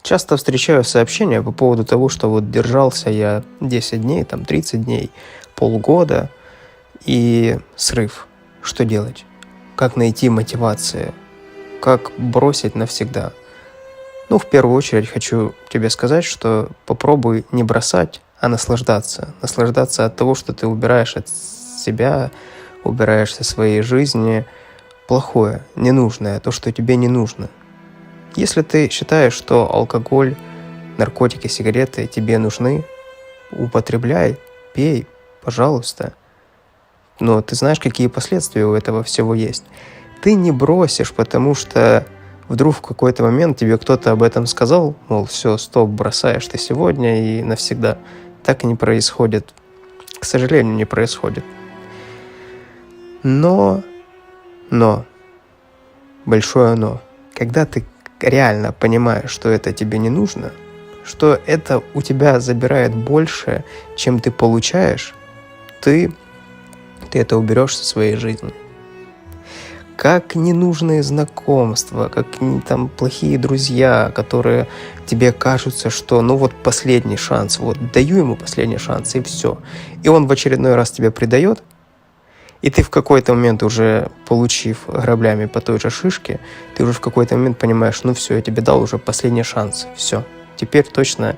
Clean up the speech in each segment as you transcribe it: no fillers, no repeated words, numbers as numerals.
Часто встречаю сообщения по поводу того, что вот держался я 10 дней, там 30 дней, полгода, и срыв. Что делать? Как найти мотивацию? Как бросить навсегда? Ну, в первую очередь хочу тебе сказать, что попробуй не бросать, а наслаждаться. Наслаждаться от того, что ты убираешь от себя, убираешь со своей жизни плохое, ненужное, то, что тебе не нужно. Если ты считаешь, что алкоголь, наркотики, сигареты тебе нужны, употребляй, пей, пожалуйста. Но ты знаешь, какие последствия у этого всего есть. Ты не бросишь, потому что вдруг в какой-то момент тебе кто-то об этом сказал, мол, все, стоп, бросаешь ты сегодня и навсегда. Так и не происходит. К сожалению, не происходит. Но, большое но, когда ты реально понимаешь, что это тебе не нужно, что это у тебя забирает больше, чем ты получаешь, ты это уберешь со своей жизни. Как ненужные знакомства, как там плохие друзья, которые тебе кажутся, что ну вот последний шанс, вот даю ему последний шанс и все. И он в очередной раз тебя предает, и ты в какой-то момент уже, получив граблями по той же шишке, ты уже в какой-то момент понимаешь, ну все, я тебе дал уже последний шанс, все. Теперь точно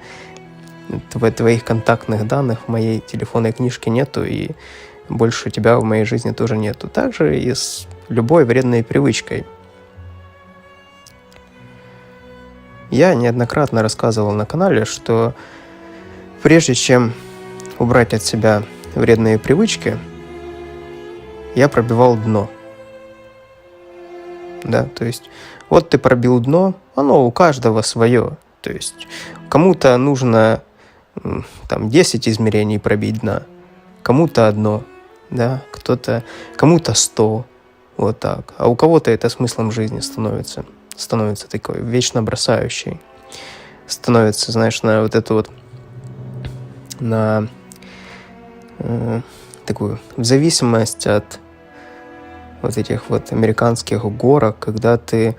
твоих контактных данных в моей телефонной книжке нету, и больше тебя в моей жизни тоже нету. Также и с любой вредной привычкой. Я неоднократно рассказывал на канале, что прежде чем убрать от себя вредные привычки, я пробивал дно. Да, то есть вот ты пробил дно, оно у каждого свое. То есть кому-то нужно там 10 измерений пробить дна, кому-то одно, да, кому-то 100, вот так. А у кого-то это смыслом жизни становится такой вечно бросающий. Становится, знаешь, на вот эту вот, на такую зависимость от вот этих вот американских горок, когда ты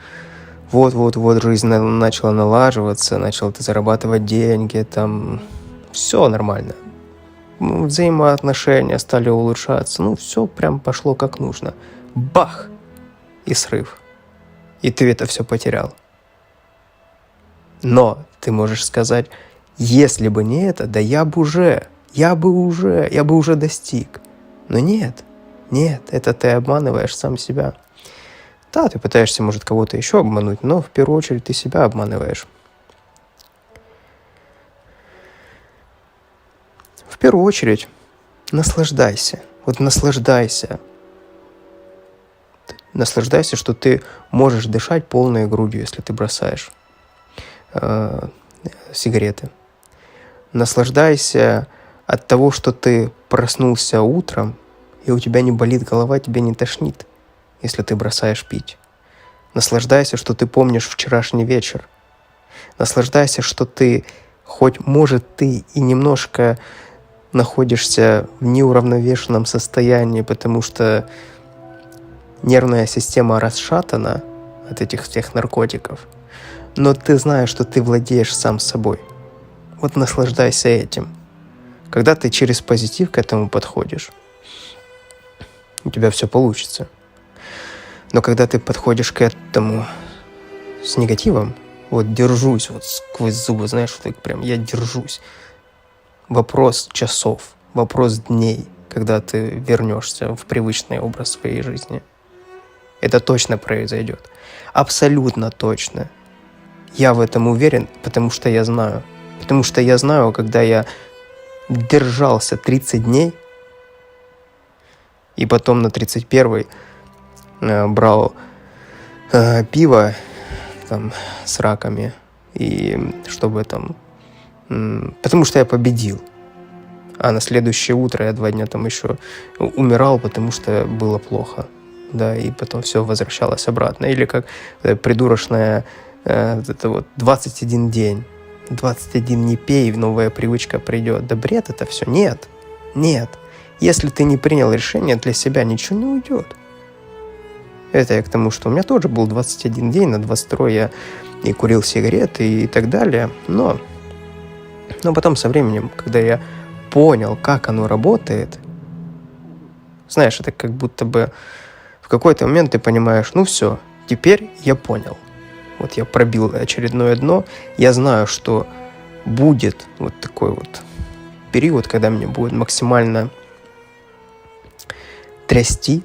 вот жизнь начала налаживаться, начал ты зарабатывать деньги, там все нормально. Взаимоотношения стали улучшаться, ну все прям пошло как нужно. Бах! И срыв. И ты это все потерял. Но ты можешь сказать, если бы не это, да я бы уже достиг. Но нет, это ты обманываешь сам себя. Да, ты пытаешься, может, кого-то еще обмануть, но в первую очередь ты себя обманываешь. В первую очередь наслаждайся. Вот наслаждайся. Наслаждайся, что ты можешь дышать полной грудью, если ты бросаешь сигареты. Наслаждайся от того, что ты проснулся утром, и у тебя не болит голова, тебя не тошнит, если ты бросаешь пить. Наслаждайся, что ты помнишь вчерашний вечер. Наслаждайся, что ты, хоть, может, ты и немножко находишься в неуравновешенном состоянии, потому что нервная система расшатана от этих всех наркотиков, но ты знаешь, что ты владеешь сам собой. Вот наслаждайся этим. Когда ты через позитив к этому подходишь, у тебя все получится. Но когда ты подходишь к этому с негативом, вот держусь вот сквозь зубы, знаешь, вот так прям я держусь. Вопрос часов, вопрос дней, когда ты вернешься в привычный образ своей жизни. Это точно произойдет. Абсолютно точно. Я в этом уверен, потому что я знаю. Потому что я знаю, когда я держался 30 дней, и потом на 31-й брал пиво там с раками, и чтобы там... Потому что я победил. А на следующее утро я 2 дня там еще умирал, потому что было плохо. Да, и потом все возвращалось обратно. Или как придурочная это вот 21 день. 21 не пей, новая привычка придет. Да бред это все. Нет. Если ты не принял решение для себя, ничего не уйдет. Это я к тому, что у меня тоже был 21 день, на 22 я и курил сигареты и так далее. Но потом со временем, когда я понял, как оно работает, знаешь, это как будто бы в какой-то момент ты понимаешь, ну все, теперь я понял. Вот я пробил очередное дно, я знаю, что будет вот такой вот период, когда мне будет максимально трясти,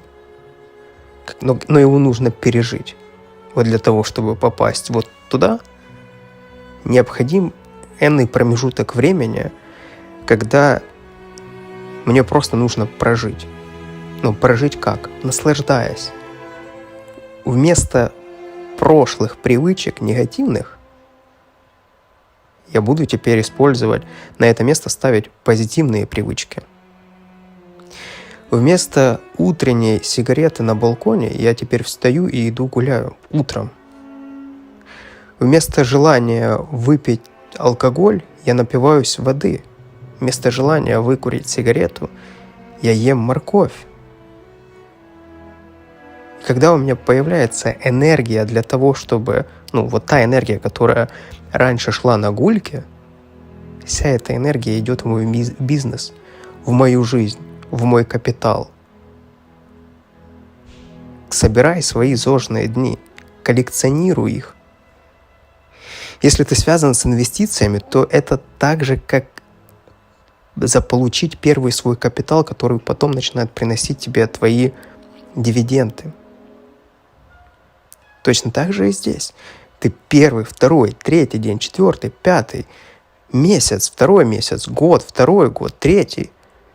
но его нужно пережить. Вот для того, чтобы попасть вот туда, необходим энный промежуток времени, когда мне просто нужно прожить. Но прожить как? Наслаждаясь. Вместо прошлых привычек негативных я буду теперь использовать, на это место ставить позитивные привычки. Вместо утренней сигареты на балконе я теперь встаю и иду гуляю утром. Вместо желания выпить алкоголь я напиваюсь воды. Вместо желания выкурить сигарету я ем морковь. Когда у меня появляется энергия для того, чтобы... вот та энергия, которая раньше шла на гульки, вся эта энергия идет в мой бизнес, в мою жизнь, в мой капитал. Собирай свои зожные дни, коллекционируй их. Если ты связан с инвестициями, то это так же, как заполучить первый свой капитал, который потом начинает приносить тебе твои дивиденды. Точно так же и здесь. Ты первый, второй, третий день, четвертый, пятый месяц, второй месяц, год, второй год, третий.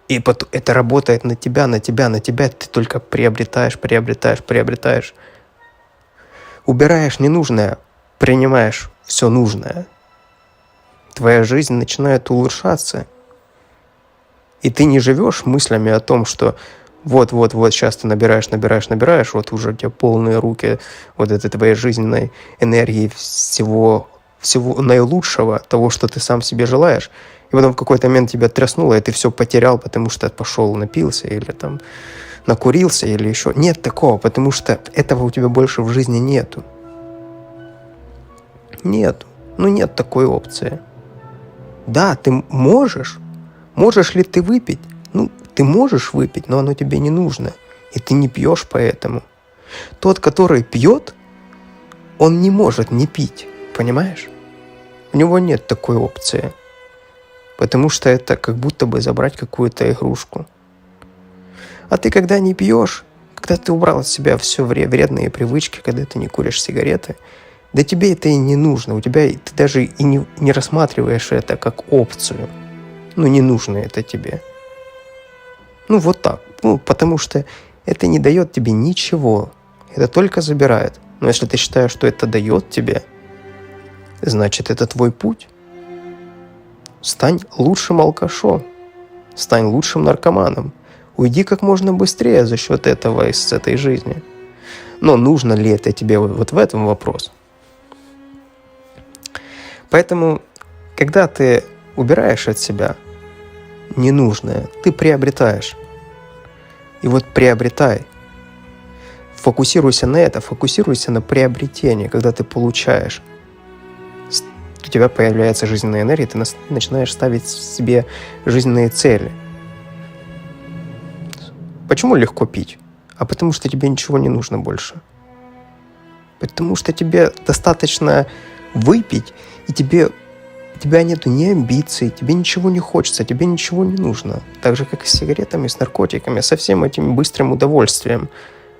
И потом это работает на тебя. Ты только приобретаешь. Убираешь ненужное, принимаешь все нужное. Твоя жизнь начинает улучшаться. И ты не живешь мыслями о том, что вот, сейчас ты набираешь, вот уже у тебя полные руки вот этой твоей жизненной энергии, всего наилучшего, того, что ты сам себе желаешь. И потом в какой-то момент тебя тряснуло, и ты все потерял, потому что пошел напился или там накурился или еще. Нет такого, потому что этого у тебя больше в жизни нету. Нет такой опции. Да, ты можешь. Можешь ли ты выпить? Ты можешь выпить, но оно тебе не нужно. И ты не пьешь поэтому. Тот, который пьет, он не может не пить. Понимаешь? У него нет такой опции. Потому что это как будто бы забрать какую-то игрушку. А ты когда не пьешь, когда ты убрал от себя все вредные привычки, когда ты не куришь сигареты, да тебе это и не нужно. Ты даже и не рассматриваешь это как опцию. Не нужно это тебе. Вот так. Потому что это не дает тебе ничего. Это только забирает. Но если ты считаешь, что это дает тебе, значит, это твой путь. Стань лучшим алкашом. Стань лучшим наркоманом. Уйди как можно быстрее за счет этого из этой жизни. Но нужно ли это тебе вот в этом вопрос? Поэтому, когда ты убираешь от себя ненужное, ты приобретаешь. И вот приобретай. Фокусируйся на это, фокусируйся на приобретении, когда ты получаешь. У тебя появляется жизненная энергия, ты начинаешь ставить себе жизненные цели. Почему легко пить? А потому что тебе ничего не нужно больше. Потому что тебе достаточно выпить, и у тебя нету ни амбиций, тебе ничего не хочется, тебе ничего не нужно. Так же, как и с сигаретами, с наркотиками, со всем этим быстрым удовольствием,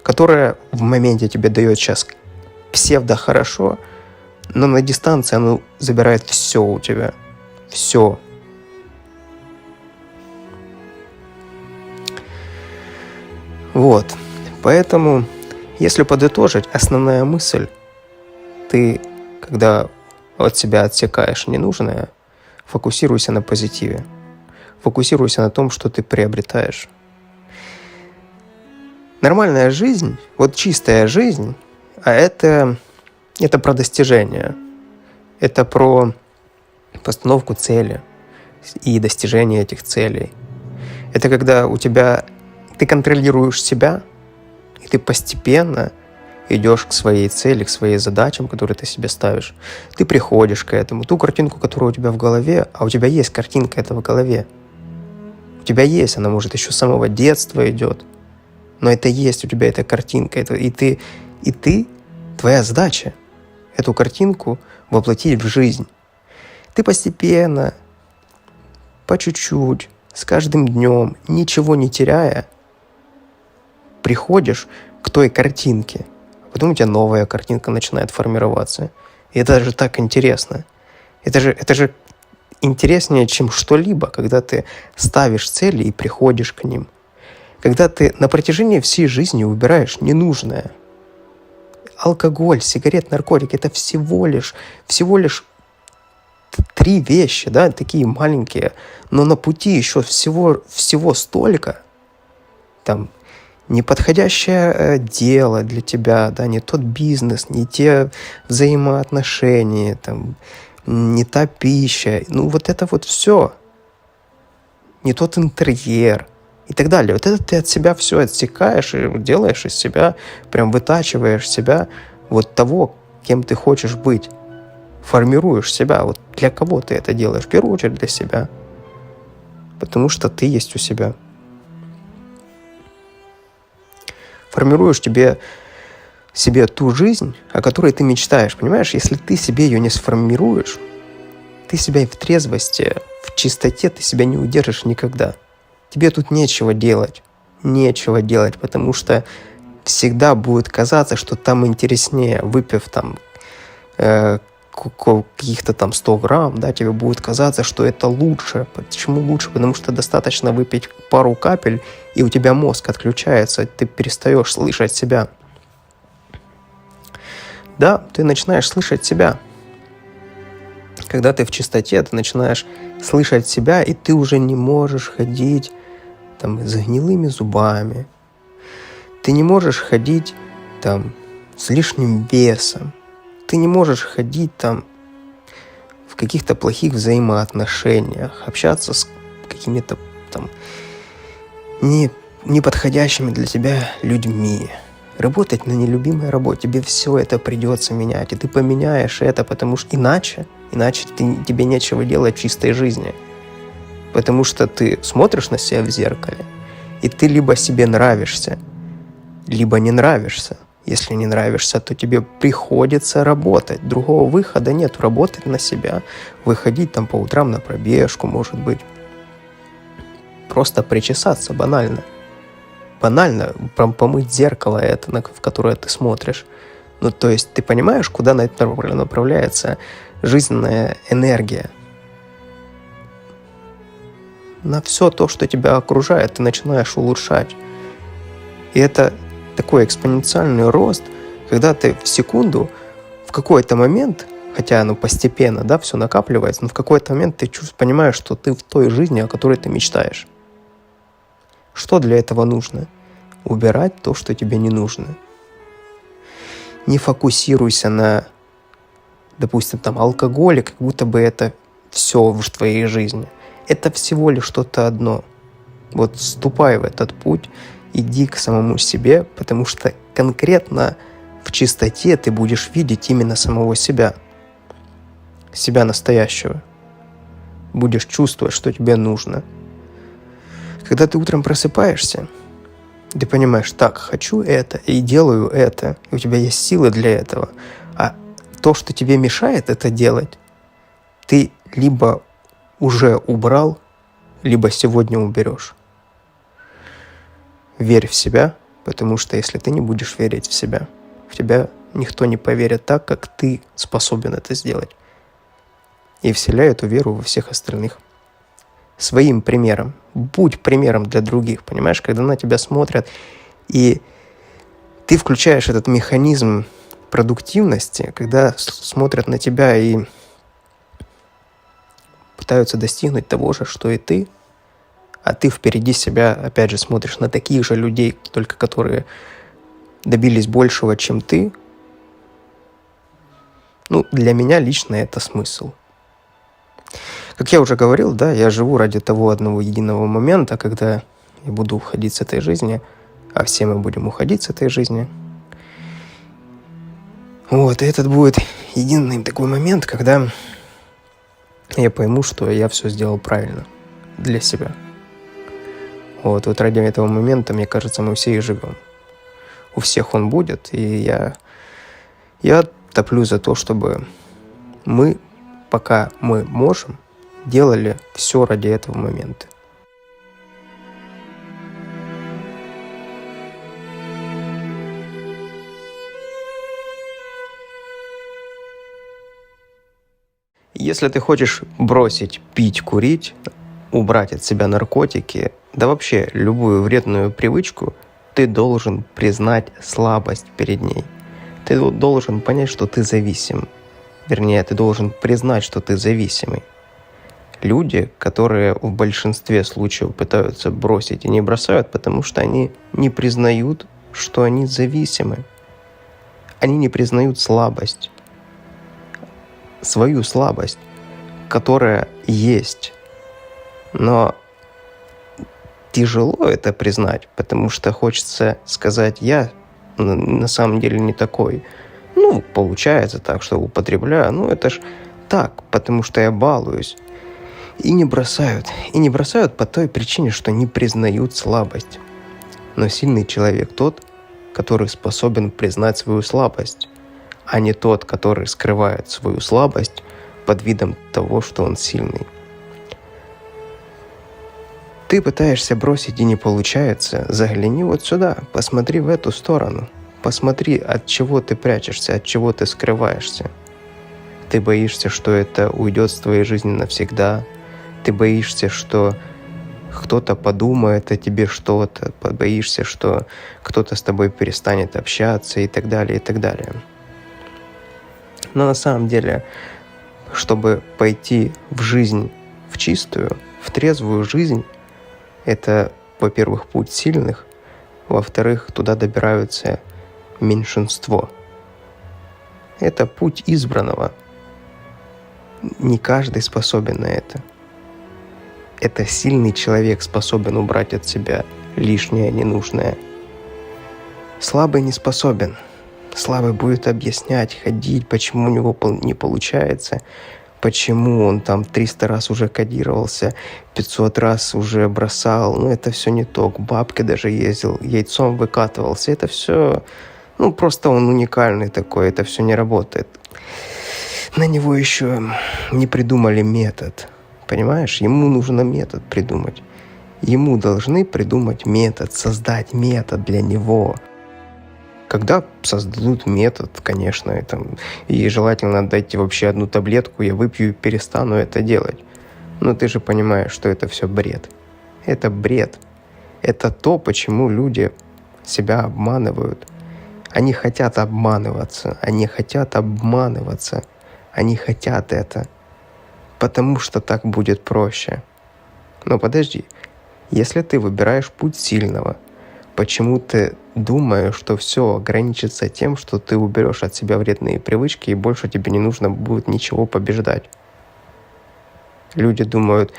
которое в моменте тебе дает сейчас псевдо-хорошо, но на дистанции оно забирает все у тебя. Все. Вот. Поэтому, если подытожить, основная мысль, ты, когда от себя отсекаешь ненужное, фокусируйся на позитиве. Фокусируйся на том, что ты приобретаешь. Нормальная жизнь, вот чистая жизнь, а это про достижение. Это про постановку цели и достижение этих целей. Это когда ты контролируешь себя, и ты постепенно идешь к своей цели, к своим задачам, которые ты себе ставишь. Ты приходишь к этому. Ту картинку, которая у тебя в голове, а у тебя есть картинка этого в голове. У тебя есть, она, может, еще с самого детства идет. Но это есть, у тебя эта картинка. И ты, твоя задача эту картинку воплотить в жизнь. Ты постепенно, по чуть-чуть, с каждым днем, ничего не теряя, приходишь к той картинке. Потом у тебя новая картинка начинает формироваться. И это же так интересно. Это же интереснее, чем что-либо, когда ты ставишь цели и приходишь к ним. Когда ты на протяжении всей жизни убираешь ненужное. Алкоголь, сигарет, наркотики – это всего лишь 3 вещи, да, такие маленькие, но на пути еще всего столько. Там неподходящее дело для тебя, да, не тот бизнес, не те взаимоотношения, там, не та пища, ну вот это вот все, не тот интерьер и так далее. Вот это ты от себя все отсекаешь и делаешь из себя, прям вытачиваешь себя вот того, кем ты хочешь быть. Формируешь себя. Вот для кого ты это делаешь? В первую очередь для себя. Потому что ты есть у себя. Формируешь себе ту жизнь, о которой ты мечтаешь. Понимаешь, если ты себе ее не сформируешь, ты себя и в трезвости, в чистоте ты себя не удержишь никогда. Тебе тут нечего делать, потому что всегда будет казаться, что там интереснее, выпив там каких-то там 100 грамм, да, тебе будет казаться, что это лучше. Почему лучше? Потому что достаточно выпить пару капель, и у тебя мозг отключается, ты перестаешь слышать себя. Да, ты начинаешь слышать себя. Когда ты в чистоте, ты начинаешь слышать себя, и ты уже не можешь ходить там с гнилыми зубами. Ты не можешь ходить там с лишним весом. Ты не можешь ходить там в каких-то плохих взаимоотношениях, общаться с какими-то там неподходящими для тебя людьми, работать на нелюбимой работе. Тебе все это придется менять, и ты поменяешь это, потому что иначе тебе нечего делать в чистой жизни. Потому что ты смотришь на себя в зеркале, и ты либо себе нравишься, либо не нравишься. Если не нравишься, то тебе приходится работать. Другого выхода нет. Работать на себя, выходить там по утрам на пробежку, может быть. Просто причесаться банально. Банально помыть зеркало это, в которое ты смотришь. Ну, то есть ты понимаешь, куда направляется жизненная энергия. На все то, что тебя окружает, ты начинаешь улучшать. И это такой экспоненциальный рост, когда ты в секунду, в какой-то момент, хотя оно постепенно, да, все накапливается, но в какой-то момент ты понимаешь, что ты в той жизни, о которой ты мечтаешь. Что для этого нужно? Убирать то, что тебе не нужно. Не фокусируйся на, допустим, там, алкоголе, как будто бы это все в твоей жизни. Это всего лишь что-то одно. Вот ступай в этот путь, иди к самому себе, потому что конкретно в чистоте ты будешь видеть именно самого себя. Себя настоящего. Будешь чувствовать, что тебе нужно. Когда ты утром просыпаешься, ты понимаешь, так, хочу это и делаю это, и у тебя есть силы для этого. А то, что тебе мешает это делать, ты либо уже убрал, либо сегодня уберешь. Верь в себя, потому что если ты не будешь верить в себя, в тебя никто не поверит так, как ты способен это сделать. И вселяй эту веру во всех остальных. Своим примером. Будь примером для других, понимаешь? Когда на тебя смотрят, и ты включаешь этот механизм продуктивности, когда смотрят на тебя и пытаются достигнуть того же, что и ты, а ты впереди себя, опять же, смотришь на таких же людей, только которые добились большего, чем ты. Ну, для меня лично это смысл. Как я уже говорил, да, я живу ради того одного единого момента, когда я буду уходить с этой жизни, а все мы будем уходить с этой жизни. Вот, и этот будет единственный такой момент, когда я пойму, что я все сделал правильно для себя. Вот ради этого момента, мне кажется, мы все и живем. У всех он будет, и я топлю за то, чтобы мы, пока мы можем, делали все ради этого момента. Если ты хочешь бросить пить, курить, убрать от себя наркотики, да вообще любую вредную привычку, ты должен признать слабость перед ней. Ты должен понять, что ты зависим. Вернее, ты должен признать, что ты зависимый. Люди, которые в большинстве случаев пытаются бросить и не бросают, потому что они не признают, что они зависимы. Они не признают слабость. Свою слабость, которая есть. Но тяжело это признать, потому что хочется сказать, я на самом деле не такой. Получается так, что употребляю. Это ж так, потому что я балуюсь. И не бросают. И не бросают по той причине, что не признают слабость. Но сильный человек тот, который способен признать свою слабость, а не тот, который скрывает свою слабость под видом того, что он сильный. Ты пытаешься бросить и не получается, загляни вот сюда, посмотри в эту сторону. Посмотри, от чего ты прячешься, от чего ты скрываешься. Ты боишься, что это уйдет с твоей жизни навсегда. Ты боишься, что кто-то подумает о тебе что-то. Боишься, что кто-то с тобой перестанет общаться и так далее, и так далее. Но на самом деле, чтобы пойти в жизнь в чистую, в трезвую жизнь, это, во-первых, путь сильных, во-вторых, туда добираются меньшинство. Это путь избранного. Не каждый способен на это. Это сильный человек способен убрать от себя лишнее, ненужное. Слабый не способен. Слабый будет объяснять, ходить, почему у него не получается, почему он там 300 раз уже кодировался, 500 раз уже бросал. Это все не то. К бабке даже ездил, яйцом выкатывался. Это все, просто он уникальный такой, это все не работает. На него еще не придумали метод. Понимаешь? Ему нужно метод придумать. Ему должны придумать метод, создать метод для него. Когда создадут метод, конечно, и желательно дайте вообще одну таблетку, я выпью и перестану это делать. Но ты же понимаешь, что это все бред. Это бред. Это то, почему люди себя обманывают. Они хотят обманываться. Они хотят это. Потому что так будет проще. Но подожди. Если ты выбираешь путь сильного, почему ты думаешь, что все ограничится тем, что ты уберешь от себя вредные привычки и больше тебе не нужно будет ничего побеждать? Люди думают,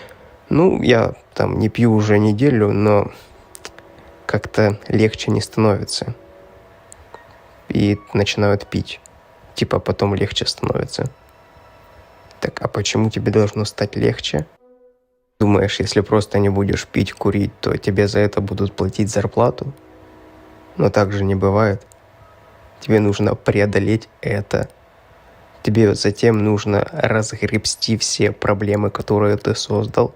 я не пью уже неделю, но как-то легче не становится. И начинают пить. Потом легче становится. Так, а почему тебе должно стать легче? Думаешь, если просто не будешь пить, курить, то тебе за это будут платить зарплату? Но так же не бывает. Тебе нужно преодолеть это. Тебе затем нужно разгребсти все проблемы, которые ты создал.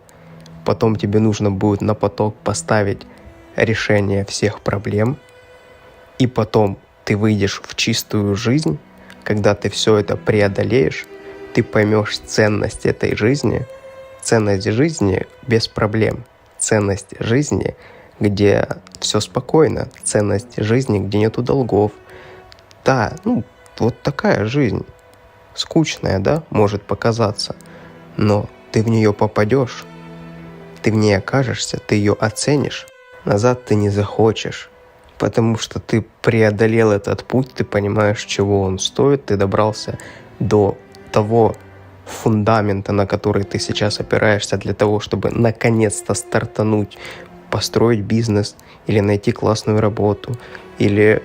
Потом тебе нужно будет на поток поставить решение всех проблем. И потом ты выйдешь в чистую жизнь. Когда ты все это преодолеешь, ты поймешь ценность этой жизни. Ценность жизни без проблем. Ценность жизни, где все спокойно. Ценность жизни, где нету долгов. Да, вот такая жизнь. Скучная, да, может показаться. Но ты в нее попадешь. Ты в ней окажешься, ты ее оценишь. Назад ты не захочешь. Потому что ты преодолел этот путь, ты понимаешь, чего он стоит. Ты добрался до того фундамента, на который ты сейчас опираешься для того, чтобы наконец-то стартануть, построить бизнес или найти классную работу, или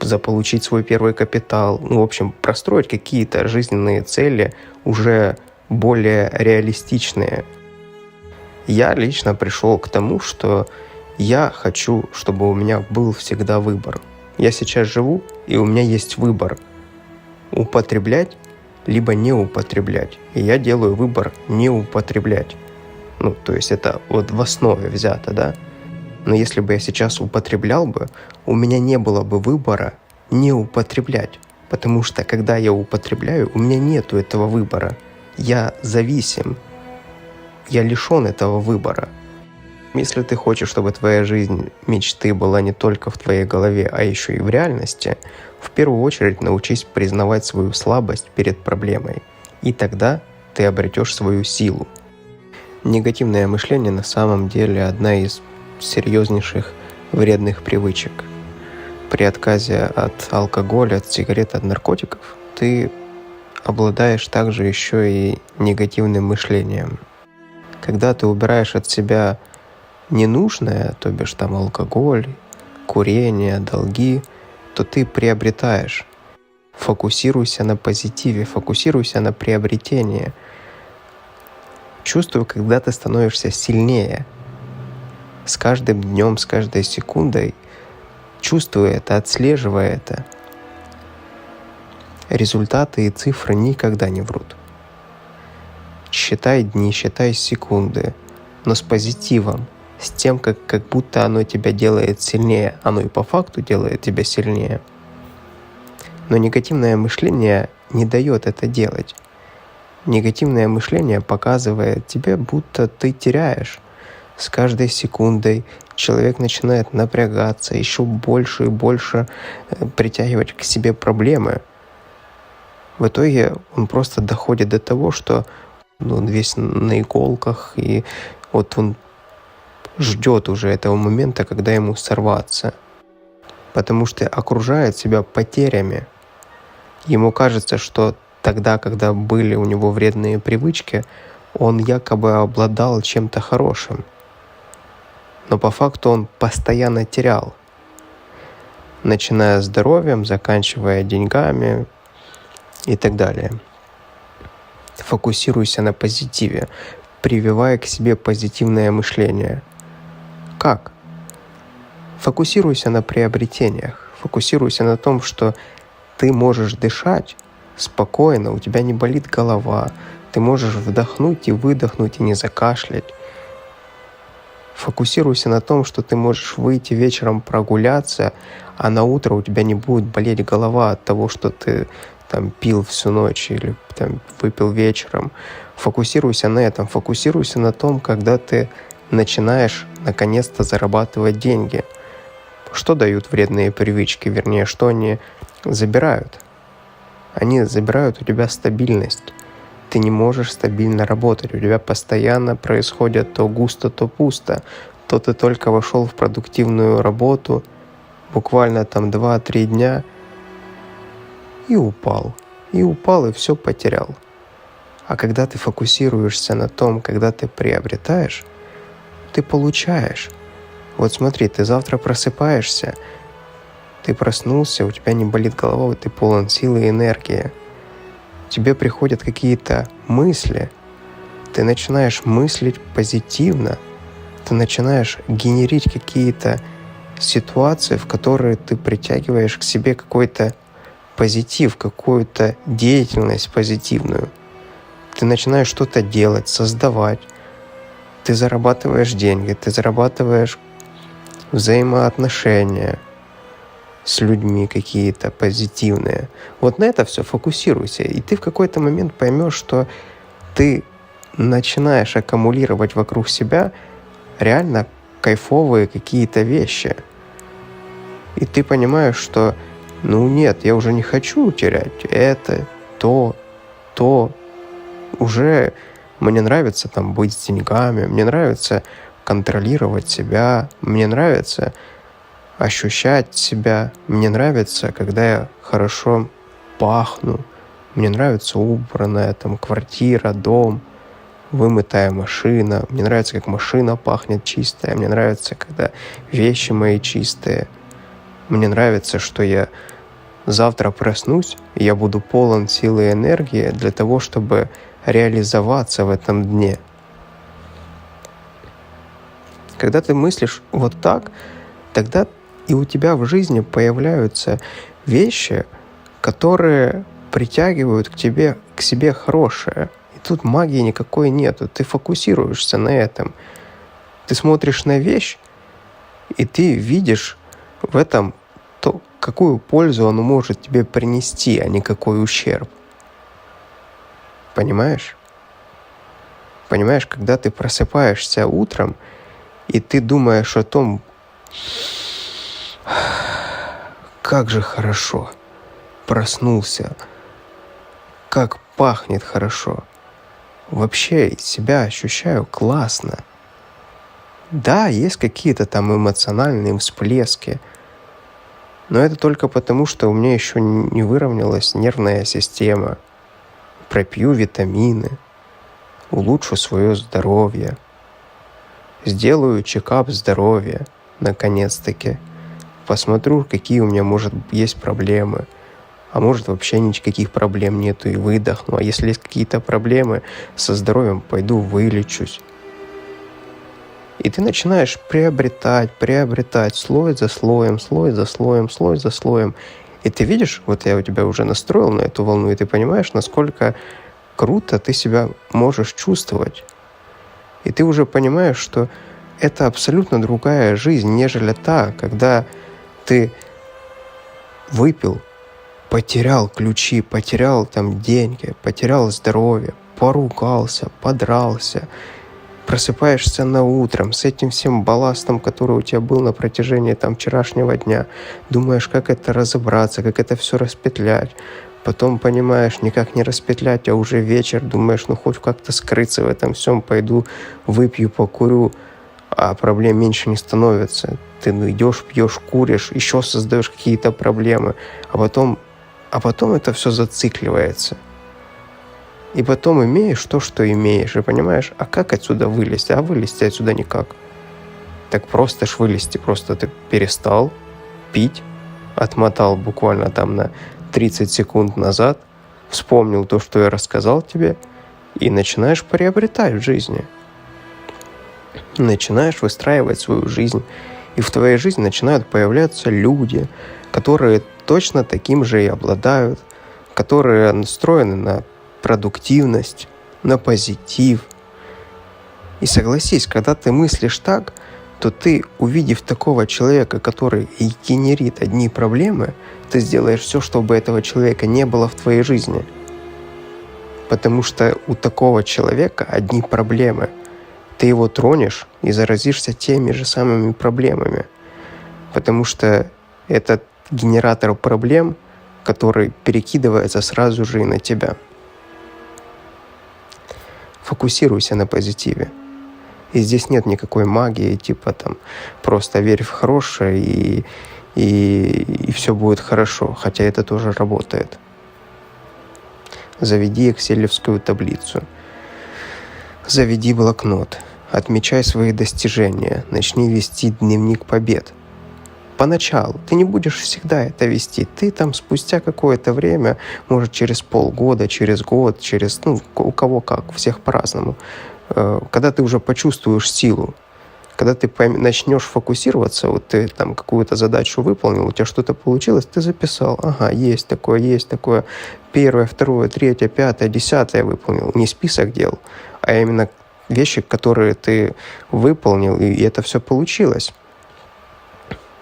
заполучить свой первый капитал, в общем, простроить какие-то жизненные цели уже более реалистичные. Я лично пришел к тому, что я хочу, чтобы у меня был всегда выбор. Я сейчас живу, и у меня есть выбор употреблять либо не употреблять. И я делаю выбор не употреблять. То есть это вот в основе взято, да? Но если бы я сейчас употреблял бы, у меня не было бы выбора не употреблять. Потому что когда я употребляю, у меня нету этого выбора. Я зависим. Я лишен этого выбора. Если ты хочешь, чтобы твоя жизнь мечты была не только в твоей голове, а еще и в реальности, в первую очередь научись признавать свою слабость перед проблемой. И тогда ты обретешь свою силу. Негативное мышление на самом деле одна из серьезнейших вредных привычек. При отказе от алкоголя, от сигарет, от наркотиков ты обладаешь также еще и негативным мышлением. Когда ты убираешь от себя ненужное, то бишь там алкоголь, курение, долги, то ты приобретаешь. Фокусируйся на позитиве, фокусируйся на приобретении. Чувствуй, когда ты становишься сильнее. С каждым днем, с каждой секундой чувствуй это, отслеживай это. Результаты и цифры никогда не врут. Считай дни, считай секунды, но с позитивом, с тем, как будто оно тебя делает сильнее. Оно и по факту делает тебя сильнее. Но негативное мышление не дает это делать. Негативное мышление показывает тебе, будто ты теряешь. С каждой секундой человек начинает напрягаться, еще больше и больше притягивать к себе проблемы. В итоге он просто доходит до того, что он весь на иголках, и вот он ждет уже этого момента, когда ему сорваться. Потому что окружает себя потерями. Ему кажется, что тогда, когда были у него вредные привычки, он якобы обладал чем-то хорошим. Но по факту он постоянно терял. Начиная с здоровьем, заканчивая деньгами и так далее. Фокусируйся на позитиве, прививая к себе позитивное мышление. Как? Фокусируйся на приобретениях. Фокусируйся на том, что ты можешь дышать спокойно, у тебя не болит голова, ты можешь вдохнуть и выдохнуть и не закашлять. Фокусируйся на том, что ты можешь выйти вечером прогуляться, а на утро у тебя не будет болеть голова от того, что ты пил всю ночь или выпил вечером. Фокусируйся на этом, фокусируйся на том, когда ты начинаешь наконец-то зарабатывать деньги. Что дают вредные привычки, вернее, что они забирают? Они забирают у тебя стабильность. Ты не можешь стабильно работать, у тебя постоянно происходит то густо, то пусто. То ты только вошел в продуктивную работу, буквально 2-3 дня, и упал, и все потерял. А когда ты фокусируешься на том, когда ты приобретаешь, ты получаешь. Вот смотри, ты завтра просыпаешься, ты проснулся, у тебя не болит голова, ты полон силы и энергии. Тебе приходят какие-то мысли, ты начинаешь мыслить позитивно, ты начинаешь генерить какие-то ситуации, в которые ты притягиваешь к себе какой-то позитив, какую-то деятельность позитивную. Ты начинаешь что-то делать, создавать. Ты зарабатываешь деньги, ты зарабатываешь взаимоотношения с людьми какие-то позитивные. Вот на это все фокусируйся. И ты в какой-то момент поймешь, что ты начинаешь аккумулировать вокруг себя реально кайфовые какие-то вещи. И ты понимаешь, что нет, я уже не хочу терять это, то. Уже мне нравится быть с деньгами, мне нравится контролировать себя, мне нравится ощущать себя, мне нравится, когда я хорошо пахну, мне нравится убранная квартира, дом, вымытая машина, мне нравится, как машина пахнет чистая, мне нравится, когда вещи мои чистые. Мне нравится, что я завтра проснусь, и я буду полон силы и энергии для того, чтобы реализоваться в этом дне. Когда ты мыслишь вот так, тогда и у тебя в жизни появляются вещи, которые притягивают к себе хорошее. И тут магии никакой нету. Ты фокусируешься на этом. Ты смотришь на вещь, и ты видишь в этом то, какую пользу оно может тебе принести, а не какой ущерб. Понимаешь? Понимаешь, когда ты просыпаешься утром, и ты думаешь о том, как же хорошо, проснулся, как пахнет хорошо. Вообще себя ощущаю классно. Да, есть какие-то там эмоциональные всплески, но это только потому, что у меня еще не выровнялась нервная система. Пропью витамины, улучшу свое здоровье, сделаю чекап здоровья, наконец-таки. Посмотрю, какие у меня, может, есть проблемы. А может, вообще никаких проблем нету, и выдохну. А если есть какие-то проблемы со здоровьем, пойду вылечусь. И ты начинаешь приобретать слой за слоем, слой за слоем, слой за слоем. И ты видишь, вот я у тебя уже настроил на эту волну, и ты понимаешь, насколько круто ты себя можешь чувствовать. И ты уже понимаешь, что это абсолютно другая жизнь, нежели та, когда ты выпил, потерял ключи, потерял там деньги, потерял здоровье, поругался, подрался, просыпаешься на утром с этим всем балластом, который у тебя был на протяжении там вчерашнего дня, думаешь, как это разобраться, как это все распетлять, потом понимаешь, никак не распетлять, а уже вечер, думаешь, ну хоть как-то скрыться в этом всем, пойду выпью, покурю, а проблем меньше не становится. Ты идешь, пьешь, куришь, еще создаешь какие-то проблемы, а потом это все зацикливается. И потом имеешь то, что имеешь, и понимаешь, а как отсюда вылезти? А вылезти отсюда никак. Так просто ж вылезти, просто ты перестал пить, отмотал буквально там на 30 секунд назад, вспомнил то, что я рассказал тебе, и начинаешь приобретать в жизни. Начинаешь выстраивать свою жизнь, и в твоей жизни начинают появляться люди, которые точно таким же и обладают, которые настроены на продуктивность, на позитив. И согласись, когда ты мыслишь так, то ты, увидев такого человека, который и генерит одни проблемы, ты сделаешь все, чтобы этого человека не было в твоей жизни. Потому что у такого человека одни проблемы. Ты его тронешь и заразишься теми же самыми проблемами. Потому что это генератор проблем, который перекидывается сразу же и на тебя. Фокусируйся на позитиве. И здесь нет никакой магии, типа там просто верь в хорошее и все будет хорошо, хотя это тоже работает. Заведи экселевскую таблицу. Заведи блокнот. Отмечай свои достижения. Начни вести дневник побед. Поначалу. Ты не будешь всегда это вести. Ты там спустя какое-то время, может через полгода, через год, через, у кого как, всех по-разному. Когда ты уже почувствуешь силу, когда ты начнешь фокусироваться, вот ты там какую-то задачу выполнил, у тебя что-то получилось, ты записал, ага, есть такое, 1, 2, 3, 5, 10 выполнил. Не список дел, а именно вещи, которые ты выполнил, и это все получилось.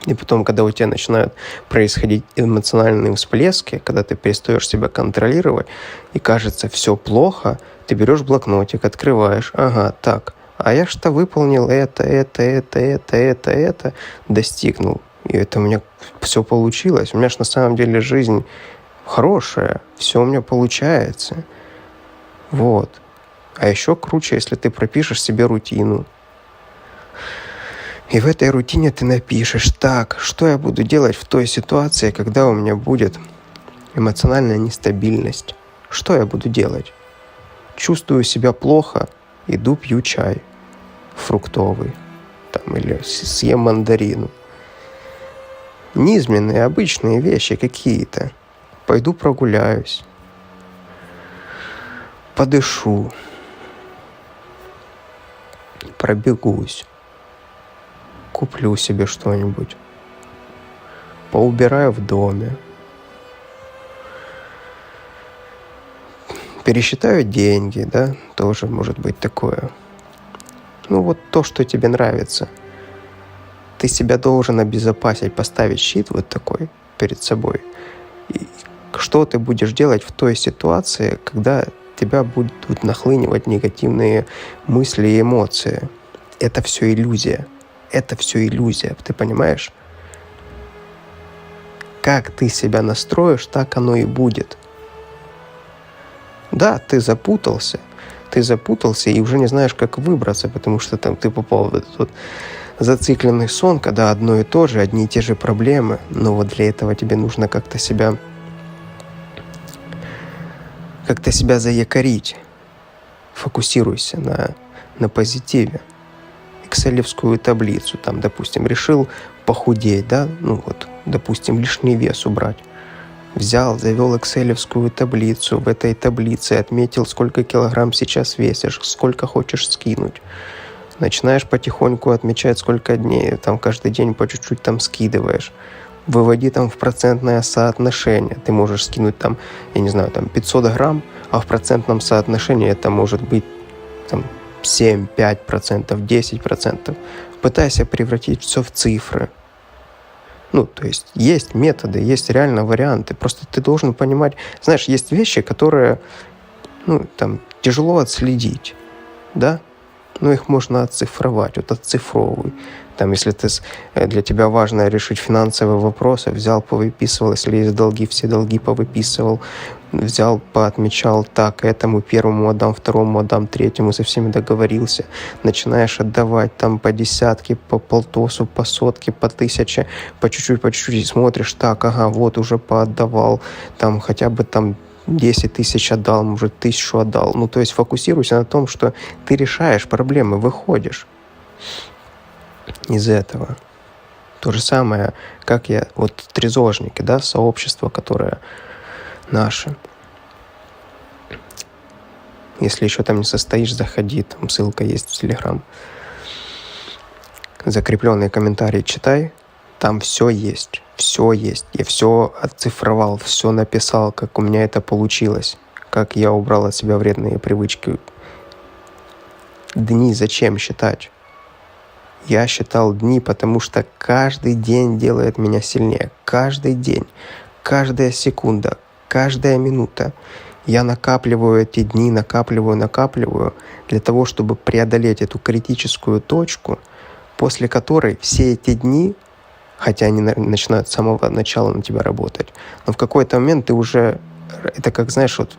И потом, когда у тебя начинают происходить эмоциональные всплески, когда ты перестаешь себя контролировать, и кажется, все плохо, ты берешь блокнотик, открываешь, ага, так, а я что выполнил это, достигнул. И это у меня все получилось. У меня же на самом деле жизнь хорошая, все у меня получается. Вот. А еще круче, если ты пропишешь себе рутину. И в этой рутине ты напишешь, так, что я буду делать в той ситуации, когда у меня будет эмоциональная нестабильность. Что я буду делать? Чувствую себя плохо, иду пью чай фруктовый, там, или съем мандарину. Низменные, обычные вещи какие-то. Пойду прогуляюсь, подышу, пробегусь, куплю себе что-нибудь, поубираю в доме, пересчитаю деньги, да, тоже может быть такое. Ну вот то, что тебе нравится. Ты себя должен обезопасить, поставить щит вот такой перед собой. И что ты будешь делать в той ситуации, когда тебя будут нахлынивать негативные мысли и эмоции? Это все иллюзия. Это все иллюзия, ты понимаешь? Как ты себя настроишь, так оно и будет. Да, ты запутался и уже не знаешь, как выбраться, потому что там ты попал в этот вот зацикленный сон, когда одно и то же, одни и те же проблемы, но вот для этого тебе нужно как-то себя заякорить. Фокусируйся на позитиве. Экселевскую таблицу, там, допустим, решил похудеть, да, ну вот, допустим, лишний вес убрать. Взял, завел экселевскую таблицу, в этой таблице отметил, сколько килограмм сейчас весишь, сколько хочешь скинуть. Начинаешь потихоньку отмечать, сколько дней, там каждый день по чуть-чуть там скидываешь. Выводи там в процентное соотношение. Ты можешь скинуть там, я не знаю, там 500 грамм, а в процентном соотношении это может быть там 7, 5%, 10%. Пытайся превратить все в цифры. Ну, то есть методы, есть реально варианты. Просто ты должен понимать, знаешь, есть вещи, которые, ну, там, тяжело отследить, да? Но их можно оцифровать, вот отцифровывай. Там, если для тебя важно решить финансовые вопросы, взял, повыписывал, если есть долги, все долги повыписывал, взял, поотмечал, так, этому первому отдам, второму отдам, третьему, со всеми договорился. Начинаешь отдавать там по десятке, по полтосу, по сотке, по тысяче, по чуть-чуть, и смотришь, так, ага, вот уже поотдавал, там хотя бы там 10 тысяч отдал, может, 1000 отдал. Ну, то есть фокусируйся на том, что ты решаешь проблемы, выходишь из этого. То же самое, как вот трезожники, да, сообщество, которое наше. Если еще там не состоишь, заходи, там ссылка есть в Телеграм. Закрепленные комментарии читай, там все есть. Все есть. Я все оцифровал, все написал, как у меня это получилось, как я убрал от себя вредные привычки. Дни зачем считать? Я считал дни, потому что каждый день делает меня сильнее. Каждый день, каждая секунда, каждая минута. Я накапливаю эти дни, накапливаю, для того, чтобы преодолеть эту критическую точку, после которой все эти дни, хотя они начинают с самого начала на тебя работать, но в какой-то момент ты уже, это как, знаешь, вот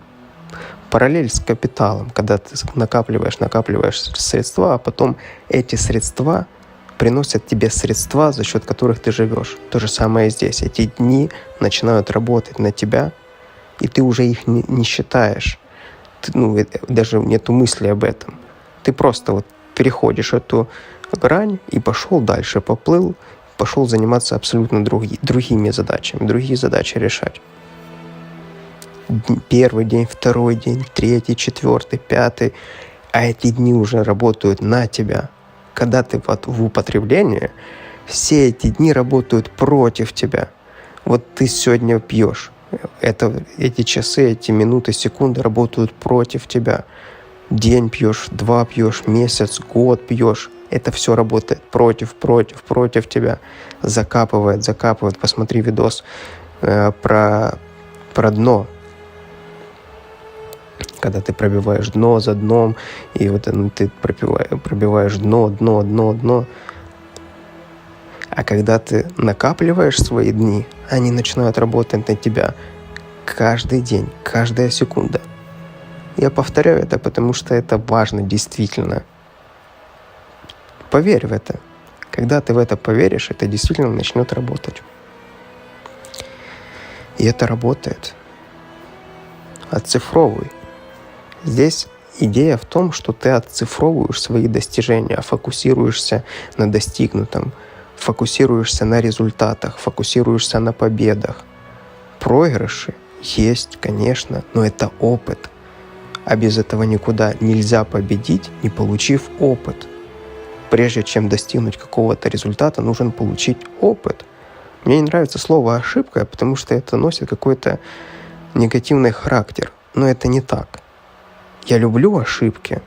параллель с капиталом, когда ты накапливаешь средства, а потом эти средства приносят тебе средства, за счет которых ты живешь. То же самое и здесь. Эти дни начинают работать на тебя, и ты уже их не считаешь. Даже нету мысли об этом. Ты просто вот переходишь эту грань и пошел дальше, поплыл, пошел заниматься абсолютно другими задачами, другие задачи решать. Первый день, второй день, третий, четвертый, пятый, а эти дни уже работают на тебя. Когда ты в употреблении, все эти дни работают против тебя. Вот ты сегодня пьешь. Эти часы, эти минуты, секунды работают против тебя. День пьешь, 2 пьешь, месяц, год пьешь. Это все работает против тебя. Закапывает. Посмотри видос про дно. Когда ты пробиваешь дно за дном, и вот ты пробиваешь дно. А когда ты накапливаешь свои дни, они начинают работать на тебя каждый день, каждая секунда. Я повторяю это, потому что это важно действительно. Поверь в это. Когда ты в это поверишь, это действительно начнет работать. И это работает. Оцифровывай. Здесь идея в том, что ты отцифровываешь свои достижения, фокусируешься на достигнутом, фокусируешься на результатах, фокусируешься на победах. Проигрыши есть, конечно, но это опыт. А без этого никуда нельзя победить, не получив опыт. Прежде чем достигнуть какого-то результата, нужно получить опыт. Мне не нравится слово «ошибка», потому что это носит какой-то негативный характер. Но это не так. Я люблю ошибки.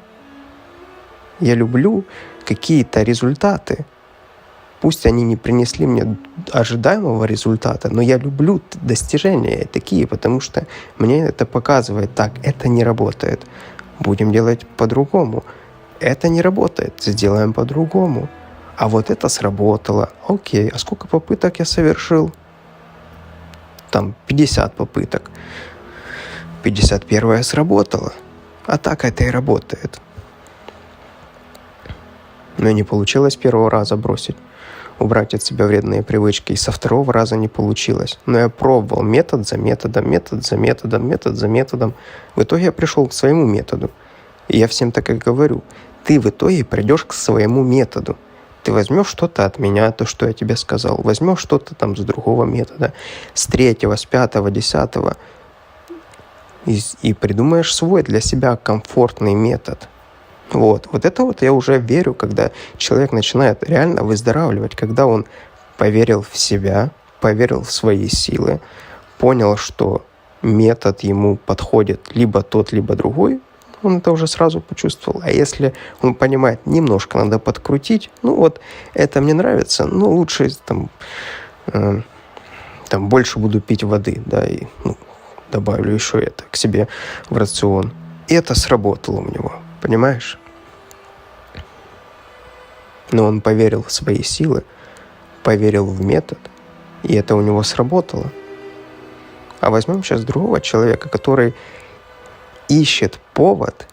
Я люблю какие-то результаты. Пусть они не принесли мне ожидаемого результата, но я люблю достижения такие, потому что мне это показывает. Так, это не работает. Будем делать по-другому. Это не работает. Сделаем по-другому. А вот это сработало. Окей, а сколько попыток я совершил? 50 попыток. 51-я сработала. А так это и работает. Но не получилось с первого раза бросить. Убрать от себя вредные привычки. И со второго раза не получилось. Но я пробовал метод за методом, метод за методом, метод за методом. В итоге я пришел к своему методу. И я всем так и говорю. Ты в итоге придешь к своему методу. Ты возьмешь что-то от меня, то, что я тебе сказал. Возьмешь что-то там с другого метода. С 3-го, с 5-го, 10-го. И придумаешь свой для себя комфортный метод. Вот это вот я уже верю, когда человек начинает реально выздоравливать, когда он поверил в себя, поверил в свои силы, понял, что метод ему подходит либо тот, либо другой, он это уже сразу почувствовал. А если он понимает, немножко надо подкрутить, это мне нравится, лучше там больше буду пить воды, да, и добавлю еще это к себе в рацион. И это сработало у него. Понимаешь? Но он поверил в свои силы, поверил в метод, и это у него сработало. А возьмем сейчас другого человека, который ищет повод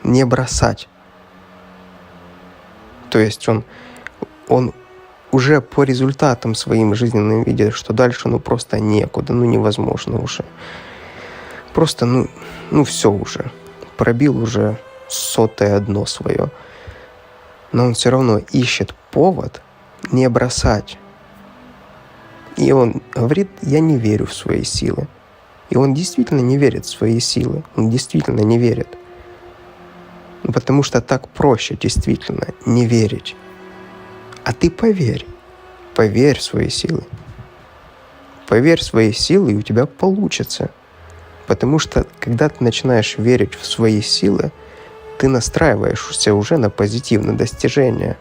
не бросать. То есть он уже по результатам своим жизненным видит, что дальше просто некуда, невозможно уже. Просто, все уже. Пробил уже 100-е дно свое. Но он все равно ищет повод не бросать. И он говорит, я не верю в свои силы. И он действительно не верит в свои силы. Он действительно не верит. Потому что так проще действительно не верить. А ты поверь. Поверь в свои силы. Поверь в свои силы, и у тебя получится. Потому что, когда ты начинаешь верить в свои силы, ты настраиваешься уже на позитивное достижение.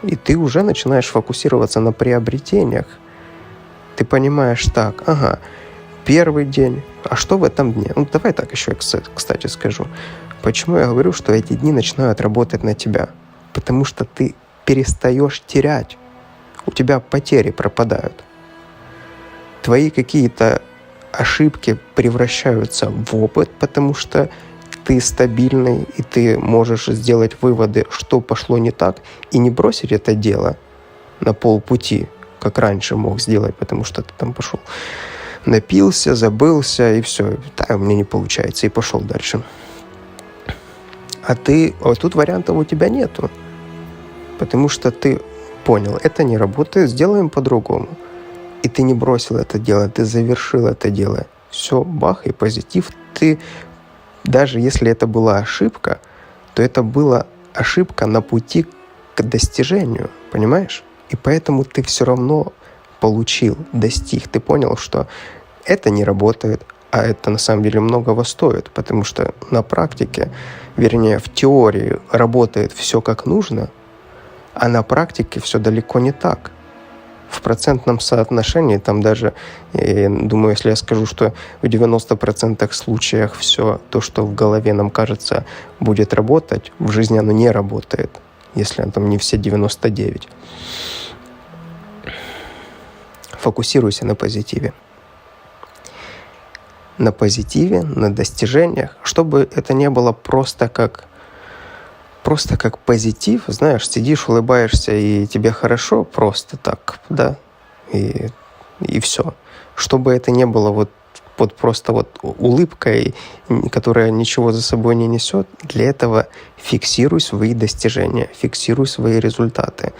И ты уже начинаешь фокусироваться на приобретениях. Ты понимаешь так, первый день, а что в этом дне? Давай так еще, кстати, скажу. Почему я говорю, что эти дни начинают работать на тебя? Потому что ты перестаешь терять. У тебя потери пропадают. Твои какие-то ошибки превращаются в опыт, потому что ты стабильный, и ты можешь сделать выводы, что пошло не так, и не бросить это дело на полпути, как раньше мог сделать, потому что ты там пошел, напился, забылся, и все, у меня не получается, и пошел дальше. А тут вариантов у тебя нету, потому что ты понял, это не работает, сделаем по-другому. И ты не бросил это дело, ты завершил это дело. Все, бах, и позитив. Ты, даже если это была ошибка, то это была ошибка на пути к достижению, понимаешь? И поэтому ты все равно получил, достиг. Ты понял, что это не работает, а это на самом деле многого стоит, потому что на практике, вернее, в теории работает все как нужно, а на практике все далеко не так. В процентном соотношении, там даже, я думаю, если я скажу, что в 90% случаях все то, что в голове нам кажется будет работать, в жизни оно не работает, если там не все 99. Фокусируйся на позитиве. На позитиве, на достижениях, чтобы это не было просто как позитив, знаешь, сидишь, улыбаешься, и тебе хорошо, просто так, да, и все. Чтобы это не было просто улыбкой, которая ничего за собой не несет, для этого фиксируй свои достижения, фиксируй свои результаты.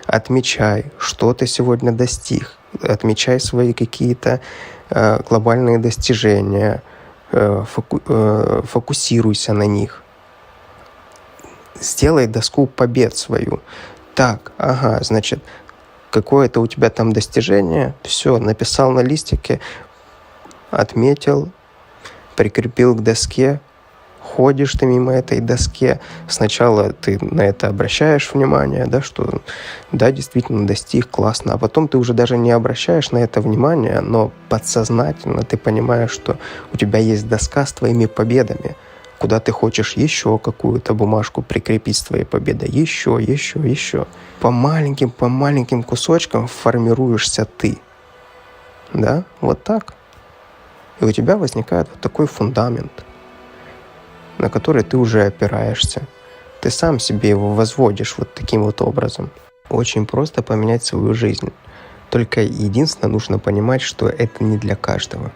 Отмечай, что ты сегодня достиг. Отмечай свои какие-то глобальные достижения. Фокусируйся на них. Сделай доску побед свою. Так, ага, значит, какое-то у тебя там достижение. Все, написал на листике, отметил, прикрепил к доске. Ходишь ты мимо этой доски, сначала ты на это обращаешь внимание, да, что да, действительно достиг, классно, а потом ты уже даже не обращаешь на это внимание, но подсознательно ты понимаешь, что у тебя есть доска с твоими победами, куда ты хочешь еще какую-то бумажку прикрепить с твоей победой, еще. По маленьким кусочкам формируешься ты, да, вот так. И у тебя возникает вот такой фундамент, на который ты уже опираешься. Ты сам себе его возводишь вот таким вот образом. Очень просто поменять свою жизнь. Только единственное, нужно понимать, что это не для каждого.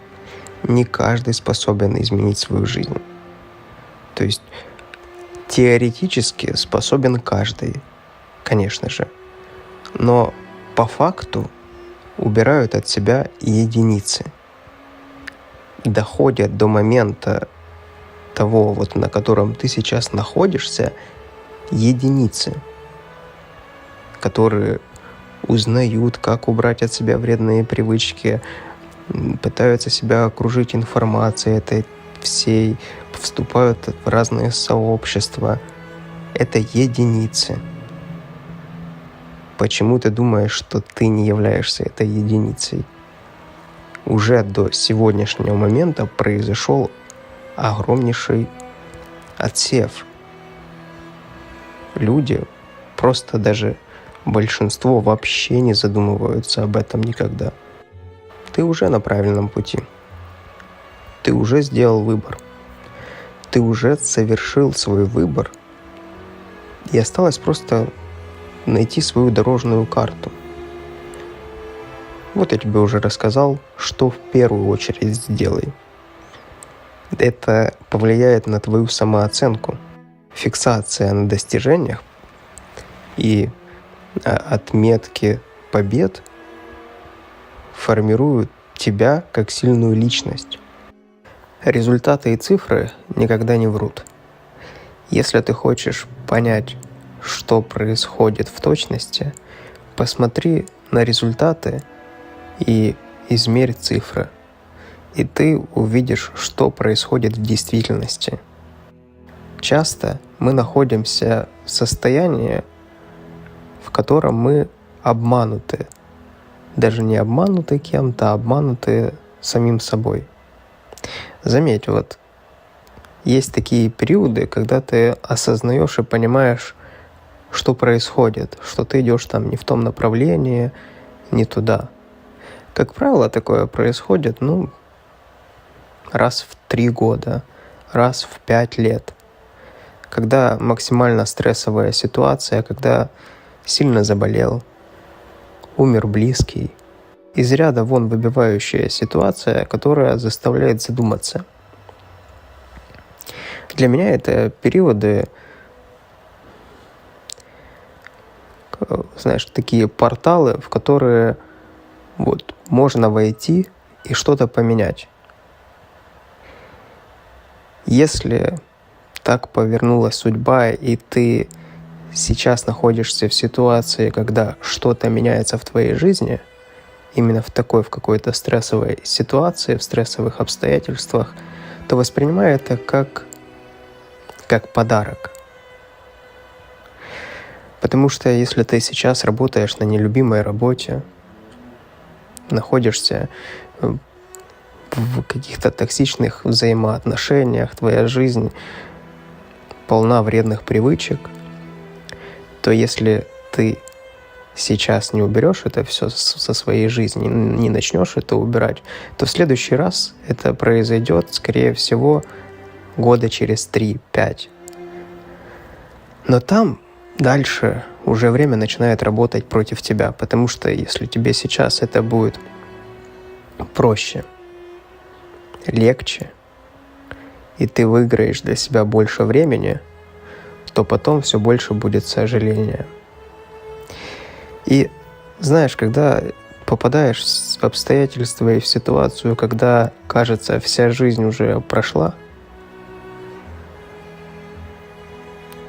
Не каждый способен изменить свою жизнь. То есть теоретически способен каждый, конечно же. Но по факту убирают от себя единицы. Доходят до момента того, вот, на котором ты сейчас находишься, единицы, которые узнают, как убрать от себя вредные привычки, пытаются себя окружить информацией этой всей, вступают в разные сообщества. Это единицы. Почему ты думаешь, что ты не являешься этой единицей? Уже до сегодняшнего момента произошел огромнейший отсев. Люди, просто даже большинство вообще не задумываются об этом никогда. Ты уже на правильном пути. Ты уже сделал выбор. Ты уже совершил свой выбор. И осталось просто найти свою дорожную карту. Вот я тебе уже рассказал, что в первую очередь сделай. Это повлияет на твою самооценку. Фиксация на достижениях и отметки побед формируют тебя как сильную личность. Результаты и цифры никогда не врут. Если ты хочешь понять, что происходит в точности, посмотри на результаты и измерь цифры. И ты увидишь, что происходит в действительности. Часто мы находимся в состоянии, в котором мы обмануты. Даже не обмануты кем-то, а обмануты самим собой. Заметь, вот есть такие периоды, когда ты осознаешь и понимаешь, что происходит, что ты идешь там не в том направлении, не туда. Как правило, такое происходит, раз в 3 года, раз в 5 лет. Когда максимально стрессовая ситуация, когда сильно заболел, умер близкий. Из ряда вон выбивающая ситуация, которая заставляет задуматься. Для меня это периоды, знаешь, такие порталы, в которые вот можно войти и что-то поменять. Если так повернулась судьба, и ты сейчас находишься в ситуации, когда что-то меняется в твоей жизни, именно в какой-то стрессовой ситуации, в стрессовых обстоятельствах, то воспринимай это как подарок. Потому что если ты сейчас работаешь на нелюбимой работе, находишься в каких-то токсичных взаимоотношениях, твоя жизнь полна вредных привычек, то если ты сейчас не уберешь это все со своей жизни, не начнешь это убирать, то в следующий раз это произойдет, скорее всего, года через 3-5. Но там дальше уже время начинает работать против тебя, потому что если тебе сейчас это будет проще, легче, и ты выиграешь для себя больше времени, то потом все больше будет сожаления. И знаешь, когда попадаешь в обстоятельства и в ситуацию, когда, кажется, вся жизнь уже прошла,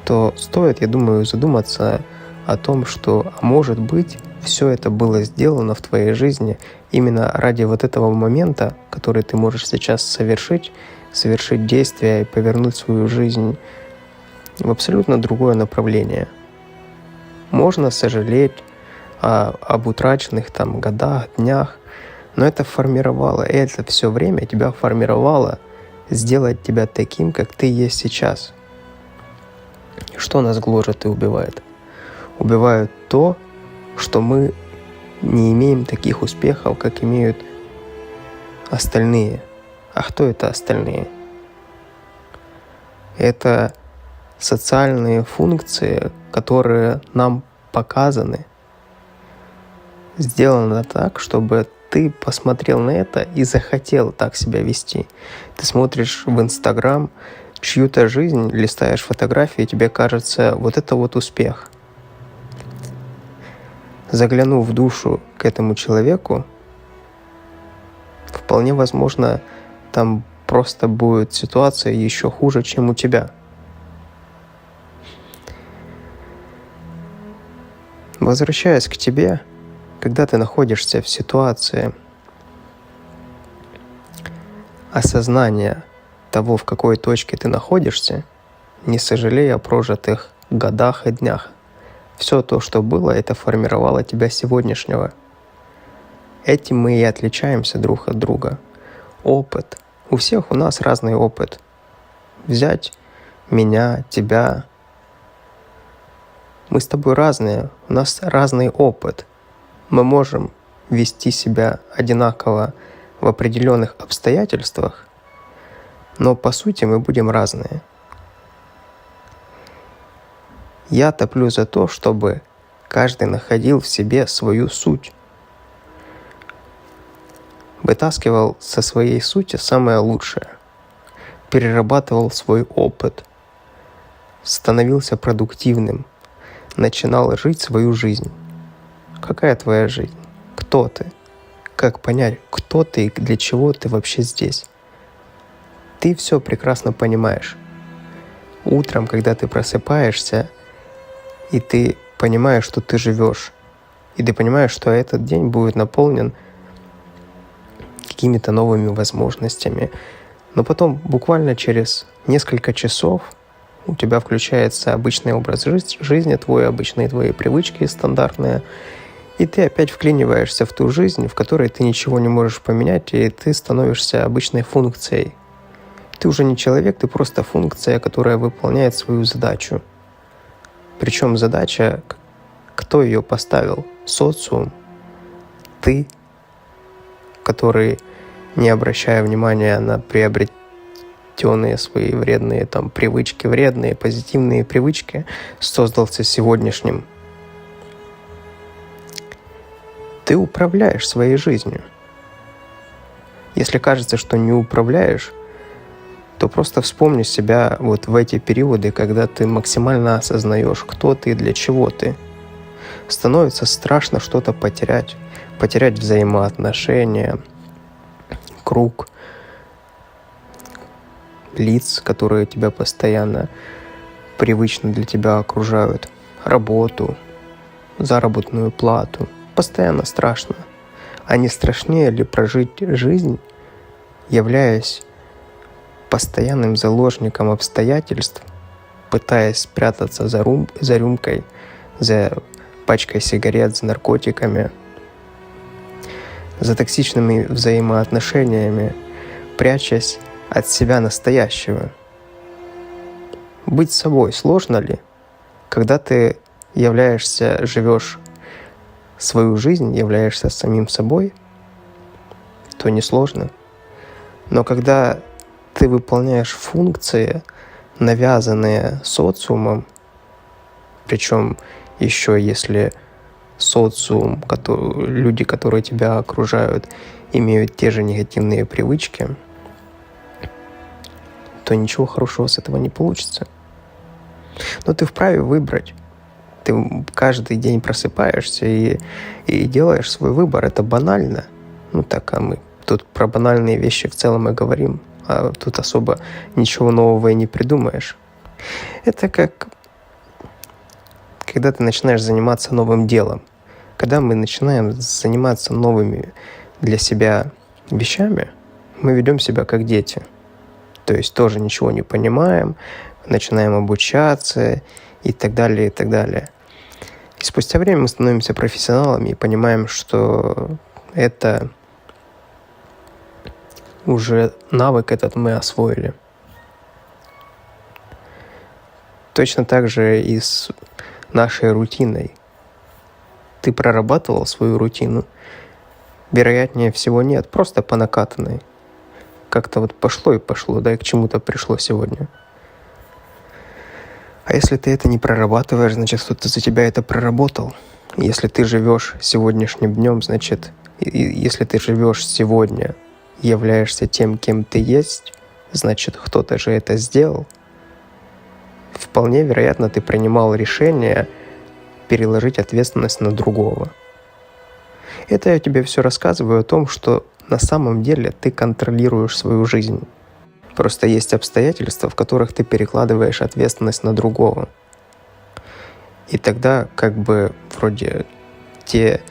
то стоит, я думаю, задуматься о том, что, может быть, все это было сделано в твоей жизни именно ради вот этого момента, который ты можешь сейчас совершить действие и повернуть свою жизнь в абсолютно другое направление. Можно сожалеть об утраченных там годах, днях, но это все время тебя формировало сделать тебя таким, как ты есть сейчас. Что нас гложет и убивает? Убивает то, что мы не имеем таких успехов, как имеют остальные. А кто это остальные? Это социальные функции, которые нам показаны, сделано так, чтобы ты посмотрел на это и захотел так себя вести. Ты смотришь в Инстаграм чью-то жизнь, листаешь фотографии, и тебе кажется, вот это вот успех. Заглянув в душу к этому человеку, вполне возможно, там просто будет ситуация еще хуже, чем у тебя. Возвращаясь к тебе, когда ты находишься в ситуации осознания того, в какой точке ты находишься, не сожалей о прожитых годах и днях. Все то, что было, это формировало тебя сегодняшнего. Этим мы и отличаемся друг от друга. Опыт. У всех у нас разный опыт. Взять меня, тебя. Мы с тобой разные, у нас разный опыт. Мы можем вести себя одинаково в определенных обстоятельствах, но по сути мы будем разные. Я топлю за то, чтобы каждый находил в себе свою суть. Вытаскивал со своей сути самое лучшее. Перерабатывал свой опыт. Становился продуктивным. Начинал жить свою жизнь. Какая твоя жизнь? Кто ты? Как понять, кто ты и для чего ты вообще здесь? Ты все прекрасно понимаешь. Утром, когда ты просыпаешься, и ты понимаешь, что ты живешь, и ты понимаешь, что этот день будет наполнен какими-то новыми возможностями. Но потом, буквально через несколько часов, у тебя включается обычный образ жизни, обычные твои привычки стандартные, и ты опять вклиниваешься в ту жизнь, в которой ты ничего не можешь поменять, и ты становишься обычной функцией. Ты уже не человек, ты просто функция, которая выполняет свою задачу. Причем задача, кто ее поставил? Социум. Ты, который, не обращая внимания на приобретенные свои вредные привычки, вредные, позитивные привычки, создался сегодняшним. Ты управляешь своей жизнью. Если кажется, что не управляешь, то просто вспомни себя вот в эти периоды, когда ты максимально осознаешь, кто ты и для чего ты. Становится страшно что-то потерять. Потерять взаимоотношения, круг лиц, которые тебя постоянно привычно для тебя окружают, работу, заработную плату. Постоянно страшно. А не страшнее ли прожить жизнь, являясь постоянным заложником обстоятельств, пытаясь спрятаться за рюмкой, за пачкой сигарет, за наркотиками, за токсичными взаимоотношениями, прячась от себя настоящего. Быть собой сложно ли? Когда ты живешь свою жизнь, являешься самим собой, то несложно. Но когда ты выполняешь функции, навязанные социумом, причем еще если социум, люди, которые тебя окружают, имеют те же негативные привычки, то ничего хорошего с этого не получится. Но ты вправе выбрать. Ты каждый день просыпаешься и делаешь свой выбор. Это банально. Так, а мы тут про банальные вещи в целом и говорим. А тут особо ничего нового и не придумаешь. Это как когда ты начинаешь заниматься новым делом. Когда мы начинаем заниматься новыми для себя вещами, мы ведем себя как дети. То есть тоже ничего не понимаем, начинаем обучаться и так далее, и так далее. И спустя время мы становимся профессионалами и понимаем, что это уже навык этот мы освоили. Точно так же и с нашей рутиной. Ты прорабатывал свою рутину? Вероятнее всего нет, просто по накатанной. Как-то вот пошло и пошло, да и к чему-то пришло сегодня. А если ты это не прорабатываешь, значит, кто-то за тебя это проработал. Если ты живешь сегодняшним днем, значит, если ты живешь сегодня, являешься тем, кем ты есть, значит, кто-то же это сделал. Вполне вероятно, ты принимал решение переложить ответственность на другого. Это я тебе все рассказываю о том, что на самом деле ты контролируешь свою жизнь. Просто есть обстоятельства, в которых ты перекладываешь ответственность на другого. И тогда вроде те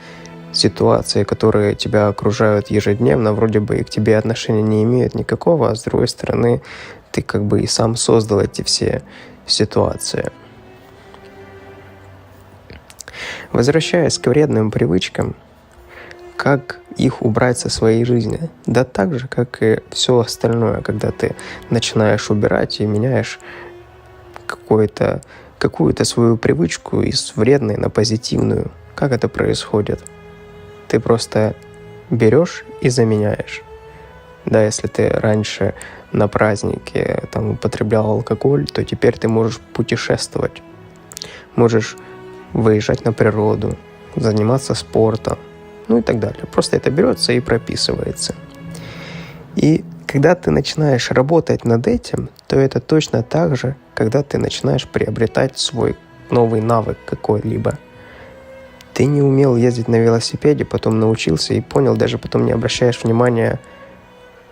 ситуации, которые тебя окружают ежедневно, вроде бы и к тебе отношения не имеют никакого, а с другой стороны, ты и сам создал эти все ситуации. Возвращаясь к вредным привычкам, как их убрать со своей жизни? Да так же, как и все остальное, когда ты начинаешь убирать и меняешь какую-то свою привычку из вредной на позитивную. Как это происходит? Ты просто берешь и заменяешь. Да, если ты раньше на празднике употреблял алкоголь, то теперь ты можешь путешествовать. Можешь выезжать на природу, заниматься спортом, и так далее. Просто это берется и прописывается. И когда ты начинаешь работать над этим, то это точно так же, когда ты начинаешь приобретать свой новый навык какой-либо. Ты не умел ездить на велосипеде, потом научился и понял, даже потом не обращаешь внимания,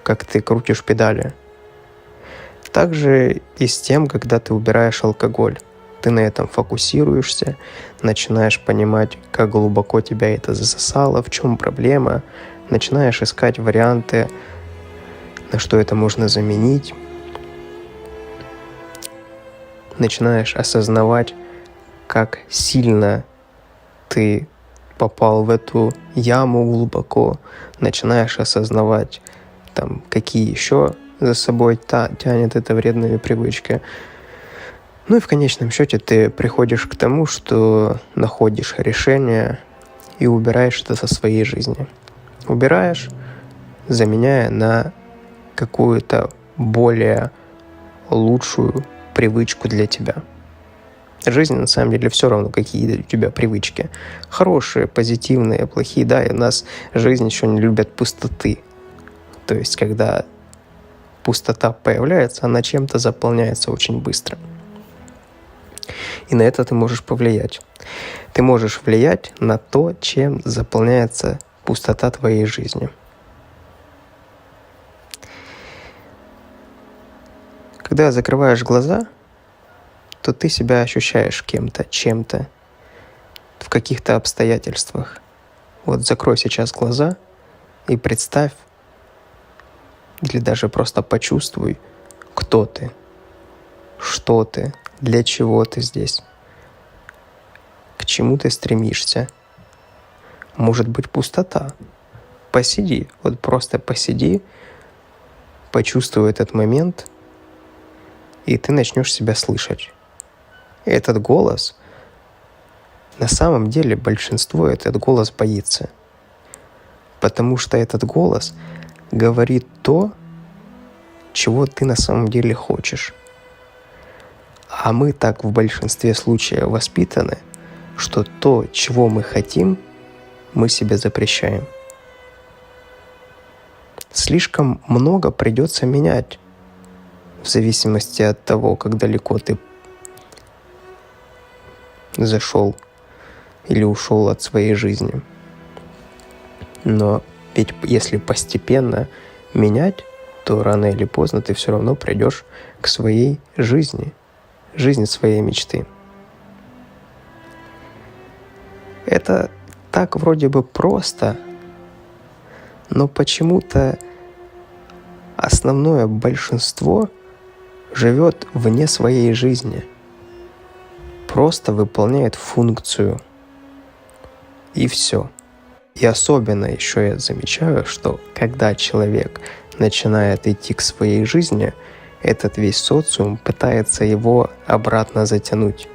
как ты крутишь педали. Также и с тем, когда ты убираешь алкоголь. Ты на этом фокусируешься, начинаешь понимать, как глубоко тебя это засосало, в чем проблема, начинаешь искать варианты, на что это можно заменить, начинаешь осознавать, как сильно ты попал в эту яму глубоко, начинаешь осознавать, какие еще за собой тянет эта вредная привычка. И в конечном счете ты приходишь к тому, что находишь решение и убираешь это со своей жизни. Убираешь, заменяя на какую-то более лучшую привычку для тебя. Жизнь, на самом деле, все равно, какие у тебя привычки. Хорошие, позитивные, плохие, да, и у нас жизнь еще не любит пустоты. То есть, когда пустота появляется, она чем-то заполняется очень быстро. И на это ты можешь повлиять. Ты можешь влиять на то, чем заполняется пустота твоей жизни. Когда закрываешь глаза, то ты себя ощущаешь кем-то, чем-то, в каких-то обстоятельствах. Вот закрой сейчас глаза и представь, или даже просто почувствуй, кто ты, что ты, для чего ты здесь, к чему ты стремишься. Может быть, пустота. Посиди, просто посиди, почувствуй этот момент, и ты начнешь себя слышать. И этот голос, на самом деле большинство этот голос боится. Потому что этот голос говорит то, чего ты на самом деле хочешь. А мы так в большинстве случаев воспитаны, что то, чего мы хотим, мы себе запрещаем. Слишком много придется менять, в зависимости от того, как далеко ты зашел или ушел от своей жизни. Но ведь если постепенно менять, то рано или поздно ты все равно придешь к своей жизни своей мечты. Это так вроде бы просто, но почему-то основное большинство живет вне своей жизни, просто выполняет функцию, и все. И особенно еще я замечаю, что когда человек начинает идти к своей жизни, этот весь социум пытается его обратно затянуть.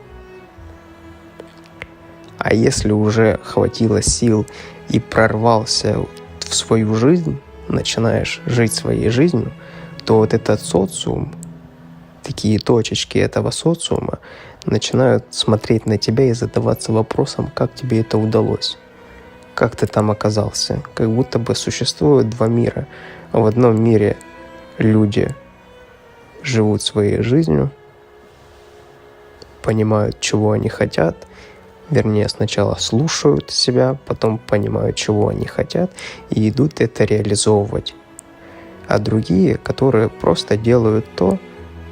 А если уже хватило сил и прорвался в свою жизнь, начинаешь жить своей жизнью, то вот этот социум, такие точечки этого социума начинают смотреть на тебя и задаваться вопросом, как тебе это удалось, как ты там оказался. Как будто бы существует два мира. В одном мире люди живут своей жизнью, понимают, чего они хотят, вернее, сначала слушают себя, потом понимают, чего они хотят, и идут это реализовывать. А другие, которые просто делают то,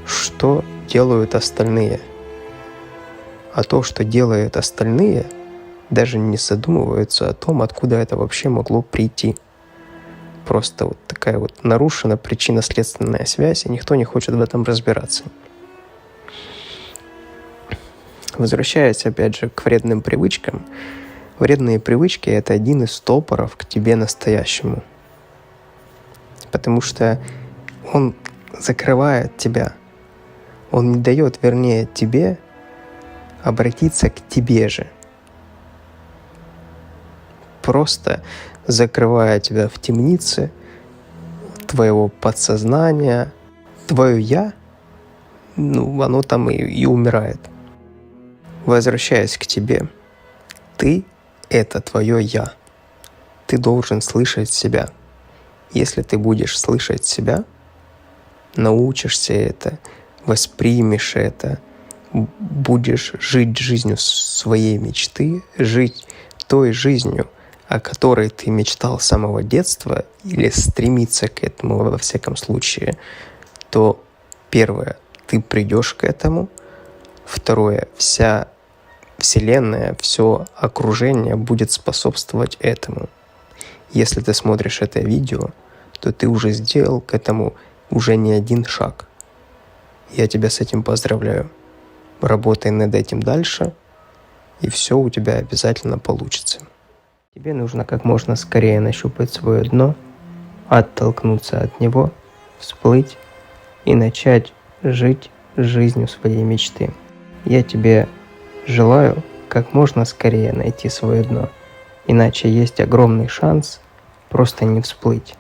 что делают остальные. А то, что делают остальные, даже не задумываются о том, откуда это вообще могло прийти. Просто вот такая вот нарушена причинно-следственная связь, и никто не хочет в этом разбираться. Возвращаясь опять же к вредным привычкам, вредные привычки – это один из стопоров к тебе настоящему. Потому что он закрывает тебя, он не дает, вернее, тебе обратиться к тебе же. Просто закрывая тебя в темнице твоего подсознания, твое «я», оно там и умирает. Возвращаясь к тебе, ты — это твое «я». Ты должен слышать себя. Если ты будешь слышать себя, научишься это, воспримешь это, будешь жить жизнью своей мечты, жить той жизнью, о которой ты мечтал с самого детства или стремиться к этому во всяком случае, то первое, ты придешь к этому, второе, вся Вселенная, все окружение будет способствовать этому. Если ты смотришь это видео, то ты уже сделал к этому уже не один шаг. Я тебя с этим поздравляю. Работай над этим дальше, и все у тебя обязательно получится. Тебе нужно как можно скорее нащупать свое дно, оттолкнуться от него, всплыть и начать жить жизнью своей мечты. Я тебе желаю как можно скорее найти свое дно, иначе есть огромный шанс просто не всплыть.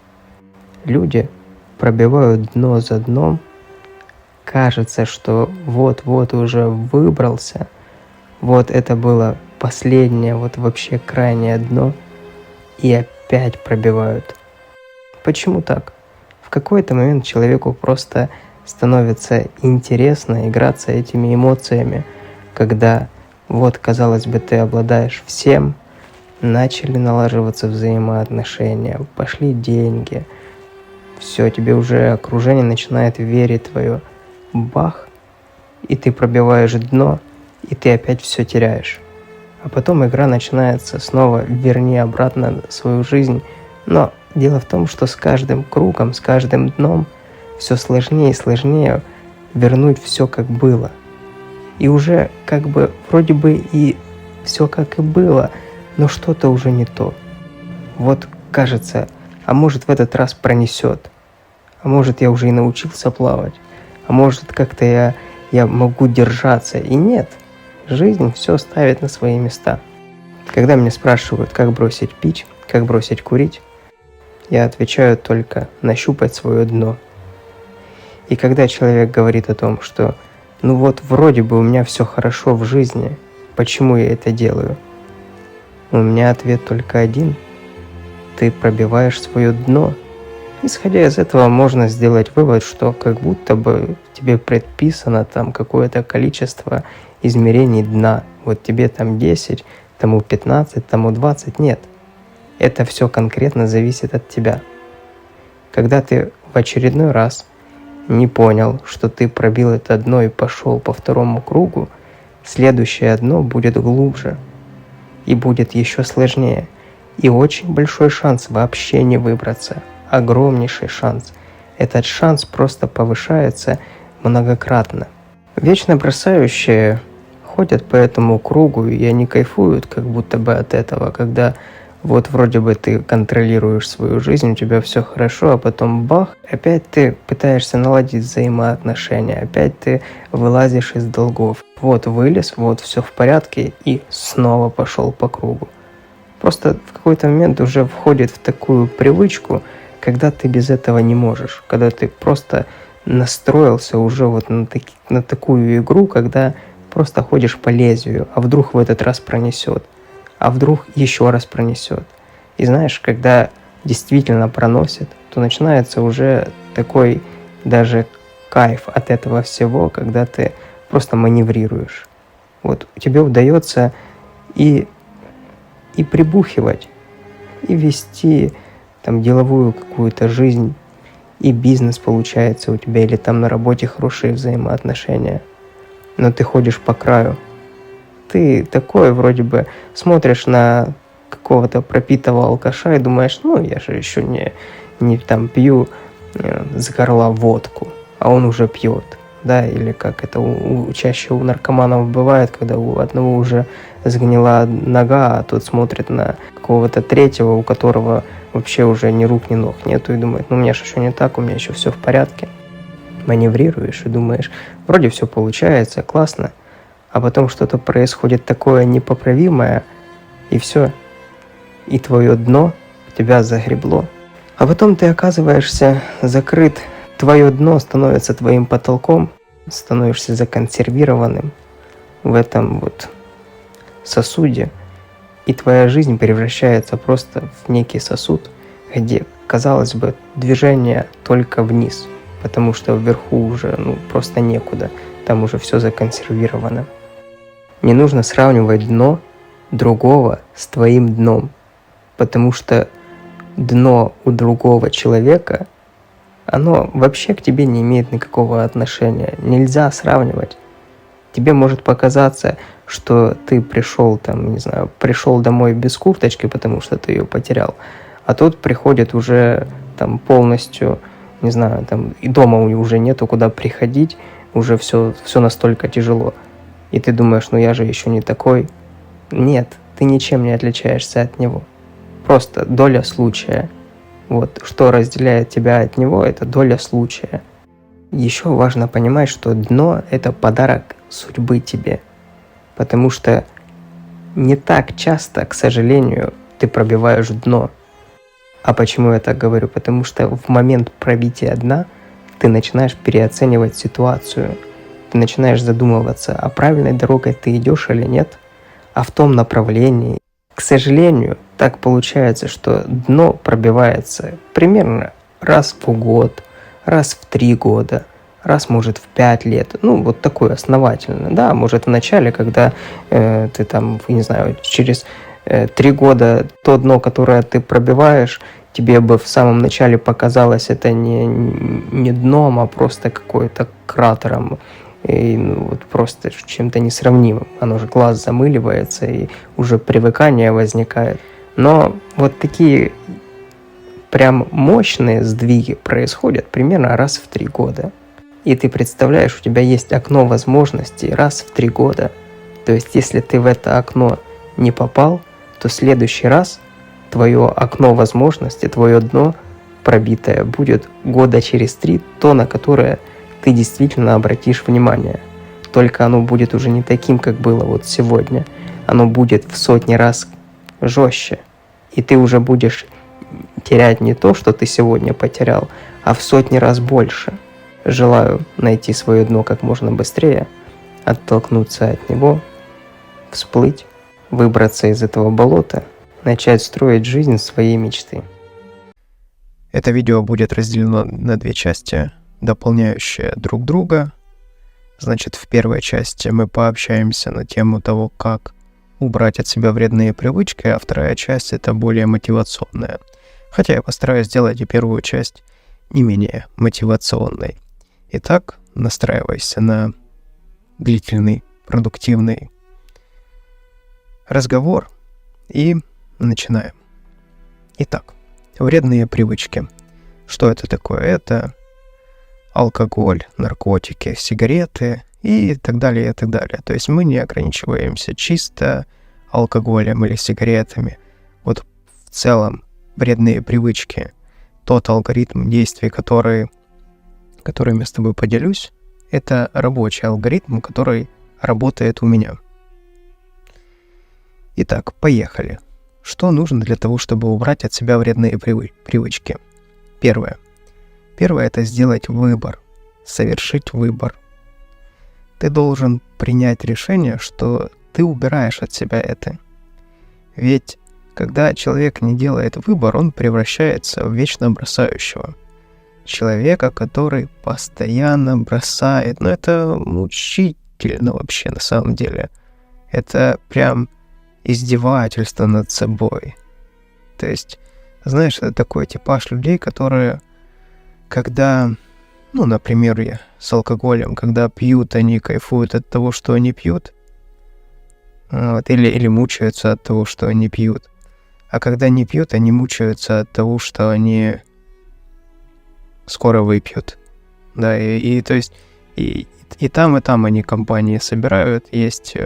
Люди пробивают дно за дном, кажется, что вот-вот уже выбрался, вот это было последнее, вот вообще крайнее дно, и опять пробивают. Почему так? В какой-то момент человеку просто становится интересно играться этими эмоциями, когда вот, казалось бы, ты обладаешь всем, начали налаживаться взаимоотношения, пошли деньги, все, тебе уже окружение начинает верить твое. Бах, и ты пробиваешь дно, и ты опять все теряешь. А потом игра начинается снова, верни обратно свою жизнь. Но дело в том, что с каждым кругом, с каждым дном все сложнее и сложнее вернуть все как было. И уже как бы вроде бы и все как и было, но что-то уже не то. Вот кажется, а может в этот раз пронесет, а может я уже и научился плавать, а может как-то я могу держаться. И нет, жизнь все ставит на свои места. Когда меня спрашивают, как бросить пить, как бросить курить, я отвечаю только нащупать свое дно. И когда человек говорит о том, что ну вот вроде бы у меня все хорошо в жизни, почему я это делаю? У меня ответ только один. Ты пробиваешь свое дно. Исходя из этого можно сделать вывод, что как будто бы тебе предписано там какое-то количество измерений дна. Вот тебе там 10, тому 15, тому 20. Нет. Это все конкретно зависит от тебя. Когда ты в очередной раз не понял, что ты пробил это дно и пошел по второму кругу, следующее дно будет глубже и будет еще сложнее. И очень большой шанс вообще не выбраться. Огромнейший шанс. Этот шанс просто повышается многократно. Вечно бросающие ходят по этому кругу, и они кайфуют как будто бы от этого, когда вот вроде бы ты контролируешь свою жизнь, у тебя все хорошо, а потом бах, опять ты пытаешься наладить взаимоотношения, опять ты вылазишь из долгов. Вот вылез, вот все в порядке, и снова пошел по кругу. Просто в какой-то момент уже входит в такую привычку, когда ты без этого не можешь, когда ты просто настроился уже вот на такую игру, когда просто ходишь по лезвию, а вдруг в этот раз пронесет, а вдруг еще раз пронесет. И знаешь, когда действительно проносит, то начинается уже такой даже кайф от этого всего, когда ты просто маневрируешь. Вот тебе удается и прибухивать, и вести там деловую какую-то жизнь, и бизнес получается у тебя, или там на работе хорошие взаимоотношения. Но ты ходишь по краю. Ты такой вроде бы смотришь на какого-то пропитого алкаша и думаешь, ну я же еще не там пью с горла водку, а он уже пьет. Да, или как это чаще у наркоманов бывает, когда у одного уже сгнила нога, а тот смотрит на какого-то третьего, у которого вообще уже ни рук, ни ног нету, и думает, ну у меня же еще не так, у меня еще все в порядке. Маневрируешь и думаешь, вроде все получается, классно, а потом что-то происходит такое непоправимое, и все, и твое дно тебя загребло. А потом ты оказываешься закрыт, твое дно становится твоим потолком, становишься законсервированным в этом вот сосуде, и твоя жизнь превращается просто в некий сосуд, где, казалось бы, движение только вниз, потому что вверху уже просто некуда, там уже все законсервировано. Не нужно сравнивать дно другого с твоим дном, потому что дно у другого человека, оно вообще к тебе не имеет никакого отношения. Нельзя сравнивать. Тебе может показаться, что ты пришел домой без курточки, потому что ты ее потерял, а тут приходит уже там полностью, и дома уже нету куда приходить, уже все настолько тяжело. И ты думаешь, я же еще не такой. Нет, ты ничем не отличаешься от него. Просто доля случая. Вот что разделяет тебя от него, это доля случая. Еще важно понимать, что дно – это подарок судьбы тебе. Потому что не так часто, к сожалению, ты пробиваешь дно. А почему я так говорю? Потому что в момент пробития дна ты начинаешь переоценивать ситуацию. Ты начинаешь задумываться, а правильной дорогой ты идешь или нет, а в том направлении. К сожалению, так получается, что дно пробивается примерно раз в год, раз в 3 года, раз, может, в 5 лет. Вот такое основательно. Да, может, в начале, когда ты там, через 3 года то дно, которое ты пробиваешь, тебе бы в самом начале показалось это не дном, а просто какой-то кратером. И просто чем-то несравнимым. Оно же глаз замыливается, и уже привыкание возникает. Но вот такие прям мощные сдвиги происходят примерно раз в 3 года. И ты представляешь, у тебя есть окно возможностей раз в 3 года. То есть, если ты в это окно не попал, то в следующий раз твое окно возможностей, твое дно пробитое будет года через 3, то, на которое ты действительно обратишь внимание. Только оно будет уже не таким, как было вот сегодня. Оно будет в сотни раз жестче. И ты уже будешь терять не то, что ты сегодня потерял, а в сотни раз больше. Желаю найти свое дно как можно быстрее, оттолкнуться от него, всплыть, выбраться из этого болота, начать строить жизнь своей мечты. Это видео будет разделено на 2 части, дополняющие друг друга. Значит, в первой части мы пообщаемся на тему того, как убрать от себя вредные привычки, а вторая часть — это более мотивационная. Хотя я постараюсь сделать и первую часть не менее мотивационной. Итак, настраивайся на длительный, продуктивный разговор и начинаем. Итак, вредные привычки. Что это такое? Это алкоголь, наркотики, сигареты и так далее, и так далее. То есть мы не ограничиваемся чисто алкоголем или сигаретами. Вот в целом вредные привычки, тот алгоритм действий, которыми я с тобой поделюсь, это рабочий алгоритм, который работает у меня. Итак, поехали. Что нужно для того, чтобы убрать от себя вредные привычки? Первое. Первое — это сделать выбор, совершить выбор. Ты должен принять решение, что ты убираешь от себя это. Ведь когда человек не делает выбор, он превращается в вечно бросающего. Человека, который постоянно бросает. Но это мучительно вообще на самом деле. Это прям издевательство над собой. То есть, знаешь, это такой типаж людей, которые, когда, например, с алкоголем, когда пьют, они кайфуют от того, что они пьют, или мучаются от того, что они пьют. А когда не пьют, они мучаются от того, что они скоро выпьют. Да, то есть и там они компании собирают. Есть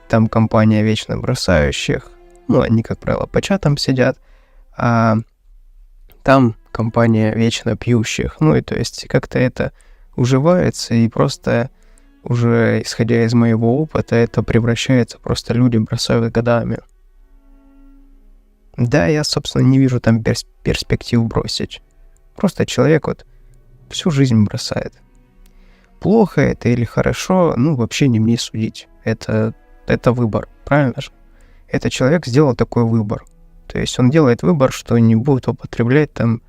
там компания вечно бросающих. Они, как правило, по чатам сидят. А там компания вечно пьющих. И то есть как-то это уживается, и просто уже исходя из моего опыта, это превращается, просто люди бросают годами. Да, я, собственно, не вижу там перспектив бросить. Просто человек всю жизнь бросает. Плохо это или хорошо, вообще не мне судить. Это выбор, правильно же? Этот человек сделал такой выбор. То есть он делает выбор, что не будет употреблять там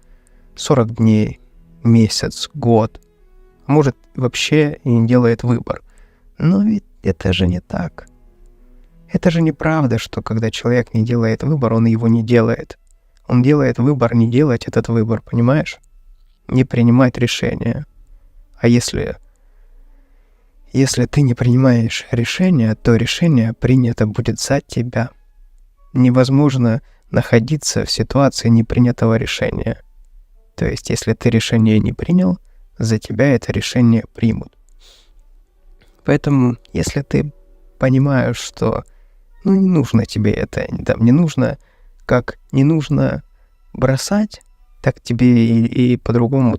40 дней, месяц, год. Может, вообще и не делает выбор. Но ведь это же не так. Это же неправда, что когда человек не делает выбор, он его не делает. Он делает выбор не делать этот выбор, понимаешь? Не принимать решения. А если ты не принимаешь решение, то решение принято будет за тебя. Невозможно находиться в ситуации непринятого решения. То есть, если ты решение не принял, за тебя это решение примут. Поэтому, если ты понимаешь, что не нужно тебе это, не нужно бросать, так тебе и по-другому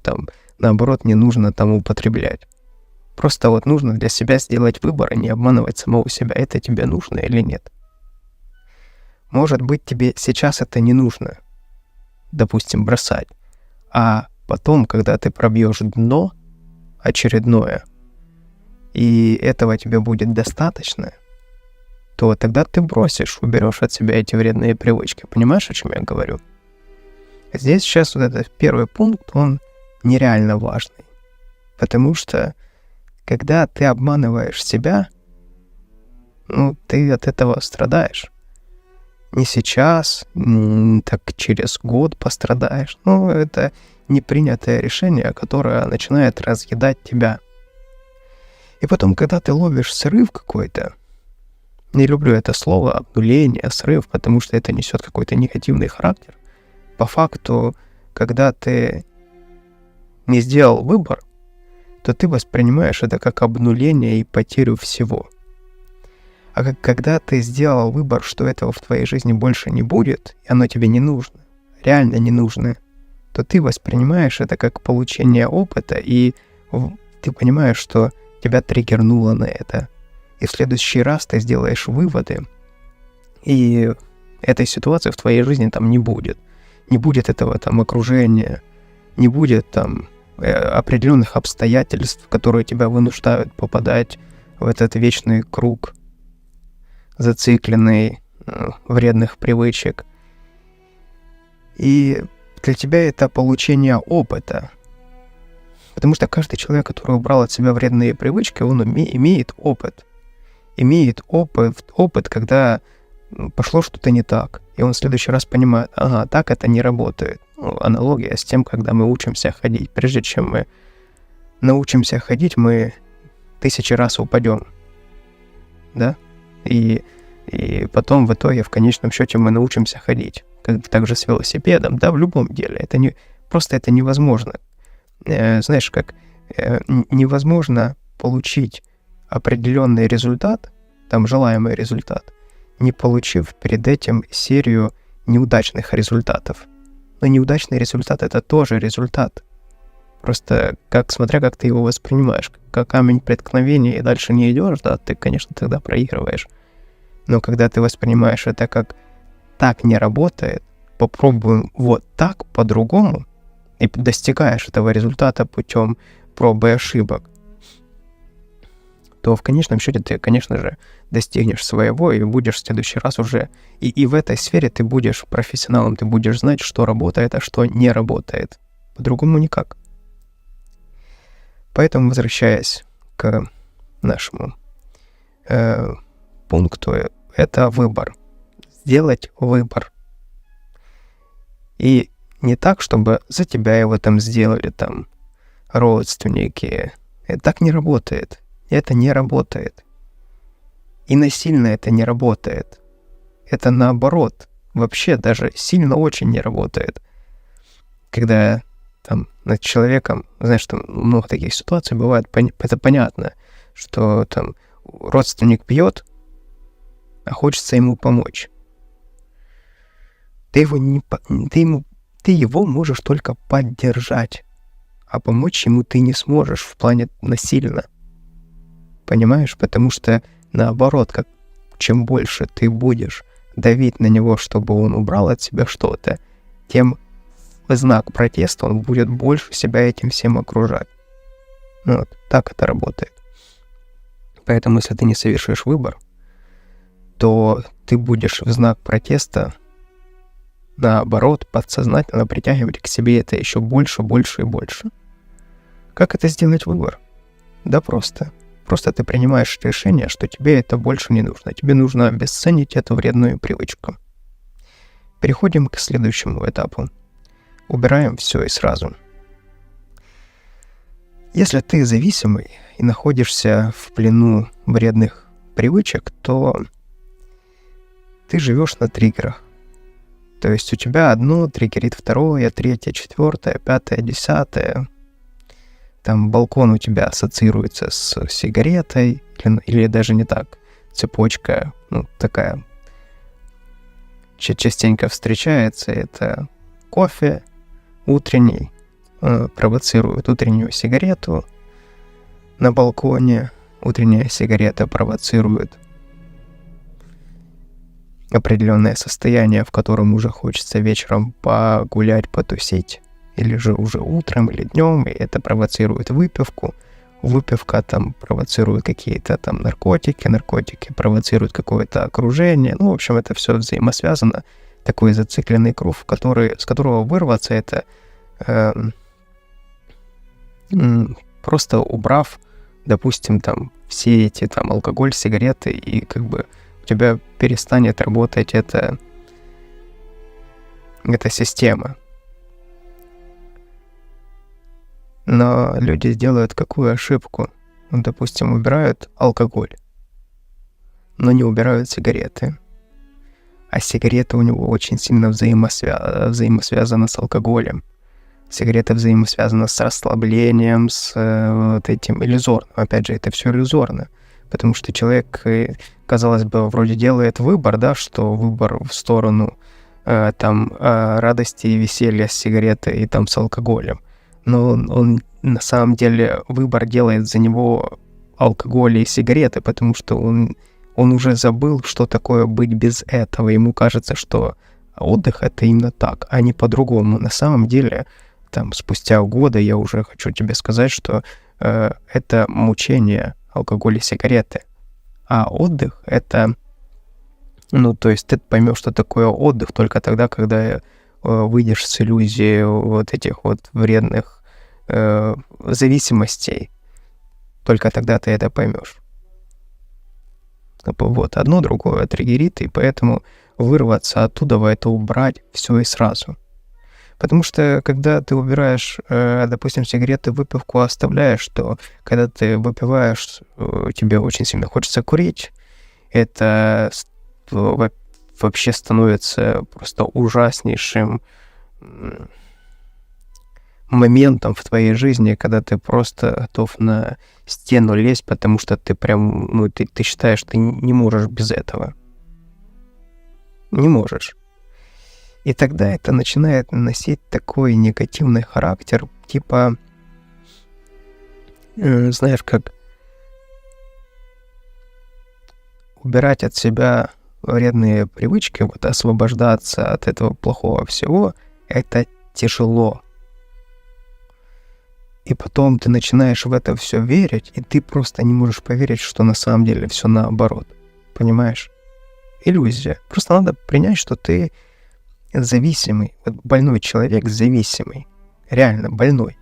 наоборот не нужно употреблять. Просто нужно для себя сделать выбор и не обманывать самого себя, это тебе нужно или нет. Может быть, тебе сейчас это не нужно, допустим, бросать, а потом, когда ты пробьешь дно очередное, и этого тебе будет достаточно, то тогда ты бросишь, уберешь от себя эти вредные привычки. Понимаешь, о чем я говорю? Здесь сейчас этот первый пункт, он нереально важный. Потому что, когда ты обманываешь себя, ты от этого страдаешь. Не сейчас, так через год пострадаешь. Это непринятое решение, которое начинает разъедать тебя. И потом, когда ты ловишь срыв какой-то, не люблю это слово, обнуление, срыв, потому что это несет какой-то негативный характер. По факту, когда ты не сделал выбор, то ты воспринимаешь это как обнуление и потерю всего. А когда ты сделал выбор, что этого в твоей жизни больше не будет, и оно тебе не нужно, реально не нужно, то ты воспринимаешь это как получение опыта, и ты понимаешь, что тебя триггернуло на это. И в следующий раз ты сделаешь выводы, и этой ситуации в твоей жизни не будет. Не будет этого окружения, не будет определенных обстоятельств, которые тебя вынуждают попадать в этот вечный круг зацикленный вредных привычек. И для тебя это получение опыта. Потому что каждый человек, который убрал от себя вредные привычки, он имеет опыт. Имеет опыт, когда пошло что-то не так. И он в следующий раз понимает, ага, так это не работает. Ну, аналогия с тем, когда мы учимся ходить. Прежде чем мы научимся ходить, мы 1000 раз упадем. Да? И потом в итоге, в конечном счете, мы научимся ходить. Также с велосипедом, да, в любом деле. Просто это невозможно. Знаешь, как невозможно получить определенный результат, там желаемый результат, не получив перед этим серию неудачных результатов. Но неудачный результат — это тоже результат. Просто смотря как ты его воспринимаешь. Как камень преткновения и дальше не идешь, да, ты, конечно, тогда проигрываешь. Но когда ты воспринимаешь это как «так не работает», попробуем вот так, по-другому, и достигаешь этого результата путем проб и ошибок, то в конечном счете ты, конечно же, достигнешь своего и будешь в следующий раз уже... И в этой сфере ты будешь профессионалом, ты будешь знать, что работает, а что не работает. По-другому никак. Поэтому, возвращаясь к нашему пункту, это выбор. Сделать выбор. И не так, чтобы за тебя его там сделали, там, родственники. Это так не работает. Это не работает. И насильно это не работает. Это наоборот. Вообще даже сильно очень не работает. Когда там над человеком, знаешь, там много таких ситуаций бывает, это понятно, что там родственник пьет, а хочется ему помочь. Ты его можешь только поддержать, а помочь ему ты не сможешь в плане насильно. Понимаешь? Потому что наоборот, чем больше ты будешь давить на него, чтобы он убрал от себя что-то, тем в знак протеста он будет больше себя этим всем окружать. Вот, так это работает. Поэтому, если ты не совершишь выбор, то ты будешь в знак протеста, наоборот, подсознательно притягивать к себе это еще больше, больше и больше. Как это сделать выбор? Да просто. Просто ты принимаешь решение, что тебе это больше не нужно. Тебе нужно обесценить эту вредную привычку. Переходим к следующему этапу. Убираем все и сразу. Если ты зависимый и находишься в плену вредных привычек, то ты живешь на триггерах. То есть у тебя одно триггерит второе, третье, четвертое, пятое, десятое. Там балкон у тебя ассоциируется с сигаретой, или даже не так. Цепочка, такая частенько встречается. Это кофе утренний, провоцирует утреннюю сигарету на балконе. Утренняя сигарета провоцирует определенное состояние, в котором уже хочется вечером погулять, потусить. Или же уже утром, или днем, и это провоцирует выпивку. Выпивка там провоцирует какие-то там наркотики провоцируют какое-то окружение. В общем, это все взаимосвязано. Такой зацикленный круг, с которого вырваться, это просто убрав, допустим, там все эти там алкоголь, сигареты, и как бы у тебя перестанет работать эта система. Но люди делают какую ошибку? Допустим, убирают алкоголь, но не убирают сигареты. А сигарета у него очень сильно взаимосвязана с алкоголем. Сигарета взаимосвязана с расслаблением, с вот этим иллюзорным. Опять же, это все иллюзорно. Потому что человек, казалось бы, вроде делает выбор, да, что выбор в сторону радости и веселья с сигаретой и там с алкоголем. Но он на самом деле выбор делает за него алкоголь и сигареты, потому что он уже забыл, что такое быть без этого. Ему кажется, что отдых — это именно так, а не по-другому. На самом деле, там, спустя годы я уже хочу тебе сказать, что это мучение, алкоголь и сигареты. А отдых — это... то есть ты поймешь, что такое отдых только тогда, когда выйдешь с иллюзии вот этих вот вредных зависимостей. Только тогда ты это поймешь. Вот, одно другое триггерит, и поэтому вырваться оттуда, это убрать все и сразу. Потому что, когда ты убираешь, допустим, сигареты, выпивку оставляешь, то когда ты выпиваешь, тебе очень сильно хочется курить, это вообще становится просто ужаснейшим моментом в твоей жизни, когда ты просто готов на стену лезть, потому что ты прям, ты считаешь, ты не можешь без этого. Не можешь. И тогда это начинает носить такой негативный характер, типа, знаешь, как убирать от себя вредные привычки, вот освобождаться от этого плохого всего, это тяжело. И потом ты начинаешь в это все верить, и ты просто не можешь поверить, что на самом деле все наоборот. Понимаешь? Иллюзия. Просто надо принять, что ты зависимый. Вот больной человек зависимый. Реально больной.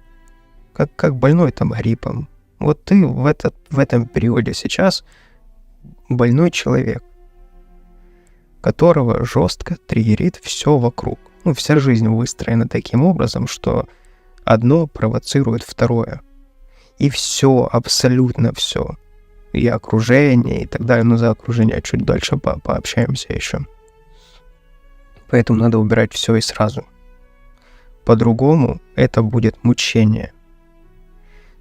Как больной там гриппом. Вот ты в этом периоде сейчас больной человек, которого жестко триггерит все вокруг. Вся жизнь выстроена таким образом, что одно провоцирует второе. И все, абсолютно все. И окружение, и так далее. Но за окружение чуть дальше пообщаемся еще. Поэтому надо убирать все и сразу. По-другому это будет мучение.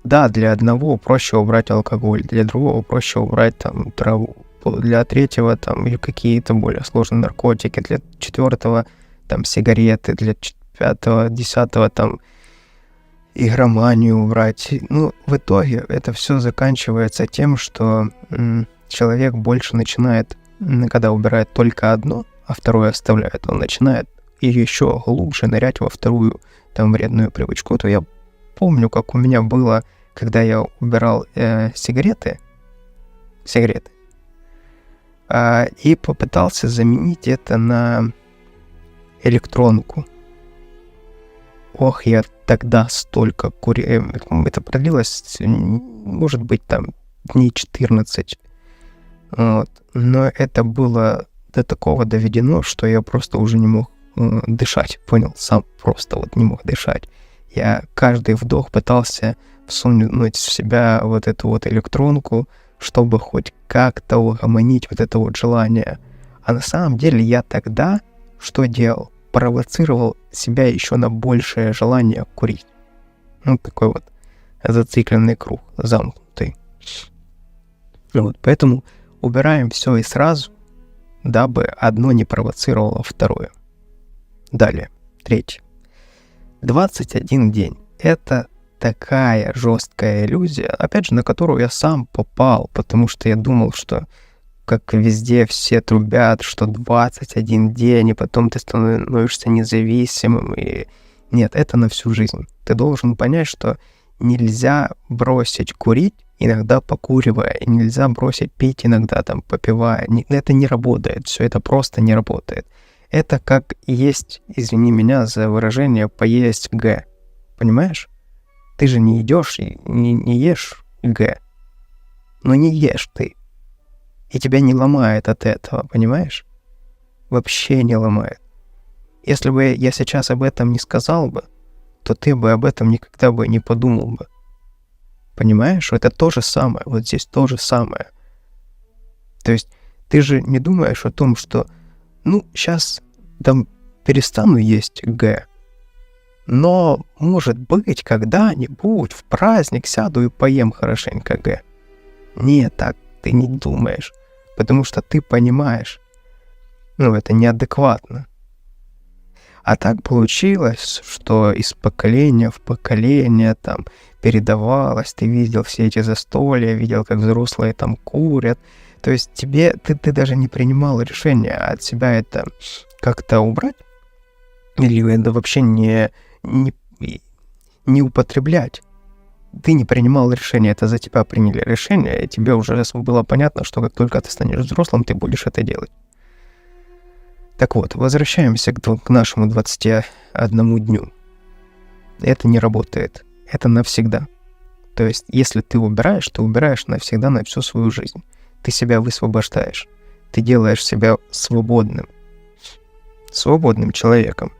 Да, для одного проще убрать алкоголь, для другого проще убрать там траву, для третьего там и какие-то более сложные наркотики, для четвертого там сигареты, для пятого, десятого там игроманию убрать. В итоге это все заканчивается тем, что человек больше начинает, когда убирает только одно, а второе оставляет, он начинает и еще глубже нырять во вторую там вредную привычку. То я помню, как у меня было, когда я убирал сигареты, и попытался заменить это на электронку. Ох, я тогда столько курил. Это продлилось, может быть, там дней 14. Вот. Но это было до такого доведено, что я просто уже не мог дышать. Понял? Сам просто не мог дышать. Я каждый вдох пытался всунуть в себя вот эту электронку, чтобы хоть как-то угомонить вот это желание. А на самом деле я тогда что делал? Провоцировал себя еще на большее желание курить. Такой зацикленный круг, замкнутый. Поэтому убираем все и сразу, дабы одно не провоцировало второе. Далее, третье. 21 день. Это такая жесткая иллюзия, опять же, на которую я сам попал, потому что я думал, что как везде все трубят, что 21 день, и потом ты становишься независимым. И нет, это на всю жизнь. Ты должен понять, что нельзя бросить курить, иногда покуривая, и нельзя бросить пить, иногда там попивая. Это не работает, все это просто не работает. Это как есть, извини меня за выражение, поесть Г. Понимаешь? Ты же не идешь и не ешь Г. Но не ешь ты. И тебя не ломает от этого, понимаешь? Вообще не ломает. Если бы я сейчас об этом не сказал бы, то ты бы об этом никогда бы не подумал бы. Понимаешь? Это то же самое. Вот здесь то же самое. То есть ты же не думаешь о том, что сейчас там перестану есть Г. Но, может быть, когда-нибудь в праздник сяду и поем хорошенько Г. Нет, так ты не думаешь. Потому что ты понимаешь, это неадекватно. А так получилось, что из поколения в поколение там передавалось, ты видел все эти застолья, видел, как взрослые там курят. То есть ты даже не принимал решения от себя это как-то убрать или это вообще не употреблять. Ты не принимал решение, это за тебя приняли решение, и тебе уже было понятно, что как только ты станешь взрослым, ты будешь это делать. Так вот, возвращаемся к нашему 21 дню. Это не работает. это навсегда. То есть, если ты убираешь навсегда на всю свою жизнь. Ты себя высвобождаешь. Ты делаешь себя свободным человеком.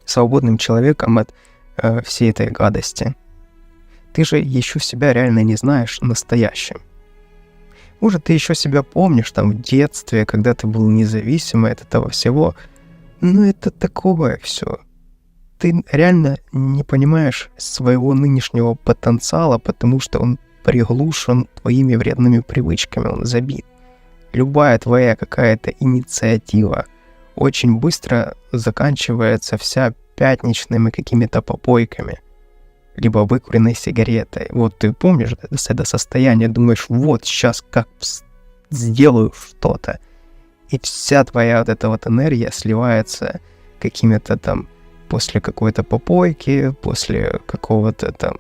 Свободным человеком от всей этой гадости. Ты же еще себя реально не знаешь настоящим. Может, ты еще себя помнишь там в детстве, когда ты был независимый от этого всего. Но это такое все. Ты реально не понимаешь своего нынешнего потенциала, потому что он приглушен твоими вредными привычками, он забит. Любая твоя какая-то инициатива очень быстро заканчивается вся пятничными какими-то попойками, либо выкуренной сигаретой. Вот ты помнишь это состояние, думаешь, вот сейчас как сделаю что-то, и вся твоя вот эта вот энергия сливается какими-то там после какой-то попойки, после какого-то там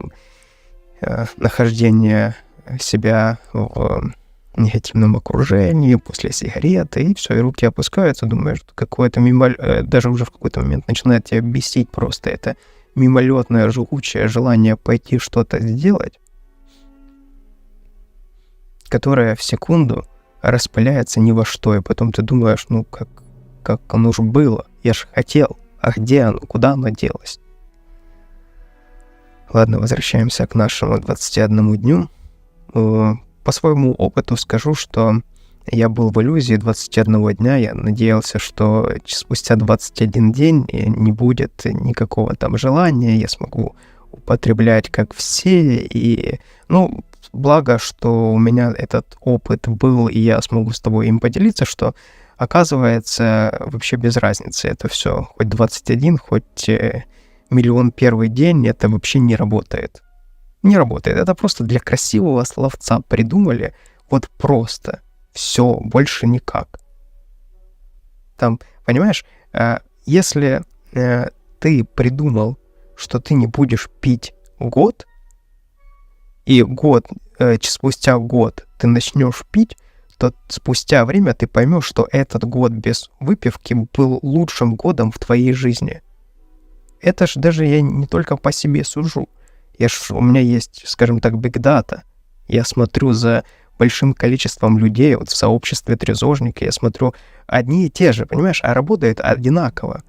нахождения себя в негативном окружении, после сигареты, и все, и руки опускаются, думаешь, какое-то даже уже в какой-то момент начинает тебя бесить просто это мимолетное, жгучее желание пойти что-то сделать, которое в секунду распыляется ни во что, и потом ты думаешь, ну как оно же было, я же хотел, а где оно, куда оно делось? Ладно, возвращаемся к нашему 21 дню. По своему опыту скажу, что я был в иллюзии 21 дня, я надеялся, что спустя 21 день не будет никакого там желания, я смогу употреблять как все, и, благо, что у меня этот опыт был, и я смогу с тобой им поделиться, что, оказывается, вообще без разницы это все, хоть 21, хоть миллион первый день, это вообще не работает. Не работает, это просто для красивого словца придумали, вот просто. Все, больше никак. Там, понимаешь, если ты придумал, что ты не будешь пить год, и спустя год ты начнешь пить, то спустя время ты поймешь, что этот год без выпивки был лучшим годом в твоей жизни. Это ж даже я не только по себе сужу. У меня есть, скажем так, бигдата. Я смотрю за большим количеством людей, вот в сообществе трезожника, я смотрю одни и те же, понимаешь, а работает одинаково.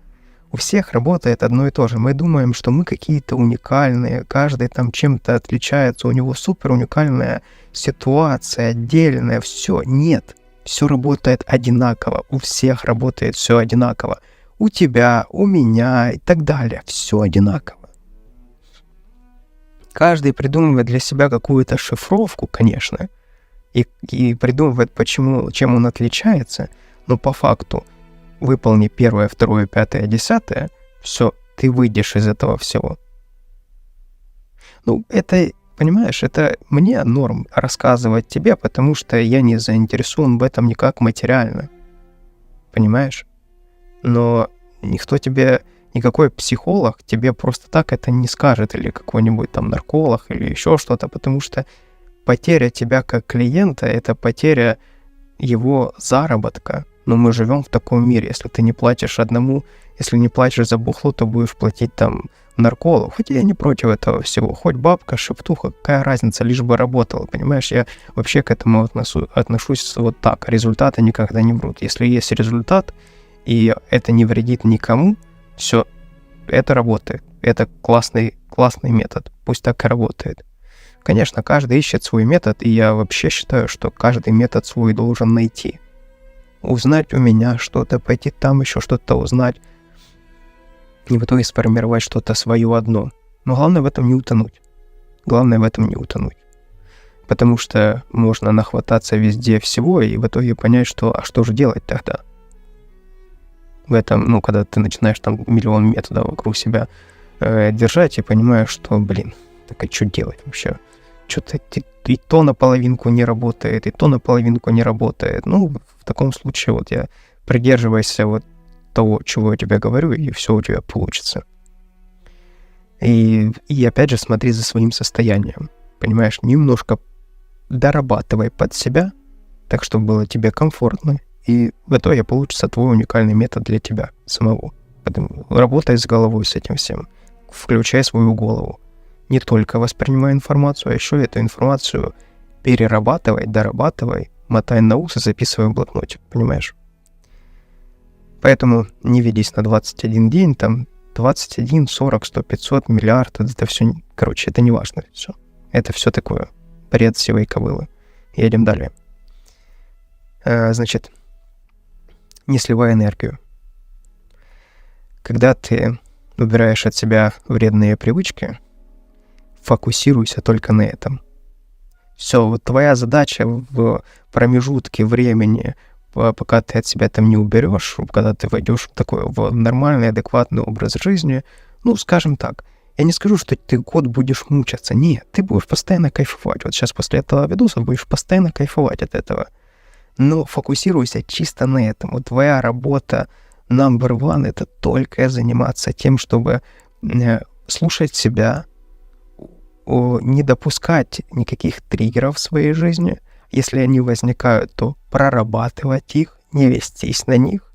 У всех работает одно и то же. Мы думаем, что мы какие-то уникальные, каждый там чем-то отличается, у него супер уникальная ситуация, отдельная, все. Нет, все работает одинаково, у всех работает все одинаково. У тебя, у меня и так далее, все одинаково. Каждый придумывает для себя какую-то шифровку, конечно, и придумывает, чем он отличается, но по факту выполни 1, 2, 5, 10, все, ты выйдешь из этого всего. Это, понимаешь, это мне норм рассказывать тебе, потому что я не заинтересован в этом никак материально. Понимаешь? Но никакой психолог тебе просто так это не скажет, или какой-нибудь там нарколог, или еще что-то, потому что потеря тебя как клиента — это потеря его заработка. Но мы живем в таком мире. Если ты не платишь если не платишь за бухло, то будешь платить там наркологу. Хотя я не против этого всего. Хоть бабка, шептуха, какая разница, лишь бы работала. Понимаешь, я вообще к этому отношусь вот так. Результаты никогда не врут. Если есть результат, и это не вредит никому, все, это работает. Это классный метод. Пусть так и работает. Конечно, каждый ищет свой метод, и я вообще считаю, что каждый метод свой должен найти. Узнать у меня что-то, пойти там еще что-то узнать, и в итоге сформировать что-то свое одно. Но главное в этом не утонуть. Потому что можно нахвататься везде всего, и в итоге понять, что что же делать тогда? В этом, когда ты начинаешь там миллион методов вокруг себя держать, и понимаешь, что, так а что делать вообще? Что-то и то наполовинку не работает, и то наполовинку не работает. В таком случае я придерживайся того, чего я тебе говорю, и все у тебя получится. И опять же смотри за своим состоянием. Понимаешь, немножко дорабатывай под себя, так, чтобы было тебе комфортно, и в итоге получится твой уникальный метод для тебя самого. Работай с головой с этим всем. включай свою голову. Не только воспринимай информацию, а еще эту информацию перерабатывай, дорабатывай, мотай на ус и записывай в блокноте, понимаешь? Поэтому не ведись на 21 день, там 21, 40, 100, 500, миллиард, это все, короче, это не важно все. Это все такое бред сивой кобылы. Едем далее. Значит, не сливай энергию. Когда ты убираешь от себя вредные привычки, фокусируйся только на этом. Все, вот твоя задача в промежутке времени, пока ты от себя там не уберешь, когда ты войдешь в такой в нормальный, адекватный образ жизни, ну, скажем так, я не скажу, что ты год будешь мучаться. Нет, ты будешь постоянно кайфовать. Вот сейчас после этого видоса будешь постоянно кайфовать от этого. Но фокусируйся чисто на этом. Вот твоя работа number one — это только заниматься тем, чтобы слушать себя, не допускать никаких триггеров в своей жизни. Если они возникают, то прорабатывать их, не вестись на них.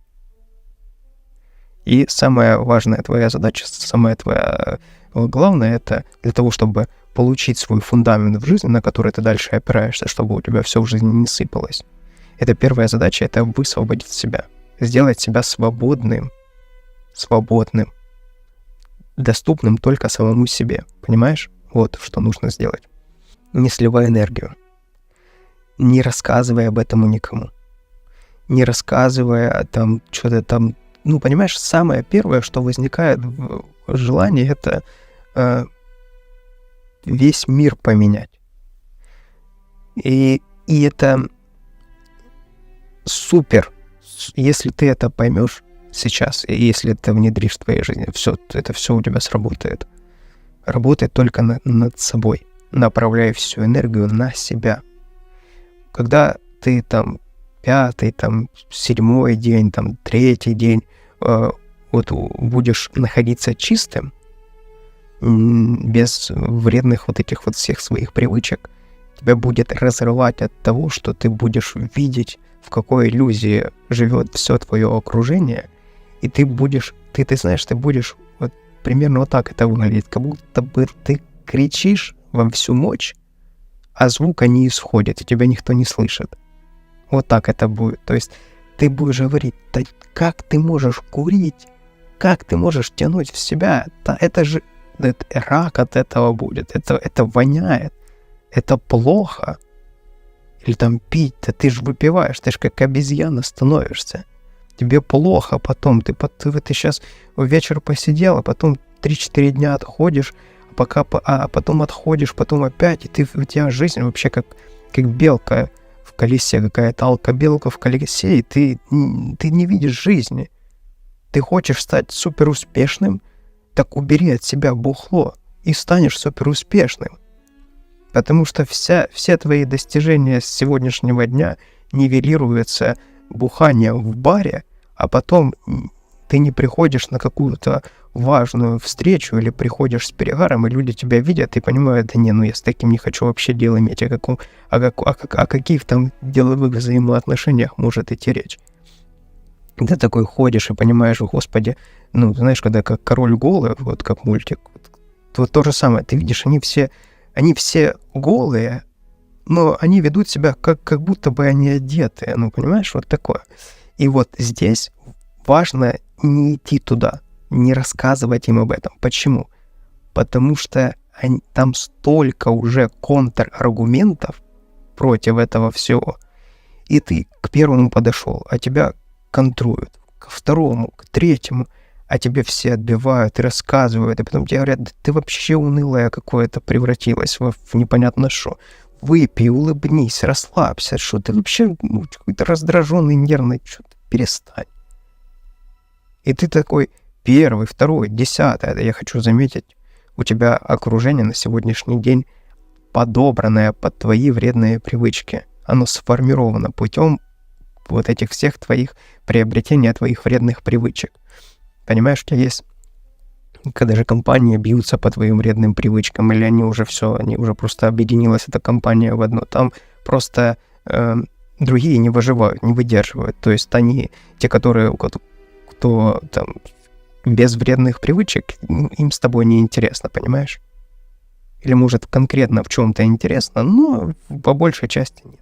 И самая важная твоя задача, самая твоя главное, это для того, чтобы получить свой фундамент в жизни, на который ты дальше опираешься, чтобы у тебя все в жизни не сыпалось. Это первая задача — это высвободить себя, сделать себя свободным, доступным только самому себе. Понимаешь? Вот что нужно сделать. Не сливай энергию. Не рассказывай об этом никому. Не рассказывай там что-то там. Ну, понимаешь, самое первое, что возникает в желании, это весь мир поменять. И это супер, если ты это поймешь сейчас, и если это внедришь в твоей жизни, это все у тебя сработает. Работай только над собой. Направляй всю энергию на себя. Когда ты там 5-й, там 7-й день, там 3-й день вот будешь находиться чистым, без вредных вот этих вот всех своих привычек, тебя будет разрывать от того, что ты будешь видеть, в какой иллюзии живет все твое окружение, и ты будешь вот примерно вот так это выглядит, как будто бы ты кричишь во всю мощь, а звука не исходит, и тебя никто не слышит. Вот так это будет. То есть ты будешь говорить: да как ты можешь курить? Как ты можешь тянуть в себя? Да это же рак от этого будет. Это воняет. Это плохо. Или там пить, да ты же выпиваешь, ты же как обезьяна становишься. Тебе плохо потом. Ты сейчас вечер посидел, а потом 3-4 дня отходишь, а потом отходишь, потом опять, и у тебя жизнь вообще как белка в колесе, какая-то алкобелка в колесе, и ты не видишь жизни. Ты хочешь стать суперуспешным, так убери от себя бухло и станешь суперуспешным. Потому что все твои достижения с сегодняшнего дня нивелируются буханием в баре, а потом ты не приходишь на какую-то важную встречу или приходишь с перегаром, и люди тебя видят и понимают: да не, ну я с таким не хочу вообще дело иметь, о каких там деловых взаимоотношениях может идти речь. Ты такой ходишь и понимаешь: господи, ну знаешь, когда как король голый, вот как мультик, вот то же самое, ты видишь, они все голые, но они ведут себя как будто бы они одетые, ну понимаешь, вот такое. И вот здесь важно не идти туда, не рассказывать им об этом. Почему? Потому что там столько уже контраргументов против этого всего. И ты к первому подошел, а тебя контруют, ко второму, к третьему, а тебе все отбивают и рассказывают, и потом тебе говорят: да ты вообще унылая какое-то превратилась в непонятно что. Выпей, улыбнись, расслабься, что ты вообще какой-то раздраженный, нервный, что-то перестань. И ты такой 1, 2, 10. Это я хочу заметить, у тебя окружение на сегодняшний день подобранное под твои вредные привычки. Оно сформировано путем вот этих всех твоих приобретения твоих вредных привычек. Понимаешь, у тебя есть, когда же компании бьются по твоим вредным привычкам, или они уже просто объединилась эта компания в одно, там просто другие не выживают, не выдерживают. То есть они, те, кто там без вредных привычек им с тобой не интересно, понимаешь? Или, может, конкретно в чем-то интересно, но по большей части нет.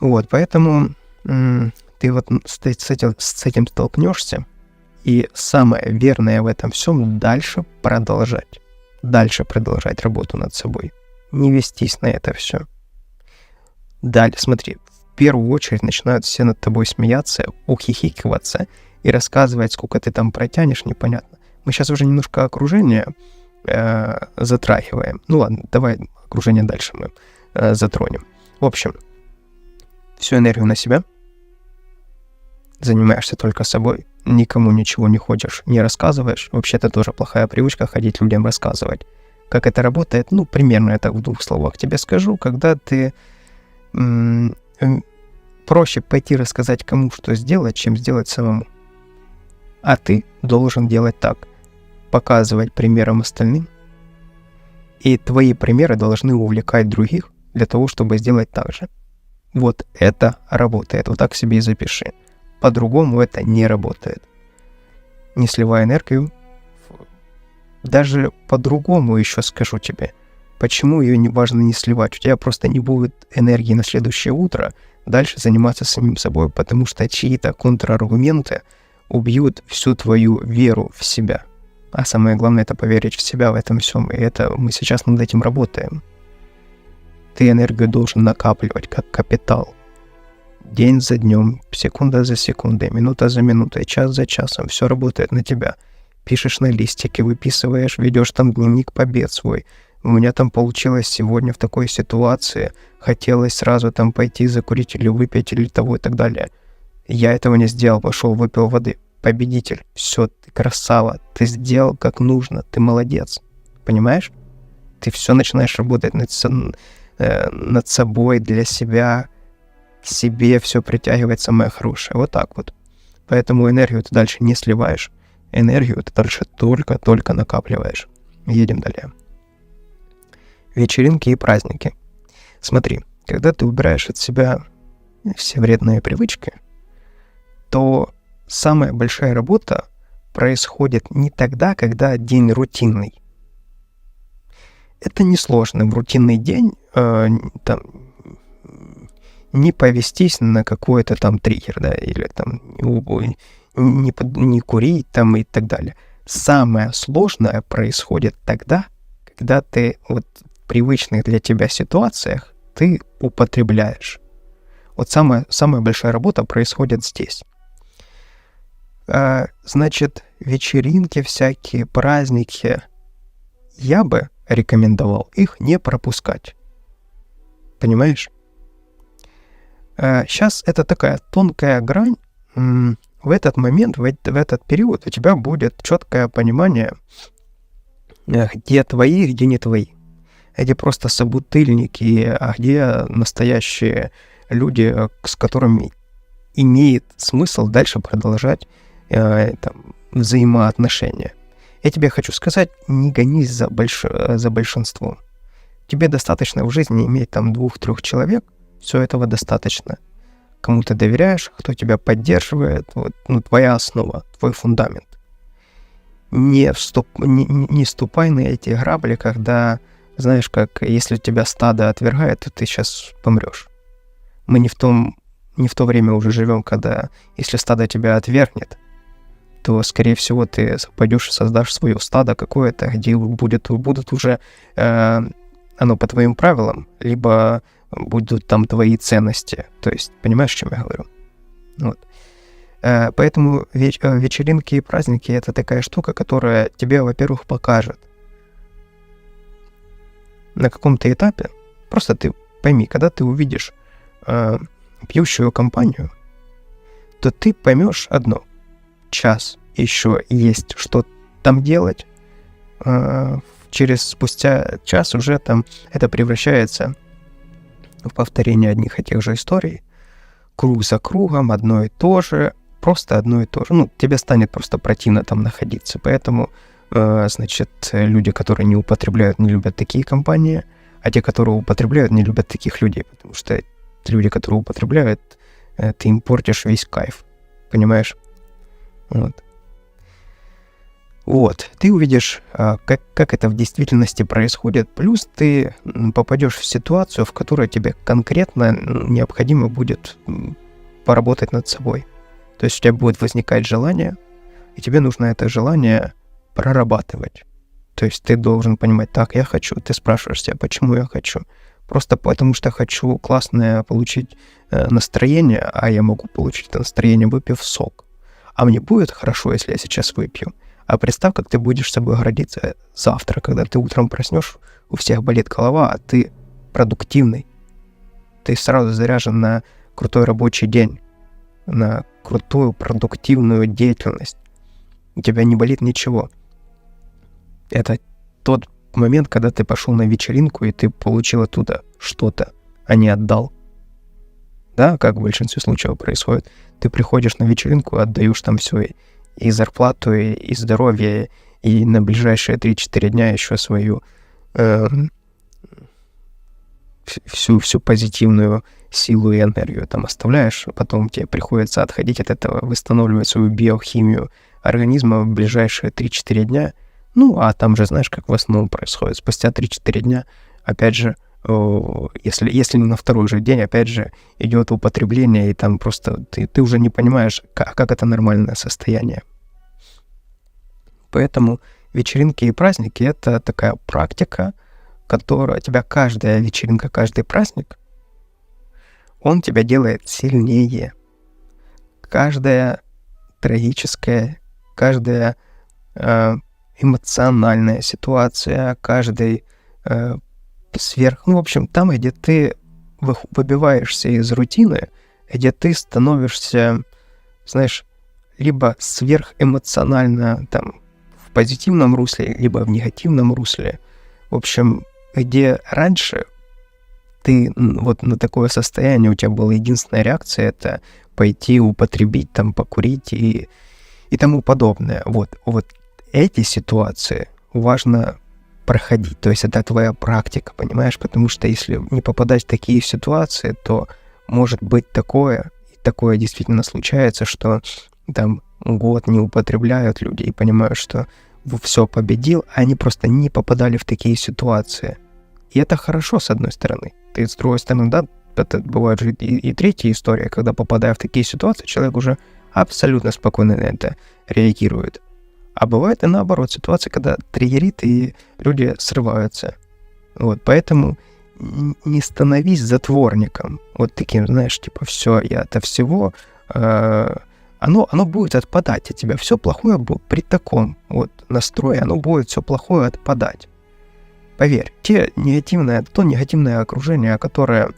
Вот, поэтому ты вот с этим столкнешься, и самое верное в этом всем дальше продолжать работу над собой, не вестись на это все. Далее, смотри, в первую очередь начинают все над тобой смеяться, ухихикиваться и рассказывать, сколько ты там протянешь, непонятно. Мы сейчас уже немножко окружение затрагиваем. Ну ладно, давай окружение дальше мы затронем. В общем, всю энергию на себя, занимаешься только собой, никому ничего не хочешь, не рассказываешь. Вообще, это тоже плохая привычка ходить людям рассказывать. Как это работает? Ну, примерно это в 2 словах тебе скажу. Когда ты проще пойти рассказать кому, что сделать, чем сделать самому. А ты должен делать так. Показывать примером остальным. И твои примеры должны увлекать других для того, чтобы сделать так же. Вот это работает. Вот так себе и запиши. По-другому это не работает. Не сливай энергию. Даже по-другому еще скажу тебе. Почему ее важно не сливать? У тебя просто не будет энергии на следующее утро дальше заниматься самим собой, потому что чьи-то контраргументы убьют всю твою веру в себя. А самое главное — это поверить в себя в этом всем. И это мы сейчас над этим работаем. Ты энергию должен накапливать как капитал. День за днем, секунда за секундой, минута за минутой, час за часом. Все работает на тебя. Пишешь на листике, выписываешь, ведешь там дневник побед свой. У меня там получилось сегодня в такой ситуации. Хотелось сразу там пойти закурить или выпить или того и так далее. Я этого не сделал, пошел, выпил воды. Победитель. Все, ты красава. Ты сделал как нужно. Ты молодец. Понимаешь? Ты все начинаешь работать над собой, для себя. К себе все притягивать самое хорошее. Вот так вот. Поэтому энергию ты дальше не сливаешь. Энергию ты дальше только накапливаешь. Едем далее. Вечеринки и праздники. Смотри, когда ты убираешь от себя все вредные привычки, то самая большая работа происходит не тогда, когда день рутинный. Это несложно. В рутинный день не повестись на какой-то там триггер, да, или там не курить там и так далее. Самое сложное происходит тогда, когда ты вот в привычных для тебя ситуациях ты употребляешь. Вот самая большая работа происходит здесь. Значит, вечеринки всякие, праздники, я бы рекомендовал их не пропускать. Понимаешь? Сейчас это такая тонкая грань. В этот момент, в этот период у тебя будет четкое понимание, где твои, где не твои. Где просто собутыльники, а где настоящие люди, с которыми имеет смысл дальше продолжать взаимоотношения. Я тебе хочу сказать, не гонись за большинством. Тебе достаточно в жизни иметь там 2-3 человек, все этого достаточно. Кому ты доверяешь, кто тебя поддерживает, вот, твоя основа, твой фундамент. Не ступай на эти грабли, когда, знаешь, как если тебя стадо отвергает, то ты сейчас помрешь. Мы не в то время уже живем, когда если стадо тебя отвергнет, то, скорее всего, ты пойдешь и создашь свое стадо какое-то, где будут уже оно по твоим правилам, либо будут там твои ценности. То есть, понимаешь, о чем я говорю? Вот. Поэтому вечеринки и праздники — это такая штука, которая тебе, во-первых, покажет на каком-то этапе. Просто ты пойми, когда ты увидишь пьющую компанию, то ты поймешь одно. Час еще есть что там делать. Спустя час уже там это превращается в повторение одних и тех же историй. Круг за кругом, одно и то же. Просто одно и то же. Тебе станет просто противно там находиться. Поэтому, значит, люди, которые не употребляют, не любят такие компании, а те, которые употребляют, не любят таких людей. Потому что люди, которые употребляют, ты им портишь весь кайф. Понимаешь? Вот. Вот, ты увидишь, как это в действительности происходит, плюс ты попадешь в ситуацию, в которой тебе конкретно необходимо будет поработать над собой. То есть у тебя будет возникать желание, и тебе нужно это желание прорабатывать. То есть ты должен понимать, так, я хочу, ты спрашиваешь себя, почему я хочу. Просто потому что хочу классное получить настроение, а я могу получить это настроение, выпив сок. А мне будет хорошо, если я сейчас выпью. А представь, как ты будешь собой гордиться завтра, когда ты утром проснешь, у всех болит голова, а ты продуктивный. Ты сразу заряжен на крутой рабочий день, на крутую продуктивную деятельность. У тебя не болит ничего. Это тот момент, когда ты пошел на вечеринку, и ты получил оттуда что-то, а не отдал. Да, как в большинстве случаев происходит. Ты приходишь на вечеринку, отдаешь там все, и зарплату, и здоровье, и на ближайшие 3-4 дня еще свою всю позитивную силу и энергию там оставляешь, потом тебе приходится отходить от этого, восстанавливать свою биохимию организма в ближайшие 3-4 дня. Ну, а там же, знаешь, как в основном происходит. Спустя 3-4 дня, опять же, если не на второй же день, опять же, идет употребление, и там просто ты уже не понимаешь, как это нормальное состояние. Поэтому вечеринки и праздники — это такая практика, которая тебя каждая вечеринка, каждый праздник, он тебя делает сильнее. Каждая трагическая, каждая эмоциональная ситуация, каждый в общем, там, где ты выбиваешься из рутины, где ты становишься, знаешь, либо сверхэмоционально там в позитивном русле, либо в негативном русле. В общем, где раньше ты вот на такое состояние, у тебя была единственная реакция — это пойти употребить, там, покурить и тому подобное. Вот эти ситуации важно проходить. То есть это твоя практика, понимаешь? Потому что если не попадать в такие ситуации, то может быть такое, и такое действительно случается, что там год не употребляют люди и понимают, что все победил, а они просто не попадали в такие ситуации. И это хорошо, с одной стороны. Ты, с другой стороны, да, это бывает же и третья история, когда, попадая в такие ситуации, человек уже абсолютно спокойно на это реагирует. А бывает и наоборот, ситуация, когда триггерит, и люди срываются. Вот, поэтому не становись затворником. Вот таким, знаешь, типа, все, я от всего, оно будет отпадать от тебя. Все плохое будет при таком вот настрое, оно будет все плохое отпадать. Поверь, то негативное окружение, которое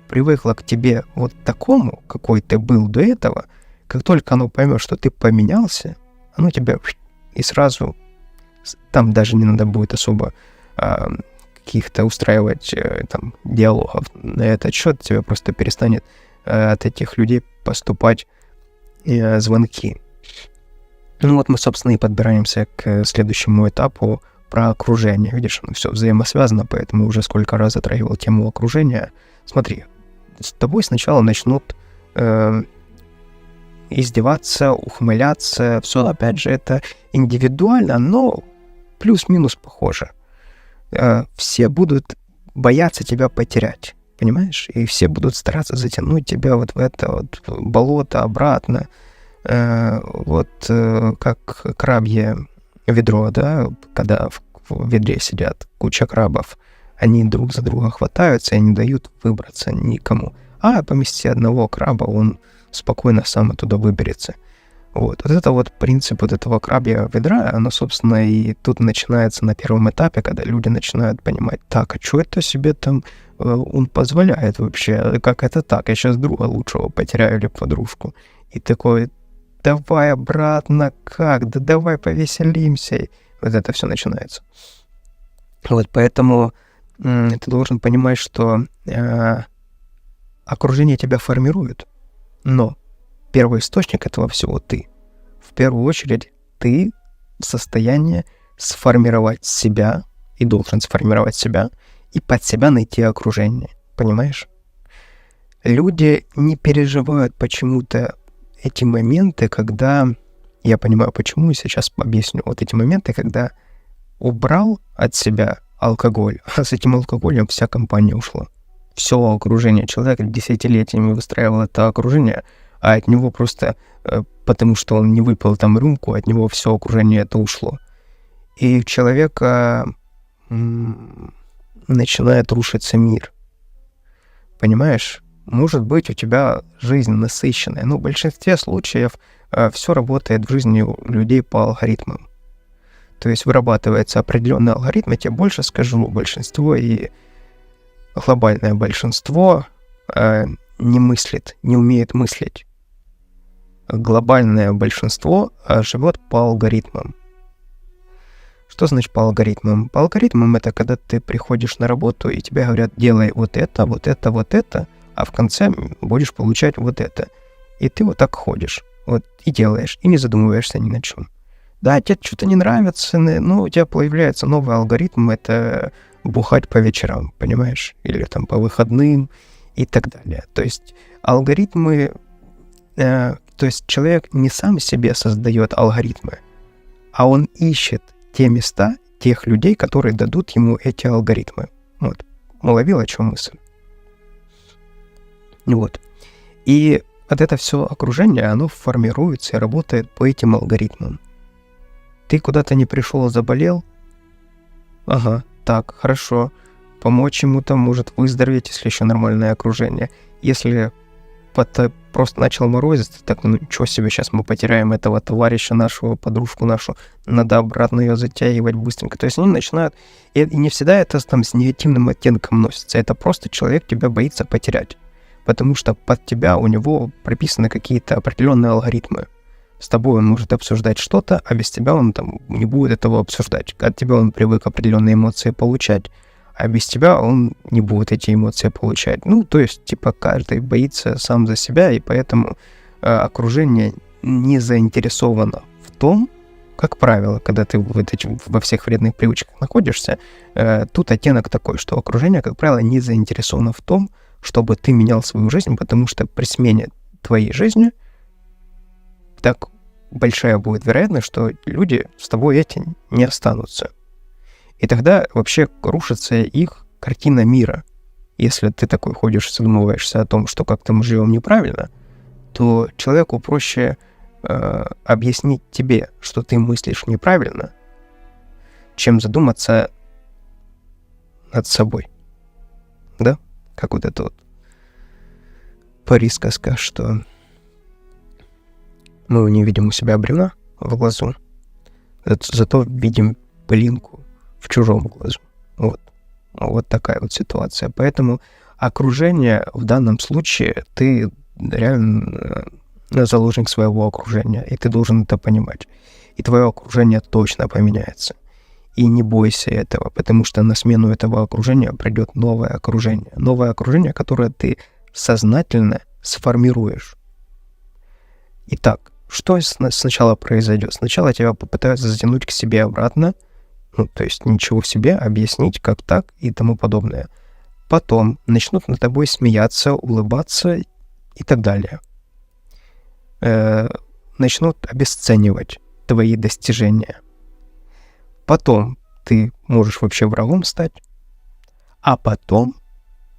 привыкло к тебе вот такому, какой ты был до этого, как только оно поймет, что ты поменялся, оно тебя и сразу, там даже не надо будет особо каких-то устраивать там диалогов на этот счет, тебе просто перестанет от этих людей поступать звонки. Ну вот мы, собственно, и подбираемся к следующему этапу про окружение. Видишь, оно все взаимосвязано, поэтому уже сколько раз затрагивал тему окружения. Смотри, с тобой сначала начнут издеваться, ухмыляться. Все, опять же, это индивидуально, но плюс-минус похоже. Все будут бояться тебя потерять, понимаешь? И все будут стараться затянуть тебя вот в это вот болото обратно. Как крабье ведро, да, когда в ведре сидят куча крабов, они друг за друга хватаются и не дают выбраться никому. А помести одного краба, он спокойно сам оттуда выберется. Вот это вот принцип вот этого крабьего ведра, оно, собственно, и тут начинается на первом этапе, когда люди начинают понимать, так, а что это себе там он позволяет вообще, как это так, я сейчас друга лучшего потеряю или подружку. И такой, давай обратно, как, да давай повеселимся. И вот это все начинается. Вот поэтому ты должен понимать, что окружение тебя формирует, но первый источник этого всего ты. В первую очередь ты в состоянии сформировать себя и должен сформировать себя и под себя найти окружение. Понимаешь? Люди не переживают почему-то эти моменты, когда Я понимаю, почему, и сейчас объясню. Вот эти моменты, когда убрал от себя алкоголь, а с этим алкоголем вся компания ушла. Все окружение человека десятилетиями выстраивал это окружение, а от него просто, потому что он не выпил там рюмку, от него все окружение это ушло. И у человека начинает рушиться мир. Понимаешь? Может быть, у тебя жизнь насыщенная, но в большинстве случаев все работает в жизни у людей по алгоритмам. То есть вырабатывается определенный алгоритм, я тебе больше скажу, большинство и глобальное большинство не мыслит, не умеет мыслить. Глобальное большинство живет по алгоритмам. Что значит по алгоритмам? По алгоритмам это когда ты приходишь на работу и тебе говорят, делай вот это, вот это, вот это, а в конце будешь получать вот это. И ты вот так ходишь, вот и делаешь, и не задумываешься ни на чем. Да, тебе что-то не нравится, но у тебя появляется новый алгоритм, это бухать по вечерам, понимаешь? Или там по выходным и так далее. То есть алгоритмы, то есть человек не сам себе создает алгоритмы, а он ищет те места, тех людей, которые дадут ему эти алгоритмы. Вот, уловил, о чем мысль? Вот. И вот это все окружение, оно формируется и работает по этим алгоритмам. Ты куда-то не пришел, заболел? Ага, так, хорошо. Помочь ему там, может выздороветь, если еще нормальное окружение. Если просто начал морозиться, так, ну ничего себе, сейчас мы потеряем этого товарища нашего, подружку нашу, надо обратно ее затягивать быстренько. То есть они начинают, и не всегда это там с негативным оттенком носится, это просто человек тебя боится потерять, потому что под тебя у него прописаны какие-то определенные алгоритмы. С тобой он может обсуждать что-то, а без тебя он там не будет этого обсуждать. От тебя он привык определенные эмоции получать, а без тебя он не будет эти эмоции получать. Ну, то есть, типа, каждый боится сам за себя, и поэтому окружение не заинтересовано в том, как правило, когда ты во всех вредных привычках находишься, тут оттенок такой, что окружение, как правило, не заинтересовано в том, чтобы ты менял свою жизнь, потому что при смене твоей жизни так большая будет вероятность, что люди с тобой эти не останутся. И тогда вообще рушится их картина мира. Если ты такой ходишь и задумываешься о том, что как-то мы живем неправильно, то человеку проще объяснить тебе, что ты мыслишь неправильно, чем задуматься над собой. Да? Как вот это вот присказка, что мы не видим у себя бревна в глазу, зато видим пылинку в чужом глазу. Вот такая вот ситуация. Поэтому окружение в данном случае, ты реально заложник своего окружения, и ты должен это понимать. И твое окружение точно поменяется. И не бойся этого, потому что на смену этого окружения придет новое окружение. Новое окружение, которое ты сознательно сформируешь. Итак, что сначала произойдет? Сначала тебя попытаются затянуть к себе обратно, то есть ничего в себе, объяснить, как так и тому подобное. Потом начнут над тобой смеяться, улыбаться и так далее. Начнут обесценивать твои достижения. Потом ты можешь вообще врагом стать, а потом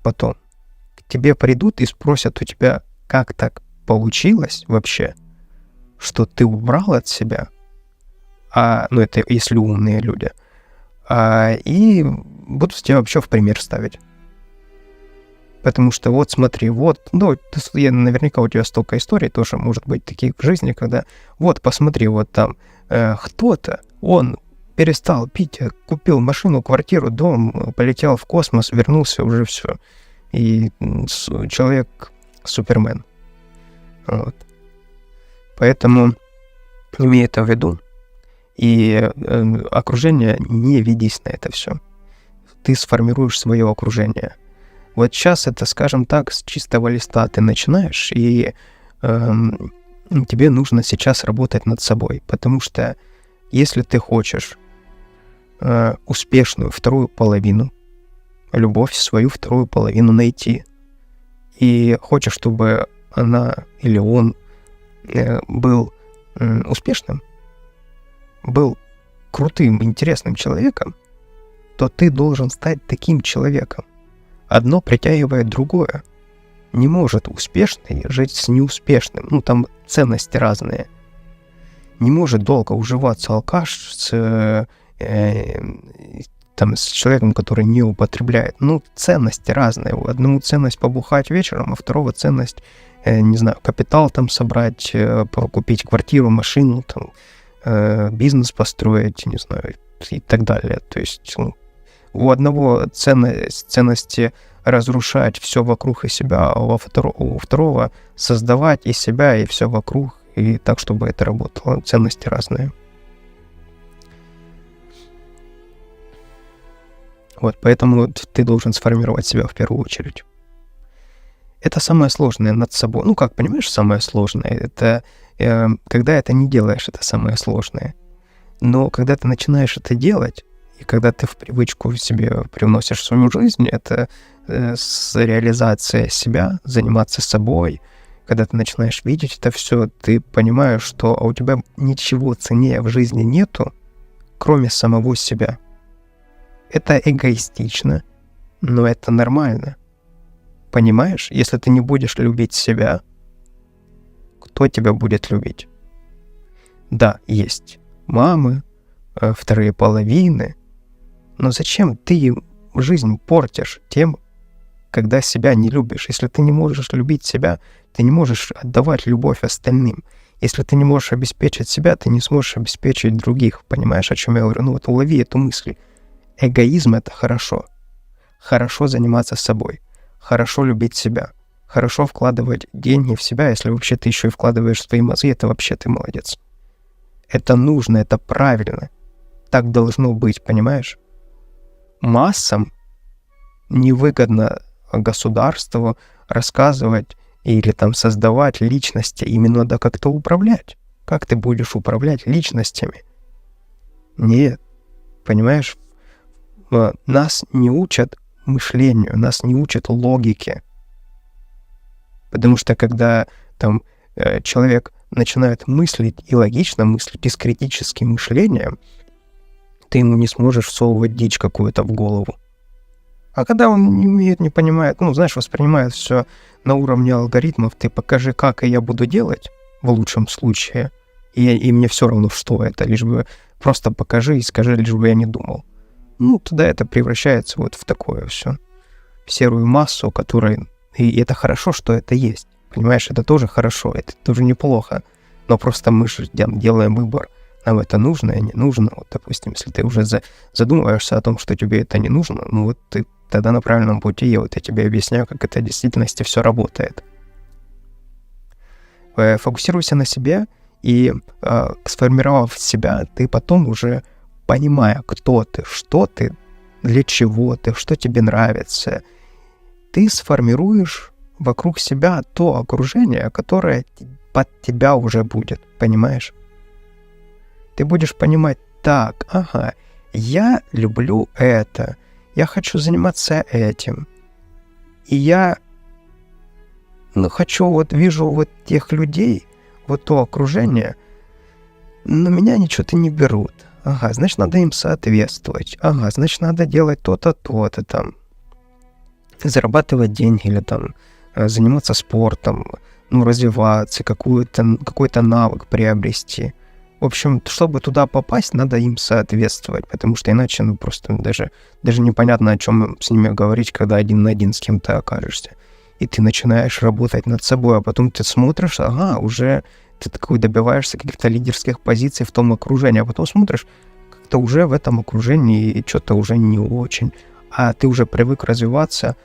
к тебе придут и спросят у тебя, как так получилось вообще, что ты убрал от себя, это если умные люди, и будут тебя вообще в пример ставить. Потому что вот смотри, наверняка у тебя столько историй тоже может быть таких в жизни, когда вот посмотри, вот там кто-то, он перестал пить, купил машину, квартиру, дом, полетел в космос, вернулся, уже все. И человек Супермен. Вот. Поэтому имей это в виду. И окружение, не ведись на это все. Ты сформируешь свое окружение. Вот сейчас это, скажем так, с чистого листа ты начинаешь, и тебе нужно сейчас работать над собой. Потому что если ты хочешь успешную вторую половину, любовь свою вторую половину найти, и хочешь, чтобы она или он был успешным, был крутым, интересным человеком, то ты должен стать таким человеком. Одно притягивает другое. Не может успешный жить с неуспешным. Ну, там ценности разные. Не может долго уживаться алкаш с человеком, который не употребляет. Ну, ценности разные. Одному ценность побухать вечером, а второго ценность, не знаю, капитал там собрать, купить квартиру, машину, там, бизнес построить, не знаю, и так далее. То есть у одного ценности разрушать все вокруг и себя, а у второго создавать и себя, и все вокруг, и так, чтобы это работало. Ценности разные. Вот, поэтому ты должен сформировать себя в первую очередь. Это самое сложное над собой. Ну, как, понимаешь, самое сложное? Это когда это не делаешь, это самое сложное. Но когда ты начинаешь это делать, и когда ты в привычку себе привносишь в свою жизнь, это реализация себя, заниматься собой. Когда ты начинаешь видеть это все, ты понимаешь, что у тебя ничего ценнее в жизни нету, кроме самого себя. Это эгоистично, но это нормально. Понимаешь? Если ты не будешь любить себя, кто тебя будет любить? Да, есть мамы, вторые половины, но зачем ты жизнь портишь тем, когда себя не любишь? Если ты не можешь любить себя, ты не можешь отдавать любовь остальным. Если ты не можешь обеспечить себя, ты не сможешь обеспечить других. Понимаешь, о чем я говорю? Ну вот улови эту мысль. Эгоизм — это хорошо. Хорошо заниматься собой. Хорошо любить себя. Хорошо вкладывать деньги в себя. Если вообще ты еще и вкладываешь свои мозги, это вообще ты молодец. Это нужно, это правильно. Так должно быть, понимаешь? Массам невыгодно государству рассказывать или там создавать личности. Им надо как-то управлять. Как ты будешь управлять личностями? Нет. Понимаешь? Нас не учат мышлению, нас не учат логике. Потому что когда там человек начинает мыслить и логично мыслить, и с критическим мышлением, ты ему не сможешь всовывать дичь какую-то в голову. А когда он не умеет, не понимает, воспринимает все на уровне алгоритмов, ты покажи, как и я буду делать, в лучшем случае, и мне все равно, что это, лишь бы просто покажи и скажи, лишь бы я не думал. Тогда это превращается вот в такое все, в серую массу, которая... И это хорошо, что это есть. Понимаешь, это тоже хорошо, это тоже неплохо. Но просто мы же делаем выбор. Нам это нужно и не нужно. Вот, допустим, если ты уже задумываешься о том, что тебе это не нужно, ты тогда на правильном пути, я тебе объясняю, как это в действительности все работает. Фокусируйся на себе, и сформировав себя, ты потом уже, понимая, кто ты, что ты, для чего ты, что тебе нравится, ты сформируешь вокруг себя то окружение, которое под тебя уже будет, понимаешь? Ты будешь понимать, так, ага, я люблю это, я хочу заниматься этим, и я вижу тех людей, то окружение, но меня ничего-то не берут. Ага, значит, надо им соответствовать. Ага, значит, надо делать то-то, то-то там. Зарабатывать деньги или там заниматься спортом, развиваться, какой-то навык приобрести. В общем, чтобы туда попасть, надо им соответствовать, потому что иначе просто даже непонятно, о чем с ними говорить, когда один на один с кем-то окажешься. И ты начинаешь работать над собой, а потом ты смотришь, уже ты такой добиваешься каких-то лидерских позиций в том окружении, а потом смотришь, как-то уже в этом окружении и что-то уже не очень. А ты уже привык развиваться,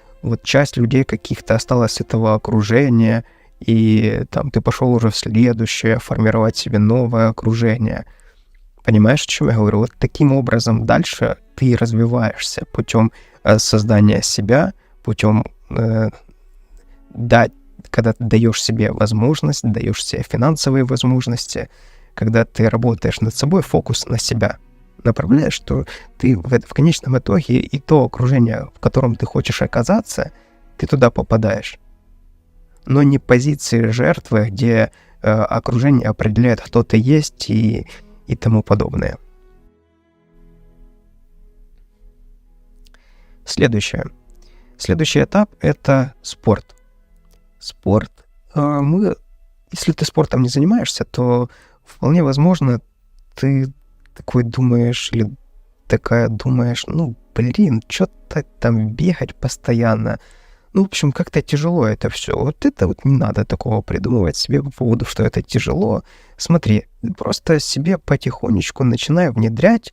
часть людей каких-то осталась с этого окружения, и там ты пошел уже в следующее, формировать себе новое окружение. Понимаешь, о чем я говорю? Таким образом дальше ты развиваешься путем создания себя, путем когда ты даешь себе возможность, даешь себе финансовые возможности, когда ты работаешь над собой, фокус на себя направляешь, что ты в конечном итоге и то окружение, в котором ты хочешь оказаться, ты туда попадаешь. Но не позиции жертвы, где окружение определяет, кто ты есть и тому подобное. Следующий этап – это спорт. Спорт. Если ты спортом не занимаешься, то вполне возможно, ты такой думаешь, или такая думаешь, что-то там бегать постоянно. В общем, как-то тяжело это все. Вот это вот не надо такого придумывать себе по поводу, что это тяжело. Смотри, просто себе потихонечку начинай внедрять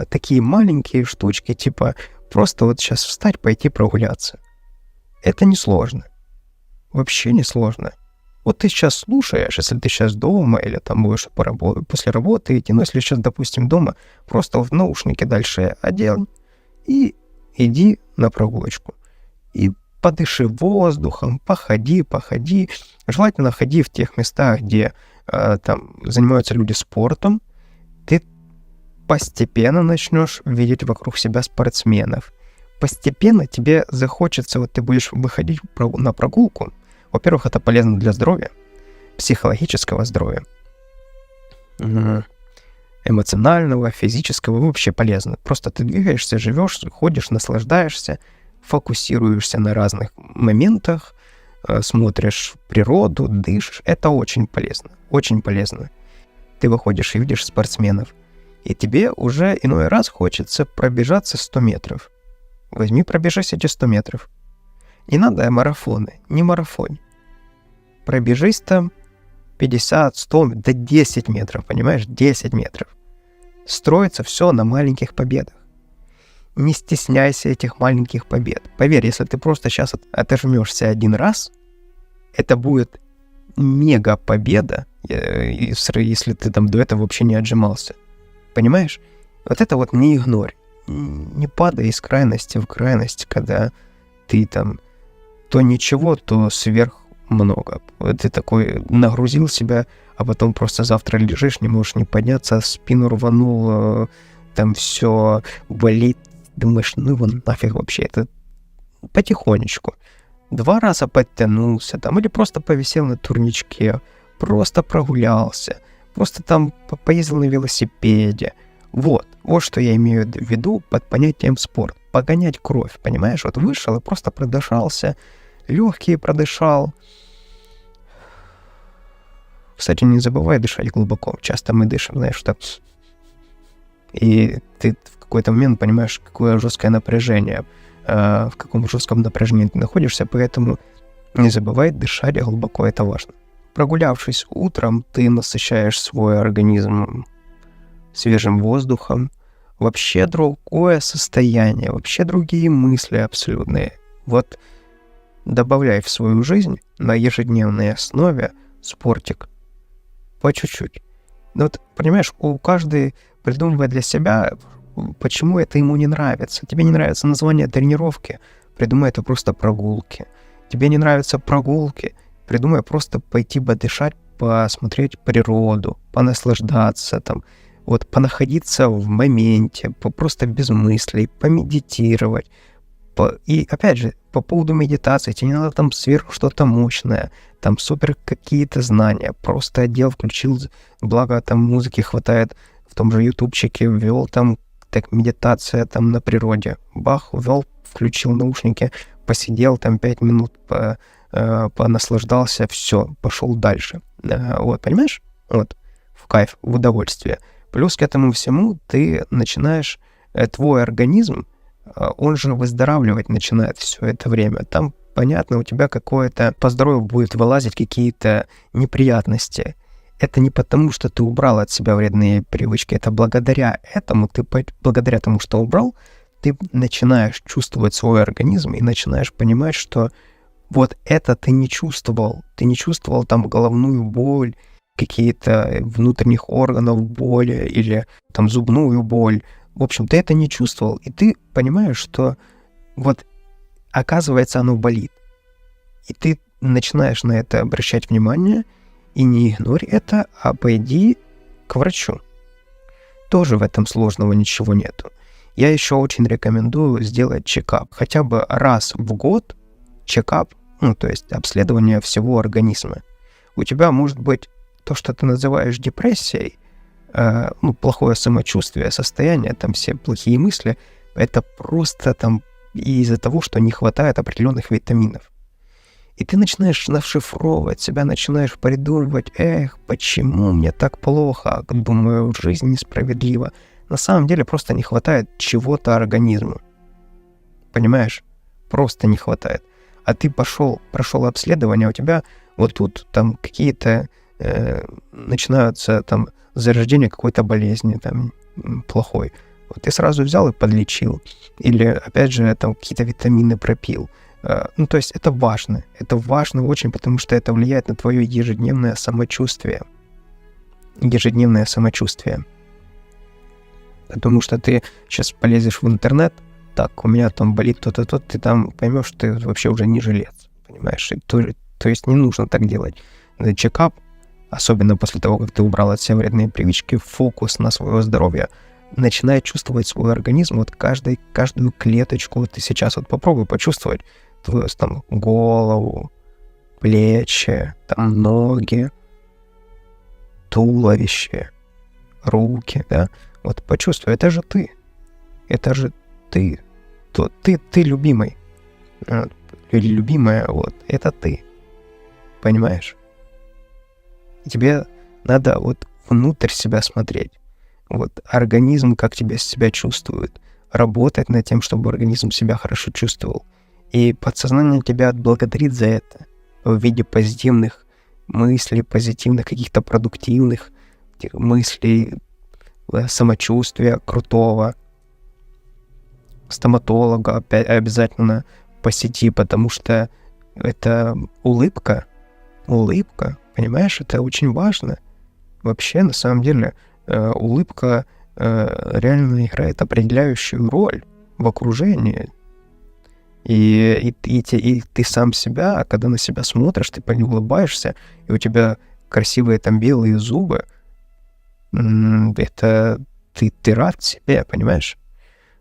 такие маленькие штучки, типа просто вот сейчас встать, пойти прогуляться. Это несложно. Вообще несложно. Вот ты сейчас слушаешь, если ты сейчас дома или там будешь после работы идти, но если сейчас, допустим, дома, просто в наушники дальше одел и иди на прогулочку. И подыши воздухом, походи. Желательно ходи в тех местах, где там занимаются люди спортом. Ты постепенно начнешь видеть вокруг себя спортсменов. Постепенно тебе захочется, вот ты будешь выходить на прогулку. Во-первых, это полезно для здоровья, психологического здоровья, эмоционального, физического, вообще полезно. Просто ты двигаешься, живешь, ходишь, наслаждаешься, фокусируешься на разных моментах, смотришь природу, дышишь. Это очень полезно, очень полезно. Ты выходишь и видишь спортсменов, и тебе уже иной раз хочется пробежаться 100 метров. Возьми, пробежись эти 100 метров. Не надо марафоны, не марафонь. Пробежись там 50, 100, до 10 метров, понимаешь? 10 метров. Строится все на маленьких победах. Не стесняйся этих маленьких побед. Поверь, если ты просто сейчас отожмешься один раз, это будет мега победа, если ты там до этого вообще не отжимался. Понимаешь? Вот это вот не игнорь. Не падай из крайности в крайность, когда ты там то ничего, то сверх много. Ты такой нагрузил себя, а потом просто завтра лежишь, не можешь не подняться, спину рванул, там все болит. Думаешь, его нафиг вообще, это потихонечку. 2 раза подтянулся там, или просто повисел на турничке, просто прогулялся, просто там поездил на велосипеде. Вот что я имею в виду под понятием спорт. Погонять кровь, понимаешь? Вот вышел и просто продышался, легкие продышал. Кстати, не забывай дышать глубоко. Часто мы дышим, знаешь, так. И ты в какой-то момент понимаешь, какое жесткое напряжение, в каком жестком напряжении ты находишься, поэтому не забывай дышать глубоко, это важно. Прогулявшись утром, ты насыщаешь свой организм свежим воздухом, вообще другое состояние, вообще другие мысли абсолютные. Вот добавляй в свою жизнь на ежедневной основе спортик. По чуть-чуть. Но вот, понимаешь, каждый придумывает для себя, почему это ему не нравится. Тебе не нравится название тренировки, придумай это просто прогулки. Тебе не нравятся прогулки, придумай просто пойти подышать, посмотреть природу, понаслаждаться там, вот понаходиться в моменте, просто без мыслей, помедитировать. И опять же, по поводу медитации, тебе не надо там сверху что-то мощное, там супер какие-то знания, просто одел, включил, благо там музыки хватает, в том же ютубчике ввел там, так, медитация там на природе, бах, ввел, включил наушники, посидел там 5 минут, понаслаждался, все, пошел дальше. Вот, понимаешь? Вот, в кайф, в удовольствие. Плюс к этому всему ты начинаешь, твой организм, он же выздоравливать начинает все это время. Там, понятно, у тебя какое-то по здоровью будет вылазить какие-то неприятности. Это не потому, что ты убрал от себя вредные привычки, это благодаря этому, благодаря тому, что убрал, ты начинаешь чувствовать свой организм и начинаешь понимать, что вот это ты не чувствовал. Ты не чувствовал там головную боль, какие-то внутренних органов боли или там зубную боль. В общем, ты это не чувствовал, и ты понимаешь, что вот оказывается оно болит. И ты начинаешь на это обращать внимание, и не игнорь это, а пойди к врачу. Тоже в этом сложного ничего нету. Я еще очень рекомендую сделать чекап. Хотя бы раз в год чекап, то есть обследование всего организма. у тебя может быть то, что ты называешь депрессией, плохое самочувствие, состояние, там все плохие мысли, это просто там из-за того, что не хватает определенных витаминов. И ты начинаешь нашифровывать себя, начинаешь придумывать, почему мне так плохо, думаю, жизнь несправедлива. На самом деле просто не хватает чего-то организму. Понимаешь? Просто не хватает. А ты прошел обследование, у тебя вот тут там какие-то начинаются там зарождение какой-то болезни там плохой. Вот ты сразу взял и подлечил. Или, опять же, там какие-то витамины пропил. То есть это важно. Это важно очень, потому что это влияет на твое ежедневное самочувствие. Ежедневное самочувствие. Потому что ты сейчас полезешь в интернет, так, у меня там болит то-то, ты там поймешь, что ты вообще уже не жилец. Понимаешь? То есть не нужно так делать. Чекап, особенно после того, как ты убрал от себя вредные привычки, фокус на свое здоровье. Начинай чувствовать свой организм, вот каждую клеточку. Вот ты сейчас вот попробуй почувствовать твою там голову, плечи, там ноги, туловище, руки, да. Вот почувствуй, это же ты. Это же ты. Ты любимый. Или любимая, вот, это ты. Понимаешь? Тебе надо вот внутрь себя смотреть. Вот организм, как себя чувствует. Работать над тем, чтобы организм себя хорошо чувствовал. И подсознание тебя отблагодарит за это в виде позитивных мыслей, позитивных каких-то продуктивных мыслей, самочувствия крутого. Стоматолога обязательно посети, потому что это улыбка, понимаешь, это очень важно. Вообще, на самом деле, улыбка реально играет определяющую роль в окружении. И ты сам себя, когда на себя смотришь, ты улыбаешься, и у тебя красивые там белые зубы, это ты рад себе, понимаешь?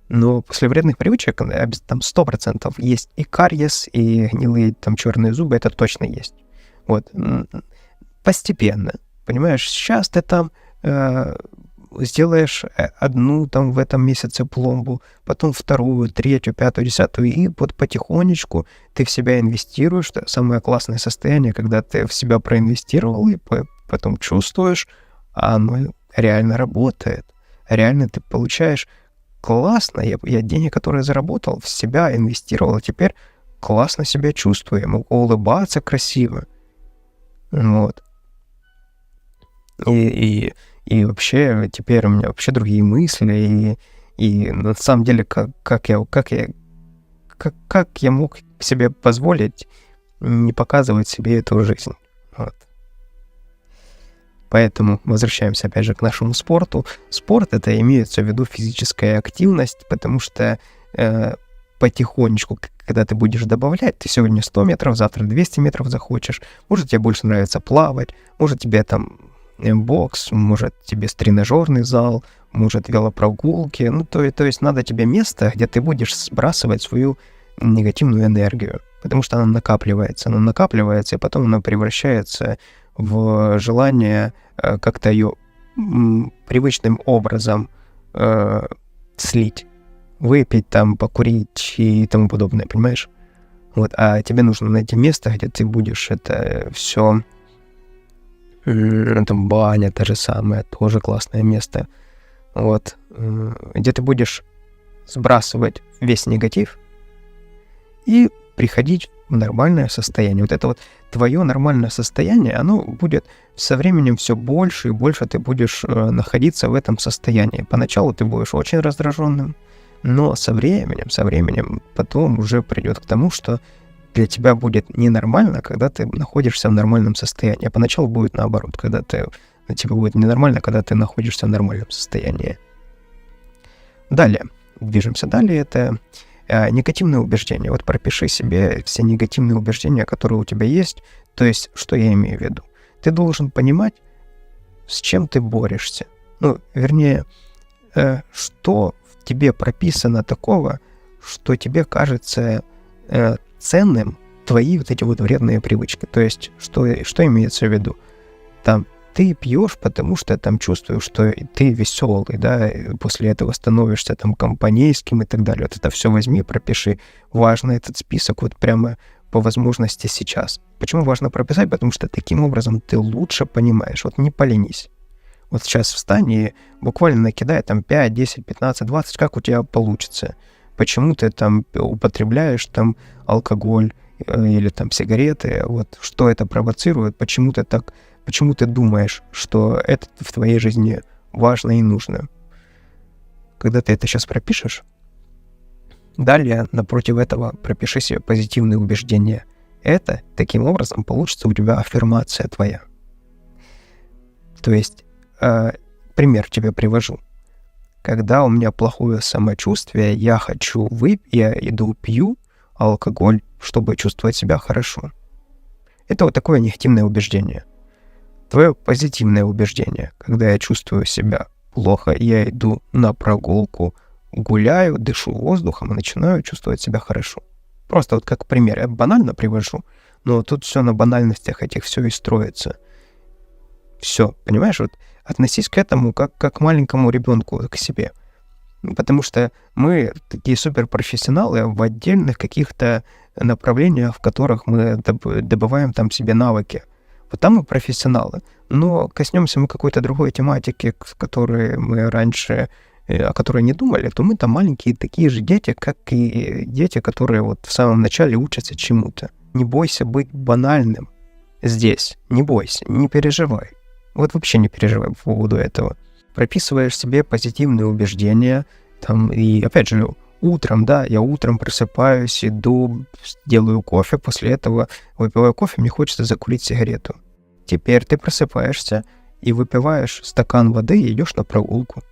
Но после вредных привычек там 100% есть и кариес, и гнилые там черные зубы, это точно есть. Вот. Постепенно, понимаешь? Сейчас ты там сделаешь одну там в этом месяце пломбу, потом вторую, третью, пятую, десятую, и вот потихонечку ты в себя инвестируешь. Это самое классное состояние, когда ты в себя проинвестировал, и потом чувствуешь, а оно реально работает. Реально ты получаешь классно, я деньги, которые заработал, в себя инвестировал, а теперь классно себя чувствую, я могу улыбаться красиво. Вот. И вообще теперь у меня вообще другие мысли, и на самом деле, как я мог себе позволить не показывать себе эту жизнь. Вот. Поэтому возвращаемся опять же к нашему спорту. Спорт — это имеется в виду физическая активность, потому что потихонечку, когда ты будешь добавлять, ты сегодня 100 метров, завтра 200 метров захочешь, может тебе больше нравится плавать, может тебе там бокс, может тебе тренажерный зал, может велопрогулки, то есть надо тебе место, где ты будешь сбрасывать свою негативную энергию, потому что она накапливается, и потом она превращается в желание как-то ее привычным образом слить, выпить, там, покурить и тому подобное, понимаешь? Вот, а тебе нужно найти место, где ты будешь это все, там баня та же самая, тоже классное место, вот, где ты будешь сбрасывать весь негатив и приходить в нормальное состояние. Вот это вот твое нормальное состояние, оно будет со временем все больше и больше ты будешь находиться в этом состоянии. Поначалу ты будешь очень раздраженным, но со временем потом уже придет к тому, что для тебя будет ненормально, когда ты находишься в нормальном состоянии. А поначалу будет наоборот, когда тебе будет ненормально, когда ты находишься в нормальном состоянии. Далее, движемся далее, это негативные убеждения. Вот пропиши себе все негативные убеждения, которые у тебя есть. То есть, что я имею в виду? Ты должен понимать, с чем ты борешься. Вернее, что в тебе прописано такого, что тебе кажется ценным твои вот эти вот вредные привычки. То есть, что имеется в виду? Там, ты пьешь, потому что там чувствуешь, что ты веселый, да, и после этого становишься там компанейским и так далее. Вот это все возьми, пропиши. Важно этот список вот прямо по возможности сейчас. Почему важно прописать? Потому что таким образом ты лучше понимаешь. Вот не поленись. Вот сейчас встань и буквально накидай там 5, 10, 15, 20, как у тебя получится. Почему ты там употребляешь там алкоголь или там сигареты, вот что это провоцирует, почему ты думаешь, что это в твоей жизни важно и нужно. Когда ты это сейчас пропишешь, далее напротив этого пропиши себе позитивные убеждения. Это таким образом получится у тебя аффирмация твоя. То есть, пример тебе привожу. Когда у меня плохое самочувствие, я иду пью алкоголь, чтобы чувствовать себя хорошо. Это вот такое негативное убеждение. Твое позитивное убеждение. Когда я чувствую себя плохо, я иду на прогулку, гуляю, дышу воздухом и начинаю чувствовать себя хорошо. Просто вот как пример. Я банально привожу, но тут все на банальностях этих все и строится. Все, понимаешь, вот относись к этому как к маленькому ребенку, к себе. Потому что мы такие суперпрофессионалы в отдельных каких-то направлениях, в которых мы добываем там себе навыки. Вот там мы профессионалы. Но коснемся мы какой-то другой тематики, о которой не думали, то мы там маленькие такие же дети, как и дети, которые вот в самом начале учатся чему-то. Не бойся быть банальным здесь. Не бойся, не переживай. Вот вообще не переживай по поводу этого. Прописываешь себе позитивные убеждения, там, и опять же, я утром просыпаюсь, иду, делаю кофе, после этого выпиваю кофе, мне хочется закурить сигарету. Теперь ты просыпаешься и выпиваешь стакан воды и идешь на прогулку.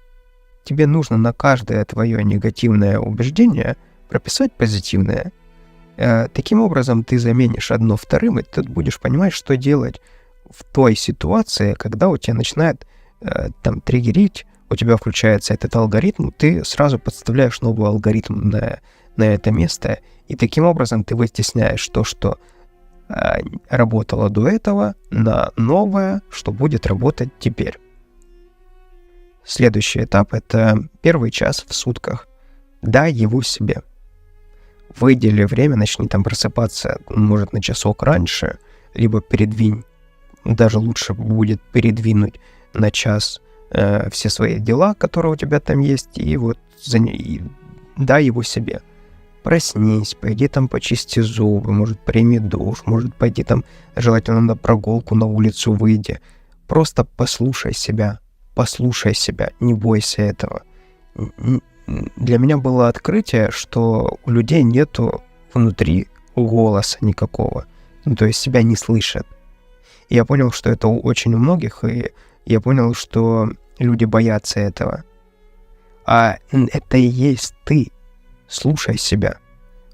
Тебе нужно на каждое твое негативное убеждение прописать позитивное. Таким образом ты заменишь одно вторым, и ты будешь понимать, что делать в той ситуации, когда у тебя начинает там триггерить, у тебя включается этот алгоритм, ты сразу подставляешь новый алгоритм на это место, и таким образом ты вытесняешь то, что работало до этого, на новое, что будет работать теперь. Следующий этап — это первый час в сутках. Дай его себе. Выдели время, начни там просыпаться, может, на часок раньше, либо передвинь. Даже лучше будет передвинуть на час все свои дела, которые у тебя там есть, и вот дай его себе. Проснись, пойди там почисти зубы, может, прими душ, может, пойди там, желательно на прогулку, на улицу выйди. Просто послушай себя, не бойся этого. Для меня было открытие, что у людей нету внутри голоса никакого, то есть себя не слышат. И я понял, что это очень у многих, и я понял, что люди боятся этого. А это и есть ты. Слушай себя.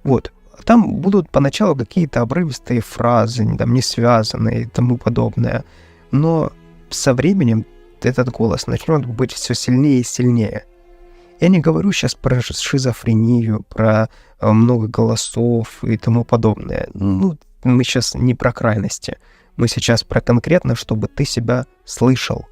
Вот. Там будут поначалу какие-то обрывистые фразы, там, не связанные и тому подобное. Но со временем этот голос начнет быть все сильнее и сильнее. Я не говорю сейчас про шизофрению, про много голосов и тому подобное. Мы сейчас не про крайности. Мы сейчас про конкретно, чтобы ты себя слышала.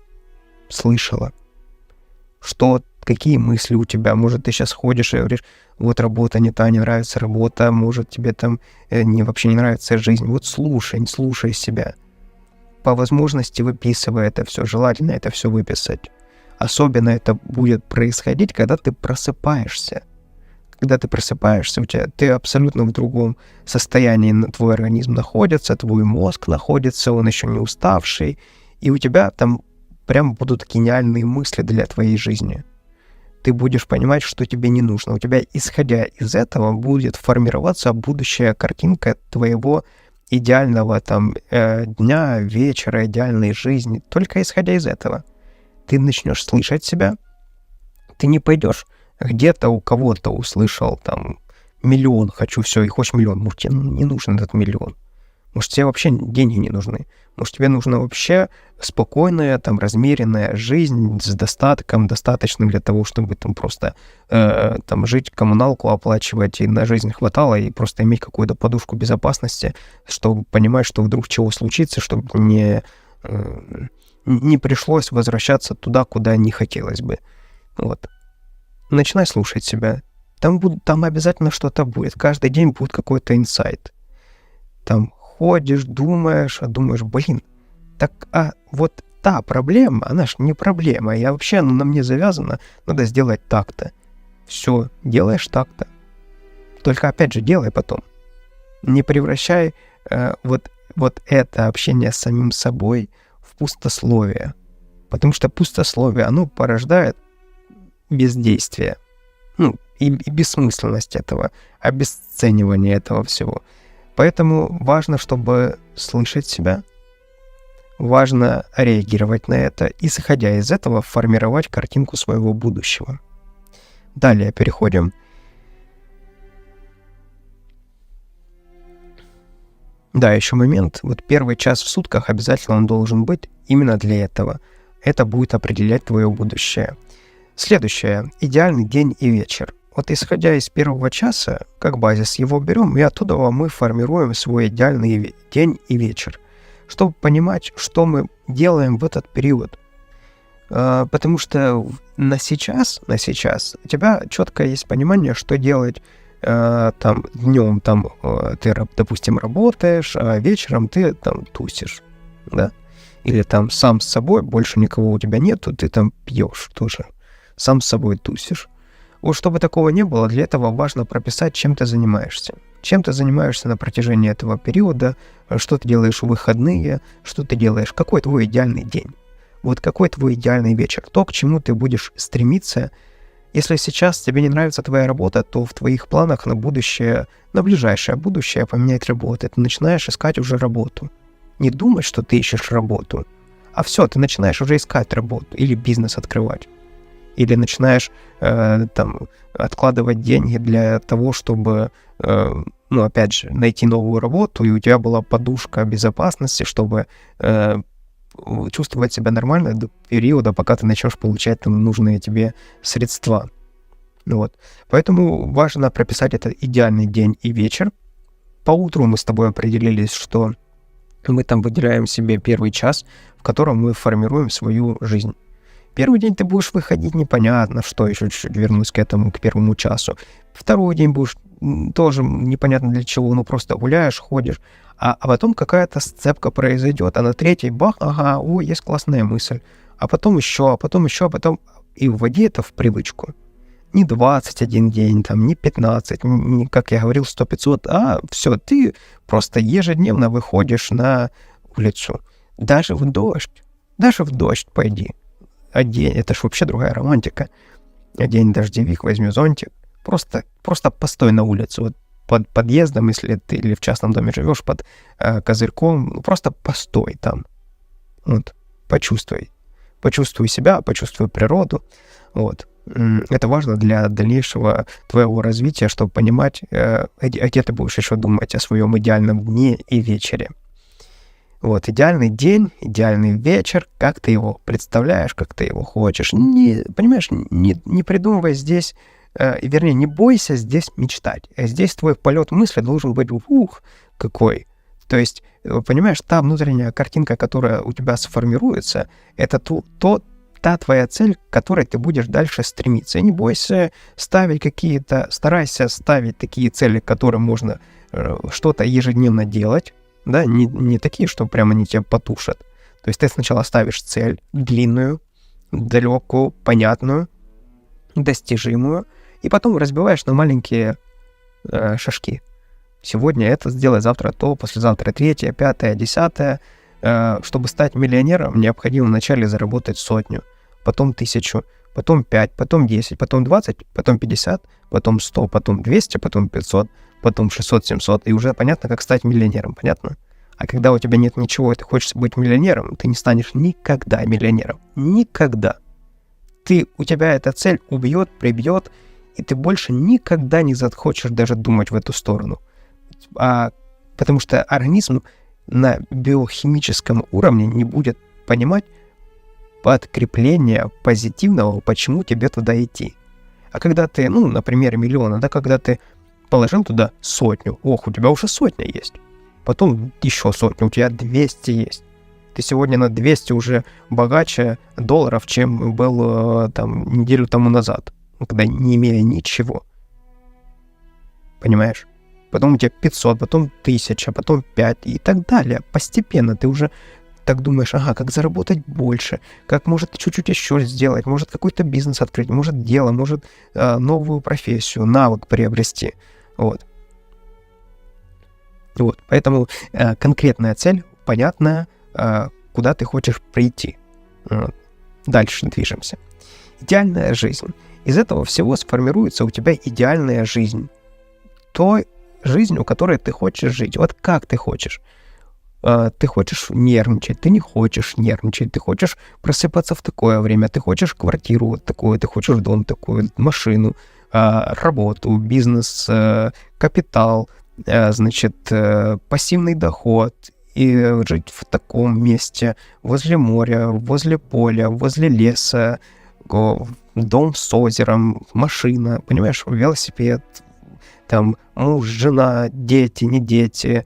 Какие мысли у тебя? Может, ты сейчас ходишь и говоришь, вот работа не та, не нравится работа, может, тебе там вообще не нравится жизнь. Вот слушай себя. По возможности выписывай это все, желательно это все выписать. Особенно это будет происходить, когда ты просыпаешься. Ты абсолютно в другом состоянии, твой организм находится, твой мозг находится, он еще не уставший, и у тебя там прям будут гениальные мысли для твоей жизни. Ты будешь понимать, что тебе не нужно. У тебя, исходя из этого, будет формироваться будущая картинка твоего идеального там дня, вечера, идеальной жизни. Только исходя из этого. Ты начнешь слышать себя, ты не пойдешь где-то у кого-то услышал там 1 000 000 хочу, все, и хочешь 1 000 000, может, тебе не нужен этот 1 000 000. Может, тебе вообще деньги не нужны? Может, тебе нужна вообще спокойная, там, размеренная жизнь с достатком, достаточным для того, чтобы там просто там жить, коммуналку оплачивать, и на жизнь хватало, и просто иметь какую-то подушку безопасности, чтобы понимать, что вдруг чего случится, чтобы не пришлось возвращаться туда, куда не хотелось бы. Вот. Начинай слушать себя. Там обязательно что-то будет. Каждый день будет какой-то инсайт. Там ходишь, думаешь, блин, так, вот та проблема, она ж не проблема. Я вообще, на мне завязано, надо сделать так-то. Все, делаешь так-то. Только опять же, делай потом. Не превращай вот это общение с самим собой в пустословие. Потому что пустословие, оно порождает бездействие. И бессмысленность этого, обесценивание этого всего. Поэтому важно, чтобы слышать себя, важно реагировать на это и, исходя из этого, формировать картинку своего будущего. Далее переходим. Да, еще момент. Вот первый час в сутках обязательно он должен быть именно для этого. Это будет определять твое будущее. Следующее. Идеальный день и вечер. Вот исходя из первого часа, как базис его берем, и оттуда мы формируем свой идеальный день и вечер, чтобы понимать, что мы делаем в этот период. Потому что на сейчас у тебя четко есть понимание, что делать там днем, ты, допустим, работаешь, а вечером ты там тусишь, да? Или там сам с собой, больше никого у тебя нету, ты там пьешь тоже, сам с собой тусишь. Вот чтобы такого не было, для этого важно прописать, чем ты занимаешься. Чем ты занимаешься на протяжении этого периода, что ты делаешь в выходные, что ты делаешь, какой твой идеальный день. Вот какой твой идеальный вечер, то, к чему ты будешь стремиться. Если сейчас тебе не нравится твоя работа, то в твоих планах на будущее, на ближайшее будущее поменять работу. Ты начинаешь искать уже работу. Не думать, что ты ищешь работу, а все, ты начинаешь уже искать работу или бизнес открывать. Или начинаешь откладывать деньги для того, чтобы, опять же, найти новую работу, и у тебя была подушка безопасности, чтобы чувствовать себя нормально до периода, пока ты начнешь получать там нужные тебе средства. Вот. Поэтому важно прописать этот идеальный день и вечер. Поутру мы с тобой определились, что мы там выделяем себе первый час, в котором мы формируем свою жизнь. Первый день ты будешь выходить непонятно, что еще чуть-чуть вернусь к первому часу. Второй день будешь тоже непонятно для чего, просто гуляешь, ходишь. А потом какая-то сцепка произойдет, а на третий бах, есть классная мысль. А потом еще. И вводи это в привычку. Не 21 день, не 15, не, как я говорил, 100-500, а все, ты просто ежедневно выходишь на улицу. Даже в дождь пойди. Одень, это ж вообще другая романтика. Одень дождевик, возьми зонтик, просто постой на улице, вот под подъездом, если ты или в частном доме живешь, под козырьком, просто постой там. Вот, почувствуй себя, почувствуй природу. Вот. Это важно для дальнейшего твоего развития, чтобы понимать, где ты будешь еще думать о своем идеальном дне и вечере. Вот, идеальный день, идеальный вечер, как ты его представляешь, как ты его хочешь. Не придумывай здесь, не бойся здесь мечтать. Здесь твой полет мысли должен быть какой. То есть, понимаешь, та внутренняя картинка, которая у тебя сформируется, это та твоя цель, к которой ты будешь дальше стремиться. И не бойся старайся ставить такие цели, которым можно что-то ежедневно делать, да, не такие, что прямо они тебя потушат. То есть ты сначала ставишь цель длинную, далекую, понятную, достижимую, и потом разбиваешь на маленькие шажки. Сегодня это сделай, завтра то, послезавтра 3, 5, 10. Чтобы стать миллионером, необходимо вначале заработать 100, потом 1000, потом 5, потом 10, потом 20, потом 50, потом 100, потом 200, потом 500, потом 600, 700, и уже понятно, как стать миллионером, понятно? А когда у тебя нет ничего, и ты хочешь быть миллионером, ты не станешь никогда миллионером. Никогда. У тебя эта цель убьет, прибьет, и ты больше никогда не захочешь даже думать в эту сторону. Потому что организм на биохимическом уровне не будет понимать подкрепления позитивного, почему тебе туда идти. А когда ты, например, миллиона, да, когда ты положил туда 100, ох, у тебя уже 100 есть. Потом еще 100, у тебя 200 есть. Ты сегодня на 200 уже богаче долларов, чем был неделю тому назад, когда не имели ничего. Понимаешь? Потом у тебя 500, потом 1000, потом 5 и так далее. Постепенно ты уже так думаешь, как заработать больше, как может чуть-чуть еще сделать, может какой-то бизнес открыть, может дело, может новую профессию, навык приобрести. Вот. Поэтому конкретная цель, понятная, куда ты хочешь прийти. Дальше движемся. Идеальная жизнь. Из этого всего сформируется у тебя идеальная жизнь. Той жизнь, у которой ты хочешь жить. Вот как ты хочешь. Ты хочешь нервничать, ты не хочешь нервничать, ты хочешь просыпаться в такое время, ты хочешь квартиру вот такую, ты хочешь дом такой, машину, работу, бизнес, капитал, пассивный доход, и жить в таком месте, возле моря, возле поля, возле леса, дом с озером, машина, понимаешь, велосипед, там муж, жена, дети, не дети,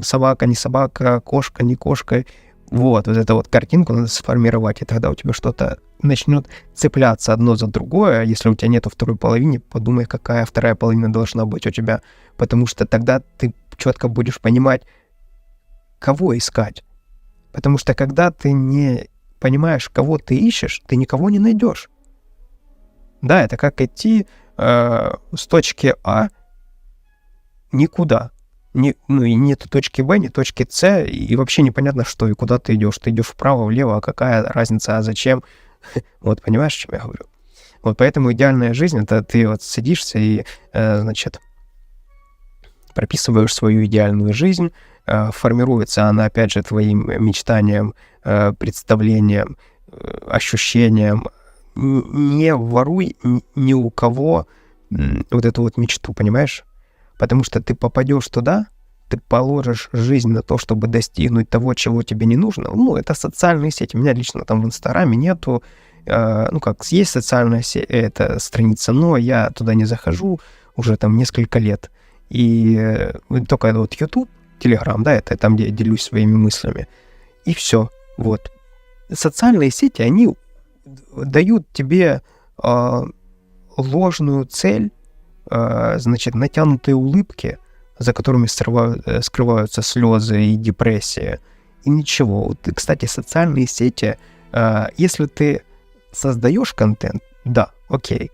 собака, не собака, кошка, не кошка. Вот эту вот картинку надо сформировать, и тогда у тебя что-то начнет цепляться одно за другое. Если у тебя нету второй половины, подумай, какая вторая половина должна быть у тебя, потому что тогда ты четко будешь понимать, кого искать. Потому что когда ты не понимаешь, кого ты ищешь, ты никого не найдешь. Да, это как идти с точки А никуда. И нет точки Б, ни точки С, и вообще непонятно, что и куда ты идешь. Ты идешь вправо, влево, а какая разница, а зачем? Вот, понимаешь, о чем я говорю? Вот поэтому идеальная жизнь — это ты вот садишься и, прописываешь свою идеальную жизнь, формируется она, опять же, твоим мечтанием, представлением, ощущением. Не воруй ни у кого вот эту вот мечту, понимаешь? Потому что ты попадешь туда, ты положишь жизнь на то, чтобы достигнуть того, чего тебе не нужно. Это социальные сети. У меня лично там в Инстаграме нету, есть социальная эта страница, но я туда не захожу уже там несколько лет. И только вот YouTube, Telegram, да, это там, где я делюсь своими мыслями. И все. Вот. Социальные сети, они дают тебе ложную цель, натянутые улыбки, за которыми скрываются слезы и депрессия. И ничего. Вот, кстати, социальные сети, если ты создаешь контент, да, окей.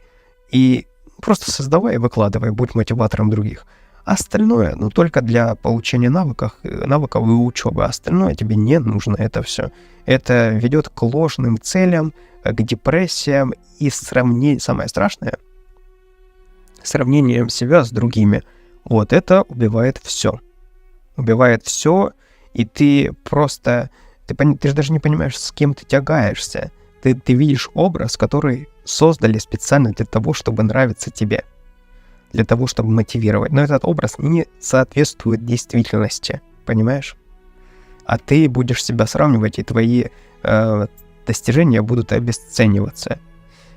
И просто создавай и выкладывай, будь мотиватором других. Остальное, только для получения навыков и учебы. Остальное тебе не нужно, это все. Это ведет к ложным целям, к депрессиям и самое страшное, сравнением себя с другими. Вот это убивает все. Убивает все, и ты просто... Ты же даже не понимаешь, с кем ты тягаешься. Ты видишь образ, который создали специально для того, чтобы нравиться тебе. Для того, чтобы мотивировать. Но этот образ не соответствует действительности. Понимаешь? А ты будешь себя сравнивать, и твои достижения будут обесцениваться.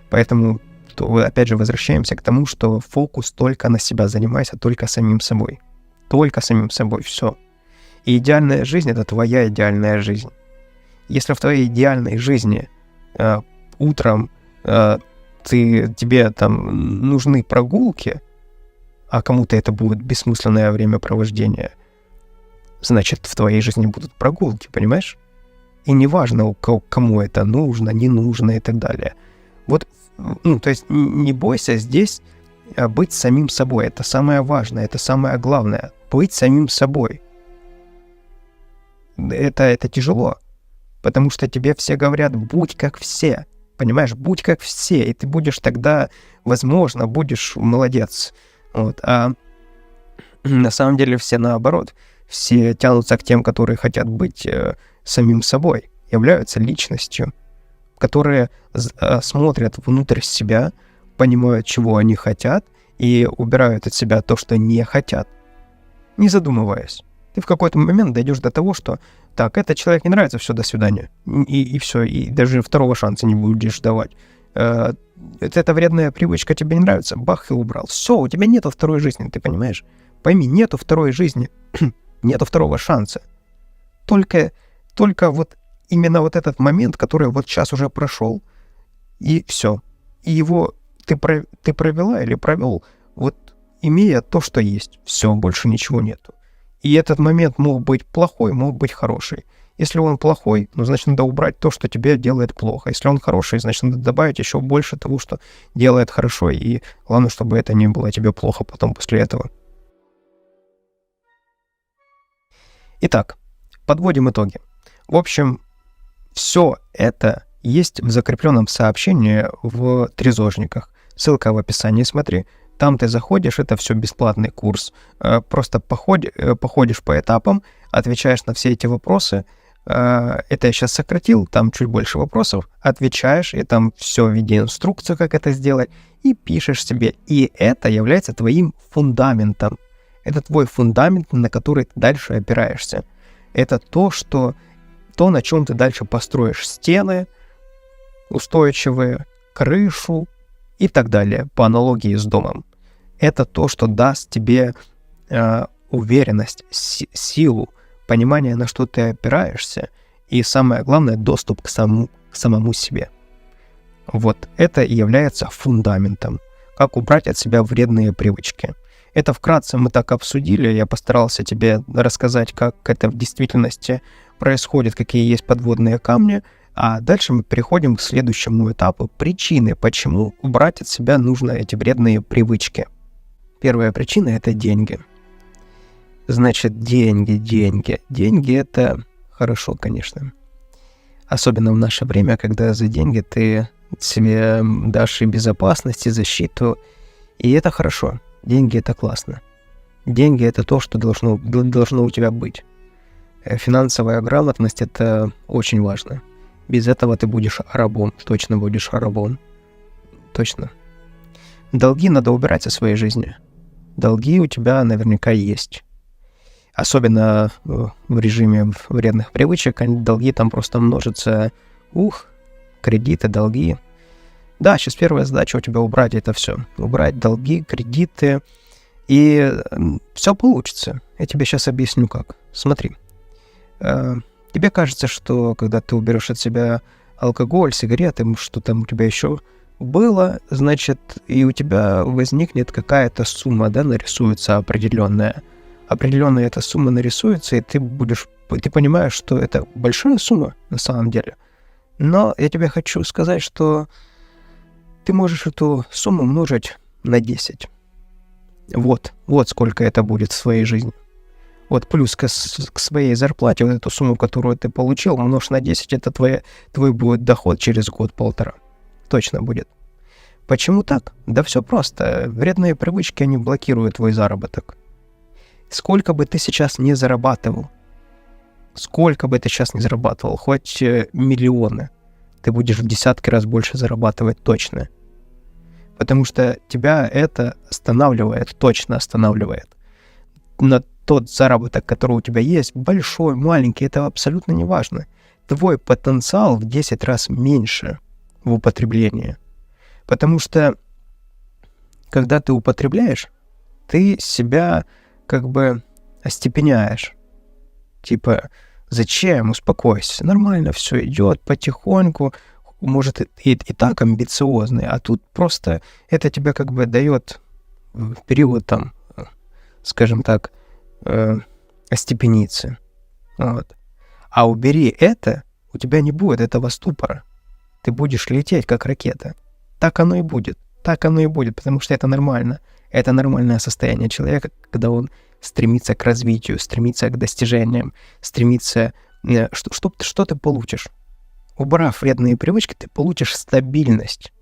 Поэтому, опять же, возвращаемся к тому, что фокус только на себя, занимайся только самим собой. Только самим собой, все. И идеальная жизнь — это твоя идеальная жизнь. Если в твоей идеальной жизни утром тебе там нужны прогулки, а кому-то это будет бессмысленное времяпровождение, значит, в твоей жизни будут прогулки, понимаешь? И неважно, кому это нужно, не нужно и так далее. Вот, то есть не бойся здесь быть самим собой. Это самое важное, это самое главное. Быть самим собой. Это тяжело, потому что тебе все говорят: будь как все. Понимаешь, будь как все, и ты будешь тогда, возможно, будешь молодец. Вот. А на самом деле все наоборот. Все тянутся к тем, которые хотят быть самим собой, являются личностью, которые смотрят внутрь себя, понимают, чего они хотят, и убирают от себя то, что не хотят, не задумываясь. Ты в какой-то момент дойдешь до того, что так, этот человек не нравится, все, до свидания. И все, и даже второго шанса не будешь давать. Эта вредная привычка тебе не нравится, бах, и убрал. Все, у тебя нету второй жизни, ты понимаешь? Пойми, нету второй жизни, нету второго шанса. Только вот именно вот этот момент, который вот сейчас уже прошел, и все. И его ты провела или провел, вот имея то, что есть. Все, больше ничего нету. И этот момент мог быть плохой, мог быть хороший. Если он плохой, ну, значит, надо убрать то, что тебе делает плохо. Если он хороший, значит, надо добавить еще больше того, что делает хорошо. И главное, чтобы это не было тебе плохо потом после этого. Итак, подводим итоги. В общем, все это есть в закрепленном сообщении в Трезожниках. Ссылка в описании, смотри. Там ты заходишь, это все бесплатный курс. Просто походишь по этапам, отвечаешь на все эти вопросы. Это я сейчас сократил, там чуть больше вопросов. Отвечаешь, и там все в виде инструкции, как это сделать, и пишешь себе. И это является твоим фундаментом. Это твой фундамент, на который ты дальше опираешься. Это то, на чем ты дальше построишь стены устойчивые, крышу и так далее, по аналогии с домом. Это то, что даст тебе уверенность, силу, понимание, на что ты опираешься, и самое главное, доступ к самому себе. Вот это и является фундаментом. Как убрать от себя вредные привычки. Это вкратце мы так обсудили, я постарался тебе рассказать, как это в действительности происходит, какие есть подводные камни, а дальше мы переходим к следующему этапу. Причины, почему убрать от себя нужно эти вредные привычки. Первая причина — это деньги. Значит, деньги. Деньги — это хорошо, конечно. Особенно в наше время, когда за деньги ты себе дашь и безопасность, и защиту. И это хорошо. Деньги — это классно. Деньги — это то, что должно у тебя быть. Финансовая грамотность — это очень важно. Без этого ты будешь рабом. Точно будешь рабом. Точно. Долги надо убирать со своей жизни. Долги у тебя наверняка есть. Особенно в режиме вредных привычек, долги там просто множатся. Кредиты, долги. Да, сейчас первая задача у тебя убрать это все. Убрать долги, кредиты, и все получится. Я тебе сейчас объясню как. Смотри. Тебе кажется, что когда ты уберешь от себя алкоголь, сигареты, что там у тебя еще было, значит, и у тебя возникнет какая-то сумма, да, нарисуется определенная. Определенная эта сумма нарисуется, и ты понимаешь, что это большая сумма на самом деле. Но я тебе хочу сказать, что ты можешь эту сумму умножить на 10. Вот сколько это будет в своей жизни. Вот плюс к своей зарплате, вот эту сумму, которую ты получил, умножь на 10, это твой будет доход через год-полтора. Точно будет. Почему так? Да все просто. Вредные привычки, они блокируют твой заработок. Сколько бы ты сейчас не зарабатывал, хоть миллионы, ты будешь в десятки раз больше зарабатывать точно. Потому что тебя это точно останавливает. На тот заработок, который у тебя есть, большой, маленький, это абсолютно не важно. Твой потенциал в 10 раз меньше в употреблении. Потому что, когда ты употребляешь, ты себя как бы остепеняешь. Типа, зачем? Успокойся. Нормально все идет потихоньку. Может, и так амбициозный, а тут просто это тебе как бы дает в период там, скажем так, остепениться. Вот. А убери это, у тебя не будет этого ступора. Ты будешь лететь, как ракета. Так оно и будет, потому что это нормально. Это нормальное состояние человека, когда он стремится к развитию, стремится к достижениям, стремится... Что ты получишь? Убрав вредные привычки, ты получишь стабильность.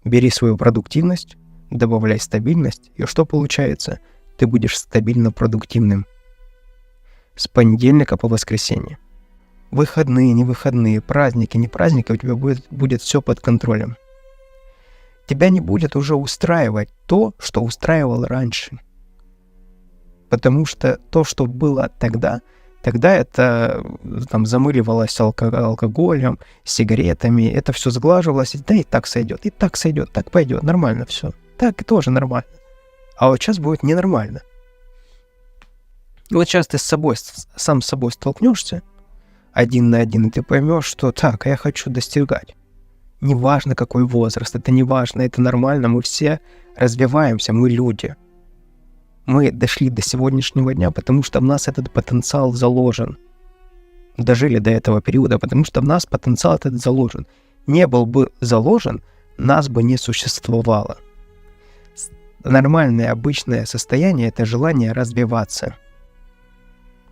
Бери свою продуктивность, добавляй стабильность, и что получается? Ты будешь стабильно продуктивным. С понедельника по воскресенье. Выходные, не выходные, праздники, не праздники, у тебя будет все под контролем. Тебя не будет уже устраивать то, что устраивало раньше. Потому что то, что было тогда это там замыливалось алкоголем, сигаретами, это все сглаживалось, да и так сойдет, так пойдет, нормально все. Так и тоже нормально. А вот сейчас будет ненормально. И вот сейчас ты сам с собой столкнешься, один на один, и ты поймешь, что так, я хочу достигать. Неважно, какой возраст, это не важно, это нормально, мы все развиваемся, мы люди. Мы дошли до сегодняшнего дня, потому что в нас этот потенциал заложен. Дожили до этого периода, потому что в нас потенциал этот заложен. Не был бы заложен, нас бы не существовало. Нормальное, обычное состояние – это желание развиваться.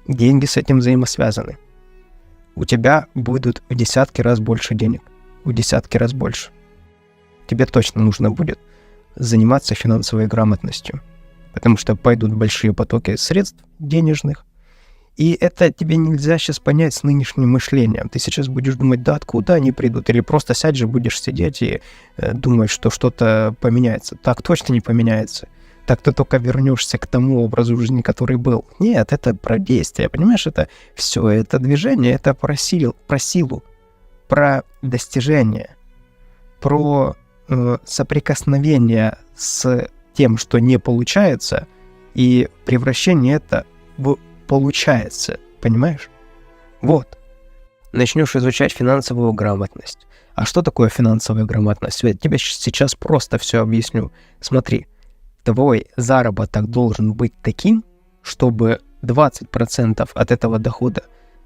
Деньги с этим взаимосвязаны. У тебя будут в десятки раз больше денег. В десятки раз больше. Тебе точно нужно будет заниматься финансовой грамотностью. Потому что пойдут большие потоки средств денежных. И это тебе нельзя сейчас понять с нынешним мышлением. Ты сейчас будешь думать, да откуда они придут? Или просто сядь же, будешь сидеть и думать, что что-то поменяется. Так точно не поменяется. Так ты только вернешься к тому образу жизни, который был. Нет, это про действие, понимаешь? Это все, это движение, это про силу, про достижение, про соприкосновение с тем, что не получается, и превращение это в получается, понимаешь? Вот. Начнешь изучать финансовую грамотность. А что такое финансовая грамотность? Я тебе сейчас просто все объясню. Смотри, твой заработок должен быть таким, чтобы 20% от этого дохода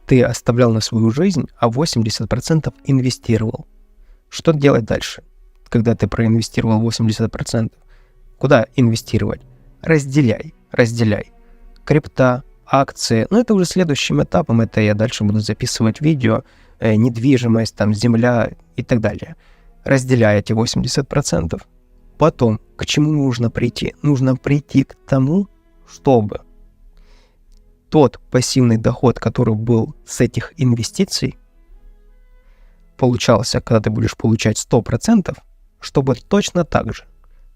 ты оставлял на свою жизнь, а 80% инвестировал. Что делать дальше, когда ты проинвестировал 80%? Куда инвестировать? Разделяй. Крипта, акции. Но это уже следующим этапом. Это я дальше буду записывать видео. Недвижимость, там, земля и так далее. Разделяй эти 80%. Потом, к чему нужно прийти? Нужно прийти к тому, чтобы тот пассивный доход, который был с этих инвестиций, получался, когда ты будешь получать 100%, чтобы точно так же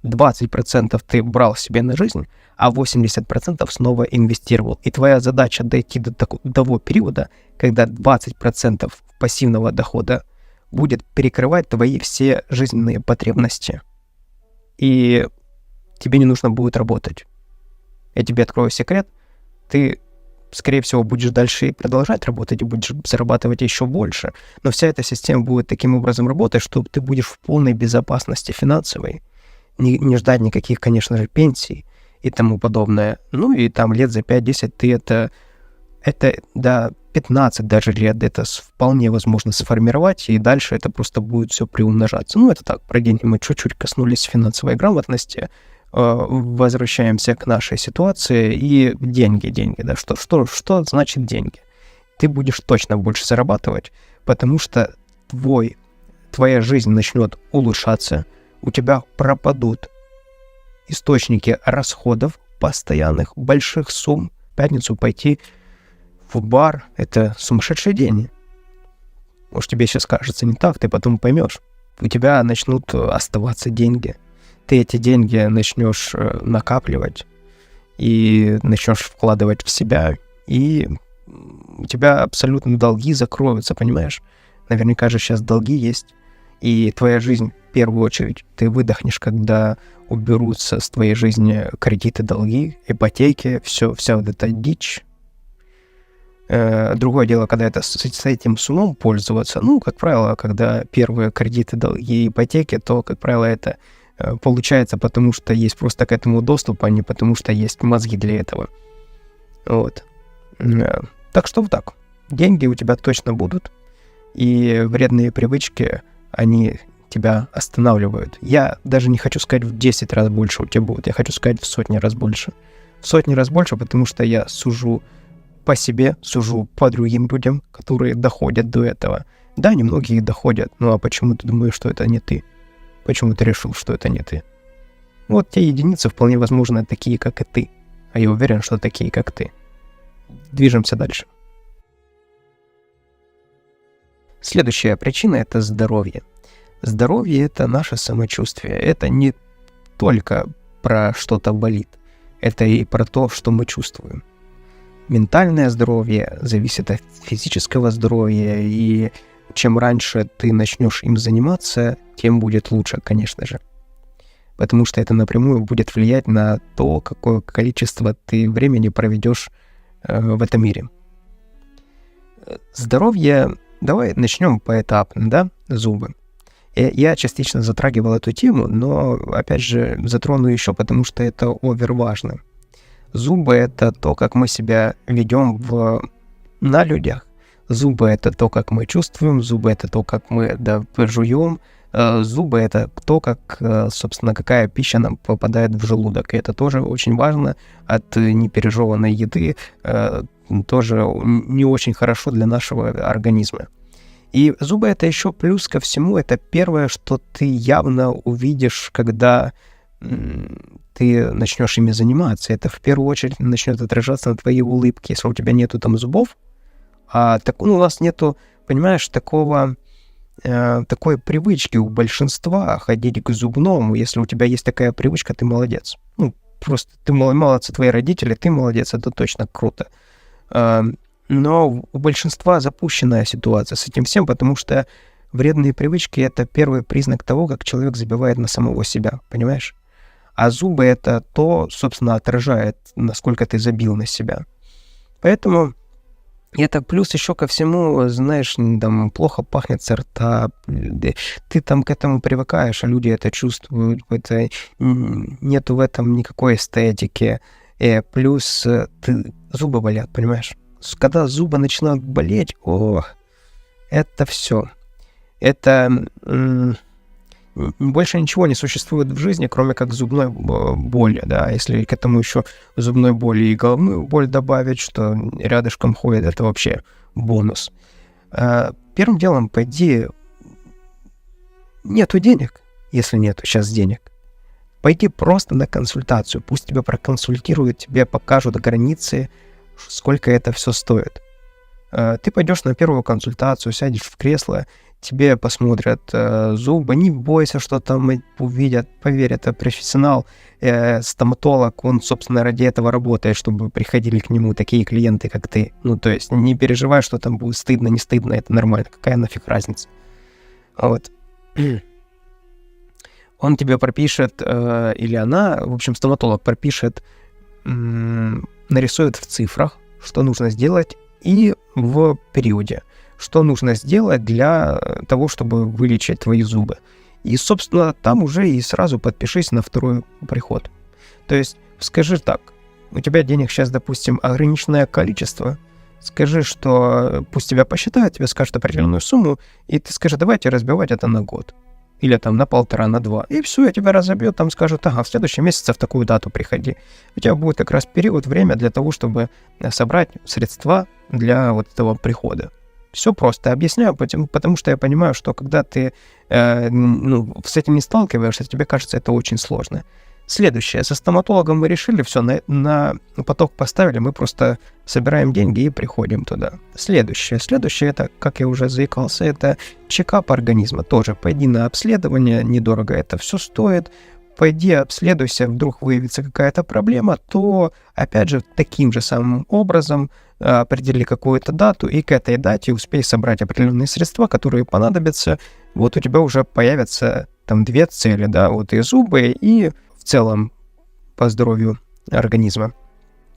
20% ты брал себе на жизнь, а 80% снова инвестировал. И твоя задача дойти до того периода, когда 20% пассивного дохода будет перекрывать твои все жизненные потребности. И тебе не нужно будет работать. Я тебе открою секрет. Ты, скорее всего, будешь дальше продолжать работать и будешь зарабатывать еще больше. Но вся эта система будет таким образом работать, что ты будешь в полной безопасности финансовой. Не ждать никаких, конечно же, пенсий и тому подобное. Ну и там лет за 5-10 ты это до 15 даже лет это вполне возможно сформировать, и дальше это просто будет все приумножаться. Ну это так, про деньги мы чуть-чуть коснулись финансовой грамотности. Возвращаемся к нашей ситуации. И деньги, да, что значит деньги? Ты будешь точно больше зарабатывать, потому что твоя жизнь начнет улучшаться, у тебя пропадут источники расходов постоянных, больших сумм. В пятницу пойти в бар — это сумасшедшие деньги. Может, тебе сейчас кажется не так, ты потом поймешь. У тебя начнут оставаться деньги. Ты эти деньги начнешь накапливать и начнешь вкладывать в себя, и у тебя абсолютно долги закроются, понимаешь? Наверняка же сейчас долги есть, и твоя жизнь, в первую очередь, ты выдохнешь, когда уберутся с твоей жизни кредиты, долги, ипотеки, вся вот эта дичь. Другое дело, когда с этим с умом пользоваться. Ну, как правило, когда первые кредиты, долги, ипотеки, то, как правило, это получается, потому что есть просто к этому доступ, а не потому что есть мозги для этого. Вот. Так что вот так. Деньги у тебя точно будут, и вредные привычки, они тебя останавливают. Я даже не хочу сказать в 10 раз больше у тебя будут, я хочу сказать в сотни раз больше. В сотни раз больше, потому что я сужу по себе, сужу по другим людям, которые доходят до этого. Да, немногие доходят, ну а почему ты думаешь, что это не ты? Почему ты решил, что это не ты? Вот те единицы вполне возможно такие, как и ты. А я уверен, что такие, как ты. Движемся дальше. Следующая причина — это здоровье. Здоровье — это наше самочувствие. Это не только про что-то болит. это и про то, что мы чувствуем. Ментальное здоровье зависит от физического здоровья, и чем раньше ты начнешь им заниматься, тем будет лучше, конечно же. Потому что это напрямую будет влиять на то, какое количество ты времени проведешь в этом мире. Здоровье, давай начнем поэтапно, да, зубы. Я частично затрагивал эту тему, но, опять же, затрону еще, потому что это оверважно. Зубы — это то, как мы себя ведем на людях. Зубы — это то, как мы чувствуем. Зубы — это то, как мы жуем. Зубы — это то, как, собственно, какая пища нам попадает в желудок. И это тоже очень важно. От непережеванной еды тоже не очень хорошо для нашего организма. И зубы — это еще плюс ко всему. Это первое, что ты явно увидишь, когда ты начнешь ими заниматься. Это в первую очередь начнет отражаться на твоей улыбке. Если у тебя нету там зубов, у нас нету, понимаешь, такой привычки у большинства ходить к зубному. Если у тебя есть такая привычка, ты молодец. Просто ты молодцы, твои родители, ты молодец, это точно круто. Но у большинства запущенная ситуация с этим всем, потому что вредные привычки — это первый признак того, как человек забивает на самого себя, понимаешь? А зубы — это то, собственно, отражает, насколько ты забил на себя. Поэтому это плюс еще ко всему, знаешь, там плохо пахнет со рта, ты там к этому привыкаешь, а люди это чувствуют, нету в этом никакой эстетики. Плюс зубы болят, понимаешь? Когда зубы начинают болеть, это все. Это больше ничего не существует в жизни, кроме как зубной боли, да. Если к этому еще зубной боли и головную боль добавить, что рядышком ходит, это вообще бонус. Первым делом, пойди, нету денег, если нету сейчас денег, пойди просто на консультацию, пусть тебя проконсультируют, тебе покажут границы, сколько это все стоит. Ты пойдешь на первую консультацию, сядешь в кресло, тебе посмотрят зубы, не бойся, что там увидят, поверь, это профессионал, стоматолог, он, собственно, ради этого работает, чтобы приходили к нему такие клиенты, как ты. То есть не переживай, что там будет стыдно, не стыдно, это нормально, какая нафиг разница. Вот. Он тебе пропишет, или она, в общем, стоматолог пропишет, нарисует в цифрах, что нужно сделать, и в периоде, что нужно сделать для того, чтобы вылечить твои зубы. И, собственно, там уже и сразу подпишись на второй приход. То есть скажи так, у тебя денег сейчас, допустим, ограниченное количество, скажи, что пусть тебя посчитают, тебе скажут определенную сумму, и ты скажи, давайте разбивать это на год. Или там на 1,5, на 2. И все, я тебя разобьют, там скажут, в следующем месяце в такую дату приходи. У тебя будет как раз период, время для того, чтобы собрать средства для вот этого прихода. Все просто. Объясняю, потому что я понимаю, что когда ты с этим не сталкиваешься, тебе кажется это очень сложно. Следующее. Со стоматологом мы решили, все, на поток поставили, мы просто собираем деньги и приходим туда. Следующее, это, как я уже заикался, это чекап организма. Тоже пойди на обследование, недорого это все стоит. Пойди обследуйся, вдруг выявится какая-то проблема, то, опять же, таким же самым образом определи какую-то дату, и к этой дате успей собрать определенные средства, которые понадобятся. Вот у тебя уже появятся там 2 цели, да, вот и зубы, и в целом по здоровью организма.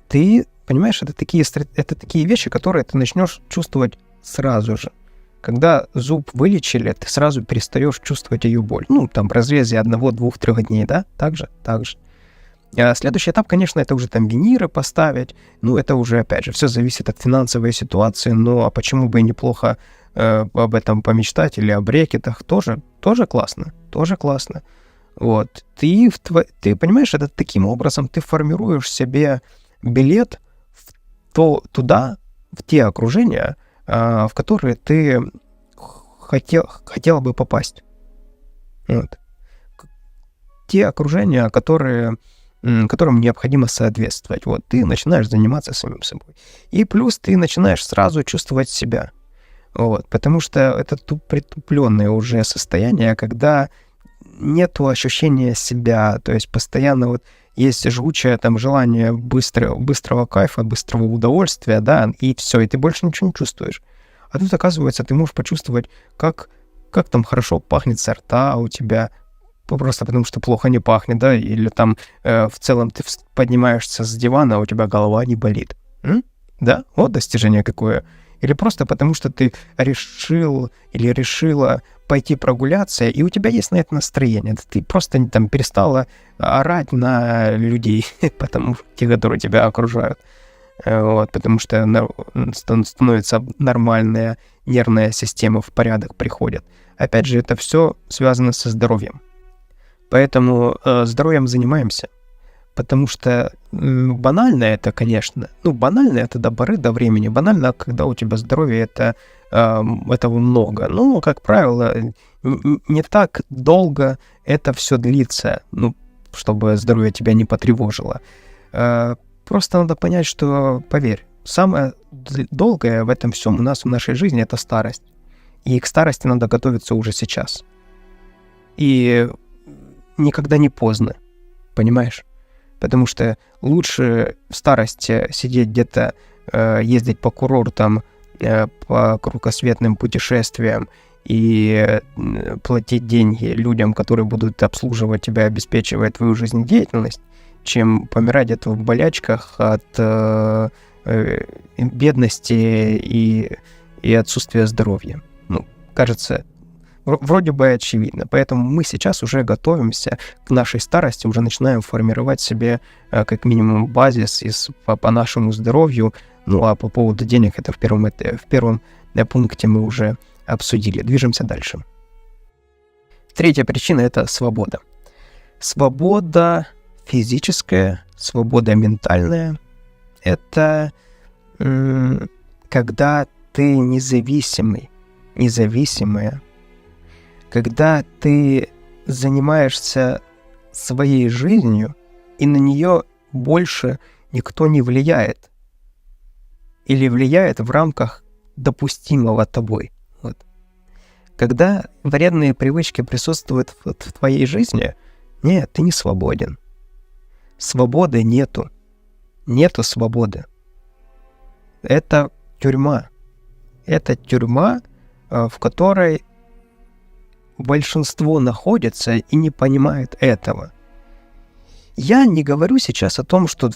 Ты понимаешь, это такие вещи, которые ты начнешь чувствовать сразу же. Когда зуб вылечили, ты сразу перестаешь чувствовать ее боль. Там в разрезе 1, 2, 3 дней, да? Так же. Следующий этап, конечно, это уже там виниры поставить. Это уже, опять же, все зависит от финансовой ситуации. А почему бы и неплохо об этом помечтать, или о брекетах, тоже классно. Вот. Ты понимаешь, это таким образом ты формируешь себе билет туда, в те окружения, в которые ты хотел бы попасть. Вот. Те окружения, которым необходимо соответствовать. Вот. Ты начинаешь заниматься самим собой. И плюс ты начинаешь сразу чувствовать себя. Вот. Потому что это притупленное уже состояние, когда нету ощущения себя, то есть постоянно есть жгучее там желание быстрого кайфа, быстрого удовольствия, да, и все, и ты больше ничего не чувствуешь. А тут, оказывается, ты можешь почувствовать, как там хорошо пахнет со рта у тебя, просто потому что плохо не пахнет, да, или там в целом ты поднимаешься с дивана, а у тебя голова не болит. Да, вот достижение какое. Или просто потому что ты решил или решила пойти прогуляться, и у тебя есть на это настроение. Ты просто там перестала орать на людей, потому те, которые тебя окружают. Вот, потому что становится нормальная нервная система, в порядок приходит. Опять же, это все связано со здоровьем. Поэтому здоровьем занимаемся. Потому что банально это, конечно, банально это до поры до времени. Банально, когда у тебя здоровье, этого много. Но, как правило, не так долго это все длится, чтобы здоровье тебя не потревожило. Просто надо понять, что, поверь, самое долгое в этом всем у нас в нашей жизни — это старость. И к старости надо готовиться уже сейчас. И никогда не поздно, понимаешь? Потому что лучше в старости сидеть где-то, ездить по курортам, по кругосветным путешествиям и платить деньги людям, которые будут обслуживать тебя, обеспечивать твою жизнедеятельность, чем помирать где-то в болячках от бедности и отсутствия здоровья. Кажется, вроде бы очевидно. Поэтому мы сейчас уже готовимся к нашей старости, уже начинаем формировать себе как минимум базис по нашему здоровью. А по поводу денег это в первом пункте мы уже обсудили. Движемся дальше. Третья причина — это свобода. Свобода физическая, свобода ментальная — это когда ты независимая, когда ты занимаешься своей жизнью, и на нее больше никто не влияет. Или влияет в рамках допустимого тобой. Вот. Когда вредные привычки присутствуют в твоей жизни, нет, ты не свободен. Свободы нету. Нету свободы. Это тюрьма. Это тюрьма, в которой большинство находится и не понимает этого. Я не говорю сейчас о том, что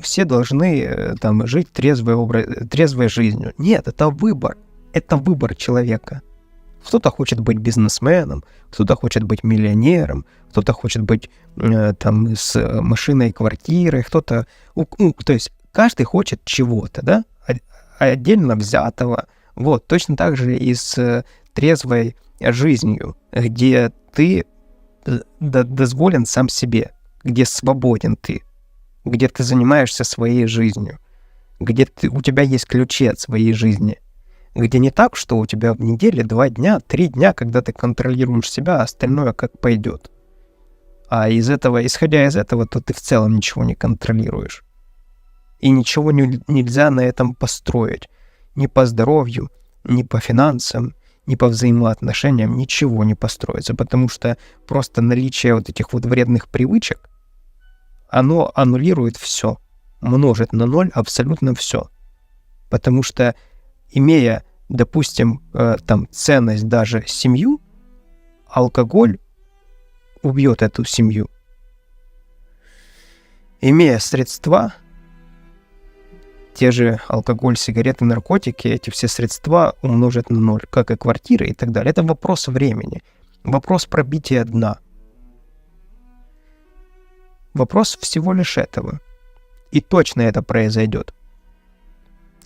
все должны жить трезвой жизнью. Нет, это выбор. Это выбор человека. Кто-то хочет быть бизнесменом, кто-то хочет быть миллионером, кто-то хочет быть с машиной, квартирой, кто-то... то есть каждый хочет чего-то, да? Отдельно взятого. Вот, точно так же и с трезвой жизнью, где ты дозволен сам себе, где свободен ты, где ты занимаешься своей жизнью, где у тебя есть ключи от своей жизни, где не так, что у тебя в неделе 2 дня, 3 дня, когда ты контролируешь себя, а остальное как пойдет. А исходя из этого, то ты в целом ничего не контролируешь. И ничего нельзя на этом построить. Ни по здоровью, ни по финансам, ни по взаимоотношениям ничего не построится, потому что просто наличие вот этих вот вредных привычек, оно аннулирует все, множит на ноль абсолютно все. Потому что, имея, допустим, ценность даже семью, алкоголь убьет эту семью. Имея средства, те же алкоголь, сигареты, наркотики, эти все средства умножат на ноль, как и квартиры и так далее. Это вопрос времени, вопрос пробития дна. Вопрос всего лишь этого. И точно это произойдет.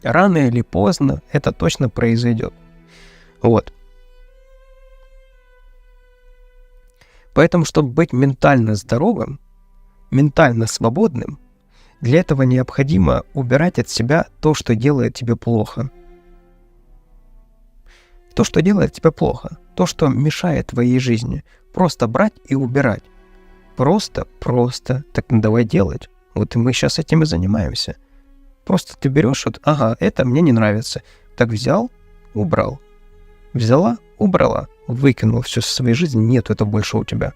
Рано или поздно это точно произойдет. Вот. Поэтому, чтобы быть ментально здоровым, ментально свободным, для этого необходимо убирать от себя то, что делает тебе плохо. То, что делает тебе плохо, то, что мешает твоей жизни. Просто брать и убирать. Просто. Так давай делать. Вот и мы сейчас этим и занимаемся. Просто ты берешь это мне не нравится. Так взял, убрал. Взяла, убрала. Выкинул все со своей жизни. Нет, это больше у тебя.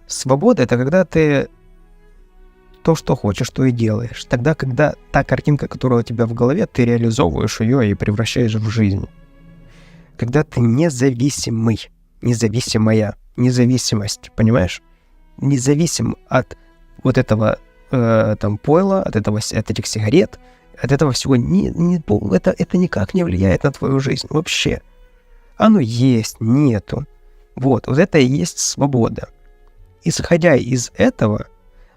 Свобода — это когда ты то, что хочешь, то и делаешь. Тогда, когда та картинка, которая у тебя в голове, ты реализовываешь ее и превращаешь в жизнь. Когда ты независимый, независимая, независимость, понимаешь? Независим от вот этого там пойла, от этих сигарет, от этого всего, это никак не влияет на твою жизнь вообще. Оно есть, нету. Вот это и есть свобода. Исходя из этого,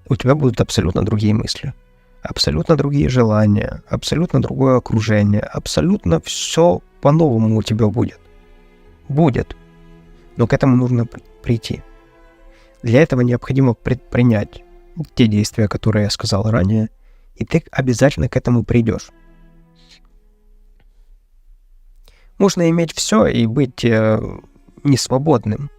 у тебя будут абсолютно другие мысли, абсолютно другие желания, абсолютно другое окружение, абсолютно все по-новому у тебя будет. Будет. Но к этому нужно прийти. Для этого необходимо предпринять те действия, которые я сказал ранее, и ты обязательно к этому придешь. Можно иметь все и быть несвободным.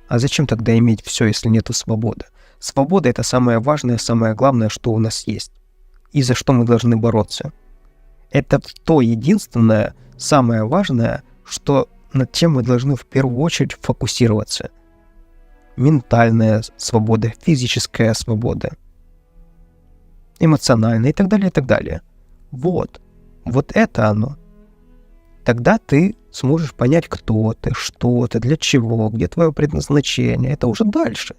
А зачем тогда иметь все, если нету свободы? Свобода — это самое важное, самое главное, что у нас есть. И за что мы должны бороться. Это то единственное, самое важное, что над чем мы должны в первую очередь фокусироваться. Ментальная свобода, физическая свобода, эмоциональная и так далее, и так далее. Вот это оно. Тогда ты сможешь понять, кто ты, что ты, для чего, где твое предназначение. Это уже дальше.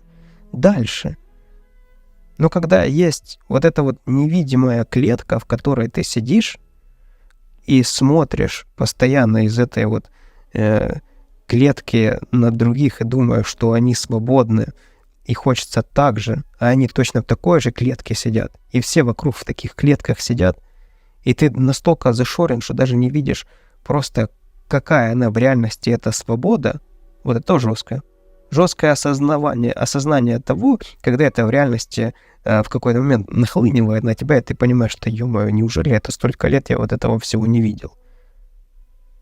Но когда есть вот эта вот невидимая клетка, в которой ты сидишь и смотришь постоянно из этой вот клетки на других и думаешь, что они свободны, и хочется так же, а они точно в такой же клетке сидят, и все вокруг в таких клетках сидят, и ты настолько зашорен, что даже не видишь просто, какая она в реальности, эта свобода. Вот это жестко. Жесткое осознание того, когда это в реальности в какой-то момент нахлынивает на тебя, и ты понимаешь, что, ё-моё, неужели это столько лет я вот этого всего не видел?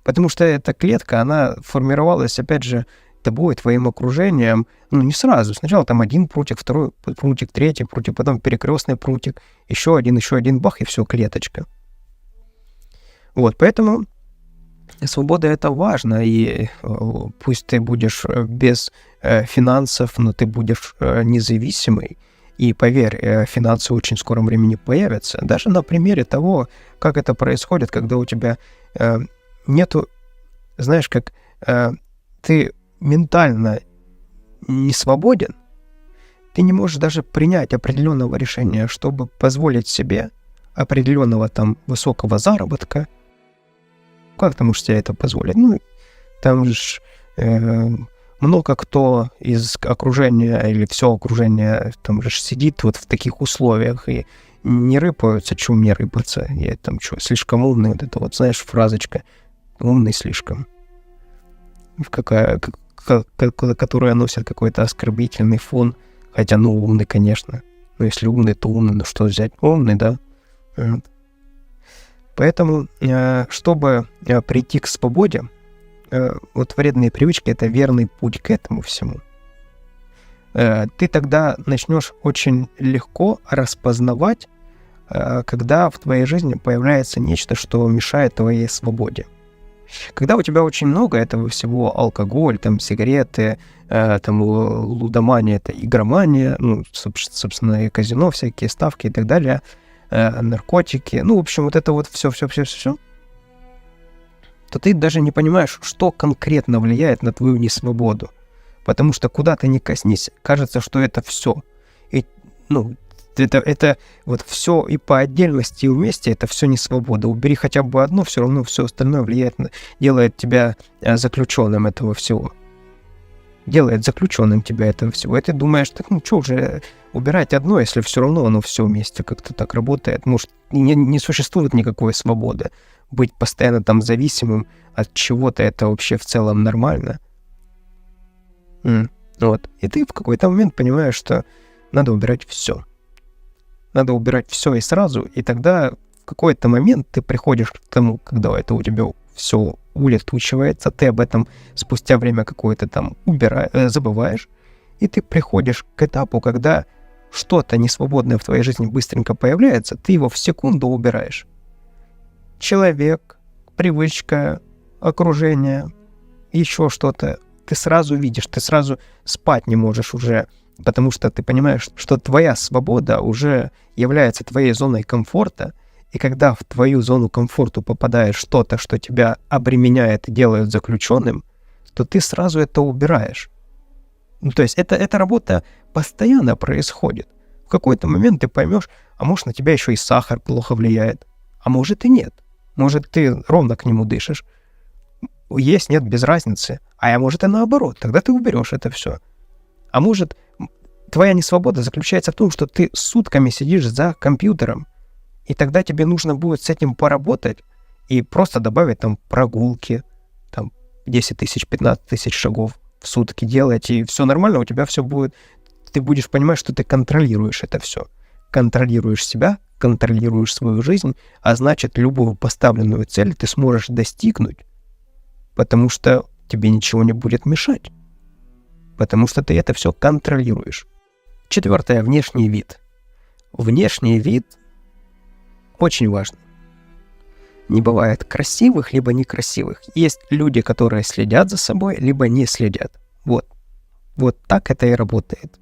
Потому что эта клетка, она формировалась, опять же, тобой, твоим окружением, не сразу. Сначала там один прутик, второй прутик, третий прутик, потом перекрестный прутик, еще один, бах, и все, клеточка. Поэтому свобода — это важно, и пусть ты будешь без финансов, но ты будешь независимый. И поверь, финансы в очень скором времени появятся. Даже на примере того, как это происходит, когда у тебя нету, знаешь, как ты ментально не свободен, ты не можешь даже принять определенного решения, чтобы позволить себе определенного там высокого заработка. Как ты можешь себе это позволить? Там же много кто из окружения или все окружение там же сидит вот в таких условиях и не рыпаются, чего мне рыпаться? Я там что, слишком умный? Вот это вот, знаешь, фразочка. Умный слишком. Которая носит какой-то оскорбительный фон. Хотя, умный, конечно. Но если умный, то умный. Что взять? Умный, да. Поэтому, чтобы прийти к свободе, вредные привычки — это верный путь к этому всему. Ты тогда начнешь очень легко распознавать, когда в твоей жизни появляется нечто, что мешает твоей свободе. Когда у тебя очень много этого всего, алкоголь, там, сигареты, там, лудомания, это игромания, собственно, и казино, всякие ставки и так далее, наркотики, в общем, вот это вот все, то ты даже не понимаешь, что конкретно влияет на твою несвободу. Потому что куда ты ни коснись, кажется, что это все. И, это вот все и по отдельности, и вместе это все не свобода. Убери хотя бы одно, все равно все остальное делает тебя заключенным этого всего. Делает заключенным тебя этого всего. И ты думаешь, так что уже убирать одно, если все равно оно все вместе как-то так работает. Может, не существует никакой свободы. Быть постоянно там зависимым от чего-то, это вообще в целом нормально. И ты в какой-то момент понимаешь, что надо убирать все. Надо убирать все и сразу, и тогда в какой-то момент ты приходишь к тому, когда это у тебя все улетучивается, ты об этом спустя время какое-то там забываешь, и ты приходишь к этапу, когда что-то несвободное в твоей жизни быстренько появляется, ты его в секунду убираешь. Человек, привычка, окружение, еще что-то. Ты сразу видишь, ты сразу спать не можешь уже Потому что ты понимаешь, что твоя свобода уже является твоей зоной комфорта, и когда в твою зону комфорта попадает что-то, что тебя обременяет и делает заключенным, то ты сразу это убираешь. Ну, то есть эта работа постоянно происходит. В какой-то момент ты поймешь, а может, на тебя еще и сахар плохо влияет, а может и нет. Может, ты ровно к нему дышишь. Есть, нет, без разницы. А может и наоборот, тогда ты уберешь это все. А может, твоя несвобода заключается в том, что ты сутками сидишь за компьютером, и тогда тебе нужно будет с этим поработать и просто добавить там прогулки, там 10 тысяч, 15 тысяч шагов в сутки делать, и все нормально, у тебя все будет. Ты будешь понимать, что ты контролируешь это все. Контролируешь себя, контролируешь свою жизнь, а значит, любую поставленную цель ты сможешь достигнуть, потому что тебе ничего не будет мешать. Потому что ты это все контролируешь. 4. Внешний вид. Внешний вид очень важно. Не бывает красивых, либо некрасивых. Есть люди, которые следят за собой, либо не следят. Вот так это и работает.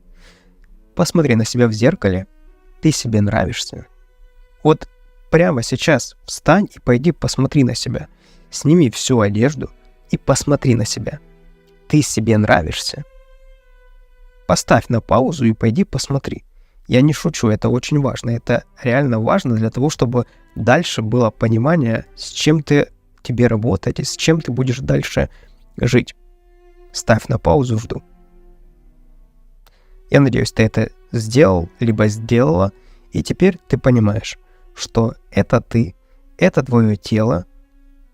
Посмотри на себя в зеркале, ты себе нравишься. Вот прямо сейчас встань и пойди посмотри на себя. Сними всю одежду и посмотри на себя. Ты себе нравишься? Поставь на паузу и пойди посмотри. Я не шучу, это очень важно. Это реально важно для того, чтобы дальше было понимание, с чем тебе работать и с чем ты будешь дальше жить. Ставь на паузу, жду. Я надеюсь, ты это сделал, либо сделала, и теперь ты понимаешь, что это ты, это твое тело,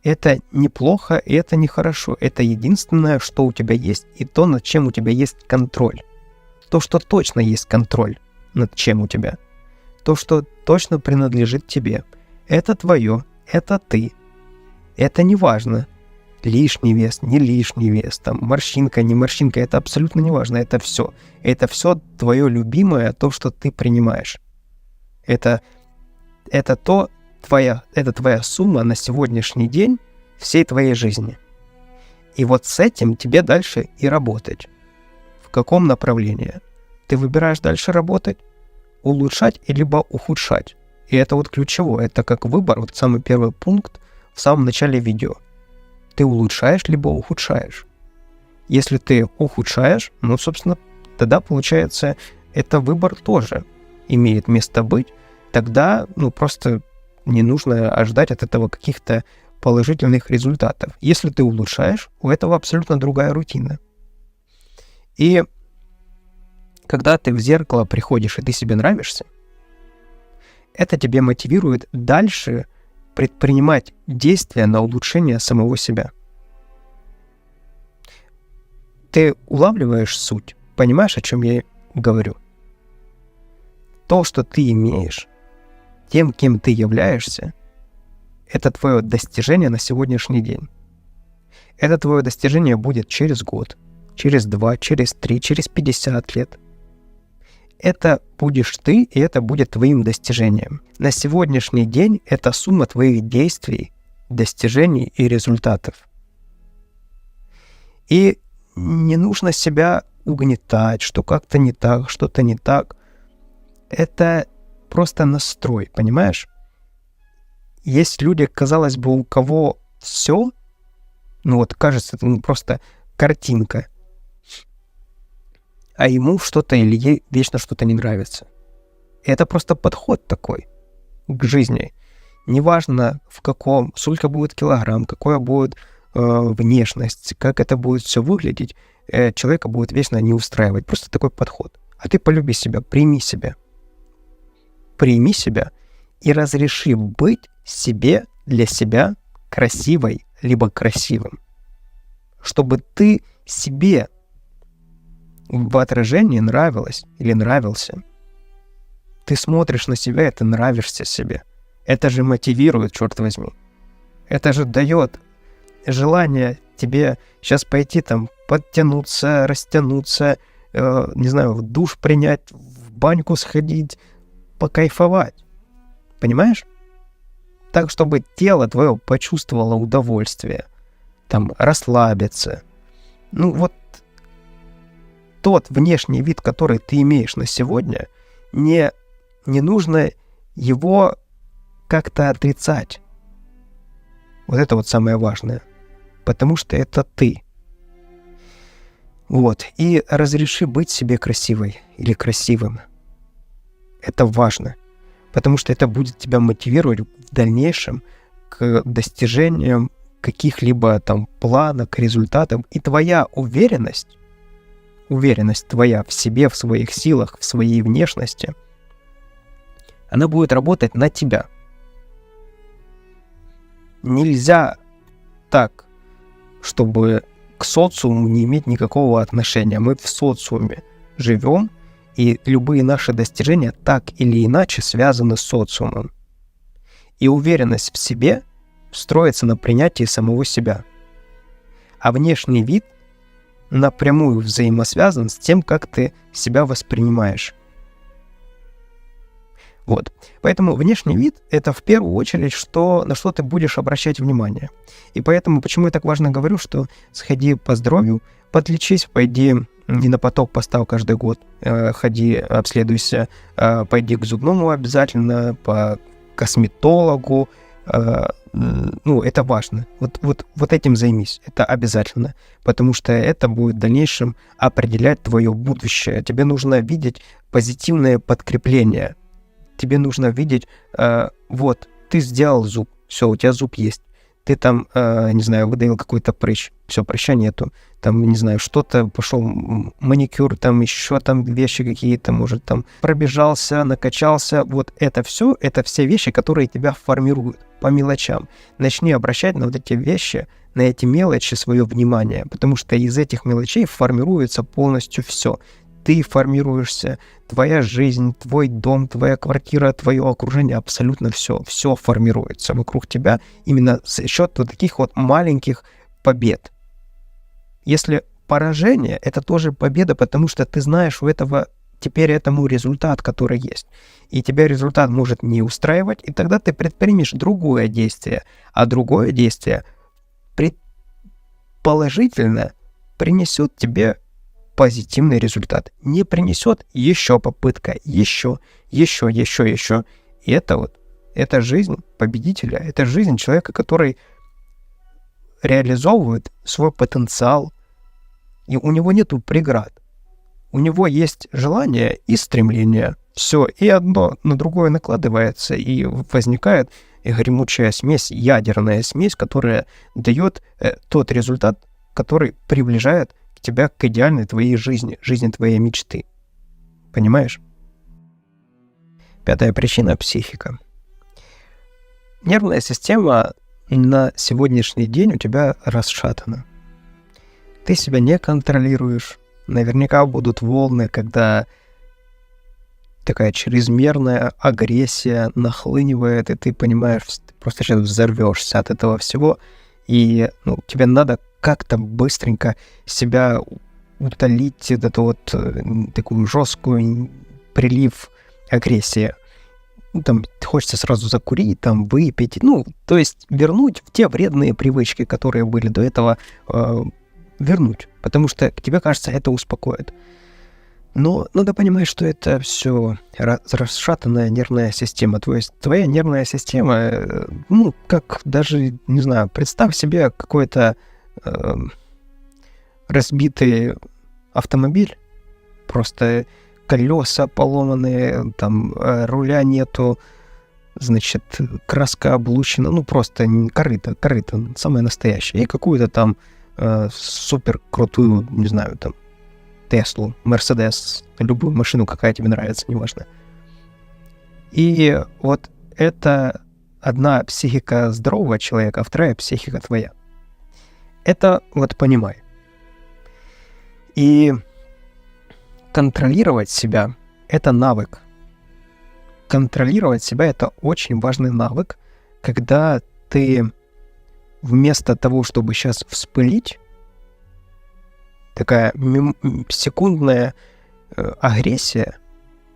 это неплохо и это нехорошо. Это единственное, что у тебя есть, и то, над чем у тебя есть контроль. То, что точно есть контроль над чем у тебя. То, что точно принадлежит тебе. Это твое, это ты. Это не важно. Лишний вес, не лишний вес, там, морщинка, не морщинка, это абсолютно не важно. Это все. Это все твое любимое, то, что ты принимаешь. Это твоя сумма на сегодняшний день всей твоей жизни. И вот с этим тебе дальше и работать. В каком направлении? Ты выбираешь дальше работать, улучшать либо ухудшать. И это вот ключевое. Это как выбор, вот самый первый пункт в самом начале видео. Ты улучшаешь либо ухудшаешь. Если ты ухудшаешь, ну, собственно, тогда, получается, это выбор тоже имеет место быть. Тогда, просто не нужно ждать от этого каких-то положительных результатов. Если ты улучшаешь, у этого абсолютно другая рутина. И когда ты в зеркало приходишь, и ты себе нравишься, это тебя мотивирует дальше предпринимать действия на улучшение самого себя. Ты улавливаешь суть, понимаешь, о чем я говорю? То, что ты имеешь, тем, кем ты являешься, это твое достижение на сегодняшний день. Это твое достижение будет через год, через 2, через 3, через 50 лет. Это будешь ты, и это будет твоим достижением. На сегодняшний день это сумма твоих действий, достижений и результатов. И не нужно себя угнетать, что как-то не так, что-то не так. Это просто настрой, понимаешь? Есть люди, казалось бы, у кого все, кажется, это просто картинка, а ему что-то или ей вечно что-то не нравится. И это просто подход такой к жизни. Неважно сколько будет килограмм, какая будет внешность, как это будет все выглядеть, человека будет вечно не устраивать. Просто такой подход. А ты полюби себя, прими себя. Прими себя и разреши быть себе для себя красивой либо красивым. Чтобы ты себе в отражении нравилась или нравился. Ты смотришь на себя, и ты нравишься себе. Это же мотивирует, черт возьми. Это же дает желание тебе сейчас пойти там подтянуться, растянуться, в душ принять, в баньку сходить, покайфовать. Понимаешь? Так, чтобы тело твое почувствовало удовольствие, там, расслабиться. тот внешний вид, который ты имеешь на сегодня, не нужно его как-то отрицать. Вот это вот самое важное. Потому что это ты. Вот. И разреши быть себе красивой или красивым. Это важно. Потому что это будет тебя мотивировать в дальнейшем к достижениям каких-либо там планов, к результатам. И твоя уверенность твоя в себе, в своих силах, в своей внешности, она будет работать на тебя. Нельзя так, чтобы к социуму не иметь никакого отношения. Мы в социуме живем, и любые наши достижения так или иначе связаны с социумом. И уверенность в себе строится на принятии самого себя. А внешний вид напрямую взаимосвязан с тем, как ты себя воспринимаешь. Вот. Поэтому внешний вид — это в первую очередь, на что ты будешь обращать внимание. И поэтому, почему я так важно говорю, что сходи по здоровью, подлечись, пойди не на поток поставь каждый год, ходи, обследуйся, пойди к зубному обязательно, по косметологу, это важно. Вот этим займись, это обязательно, потому что это будет в дальнейшем определять твое будущее. Тебе нужно видеть позитивное подкрепление. Тебе нужно видеть, ты сделал зуб, все, у тебя зуб есть. Ты там, выдавил какой-то прыщ, все, прыща нету. Там, что-то, пошел маникюр, там еще там вещи какие-то, может, там пробежался, накачался. Вот это все, это все вещи, которые тебя формируют по мелочам. Начни обращать на вот эти вещи, на эти мелочи свое внимание, потому что из этих мелочей формируется полностью все. Ты формируешься, твоя жизнь, твой дом, твоя квартира, твое окружение, абсолютно все формируется вокруг тебя именно за счет вот таких вот маленьких побед. Если поражение, это тоже победа, потому что ты знаешь у этого теперь этому результат, который есть. И тебя результат может не устраивать, и тогда ты предпримешь другое действие. А другое действие предположительно принесет тебе позитивный результат. Не принесет — еще попытка, еще. И это жизнь победителя, это жизнь человека, который реализовывает свой потенциал, и у него нету преград. У него есть желание и стремление. Все, и одно на другое накладывается, и возникает гремучая смесь, ядерная смесь, которая дает тот результат, который приближает тебя к идеальной твоей жизни твоей мечты. Понимаешь? 5-я причина — психика. Нервная система на сегодняшний день у тебя расшатана. Ты себя не контролируешь. Наверняка будут волны, когда такая чрезмерная агрессия нахлынивает, и ты понимаешь, ты просто сейчас взорвешься от этого всего, и тебе надо как-то быстренько себя утолить, эту вот такую жесткую прилив агрессии. Там хочется сразу закурить, там выпить, то есть вернуть в те вредные привычки, которые были до этого, вернуть, потому что тебе кажется, это успокоит. Но надо понимать, что это все расшатанная нервная система. То есть твоя нервная система, как даже, не знаю, представь себе какой-то разбитый автомобиль, просто колеса поломанные, там руля нету, значит, краска облучена, просто корыто, самое настоящее, и какую-то там супер крутую, не знаю, там Теслу, Мерседес, любую машину, какая тебе нравится, неважно. И вот это одна психика здорового человека, а вторая психика твоя. Это вот понимай. И контролировать себя — это навык. Контролировать себя — это очень важный навык, когда ты вместо того, чтобы сейчас вспылить, такая секундная агрессия,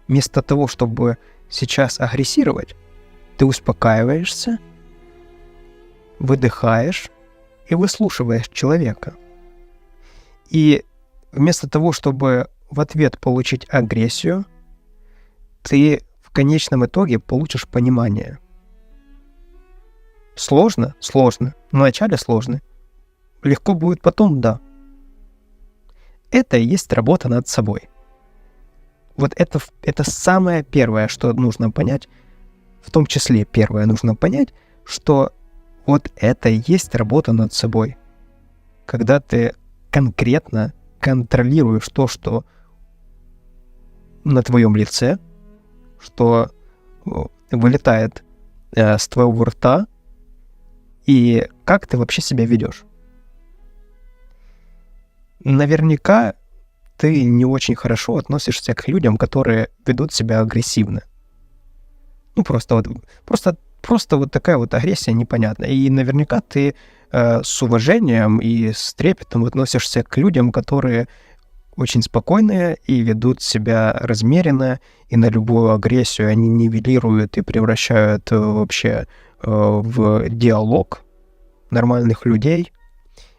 вместо того, чтобы сейчас агрессировать, ты успокаиваешься, выдыхаешь и выслушиваешь человека. И вместо того, чтобы в ответ получить агрессию, ты в конечном итоге получишь понимание. Сложно? Сложно. Вначале сложно. Легко будет потом? Да. Это и есть работа над собой. Вот это самое первое, что нужно понять, в том числе первое нужно понять, что вот это и есть работа над собой. Когда ты конкретно контролируешь то, что на твоем лице, что вылетает с твоего рта, и как ты вообще себя ведешь. Наверняка ты не очень хорошо относишься к людям, которые ведут себя агрессивно. Ну, просто вот такая вот агрессия непонятная. И наверняка ты с уважением и с трепетом относишься к людям, которые очень спокойные и ведут себя размеренно, и на любую агрессию они нивелируют и превращают вообще в диалог нормальных людей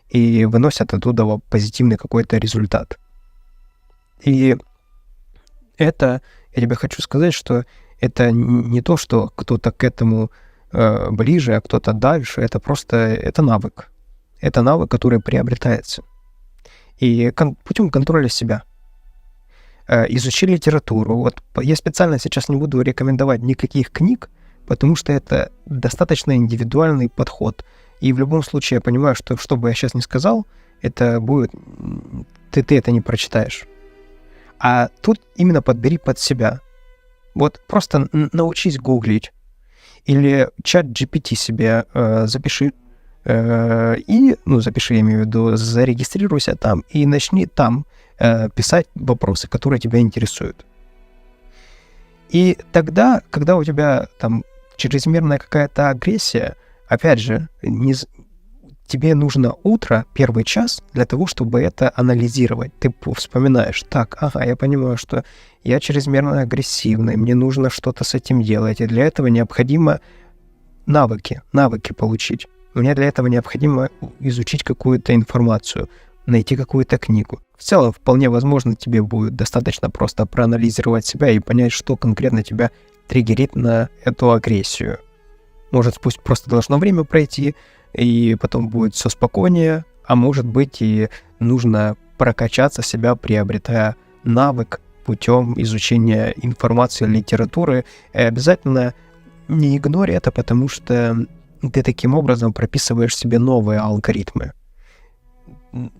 и выносят оттуда позитивный какой-то результат. И это, я тебе хочу сказать, что это не то, что кто-то к этому ближе, а кто-то дальше, это просто это навык. Это навык, который приобретается. И путем контроля себя. Изучи литературу. Вот я специально сейчас не буду рекомендовать никаких книг, потому что это достаточно индивидуальный подход. И в любом случае я понимаю, что бы я сейчас ни сказал, это будет... Ты это не прочитаешь. А тут именно подбери под себя. Вот просто научись гуглить. Или чат GPT себе запиши. Запиши, я имею в виду, зарегистрируйся там и начни там писать вопросы, которые тебя интересуют. И тогда, когда у тебя там чрезмерная какая-то агрессия, опять же, тебе нужно утро, первый час, для того, чтобы это анализировать. Ты вспоминаешь, так, я понимаю, что я чрезмерно агрессивный, мне нужно что-то с этим делать, и для этого необходимо навыки получить. Мне для этого необходимо изучить какую-то информацию, найти какую-то книгу. В целом, вполне возможно, тебе будет достаточно просто проанализировать себя и понять, что конкретно тебя триггерит на эту агрессию. Может, пусть просто должно время пройти, и потом будет все спокойнее, а может быть и нужно прокачаться себя, приобретая навык путем изучения информации, литературы. И обязательно не игнори это, потому что ты таким образом прописываешь себе новые алгоритмы.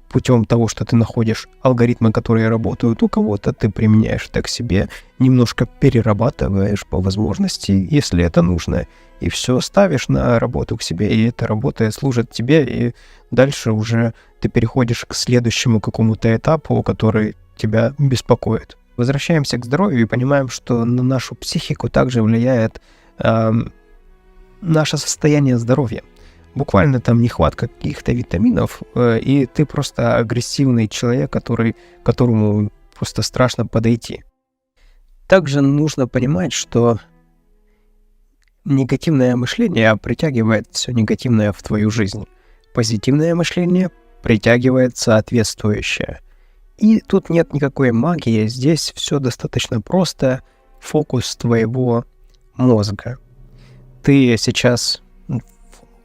Путем того, что ты находишь алгоритмы, которые работают у кого-то, ты применяешь это к себе, немножко перерабатываешь по возможности, если это нужно, и все ставишь на работу к себе, и эта работа служит тебе, и дальше уже ты переходишь к следующему какому-то этапу, который тебя беспокоит. Возвращаемся к здоровью и понимаем, что на нашу психику также влияет наше состояние здоровья. Буквально там нехватка каких-то витаминов, и ты просто агрессивный человек, которому просто страшно подойти. Также нужно понимать, что негативное мышление притягивает все негативное в твою жизнь. Позитивное мышление притягивает соответствующее. И тут нет никакой магии, здесь все достаточно просто. Фокус твоего мозга. Ты сейчас,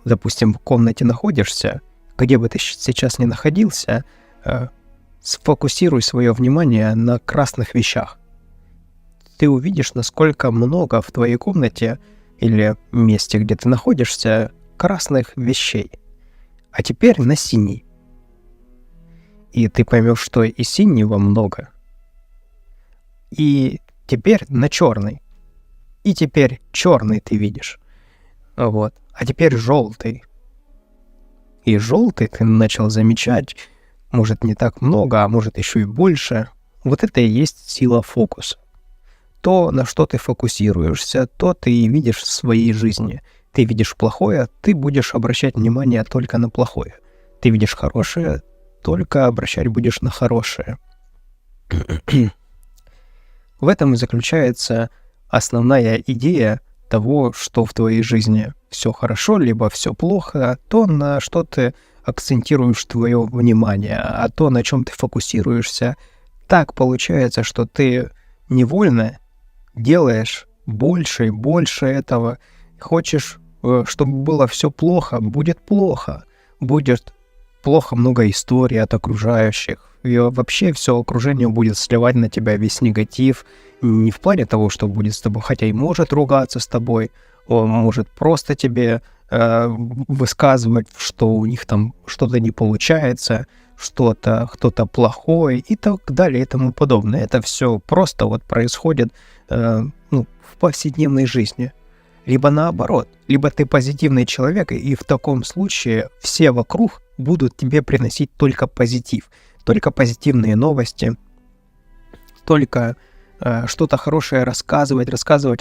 допустим, в комнате находишься, где бы ты сейчас ни находился, сфокусируй свое внимание на красных вещах. Ты увидишь, насколько много в твоей комнате или месте, где ты находишься, красных вещей. А теперь на синий. И ты поймешь, что и синего много. И теперь на черный. И теперь черный ты видишь. Вот. А теперь желтый. И желтый ты начал замечать, может, не так много, а может, еще и больше. Вот это и есть сила фокуса. То, на что ты фокусируешься, то ты и видишь в своей жизни. Ты видишь плохое, ты будешь обращать внимание только на плохое. Ты видишь хорошее, только обращать будешь на хорошее. В этом и заключается основная идея того, что в твоей жизни все хорошо, либо все плохо, то, на что ты акцентируешь твое внимание, а то, на чем ты фокусируешься. Так получается, что ты невольно делаешь больше и больше этого. Хочешь, чтобы было все плохо, будет плохо. Будет плохо много историй от окружающих. И вообще все окружение будет сливать на тебя весь негатив. Не в плане того, что будет с тобой, хотя и может ругаться с тобой, он может просто тебе высказывать, что у них там что-то не получается, кто-то плохой и так далее и тому подобное. Это все просто вот происходит в повседневной жизни. Либо наоборот, либо ты позитивный человек, и в таком случае все вокруг будут тебе приносить только позитив, только позитивные новости, только что-то хорошее рассказывать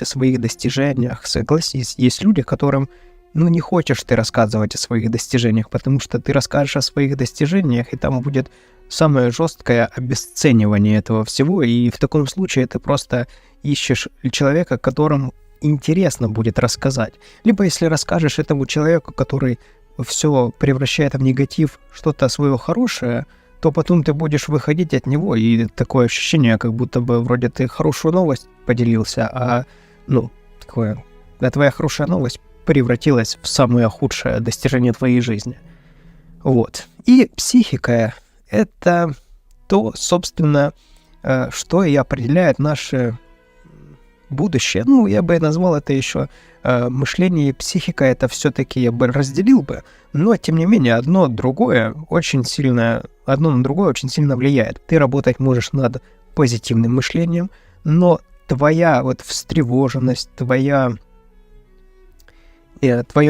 о своих достижениях. Согласись, есть люди, которым не хочешь ты рассказывать о своих достижениях, потому что ты расскажешь о своих достижениях, и там будет самое жесткое обесценивание этого всего, и в таком случае ты просто ищешь человека, которому интересно будет рассказать. Либо если расскажешь этому человеку, который все превращает в негатив, что-то свое хорошее, то потом ты будешь выходить от него, и такое ощущение, как будто бы вроде ты хорошую новость поделился, а твоя хорошая новость превратилась в самое худшее достижение твоей жизни. Вот. И психика — это то, собственно, что и определяет наше будущее. Я бы назвал это еще мышление и психика, это все-таки я бы разделил бы, но тем не менее одно на другое очень сильно влияет. Ты работать можешь над позитивным мышлением, но твоя встревоженность, твое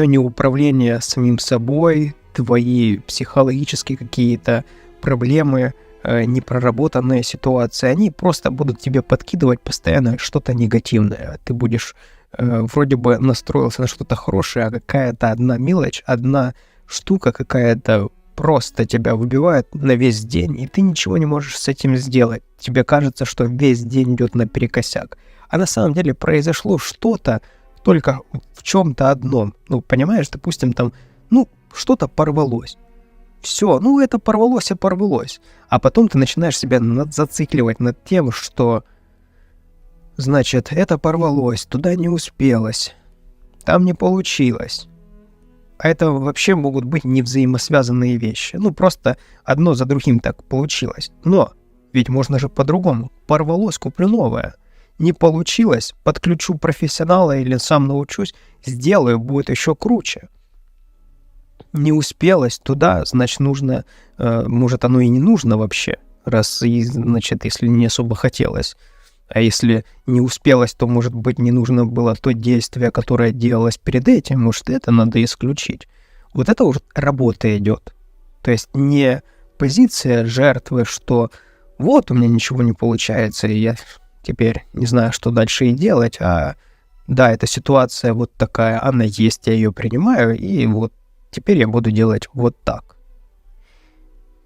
неуправление самим собой, твои психологические какие-то проблемы, непроработанные ситуации, они просто будут тебе подкидывать постоянно что-то негативное. Ты будешь вроде бы настроился на что-то хорошее, а какая-то одна мелочь, одна штука какая-то просто тебя выбивает на весь день, и ты ничего не можешь с этим сделать. Тебе кажется, что весь день идет наперекосяк. А на самом деле произошло что-то только в чем-то одном. Понимаешь, допустим, там, что-то порвалось. Все, это порвалось и порвалось. А потом ты начинаешь себя зацикливать над тем, что, значит, это порвалось, туда не успелось, там не получилось. А это вообще могут быть невзаимосвязанные вещи. Просто одно за другим так получилось. Но ведь можно же по-другому. Порвалось, куплю новое. Не получилось, подключу профессионала или сам научусь, сделаю, будет еще круче. Не успелось туда, значит, нужно, может, оно и не нужно вообще, если не особо хотелось. А если не успелось, то, может быть, не нужно было то действие, которое делалось перед этим, может, это надо исключить. Вот это уже работа идет. То есть не позиция жертвы, что вот у меня ничего не получается, и я теперь не знаю, что дальше и делать, а да, эта ситуация вот такая, она есть, я ее принимаю, и вот теперь я буду делать вот так.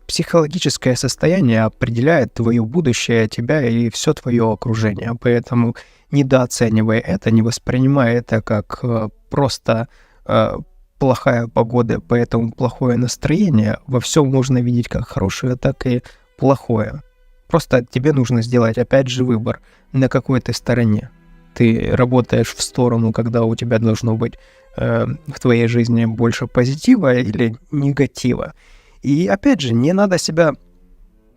Психологическое состояние определяет твое будущее, тебя и все твое окружение. Поэтому недооценивай это, не воспринимай это как просто плохая погода, поэтому плохое настроение. Во всем можно видеть как хорошее, так и плохое. Просто тебе нужно сделать, опять же, выбор, на какой ты стороне. Ты работаешь в сторону, когда у тебя должно быть в твоей жизни больше позитива или негатива. И опять же, не надо себя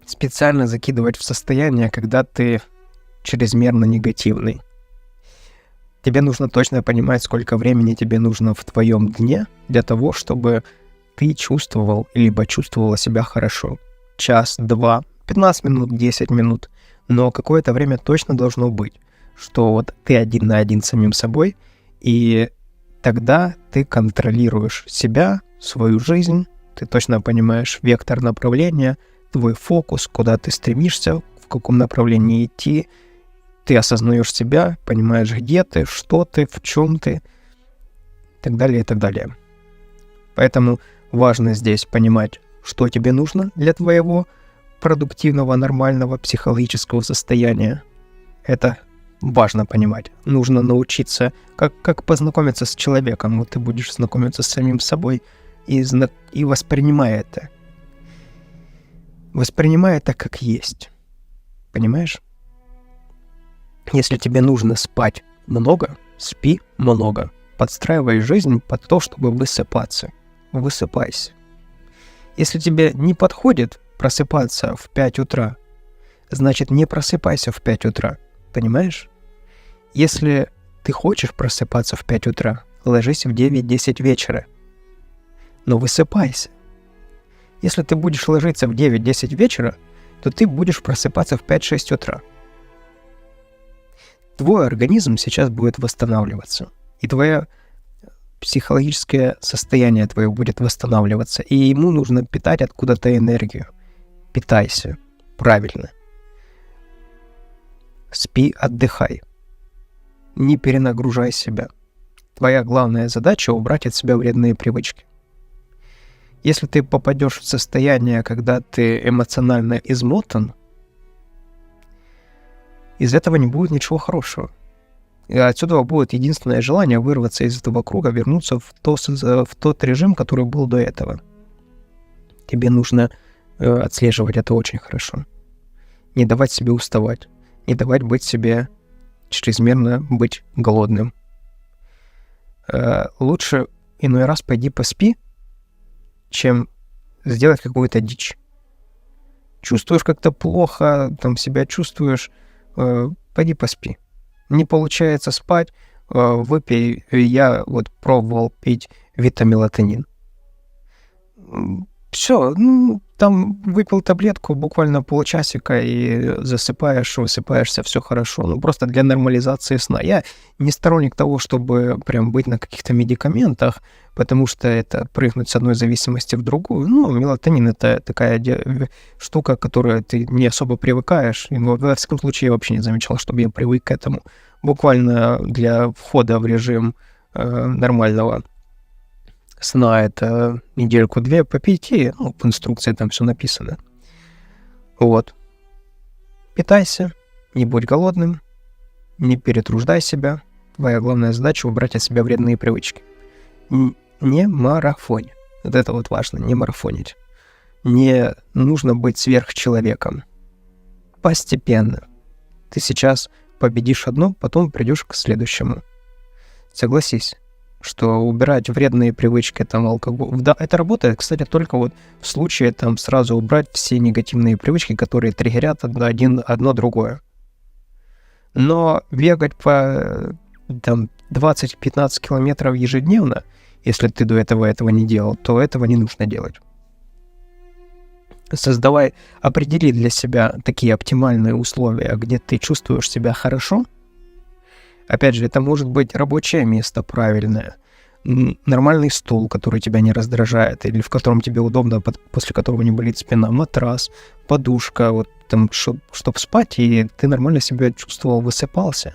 специально закидывать в состояние, когда ты чрезмерно негативный. Тебе нужно точно понимать, сколько времени тебе нужно в твоем дне для того, чтобы ты чувствовал, либо чувствовала себя хорошо. Час, 2, 15 минут, 10 минут. Но какое-то время точно должно быть, что вот ты один на один с самим собой, и тогда ты контролируешь себя, свою жизнь, ты точно понимаешь вектор направления, твой фокус, куда ты стремишься, в каком направлении идти. Ты осознаешь себя, понимаешь, где ты, что ты, в чем ты, и так далее, и так далее. Поэтому важно здесь понимать, что тебе нужно для твоего продуктивного, нормального психологического состояния. Это важно понимать. Нужно научиться, как познакомиться с человеком. Вот ты будешь знакомиться с самим собой. и воспринимай это. Воспринимай это как есть. Понимаешь? Если тебе нужно спать много, спи много. Подстраивай жизнь под то, чтобы высыпаться. Высыпайся. Если тебе не подходит просыпаться в 5 утра, значит, не просыпайся в 5 утра. Понимаешь? Если ты хочешь просыпаться в 5 утра, ложись в 9-10 вечера. Но высыпайся. Если ты будешь ложиться в 9-10 вечера, то ты будешь просыпаться в 5-6 утра. Твой организм сейчас будет восстанавливаться. И твое психологическое состояние твое будет восстанавливаться. И ему нужно питать откуда-то энергию. Питайся правильно. Спи, отдыхай. Не перенагружай себя. Твоя главная задача — убрать от себя вредные привычки. Если ты попадешь в состояние, когда ты эмоционально измотан, из этого не будет ничего хорошего. И отсюда будет единственное желание вырваться из этого круга, вернуться в тот режим, который был до этого. Тебе нужно отслеживать это очень хорошо. Не давать себе уставать. Не давать чрезмерно быть голодным. Лучше иной раз пойди поспи, чем сделать какую-то дичь. Чувствуешь как-то плохо, там себя чувствуешь, пойди поспи. Не получается спать, выпей. Я вот пробовал пить витамелатонин. Все, там выпил таблетку, буквально полчасика, и засыпаешь, высыпаешься, все хорошо. Просто для нормализации сна. Я не сторонник того, чтобы прям быть на каких-то медикаментах, потому что это прыгнуть с одной зависимости в другую. Мелатонин — это такая штука, к которой ты не особо привыкаешь. И, во всяком случае, я вообще не замечал, чтобы я привык к этому. Буквально для входа в режим нормального сна это недельку-две попить, и в инструкции там все написано. Вот. Питайся, не будь голодным, не перетруждай себя. Твоя главная задача — убрать от себя вредные привычки. Не марафонь. Вот это вот важно, не марафонить. Не нужно быть сверхчеловеком. Постепенно. Ты сейчас победишь одно, потом придешь к следующему. Согласись, что убирать вредные привычки, там, алкоголь... Да, это работает, кстати, только вот в случае там сразу убрать все негативные привычки, которые триггерят одно другое. Но бегать по 20-15 километров ежедневно, если ты до этого не делал, то этого не нужно делать. Определи для себя такие оптимальные условия, где ты чувствуешь себя хорошо. Опять же, это может быть рабочее место правильное, нормальный стул, который тебя не раздражает, или в котором тебе удобно, после которого не болит спина, матрас, подушка, вот там, чтобы спать, и ты нормально себя чувствовал, высыпался.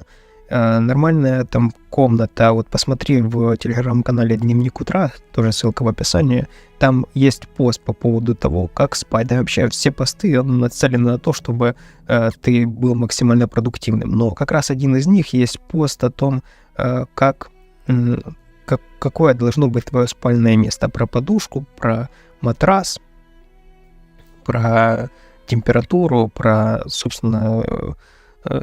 Нормальная там комната, вот посмотри в телеграм-канале «Дневник утра», тоже ссылка в описании, там есть пост по поводу того, как спать, да вообще все посты нацелены на то, чтобы ты был максимально продуктивным, но как раз один из них есть пост о том, какое должно быть твое спальное место, про подушку, про матрас, про температуру, про, собственно,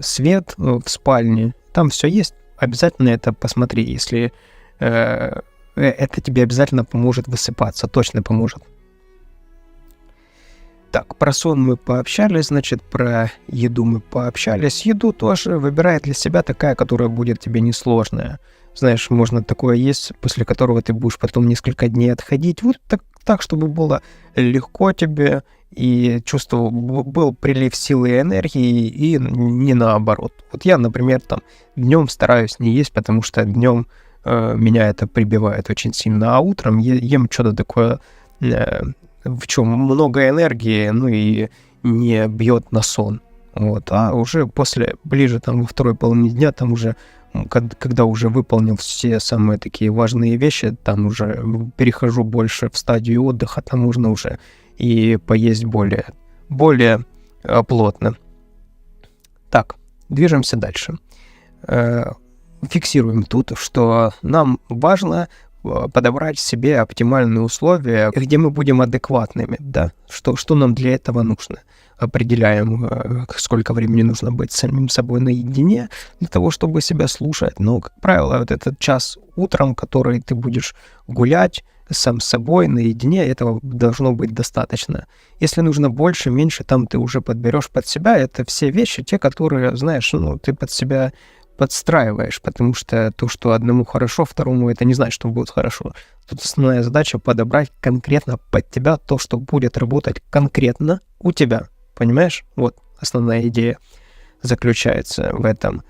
свет в спальне. Там все есть. Обязательно это посмотри, если это тебе обязательно поможет высыпаться, точно поможет. Так, про сон мы пообщались, значит, про еду мы пообщались. Еду тоже выбирай для себя такая, которая будет тебе несложная. Знаешь, можно такое есть, после которого ты будешь потом несколько дней отходить. Вот так, чтобы было легко тебе, и чувствовал, был прилив силы и энергии, и не наоборот. Вот я, например, там днем стараюсь не есть, потому что днем меня это прибивает очень сильно, а утром ем что-то такое, в чем много энергии, и не бьет на сон. Вот. А уже ближе там во второй половине дня, там уже, когда уже выполнил все самые такие важные вещи, там уже перехожу больше в стадию отдыха, там можно уже и поесть более плотно. Так, движемся дальше. Фиксируем тут, что нам важно подобрать себе оптимальные условия, где мы будем адекватными, да, что нам для этого нужно. Определяем, сколько времени нужно быть с самим собой наедине для того, чтобы себя слушать. Но, как правило, вот этот час утром, который ты будешь гулять сам с собой наедине, этого должно быть достаточно. Если нужно больше, меньше, там ты уже подберешь под себя. Это все вещи, те, которые, знаешь, ты под себя подстраиваешь, потому что то, что одному хорошо, второму это не значит, что будет хорошо. Тут основная задача подобрать конкретно под тебя то, что будет работать конкретно у тебя. Понимаешь? Вот основная идея заключается в этом.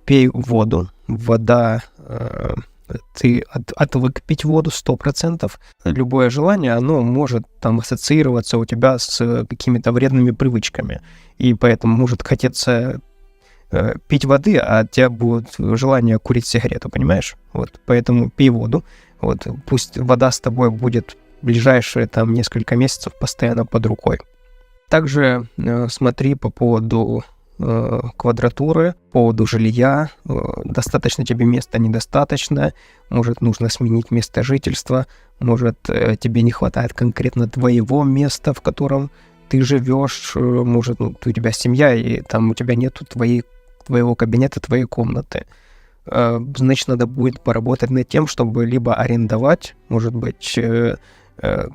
Пей воду. Вода, ты отвык пить воду 100%. Любое желание, оно может там ассоциироваться у тебя с какими-то вредными привычками. И поэтому может хотеться пить воды, а у тебя будет желание курить сигарету, понимаешь? Вот, поэтому пей воду. Вот, пусть вода с тобой будет ближайшие там несколько месяцев постоянно под рукой. Также смотри по поводу квадратуры, по поводу жилья. Достаточно тебе места, недостаточно. Может, нужно сменить место жительства. Может, тебе не хватает конкретно твоего места, в котором ты живешь. Может, у тебя семья, и там у тебя нету твоего кабинета, твоей комнаты. Значит, надо будет поработать над тем, чтобы либо арендовать, может быть,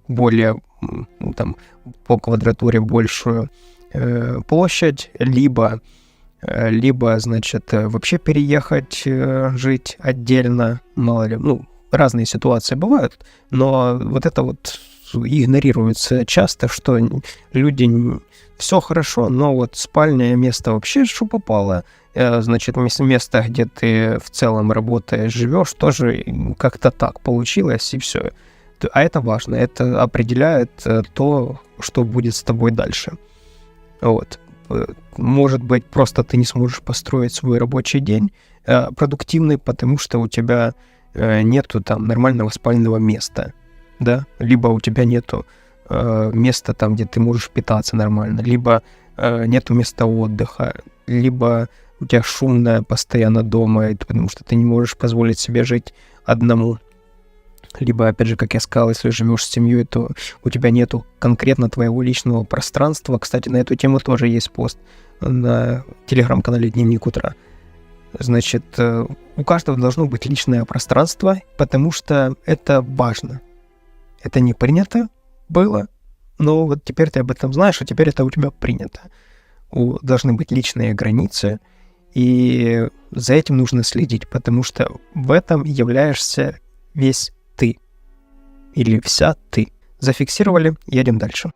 более там, по квадратуре большую площадь, либо, значит, вообще переехать, жить отдельно, мало ли, разные ситуации бывают, но вот это вот игнорируется часто, что люди, все хорошо, но вот спальное место вообще что попало, значит, место, где ты в целом работаешь, живешь, тоже как-то так получилось, и все. А это важно, это определяет то, что будет с тобой дальше. Вот. Может быть, просто ты не сможешь построить свой рабочий день продуктивный, потому что у тебя нету там нормального спального места, да, либо у тебя нету места там, где ты можешь питаться нормально, либо нету места отдыха, либо у тебя шумно постоянно дома, потому что ты не можешь позволить себе жить одному. Либо, опять же, как я сказал, если живешь с семьей, то у тебя нету конкретно твоего личного пространства. Кстати, на эту тему тоже есть пост на телеграм-канале «Дневник утра». Значит, у каждого должно быть личное пространство, потому что это важно. Это не принято было, но вот теперь ты об этом знаешь, а теперь это у тебя принято. Должны быть личные границы, и за этим нужно следить, потому что в этом являешься весь ты. Или вся ты. Зафиксировали, едем дальше.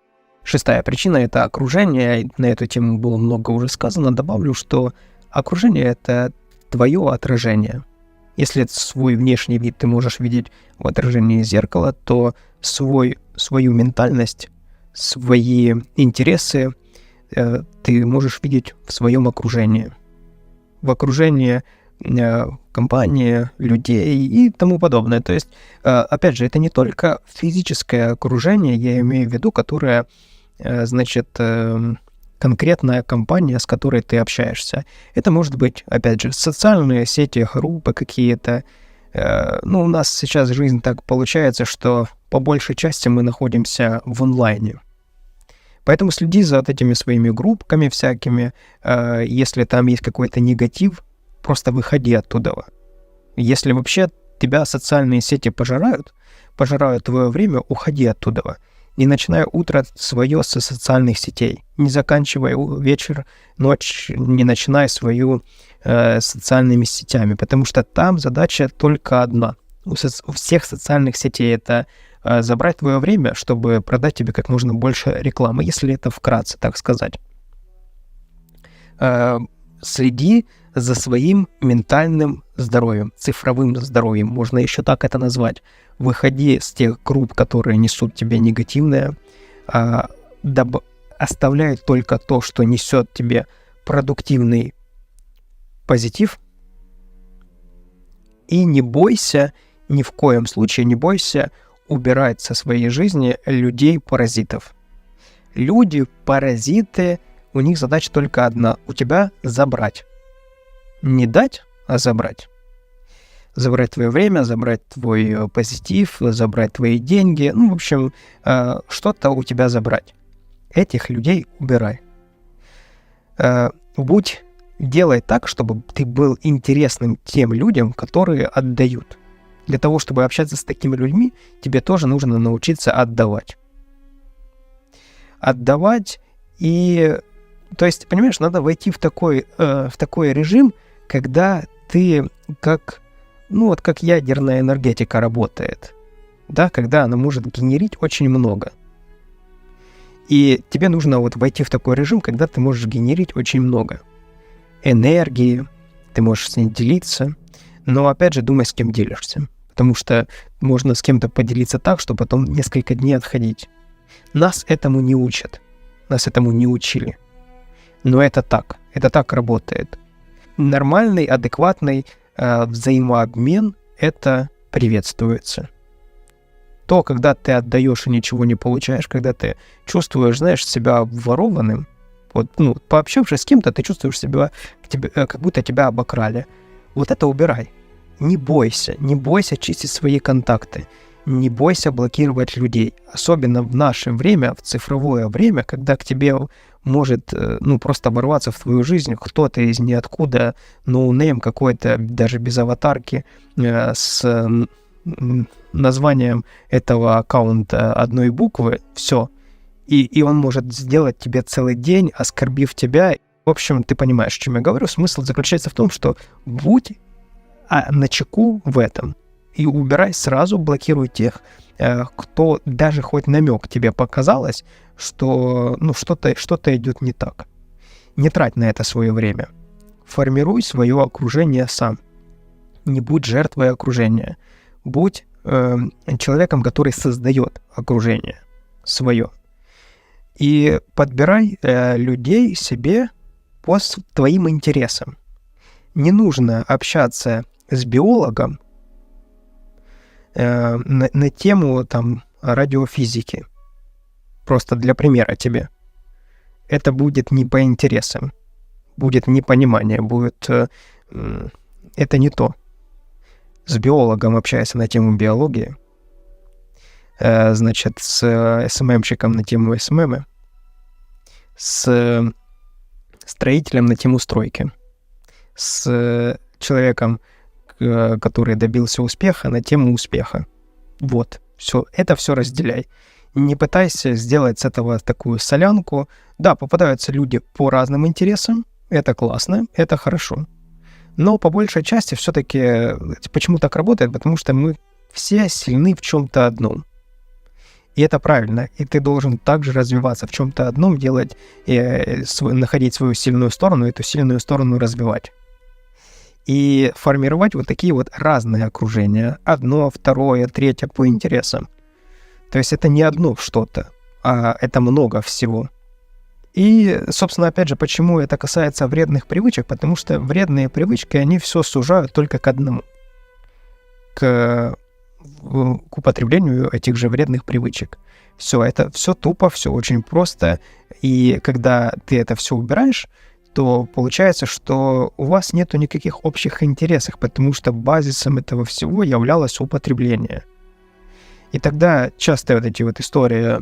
6-я причина — это окружение. На эту тему было много уже сказано. Добавлю, что окружение — это твое отражение. Если свой внешний вид ты можешь видеть в отражении зеркала, то свою ментальность, свои интересы ты можешь видеть в своем окружении. В окружении компании, людей и тому подобное. То есть, опять же, это не только физическое окружение, я имею в виду, которое, значит, конкретная компания, с которой ты общаешься. Это может быть, опять же, социальные сети, группы какие-то. У нас сейчас жизнь так получается, что по большей части мы находимся в онлайне. Поэтому следи за этими своими группками всякими. Если там есть какой-то негатив, просто выходи оттуда. Если вообще тебя социальные сети пожирают твое время, уходи оттуда. Не начинай утро свое со социальных сетей. Не заканчивай вечер, ночь, не начинай свою социальными сетями, потому что там задача только одна. У всех социальных сетей это забрать твое время, чтобы продать тебе как можно больше рекламы, если это вкратце, так сказать. Следи за своим ментальным здоровьем, цифровым здоровьем, можно еще так это назвать. Выходи с тех групп, которые несут тебе негативное, оставляй только то, что несет тебе продуктивный позитив, и не бойся, ни в коем случае не бойся убирать со своей жизни людей-паразитов. Люди-паразиты, у них задача только одна — у тебя забрать. Не дать, а забрать. забрать твое время, забрать твой позитив, забрать твои деньги, ну, в общем, что-то у тебя забрать. Этих людей убирай. Делай так, чтобы ты был интересным тем людям, которые отдают. Для того, чтобы общаться с такими людьми, тебе тоже нужно научиться отдавать. То есть, понимаешь, надо войти в такой режим, когда ты как ядерная энергетика работает, да, когда она может генерить очень много. И тебе нужно вот войти в такой режим, когда ты можешь генерить очень много энергии, ты можешь с ней делиться, но опять же думай, с кем делишься, потому что можно с кем-то поделиться так, что потом несколько дней отходить. Нас этому не учат, нас этому не учили. Но это так работает. Нормальный, адекватный взаимообмен — это приветствуется. То, когда ты отдаешь и ничего не получаешь, когда ты чувствуешь, знаешь, себя ворованным, пообщавшись с кем-то, ты чувствуешь себя, как будто тебя обокрали. Вот это убирай. Не бойся чистить свои контакты. Не бойся блокировать людей. Особенно в наше время, в цифровое время, когда к тебе может просто ворваться в твою жизнь кто-то из ниоткуда, ноунейм какой-то, даже без аватарки, с названием этого аккаунта одной буквы, все. И он может сделать тебе целый день, оскорбив тебя. В общем, ты понимаешь, о чем я говорю. Смысл заключается в том, что будь начеку в этом. И убирай сразу, блокируй тех, кто даже хоть намек тебе показалось, что что-то идет не так. Не трать на это свое время. Формируй свое окружение сам. Не будь жертвой окружения. Будь человеком, который создает окружение свое. И подбирай людей себе по твоим интересам. Не нужно общаться с биологом на тему радиофизики. Просто для примера тебе. Это будет не по интересам. Будет непонимание. Это не то. С биологом общаясь на тему биологии, с СММщиком на тему СММ, с строителем на тему стройки, с человеком, который добился успеха, на тему успеха. Вот, это все разделяй. Не пытайся сделать с этого такую солянку. Да, попадаются люди по разным интересам, это классно, это хорошо. Но по большей части все-таки почему так работает? Потому что мы все сильны в чем-то одном. И это правильно. И ты должен также развиваться в чем-то одном, находить свою сильную сторону, эту сильную сторону развивать. И формировать вот такие вот разные окружения. Одно, второе, третье по интересам. То есть это не одно что-то, а это много всего. И, собственно, опять же, почему это касается вредных привычек? Потому что вредные привычки, они все сужают только к одному. К употреблению этих же вредных привычек. Все, это все тупо, все очень просто. И когда ты это все убираешь, то получается, что у вас нету никаких общих интересов, потому что базисом этого всего являлось употребление. И тогда часто вот эти вот истории,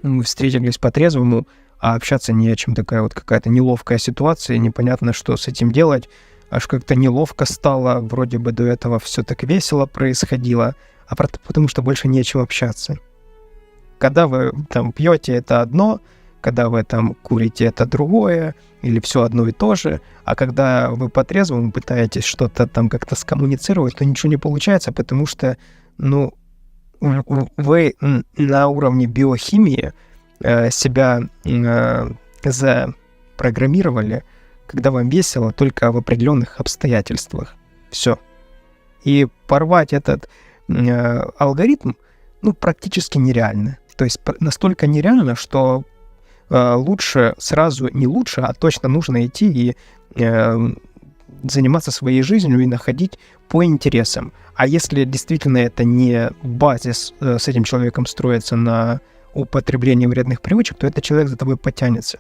мы встретились по-трезвому, а общаться не о чем, такая вот какая-то неловкая ситуация, непонятно, что с этим делать, аж как-то неловко стало, вроде бы до этого все так весело происходило, потому что больше не о чем общаться. Когда вы пьете, это одно, когда вы курите, это другое, или все одно и то же, а когда вы по-трезвому пытаетесь что-то как-то скоммуницировать, то ничего не получается, потому что, вы на уровне биохимии себя запрограммировали, когда вам весело только в определенных обстоятельствах. Все. И порвать этот алгоритм, практически нереально. То есть настолько нереально, что лучше сразу, не лучше, а точно нужно идти и заниматься своей жизнью и находить по интересам. А если действительно это не базис с этим человеком строится на употребление вредных привычек, то этот человек за тобой потянется.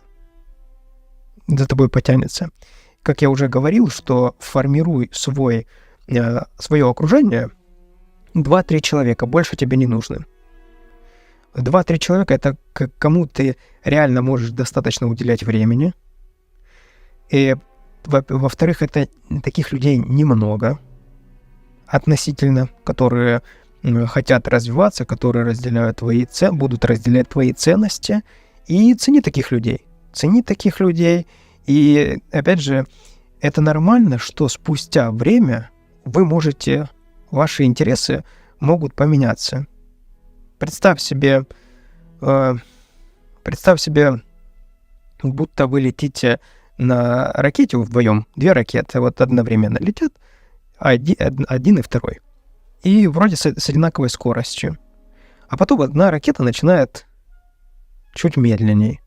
Как я уже говорил, что формируй свой свое окружение 2-3 человека, больше тебе не нужно. 2-3 человека — это кому ты реально можешь достаточно уделять времени. И, во-вторых, это таких людей немного относительно, которые хотят развиваться, которые разделяют будут разделять твои ценности. И цени таких людей. Цени таких людей. И, опять же, это нормально, что спустя время ваши интересы могут поменяться. Представь себе, будто вы летите на ракете вдвоем, 2 ракеты вот одновременно летят, один и второй. И вроде с одинаковой скоростью. А потом одна ракета начинает чуть медленней.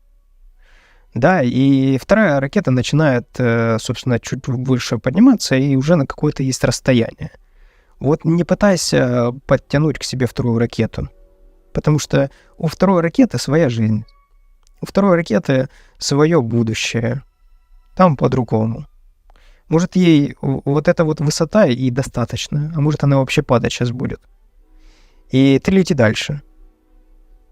Да, и вторая ракета начинает, собственно, чуть выше подниматься, и уже на какое-то есть расстояние. Вот не пытайся подтянуть к себе вторую ракету, потому что у второй ракеты своя жизнь. У второй ракеты свое будущее. Там по-другому. Может, ей вот эта вот высота и достаточно, а может, она вообще падать сейчас будет. И ты лети дальше.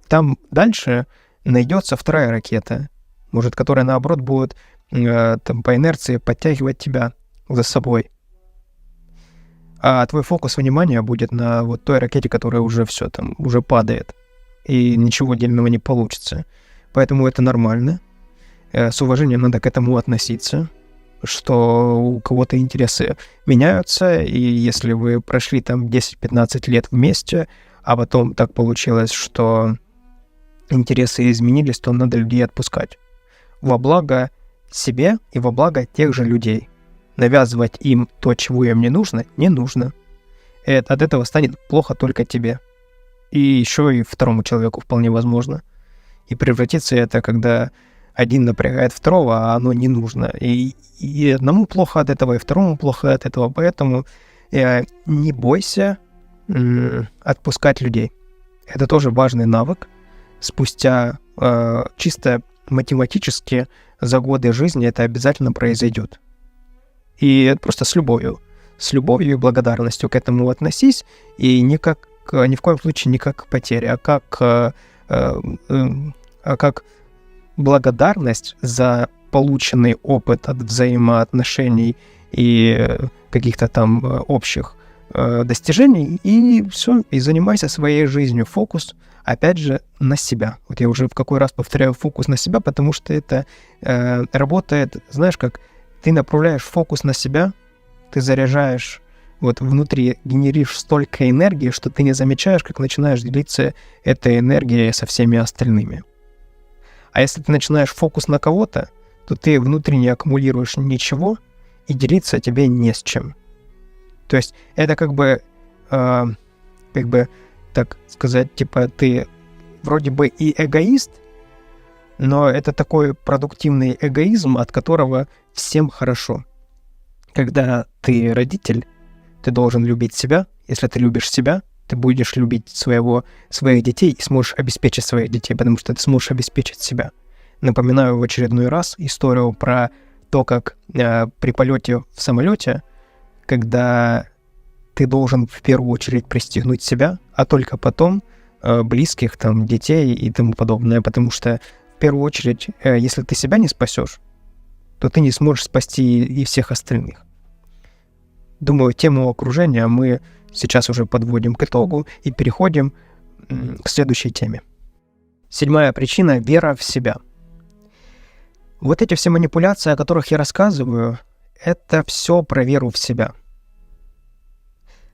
Там дальше найдется вторая ракета, может, которая, наоборот, будет там, по инерции подтягивать тебя за собой. А твой фокус внимания будет на вот той ракете, которая уже все там, уже падает, и ничего дельного не получится. Поэтому это нормально. С уважением надо к этому относиться, что у кого-то интересы меняются, и если вы прошли там 10-15 лет вместе, а потом так получилось, что интересы изменились, то надо людей отпускать. Во благо себе и во благо тех же людей. Навязывать им то, чего им не нужно. И от этого станет плохо только тебе. И еще и второму человеку вполне возможно. И превратится это, когда один напрягает второго, а оно не нужно. И одному плохо от этого, и второму плохо от этого. Поэтому не бойся отпускать людей. Это тоже важный навык. Спустя чисто математически за годы жизни это обязательно произойдет. И просто с любовью и благодарностью к этому относись, и ни в коем случае не как к потере, а как благодарность за полученный опыт от взаимоотношений и каких-то там общих достижений, и все, и занимайся своей жизнью. Фокус, опять же, на себя. Вот я уже в какой раз повторяю фокус на себя, потому что это работает, знаешь, как ты направляешь фокус на себя, ты заряжаешь, вот внутри генеришь столько энергии, что ты не замечаешь, как начинаешь делиться этой энергией со всеми остальными. А если ты начинаешь фокус на кого-то, то ты внутри не аккумулируешь ничего, и делиться тебе не с чем. То есть это как бы, так сказать, типа ты вроде бы и эгоист, но это такой продуктивный эгоизм, от которого всем хорошо. Когда ты родитель, ты должен любить себя. Если ты любишь себя, ты будешь любить своих детей и сможешь обеспечить своих детей, потому что ты сможешь обеспечить себя. Напоминаю в очередной раз историю про то, как при полете в самолете, когда ты должен в первую очередь пристегнуть себя, а только потом близких, там, детей и тому подобное, потому что в первую очередь, если ты себя не спасешь, то ты не сможешь спасти и всех остальных. Думаю, тему окружения мы сейчас уже подводим к итогу и переходим к следующей теме. 7-я причина — вера в себя. Вот эти все манипуляции, о которых я рассказываю, это все про веру в себя.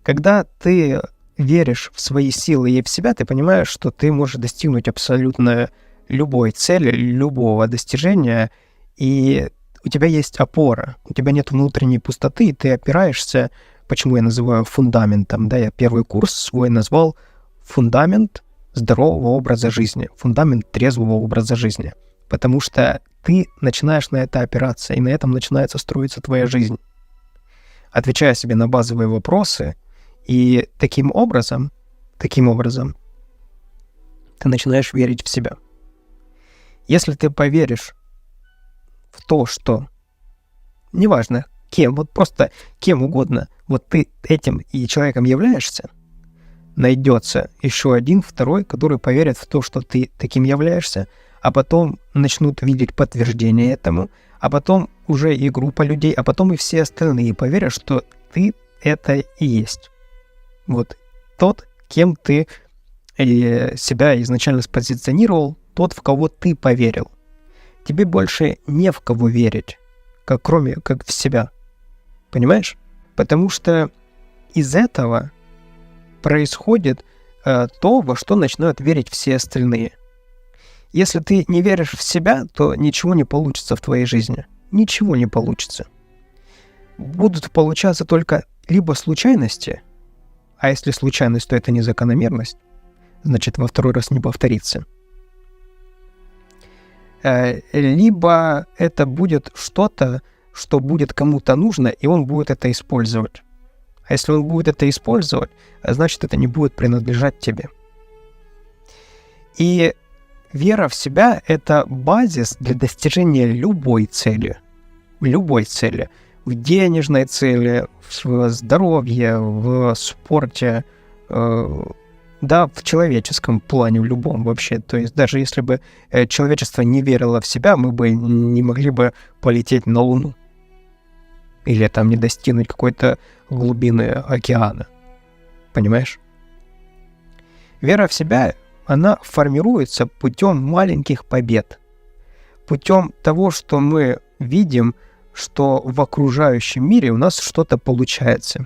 Когда ты веришь в свои силы и в себя, ты понимаешь, что ты можешь достигнуть абсолютно любой цели, любого достижения, и у тебя есть опора, у тебя нет внутренней пустоты, и ты опираешься, почему я называю фундаментом, да, я первый курс свой назвал «Фундамент здорового образа жизни», фундамент трезвого образа жизни, потому что ты начинаешь на это опираться, и на этом начинается строиться твоя жизнь. Отвечая себе на базовые вопросы, и таким образом, ты начинаешь верить в себя. Если ты поверишь в то, что неважно, кем, вот просто кем угодно, вот ты этим и человеком являешься, найдется еще один, второй, который поверит в то, что ты таким являешься, а потом начнут видеть подтверждение этому, а потом уже и группа людей, а потом и все остальные поверят, что ты это и есть. Вот тот, кем ты себя изначально спозиционировал, тот, в кого ты поверил. Тебе больше не в кого верить, как в себя. Понимаешь? Потому что из этого происходит то, во что начинают верить все остальные. Если ты не веришь в себя, то ничего не получится в твоей жизни. Ничего не получится. Будут получаться только либо случайности, а если случайность, то это не закономерность, значит, во второй раз не повторится. Либо это будет что-то, что будет кому-то нужно, и он будет это использовать. А если он будет это использовать, значит, это не будет принадлежать тебе. И вера в себя — это базис для достижения любой цели. Любой цели. В денежной цели, в здоровье, в спорте, да, в человеческом плане, в любом вообще. То есть даже если бы человечество не верило в себя, мы бы не могли бы полететь на Луну. Или там не достигнуть какой-то глубины океана. Понимаешь? Вера в себя, она формируется путем маленьких побед. Путем того, что мы видим, что в окружающем мире у нас что-то получается.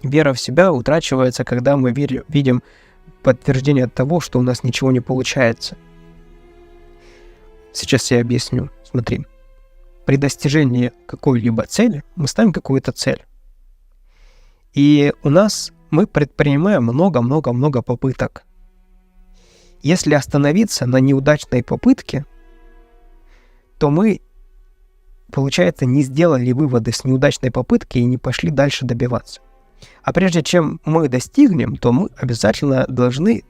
Вера в себя утрачивается, когда мы видим подтверждение того, что у нас ничего не получается. Сейчас я объясню. Смотри. При достижении какой-либо цели мы ставим какую-то цель. И мы предпринимаем много-много-много попыток. Если остановиться на неудачной попытке, то мы, получается, не сделали выводы с неудачной попытки и не пошли дальше добиваться. А прежде чем мы достигнем, то мы обязательно должны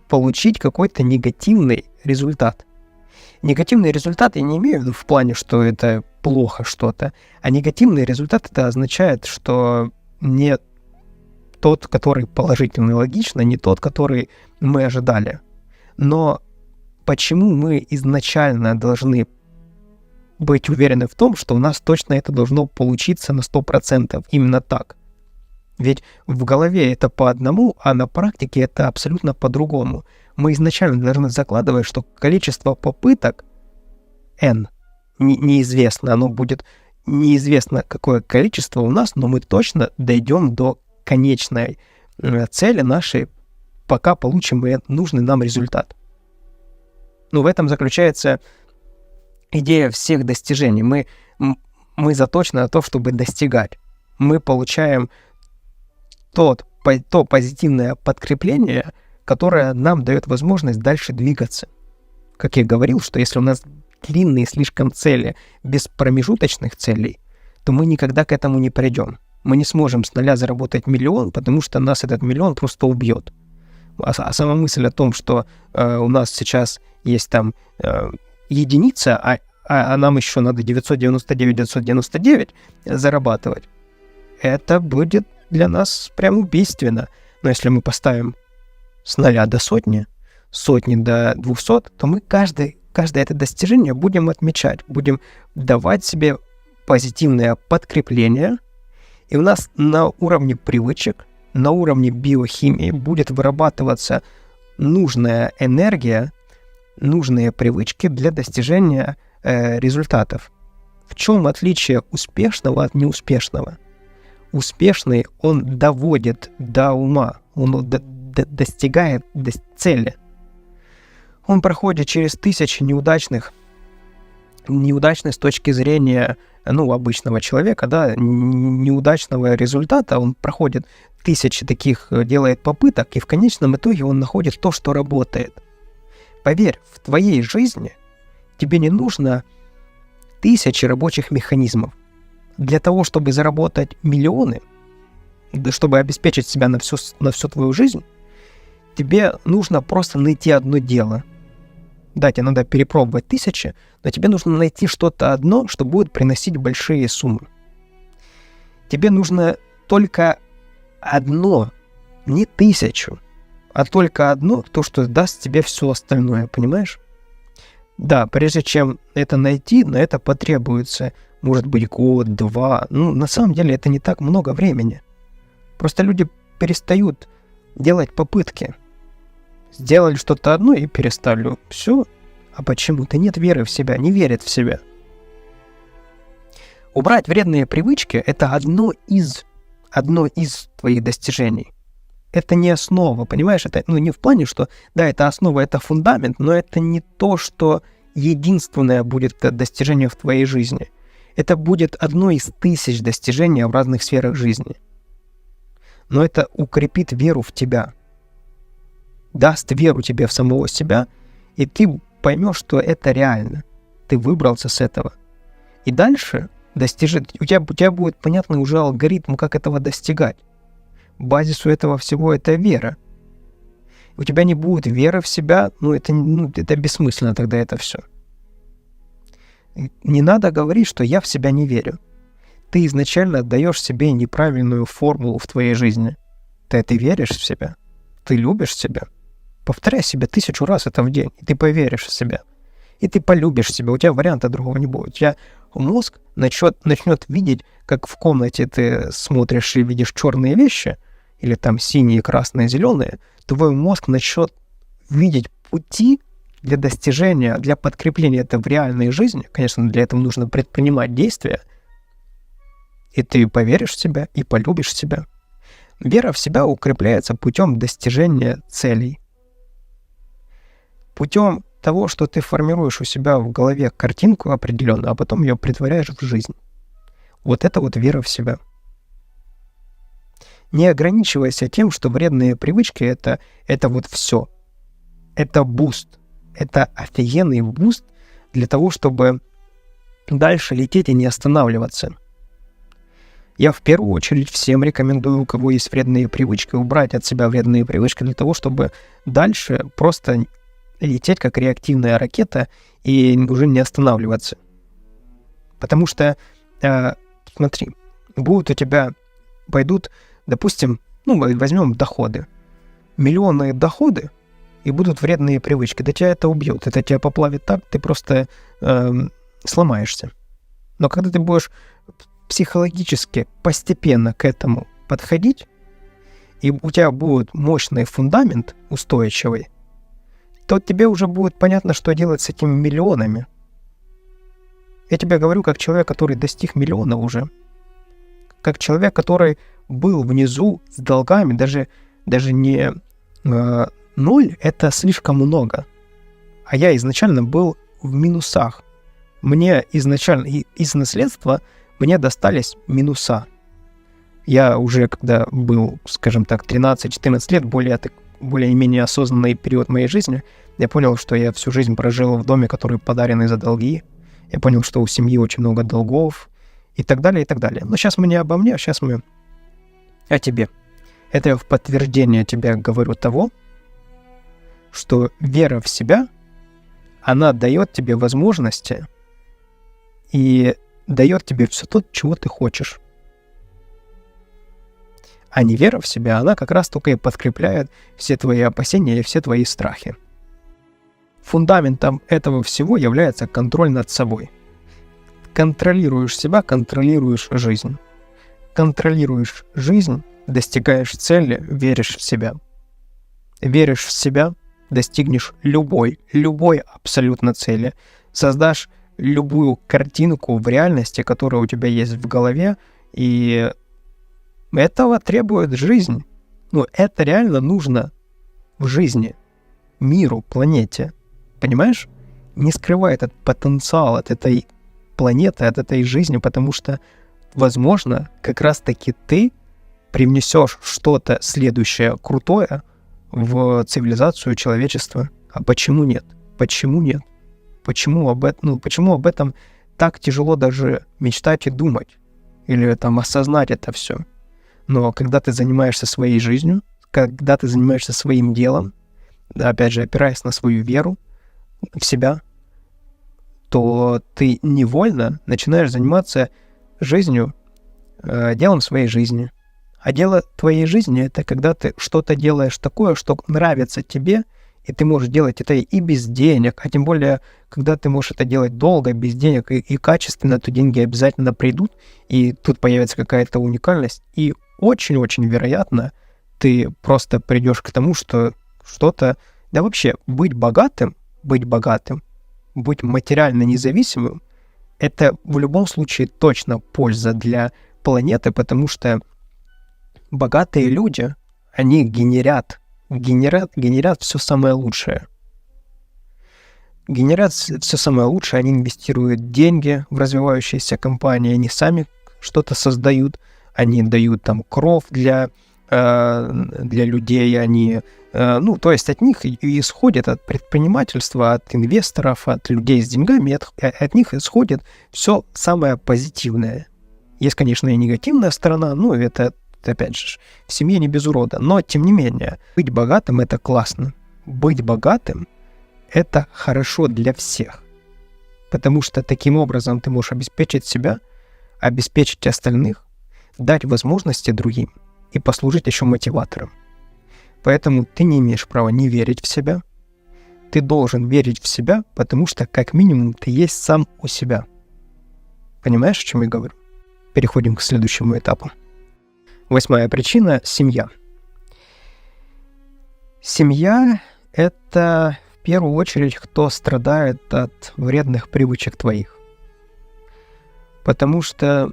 получить какой-то негативный результат. Негативный результат я не имею в виду в плане, что это плохо что-то, а негативный результат это означает, что не тот, который положительный, логично, не тот, который мы ожидали. Но почему мы изначально должны быть уверены в том, что у нас точно это должно получиться на 100%, именно так? Ведь в голове это по одному, а на практике это абсолютно по-другому. Мы изначально должны закладывать, что количество попыток n неизвестно, оно будет неизвестно какое количество у нас, но мы точно дойдем до конечной цели нашей, пока получим нужный нам результат. В этом заключается идея всех достижений. Мы заточены на то, чтобы достигать. Мы получаем то позитивное подкрепление, которое нам дает возможность дальше двигаться. Как я говорил, что если у нас длинные слишком цели без промежуточных целей, то мы никогда к этому не придем. Мы не сможем с нуля заработать миллион, потому что нас этот миллион просто убьет. А сама мысль о том, что у нас сейчас есть там единица, а нам еще надо 999 зарабатывать, это будет для нас прям убийственно. Но если мы поставим с 0 до сотни до 200, то мы каждое это достижение будем отмечать, будем давать себе позитивное подкрепление, и у нас на уровне привычек, на уровне биохимии будет вырабатываться нужная энергия, нужные привычки для достижения результатов. В чем отличие успешного от неуспешного? Успешный, он доводит до ума, он достигает цели. Он проходит через тысячи неудачных с точки зрения обычного человека, да, неудачного результата. Он проходит тысячи таких, делает попыток, и в конечном итоге он находит то, что работает. Поверь, в твоей жизни тебе не нужно тысячи рабочих механизмов. Для того, чтобы заработать миллионы, чтобы обеспечить себя на всю твою жизнь, тебе нужно просто найти одно дело. Да, тебе надо перепробовать тысячи, но тебе нужно найти что-то одно, что будет приносить большие суммы. Тебе нужно только одно, не 1000, а только одно, то, что даст тебе все остальное, понимаешь? Да, прежде чем это найти, на это потребуется, может быть, год, 2. Ну, на самом деле, это не так много времени. Просто люди перестают делать попытки. Сделали что-то одно и перестали. Все. А почему-то нет веры в себя, не верят в себя. Убрать вредные привычки – это одно из твоих достижений. Это не основа, понимаешь? Это не в плане, что, да, это основа, это фундамент, но это не то, что единственное будет достижение в твоей жизни. Это будет одно из 1000 достижений в разных сферах жизни. Но это укрепит веру в тебя. Даст веру тебе в самого себя, и ты поймешь, что это реально. Ты выбрался с этого. И дальше у тебя будет понятный уже алгоритм, как этого достигать. Базису этого всего это вера. У тебя не будет веры в себя, это бессмысленно тогда это все. Не надо говорить, что я в себя не верю. Ты изначально отдаешь себе неправильную формулу в твоей жизни. Ты веришь в себя, ты любишь себя. Повторяй себе 1000 раз это в день, и ты поверишь в себя. И ты полюбишь себя, у тебя варианта другого не будет. У тебя мозг начнет видеть, как в комнате ты смотришь и видишь черные вещи, или там синие, красные, зеленые, твой мозг начнет видеть пути для достижения, для подкрепления этого в реальной жизни. Конечно, для этого нужно предпринимать действия, и ты поверишь в себя и полюбишь себя. Вера в себя укрепляется путем достижения целей. Путем того, что ты формируешь у себя в голове картинку определенную, а потом ее претворяешь в жизнь. Вот это вот вера в себя. Не ограничивайся тем, что вредные привычки это вот все. Это буст. Это офигенный буст для того, чтобы дальше лететь и не останавливаться. Я в первую очередь всем рекомендую, у кого есть вредные привычки, убрать от себя вредные привычки для того, чтобы дальше просто лететь как реактивная ракета и уже не останавливаться. Потому что, смотри, пойдут, допустим, возьмем доходы. Миллионные доходы, и будут вредные привычки. Да тебя это убьет, это тебя поплавит так, ты просто сломаешься. Но когда ты будешь психологически постепенно к этому подходить, и у тебя будет мощный фундамент устойчивый, то тебе уже будет понятно, что делать с этими миллионами. Я тебе говорю как человек, который достиг миллиона уже. Как человек, который был внизу с долгами, даже не 0, это слишком много. А я изначально был в минусах. Мне изначально из наследства мне достались минуса. Я уже, когда был, скажем так, 13-14 лет, более-менее осознанный период моей жизни, я понял, что я всю жизнь прожил в доме, который подаренный за долги. Я понял, что у семьи очень много долгов и так далее, и так далее. Но сейчас мы не обо мне, сейчас мы о тебе. Это я в подтверждение тебе говорю того, что вера в себя, она дает тебе возможности и дает тебе все то, чего ты хочешь. А не вера в себя, она как раз только и подкрепляет все твои опасения и все твои страхи. Фундаментом этого всего является контроль над собой. Контролируешь себя, контролируешь жизнь. Контролируешь жизнь, достигаешь цели, веришь в себя. Веришь в себя, достигнешь любой абсолютно цели. Создашь любую картинку в реальности, которая у тебя есть в голове, и этого требует жизнь. Это реально нужно в жизни, миру, планете. Понимаешь? Не скрывай этот потенциал от этой планеты, от этой жизни, потому что, возможно, как раз-таки ты привнесешь что-то следующее крутое в цивилизацию человечества. А почему нет? Почему нет? Почему об этом так тяжело даже мечтать и думать? Или осознать это все? Но когда ты занимаешься своей жизнью, когда ты занимаешься своим делом, опять же, опираясь на свою веру, в себя, то ты невольно начинаешь заниматься жизнью, делом своей жизни. А дело твоей жизни — это когда ты что-то делаешь такое, что нравится тебе, и ты можешь делать это и без денег, а тем более, когда ты можешь это делать долго, без денег и качественно, то деньги обязательно придут, и тут появится какая-то уникальность, и очень-очень вероятно, ты просто придешь к тому, что что-то... Да вообще, быть богатым, быть материально независимым, это в любом случае точно польза для планеты, потому что богатые люди, они генерят все самое лучшее. Генерят все самое лучшее, они инвестируют деньги в развивающиеся компании, они сами что-то создают, они дают там кров для людей, они, то есть от них и исходит, от предпринимательства, от инвесторов, от людей с деньгами, от них исходит все самое позитивное. Есть, конечно, и негативная сторона, это, опять же, в семье не без урода, но, тем не менее, быть богатым — это классно. Быть богатым — это хорошо для всех, потому что таким образом ты можешь обеспечить себя, обеспечить остальных, дать возможности другим и послужить еще мотиватором. Поэтому ты не имеешь права не верить в себя. Ты должен верить в себя, потому что, как минимум, ты есть сам у себя. Понимаешь, о чем я говорю? Переходим к следующему этапу. 8-я причина — семья. Семья — это в первую очередь кто страдает от вредных привычек твоих. Потому что,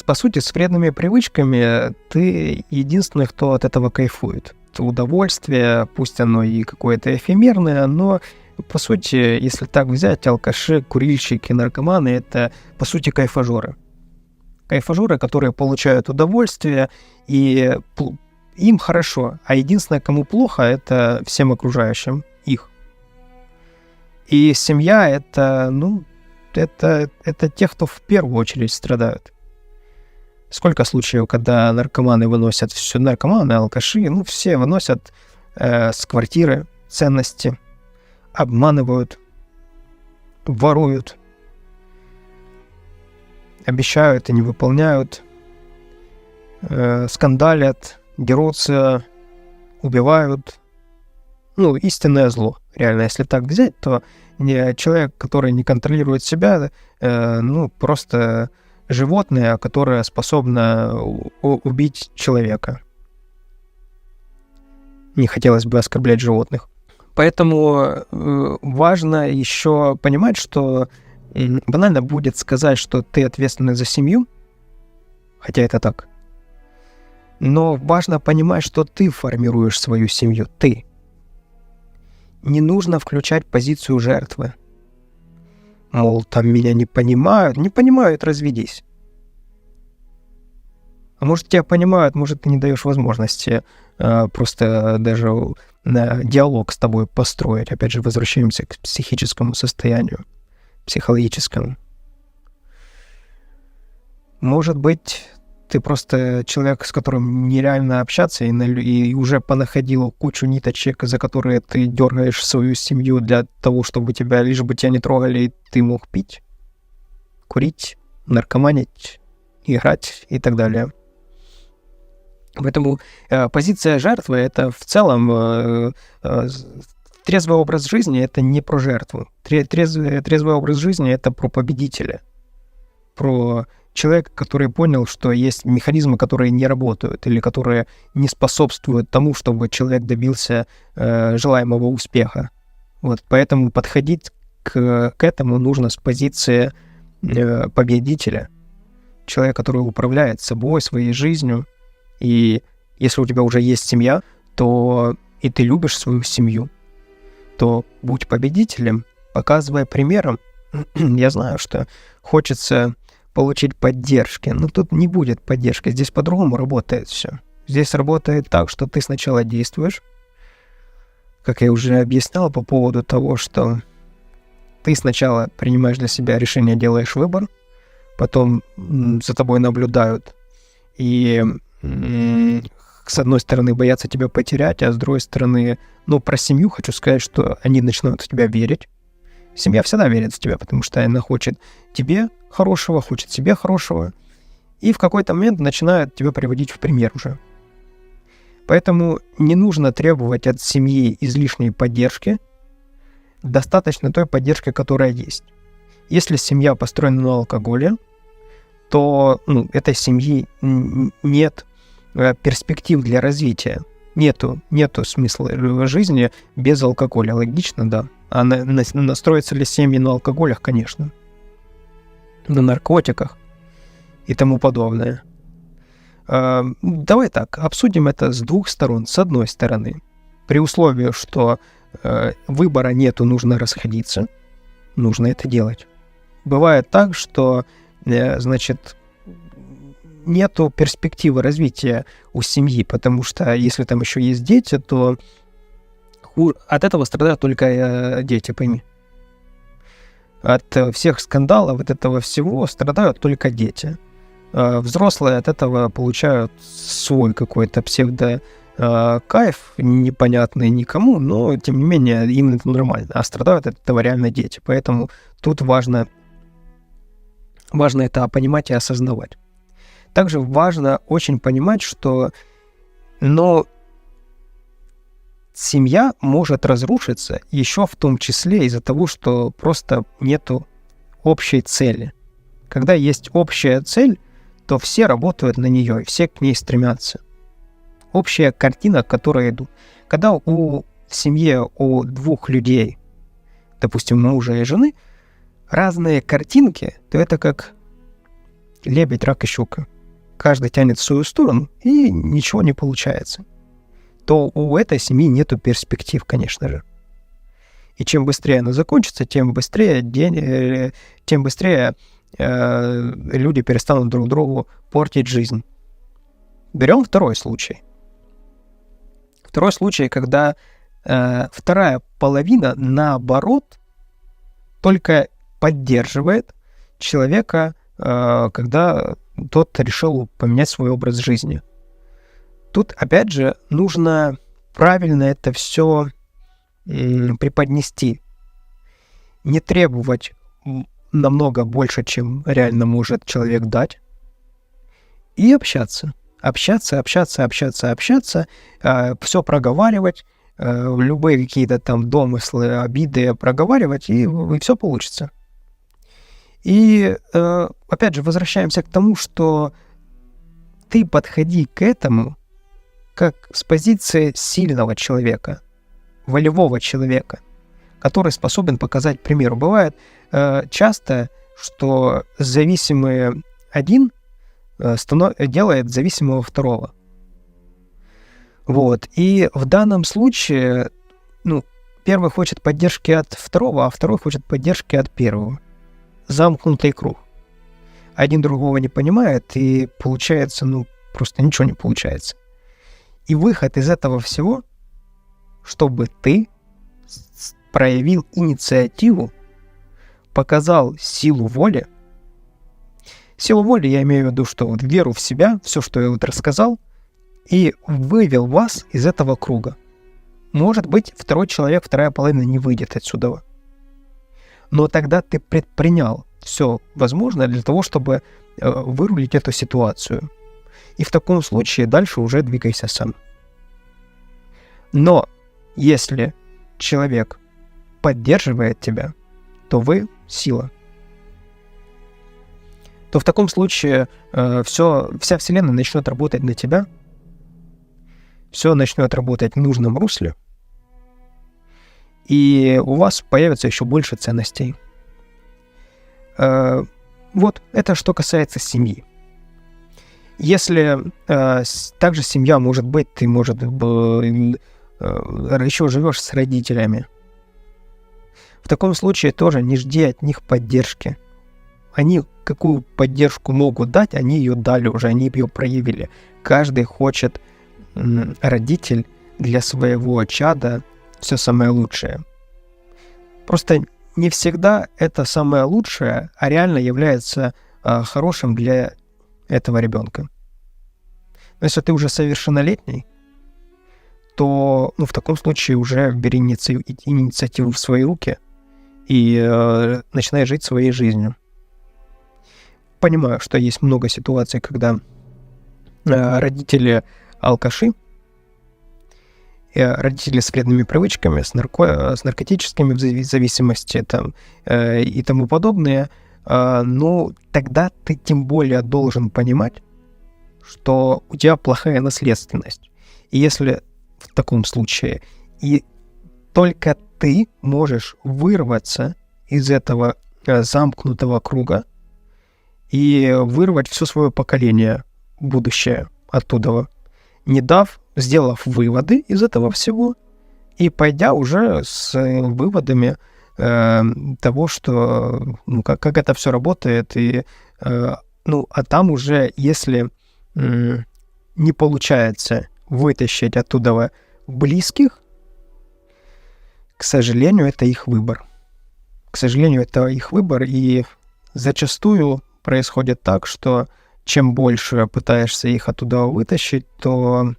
по сути, с вредными привычками ты единственный, кто от этого кайфует. Удовольствие, пусть оно и какое-то эфемерное, но, по сути, если так взять, алкаши, курильщики, наркоманы — это, по сути, кайфажоры. Кайфажоры, которые получают удовольствие, и им хорошо, а единственное, кому плохо, это всем окружающим их. И семья — это те, кто в первую очередь страдают. Сколько случаев, когда наркоманы выносят все, наркоманы, алкаши, все выносят с квартиры ценности, обманывают, воруют, обещают и не выполняют, скандалят, дерутся, убивают. Истинное зло. Реально, если так взять, то человек, который не контролирует себя, просто животное, которое способно убить человека. Не хотелось бы оскорблять животных. Поэтому важно еще понимать, что банально будет сказать, что ты ответственный за семью, хотя это так. Но важно понимать, что ты формируешь свою семью, ты. Не нужно включать позицию жертвы. Мол, там меня не понимают, разведись. А может, тебя понимают, может, ты не даешь возможности просто даже диалог с тобой построить. Опять же, возвращаемся к психическому состоянию, психологическому. Может быть, ты просто человек, с которым нереально общаться, и уже понаходил кучу ниточек, за которые ты дергаешь свою семью для того, чтобы лишь бы тебя не трогали, и ты мог пить, курить, наркоманить, играть и так далее. Поэтому позиция жертвы — это в целом трезвый образ жизни — это не про жертву. Трезвый образ жизни — это про победителя, про человека, который понял, что есть механизмы, которые не работают или которые не способствуют тому, чтобы человек добился желаемого успеха. Поэтому подходить к этому нужно с позиции победителя, человека, который управляет собой, своей жизнью. И если у тебя уже есть семья, то и ты любишь свою семью, то будь победителем, показывая примером. Я знаю, что хочется получить поддержки, но тут не будет поддержки. Здесь по-другому работает все. Здесь работает так, что ты сначала действуешь, как я уже объяснял по поводу того, что ты сначала принимаешь для себя решение, делаешь выбор, потом за тобой наблюдают и с одной стороны, боятся тебя потерять, а с другой стороны, ну, про семью хочу сказать, что они начинают в тебя верить. Семья всегда верит в тебя, потому что она хочет тебе хорошего, хочет себе хорошего, и в какой-то момент начинает тебя приводить в пример уже. Поэтому не нужно требовать от семьи излишней поддержки, достаточно той поддержки, которая есть. Если семья построена на алкоголе, то этой семьи нет перспектив для развития. Нету смысла жизни без алкоголя. Логично, да. А настроятся ли семьи на алкоголях? Конечно. На наркотиках и тому подобное. Давай так, обсудим это с двух сторон. С одной стороны, при условии, что выбора нету, нужно расходиться, нужно это делать. Бывает так, что, значит, нету перспективы развития у семьи, потому что если там еще есть дети, то от этого страдают только дети, пойми. От всех скандалов, от этого всего страдают только дети. Взрослые от этого получают свой какой-то псевдо-кайф, непонятный никому, но, тем не менее, им это нормально, а страдают от этого реально дети. Поэтому тут важно это понимать и осознавать. Также важно очень понимать, что семья может разрушиться еще в том числе из-за того, что просто нету общей цели. Когда есть общая цель, то все работают на нее, и все к ней стремятся. Общая картина, к которой идут. Когда в семье у двух людей, допустим, мужа и жены, разные картинки, то это как лебедь, рак и щука. Каждый тянет в свою сторону, и ничего не получается. То у этой семьи нету перспектив, конечно же. И чем быстрее она закончится, тем быстрее люди перестанут друг другу портить жизнь. Берем второй случай. Второй случай, когда вторая половина, наоборот, только поддерживает человека, когда тот решил поменять свой образ жизни. Тут, опять же, нужно правильно это все преподнести. Не требовать намного больше, чем реально может человек дать. И общаться. Общаться, все проговаривать, любые какие-то там домыслы, обиды проговаривать, и все получится. И, опять же, возвращаемся к тому, что ты подходи к этому как с позиции сильного человека, волевого человека, который способен показать пример. Бывает часто, что зависимый один делает зависимого второго. Вот. И в данном случае, первый хочет поддержки от второго, а второй хочет поддержки от первого. Замкнутый круг. Один другого не понимает, и получается, просто ничего не получается. И выход из этого всего, чтобы ты проявил инициативу, показал силу воли. Силу воли я имею в виду, что веру в себя, все, что я рассказал, и вывел вас из этого круга. Может быть, второй человек, вторая половина не выйдет отсюда. Но тогда ты предпринял все возможное для того, чтобы вырулить эту ситуацию. И в таком случае дальше уже двигайся сам. Но если человек поддерживает тебя, то вы сила. То в таком случае вся Вселенная начнет работать на тебя, все начнет работать в нужном русле, и у вас появится еще больше ценностей. Вот, это что касается семьи. Если также семья может быть, ты, может, еще живешь с родителями. В таком случае тоже не жди от них поддержки. Они какую поддержку могут дать, они ее дали уже, они ее проявили. Каждый хочет, родитель, для своего чада все самое лучшее. Просто не всегда это самое лучшее, а реально является хорошим для этого ребенка. Но если ты уже совершеннолетний, то в таком случае уже бери инициативу в свои руки и начинай жить своей жизнью. Понимаю, что есть много ситуаций, когда родители алкаши, родители с вредными привычками, с наркотическими зависимости и тому подобное, тогда ты тем более должен понимать, что у тебя плохая наследственность. И если в таком случае и только ты можешь вырваться из этого замкнутого круга и вырвать все свое поколение будущее оттуда, сделав выводы из этого всего и пойдя уже с выводами того, что как это все работает, и а там уже, если не получается вытащить оттуда близких, к сожалению, это их выбор. К сожалению, это их выбор, и зачастую происходит так, что чем больше пытаешься их оттуда вытащить, то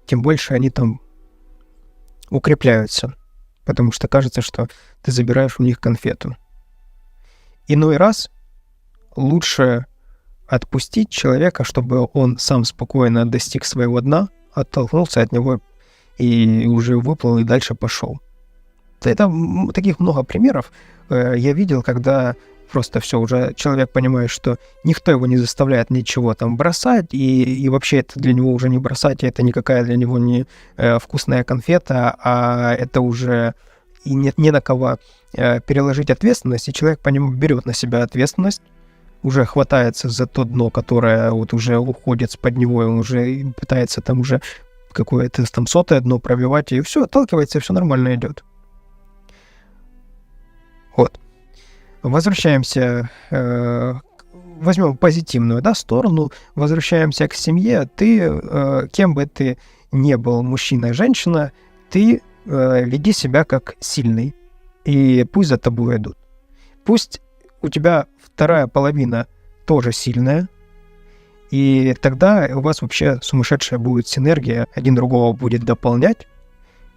тем больше они там укрепляются, потому что кажется, что ты забираешь у них конфету. Иной раз лучше отпустить человека, чтобы он сам спокойно достиг своего дна, оттолкнулся от него и уже выплыл и дальше пошел. Это таких много примеров я видел, когда просто все, уже человек понимает, что никто его не заставляет ничего там бросать, и вообще это для него уже не бросать, это никакая для него не вкусная конфета, а это уже и нет не на кого переложить ответственность, и человек по нему берет на себя ответственность, уже хватается за то дно, которое вот уже уходит с-под него, и он уже пытается там уже какое-то там 100-е дно пробивать, и все, отталкивается, и все нормально идет. Вот. Возвращаемся, возьмем позитивную сторону, возвращаемся к семье. Ты, кем бы ты ни был, мужчина, женщина, ты веди себя как сильный, и пусть за тобой идут. Пусть у тебя вторая половина тоже сильная, и тогда у вас вообще сумасшедшая будет синергия, один другого будет дополнять,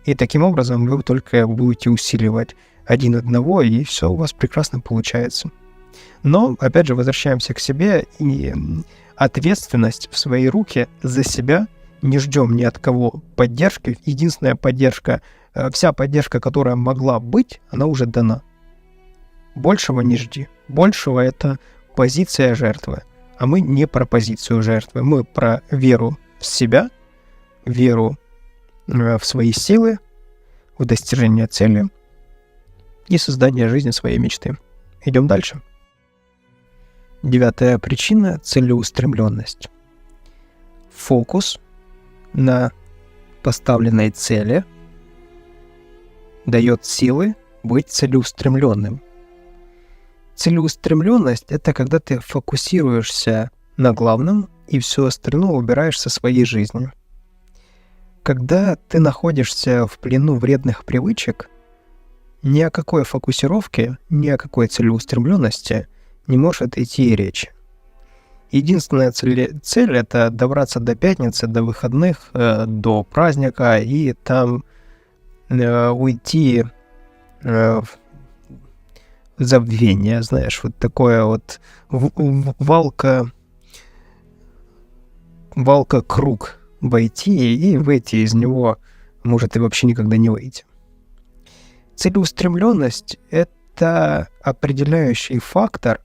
и таким образом вы только будете усиливать один одного, и все у вас прекрасно получается. Но, опять же, возвращаемся к себе, и ответственность в свои руки за себя, не ждем ни от кого поддержки. Единственная поддержка, вся поддержка, которая могла быть, она уже дана. Большего не жди. Большего — это позиция жертвы. А мы не про позицию жертвы. Мы про веру в себя, веру в свои силы, в достижение цели и создание жизни своей мечты. Идем дальше. 9-я причина — целеустремленность. Фокус на поставленной цели дает силы быть целеустремленным. Целеустремленность — это когда ты фокусируешься на главном и все остальное убираешь со своей жизни. Когда ты находишься в плену вредных привычек, ни о какой фокусировке, ни о какой целеустремленности не может идти и речи. Единственная цель — это добраться до пятницы, до выходных, до праздника и там уйти в забвение, знаешь, вот такое вот валка-круг войти и выйти из него, может и вообще никогда не выйти. Целеустремленность — это определяющий фактор,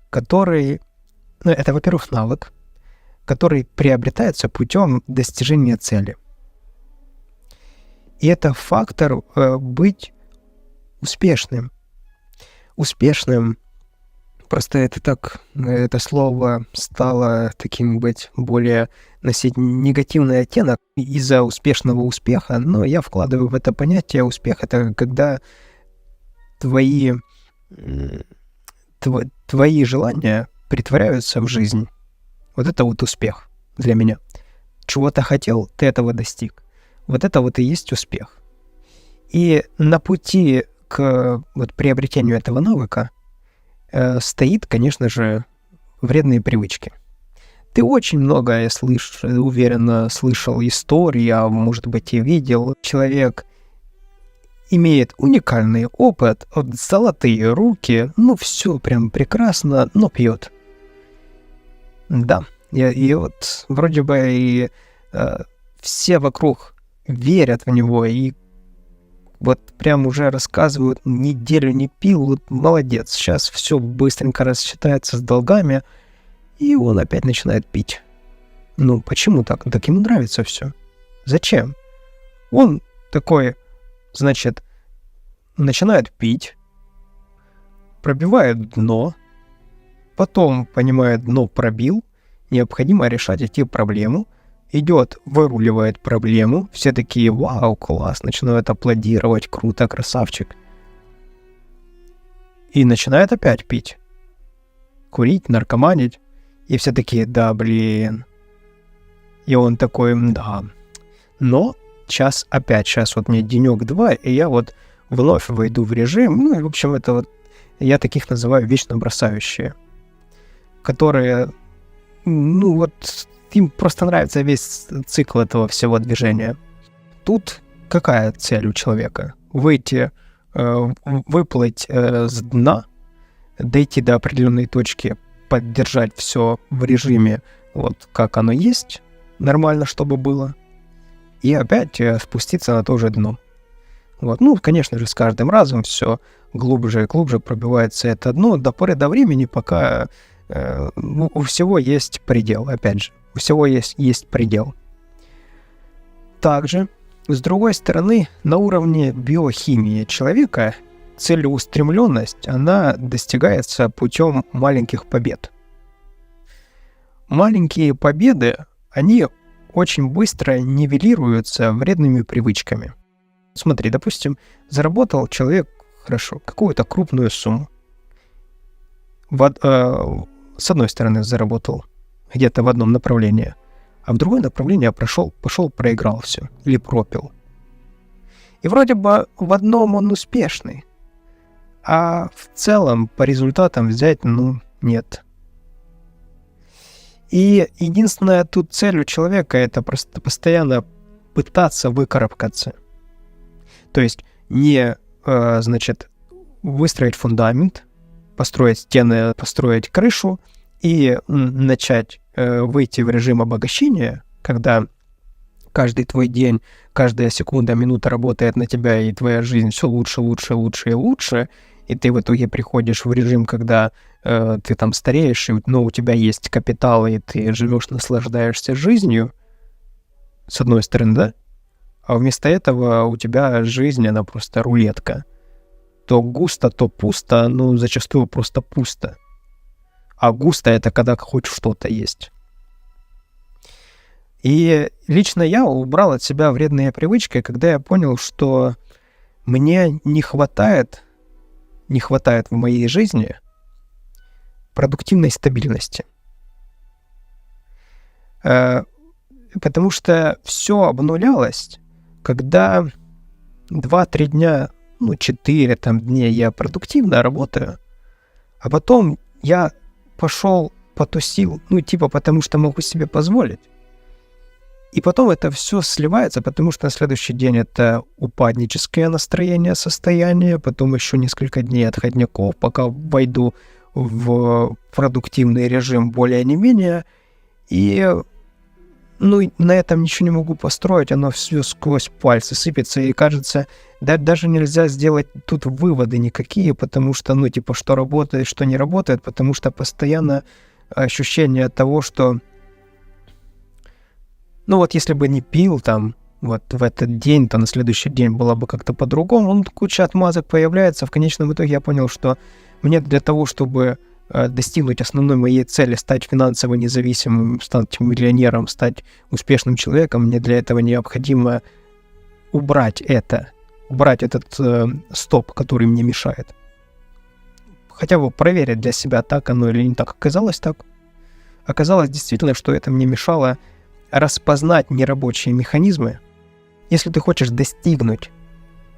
который, это, во-первых, навык, который приобретается путем достижения цели. И это фактор быть успешным. Просто это слово стало таким быть более носить негативный оттенок из-за успешного успеха, но я вкладываю в это понятие успех. Это когда твои желания притворяются в жизнь. Вот это вот успех для меня. Чего-то хотел, ты этого достиг. Вот это вот и есть успех. И на пути к приобретению этого навыка стоит, конечно же, вредные привычки. Ты очень многое уверенно слышал истории, а может быть и видел. Человек имеет уникальный опыт, вот золотые руки, ну все прям прекрасно, но пьет. Да, и вот вроде бы и все вокруг верят в него, и вот прям уже рассказывают, неделю не пил, вот молодец, сейчас все быстренько рассчитается с долгами, и он опять начинает пить. Ну, почему так? Так ему нравится все. Зачем? Он такой, значит, начинает пить, пробивает дно, потом, понимает, дно пробил, необходимо решать эти проблемы, идет, выруливает проблему, все такие, вау, класс, начинают аплодировать, круто, красавчик. И начинает опять пить, курить, наркоманить, и все такие, да, блин. И он такой, да. Но сейчас вот мне денек-два, и я вот вновь войду в режим. Ну, и, в общем, это вот я таких называю вечно бросающие, которые, ну, вот им просто нравится весь цикл этого всего движения. Тут какая цель у человека? Выйти, выплыть с дна, дойти до определенной точки, поддержать все в режиме, вот как оно есть, нормально, чтобы было, и опять спуститься на то же дно. Вот. Ну, конечно же, с каждым разом все глубже и глубже пробивается это дно до поры до времени, пока у всего есть предел, опять же. У всего есть предел. Также, с другой стороны, на уровне биохимии человека целеустремленность, она достигается путем маленьких побед. Маленькие победы, они очень быстро нивелируются вредными привычками. Смотри, допустим, заработал человек, хорошо, какую-то крупную сумму. С одной стороны заработал где-то в одном направлении, а в другое направление пошел, проиграл все или пропил. И вроде бы в одном он успешный, а в целом по результатам взять, ну, нет. И единственная тут цель у человека — это просто постоянно пытаться выкарабкаться. То есть не, значит, выстроить фундамент, построить стены, построить крышу и начать выйти в режим обогащения, когда каждый твой день, каждая секунда, минута работает на тебя, и твоя жизнь все лучше, лучше, лучше и лучше, и ты в итоге приходишь в режим, когда ты там стареешь, но у тебя есть капитал, и ты живешь, наслаждаешься жизнью, с одной стороны, да? А вместо этого у тебя жизнь, она просто рулетка. То густо, то пусто, ну, зачастую просто пусто. А густо — это когда хоть что-то есть. И лично я убрал от себя вредные привычки, когда я понял, что мне не хватает в моей жизни продуктивной стабильности. Потому что все обнулялось, когда 2-3 дня, 4 дня я продуктивно работаю, а потом я пошел, потусил, потому что могу себе позволить. И потом это все сливается, потому что на следующий день это упадническое настроение, состояние, потом еще несколько дней отходняков, пока войду в продуктивный режим более не менее, и на этом ничего не могу построить, оно все сквозь пальцы сыпется, и кажется, даже нельзя сделать тут выводы никакие, потому что, что работает, что не работает, потому что постоянно ощущение того, что если бы не пил в этот день, то на следующий день было бы как-то по-другому. Куча отмазок появляется. В конечном итоге я понял, что мне для того, чтобы достигнуть основной моей цели, стать финансово независимым, стать миллионером, стать успешным человеком, мне для этого необходимо убрать этот стоп, который мне мешает. Хотя бы проверить для себя, так оно или не так. Оказалось так. Оказалось действительно, что это мне мешало распознать нерабочие механизмы. Если ты хочешь достигнуть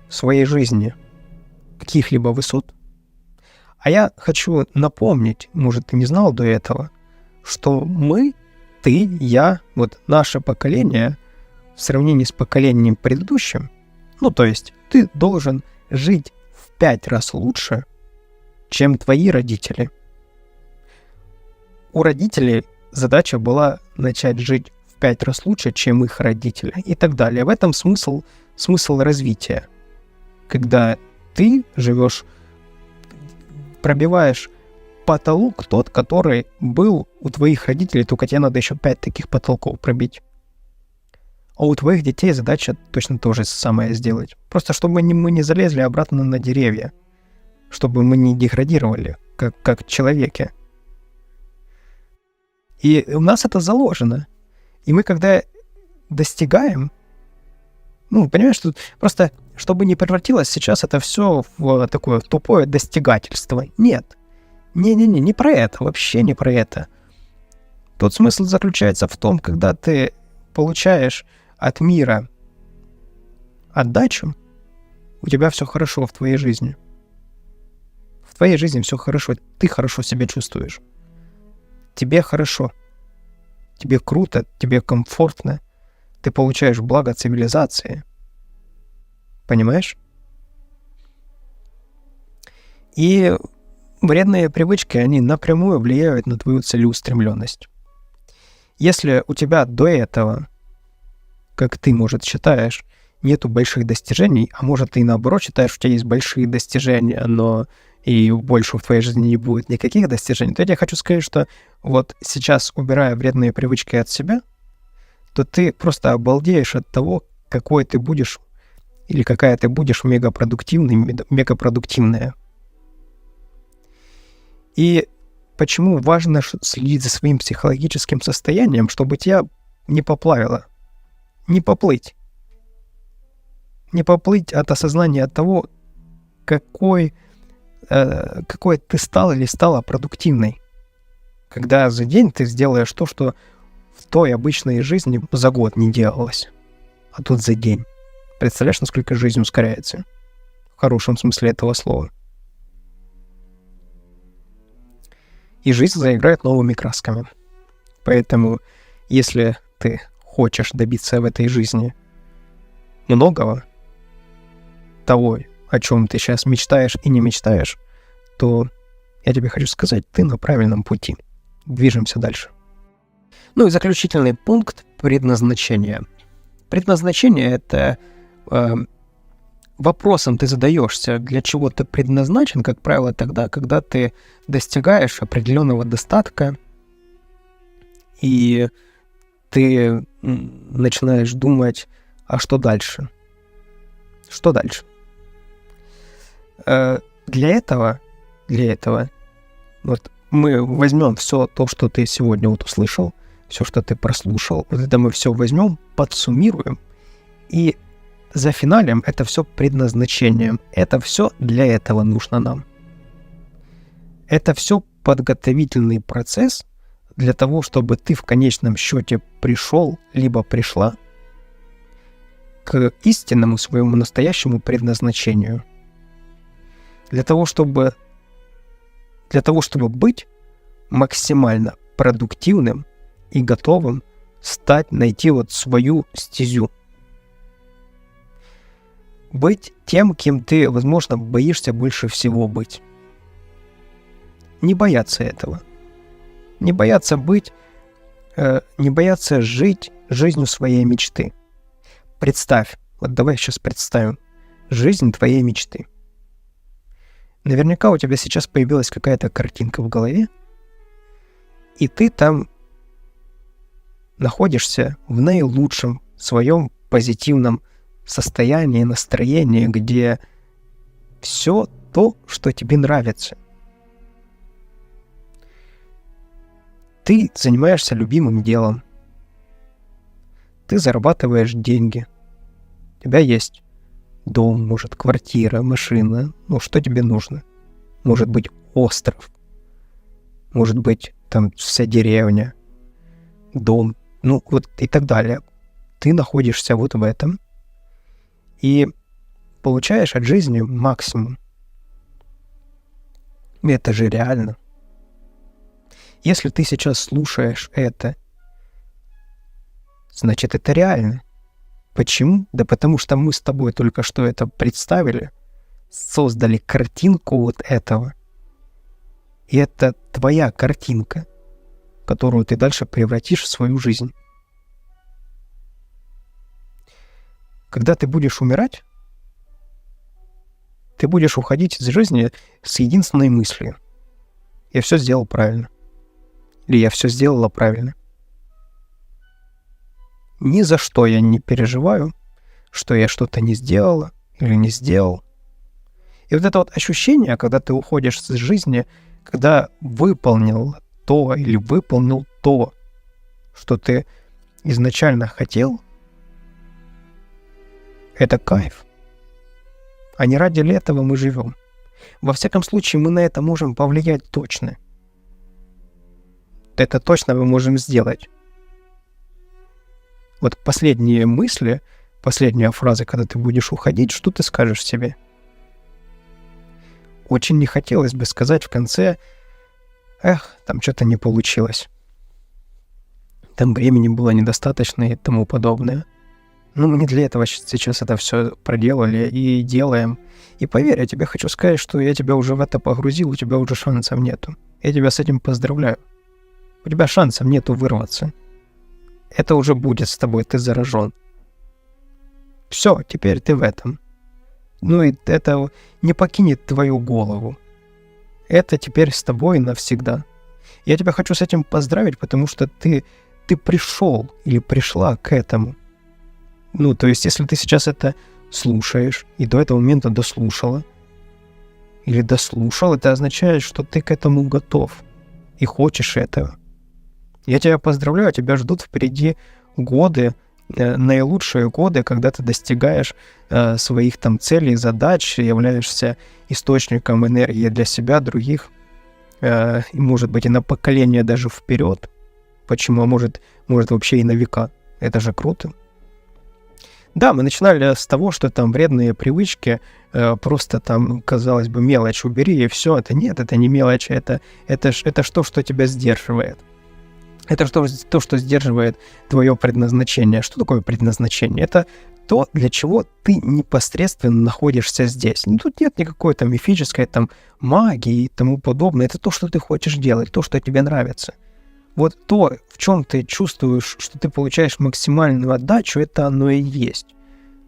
в своей жизни каких-либо высот, а я хочу напомнить, может, ты не знал до этого, что мы ты, я, вот наше поколение в сравнении с поколением предыдущим, ну, то есть ты должен жить в 5 раз лучше, чем твои родители. У родителей задача была начать жить в 5 раз лучше, чем их родители, и так далее. В этом смысл развития. Когда ты живешь, пробиваешь потолок тот, который был у твоих родителей, только тебе надо еще 5 таких потолков пробить. А у твоих детей задача точно то же самое сделать. Просто чтобы мы не залезли обратно на деревья, чтобы мы не деградировали, как человеки. И у нас это заложено. И мы когда достигаем, ну, понимаешь, тут просто, чтобы не превратилось сейчас это все в такое тупое достигательство. Нет. Не про это, вообще не про это. Тот смысл заключается в том, когда ты получаешь от мира отдачу, у тебя все хорошо в твоей жизни. В твоей жизни все хорошо, ты хорошо себя чувствуешь. Тебе хорошо, тебе круто, тебе комфортно, ты получаешь благо цивилизации. Понимаешь? И вредные привычки, они напрямую влияют на твою целеустремленность. Если у тебя до этого, как ты, может, считаешь, нету больших достижений, а может, ты наоборот считаешь, что у тебя есть большие достижения, но и больше в твоей жизни не будет никаких достижений, то я тебе хочу сказать, что вот сейчас, убирая вредные привычки от себя, то ты просто обалдеешь от того, какой ты будешь или какая ты будешь мегапродуктивная. И почему важно следить за своим психологическим состоянием, чтобы тебя не поплавило, не поплыть. Не поплыть от осознания того, какой ты стал или стала продуктивной. Когда за день ты сделаешь то, что в той обычной жизни за год не делалось. А тут за день. Представляешь, насколько жизнь ускоряется? В хорошем смысле этого слова. И жизнь заиграет новыми красками. Поэтому, если ты хочешь добиться в этой жизни многого, того, о чем ты сейчас мечтаешь и не мечтаешь, то я тебе хочу сказать, ты на правильном пути. Движемся дальше. Ну и заключительный пункт — предназначение. Предназначение — это вопросом ты задаешься, для чего ты предназначен, как правило, тогда, когда ты достигаешь определенного достатка, и ты начинаешь думать, а что дальше? Что дальше? Для этого вот мы возьмем все то, что ты сегодня вот услышал, все, что ты прослушал, вот это мы все возьмем, подсуммируем и зафиналим это все предназначением. Это все для этого нужно нам. Это все подготовительный процесс для того, чтобы ты в конечном счете пришел, либо пришла к истинному своему настоящему предназначению. Для того, чтобы быть максимально продуктивным и готовым найти вот свою стезю. Быть тем, кем ты, возможно, боишься больше всего быть. Не бояться этого. Не бояться жить жизнью своей мечты. Представь, вот давай сейчас представим жизнь твоей мечты. Наверняка у тебя сейчас появилась какая-то картинка в голове, и ты там находишься в наилучшем своем позитивном состоянии, настроении, где все то, что тебе нравится. Ты занимаешься любимым делом. Ты зарабатываешь деньги. У тебя есть дом, может, квартира, машина. Ну, что тебе нужно? Может быть, остров. Может быть, там вся деревня. Дом. Ну, вот и так далее. Ты находишься вот в этом и получаешь от жизни максимум. Это же реально. Если ты сейчас слушаешь это значит, это реально. Почему? Да потому что мы с тобой только что это представили, создали картинку вот этого. И это твоя картинка, которую ты дальше превратишь в свою жизнь. Когда ты будешь умирать, ты будешь уходить из жизни с единственной мыслью. Я все сделал правильно. Или я все сделала правильно. Ни за что я не переживаю, что я что-то не сделала или не сделал. И вот это вот ощущение, когда ты уходишь из жизни, когда выполнил то или выполнил то, что ты изначально хотел, это кайф. А не ради этого мы живем. Во всяком случае, мы на это можем повлиять точно. Это точно мы можем сделать. Вот последние мысли, последняя фраза, когда ты будешь уходить, что ты скажешь себе? Очень не хотелось бы сказать в конце: там что-то не получилось. Там времени было недостаточно и тому подобное. Но мы не для этого сейчас это все проделали и делаем. И поверь, я тебе хочу сказать, что я тебя уже в это погрузил, у тебя уже шансов нету. Я тебя с этим поздравляю. У тебя шансов нету вырваться. Это уже будет с тобой, ты заражен. Все, теперь ты в этом. Ну и это не покинет твою голову. Это теперь с тобой навсегда. Я тебя хочу с этим поздравить, потому что ты пришел или пришла к этому. Ну, то есть, если ты сейчас это слушаешь и до этого момента дослушала или дослушал, это означает, что ты к этому готов и хочешь этого. Я тебя поздравляю, тебя ждут впереди годы, наилучшие годы, когда ты достигаешь своих там целей, задач, являешься источником энергии для себя, других, и, может быть, и на поколение даже вперед. Почему? А может вообще и на века. Это же круто. Да, мы начинали с того, что там вредные привычки, просто там, казалось бы, мелочь убери, и все. Это нет, это не мелочь, это то, что тебя сдерживает. Это то, что сдерживает твое предназначение. Что такое предназначение? Это то, для чего ты непосредственно находишься здесь. Тут нет никакой там мифической там магии и тому подобное. Это то, что ты хочешь делать, то, что тебе нравится. Вот то, в чем ты чувствуешь, что ты получаешь максимальную отдачу, это оно и есть.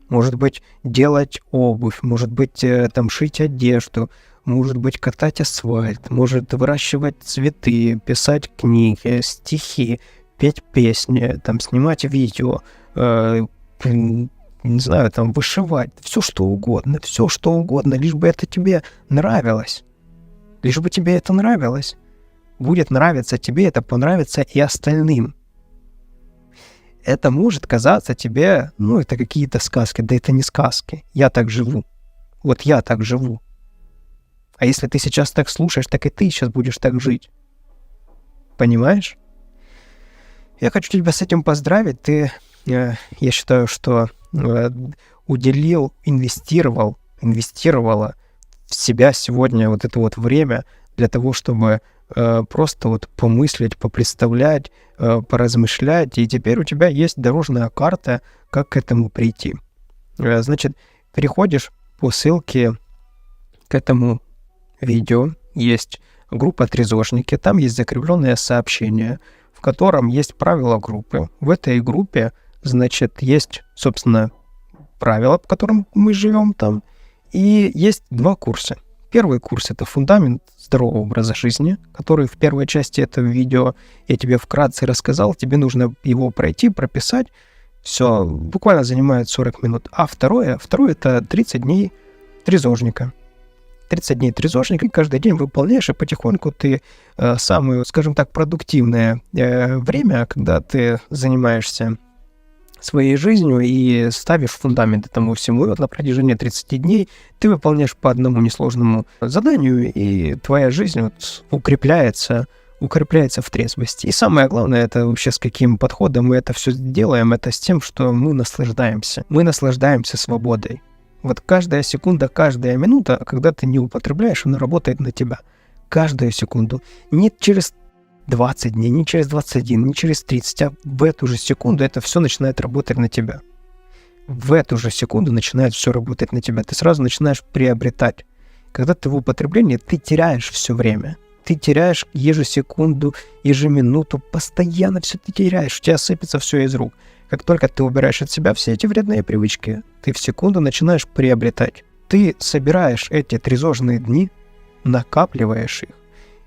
Может быть, делать обувь, может быть, там шить одежду, может быть, катать асфальт, может выращивать цветы, писать книги, стихи, петь песни, там снимать видео, не знаю, там вышивать, все что угодно, лишь бы это тебе нравилось. Лишь бы тебе это нравилось. Будет нравиться тебе, это понравится и остальным. Это может казаться тебе, это какие-то сказки. Да это не сказки. Я так живу. Вот я так живу. А если ты сейчас так слушаешь, так и ты сейчас будешь так жить. Понимаешь? Я хочу тебя с этим поздравить. Ты, я считаю, что инвестировала в себя сегодня вот это вот время для того, чтобы просто вот помыслить, попредставлять, поразмышлять, и теперь у тебя есть дорожная карта, как к этому прийти. Значит, переходишь по ссылке к этому видео, есть группа «Трезожники», там есть закрепленное сообщение, в котором есть правила группы. В этой группе, значит, есть, собственно, правила, по которым мы живем там, и есть 2 курса. Первый курс — это фундамент здорового образа жизни, который в первой части этого видео я тебе вкратце рассказал. Тебе нужно его пройти, прописать. Все, буквально занимает 40 минут. А второе — это 30 дней трезожника. 30 дней трезожника, и каждый день выполняешь, и потихоньку ты самое, скажем так, продуктивное время, когда ты занимаешься своей жизнью и ставишь фундамент этому всему. И вот на протяжении 30 дней ты выполняешь по одному несложному заданию, и твоя жизнь вот укрепляется в трезвости. И самое главное, это вообще с каким подходом мы это все делаем, это с тем, что мы наслаждаемся. Мы наслаждаемся свободой. Вот каждая секунда, каждая минута, когда ты не употребляешь, она работает на тебя. Каждую секунду. Не через 20 дней, не через 21, не через 30, а в эту же секунду это все начинает работать на тебя. В эту же секунду начинает все работать на тебя. Ты сразу начинаешь приобретать. Когда ты в употреблении, ты теряешь все время. Ты теряешь ежесекунду, ежеминуту, постоянно все ты теряешь. У тебя сыпется все из рук. Как только ты убираешь от себя все эти вредные привычки, ты в секунду начинаешь приобретать. Ты собираешь эти тревожные дни, накапливаешь их,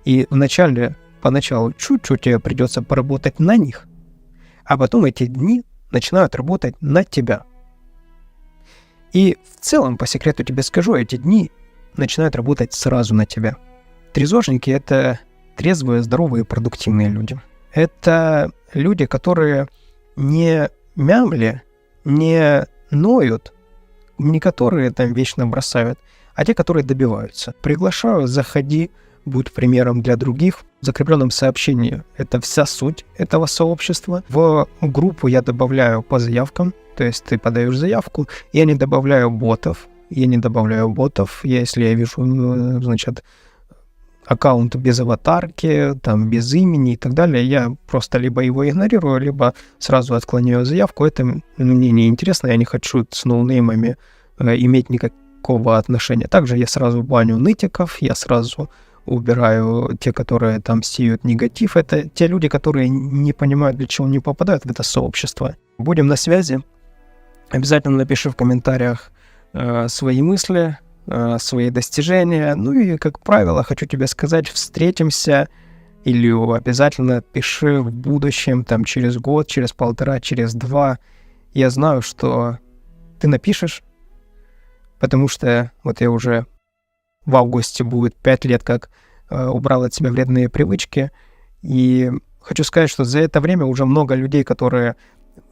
и поначалу чуть-чуть тебе придется поработать на них, а потом эти дни начинают работать на тебя. И в целом, по секрету тебе скажу, эти дни начинают работать сразу на тебя. Трезожники — это трезвые, здоровые, продуктивные люди. Это люди, которые не мямли, не ноют, не которые там вечно бросают, а те, которые добиваются. Приглашаю, заходи, будь примером для других. В закрепленном сообщении это вся суть этого сообщества. В группу я добавляю по заявкам, то есть ты подаешь заявку, я не добавляю ботов. Если я вижу, значит, аккаунт без аватарки, там, без имени и так далее, я просто либо его игнорирую, либо сразу отклоняю заявку. Это мне не интересно, я не хочу с ноунеймами иметь никакого отношения. Также я сразу баню нытиков, я сразу убираю те, которые там сеют негатив. Это те люди, которые не понимают, для чего они попадают в это сообщество. Будем на связи. Обязательно напиши в комментариях свои мысли, свои достижения. Ну и, как правило, хочу тебе сказать, встретимся, или обязательно пиши в будущем, там, через год, через 1,5, через 2. Я знаю, что ты напишешь, потому что вот я уже в августе будет 5 лет, как убрал от себя вредные привычки, и хочу сказать, что за это время уже много людей, которые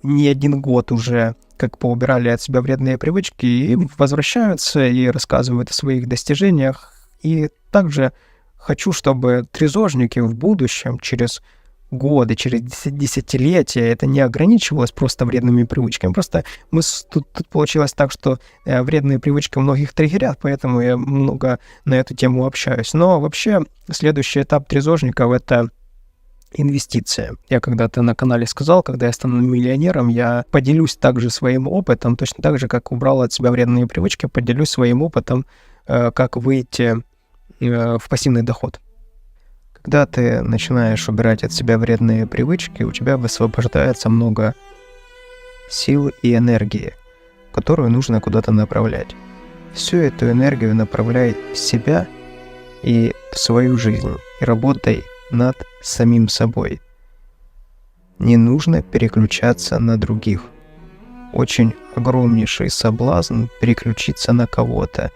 не 1 год уже как поубирали от себя вредные привычки, и возвращаются и рассказывают о своих достижениях. И также хочу, чтобы трезожники в будущем, через годы, через десятилетия, это не ограничивалось просто вредными привычками. Просто тут получилось так, что вредные привычки у многих триггерят, поэтому я много на эту тему общаюсь. Но вообще следующий этап трезожников — это инвестиция. Я когда-то на канале сказал, когда я стану миллионером, я поделюсь также своим опытом, точно так же, как убрал от себя вредные привычки, поделюсь своим опытом, как выйти в пассивный доход. Когда ты начинаешь убирать от себя вредные привычки, у тебя высвобождается много сил и энергии, которую нужно куда-то направлять. Всю эту энергию направляй в себя и в свою жизнь, и работай над самим собой. Не нужно переключаться на других. Очень огромнейший соблазн переключиться на кого-то,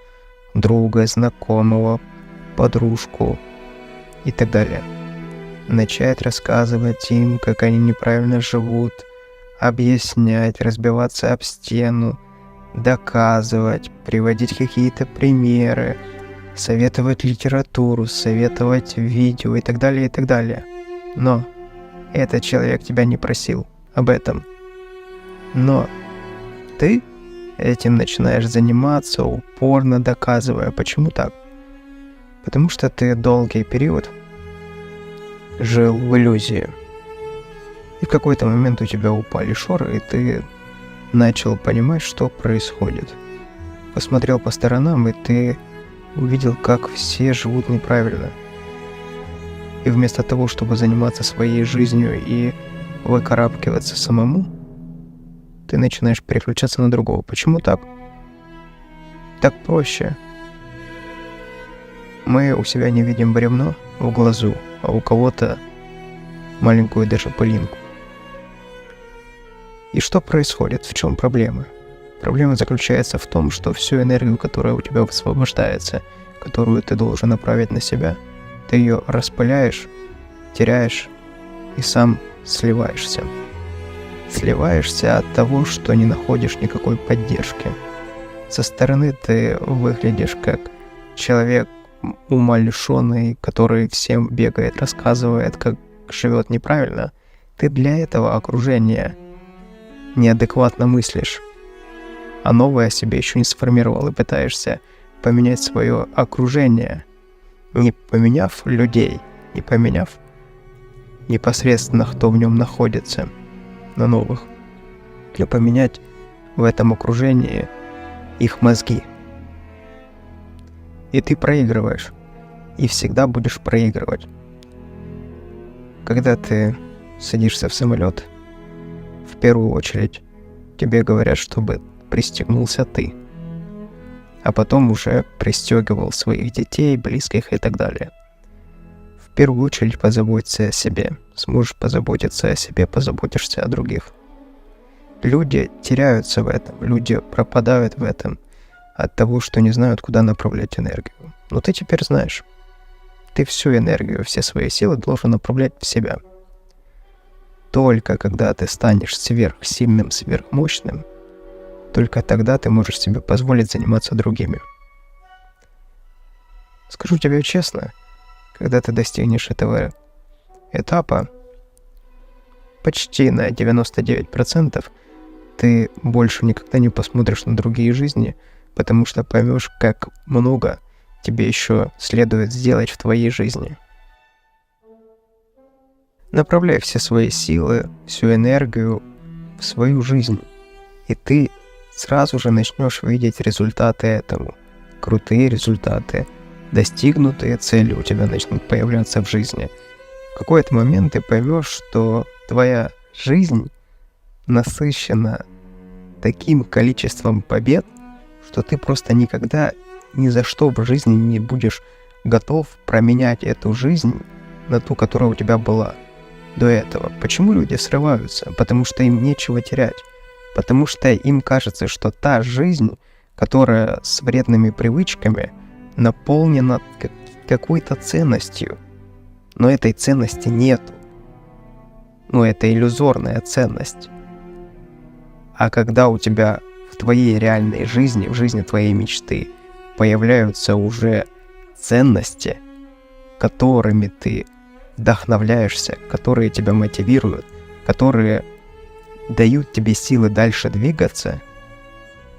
друга, знакомого, подружку и так далее. Начать рассказывать им, как они неправильно живут, объяснять, разбиваться об стену, доказывать, приводить какие-то примеры, советовать литературу, советовать видео и так далее, и так далее. Но этот человек тебя не просил об этом. Но ты этим начинаешь заниматься, упорно доказывая. Почему так? Потому что ты долгий период жил в иллюзии. И в какой-то момент у тебя упали шоры, и ты начал понимать, что происходит. Посмотрел по сторонам, и ты увидел, как все живут неправильно. И вместо того, чтобы заниматься своей жизнью и выкарабкиваться самому, ты начинаешь переключаться на другого. Почему так? Так проще. Мы у себя не видим бревно в глазу, а у кого-то маленькую даже пылинку. И что происходит? В чем проблема? Проблема заключается в том, что всю энергию, которая у тебя высвобождается, которую ты должен направить на себя, ты ее распыляешь, теряешь и сам сливаешься. Сливаешься от того, что не находишь никакой поддержки. Со стороны ты выглядишь как человек умалишенный, который всем бегает, рассказывает, как живет неправильно. Ты для этого окружения неадекватно мыслишь, а новое себе еще не сформировал, и пытаешься поменять свое окружение, не поменяв людей, не поменяв непосредственно, кто в нем находится, на новых, и поменять в этом окружении их мозги. И ты проигрываешь. И всегда будешь проигрывать. Когда ты садишься в самолет, в первую очередь тебе говорят, чтобы пристегнулся ты, а потом уже пристегивал своих детей, близких и так далее. В первую очередь позаботься о себе. Сможешь позаботиться о себе, позаботишься о других. Люди теряются в этом, люди пропадают в этом от того, что не знают, куда направлять энергию. Но ты теперь знаешь. Ты всю энергию, все свои силы должен направлять в себя. Только когда ты станешь сверхсильным, сверхмощным, только тогда ты можешь себе позволить заниматься другими. Скажу тебе честно, когда ты достигнешь этого этапа, почти на 99% ты больше никогда не посмотришь на другие жизни, потому что поймешь, как много тебе еще следует сделать в твоей жизни. Направляй все свои силы, всю энергию в свою жизнь, и ты сразу же начнешь видеть результаты этому. Крутые результаты, достигнутые цели у тебя начнут появляться в жизни. В какой-то момент ты поймешь, что твоя жизнь насыщена таким количеством побед, что ты просто никогда ни за что в жизни не будешь готов променять эту жизнь на ту, которая у тебя была до этого. Почему люди срываются? Потому что им нечего терять. Потому что им кажется, что та жизнь, которая с вредными привычками, наполнена какой-то ценностью. Но этой ценности нету. Это иллюзорная ценность. А когда у тебя в твоей реальной жизни, в жизни твоей мечты, появляются уже ценности, которыми ты вдохновляешься, которые тебя мотивируют, которые дают тебе силы дальше двигаться,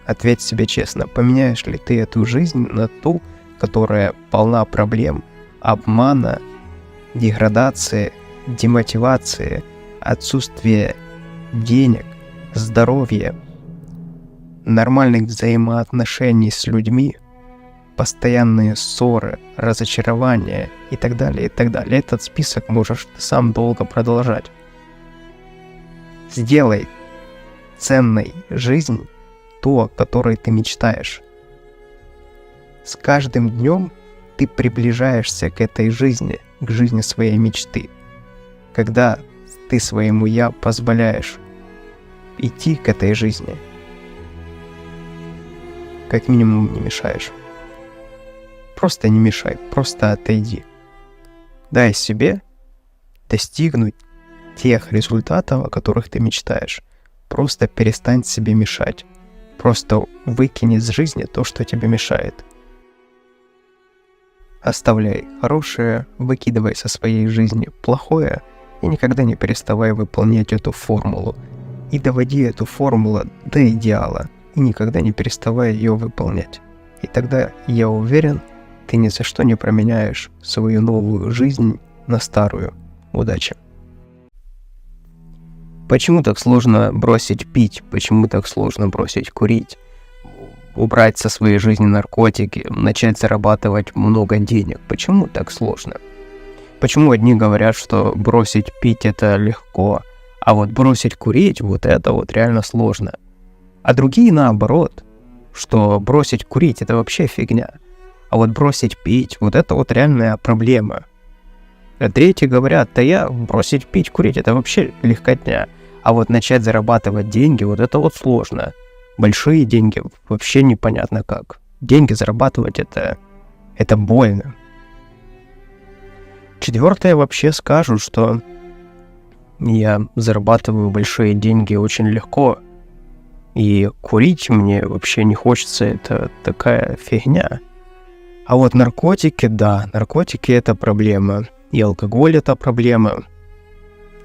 ответь себе честно, поменяешь ли ты эту жизнь на ту, которая полна проблем, обмана, деградации, демотивации, отсутствия денег, здоровья, нормальных взаимоотношений с людьми, постоянные ссоры, разочарования и так далее, и так далее. Этот список можешь ты сам долго продолжать. Сделай ценной жизнь ту, о которой ты мечтаешь. С каждым днем ты приближаешься к этой жизни, к жизни своей мечты. Когда ты своему «я» позволяешь идти к этой жизни, как минимум не мешаешь. Просто не мешай, просто отойди. Дай себе достигнуть тех результатов, о которых ты мечтаешь. Просто перестань себе мешать. Просто выкини из жизни то, что тебе мешает. Оставляй хорошее, выкидывай со своей жизни плохое и никогда не переставай выполнять эту формулу. И доводи эту формулу до идеала и никогда не переставай ее выполнять. И тогда, я уверен, ты ни за что не променяешь свою новую жизнь на старую. Удачи! Почему так сложно бросить пить? Почему так сложно бросить курить? Убрать со своей жизни наркотики, начать зарабатывать много денег? Почему так сложно? Почему одни говорят, что бросить пить это легко, а вот бросить курить вот это вот реально сложно? А другие наоборот, что бросить курить это вообще фигня, а вот бросить пить вот это вот реальная проблема. А третьи говорят, да я бросить пить, курить это вообще легкотня, а вот начать зарабатывать деньги вот это вот сложно. Большие деньги вообще непонятно как. Деньги зарабатывать это больно. Четвертое вообще скажут, что я зарабатываю большие деньги очень легко, и курить мне вообще не хочется, это такая фигня. А вот наркотики, да, наркотики это проблема, и алкоголь это проблема.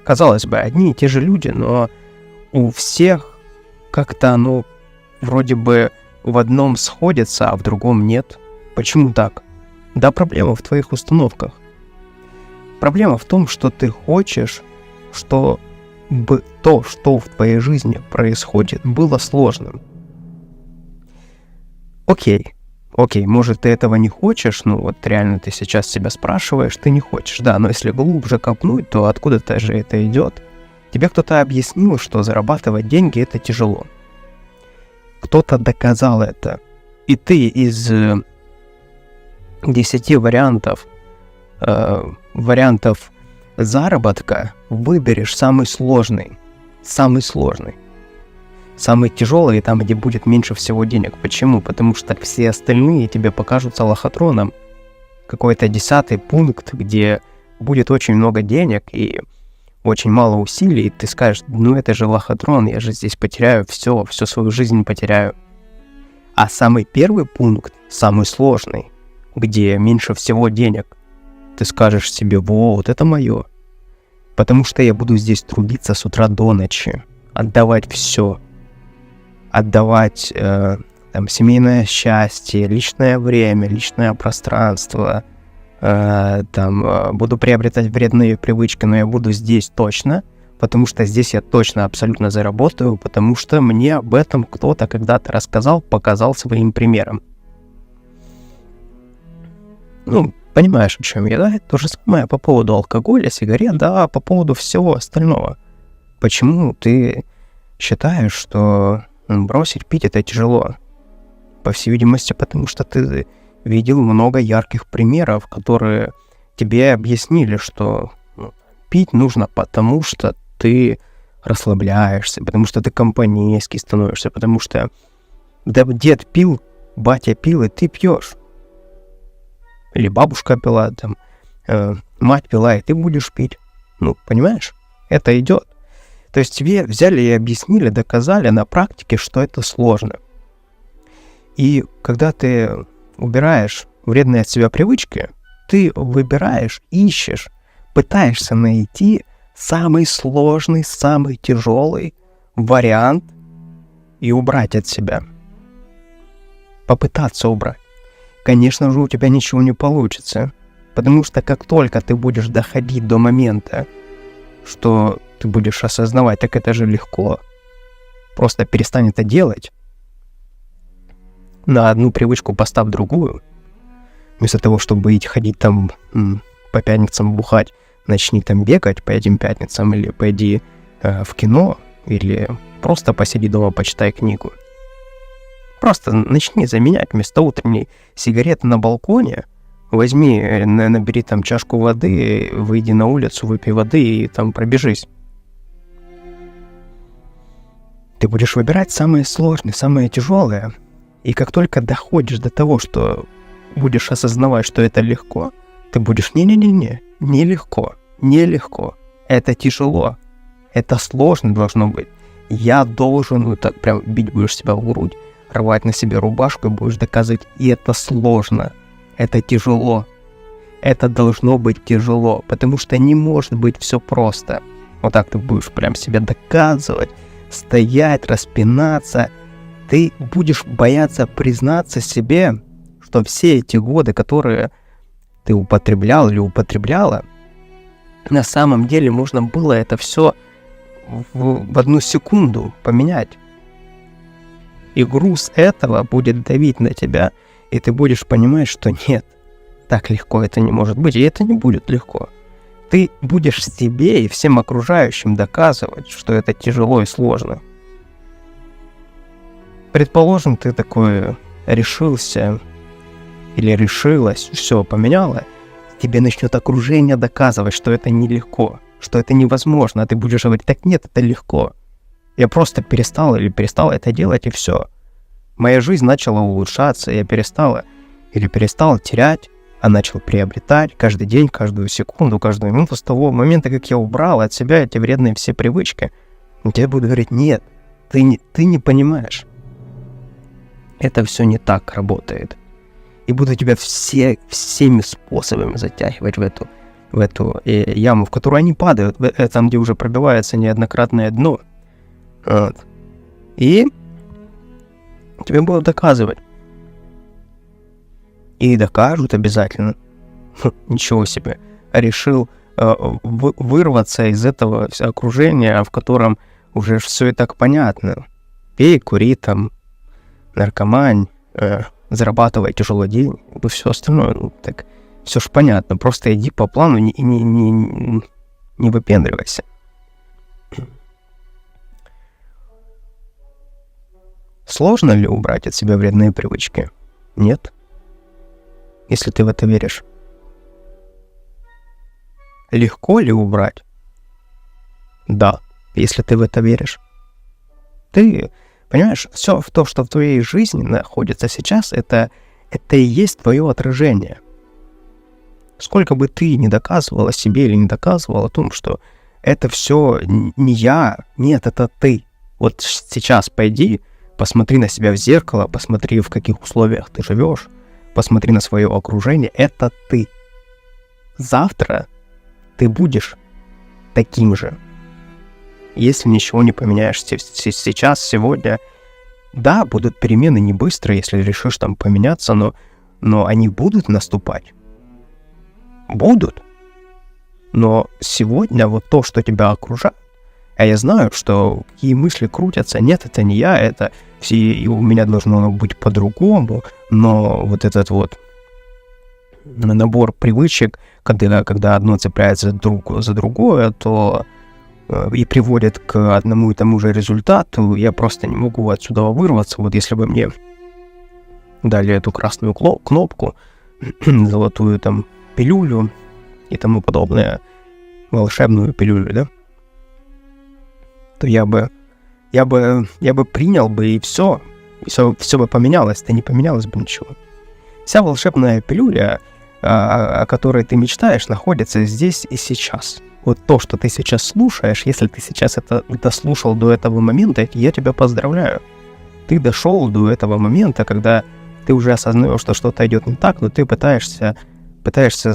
Казалось бы, одни и те же люди, но у всех как-то оно вроде бы в одном сходится, а в другом нет. Почему так? Да, проблема в твоих установках. Проблема в том, что ты хочешь, чтобы то, что в твоей жизни происходит, было сложным. Окей, может, ты этого не хочешь, ну вот реально ты сейчас себя спрашиваешь, ты не хочешь, да, но если глубже копнуть, то откуда-то же это идет. Тебе кто-то объяснил, что зарабатывать деньги — это тяжело. Кто-то доказал это. И ты из 10 вариантов заработка выберешь самый сложный. Самый тяжелый, там, где будет меньше всего денег. Почему? Потому что все остальные тебе покажутся лохотроном. Какой-то 10-й пункт, где будет очень много денег и очень мало усилий, и ты скажешь, ну это же лохотрон, я же здесь потеряю всю свою жизнь потеряю. А самый первый пункт, самый сложный, где меньше всего денег, ты скажешь себе, вот это мое. Потому что я буду здесь трудиться с утра до ночи, отдавать все. Отдавать там, семейное счастье, личное время, личное пространство. Буду приобретать вредные привычки, но я буду здесь точно, потому что здесь я точно абсолютно заработаю, потому что мне об этом кто-то когда-то рассказал, показал своим примером. Ну, понимаешь, о чем я, да? То же самое по поводу алкоголя, сигарет, да, по поводу всего остального. Почему ты считаешь, что бросить пить это тяжело? По всей видимости, потому что ты видел много ярких примеров, которые тебе объяснили, что пить нужно потому, что ты расслабляешься, потому что ты компанейский становишься, потому что дед пил, батя пил, и ты пьешь. Или бабушка пила, там, мать пила, и ты будешь пить. Ну, понимаешь? Это идет. То есть тебе взяли и объяснили, доказали на практике, что это сложно. И когда ты убираешь вредные от себя привычки, ты выбираешь, ищешь, пытаешься найти самый сложный, самый тяжелый вариант и убрать от себя. Попытаться убрать. Конечно же, у тебя ничего не получится, потому что как только ты будешь доходить до момента, что ты будешь осознавать, так это же легко, просто перестань это делать, на одну привычку поставь другую, вместо того, чтобы идти ходить там по пятницам бухать, начни там бегать по этим пятницам, или пойди в кино, или просто посиди дома, почитай книгу. Просто начни заменять вместо утренней сигареты на балконе, возьми, набери там чашку воды, выйди на улицу, выпей воды и там пробежись. Ты будешь выбирать самое сложное, самое тяжелое. И как только доходишь до того, что будешь осознавать, что это легко, ты будешь нелегко. Это тяжело. Это сложно должно быть. Я должен, вот так прям бить будешь себя в грудь, рвать на себе рубашку и будешь доказывать, и это сложно. Это тяжело. Это должно быть тяжело, потому что не может быть все просто. Вот так ты будешь прям себе доказывать, стоять, распинаться. Ты будешь бояться признаться себе, что все эти годы, которые ты употреблял или употребляла, на самом деле можно было это все в одну секунду поменять. И груз этого будет давить на тебя, и ты будешь понимать, что нет, так легко это не может быть, и это не будет легко. Ты будешь себе и всем окружающим доказывать, что это тяжело и сложно. Предположим, ты такой решился или решилась, все поменяла, тебе начнет окружение доказывать, что это нелегко, что это невозможно, а ты будешь говорить, так нет, это легко. Я просто перестала это делать, и все. Моя жизнь начала улучшаться, я перестал терять, а начал приобретать каждый день, каждую секунду, каждую минуту с того момента, как я убрал от себя эти вредные все привычки. И тебе будут говорить, нет, ты не понимаешь. Это все не так работает. И буду тебя всеми способами затягивать в эту яму, в которую они падают, там, где уже пробивается неоднократное дно. Вот. И тебе будут доказывать. И докажут обязательно. Ничего себе. Решил вырваться из этого окружения, в котором уже все и так понятно. Пей, кури, там, наркомань, зарабатывай тяжелый день, и все остальное, ну, так, все ж понятно, просто иди по плану и не выпендривайся. Сложно ли убрать от себя вредные привычки? Нет. Если ты в это веришь. Легко ли убрать? Да, если ты в это веришь. Ты, понимаешь, все в то, что в твоей жизни находится сейчас, это и есть твое отражение. Сколько бы ты ни доказывала себе или не доказывала о том, что это все не я, нет, это ты. Вот сейчас пойди, посмотри на себя в зеркало, посмотри, в каких условиях ты живешь, посмотри на свое окружение, это ты. Завтра ты будешь таким же, если ничего не поменяешь сейчас, сегодня. Да, будут перемены не быстро, если решишь там поменяться, но они будут наступать. Будут. Но сегодня вот то, что тебя окружает, а я знаю, что какие мысли крутятся, нет, это не я, это все, и у меня должно быть по-другому, но вот этот вот набор привычек, когда одно цепляется за другое, то и приводит к одному и тому же результату, я просто не могу отсюда вырваться. Вот если бы мне дали эту красную кнопку, золотую там пилюлю и тому подобное, волшебную пилюлю, да, то я бы принял бы, и все бы поменялось, да не поменялось бы ничего. Вся волшебная пилюля, о которой ты мечтаешь, находится здесь и сейчас. Вот то, что ты сейчас слушаешь, если ты сейчас это дослушал до этого момента, я тебя поздравляю. Ты дошел до этого момента, когда ты уже осознаешь, что что-то идет не так, но ты пытаешься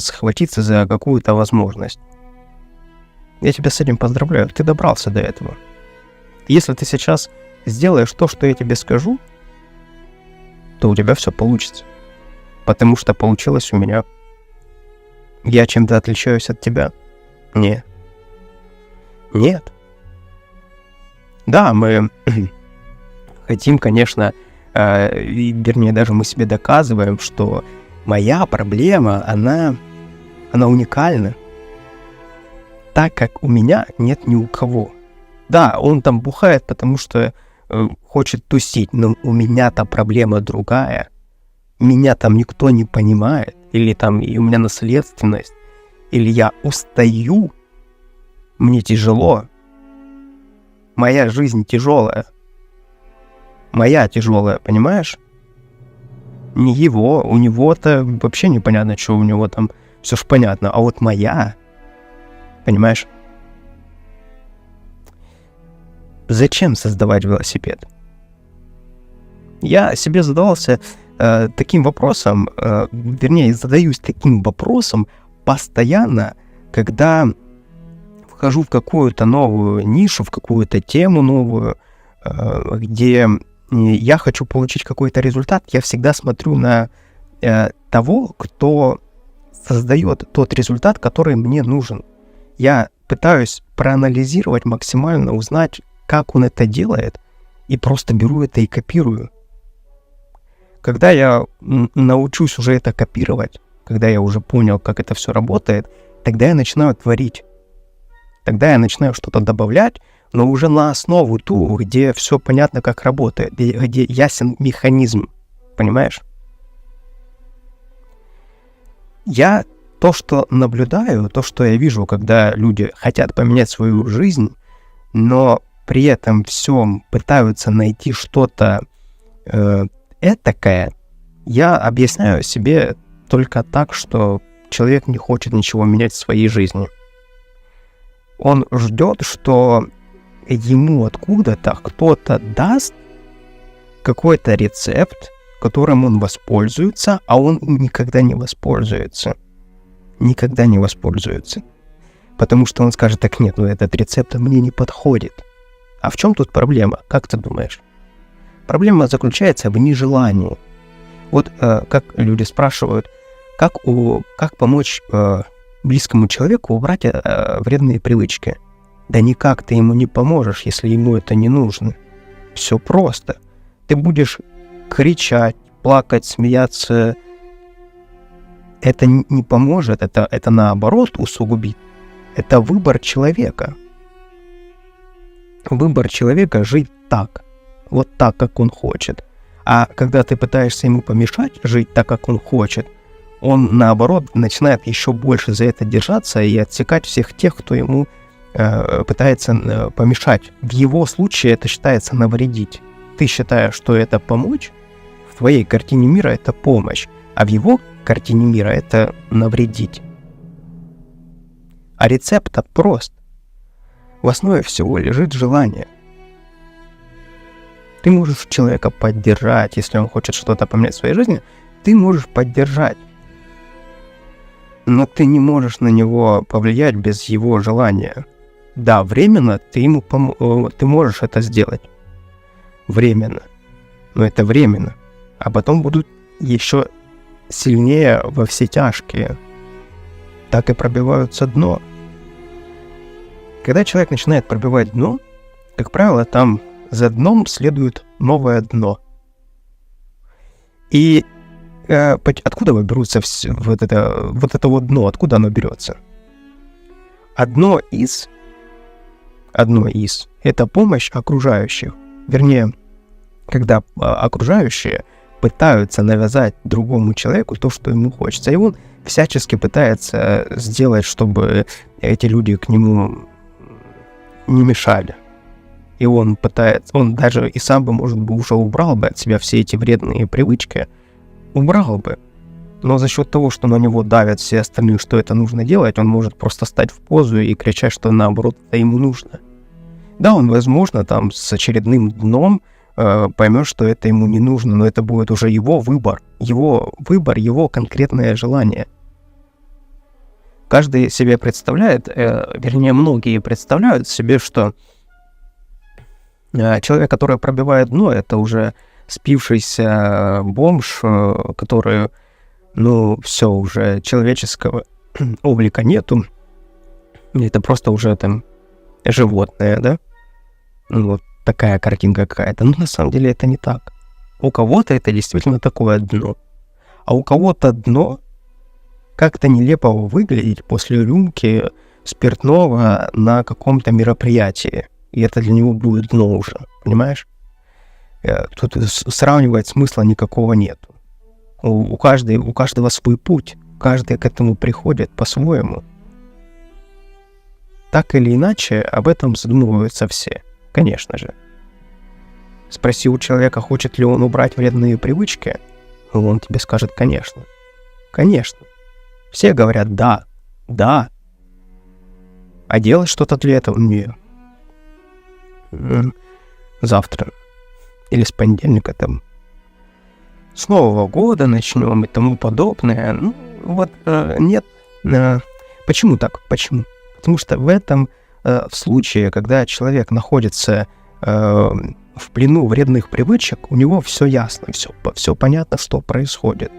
схватиться за какую-то возможность. Я тебя с этим поздравляю, ты добрался до этого. Если ты сейчас сделаешь то, что я тебе скажу, то у тебя все получится. Потому что получилось у меня. Я чем-то отличаюсь от тебя? Нет. Нет. Да, мы хотим, конечно, вернее, даже мы себе доказываем, что моя проблема, она уникальна. Так как у меня нет ни у кого. Да, он там бухает, потому что хочет тусить, но у меня-то проблема другая. Меня там никто не понимает, или там и у меня наследственность, или я устаю, мне тяжело. Моя жизнь тяжелая. Моя тяжелая, понимаешь? Не его, у него-то вообще непонятно, что у него там, все ж понятно, а вот моя, понимаешь? Зачем создавать велосипед? Я себе задавался таким вопросом, вернее, задаюсь таким вопросом постоянно, когда вхожу в какую-то новую нишу, в какую-то тему новую, где я хочу получить какой-то результат, я всегда смотрю на того, кто создает тот результат, который мне нужен. Я пытаюсь проанализировать максимально, узнать, как он это делает, и просто беру это и копирую. Когда я научусь уже это копировать, когда я уже понял, как это все работает, тогда я начинаю творить. Тогда я начинаю что-то добавлять, но уже на основу ту, где все понятно, как работает, где ясен механизм. Понимаешь? Я то, что наблюдаю, то, что я вижу, когда люди хотят поменять свою жизнь, но при этом всем пытаются найти что-то этакое, я объясняю себе только так, что человек не хочет ничего менять в своей жизни. Он ждет, что ему откуда-то кто-то даст какой-то рецепт, которым он воспользуется, а он никогда не воспользуется. Никогда не воспользуется. Потому что он скажет: так нет, этот рецепт мне не подходит. А в чем тут проблема? Как ты думаешь? Проблема заключается в нежелании. Вот как люди спрашивают, как помочь близкому человеку убрать вредные привычки? Да никак ты ему не поможешь, если ему это не нужно. Все просто. Ты будешь кричать, плакать, смеяться. Это не поможет, это наоборот усугубит. Это выбор человека. Выбор человека жить так, вот так, как он хочет. А когда ты пытаешься ему помешать жить так, как он хочет, он, наоборот, начинает еще больше за это держаться и отсекать всех тех, кто ему пытается помешать. В его случае это считается навредить. Ты считаешь, что это помочь, в твоей картине мира это помощь, а в его картине мира это навредить. А рецепт прост. В основе всего лежит желание. Ты можешь человека поддержать, если он хочет что-то поменять в своей жизни, ты можешь поддержать. Но ты не можешь на него повлиять без его желания. Да, временно ты можешь это сделать. Временно. Но это временно. А потом будут еще сильнее во все тяжкие. Так и пробиваются дно. Когда человек начинает пробивать дно, как правило, там за дном следует новое дно. И откуда берутся вот это вот дно? Откуда оно берется? Одно из – это помощь окружающих. Вернее, когда окружающие пытаются навязать другому человеку то, что ему хочется. И он всячески пытается сделать, чтобы эти люди к нему не мешали. И он даже и сам бы, может быть, уже убрал бы от себя все эти вредные привычки. Убрал бы. Но за счет того, что на него давят все остальные, что это нужно делать, он может просто стать в позу и кричать, что наоборот это ему нужно. Да, он, возможно, там с очередным дном поймет, что это ему не нужно, но это будет уже его выбор, его конкретное желание. Каждый себе представляет, вернее, многие представляют себе, что человек, который пробивает дно, это уже спившийся бомж, который, все, уже человеческого облика нету, это просто уже там животное, да? Вот такая картинка какая-то. Но на самом деле это не так. У кого-то это действительно такое дно. А у кого-то дно как-то нелепо выглядеть после рюмки спиртного на каком-то мероприятии. И это для него будет дно уже, понимаешь? Тут сравнивать смысла никакого нету. У каждого свой путь. Каждый к этому приходит по-своему. Так или иначе, об этом задумываются все. Конечно же. Спроси у человека, хочет ли он убрать вредные привычки, он тебе скажет, конечно. Конечно. Все говорят да. А делать что-то для этого не. Завтра. Или с понедельника там. С Нового года начнем и тому подобное. Нет. Почему так? Почему? Потому что в этом в случае, когда человек находится в плену вредных привычек, у него все ясно, все понятно, что происходит.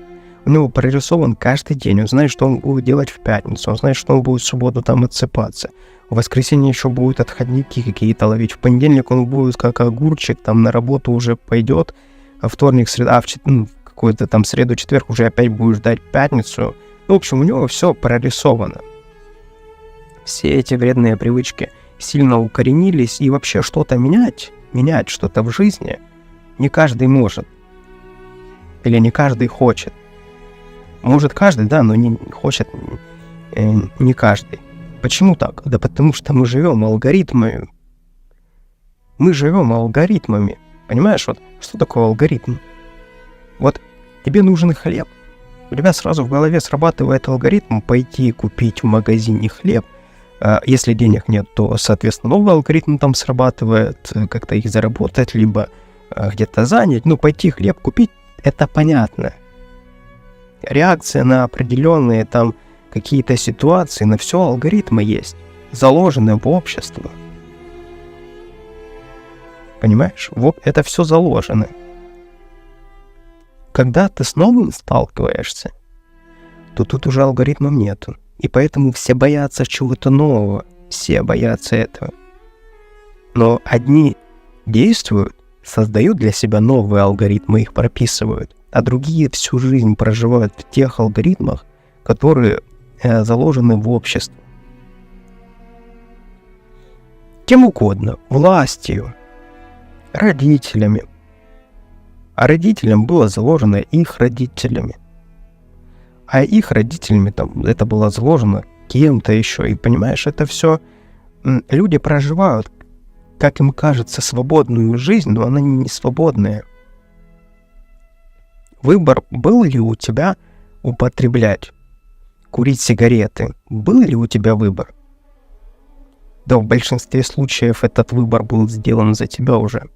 У него прорисован каждый день, он знает, что он будет делать в пятницу, он знает, что он будет в субботу там отсыпаться, в воскресенье еще будет отходники какие-то ловить, в понедельник он будет как огурчик, там на работу уже пойдет, а вторник, среда, какую-то там среду, четверг уже опять будет ждать пятницу. В общем, у него все прорисовано. Все эти вредные привычки сильно укоренились, и вообще что-то менять что-то в жизни не каждый может. Или не каждый хочет. Может каждый, да, но не хочет не каждый. Почему так? Да потому что мы живем алгоритмами. Мы живем алгоритмами. Понимаешь, вот что такое алгоритм? Вот тебе нужен хлеб. У тебя сразу в голове срабатывает алгоритм пойти купить в магазине хлеб. Если денег нет, то, соответственно, новый алгоритм там срабатывает, как-то их заработать, либо где-то занять. Пойти хлеб купить, это понятно. Реакция на определенные там какие-то ситуации, на все алгоритмы есть, заложены в общество. Понимаешь? Вот это все заложено. Когда ты с новым сталкиваешься, то тут уже алгоритмов нету. И поэтому все боятся чего-то нового, все боятся этого. Но одни действуют, создают для себя новые алгоритмы, их прописывают, а другие всю жизнь проживают в тех алгоритмах, которые заложены в обществе. Кем угодно, властью, родителями. А родителям было заложено их родителями. А их родителями там это было заложено кем-то еще. И понимаешь, это все люди проживают, как им кажется, свободную жизнь, но она не свободная. Выбор был ли у тебя употреблять, курить сигареты? Был ли у тебя выбор? Да, в большинстве случаев этот выбор был сделан за тебя уже.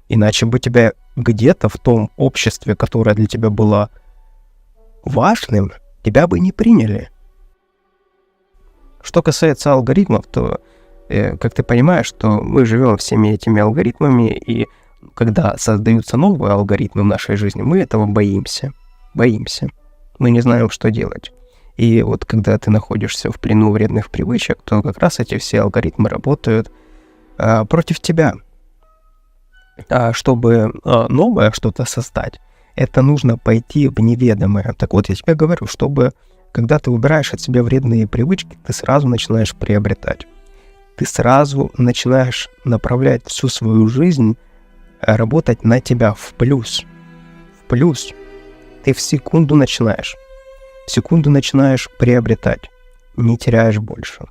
Иначе бы тебя где-то в том обществе, которое для тебя было важным, тебя бы не приняли. Что касается алгоритмов, то, как ты понимаешь, что мы живем всеми этими алгоритмами, и когда создаются новые алгоритмы в нашей жизни, мы этого боимся. Боимся. Мы не знаем, что делать. И вот когда ты находишься в плену вредных привычек, то как раз эти все алгоритмы работают против тебя. А чтобы новое что-то создать, это нужно пойти в неведомое. Так вот, я тебе говорю, чтобы, когда ты убираешь от себя вредные привычки, ты сразу начинаешь приобретать. Ты сразу начинаешь направлять всю свою жизнь, работать на тебя в плюс. В плюс. Ты в секунду начинаешь приобретать, не теряешь больше.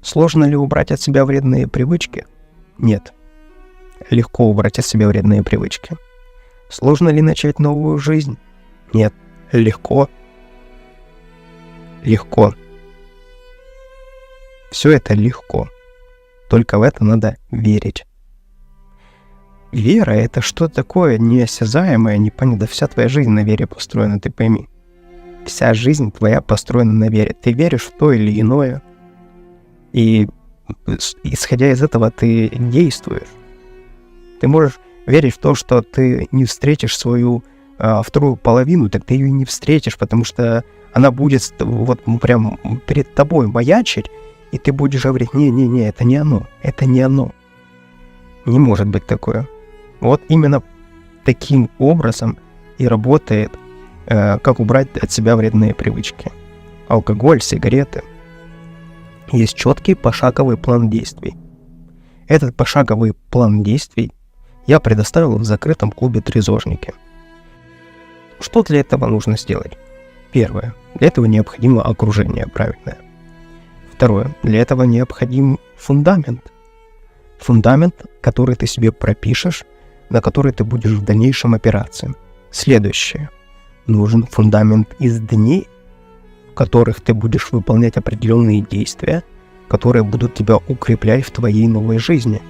Сложно ли убрать от себя вредные привычки? Нет. Легко убрать от себя вредные привычки. Сложно ли начать новую жизнь? Нет. Легко. Легко. Все это легко. Только в это надо верить. Вера — это что такое неосязаемое, непонятное. Вся твоя жизнь на вере построена, ты пойми. Вся жизнь твоя построена на вере. Ты веришь в то или иное, и исходя из этого ты действуешь. Ты можешь верить в то, что ты не встретишь свою вторую половину, так ты ее не встретишь, потому что она будет вот прям перед тобой маячить, и ты будешь говорить: не, это не оно, это не оно. Не может быть такое. Вот именно таким образом и работает, как убрать от себя вредные привычки. Алкоголь, сигареты. Есть четкий пошаговый план действий. Этот пошаговый план действий я предоставил в закрытом клубе «Трезожники». Что для этого нужно сделать? Первое. Для этого необходимо окружение правильное. Второе. Для этого необходим фундамент. Фундамент, который ты себе пропишешь, на который ты будешь в дальнейшем опираться. Следующее. Нужен фундамент из дней, в которых ты будешь выполнять определенные действия, которые будут тебя укреплять в твоей новой жизни.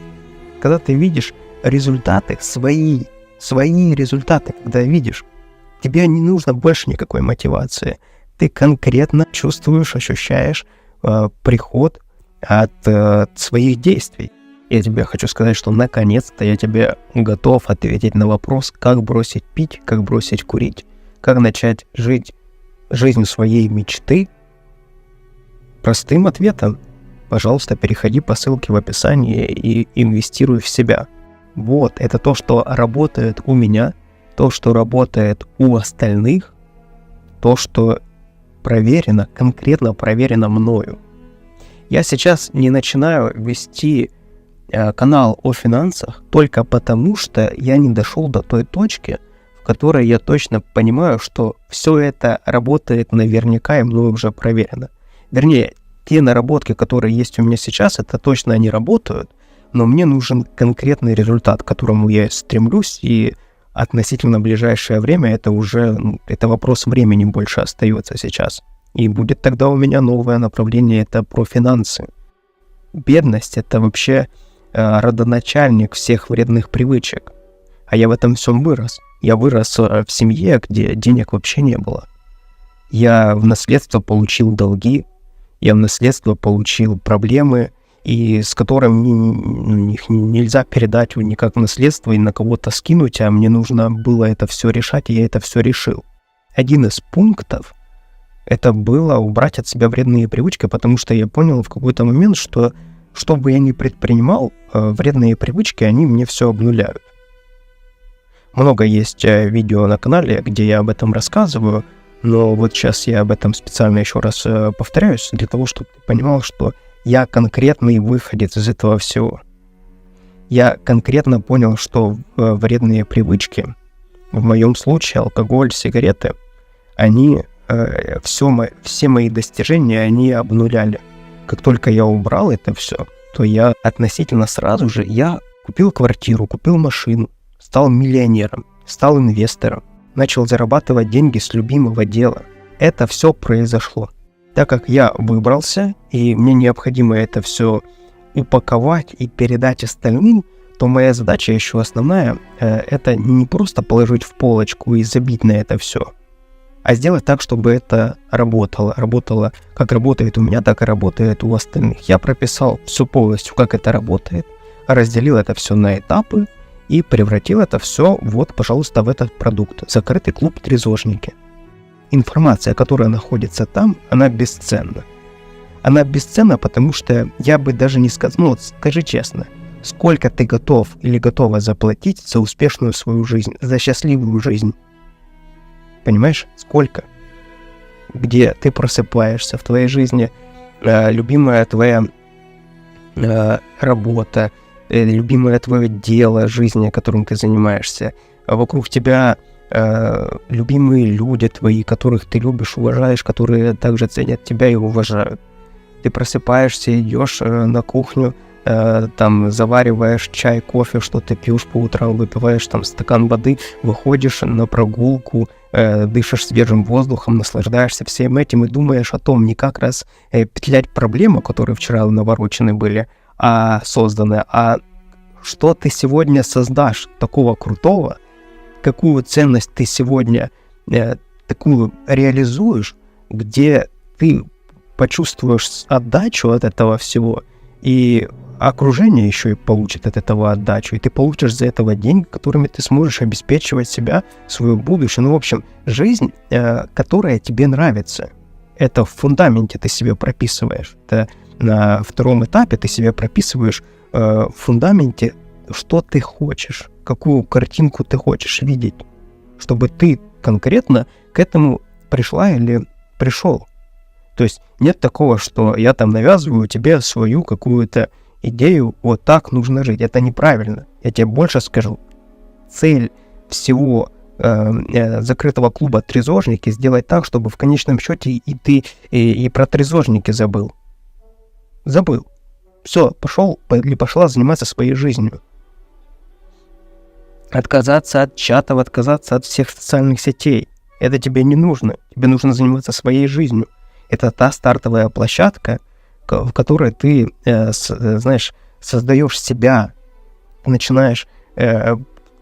Когда ты видишь результаты, свои результаты, когда видишь, тебе не нужно больше никакой мотивации. Ты конкретно чувствуешь, ощущаешь приход от своих действий. Я тебе хочу сказать, что наконец-то я тебе готов ответить на вопрос, как бросить пить, как бросить курить, как начать жить жизнь своей мечты. Простым ответом. Пожалуйста, переходи по ссылке в описании и инвестируй в себя. Вот, это то, что работает у меня, то, что работает у остальных, то, что проверено, конкретно проверено мною. Я сейчас не начинаю вести канал о финансах только потому, что я не дошел до той точки, в которой я точно понимаю, что все это работает наверняка и мною уже проверено. Вернее, те наработки, которые есть у меня сейчас, это точно они работают, но мне нужен конкретный результат, к которому я стремлюсь, и относительно ближайшее время это уже, это вопрос времени больше остается сейчас. И будет тогда у меня новое направление, это про финансы. Бедность — это вообще родоначальник всех вредных привычек. А я в этом всем вырос. Я вырос в семье, где денег вообще не было. Я в наследство получил долги, я в наследство получил проблемы, и с которыми их нельзя передать никак в наследство и на кого-то скинуть, а мне нужно было это все решать, и я это все решил. Один из пунктов Это было убрать от себя вредные привычки, потому что я понял в какой-то момент, что бы я ни предпринимал, вредные привычки, они мне все обнуляют. Много есть видео на канале, где я об этом рассказываю, но вот сейчас я об этом специально еще раз повторяюсь, для того, чтобы ты понимал, что я конкретный выходец из этого всего. Я конкретно понял, что вредные привычки, в моем случае алкоголь, сигареты, они все мои достижения, они обнуляли. Как только я убрал это все, то я относительно сразу же купил квартиру, купил машину, стал миллионером, стал инвестором, начал зарабатывать деньги с любимого дела. Это все произошло. Так как я выбрался, и мне необходимо это все упаковать и передать остальным, то моя задача еще основная это не просто положить в полочку и забить на это все, а сделать так, чтобы это работало. Работало, как работает у меня, так и работает у остальных. Я прописал все полностью, как это работает, разделил это все на этапы и превратил это все вот, пожалуйста, в этот продукт. Закрытый клуб «Трезожники». Информация, которая находится там, она бесценна. Она бесценна, потому что я бы даже не сказал, ну вот скажи честно, сколько ты готов или готова заплатить за успешную свою жизнь, за счастливую жизнь? Понимаешь, сколько? Где ты просыпаешься в твоей жизни, любимая твоя работа, любимое твое дело жизни, которым ты занимаешься, вокруг тебя любимые люди твои, которых ты любишь, уважаешь, которые также ценят тебя и уважают. Ты просыпаешься, идешь на кухню, там завариваешь чай, кофе, что ты пьешь по утрам, выпиваешь там стакан воды, выходишь на прогулку, дышишь свежим воздухом, наслаждаешься всем этим и думаешь о том, не как раз петлять проблемы, которые вчера наворочены были, а созданы, а что ты сегодня создашь такого крутого, какую ценность ты сегодня такую реализуешь, где ты почувствуешь отдачу от этого всего, и окружение еще и получит от этого отдачу, и ты получишь за этого деньги, которыми ты сможешь обеспечивать себя, свое будущее. Ну, в общем, жизнь, которая тебе нравится. Это в фундаменте ты себе прописываешь. Это на втором этапе ты себе прописываешь в фундаменте, что ты хочешь, какую картинку ты хочешь видеть, чтобы ты конкретно к этому пришла или пришел. То есть нет такого, что я там навязываю тебе свою какую-то идею, вот так нужно жить. Это неправильно. Я тебе больше скажу. Цель всего закрытого клуба «Трезожники» сделать так, чтобы в конечном счете и ты и про трезожники забыл. Забыл. Все, пошел или пошла заниматься своей жизнью. Отказаться от чатов, отказаться от всех социальных сетей. Это тебе не нужно. Тебе нужно заниматься своей жизнью. Это та стартовая площадка, в которой ты, знаешь, создаешь себя, начинаешь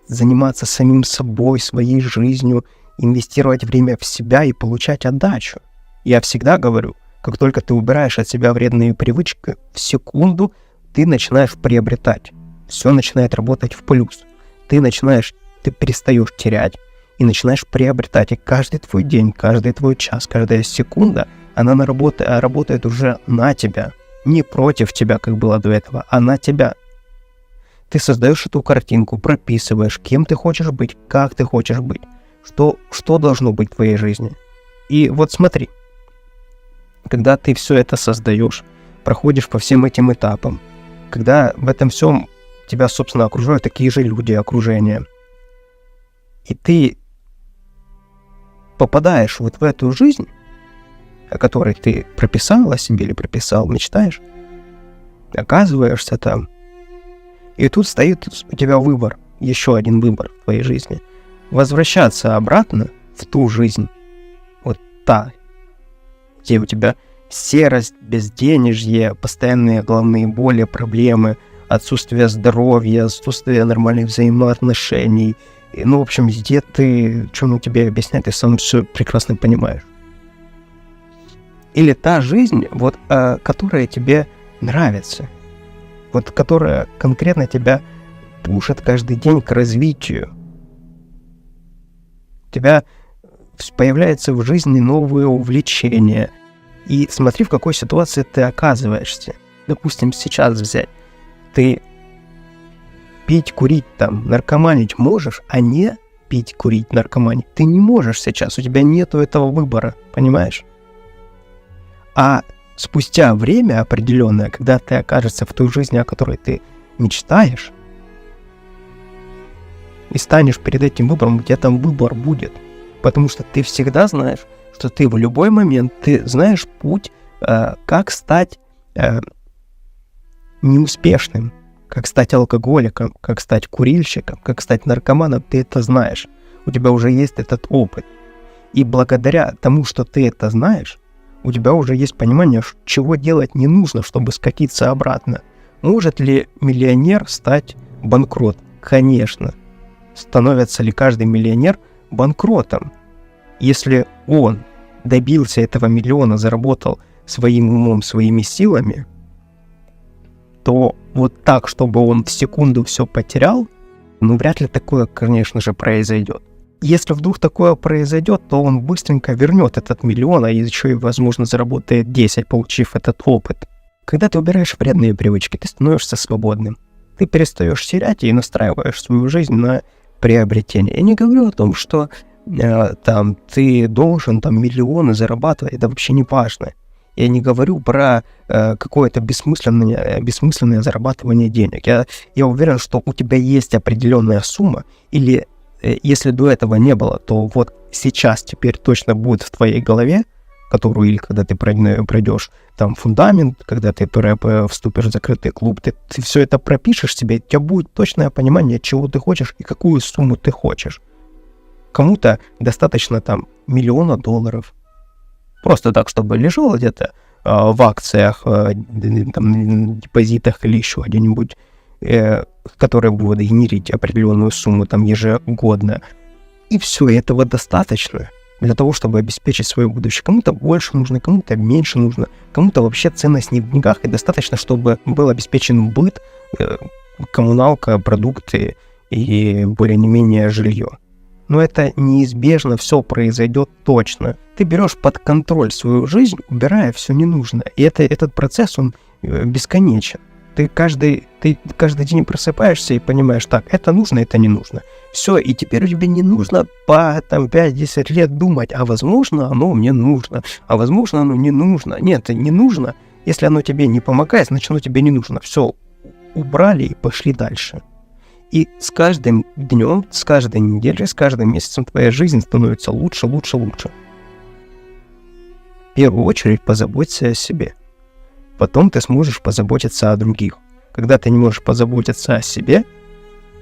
заниматься самим собой, своей жизнью, инвестировать время в себя и получать отдачу. Я всегда говорю, как только ты убираешь от себя вредные привычки, в секунду ты начинаешь приобретать. Все начинает работать в плюс. Ты перестаешь терять и начинаешь приобретать. И каждый твой день, каждый твой час, каждая секунда, она работает уже на тебя. Не против тебя, как было до этого, а на тебя. Ты создаешь эту картинку, прописываешь, кем ты хочешь быть, как ты хочешь быть, что должно быть в твоей жизни. И вот смотри, когда ты все это создаешь, проходишь по всем этим этапам, когда в этом всем тебя, собственно, окружают такие же люди, окружение, и ты попадаешь вот в эту жизнь, о которой ты прописала себе или прописал, мечтаешь, оказываешься там. И тут стоит у тебя выбор, еще один выбор в твоей жизни. Возвращаться обратно в ту жизнь, вот та, где у тебя серость, безденежье, постоянные головные боли, проблемы, отсутствие здоровья, отсутствие нормальных взаимоотношений. И, ну, в общем, где ты, что мне тебе объяснять, ты сам все прекрасно понимаешь. Или та жизнь, вот, которая тебе нравится, вот, которая конкретно тебя пушит каждый день к развитию. Тебя появляются в жизни новые увлечения. И смотри, в какой ситуации ты оказываешься. Допустим, сейчас взять. Ты пить, курить, там, наркоманить можешь, а не пить, курить, наркоманить. Ты не можешь сейчас, у тебя нету этого выбора, понимаешь? А спустя время определенное, когда ты окажешься в той жизни, о которой ты мечтаешь, и станешь перед этим выбором, где там выбор будет. Потому что ты всегда знаешь, что ты в любой момент, ты знаешь путь, как стать неуспешным, как стать алкоголиком, как стать курильщиком, как стать наркоманом, ты это знаешь. У тебя уже есть этот опыт. И благодаря тому, что ты это знаешь, у тебя уже есть понимание, чего делать не нужно, чтобы скатиться обратно. Может ли миллионер стать банкротом? Конечно. Становится ли каждый миллионер банкротом? Если он добился этого миллиона, заработал своим умом, своими силами, то вот так, чтобы он в секунду все потерял, вряд ли такое, конечно же, произойдет. Если вдруг такое произойдет, то он быстренько вернет этот миллион, а еще и, возможно, заработает 10, получив этот опыт. Когда ты убираешь вредные привычки, ты становишься свободным. Ты перестаешь терять и настраиваешь свою жизнь на приобретение. Я не говорю о том, что там ты должен там миллионы зарабатывать, это вообще не важно. Я не говорю про какое-то бессмысленное зарабатывание денег. Я уверен, что у тебя есть определенная сумма, или если до этого не было, то вот сейчас теперь точно будет в твоей голове, которую, или когда ты пройдешь там фундамент, когда ты вступишь в закрытый клуб, ты все это пропишешь себе, у тебя будет точное понимание, чего ты хочешь и какую сумму ты хочешь. Кому-то достаточно там $1 000 000. Просто так, чтобы лежало где-то в акциях, там, депозитах или еще где-нибудь, которые будут генерить определенную сумму там ежегодно. И все, этого достаточно для того, чтобы обеспечить свое будущее. Кому-то больше нужно, кому-то меньше нужно, кому-то вообще ценность не в деньгах, и достаточно, чтобы был обеспечен быт, коммуналка, продукты и более-менее жилье. Но это неизбежно, все произойдет точно. Ты берешь под контроль свою жизнь, убирая все ненужное. И этот процесс, он бесконечен. Ты каждый день просыпаешься и понимаешь, так, это нужно, это не нужно. Все, и теперь тебе не нужно по 5-10 лет думать, а возможно оно мне нужно, а возможно оно не нужно. Нет, не нужно. Если оно тебе не помогает, значит оно тебе не нужно. Все, убрали и пошли дальше. И с каждым днем, с каждой неделей, с каждым месяцем твоя жизнь становится лучше, лучше, лучше. В первую очередь позаботься о себе. Потом ты сможешь позаботиться о других. Когда ты не можешь позаботиться о себе,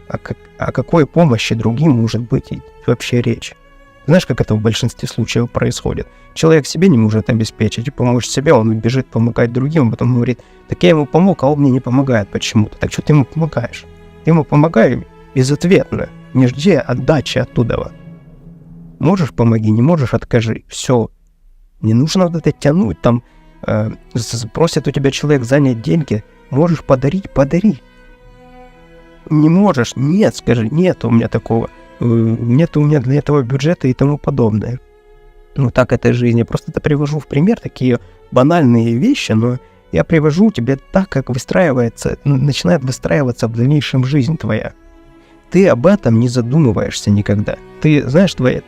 о какой помощи другим может быть вообще речь? Знаешь, как это в большинстве случаев происходит? Человек себе не может обеспечить и помочь себе, он бежит помогать другим, а потом говорит, так я ему помог, а он мне не помогает почему-то. Так что ты ему помогаешь? Ты ему помогай безответно, не жди отдачи оттуда. Можешь — помоги, не можешь — откажи. Все. Не нужно вот это тянуть, там просит у тебя человек занять деньги, можешь подарить — подари. Не можешь — нет, скажи, нет у меня такого, нет у меня для этого бюджета и тому подобное. Ну так это жизнь. Я просто это привожу в пример, такие банальные вещи, но я привожу тебе так, как начинает выстраиваться в дальнейшем жизнь твоя. Ты об этом не задумываешься никогда. Ты, знаешь, твои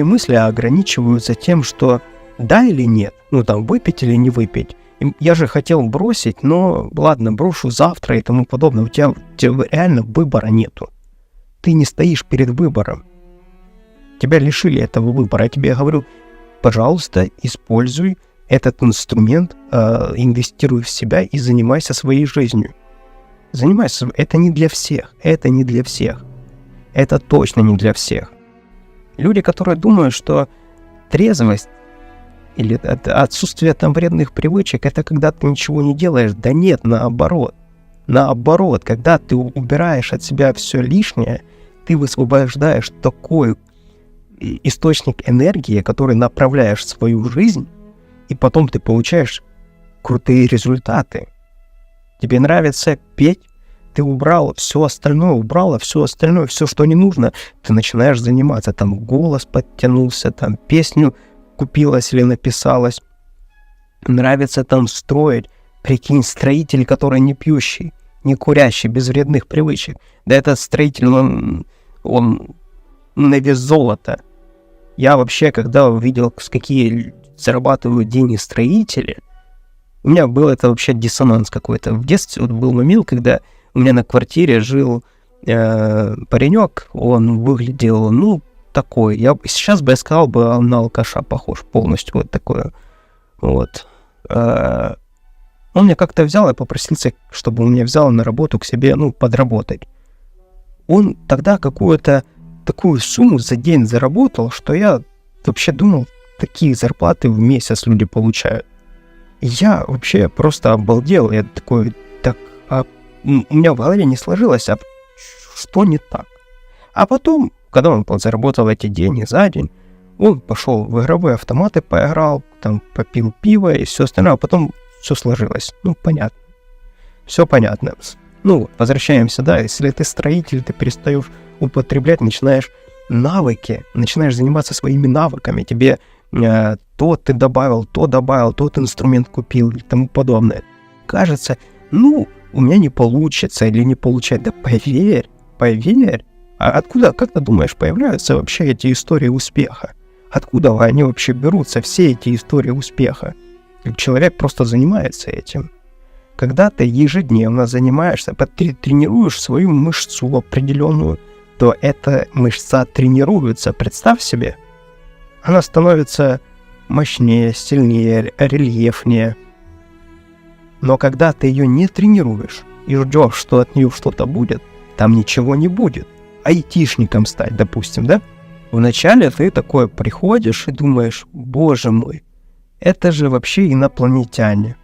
мысли ограничиваются тем, что да или нет, ну там выпить или не выпить. Я же хотел бросить, но ладно, брошу завтра и тому подобное. У тебя реально выбора нету. Ты не стоишь перед выбором. Тебя лишили этого выбора. Я тебе говорю, пожалуйста, используй этот инструмент, инвестируй в себя и занимайся своей жизнью. Занимайся. Это не для всех. Это не для всех. Это точно не для всех. Люди, которые думают, что трезвость или отсутствие там вредных привычек, это когда ты ничего не делаешь. Да нет, наоборот. Наоборот, когда ты убираешь от себя все лишнее, ты высвобождаешь такой источник энергии, который направляешь в свою жизнь, и потом ты получаешь крутые результаты. Тебе нравится петь, ты убрал все остальное, убрала все остальное, все, что не нужно, ты начинаешь заниматься. Там голос подтянулся, там песню купилась или написалась. Нравится там строить. Прикинь, строитель, который не пьющий, не курящий, без вредных привычек. Да этот строитель, он на вес золота. Я вообще, когда увидел, с какие зарабатывают деньги строители, у меня был это вообще диссонанс какой-то. В детстве вот был момент, когда у меня на квартире жил паренек, он выглядел, такой. Сейчас бы я сказал, он на алкаша похож полностью, вот такое. Вот. Он меня как-то взял и попросился, чтобы он меня взял на работу к себе, подработать. Он тогда какую-то такую сумму за день заработал, что я вообще думал, такие зарплаты в месяц люди получают. Я вообще просто обалдел. Я такой, у меня в голове не сложилось, а что не так? А потом, когда он заработал эти деньги за день, он пошел в игровые автоматы, поиграл, там попил пиво и все остальное, а потом все сложилось. Понятно. Все понятно. Возвращаемся, да, если ты строитель, ты перестаешь употреблять, начинаешь заниматься своими навыками, тебе то ты добавил, тот инструмент купил и тому подобное. Кажется, у меня не получится или не получается. Да поверь. А откуда, как ты думаешь, появляются вообще эти истории успеха? Откуда они вообще берутся, все эти истории успеха? Человек просто занимается этим. Когда ты ежедневно занимаешься, тренируешь свою мышцу определенную, то эта мышца тренируется. Представь себе, она становится мощнее, сильнее, рельефнее. Но когда ты ее не тренируешь и ждешь, что от нее что-то будет, там ничего не будет. Айтишником стать, допустим, да? Вначале ты такой приходишь и думаешь, боже мой, это же вообще инопланетяне.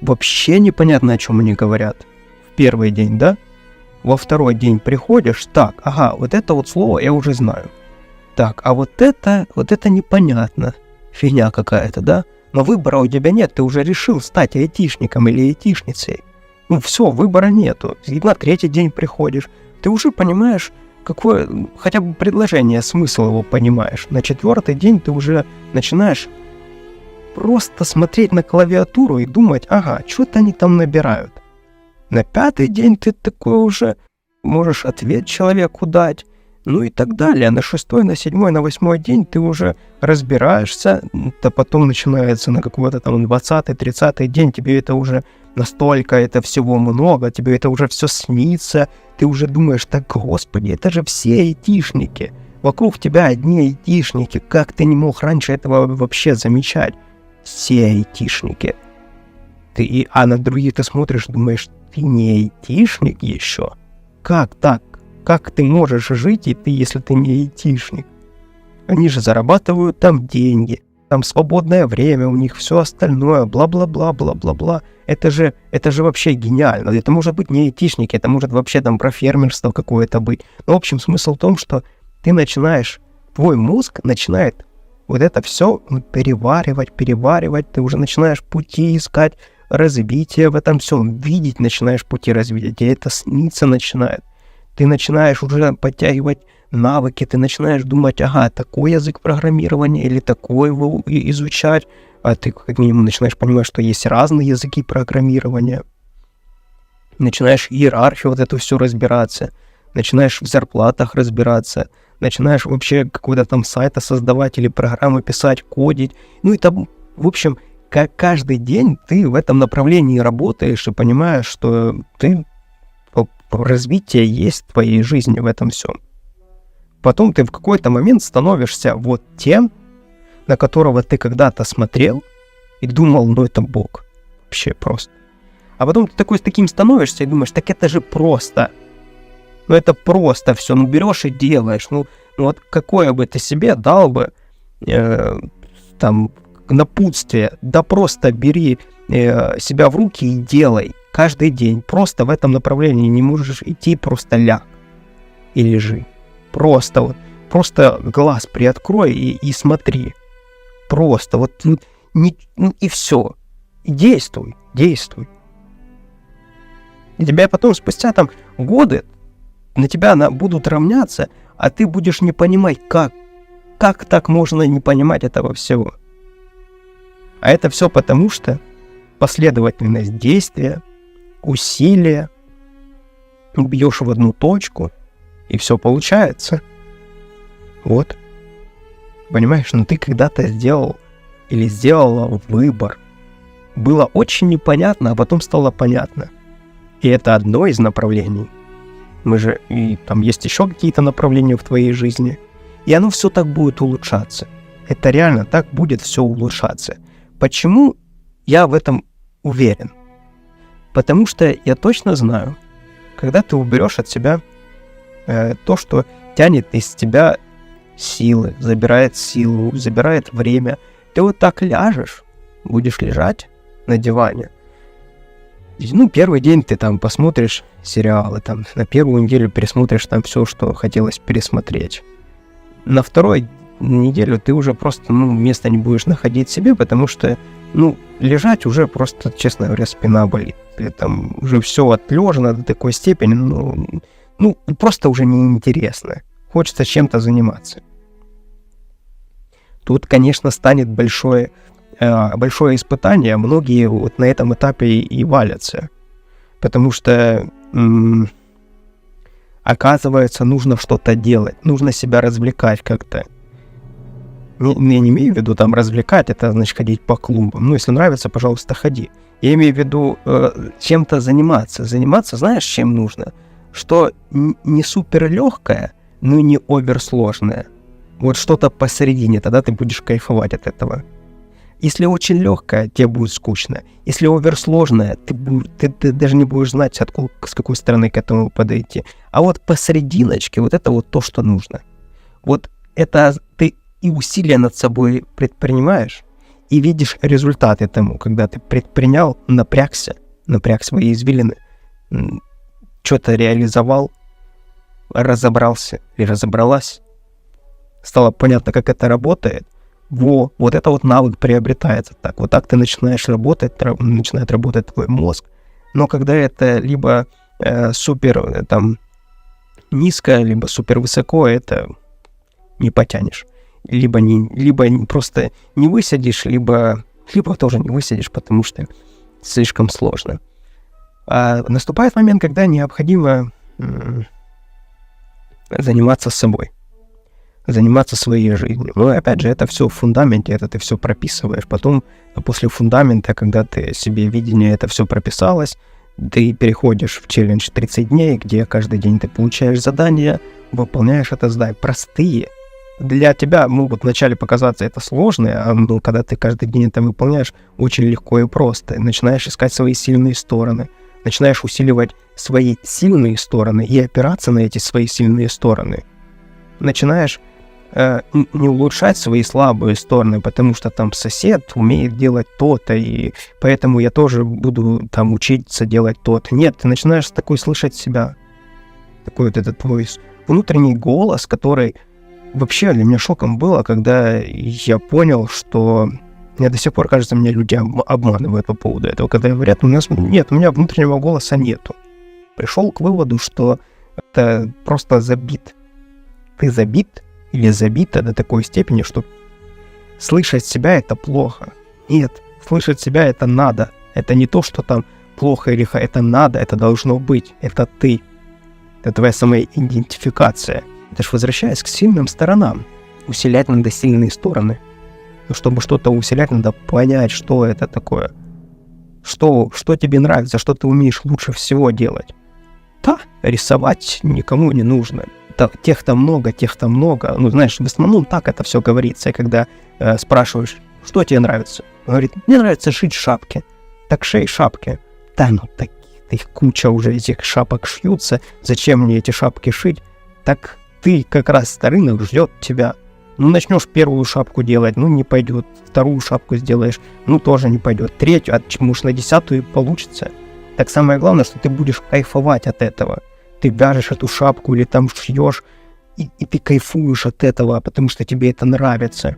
Вообще непонятно, о чем они говорят. В первый день, да? Во второй день приходишь, вот это вот слово я уже знаю. Так, а вот это непонятно. Фигня какая-то, да? Но выбора у тебя нет, ты уже решил стать айтишником или айтишницей. Все, выбора нету. И на третий день приходишь, ты уже понимаешь, какое, хотя бы предложение, смысл его понимаешь. На четвертый день ты уже начинаешь просто смотреть на клавиатуру и думать, что-то они там набирают. На пятый день ты такой уже можешь ответ человеку дать, и так далее. На шестой, на седьмой, на восьмой день ты уже разбираешься, то потом начинается на какой-то там 20-й, 30-й день, тебе это уже настолько это всего много, тебе это уже все снится, ты уже думаешь, господи, это же все айтишники, вокруг тебя одни айтишники, как ты не мог раньше этого вообще замечать? Все айтишники. А на других ты смотришь, думаешь, ты не айтишник еще? Как так? Как ты можешь жить, если ты не айтишник? Они же зарабатывают там деньги, там свободное время у них, все остальное, бла-бла-бла, бла-бла-бла. Это же вообще гениально. Это может быть не айтишники, это может вообще там про фермерство какое-то быть. В общем, смысл в том, что твой мозг начинает вот это все переваривать, ты уже начинаешь пути искать развития в этом всем, видеть начинаешь пути развития, тебе это снится начинает. Ты начинаешь уже подтягивать навыки, ты начинаешь думать, такой язык программирования или такой изучать, а ты как минимум начинаешь понимать, что есть разные языки программирования. Начинаешь иерархию вот эту все разбираться, начинаешь в зарплатах разбираться, начинаешь вообще какой-то там сайт создавать или программы писать, кодить. И там, в общем, каждый день ты в этом направлении работаешь и понимаешь, что развитие есть в твоей жизни в этом всем. Потом ты в какой-то момент становишься вот тем, на которого ты когда-то смотрел и думал, это Бог. Вообще просто. А потом ты такой с таким становишься и думаешь, так это же просто. Это просто все. Берешь и делаешь. Вот какое бы ты себе дал бы напутствие, да просто бери себя в руки и делай каждый день. Просто в этом направлении не можешь идти, просто ляг и лежи. Просто глаз приоткрой и смотри. Просто и все. И действуй. И тебя потом спустя там годы на тебя будут равняться, а ты будешь не понимать, как так можно не понимать этого всего. А это все потому, что последовательность действия, усилия, бьешь в одну точку, и все получается. Вот. Понимаешь, ты когда-то сделал или сделала выбор. Было очень непонятно, а потом стало понятно. И это одно из направлений. И там есть еще какие-то направления в твоей жизни. И оно все так будет улучшаться. Это реально так будет все улучшаться. Почему я в этом уверен? Потому что я точно знаю, когда ты уберешь от себя то, что тянет из тебя силы, забирает силу, забирает время, ты вот так ляжешь, будешь лежать на диване. Первый день ты там посмотришь сериалы, там на первую неделю пересмотришь там все, что хотелось пересмотреть. На второй неделю ты уже просто, места не будешь находить себе, потому что, лежать уже просто, честно говоря, спина болит. Ты там уже все отлежено до такой степени, просто уже неинтересно. Хочется чем-то заниматься. Тут, конечно, станет большое испытание. Многие вот на этом этапе и валятся. Потому что, оказывается, нужно что-то делать. Нужно себя развлекать как-то. Я не имею в виду там развлекать, это значит ходить по клубам. Если нравится, пожалуйста, ходи. Я имею в виду чем-то заниматься. Заниматься, знаешь, чем нужно? Что не супер легкое, но и не оверсложное. Вот что-то посередине, тогда ты будешь кайфовать от этого. Если очень легкое, тебе будет скучно. Если оверсложное, ты даже не будешь знать, с какой стороны к этому подойти. А вот посерединочке, вот это вот то, что нужно. Вот это ты и усилия над собой предпринимаешь, и видишь результат этому, когда ты предпринял, напряг свои извилины, что-то реализовал, разобрался и разобралась, стало понятно, как это работает. Вот это вот навык приобретается так. Вот так ты начинаешь работать, начинает работать твой мозг. Но когда это либо супер низко, либо супер высоко, это не потянешь. Либо просто не высадишь, либо тоже не высадишь, потому что слишком сложно. А наступает момент, когда необходимо заниматься собой. Заниматься своей жизнью. Но опять же, это все в фундаменте, это ты все прописываешь. Потом, после фундамента, когда ты себе видение, это все прописалось, ты переходишь в челлендж 30 дней, где каждый день ты получаешь задания, выполняешь это задания. Простые. Для тебя могут вначале показаться это сложные, а когда ты каждый день это выполняешь, очень легко и просто. Начинаешь искать свои сильные стороны, начинаешь усиливать свои сильные стороны и опираться на эти свои сильные стороны. Начинаешь не улучшать свои слабые стороны, потому что там сосед умеет делать то-то, и поэтому я тоже буду там учиться делать то-то. Нет, ты начинаешь такой слышать себя. Такой вот этот твой внутренний голос, который вообще для меня шоком было, когда я понял, что мне до сих пор кажется, меня люди обманывают по поводу этого, когда говорят, у меня внутреннего голоса нету. Пришел к выводу, что это просто забит. Ты забит или забита до такой степени, что слышать себя это плохо. Нет, слышать себя это надо. Это не то, что там плохо или это надо, это должно быть. Это ты. Это твоя самоидентификация. Это ж возвращаясь к сильным сторонам. Усилять надо сильные стороны. Но чтобы что-то усилять, надо понять, что это такое. Что тебе нравится, что ты умеешь лучше всего делать. Рисовать никому не нужно. Тех-то много. Знаешь, в основном так это все говорится, когда спрашиваешь, что тебе нравится. Он говорит, мне нравится шить шапки. Так шей шапки. Их куча уже этих шапок шьются. Зачем мне эти шапки шить? Так ты как раз рынок ждет тебя. Начнешь первую шапку делать, не пойдет. Вторую шапку сделаешь, тоже не пойдет. Третью, может на 10-ю и получится. Так самое главное, что ты будешь кайфовать от этого. Ты вяжешь эту шапку или там шьешь, и ты кайфуешь от этого, потому что тебе это нравится.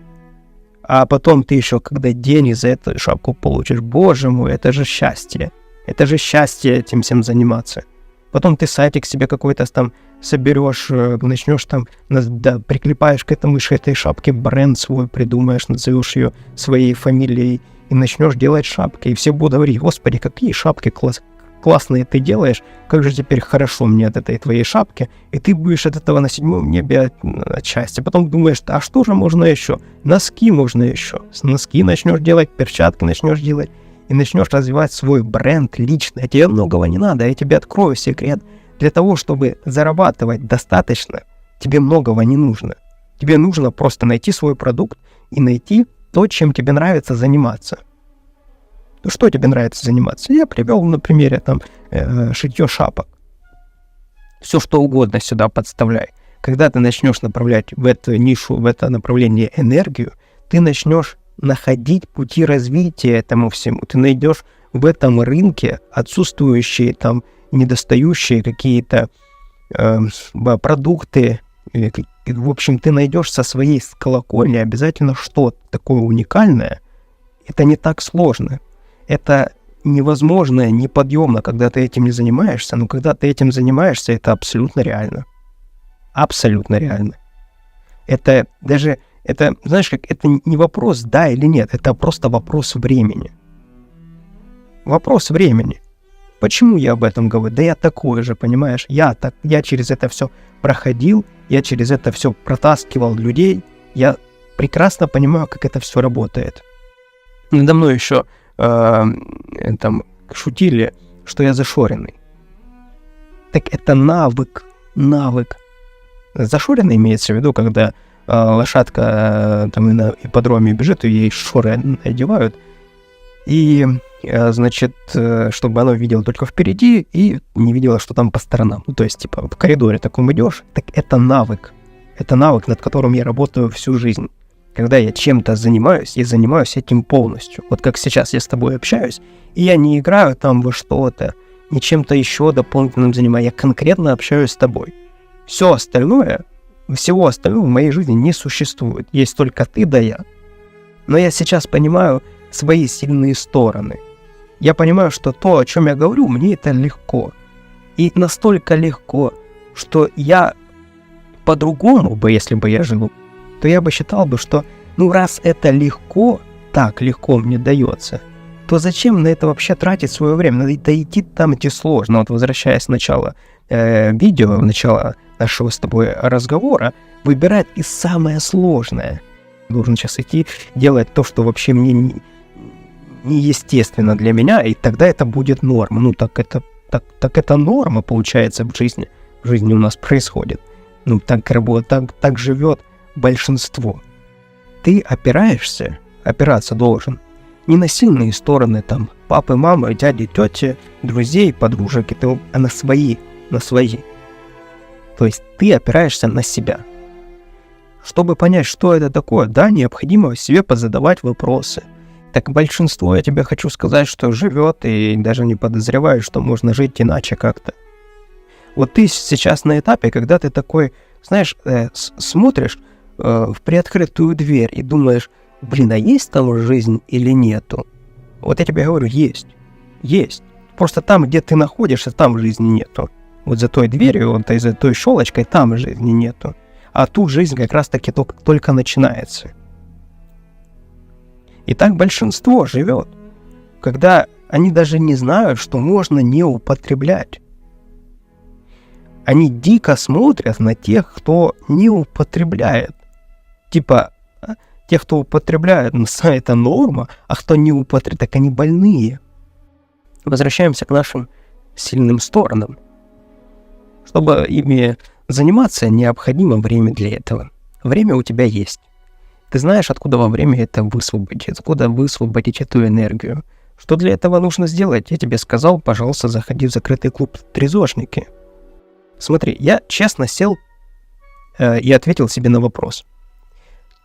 А потом ты еще, когда деньги за эту шапку получишь, боже мой, это же счастье. Это же счастье этим всем заниматься. Потом ты сайтик себе какой-то там соберешь, начнешь там, приклепаешь к этой шапке бренд свой, придумаешь, назовешь ее своей фамилией и начнешь делать шапки. И все будут говорить: господи, какие шапки классные ты делаешь, как же теперь хорошо мне от этой твоей шапки. И ты будешь от этого на 7-м небе от счастья. Потом думаешь: а что же можно еще? Носки можно еще. С носки начнешь делать, перчатки начнешь делать. И начнешь развивать свой бренд лично. Тебе многого не надо, я тебе открою секрет. Для того, чтобы зарабатывать достаточно, тебе многого не нужно. Тебе нужно просто найти свой продукт и найти то, чем тебе нравится заниматься. Ну, что тебе нравится заниматься? Я привел на примере там шитье шапок. Все что угодно сюда подставляй. Когда ты начнешь направлять в эту нишу, в это направление энергию, ты начнешь находить пути развития этому всему. Ты найдешь в этом рынке отсутствующие, там, недостающие какие-то продукты. В общем, ты найдешь со своей колокольни обязательно что-то такое уникальное. Это не так сложно. Это невозможно, неподъемно, когда ты этим не занимаешься. Но когда ты этим занимаешься, это абсолютно реально. Абсолютно реально. Это даже... Это, знаешь, как это не вопрос да или нет, это просто вопрос времени. Вопрос времени. Почему я об этом говорю? Да я такой же, понимаешь? Я через это все проходил, я через это все протаскивал людей, я прекрасно понимаю, как это все работает. Надо мной еще там шутили, что я зашоренный. Так это навык. Зашоренный имеется в виду, когда лошадка там на ипподроме бежит, и ей шоры надевают, и, значит, чтобы она видела только впереди и не видела, что там по сторонам. Ну, то есть, типа, в коридоре таком идешь, так это навык. Это навык, над которым я работаю всю жизнь. Когда я чем-то занимаюсь, я занимаюсь этим полностью. Вот как сейчас я с тобой общаюсь, и я не играю там во что-то, ни чем-то еще дополнительным занимаюсь, я конкретно общаюсь с тобой. Всего остального в моей жизни не существует. Есть только ты да я. Но я сейчас понимаю свои сильные стороны. Я понимаю, что то, о чем я говорю, мне это легко. И настолько легко, что я по-другому бы, если бы я жил, то я бы считал бы, что, раз это легко, так легко мне дается, то зачем на это вообще тратить свое время? Надо идти там, где сложно. Вот возвращаясь к началу видео, в начало нашего с тобой разговора, выбирать и самое сложное. Должен сейчас идти делать то, что вообще мне неестественно для меня, и тогда это будет норма. Так это норма, получается, в жизни. В жизни у нас происходит. Так живет большинство. Ты опираться должен не на сильные стороны там папы, мамы, дяди, тети, друзей, подружек, а на свои. То есть ты опираешься на себя. Чтобы понять, что это такое, да, необходимо себе позадавать вопросы. Так большинство, я тебе хочу сказать, что живет и даже не подозревает, что можно жить иначе как-то. Вот ты сейчас на этапе, когда ты такой, знаешь, смотришь в приоткрытую дверь и думаешь: а есть там жизнь или нету? Вот я тебе говорю, есть. Просто там, где ты находишься, там жизни нету. Вот за той дверью, вот за той щелочкой, там жизни нету. А тут жизнь как раз-таки только начинается. И так большинство живет, когда они даже не знают, что можно не употреблять. Они дико смотрят на тех, кто не употребляет. Типа, тех, кто употребляет, это норма, а кто не употребляет, так они больные. Возвращаемся к нашим сильным сторонам. Чтобы ими заниматься, необходимо время для этого. Время у тебя есть. Ты знаешь, откуда во время это высвободить, откуда высвободить эту энергию. Что для этого нужно сделать? Я тебе сказал, пожалуйста, заходи в закрытый клуб «Трезожники». Смотри, я честно сел и ответил себе на вопрос.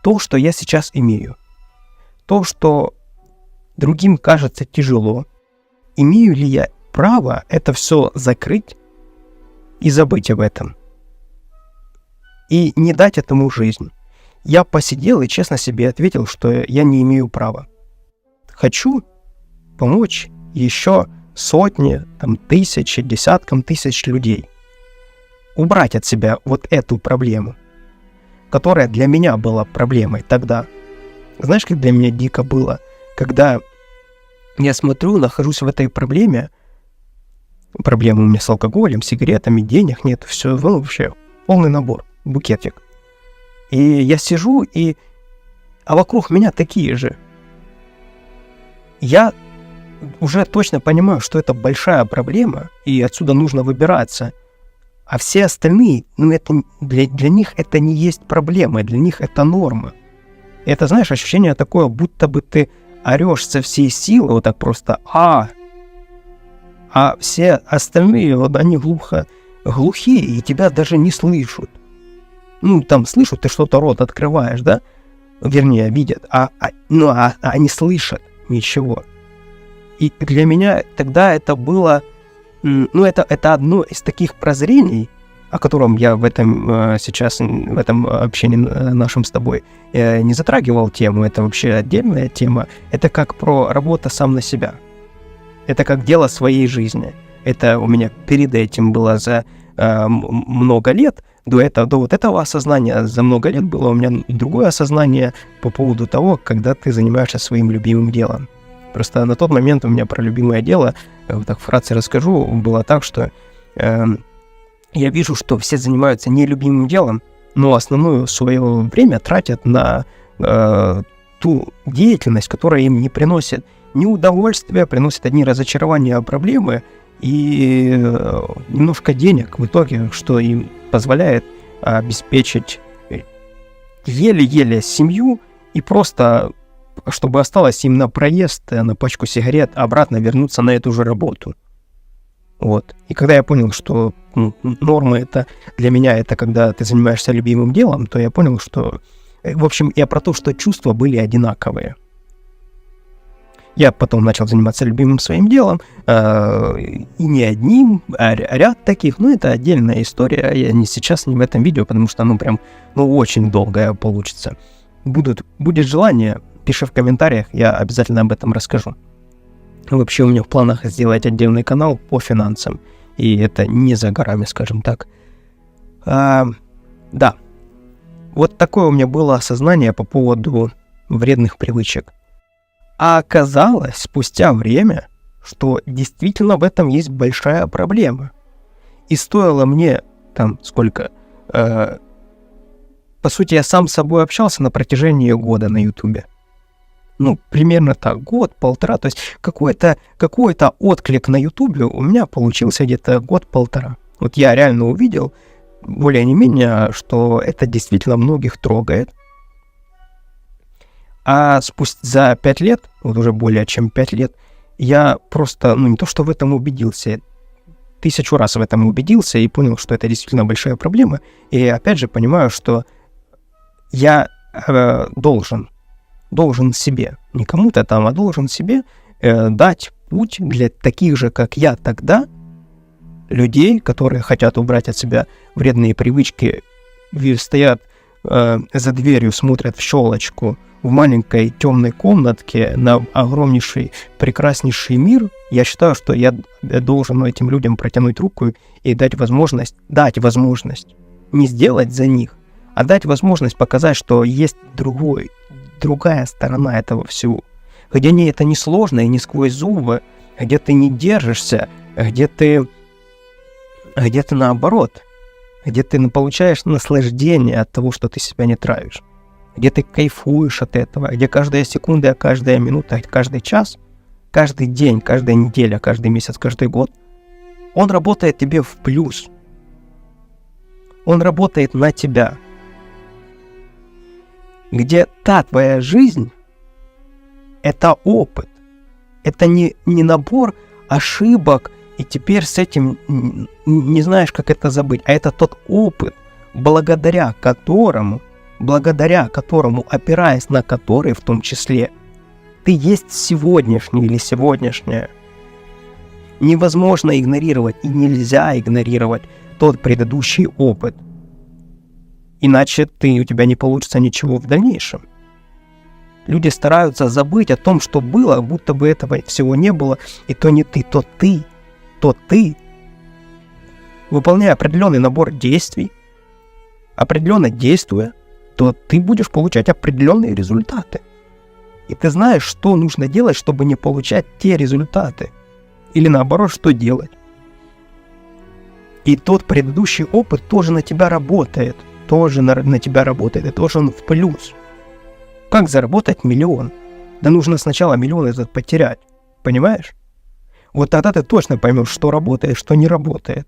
То, что я сейчас имею, то, что другим кажется тяжело, имею ли я право это все закрыть и забыть об этом? И не дать этому жизнь. Я посидел и честно себе ответил, что я не имею права. Хочу помочь еще сотни, там, тысячи, десяткам тысяч людей. Убрать от себя вот эту проблему, которая для меня была проблемой тогда. Знаешь, как для меня дико было, когда я смотрю, нахожусь в этой проблеме, проблемы у меня с алкоголем, сигаретами, денег нет, все, ну, вообще полный набор, букетик. И я сижу, а вокруг меня такие же. Я уже точно понимаю, что это большая проблема, и отсюда нужно выбираться. А все остальные, ну, это для них это не есть проблема, для них это норма. И это, знаешь, ощущение такое, будто бы ты орешь со всей силы, вот так просто а все остальные, вот они глухие, и тебя даже не слышат. Ну, там слышат, ты что-то рот открываешь, да? Вернее, видят, а они слышат ничего. И для меня тогда это было, ну, это одно из таких прозрений, о котором я в этом сейчас, в этом общении нашем с тобой не затрагивал тему, это вообще отдельная тема. Это как про работу сам на себя. Это как дело своей жизни. Это у меня перед этим было за много лет, до вот этого осознания за много лет было у меня другое осознание по поводу того, когда ты занимаешься своим любимым делом. Просто на тот момент у меня про любимое дело, вот так вкратце расскажу, было так, что я вижу, что все занимаются нелюбимым делом, но основное свое время тратят на ту деятельность, которая им не приносит ни удовольствия, приносит одни разочарования, проблемы и немножко денег в итоге, что им позволяет обеспечить еле-еле семью и просто, чтобы осталось им на проезд, на пачку сигарет, обратно вернуться на эту же работу. Вот. И когда я понял, что норма это для меня это когда ты занимаешься любимым делом, то я понял, что, в общем, я про то, что чувства были одинаковые. Я потом начал заниматься любимым своим делом, и не одним, а ряд таких, но это отдельная история, я не сейчас, не в этом видео, потому что оно прям, очень долгое получится. Будет желание, пиши в комментариях, я обязательно об этом расскажу. Вообще у меня в планах сделать отдельный канал по финансам, и это не за горами, скажем так. Да, вот такое у меня было осознание по поводу вредных привычек. А оказалось спустя время, что действительно в этом есть большая проблема. И стоило мне, там, сколько... по сути, я сам с собой общался на протяжении года на Ютубе. Ну, примерно так, год-полтора. То есть какой-то отклик на Ютубе у меня получился где-то год-полтора. Вот я реально увидел, более-не-менее, что это действительно многих трогает. А спустя за 5 лет, вот уже более чем 5 лет, я просто, не то что в этом убедился, 1000 раз в этом убедился и понял, что это действительно большая проблема. И опять же понимаю, что я должен себе, не кому-то там, а должен себе дать путь для таких же, как я тогда, людей, которые хотят убрать от себя вредные привычки, стоят за дверью, смотрят в щелочку, в маленькой темной комнатке на огромнейший, прекраснейший мир. Я считаю, что я должен этим людям протянуть руку и дать возможность, не сделать за них, а дать возможность показать, что есть другая сторона этого всего, где это не сложно и не сквозь зубы, где ты не держишься, где ты наоборот, где ты получаешь наслаждение от того, что ты себя не травишь, где ты кайфуешь от этого, где каждая секунда, каждая минута, каждый час, каждый день, каждая неделя, каждый месяц, каждый год, он работает тебе в плюс. Он работает на тебя. Где та твоя жизнь — это опыт. Это не набор ошибок, и теперь с этим не знаешь, как это забыть. А это тот опыт, благодаря которому, опираясь на который в том числе, ты есть сегодняшний или сегодняшняя. Невозможно игнорировать и нельзя игнорировать тот предыдущий опыт. Иначе у тебя не получится ничего в дальнейшем. Люди стараются забыть о том, что было, будто бы этого всего не было, и то не ты, то ты, выполняя определенный набор действий, определенно действуя, то ты будешь получать определенные результаты. И ты знаешь, что нужно делать, чтобы не получать те результаты. Или наоборот, что делать. И тот предыдущий опыт тоже на тебя работает. Тоже на тебя работает. И тоже он в плюс. Как заработать 1 миллион? Да нужно сначала 1 миллион этот потерять. Понимаешь? Вот тогда ты точно поймешь, что работает, что не работает.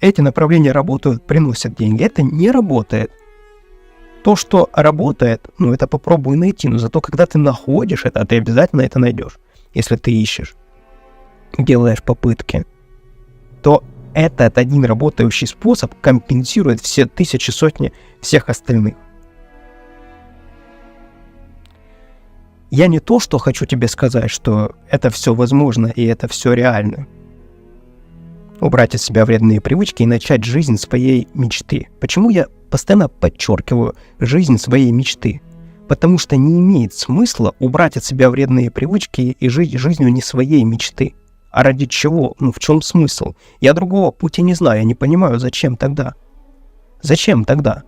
Эти направления работают, приносят деньги. Это не работает. То, что работает, это попробуй найти. Но зато, когда ты находишь это, ты обязательно это найдешь. Если ты ищешь, делаешь попытки, то этот один работающий способ компенсирует все тысячи, сотни всех остальных. Я не то, что хочу тебе сказать, что это все возможно и это все реально. Убрать от себя вредные привычки и начать жизнь своей мечты. Почему я постоянно подчеркиваю жизнь своей мечты? Потому что не имеет смысла убрать от себя вредные привычки и жить жизнью не своей мечты. А ради чего? В чем смысл? Я другого пути не знаю, я не понимаю, зачем тогда? Зачем тогда?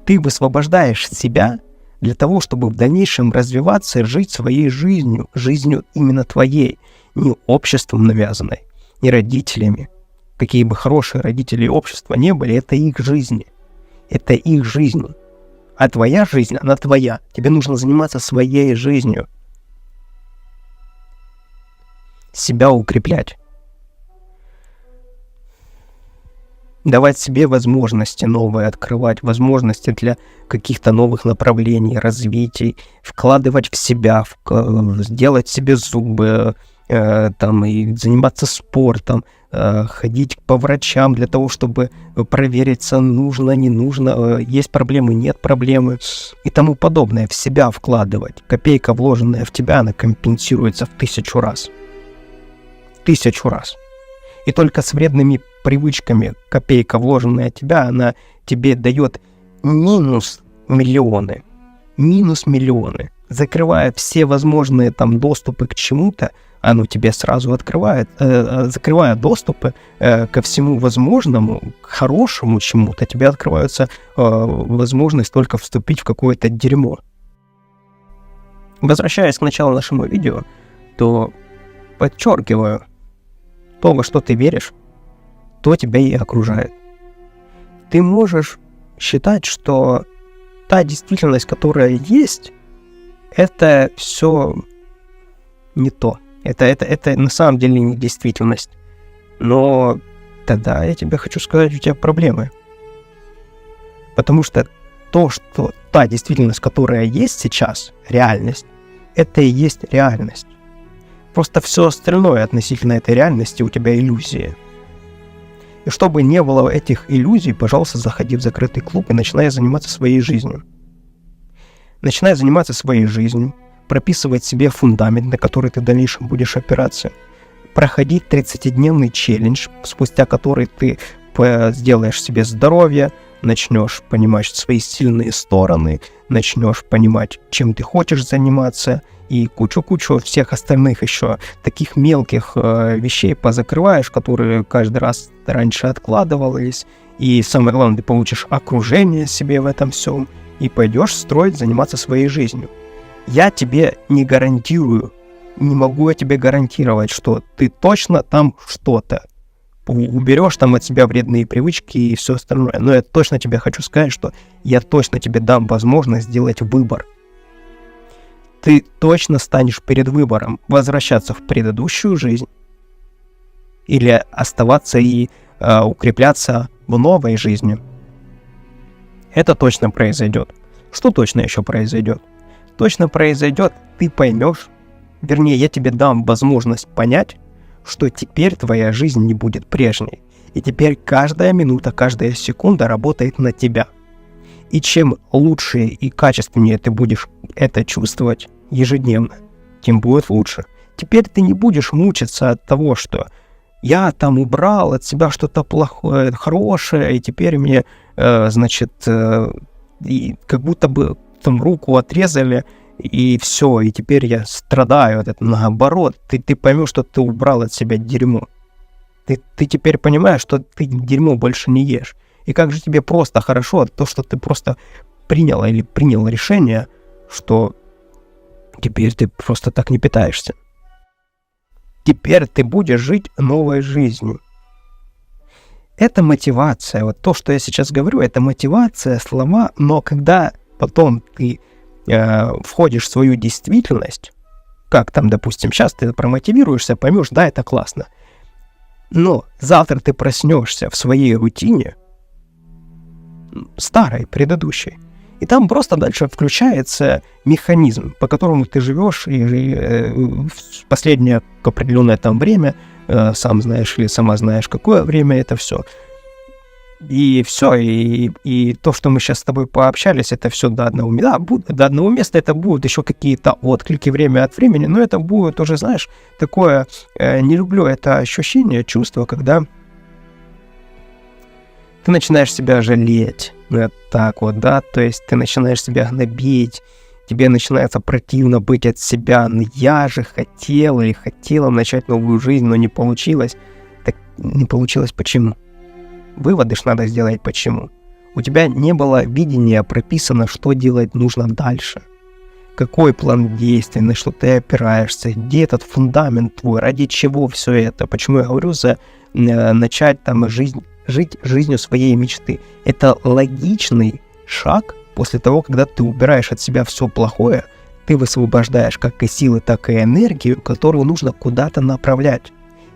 Ты высвобождаешь себя для того, чтобы в дальнейшем развиваться и жить своей жизнью именно твоей, не обществом навязанной, не родителями. Какие бы хорошие родители и общества не были, это их жизни. Это их жизнь. А твоя жизнь, она твоя. Тебе нужно заниматься своей жизнью. Себя укреплять. Давать себе возможности новые, открывать возможности для каких-то новых направлений, развитий, вкладывать в себя, сделать себе зубы, и заниматься спортом, ходить по врачам для того, чтобы провериться, нужно, не нужно, есть проблемы, нет проблемы и тому подобное. В себя вкладывать. Копейка, вложенная в тебя, она компенсируется в 1000 раз. 1000 раз. И только с вредными привычками копейка, вложенная в тебя, она тебе дает минус миллионы. Минус миллионы. Закрывая все возможные доступы к чему-то, оно тебе сразу открывает, закрывая доступы ко всему возможному, к хорошему чему-то, тебе открывается возможность только вступить в какое-то дерьмо. Возвращаясь к началу нашего видео, то подчеркиваю, то, во что ты веришь, то тебя и окружает. Ты можешь считать, что та действительность, которая есть, это все не то. Это на самом деле не действительность. Но тогда я тебе хочу сказать, у тебя проблемы. Потому что то, что та действительность, которая есть сейчас, реальность, это и есть реальность. Просто все остальное относительно этой реальности у тебя иллюзии. И чтобы не было этих иллюзий, пожалуйста, заходи в закрытый клуб и начинай заниматься своей жизнью. Начинай заниматься своей жизнью, прописывать себе фундамент, на который ты в дальнейшем будешь опираться. Проходить 30-дневный челлендж, спустя который ты сделаешь себе здоровье, начнешь понимать свои сильные стороны, начнешь понимать, чем ты хочешь заниматься, и кучу-кучу всех остальных еще таких мелких вещей позакрываешь, которые каждый раз раньше откладывались. И самое главное, ты получишь окружение себе в этом всем и пойдешь строить, заниматься своей жизнью. Я тебе не гарантирую, не могу я тебе гарантировать, что ты точно там что-то уберешь там от себя вредные привычки и все остальное. Но я точно тебе хочу сказать, что я точно тебе дам возможность сделать выбор. Ты точно станешь перед выбором возвращаться в предыдущую жизнь или оставаться и укрепляться в новой жизни. Это точно произойдет. Что точно еще произойдет? Точно произойдет, ты поймешь, вернее, я тебе дам возможность понять, что теперь твоя жизнь не будет прежней. И теперь каждая минута, каждая секунда работает на тебя. И чем лучше и качественнее ты будешь это чувствовать ежедневно, тем будет лучше. Теперь ты не будешь мучиться от того, что я там убрал от себя что-то плохое, хорошее, и теперь мне, и как будто бы там руку отрезали, и все, и теперь я страдаю от этого. Наоборот, ты поймешь, что ты убрал от себя дерьмо. Ты теперь понимаешь, что ты дерьмо больше не ешь. И как же тебе просто хорошо от того, что ты просто принял решение, что теперь ты просто так не питаешься. Теперь ты будешь жить новой жизнью. Это мотивация. Вот то, что я сейчас говорю, это мотивация, слова, но когда потом ты входишь в свою действительность, как там, допустим, сейчас ты промотивируешься, поймешь, да, это классно. Но завтра ты проснешься в своей рутине, старой, предыдущей, и там просто дальше включается механизм, по которому ты живешь, и в последнее определенное там время, сам знаешь или сама знаешь, какое время это все. И все, и то, что мы сейчас с тобой пообщались, это все до одного места. Да, до одного места это будут еще какие-то отклики время от времени, но это будет уже, знаешь, такое, не люблю это ощущение, чувство, когда ты начинаешь себя жалеть, так вот, да, то есть ты начинаешь себя гнобить, тебе начинается противно быть от себя, ну я же хотел или хотела начать новую жизнь, но не получилось. Так не получилось почему? Выводы ж надо сделать почему. У тебя не было видения прописано, что делать нужно дальше. Какой план действий, на что ты опираешься, где этот фундамент твой, ради чего все это. Почему я говорю начать там жить жизнью своей мечты. Это логичный шаг после того, когда ты убираешь от себя все плохое, ты высвобождаешь как и силы, так и энергию, которую нужно куда-то направлять.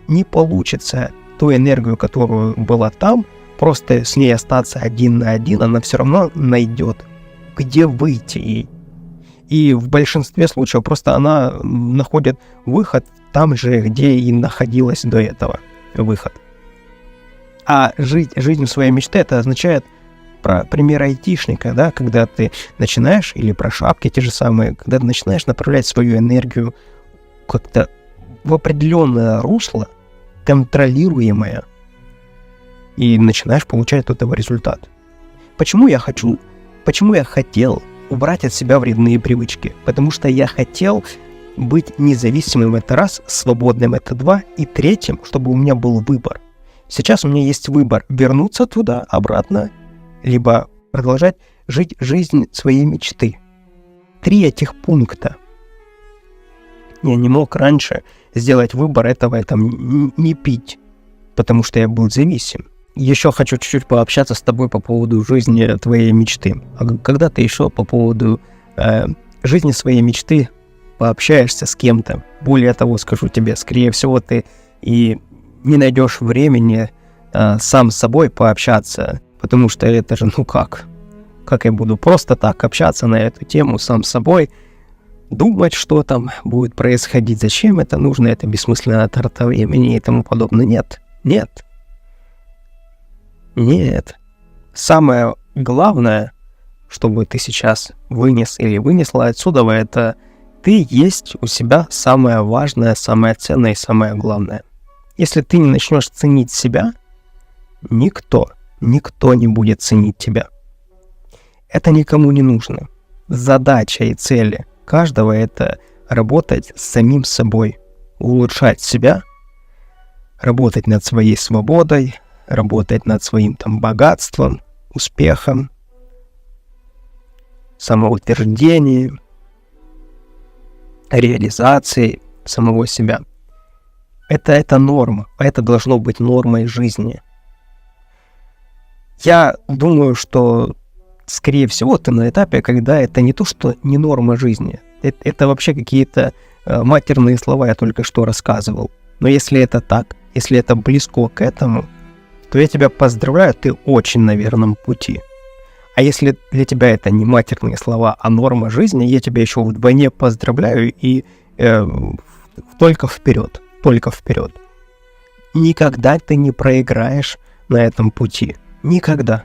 Не получится ту энергию, которую была там, просто с ней остаться один на один, она все равно найдет, где выйти ей. И в большинстве случаев просто она находит выход там же, где и находилась до этого выход. А жить жизнью своей мечты, это означает про пример айтишника, да, когда ты начинаешь, или про шапки те же самые, когда ты начинаешь направлять свою энергию как-то в определенное русло, контролируемое, и начинаешь получать от этого результат. Почему я хотел убрать от себя вредные привычки? Потому что я хотел быть независимым, это раз, свободным, это два, и третьим, чтобы у меня был выбор. Сейчас у меня есть выбор вернуться туда, обратно, либо продолжать жить жизнь своей мечты. 3 этих пункта. Я не мог раньше сделать выбор этого там, не пить, потому что я был зависим. Еще хочу чуть-чуть пообщаться с тобой по поводу жизни твоей мечты. А когда ты еще по поводу жизни своей мечты пообщаешься с кем-то, более того, скажу тебе, скорее всего, ты и не найдешь времени сам с собой пообщаться, потому что это же, как я буду просто так общаться на эту тему сам с собой, думать, что там будет происходить, зачем это нужно, это бессмысленная трата времени и тому подобное. Нет. Самое главное, чтобы ты сейчас вынес или вынесла отсюда, это ты есть у себя самое важное, самое ценное и самое главное. Если ты не начнешь ценить себя, никто не будет ценить тебя. Это никому не нужно. Задача и цели каждого — это работать с самим собой, улучшать себя, работать над своей свободой, работать над своим богатством, успехом, самоутверждением, реализацией самого себя. Это норма, это должно быть нормой жизни. Я думаю, что, скорее всего, ты на этапе, когда это не то, что не норма жизни. Это вообще какие-то матерные слова я только что рассказывал. Но если это так, если это близко к этому, то я тебя поздравляю, ты очень на верном пути. А если для тебя это не матерные слова, а норма жизни, я тебя еще вдвойне поздравляю и только вперед. Никогда ты не проиграешь на этом пути. Никогда.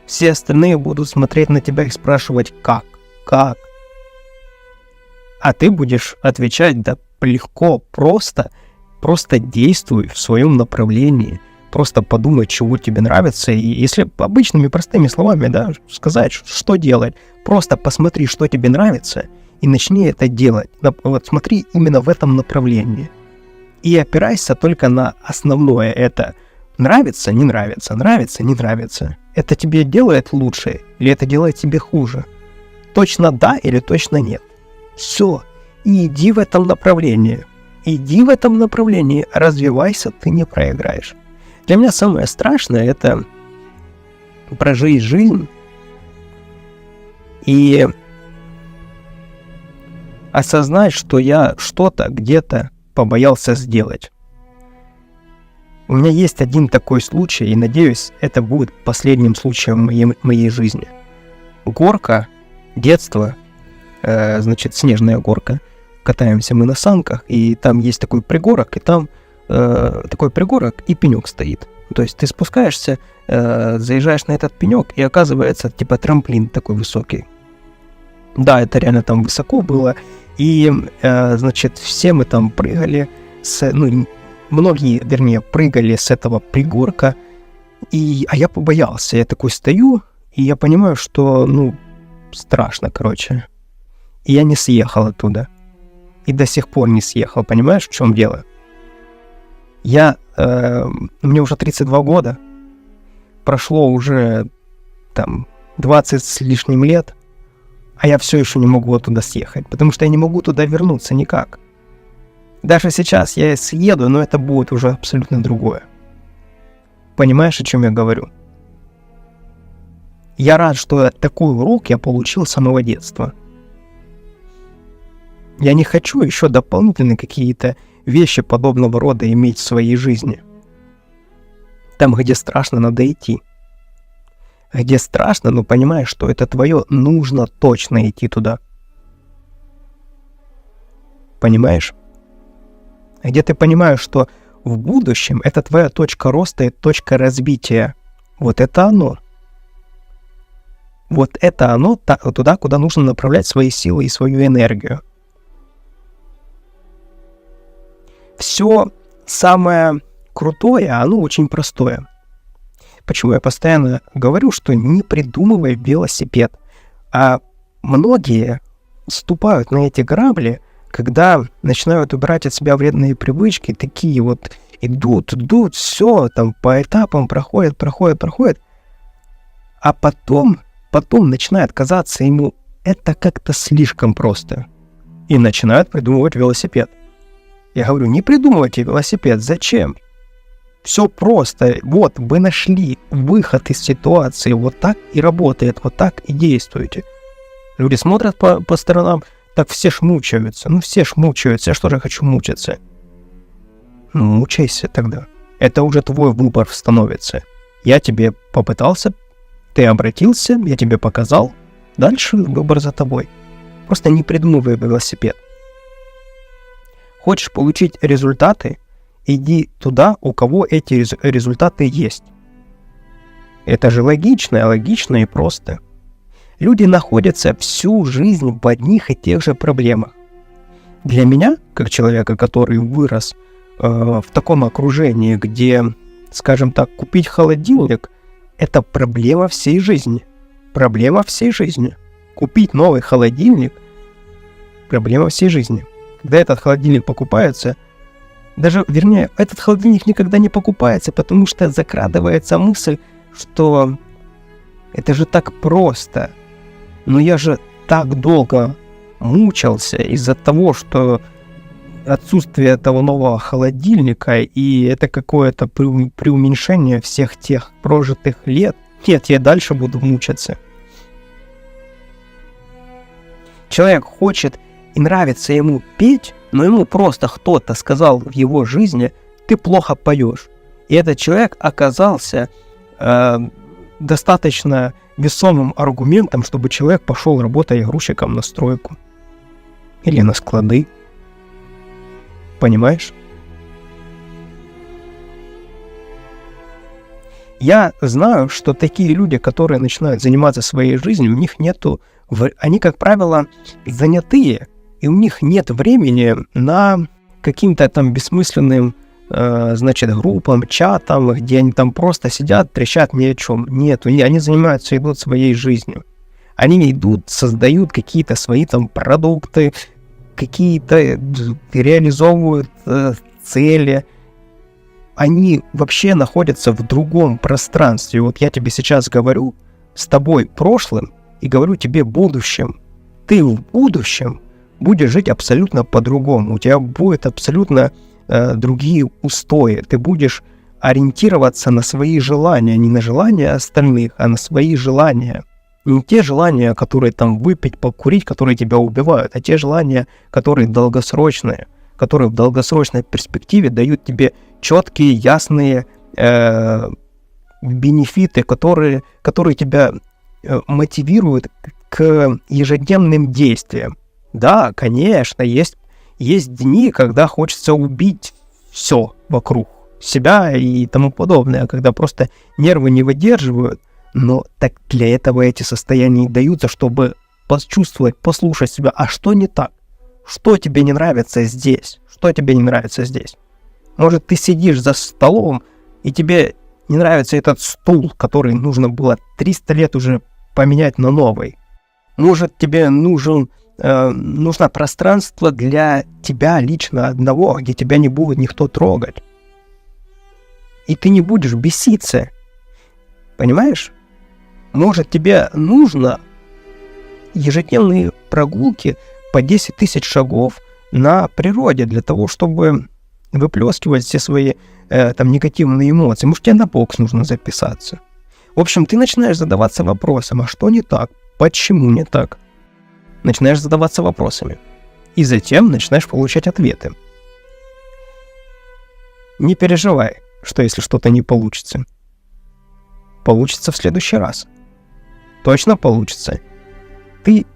Все остальные будут смотреть на тебя и спрашивать, как. А ты будешь отвечать, да легко, просто действуй в своем направлении. Просто подумай, чего тебе нравится, и если обычными простыми словами, да, сказать, что делать, просто посмотри, что тебе нравится, и начни это делать. Вот смотри именно в этом направлении. И опирайся только на основное. Это нравится, не нравится, нравится, не нравится. Это тебе делает лучше или это делает тебе хуже? Точно да или точно нет? Все. И иди в этом направлении. Иди в этом направлении, развивайся, ты не проиграешь. Для меня самое страшное — это прожить жизнь и осознать, что я что-то где-то побоялся сделать. У меня есть один такой случай, и надеюсь, это будет последним случаем в моей жизни. Горка, детство, снежная горка. Катаемся мы на санках, и там есть такой пригорок, и там такой пригорок и пенек стоит. То есть ты спускаешься, заезжаешь на этот пенек, и оказывается, типа трамплин такой высокий. Да, это реально там высоко было, и, все мы там прыгали, многие, вернее, прыгали с этого пригорка, а я побоялся, я такой стою, и я понимаю, что, страшно, короче. И я не съехал оттуда. И до сих пор не съехал, понимаешь, в чем дело? Мне уже 32 года, прошло уже 20 с лишним лет, а я все еще не могу оттуда съехать, потому что я не могу туда вернуться никак. Даже сейчас я съеду, но это будет уже абсолютно другое. Понимаешь, о чем я говорю? Я рад, что такой урок я получил с самого детства. Я не хочу еще дополнительные какие-то вещи подобного рода иметь в своей жизни. Там, где страшно, надо идти. Где страшно, но понимаешь, что это твое, нужно точно идти туда. Понимаешь? Где ты понимаешь, что в будущем это твоя точка роста и точка развития. Вот это оно. Вот это оно туда, куда нужно направлять свои силы и свою энергию. Все самое крутое, оно очень простое. Почему я постоянно говорю, что не придумывай велосипед. А многие ступают на эти грабли, когда начинают убирать от себя вредные привычки, такие вот идут, все там по этапам проходят, а потом начинает казаться ему это как-то слишком просто. И начинают придумывать велосипед. Я говорю, не придумывайте велосипед, зачем? Все просто, вот вы нашли выход из ситуации, вот так и работает, вот так и действуете. Люди смотрят по сторонам, так все ж мучаются, все ж мучаются, я что же хочу мучиться? Мучайся тогда, это уже твой выбор становится. Я тебе попытался, ты обратился, я тебе показал, дальше выбор за тобой. Просто не придумывай велосипед. Хочешь получить результаты, иди туда, у кого эти результаты есть. Это же логично и просто. Люди находятся всю жизнь в одних и тех же проблемах. Для меня, как человека, который вырос в таком окружении, где, скажем так, купить холодильник – это проблема всей жизни. Проблема всей жизни. Купить новый холодильник – проблема всей жизни. Когда этот холодильник покупается, этот холодильник никогда не покупается, потому что закрадывается мысль, что это же так просто. Но я же так долго мучился из-за того, что отсутствие этого нового холодильника, и это какое-то преуменьшение всех тех прожитых лет. Нет, я дальше буду мучиться. Человек хочет и нравится ему петь, но ему просто кто-то сказал в его жизни, ты плохо поешь. И этот человек оказался достаточно весомым аргументом, чтобы человек пошел работать грузчиком на стройку. Или на склады. Понимаешь? Я знаю, что такие люди, которые начинают заниматься своей жизнью, у них нету... Они, как правило, занятые, и у них нет времени на каким-то там бессмысленным, группам, чатам, где они там просто сидят, трещат ни о чем. Нет, они занимаются, идут своей жизнью. Они идут, создают какие-то свои там продукты, какие-то реализовывают цели. Они вообще находятся в другом пространстве. Вот я тебе сейчас говорю с тобой прошлым и говорю тебе будущим. Ты в будущем будешь жить абсолютно по-другому. У тебя будут абсолютно другие устои. Ты будешь ориентироваться на свои желания, не на желания остальных, а на свои желания. Не те желания, которые там выпить, покурить, которые тебя убивают, а те желания, которые долгосрочные, которые в долгосрочной перспективе дают тебе четкие, ясные бенефиты, которые тебя мотивируют к ежедневным действиям. Да, конечно, есть дни, когда хочется убить все вокруг себя и тому подобное, когда просто нервы не выдерживают, но так для этого эти состояния даются, чтобы почувствовать, послушать себя, а что не так? Что тебе не нравится здесь? Что тебе не нравится здесь? Может, ты сидишь за столом, и тебе не нравится этот стул, который нужно было 300 лет уже поменять на новый. Может, тебе нужно пространство для тебя лично одного, где тебя не будет никто трогать. И ты не будешь беситься. Понимаешь? Может, тебе нужно ежедневные прогулки по 10 тысяч шагов на природе для того, чтобы выплескивать все свои там негативные эмоции. Может, тебе на бокс нужно записаться. В общем, ты начинаешь задаваться вопросом, а что не так? Почему не так? Начинаешь задаваться вопросами. И затем начинаешь получать ответы. Не переживай, что если что-то не получится. Получится в следующий раз. Точно получится. Ты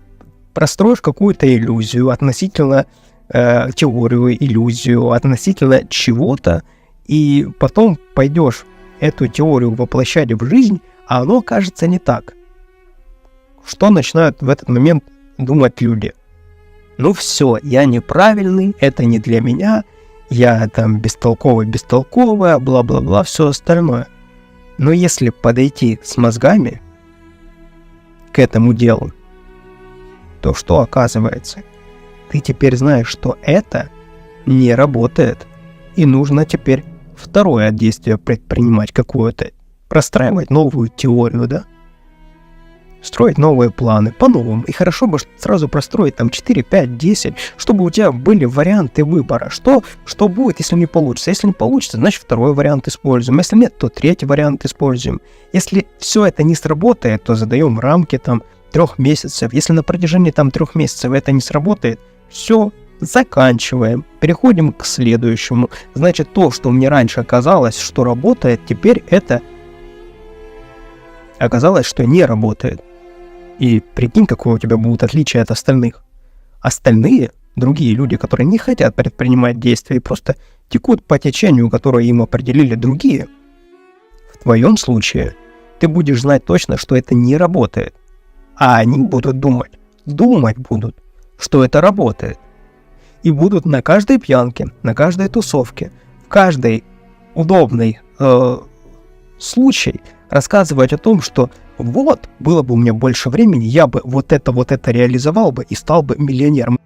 простроишь какую-то иллюзию относительно теорию, иллюзию относительно чего-то, и потом пойдешь эту теорию воплощать в жизнь, а оно окажется не так. Что начинают в этот момент думать люди? Ну все, я неправильный, это не для меня, я там бестолковая, бла-бла-бла, все остальное. Но если подойти с мозгами к этому делу, то что оказывается? Ты теперь знаешь, что это не работает, и нужно теперь второе действие предпринимать какое-то, простраивать новую теорию, да? Строить новые планы по-новому. И хорошо бы сразу простроить там 4, 5, 10, чтобы у тебя были варианты выбора. Что будет, если не получится? Если не получится, значит второй вариант используем. Если нет, то третий вариант используем. Если все это не сработает, то задаем рамки там 3 месяцев. Если на протяжении там 3 месяцев это не сработает, все, заканчиваем. Переходим к следующему. Значит, то, что мне раньше казалось, что работает, теперь это оказалось, что не работает. И прикинь, какое у тебя будет отличие от остальных. Остальные, другие люди, которые не хотят предпринимать действия и просто текут по течению, которое им определили другие. В твоем случае ты будешь знать точно, что это не работает. А они будут думать будут, что это работает. И будут на каждой пьянке, на каждой тусовке, в каждой удобной случай рассказывать о том, что вот, было бы у меня больше времени, я бы вот это реализовал бы и стал бы миллионером.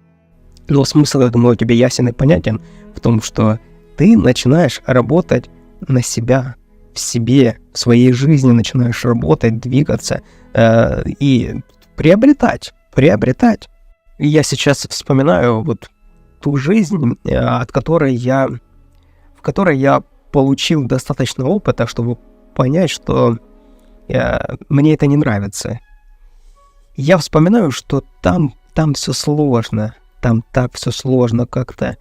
Но смысл, я думаю, тебе ясен и понятен в том, что ты начинаешь работать на себя, в себе, в своей жизни начинаешь работать, двигаться и приобретать. И я сейчас вспоминаю вот ту жизнь, в которой я получил достаточно опыта, чтобы понять, что мне это не нравится. Я вспоминаю, что там все сложно, там так все сложно как-то.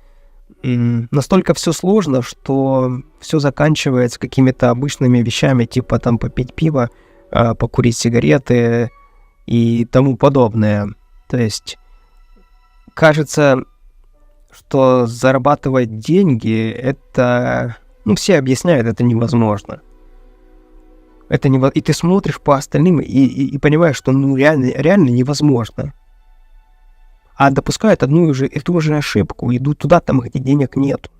Настолько все сложно, что все заканчивается какими-то обычными вещами, типа там попить пиво, покурить сигареты и тому подобное. То есть кажется, что зарабатывать деньги, это... все объясняют, это невозможно. И ты смотришь по остальным и понимаешь, что реально невозможно. А допускают одну и ту же ошибку, идут туда, там, где денег нет.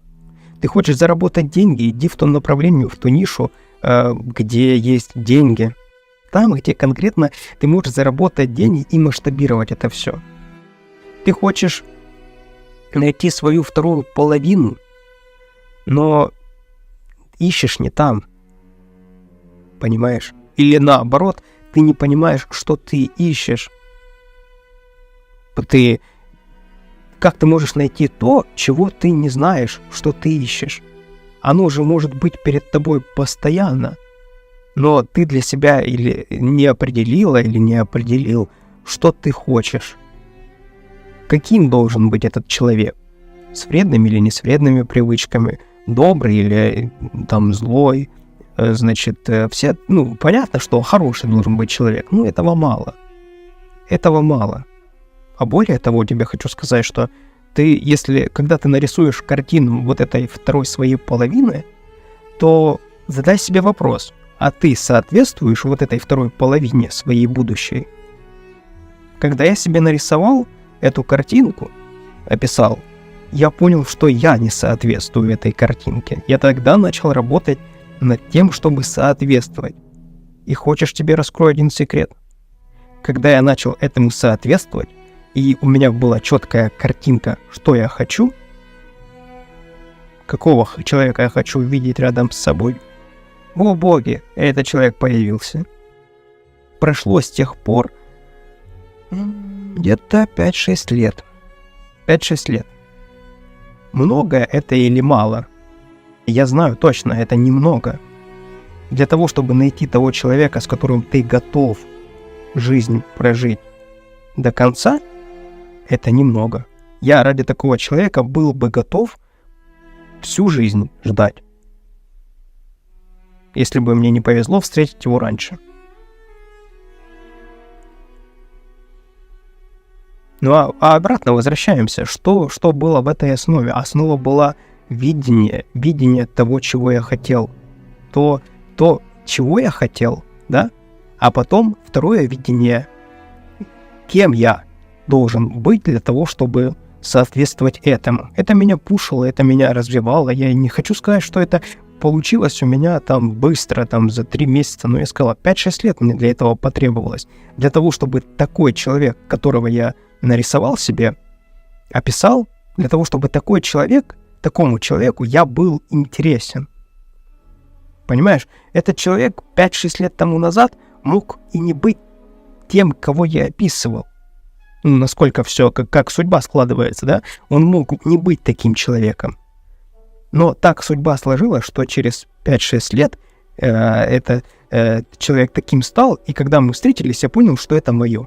Ты хочешь заработать деньги, иди в том направлении, в ту нишу, где есть деньги. там, где конкретно ты можешь заработать деньги и масштабировать это все. Ты хочешь найти свою вторую половину, но ищешь не там. Понимаешь? Или наоборот, ты не понимаешь, что ты ищешь. Как ты можешь найти то, чего ты не знаешь, что ты ищешь? Оно же может быть перед тобой постоянно, но ты для себя или не определила, или не определил, что ты хочешь. Каким должен быть этот человек? С вредными или не с вредными привычками? Добрый или там злой? Значит, понятно, что хороший должен быть человек, но этого мало. Этого мало. А более того, тебе хочу сказать, что когда ты нарисуешь картину вот этой второй своей половины, то задай себе вопрос, а ты соответствуешь вот этой второй половине своей будущей? Когда я себе нарисовал эту картинку, описал, я понял, что я не соответствую этой картинке. Я тогда начал работать над тем, чтобы соответствовать. И хочешь, тебе раскрою один секрет? Когда я начал этому соответствовать, и у меня была четкая картинка, что я хочу, какого человека я хочу видеть рядом с собой, о боги, этот человек появился. Прошло с тех пор где-то 5-6 лет. 5-6 лет. Много это или мало? Я знаю точно, это немного. Для того, чтобы найти того человека, с которым ты готов жизнь прожить до конца, это немного. Я ради такого человека был бы готов всю жизнь ждать, если бы мне не повезло встретить его раньше. А обратно возвращаемся. Что было в этой основе? Основа была видение того, чего я хотел. То, чего я хотел, да? А потом второе видение, кем я должен быть для того, чтобы соответствовать этому. Это меня пушило, это меня развивало. Я не хочу сказать, что это получилось у меня там быстро, там за 3 месяца, но я сказал, 5-6 лет мне для этого потребовалось. Для того, чтобы такой человек, которого я нарисовал себе, описал, для того, чтобы такому человеку я был интересен. Понимаешь, этот человек 5-6 лет тому назад мог и не быть тем, кого я описывал. Насколько все, как судьба складывается, да? Он мог не быть таким человеком. Но так судьба сложилась, что через 5-6 лет этот человек таким стал, и когда мы встретились, я понял, что это мое.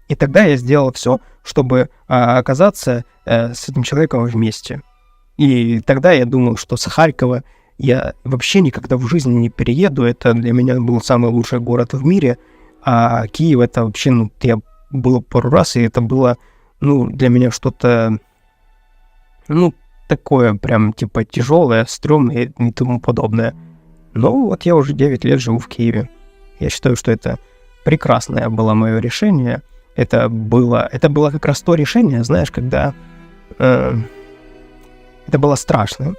И тогда я сделал все, чтобы оказаться с этим человеком вместе. И тогда я думал, что с Харькова я вообще никогда в жизни не перееду. Это для меня был самый лучший город в мире. А Киев это вообще, я был пару раз, и это было, для меня что-то, такое прям, тяжелое, стрёмное и тому подобное. Но вот я уже 9 лет живу в Киеве. Я считаю, что это прекрасное было мое решение. Это было как раз то решение, знаешь, когда это было страшно.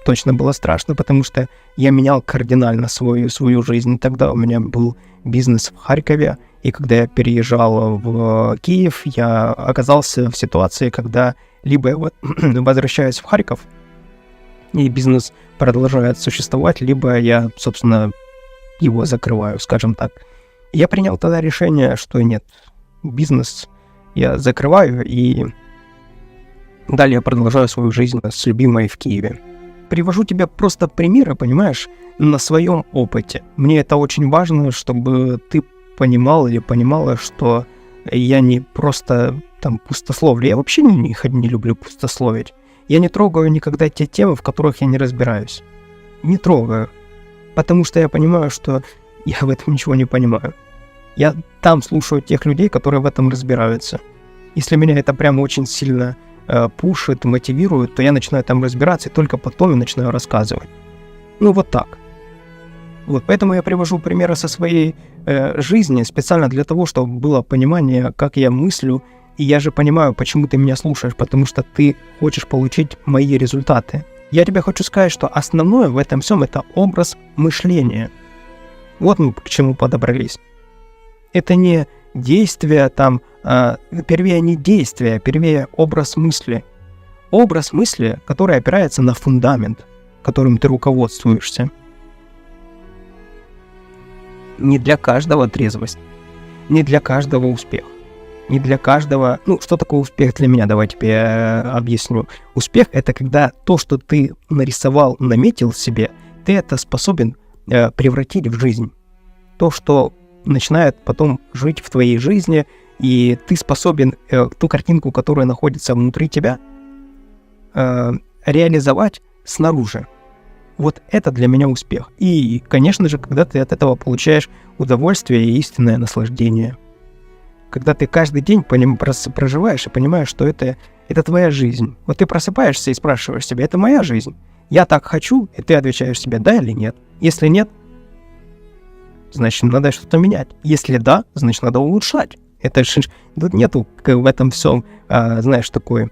Точно было страшно, потому что я менял кардинально свою жизнь. Тогда у меня был бизнес в Харькове, и когда я переезжал в Киев, я оказался в ситуации, когда либо я возвращаюсь в Харьков, и бизнес продолжает существовать, либо я, собственно, его закрываю, скажем так. Я принял тогда решение, что нет, бизнес я закрываю, и далее я продолжаю свою жизнь с любимой в Киеве. Привожу тебе просто примеры, понимаешь, на своем опыте. Мне это очень важно, чтобы ты понимал или понимала, что я не просто там пустословлю. Я вообще не люблю пустословить. Я не трогаю никогда те темы, в которых я не разбираюсь. Не трогаю. Потому что я понимаю, что я в этом ничего не понимаю. Я там слушаю тех людей, которые в этом разбираются. Если меня это прямо очень сильно пушит, мотивирует, то я начинаю там разбираться, и только потом я начинаю рассказывать. Вот так. Поэтому я привожу примеры со своей жизни специально для того, чтобы было понимание, как я мыслю, и я же понимаю, почему ты меня слушаешь, потому что ты хочешь получить мои результаты. Я тебе хочу сказать, что основное в этом всем — это образ мышления. Вот мы к чему подобрались. Это не действие там, первее не действие, а первее образ мысли. Образ мысли, который опирается на фундамент, которым ты руководствуешься. Не для каждого трезвость, не для каждого успех, не для каждого... Ну, что такое успех для меня? Давай тебе объясню. Успех — это когда то, что ты нарисовал, наметил себе, ты это способен превратить в жизнь. То, что начинает потом жить в твоей жизни, и ты способен ту картинку, которая находится внутри тебя, реализовать снаружи. Вот это для меня успех. И, конечно же, когда ты от этого получаешь удовольствие и истинное наслаждение. Когда ты каждый день проживаешь и понимаешь, что это твоя жизнь. Вот ты просыпаешься и спрашиваешь себя, это моя жизнь? Я так хочу? И ты отвечаешь себе, да или нет. Если нет, значит, надо что-то менять. Если да, значит, надо улучшать. Это же тут нету в этом всем, знаешь, такой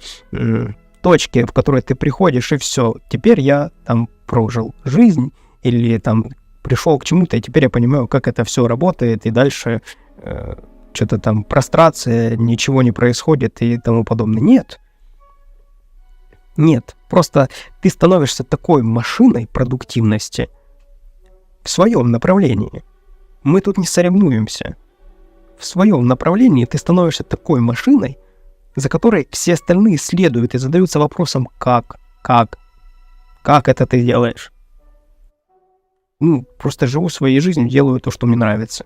точки, в которой ты приходишь, и все. Теперь я там прожил жизнь, или там пришел к чему-то, и теперь я понимаю, как это все работает, и дальше что-то там прострация, ничего не происходит и тому подобное. Нет. Нет. Просто ты становишься такой машиной продуктивности в своем направлении. Мы тут не соревнуемся. В своем направлении ты становишься такой машиной, за которой все остальные следуют и задаются вопросом «как это ты делаешь?» Ну, просто живу своей жизнью, делаю то, что мне нравится.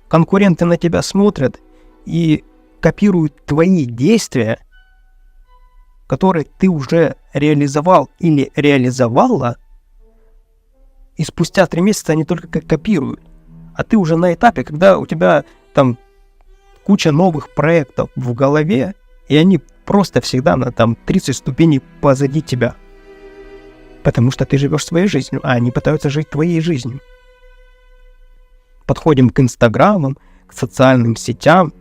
Конкуренты на тебя смотрят и копируют твои действия, которые ты уже реализовал или реализовала, и спустя 3 месяца они только как копируют. А ты уже на этапе, когда у тебя там куча новых проектов в голове, и они просто всегда на там 30 ступеней позади тебя. Потому что ты живешь своей жизнью, а они пытаются жить твоей жизнью. Подходим к инстаграмам, к социальным сетям.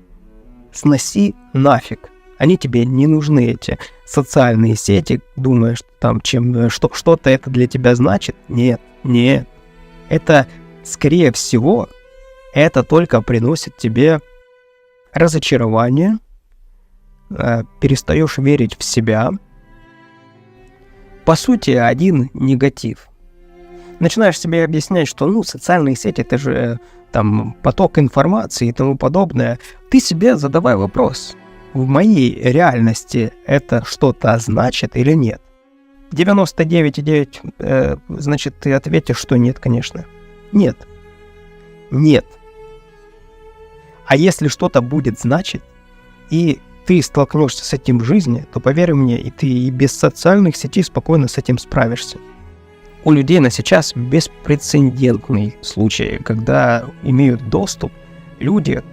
Сноси нафиг. Они тебе не нужны, эти социальные сети. Думаешь, там, что-то это для тебя значит? Нет. Это, скорее всего, это только приносит тебе разочарование, перестаешь верить в себя. По сути, один негатив. Начинаешь себе объяснять, что социальные сети — это же там поток информации и тому подобное. Ты себе задавай вопрос: в моей реальности это что-то значит или нет? 99,9, значит, ты ответишь, что нет, конечно. Нет. А если что-то будет значить, и ты столкнешься с этим в жизни, то, поверь мне, и ты и без социальных сетей спокойно с этим справишься. У людей на сейчас беспрецедентный случай, когда имеют доступ люди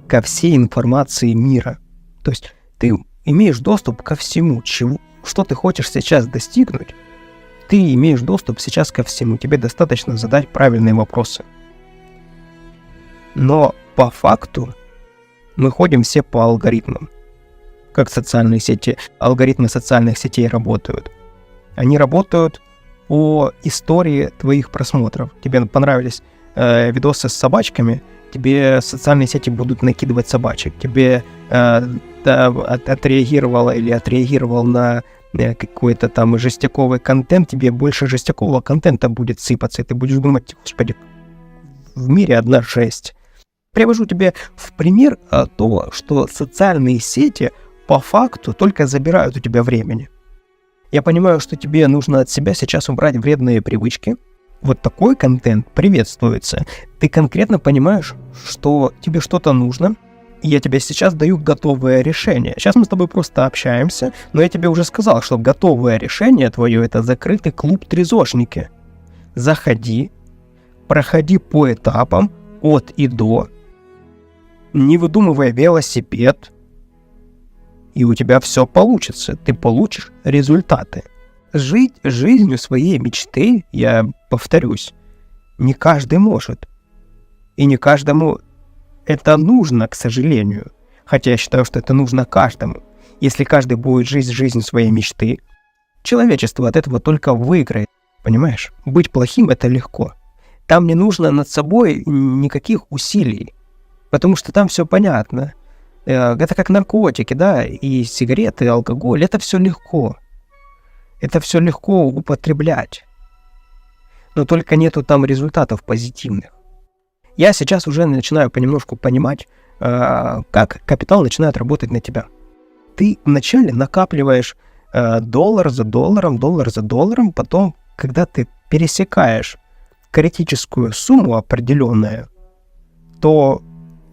ко всей информации мира. То есть ты имеешь доступ ко всему, что ты хочешь сейчас достигнуть, ты имеешь доступ сейчас ко всему. Тебе достаточно задать правильные вопросы. Но по факту мы ходим все по алгоритмам. Как социальные сети, алгоритмы социальных сетей работают. Они работают по истории твоих просмотров. Тебе понравились видосы с собачками, тебе социальные сети будут накидывать собачек. Тебе отреагировал на какой-то там жестяковый контент, тебе больше жестякового контента будет сыпаться, и ты будешь думать: господи, в мире одна жесть. Привожу тебе в пример то, что социальные сети по факту только забирают у тебя времени. Я понимаю, что тебе нужно от себя сейчас убрать вредные привычки. Вот такой контент приветствуется. Ты конкретно понимаешь, что тебе что-то нужно, и я тебе сейчас даю готовое решение. Сейчас мы с тобой просто общаемся, но я тебе уже сказал, что готовое решение твое — это закрытый клуб «Трезошники». Заходи, проходи по этапам, от и до, не выдумывая велосипед, и у тебя все получится, ты получишь результаты. Жить жизнью своей мечты, я повторюсь, не каждый может. И не каждому это нужно, к сожалению. Хотя я считаю, что это нужно каждому. Если каждый будет жить жизнь своей мечты, человечество от этого только выиграет. Понимаешь? Быть плохим — это легко. там не нужно над собой никаких усилий, потому что там все понятно. Это как наркотики, да, и сигареты, и алкоголь, это все легко. Это все легко употреблять. Но только нету там результатов позитивных. Я сейчас уже начинаю понемножку понимать, как капитал начинает работать на тебя. Ты вначале накапливаешь доллар за долларом, потом, когда ты пересекаешь критическую сумму определенную, то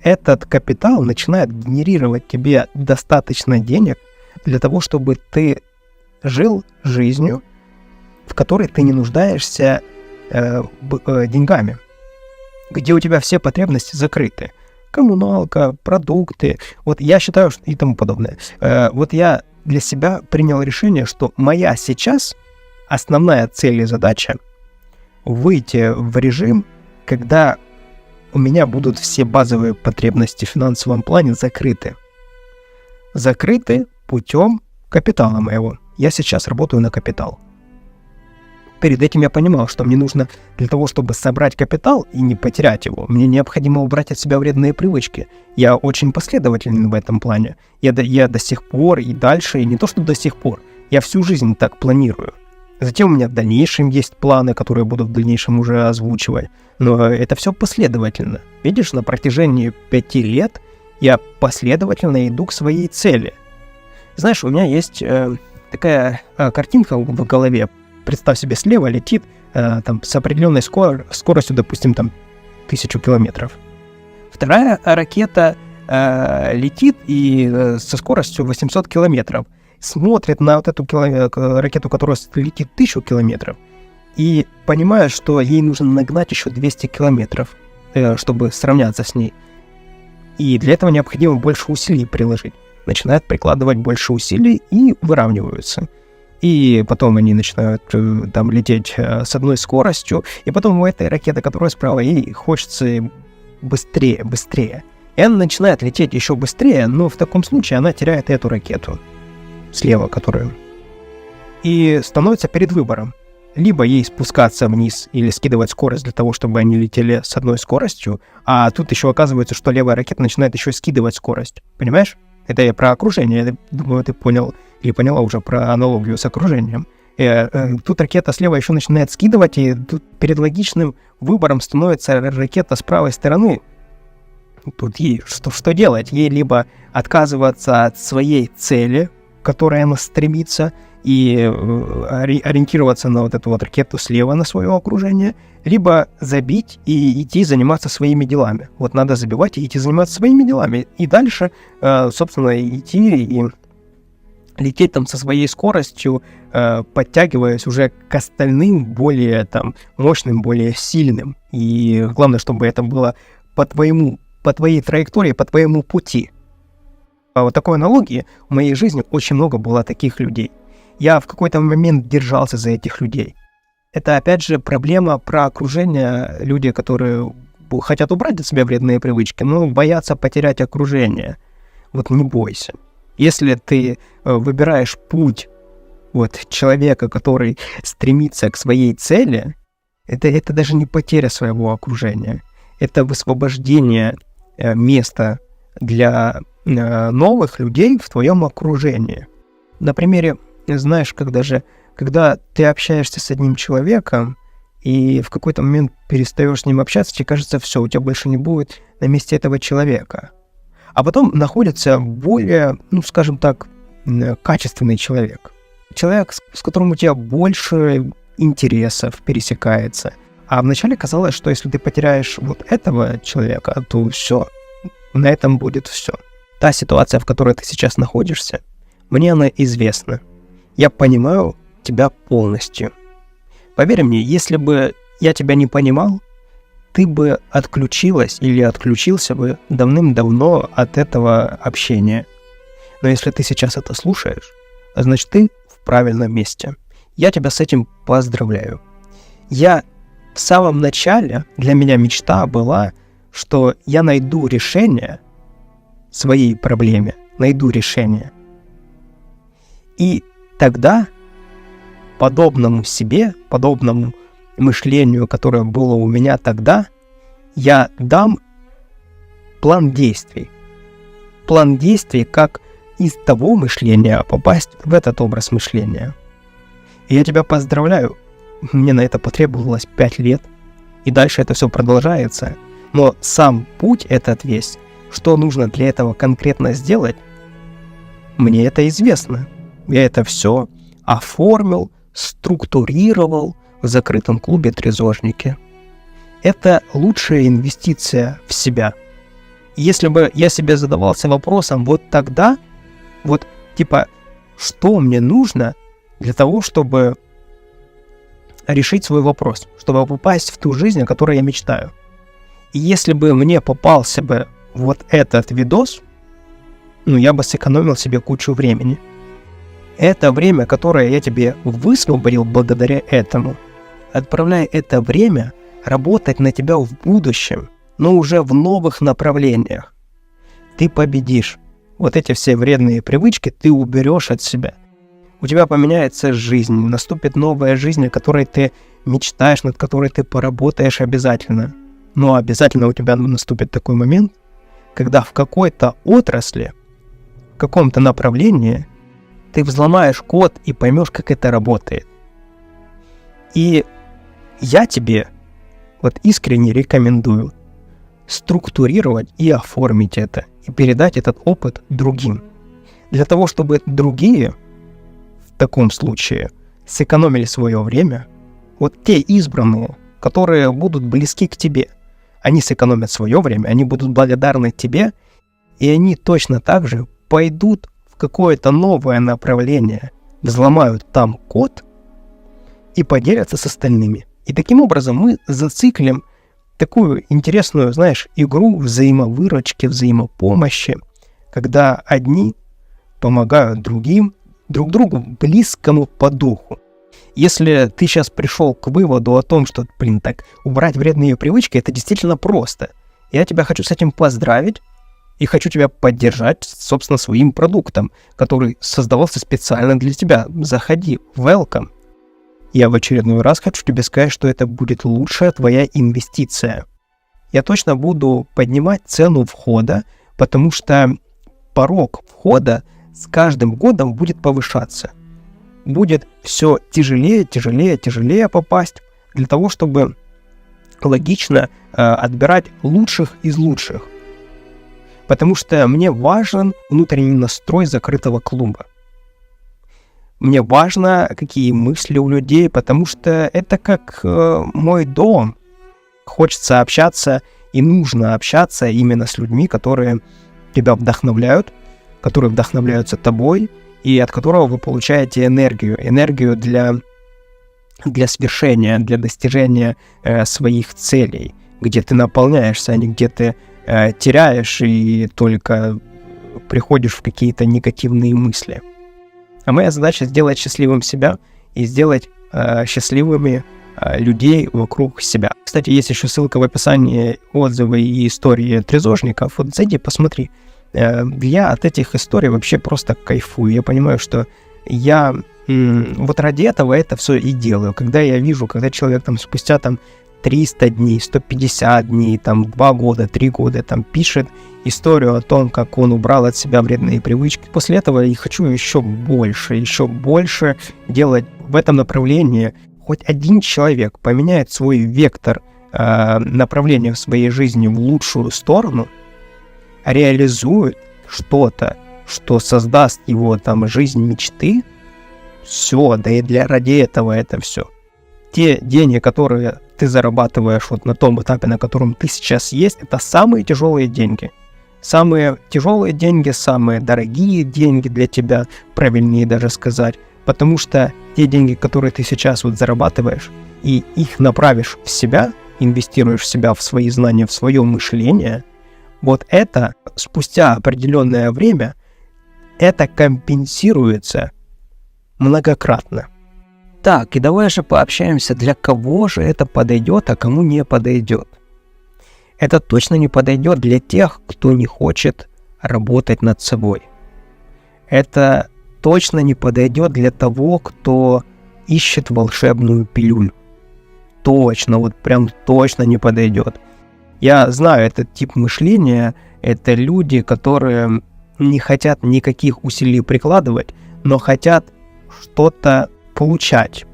этот капитал начинает генерировать тебе достаточно денег для того, чтобы ты жил жизнью, в которой ты не нуждаешься деньгами, где у тебя все потребности закрыты. Коммуналка, продукты, вот я считаю, и тому подобное. Вот я для себя принял решение, что моя сейчас основная цель и задача выйти в режим, когда у меня будут все базовые потребности в финансовом плане закрыты. Закрыты путем капитала моего. Я сейчас работаю на капитал. Перед этим я понимал, что мне нужно для того, чтобы собрать капитал и не потерять его, мне необходимо убрать от себя вредные привычки. Я очень последователен в этом плане. Я до сих пор и дальше, и не то что до сих пор, я всю жизнь так планирую. Затем у меня в дальнейшем есть планы, которые буду в дальнейшем уже озвучивать. Но это все последовательно. Видишь, на протяжении 5 лет я последовательно иду к своей цели. Знаешь, у меня есть такая картинка в голове. Представь себе, слева летит там, с определенной скоростью, допустим, там, 1000 километров. Вторая ракета летит и со скоростью 800 километров. Смотрит на вот эту ракету, которая летит 1000 километров, и понимает, что ей нужно нагнать еще 200 километров, чтобы сравняться с ней. И для этого необходимо больше усилий приложить. Начинают прикладывать больше усилий и выравниваются. И потом они начинают там лететь с одной скоростью, и потом у этой ракеты, которая справа, ей хочется быстрее. И она начинает лететь еще быстрее, но в таком случае она теряет эту ракету слева, которую. И становится перед выбором. Либо ей спускаться вниз или скидывать скорость для того, чтобы они летели с одной скоростью, а тут еще оказывается, что левая ракета начинает еще скидывать скорость. Понимаешь? Это я про окружение. Я думаю, ты понял или поняла уже про аналогию с окружением. Тут ракета слева еще начинает скидывать, и тут перед логичным выбором становится ракета с правой стороны. Тут ей что делать? Ей либо отказываться от своей цели, к которой она стремится, и ориентироваться на вот эту вот ракету слева, на свое окружение, либо забить и идти заниматься своими делами. Вот надо забивать и идти заниматься своими делами. И дальше, собственно, идти и лететь там со своей скоростью, подтягиваясь уже к остальным, более там мощным, более сильным. И главное, чтобы это было по твоей траектории, по твоему пути. По вот такой аналогии в моей жизни очень много было таких людей. Я в какой-то момент держался за этих людей. Это, опять же, проблема про окружение. Люди, которые хотят убрать от себя вредные привычки, но боятся потерять окружение. Вот не бойся. Если ты выбираешь путь вот человека, который стремится к своей цели, это даже не потеря своего окружения. Это высвобождение места для новых людей в твоем окружении. На примере, знаешь, когда ты общаешься с одним человеком, и в какой-то момент перестаешь с ним общаться, тебе кажется, все, у тебя больше не будет на месте этого человека. А потом находится более, скажем так, качественный человек. Человек, с которым у тебя больше интересов пересекается. А вначале казалось, что если ты потеряешь вот этого человека, то все, на этом будет все. Та ситуация, в которой ты сейчас находишься, мне она известна. Я понимаю тебя полностью. Поверь мне, если бы я тебя не понимал, ты бы отключилась или отключился бы давным-давно от этого общения. Но если ты сейчас это слушаешь, значит, ты в правильном месте. Я тебя с этим поздравляю. В самом начале для меня мечта была, что я найду решение своей проблеме, найду решение. И тогда подобному себе, подобному мышлению, которое было у меня тогда, я дам план действий. План действий, как из того мышления попасть в этот образ мышления. И я тебя поздравляю, мне на это потребовалось 5 лет, и дальше это все продолжается. Но сам путь этот весь, что нужно для этого конкретно сделать, мне это известно. Я это все оформил, структурировал в закрытом клубе «Трезожники». Это лучшая инвестиция в себя. Если бы я себе задавался вопросом вот тогда, вот типа, что мне нужно для того, чтобы решить свой вопрос, чтобы попасть в ту жизнь, о которой я мечтаю. И если бы мне попался бы вот этот видос, я бы сэкономил себе кучу времени. Это время, которое я тебе высвободил благодаря этому, отправляй это время работать на тебя в будущем, но уже в новых направлениях. Ты победишь. Вот эти все вредные привычки ты уберешь от себя. У тебя поменяется жизнь, наступит новая жизнь, о которой ты мечтаешь, над которой ты поработаешь обязательно. Но обязательно у тебя наступит такой момент, когда в какой-то отрасли, в каком-то направлении ты взломаешь код и поймешь, как это работает. И я тебе вот искренне рекомендую структурировать и оформить это, и передать этот опыт другим. Для того, чтобы другие в таком случае сэкономили свое время, вот те избранные, которые будут близки к тебе, они сэкономят свое время, они будут благодарны тебе, и они точно так же пойдут в какое-то новое направление, взломают там код и поделятся с остальными. И таким образом мы зациклим такую интересную, игру взаимовыручки, взаимопомощи, когда одни помогают другим, друг другу близкому по духу. Если ты сейчас пришел к выводу о том, что, убрать вредные привычки, это действительно просто. Я тебя хочу с этим поздравить и хочу тебя поддержать, собственно, своим продуктом, который создавался специально для тебя. Заходи, welcome. Я в очередной раз хочу тебе сказать, что это будет лучшая твоя инвестиция. Я точно буду поднимать цену входа, потому что порог входа с каждым годом будет повышаться. Будет все тяжелее попасть для того, чтобы логично отбирать лучших из лучших. Потому что мне важен внутренний настрой закрытого клуба. Мне важно, какие мысли у людей, потому что это как мой дом. Хочется общаться и нужно общаться именно с людьми, которые тебя вдохновляют, которые вдохновляются тобой, и от которого вы получаете энергию для свершения, для достижения своих целей, где ты наполняешься, а не где ты теряешь и только приходишь в какие-то негативные мысли. А моя задача сделать счастливым себя и сделать счастливыми людей вокруг себя. Кстати, есть еще ссылка в описании, отзывы и истории трезожников. Вот зайди, посмотри. Я от этих историй вообще просто кайфую. Я понимаю, что я вот ради этого это все и делаю. Когда я вижу, когда человек спустя 300 дней, 150 дней, 2 года, 3 года пишет историю о том, как он убрал от себя вредные привычки. После этого я хочу еще больше делать в этом направлении. Хоть один человек поменяет свой вектор направления в своей жизни в лучшую сторону, реализует что-то, что создаст его жизнь мечты, все, да и ради этого это все. Те деньги, которые ты зарабатываешь на том этапе, на котором ты сейчас есть, это самые тяжелые деньги. Самые тяжелые деньги, самые дорогие деньги для тебя, правильнее даже сказать, потому что те деньги, которые ты сейчас зарабатываешь, и их направишь в себя, инвестируешь в себя, в свои знания, в свое мышление, вот это спустя определенное время, это компенсируется многократно. Так, и давай же пообщаемся, для кого же это подойдет, а кому не подойдет. Это точно не подойдет для тех, кто не хочет работать над собой. Это точно не подойдет для того, кто ищет волшебную пилюлю. точно, вот прям точно не подойдет. Я знаю этот тип мышления, это люди, которые не хотят никаких усилий прикладывать, но хотят что-то получать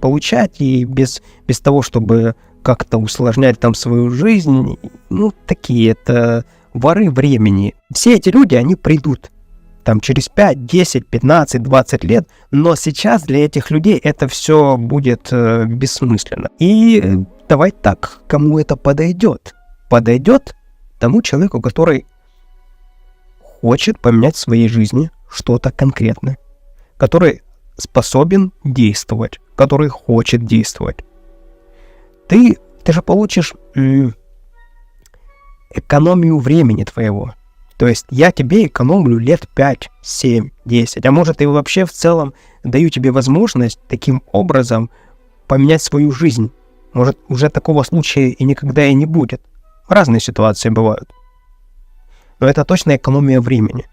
и без того, чтобы как-то усложнять там свою жизнь, ну, такие, это воры времени. Все эти люди, они придут там через 5, 10, 15, 20 лет, но сейчас для этих людей это все будет бессмысленно. И давай так, кому это подойдет? Подойдет тому человеку, который хочет поменять в своей жизни что-то конкретное, который способен действовать, который хочет действовать. Ты же получишь экономию времени твоего. То есть я тебе экономлю лет 5, 7, 10, а может и вообще в целом даю тебе возможность таким образом поменять свою жизнь. Может, уже такого случая и никогда и не будет. Разные ситуации бывают. Но это точно экономия времени.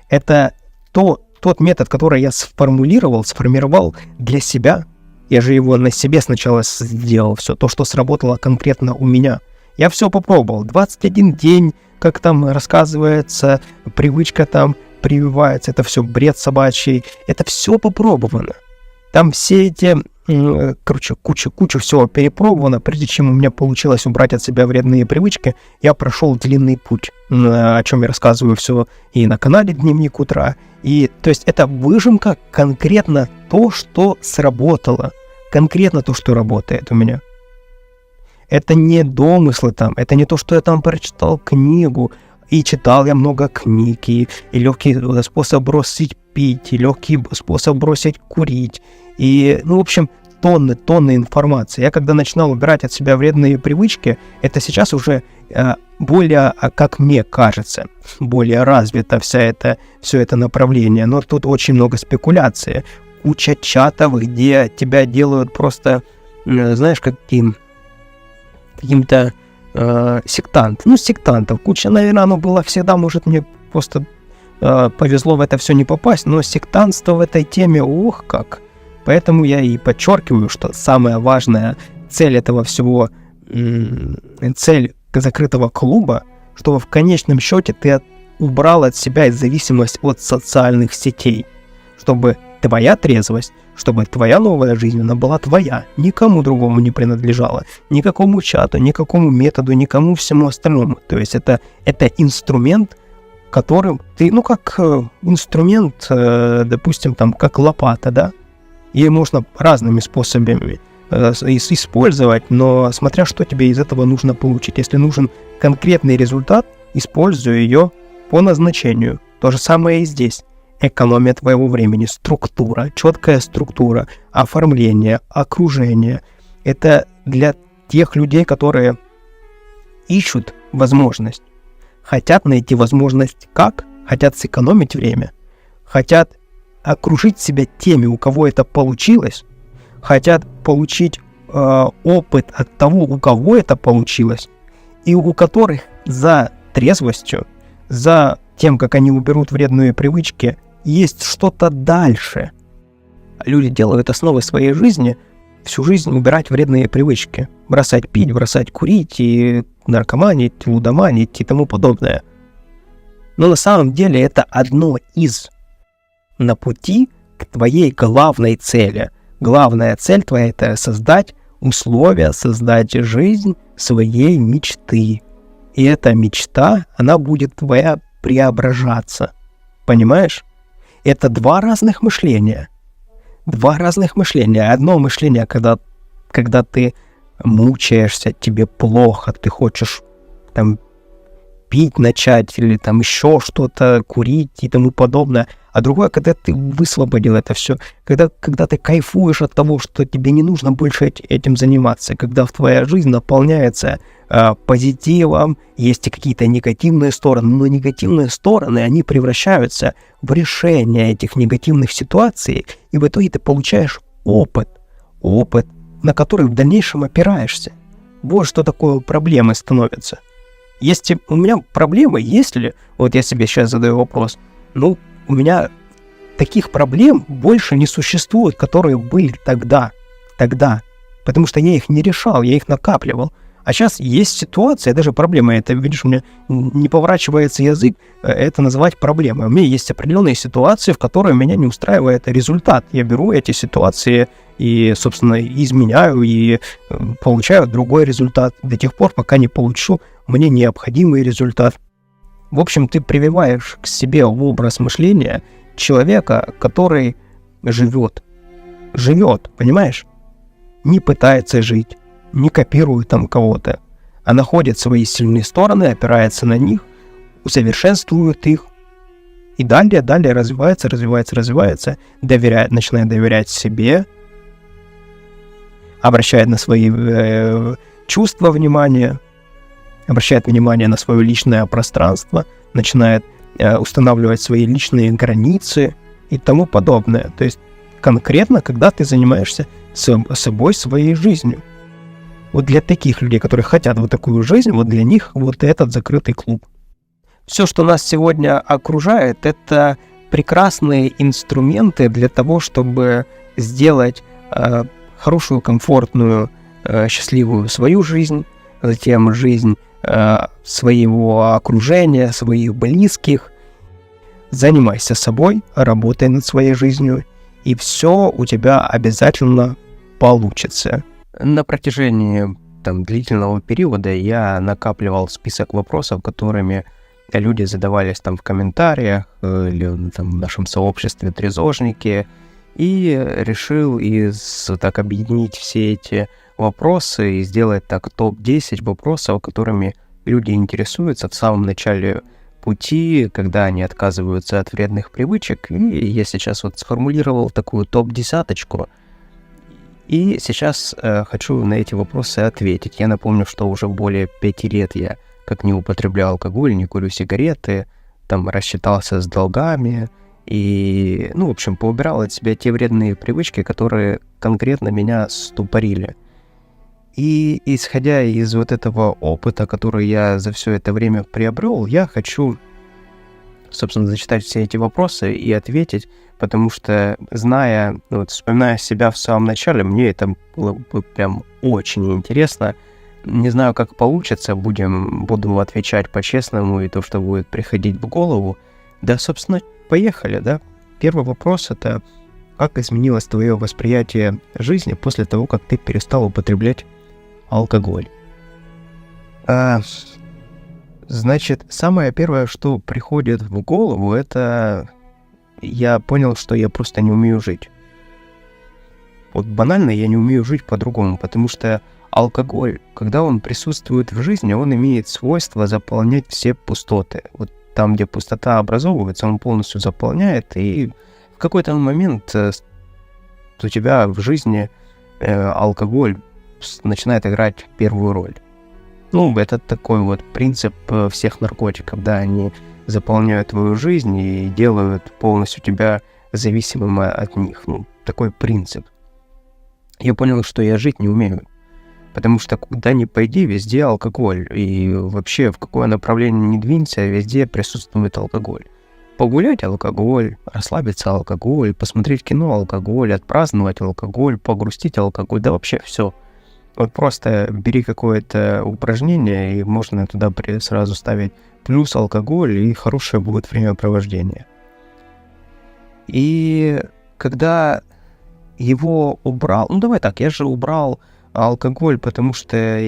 Это тот метод, который я сформировал для себя. Я же его на себе сначала сделал, все то, что сработало конкретно у меня. Я все попробовал. 21 день, как там рассказывается, привычка там прививается, это все бред собачий. Это все попробовано. Там все эти, куча всего перепробовано. Прежде чем у меня получилось убрать от себя вредные привычки, я прошел длинный путь, о чем я рассказываю все и на канале «Дневник утра». И, то есть, это выжимка конкретно то, что сработало. Конкретно то, что работает у меня. Это не домыслы там, это не то, что я там прочитал книгу, и читал я много книг, и легкий способ бросить пить, и легкий способ бросить курить, и, ну, в общем, тонны информации. Я когда начинал убирать от себя вредные привычки, это сейчас уже более, как мне кажется, более развито все это направление. Но тут очень много спекуляции. Куча чатов, где тебя делают просто, знаешь, каким-то сектантов. Куча, наверное, оно было всегда, может, мне просто повезло в это все не попасть, но сектантство в этой теме, ох как. Поэтому я и подчеркиваю, что самая важная цель этого всего, цель закрытого клуба, чтобы в конечном счете ты убрал от себя зависимость от социальных сетей, чтобы твоя трезвость, чтобы твоя новая жизнь, она была твоя, никому другому не принадлежала, никакому чату, никакому методу, никому всему остальному. То есть это инструмент, которым ты, как инструмент, допустим, там, как лопата, да? Ее можно разными способами использовать, но смотря что тебе из этого нужно получить. Если нужен конкретный результат, используй ее по назначению. То же самое и здесь. Экономия твоего времени, структура, четкая структура, оформление, окружение. Это для тех людей, которые ищут возможность. Хотят найти возможность как? Хотят сэкономить время. Хотят окружить себя теми, у кого это получилось. Хотят получить опыт от того, у кого это получилось. И у которых за трезвостью, за тем, как они уберут вредные привычки, есть что-то дальше. Люди делают основой своей жизни всю жизнь убирать вредные привычки. Бросать пить, бросать курить, и наркоманить, лудоманить и тому подобное. Но на самом деле это одно из на пути к твоей главной цели. Главная цель твоя — это создать условия, создать жизнь своей мечты. И эта мечта, она будет твоя преображаться. Понимаешь? Это два разных мышления. Одно мышление, когда ты мучаешься, тебе плохо, ты хочешь там пить начать или там еще что-то, курить и тому подобное. А другое, когда ты высвободил это все, когда ты кайфуешь от того, что тебе не нужно больше этим заниматься, когда твоя жизнь наполняется позитивом, есть и какие-то негативные стороны, но негативные стороны, они превращаются в решение этих негативных ситуаций, и в итоге ты получаешь опыт, на который в дальнейшем опираешься. Вот что такое проблемы становятся. Если у меня проблемы, вот я себе сейчас задаю вопрос, у меня таких проблем больше не существует, которые были тогда. потому что я их не решал, я их накапливал. А сейчас есть ситуация, даже проблема, это, видишь, у меня не поворачивается язык это называть проблемой. У меня есть определенные ситуации, в которые меня не устраивает результат. Я беру эти ситуации и, собственно, изменяю и получаю другой результат до тех пор, пока не получу мне необходимый результат. В общем, ты прививаешь к себе в образ мышления человека, который живет, понимаешь? Не пытается жить, не копирует там кого-то, а находит свои сильные стороны, опирается на них, усовершенствует их, и далее развивается, начинает доверять себе, обращает на свои чувства внимание, обращает внимание на свое личное пространство, начинает устанавливать свои личные границы и тому подобное. То есть конкретно, когда ты занимаешься собой, своей жизнью. Вот для таких людей, которые хотят вот такую жизнь, вот для них вот этот закрытый клуб. Все, что нас сегодня окружает, это прекрасные инструменты для того, чтобы сделать хорошую, комфортную, счастливую свою жизнь, затем жизнь своего окружения, своих близких. Занимайся собой, работай над своей жизнью, и все у тебя обязательно получится. На протяжении длительного периода я накапливал список вопросов, которыми люди задавались в комментариях или в нашем сообществе «Трезожники», и решил объединить все эти вопросы и сделать топ-10 вопросов, которыми люди интересуются в самом начале пути, когда они отказываются от вредных привычек. И я сейчас сформулировал такую топ-10, и сейчас хочу на эти вопросы ответить. Я напомню, что уже более 5 лет я как не употребляю алкоголь, не курю сигареты, рассчитался с долгами и, в общем, поубирал от себя те вредные привычки, которые конкретно меня ступорили. И исходя из этого опыта, который я за все это время приобрел, я хочу, собственно, зачитать все эти вопросы и ответить, потому что, вспоминая себя в самом начале, мне это было бы прям очень интересно. Не знаю, как получится, буду отвечать по-честному и то, что будет приходить в голову. Да, собственно, поехали, да? Первый вопрос — это как изменилось твое восприятие жизни после того, как ты перестал употреблять алкоголь? Значит, самое первое, что приходит в голову, это я понял, что я просто не умею жить. Вот банально я не умею жить по-другому, потому что алкоголь, когда он присутствует в жизни, он имеет свойство заполнять все пустоты. Вот там, где пустота образовывается, он полностью заполняет, и в какой-то момент у тебя в жизни алкоголь начинает играть первую роль. Это такой принцип всех наркотиков, да, они заполняют твою жизнь и делают полностью тебя зависимым от них. Такой принцип. Я понял, что я жить не умею. Потому что куда ни пойди, везде алкоголь. И вообще, в какое направление ни двинься, везде присутствует алкоголь. Погулять — алкоголь, расслабиться — алкоголь, посмотреть кино — алкоголь, отпраздновать — алкоголь, погрустить — алкоголь, да вообще все. Просто бери какое-то упражнение, и можно туда сразу ставить плюс алкоголь, и хорошее будет времяпровождение. И когда его убрал... я же убрал алкоголь, потому что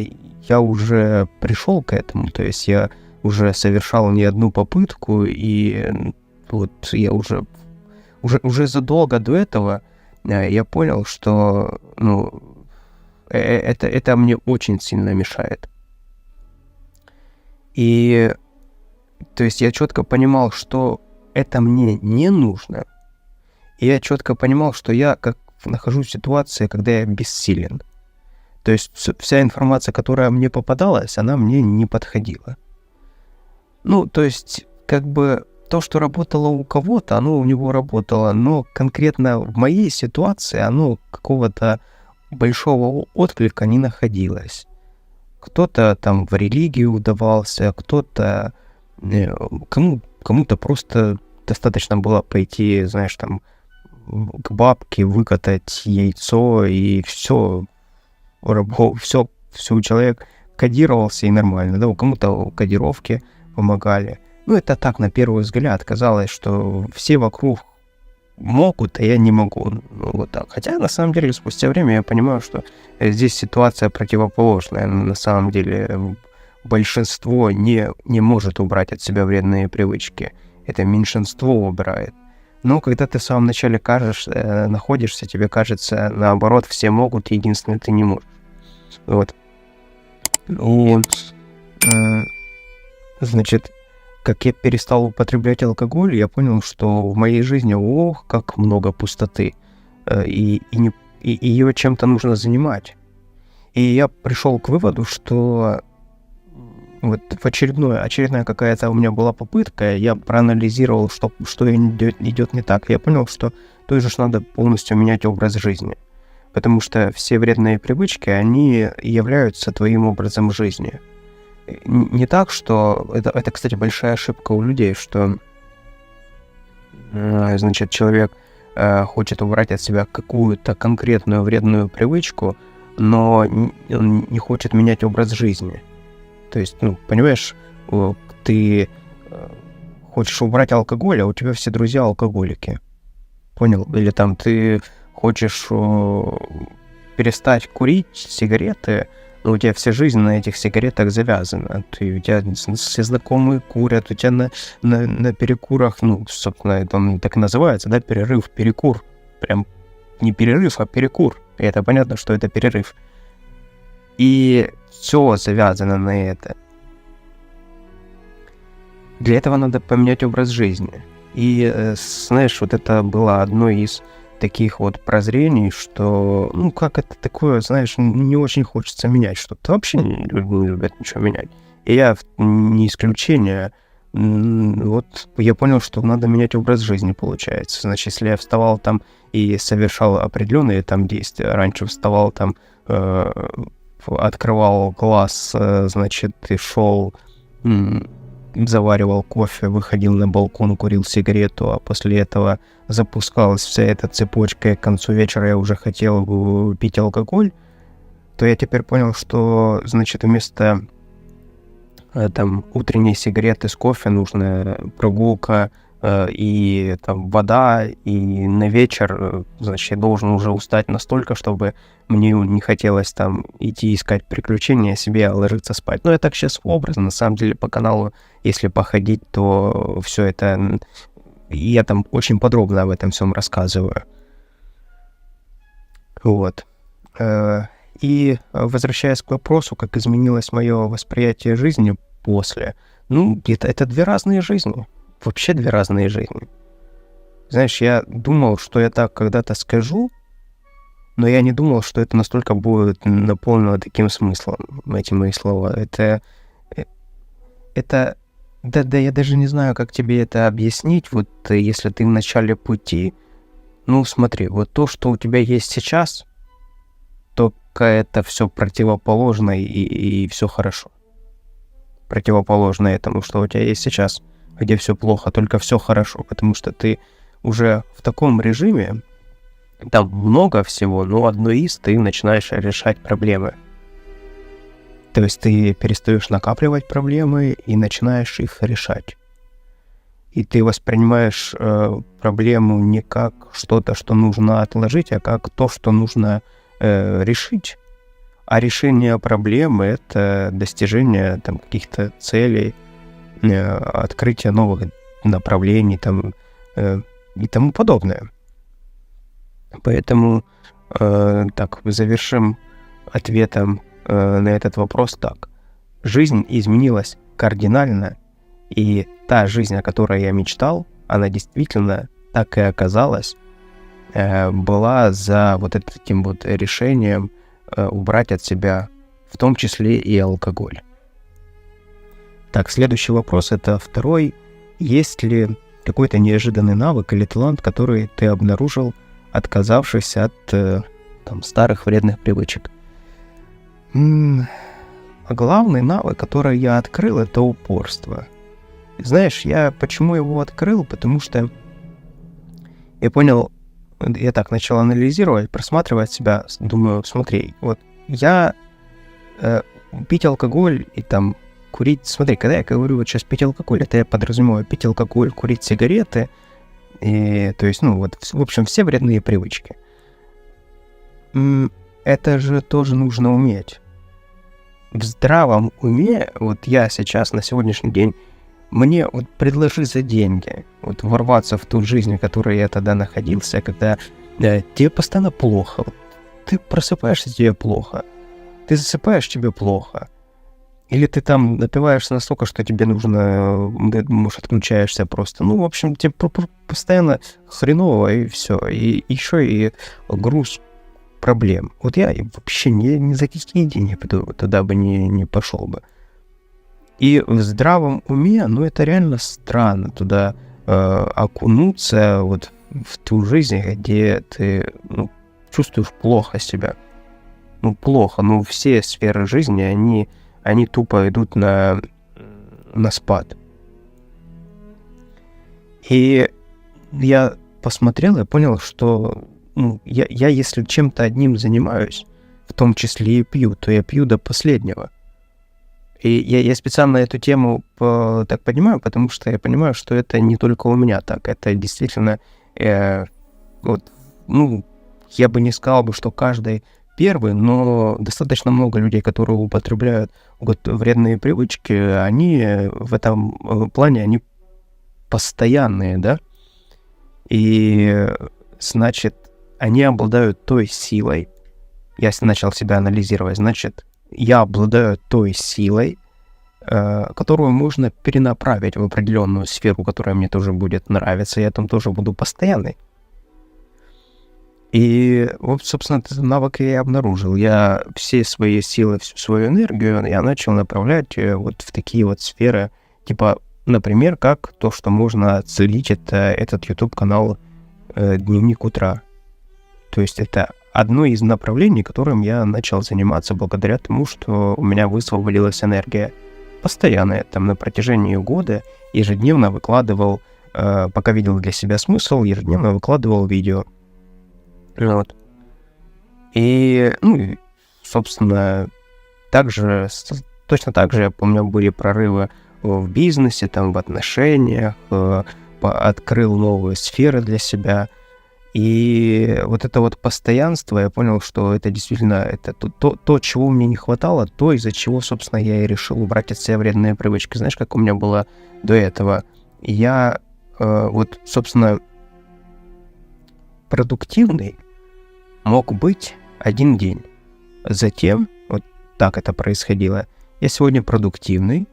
я уже пришел к этому, то есть я уже совершал не одну попытку, и я уже задолго до этого я понял, что это мне очень сильно мешает. И то есть я четко понимал, что это мне не нужно, и я четко понимал, что я нахожусь в ситуации, когда я бессилен. То есть вся информация, которая мне попадалась, она мне не подходила. То есть, то, что работало у кого-то, оно у него работало, но конкретно в моей ситуации оно какого-то большого отклика не находилось. Кто-то в религию удавался, кто-то... Кому-то просто достаточно было пойти, к бабке, выкатать яйцо, и все. все человек кодировался и нормально, да, у кому-то кодировки помогали. Ну, это так, на первый взгляд, казалось, что все вокруг могут, а я не могу. Ну, вот так. Хотя, на самом деле, спустя время я понимаю, что здесь ситуация противоположная. На самом деле, большинство не может убрать от себя вредные привычки. Это меньшинство убирает. Но когда ты в самом начале находишься, тебе кажется, наоборот, все могут, единственное, ты не можешь. Вот. И, значит, как я перестал употреблять алкоголь, я понял, что в моей жизни, как много пустоты. И ее чем-то нужно занимать. И я пришел к выводу, что вот очередная какая-то у меня была попытка, я проанализировал, что идет не так. Я понял, что тоже надо полностью менять образ жизни. Потому что все вредные привычки, они являются твоим образом жизни. Не так, что... Это, кстати, большая ошибка у людей, что, значит, человек хочет убрать от себя какую-то конкретную вредную привычку, но он не хочет менять образ жизни. То есть, понимаешь, ты хочешь убрать алкоголь, а у тебя все друзья алкоголики. Понял? Или там ты хочешь перестать курить сигареты, но у тебя вся жизнь на этих сигаретах завязана. У тебя все знакомые курят, у тебя на перекурах, собственно, это так и называется, да, перекур. Прям не перерыв, а перекур. И это понятно, что это перерыв. И все завязано на это. Для этого надо поменять образ жизни. И, знаешь, вот это было одно из таких вот прозрений, что, как это такое, знаешь, не очень хочется менять что-то. Вообще не любят ничего менять. И я не исключение. Вот я понял, что надо менять образ жизни, получается. Значит, если я вставал там и совершал определенные там действия, раньше вставал там, открывал глаз, значит, и шел, заваривал кофе, выходил на балкон, курил сигарету, а после этого запускалась вся эта цепочка, и к концу вечера я уже хотел пить алкоголь, то я теперь понял, что, значит, вместо там утренней сигареты с кофе нужна прогулка и там вода, и на вечер, значит, я должен уже устать настолько, чтобы мне не хотелось там идти искать приключения себе, а ложиться спать. Но я так сейчас образно, на самом деле, по каналу, если походить, то все это... Я там очень подробно об этом всем рассказываю. Вот. И возвращаясь к вопросу, как изменилось мое восприятие жизни после, это две разные жизни. Вообще две разные жизни. Знаешь, я думал, что я так когда-то скажу, но я не думал, что это настолько будет наполнено таким смыслом, эти мои слова. Да, я даже не знаю, как тебе это объяснить. Вот если ты в начале пути, смотри, вот то, что у тебя есть сейчас, только это все противоположно и все хорошо. Противоположно этому, что у тебя есть сейчас, где все плохо, только все хорошо, потому что ты уже в таком режиме, там много всего, но одно из ты начинаешь решать проблемы. То есть ты перестаешь накапливать проблемы и начинаешь их решать. И ты воспринимаешь проблему не как что-то, что нужно отложить, а как то, что нужно решить. А решение проблемы — это достижение там каких-то целей, открытие новых направлений там, и тому подобное. Поэтому так завершим ответом на этот вопрос так. Жизнь изменилась кардинально, и та жизнь, о которой я мечтал, она действительно так и оказалась, была за вот этим вот решением убрать от себя, в том числе и алкоголь. Так, следующий вопрос, это второй. Есть ли какой-то неожиданный навык или талант, который ты обнаружил, отказавшись от старых вредных привычек? Главный навык, который я открыл, это упорство. Знаешь, я почему его открыл? Потому что я понял, я так начал анализировать, просматривать себя, думаю, смотри, вот я пить алкоголь и там курить... Смотри, когда я говорю вот сейчас пить алкоголь, это я подразумеваю пить алкоголь, курить сигареты, и, то есть, ну, вот, в общем, все вредные привычки. Это же тоже нужно уметь. В здравом уме, вот я сейчас на сегодняшний день, мне вот предложи за деньги вот ворваться в ту жизнь, в которой я тогда находился, когда тебе постоянно плохо. Вот, ты просыпаешься, тебе плохо. Ты засыпаешь, тебе плохо. Или ты там напиваешься настолько, что тебе нужно, может, отключаешься просто. Ну, в общем, тебе постоянно хреново, и все. И еще и груз проблем. Вот я вообще ни за какие деньги туда бы не пошел бы. И в здравом уме, ну, это реально странно туда окунуться вот в ту жизнь, где ты чувствуешь плохо себя. Ну, плохо. Ну, все сферы жизни, они тупо идут на спад. И я посмотрел и понял, что я если чем-то одним занимаюсь, в том числе и пью, то я пью до последнего. И я специально эту тему так понимаю, потому что я понимаю, что это не только у меня так. Это действительно, я бы не сказал бы, что каждый первый, но достаточно много людей, которые употребляют вредные привычки, они в этом плане, они постоянные, да? И, значит, они обладают той силой. Я начал себя анализировать. Значит, я обладаю той силой, которую можно перенаправить в определенную сферу, которая мне тоже будет нравиться, и я там тоже буду постоянный. И вот, собственно, этот навык я и обнаружил. Я все свои силы, всю свою энергию я начал направлять вот в такие вот сферы, типа, например, как то, что можно целить этот YouTube-канал «Дневник утра». То есть это одно из направлений, которым я начал заниматься благодаря тому, что у меня высвободилась энергия. Постоянно я там на протяжении года ежедневно выкладывал, пока видел для себя смысл, ежедневно выкладывал видео. Вот. И, собственно, точно так же, я помню, были прорывы в бизнесе, там, в отношениях, открыл новые сферы для себя. И вот это вот постоянство, я понял, что это действительно это то, чего мне не хватало, то, из-за чего, собственно, я и решил убрать от себя вредные привычки. Знаешь, как у меня было до этого? Я собственно, продуктивный мог быть один день. Затем, вот так это происходило, я сегодня продуктивный,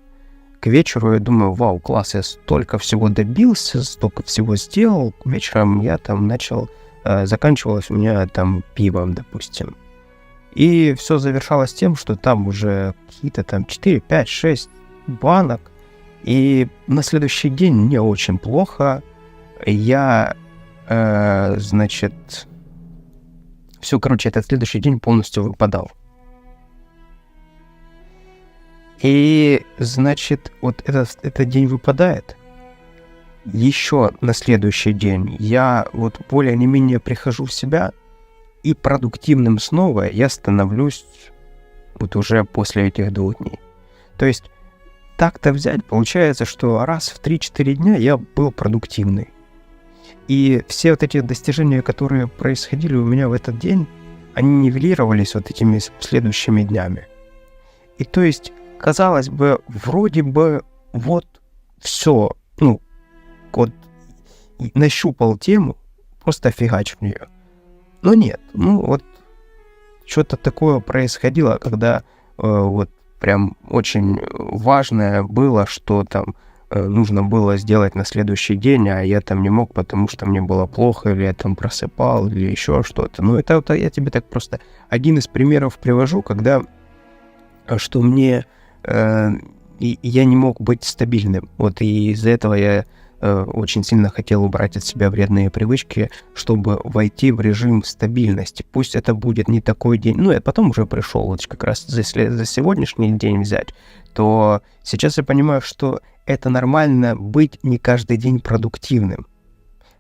к вечеру я думаю, вау, класс, я столько всего добился, столько всего сделал, вечером я там начал, заканчивалось у меня там пивом, допустим. И все завершалось тем, что там уже какие-то там 4, 5, 6 банок, и на следующий день мне очень плохо, я, этот следующий день полностью выпадал. И, значит, вот этот день выпадает. Еще на следующий день я вот более-менее прихожу в себя, и продуктивным снова я становлюсь вот уже после этих 2 дней. То есть так-то взять, получается, что раз в 3-4 дня я был продуктивный. И все вот эти достижения, которые происходили у меня в этот день, они нивелировались вот этими следующими днями. И то есть, казалось бы, вроде бы вот все, вот нащупал тему, просто фигач в нее. Но нет, вот что-то такое происходило, когда вот прям очень важное было, что там нужно было сделать на следующий день, а я там не мог, потому что мне было плохо, или я там просыпал, или еще что-то. Это вот я тебе так просто один из примеров привожу, когда что мне я не мог быть стабильным. Вот и из-за этого я очень сильно хотел убрать от себя вредные привычки, чтобы войти в режим стабильности. Пусть это будет не такой день, я потом уже пришел, вот как раз если за сегодняшний день взять, то сейчас я понимаю, что это нормально быть не каждый день продуктивным.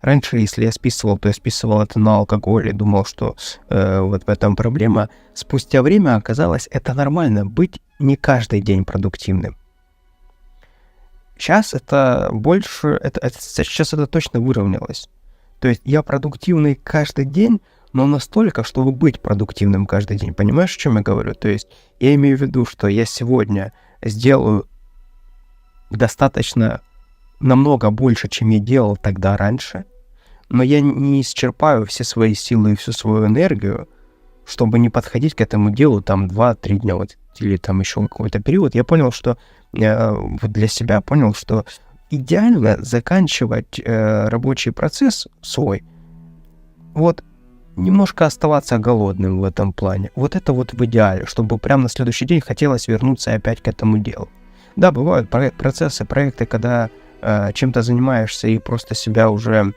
раньше, если я списывал, то я списывал это на алкоголь и думал, что вот в этом проблема. Спустя время оказалось, это нормально, быть не каждый день продуктивным. Сейчас это больше, сейчас это точно выровнялось. То есть я продуктивный каждый день, но настолько, чтобы быть продуктивным каждый день. Понимаешь, о чем я говорю? То есть я имею в виду, что я сегодня сделаю достаточно намного больше, чем я делал тогда раньше, но я не исчерпаю все свои силы и всю свою энергию, чтобы не подходить к этому делу там 2-3 дня вот, или там еще какой-то период. Я понял, что вот для себя понял, что идеально заканчивать рабочий процесс свой, вот немножко оставаться голодным в этом плане. Вот это вот в идеале, чтобы прямо на следующий день хотелось вернуться опять к этому делу. Да, бывают процессы, проекты, когда чем-то занимаешься и просто себя уже,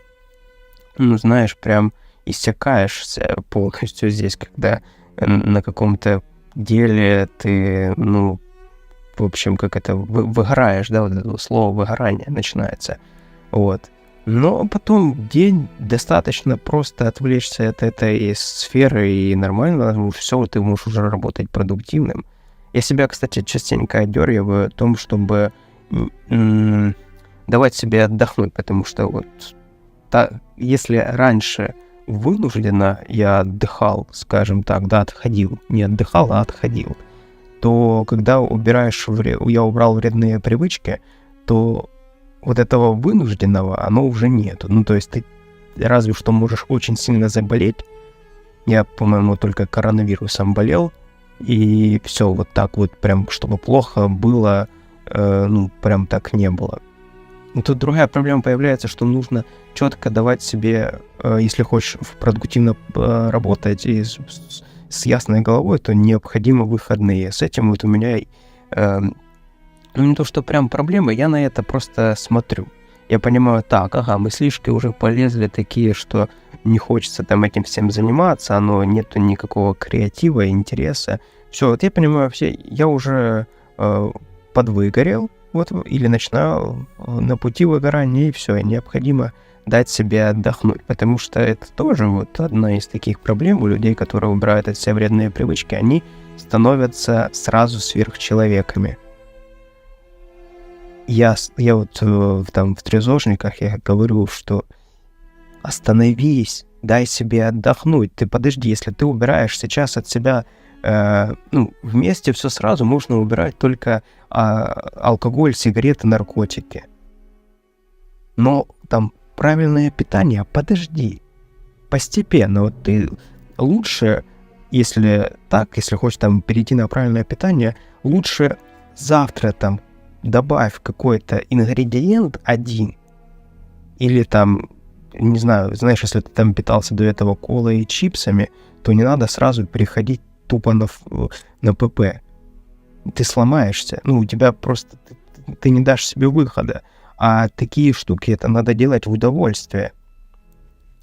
ну, знаешь, прям иссякаешься полностью здесь, когда на каком-то деле ты, ну, в общем, как это, выгораешь, да, вот это слово выгорание начинается, вот. Но потом день достаточно просто отвлечься от этой сферы, и нормально, все, ты можешь уже работать продуктивным. Я себя, кстати, частенько одёргиваю о том, чтобы давать себе отдохнуть, потому что вот если раньше вынужденно я отдыхал, скажем так, да, отходил, не отдыхал, а отходил, то когда я убрал вредные привычки, то вот этого вынужденного, оно уже нету. Ну, то есть ты разве что можешь очень сильно заболеть. Я, по-моему, только коронавирусом болел, и все вот так вот прям, чтобы плохо было, ну, прям так не было. Но тут другая проблема появляется, что нужно четко давать себе, если хочешь продуктивно работать и с ясной головой, то необходимы выходные. С этим вот у меня, ну, не то что прям проблемы, я на это просто смотрю. Я понимаю, так, ага, мыслишки уже полезли такие, что не хочется там этим всем заниматься, нету никакого креатива, интереса. Все, вот я понимаю, я уже подвыгорел, вот, или начинаю на пути выгорания, и все, необходимо дать себе отдохнуть, потому что это тоже вот одна из таких проблем у людей, которые убирают от себя вредные привычки, они становятся сразу сверхчеловеками. Я вот там в трезожниках я говорю, что остановись, дай себе отдохнуть. Ты подожди, если ты убираешь сейчас от себя, вместе все сразу, можно убирать только алкоголь, сигареты, наркотики. Но там правильное питание, подожди, постепенно. Вот ты лучше, если хочешь там перейти на правильное питание, лучше завтра там добавь какой-то ингредиент один, или там, не знаю, знаешь, если ты там питался до этого колой и чипсами, то не надо сразу переходить тупо на ПП. Ты сломаешься, у тебя просто, ты не дашь себе выхода. А такие штуки, это надо делать в удовольствие.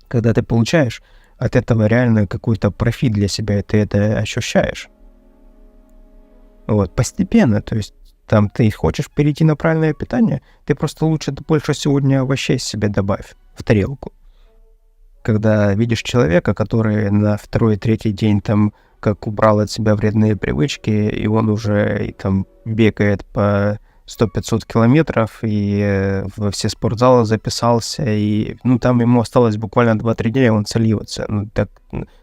Когда ты получаешь от этого реально какой-то профит для себя, и ты это ощущаешь. Вот, постепенно, то есть там ты хочешь перейти на правильное питание, ты просто лучше больше сегодня овощей себе добавь в тарелку. Когда видишь человека, который на 2-3 день там как убрал от себя вредные привычки, и он уже там бегает по 100-500 километров, и во все спортзалы записался, и там ему осталось буквально 2-3 дня, и он сольется.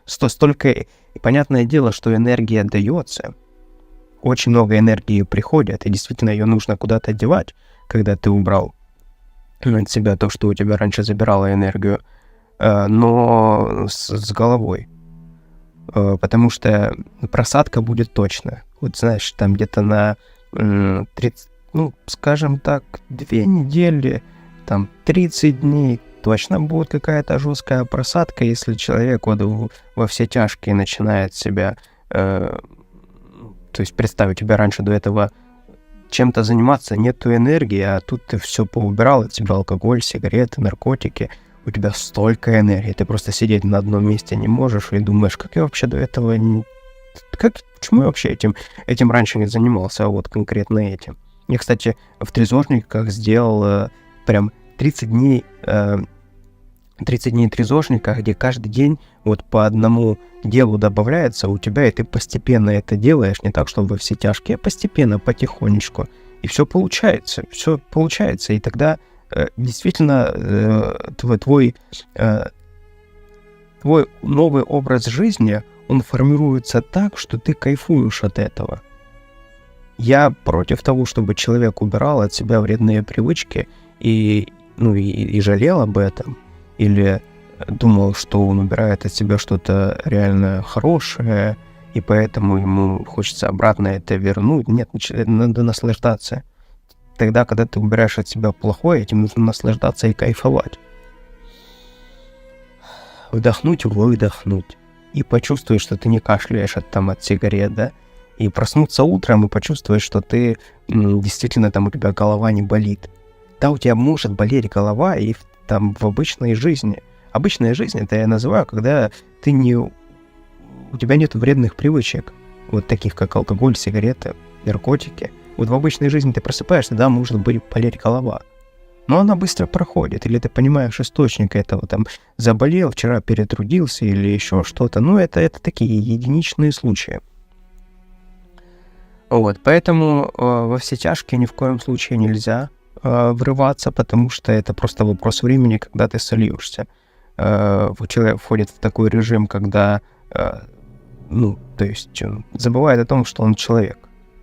Столько... И понятное дело, что энергия дается, очень много энергии приходит, и действительно ее нужно куда-то девать, когда ты убрал от себя то, что у тебя раньше забирало энергию, но с головой. Потому что просадка будет точно. Вот знаешь, там где-то на 30, скажем так, 2 недели, там 30 дней точно будет какая-то жесткая просадка, если человек вот во все тяжкие начинает себя... То есть, представь, у тебя раньше до этого чем-то заниматься нету энергии, а тут ты все поубирал, от тебя алкоголь, сигареты, наркотики, у тебя столько энергии, ты просто сидеть на одном месте не можешь и думаешь, как я вообще до этого почему я вообще этим раньше не занимался, а вот конкретно этим. Я, кстати, в трезожниках сделал прям 30 дней 30 дней трезожника, где каждый день вот по одному делу добавляется у тебя, и ты постепенно это делаешь, не так, чтобы во все тяжкие, а постепенно, потихонечку. И все получается, и тогда действительно твой новый образ жизни, он формируется так, что ты кайфуешь от этого. Я против того, чтобы человек убирал от себя вредные привычки и жалел об этом, или думал, что он убирает от себя что-то реально хорошее, и поэтому ему хочется обратно это вернуть. Нет, надо наслаждаться. Тогда, когда ты убираешь от себя плохое, этим нужно наслаждаться и кайфовать. Вдохнуть, выдохнуть. И почувствовать, что ты не кашляешь от сигарет, да? И проснуться утром и почувствовать, что ты действительно у тебя голова не болит. Да, у тебя может болеть голова и в обычной жизни. Обычная жизнь, это я называю, когда у тебя нет вредных привычек, вот таких, как алкоголь, сигареты, наркотики. Вот в обычной жизни ты просыпаешься, да, может болеть голова. Но она быстро проходит, или ты понимаешь источник этого, заболел, вчера перетрудился или еще что-то. Это такие единичные случаи. Вот, поэтому во все тяжкие ни в коем случае нельзя врываться, потому что это просто вопрос времени, когда ты сольешься. Человек входит в такой режим, когда, забывает о том, что он человек.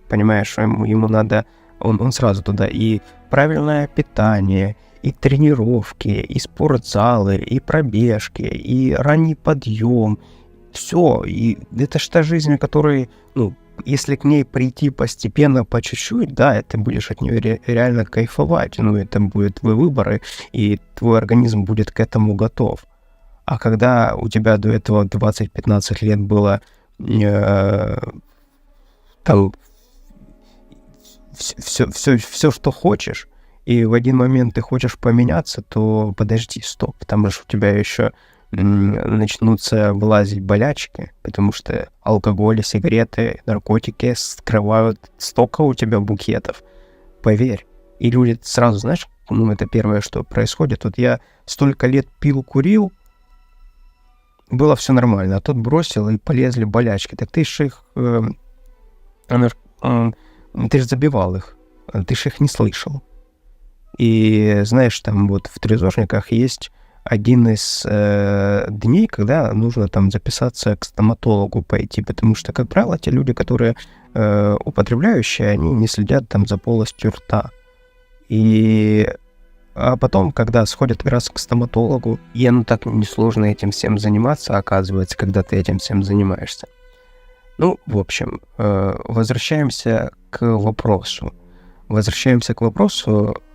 Понимаешь, что ему надо, он сразу туда и правильное питание, и тренировки, и спортзалы, и пробежки, и ранний подъем. Все, и это же та жизнь, о которой, если к ней прийти постепенно, по чуть-чуть, да, ты будешь от нее реально кайфовать, это будет твой выбор, и твой организм будет к этому готов. А когда у тебя до этого 20-15 лет было все, что хочешь, и в один момент ты хочешь поменяться, то подожди, стоп, потому что у тебя еще начнутся вылазить болячки, потому что алкоголь, сигареты, наркотики скрывают столько у тебя букетов. Поверь. И люди сразу, знаешь, это первое, что происходит. Вот я столько лет пил, курил, было все нормально, а тут бросил, и полезли болячки. Так ты же их... ты же забивал их, ты же их не слышал. И знаешь, в трезожниках есть один из дней, когда нужно записаться к стоматологу пойти, потому что, как правило, те люди, которые употребляющие, они не следят за полостью рта. А потом, когда сходят раз к стоматологу, и так несложно этим всем заниматься, оказывается, когда ты этим всем занимаешься. В общем, возвращаемся к вопросу.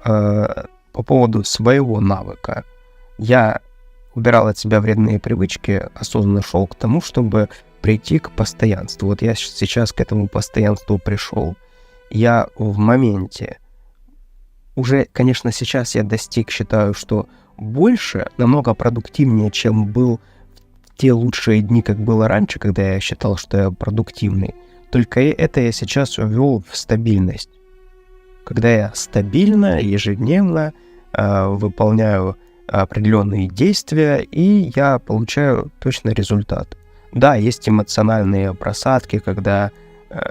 По поводу своего навыка. Я убирал от себя вредные привычки, осознанно шел к тому, чтобы прийти к постоянству. Вот я сейчас к этому постоянству пришел. Я в моменте. Уже, конечно, сейчас я достиг, считаю, что больше, намного продуктивнее, чем был в те лучшие дни, как было раньше, когда я считал, что я продуктивный. Только это я сейчас ввел в стабильность. Когда я стабильно, ежедневно выполняю определенные действия, и я получаю точно результат. Да, есть эмоциональные просадки, когда,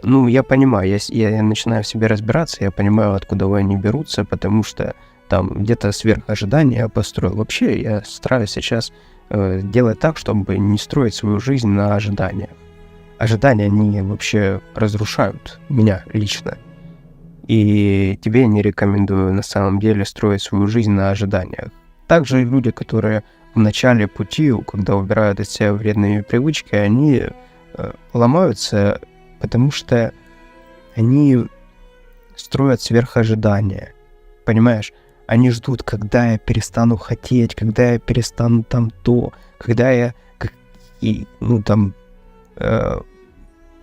я понимаю, я начинаю в себе разбираться, я понимаю, откуда они берутся, потому что где-то сверх ожидания я построил. Вообще, я стараюсь сейчас делать так, чтобы не строить свою жизнь на ожиданиях. Ожидания, они вообще разрушают меня лично. И тебе не рекомендую на самом деле строить свою жизнь на ожиданиях. Также люди, которые в начале пути, когда убирают от себя вредные привычки, они ломаются, потому что они строят сверхожидания. Понимаешь? Они ждут, когда я перестану хотеть, когда я перестану когда я...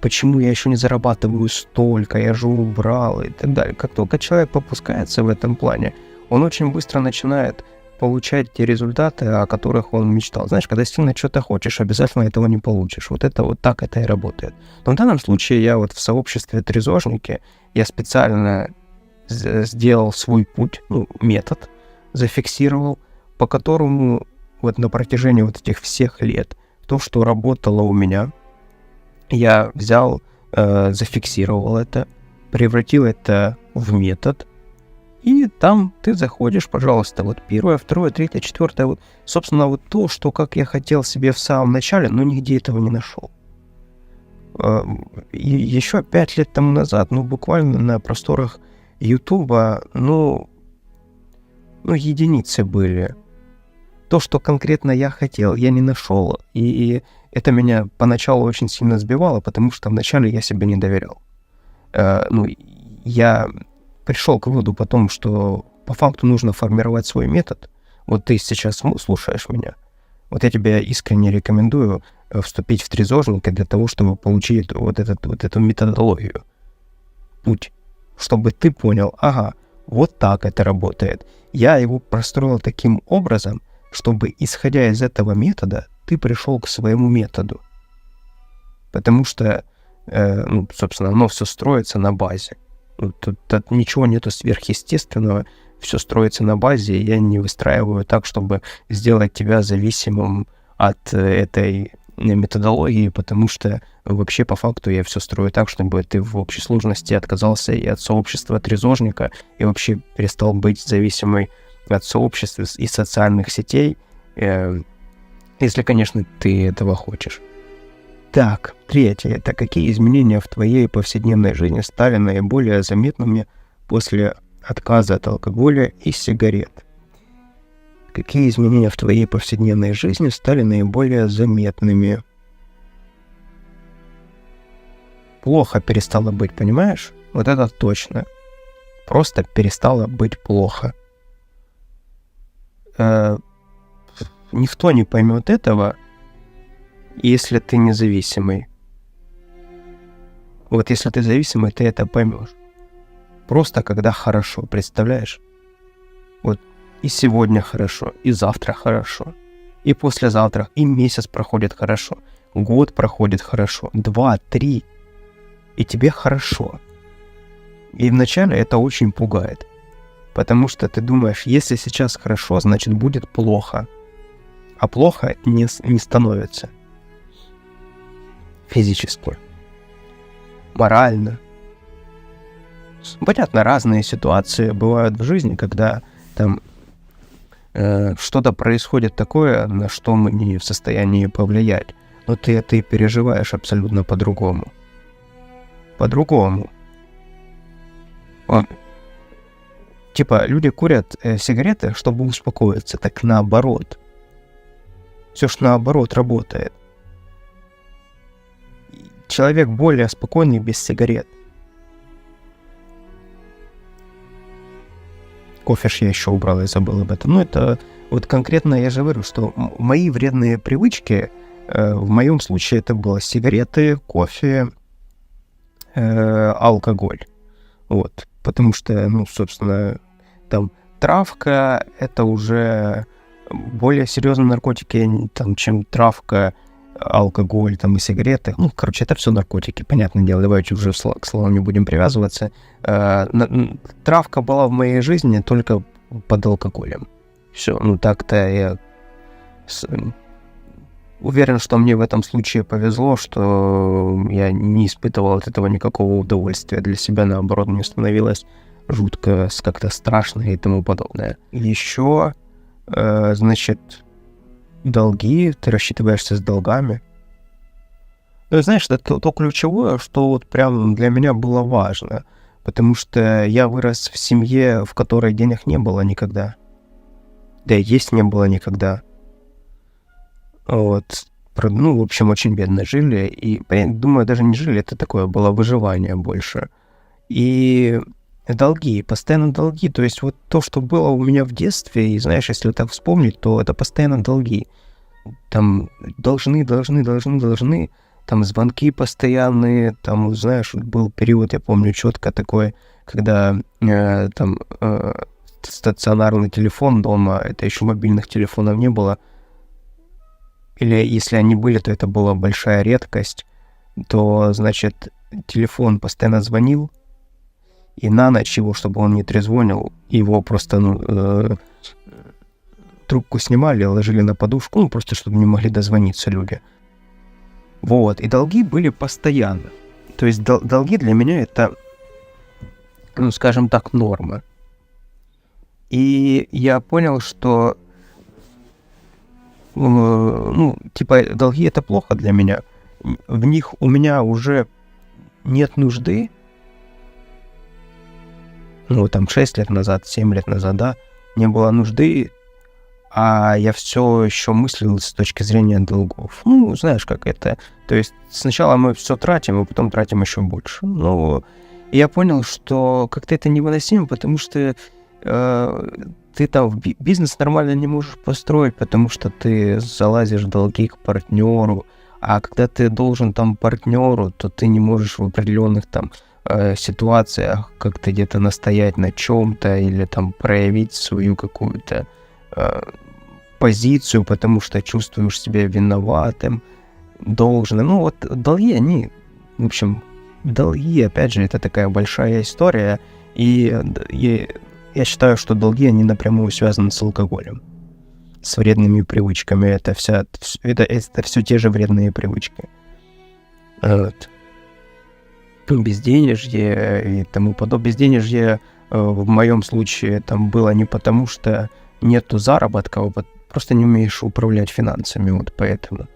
почему я еще не зарабатываю столько, я же убрал и так далее. Как только человек попускается в этом плане, он очень быстро начинает получать те результаты, о которых он мечтал. Знаешь, когда сильно что-то хочешь, обязательно этого не получишь. Вот так это и работает. Но в данном случае я в сообществе трезожники, я специально сделал свой путь, метод, зафиксировал, по которому вот на протяжении вот этих всех лет, то, что работало у меня, я взял, зафиксировал это, превратил это в метод, и там ты заходишь, пожалуйста, вот первое, второе, третье, четвертое, вот, собственно, вот то, что как я хотел себе в самом начале, но нигде этого не нашел. И еще 5 лет тому назад, буквально на просторах Ютуба, единицы были. То, что конкретно я хотел, я не нашел. И это меня поначалу очень сильно сбивало, потому что вначале я себе не доверял. Я пришел к выводу потом, что по факту нужно формировать свой метод. Вот ты сейчас слушаешь меня. Вот я тебе искренне рекомендую вступить в трезожника для того, чтобы получить вот эту методологию. Путь. Чтобы ты понял, вот так это работает. Я его простроил таким образом, чтобы, исходя из этого метода, ты пришел к своему методу. Потому что, собственно, оно все строится на базе. Тут ничего нету сверхъестественного, все строится на базе, и я не выстраиваю так, чтобы сделать тебя зависимым от этой методологии, потому что вообще по факту я все строю так, чтобы ты в общей сложности отказался и от сообщества трезожника, и вообще перестал быть зависимой от сообщества и социальных сетей, если, конечно, ты этого хочешь. Так, третье. Это какие изменения в твоей повседневной жизни стали наиболее заметными после отказа от алкоголя и сигарет? Какие изменения в твоей повседневной жизни стали наиболее заметными? Плохо перестало быть, понимаешь? Вот это точно. Просто перестало быть плохо. Никто не поймет этого, если ты независимый. Вот если ты зависимый, ты это поймешь. Просто когда хорошо, представляешь? Вот и сегодня хорошо, и завтра хорошо, и послезавтра, и месяц проходит хорошо, год проходит хорошо, 2, 3, и тебе хорошо. И вначале это очень пугает, потому что ты думаешь, если сейчас хорошо, значит будет плохо, а плохо не становится. Физически, морально. Понятно, разные ситуации бывают в жизни, когда там что-то происходит такое, на что мы не в состоянии повлиять. Но ты это и переживаешь абсолютно по-другому. По-другому. Типа, люди курят сигареты, чтобы успокоиться, так наоборот. Все ж наоборот работает. Человек более спокойный без сигарет. Кофе ж я еще убрал, я забыл об этом. Это вот конкретно я же говорю, что мои вредные привычки, в моем случае это было сигареты, кофе, алкоголь. Вот. Потому что, собственно, там травка — это уже более серьезные наркотики, чем травка, алкоголь там и сигареты. Это все наркотики, понятное дело, давайте уже к словам не будем привязываться. Травка была в моей жизни только под алкоголем. Все, так-то я уверен, что мне в этом случае повезло, что я не испытывал от этого никакого удовольствия. Для себя, наоборот, мне становилось жутко, как-то страшно и тому подобное. Еще, долги, ты рассчитываешься с долгами. Знаешь, это то ключевое, что вот прям для меня было важно, потому что я вырос в семье, в которой денег не было никогда. Да и есть не было никогда. Вот. В общем, очень бедно жили, и, думаю, даже не жили, это такое было выживание больше. И долги, постоянно долги, то есть вот то, что было у меня в детстве, и знаешь, если так вспомнить, то это постоянно долги. Там должны, там звонки постоянные, там, знаешь, был период, я помню четко такой, когда стационарный телефон дома, это еще мобильных телефонов не было, или если они были, то это была большая редкость, то, значит, телефон постоянно звонил, и на ночь его, чтобы он не трезвонил, его просто, трубку снимали, ложили на подушку, ну, просто чтобы не могли дозвониться люди. Вот, и долги были постоянно. То есть долги для меня это, ну, скажем так, норма. И я понял, что, ну, типа, долги это плохо для меня. В них у меня уже нет нужды. Ну, там, 6 лет назад, 7 лет назад, да, не было нужды, а я все еще мыслил с точки зрения долгов. Ну, знаешь, как это. То есть сначала мы все тратим, а потом тратим еще больше. Ну, и я понял, что как-то это невыносимо, потому что ты там бизнес нормально не можешь построить, потому что ты залазишь в долги к партнеру, а когда ты должен там партнеру, то ты не можешь в определенных там ситуациях как-то где-то настоять на чем-то или там проявить свою какую-то позицию, потому что чувствуешь себя виноватым, должным. Ну вот долги, они, в общем, долги, опять же, это такая большая история, и я считаю, что долги, они напрямую связаны с алкоголем, с вредными привычками. Это все те же вредные привычки. Вот. Безденежье и тому подобное. Безденежье в моем случае там было не потому, что нету заработка, а просто не умеешь управлять финансами, вот поэтому.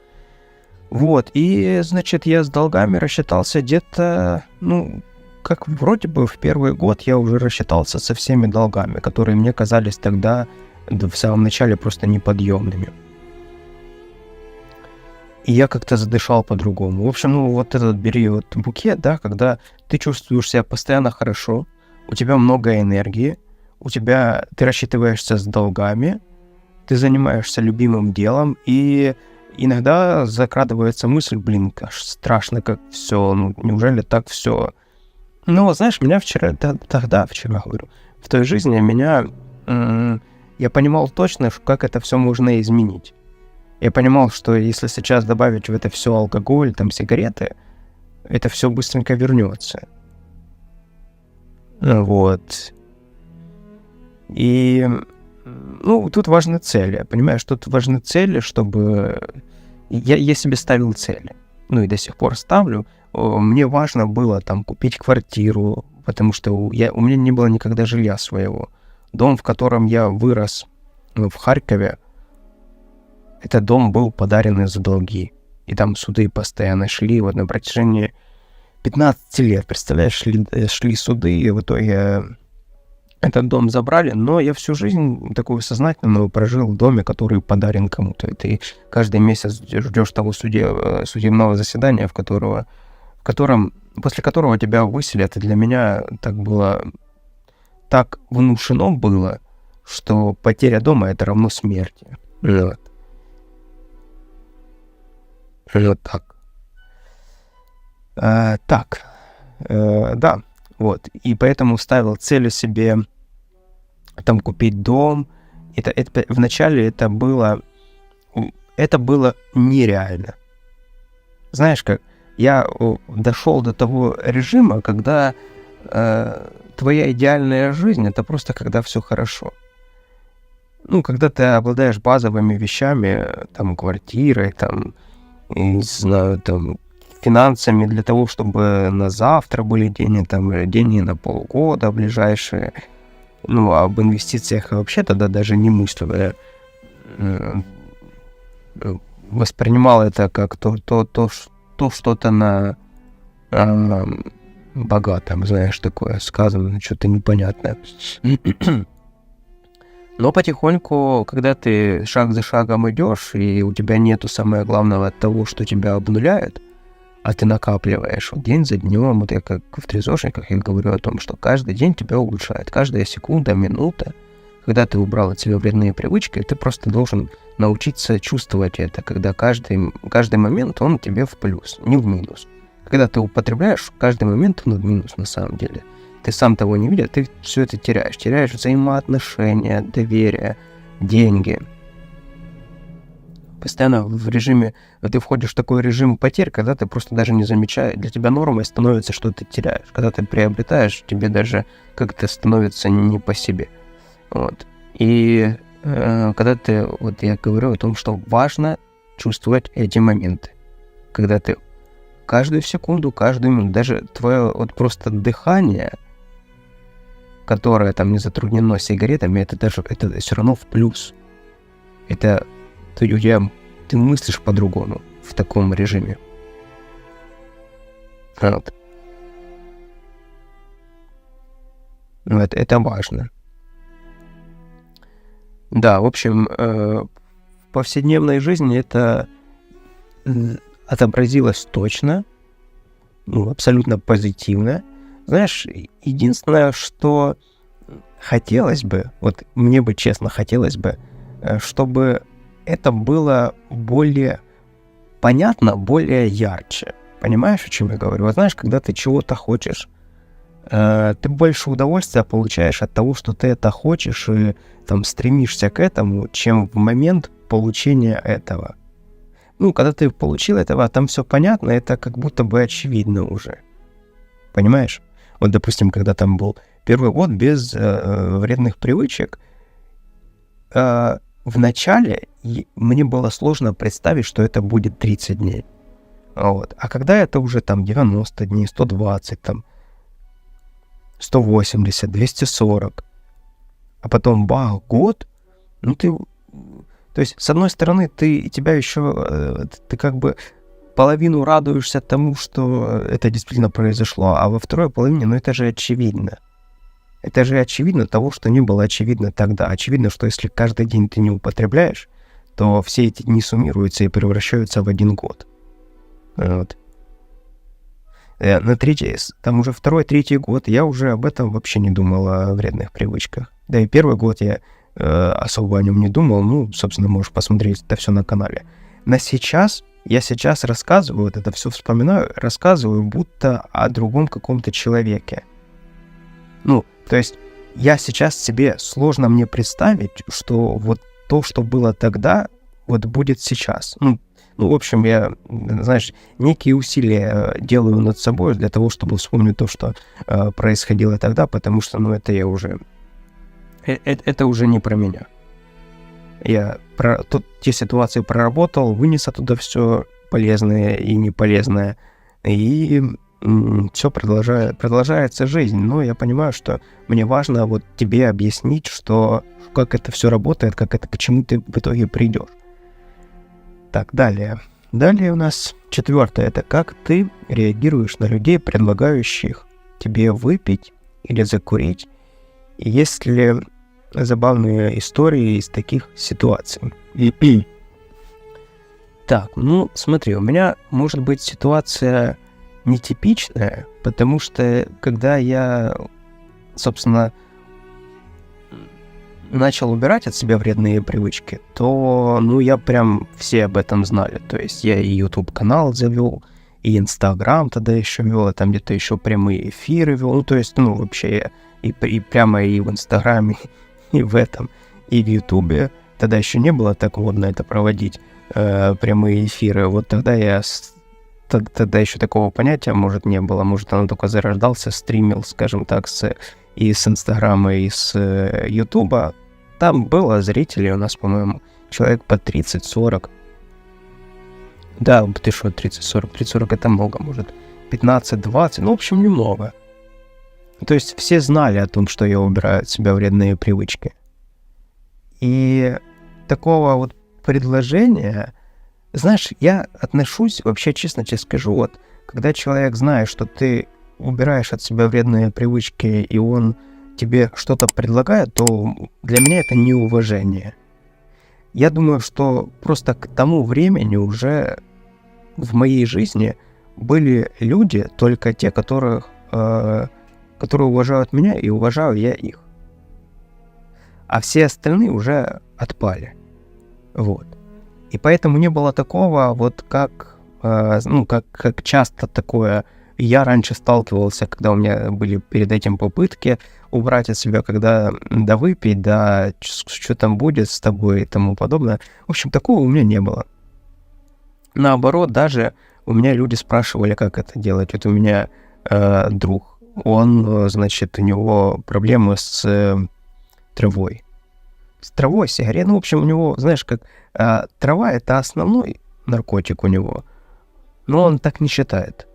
Вот, и, значит, я с долгами рассчитался где-то, ну, как вроде бы в первый год я уже рассчитался со всеми долгами, которые мне казались тогда в самом начале просто неподъемными. И я как-то задышал по-другому. В общем, ну вот этот бери вот букет, да, когда ты чувствуешь себя постоянно хорошо, у тебя много энергии, ты рассчитываешься с долгами, ты занимаешься любимым делом, и иногда закрадывается мысль, блин, аж страшно, как все, ну неужели так все. Ну, знаешь, меня вчера говорю, в той жизни я понимал точно, как это все можно изменить. Я понимал, что если сейчас добавить в это все алкоголь, там, сигареты, это все быстренько вернется. Вот. И, ну, тут важны цели. Понимаешь, тут важны цели, чтобы... Я себе ставил цели. Ну, и до сих пор ставлю. Мне важно было, там, купить квартиру, потому что у меня не было никогда жилья своего. Дом, в котором я вырос, в Харькове, этот дом был подарен из-за долги. И там суды постоянно шли. Вот на протяжении 15 лет, представляешь, шли суды, и в итоге этот дом забрали. Но я всю жизнь такую сознательную прожил в доме, который подарен кому-то. И ты каждый месяц ждешь того судебного заседания, после которого тебя выселят. И для меня так внушено было, что потеря дома — это равно смерти. Вот. Вот так. Да, вот. И поэтому ставил целью себе там купить дом. Вначале это было нереально. Знаешь как, я дошел до того режима, когда твоя идеальная жизнь — это просто когда все хорошо. Ну, когда ты обладаешь базовыми вещами, там, квартирой, там, не знаю, там, финансами для того, чтобы на завтра были деньги, там, деньги на полгода ближайшие. Ну, об инвестициях вообще тогда даже не мыслил. Я воспринимал это как то что-то на богатом, знаешь, такое сказано, что-то непонятное. Но потихоньку, когда ты шаг за шагом идешь, и у тебя нету самое главного того, что тебя обнуляет, а ты накапливаешь вот день за днем, вот я как в трезошниках я говорю о том, что каждый день тебя улучшает, каждая секунда, минута. Когда ты убрал от себя вредные привычки, ты просто должен научиться чувствовать это, когда каждый момент, он тебе в плюс, не в минус. Когда ты употребляешь, каждый момент, он в минус на самом деле. Ты сам того не видя, ты все это теряешь. Теряешь взаимоотношения, доверие, деньги. Постоянно в режиме... Ты входишь в такой режим потерь, когда ты просто даже не замечаешь. Для тебя нормой становится, что ты теряешь. Когда ты приобретаешь, тебе даже как-то становится не по себе. Вот. И когда ты, вот я говорю о том, что важно чувствовать эти моменты. Когда ты каждую секунду, каждую минуту, даже твое вот просто дыхание, которое там не затруднено сигаретами, это все равно в плюс. Это ты мыслишь по-другому в таком режиме. Вот. Это важно. Да, в общем, в повседневной жизни это отобразилось точно, абсолютно позитивно. Знаешь, единственное, что хотелось бы, вот мне бы честно хотелось бы, чтобы это было более понятно, более ярче. Понимаешь, о чем я говорю? Вот знаешь, когда ты чего-то хочешь, ты больше удовольствия получаешь от того, что ты это хочешь и там стремишься к этому, чем в момент получения этого. Когда ты получил этого, там все понятно, это как будто бы очевидно уже. Понимаешь? Вот, допустим, когда там был первый год без вредных привычек, в начале мне было сложно представить, что это будет 30 дней. Вот. А когда это уже там 90 дней, 120, там, 180, 240, а потом год, то есть, с одной стороны, тебя еще, ты как бы половину радуешься тому, что это действительно произошло, а во второй половине, это же очевидно. Это же очевидно того, что не было очевидно тогда. Очевидно, что если каждый день ты не употребляешь, то все эти дни суммируются и превращаются в 1 год. Вот. На там уже 2-3 год я уже об этом вообще не думал, о вредных привычках. Да и первый год я особо о нем не думал. Собственно, можешь посмотреть это все на канале. Я сейчас рассказываю, вот это все вспоминаю, рассказываю будто о другом каком-то человеке. То есть я сейчас себе сложно мне представить, что вот то, что было тогда, вот будет сейчас. В общем, я, знаешь, некие усилия делаю над собой для того, чтобы вспомнить то, что происходило тогда, потому что, это я уже... Это уже не про меня. Я те ситуации проработал, вынес оттуда все полезное и неполезное, и все продолжается жизнь. Но я понимаю, что мне важно вот тебе объяснить, как это все работает, к чему ты в итоге придешь. Так, далее. Далее у нас 4. Это как ты реагируешь на людей, предлагающих тебе выпить или закурить. И есть ли забавные истории из таких ситуаций? Так, смотри, у меня может быть ситуация нетипичная, потому что когда я, собственно, начал убирать от себя вредные привычки, то, я прям все об этом знали. То есть я и YouTube-канал завел, и Instagram тогда еще вел, там где-то еще прямые эфиры вел. То есть, вообще и прямо и в Инстаграме, и в этом, и в Ютубе. Тогда еще не было так модно это проводить, прямые эфиры. Вот тогда тогда еще такого понятия, может, не было. Может, оно только зарождался, стримил, скажем так, и с Инстаграма, и с Ютуба. Там было зрителей у нас, по-моему, человек по 30-40. Да, ты что, 30-40? 30-40 это много, может, 15-20, в общем, немного. То есть все знали о том, что я убираю от себя вредные привычки. И такого вот предложения, знаешь, я отношусь, вообще честно тебе скажу, вот, когда человек знает, что ты убираешь от себя вредные привычки, и он тебе что-то предлагает, то для меня это неуважение. Я думаю, что просто к тому времени уже в моей жизни были люди, только те, которые уважают меня, и уважаю я их. А все остальные уже отпали. Вот. И поэтому не было такого, вот как часто такое я раньше сталкивался, когда у меня были перед этим попытки убрать от себя, когда выпить, что там будет с тобой и тому подобное. В общем, такого у меня не было. Наоборот, даже у меня люди спрашивали, как это делать. Вот у меня друг, он, у него проблемы с травой. с травой, сигарет. Ну, в общем, у него, знаешь, как трава — это основной наркотик у него, но он так не считает.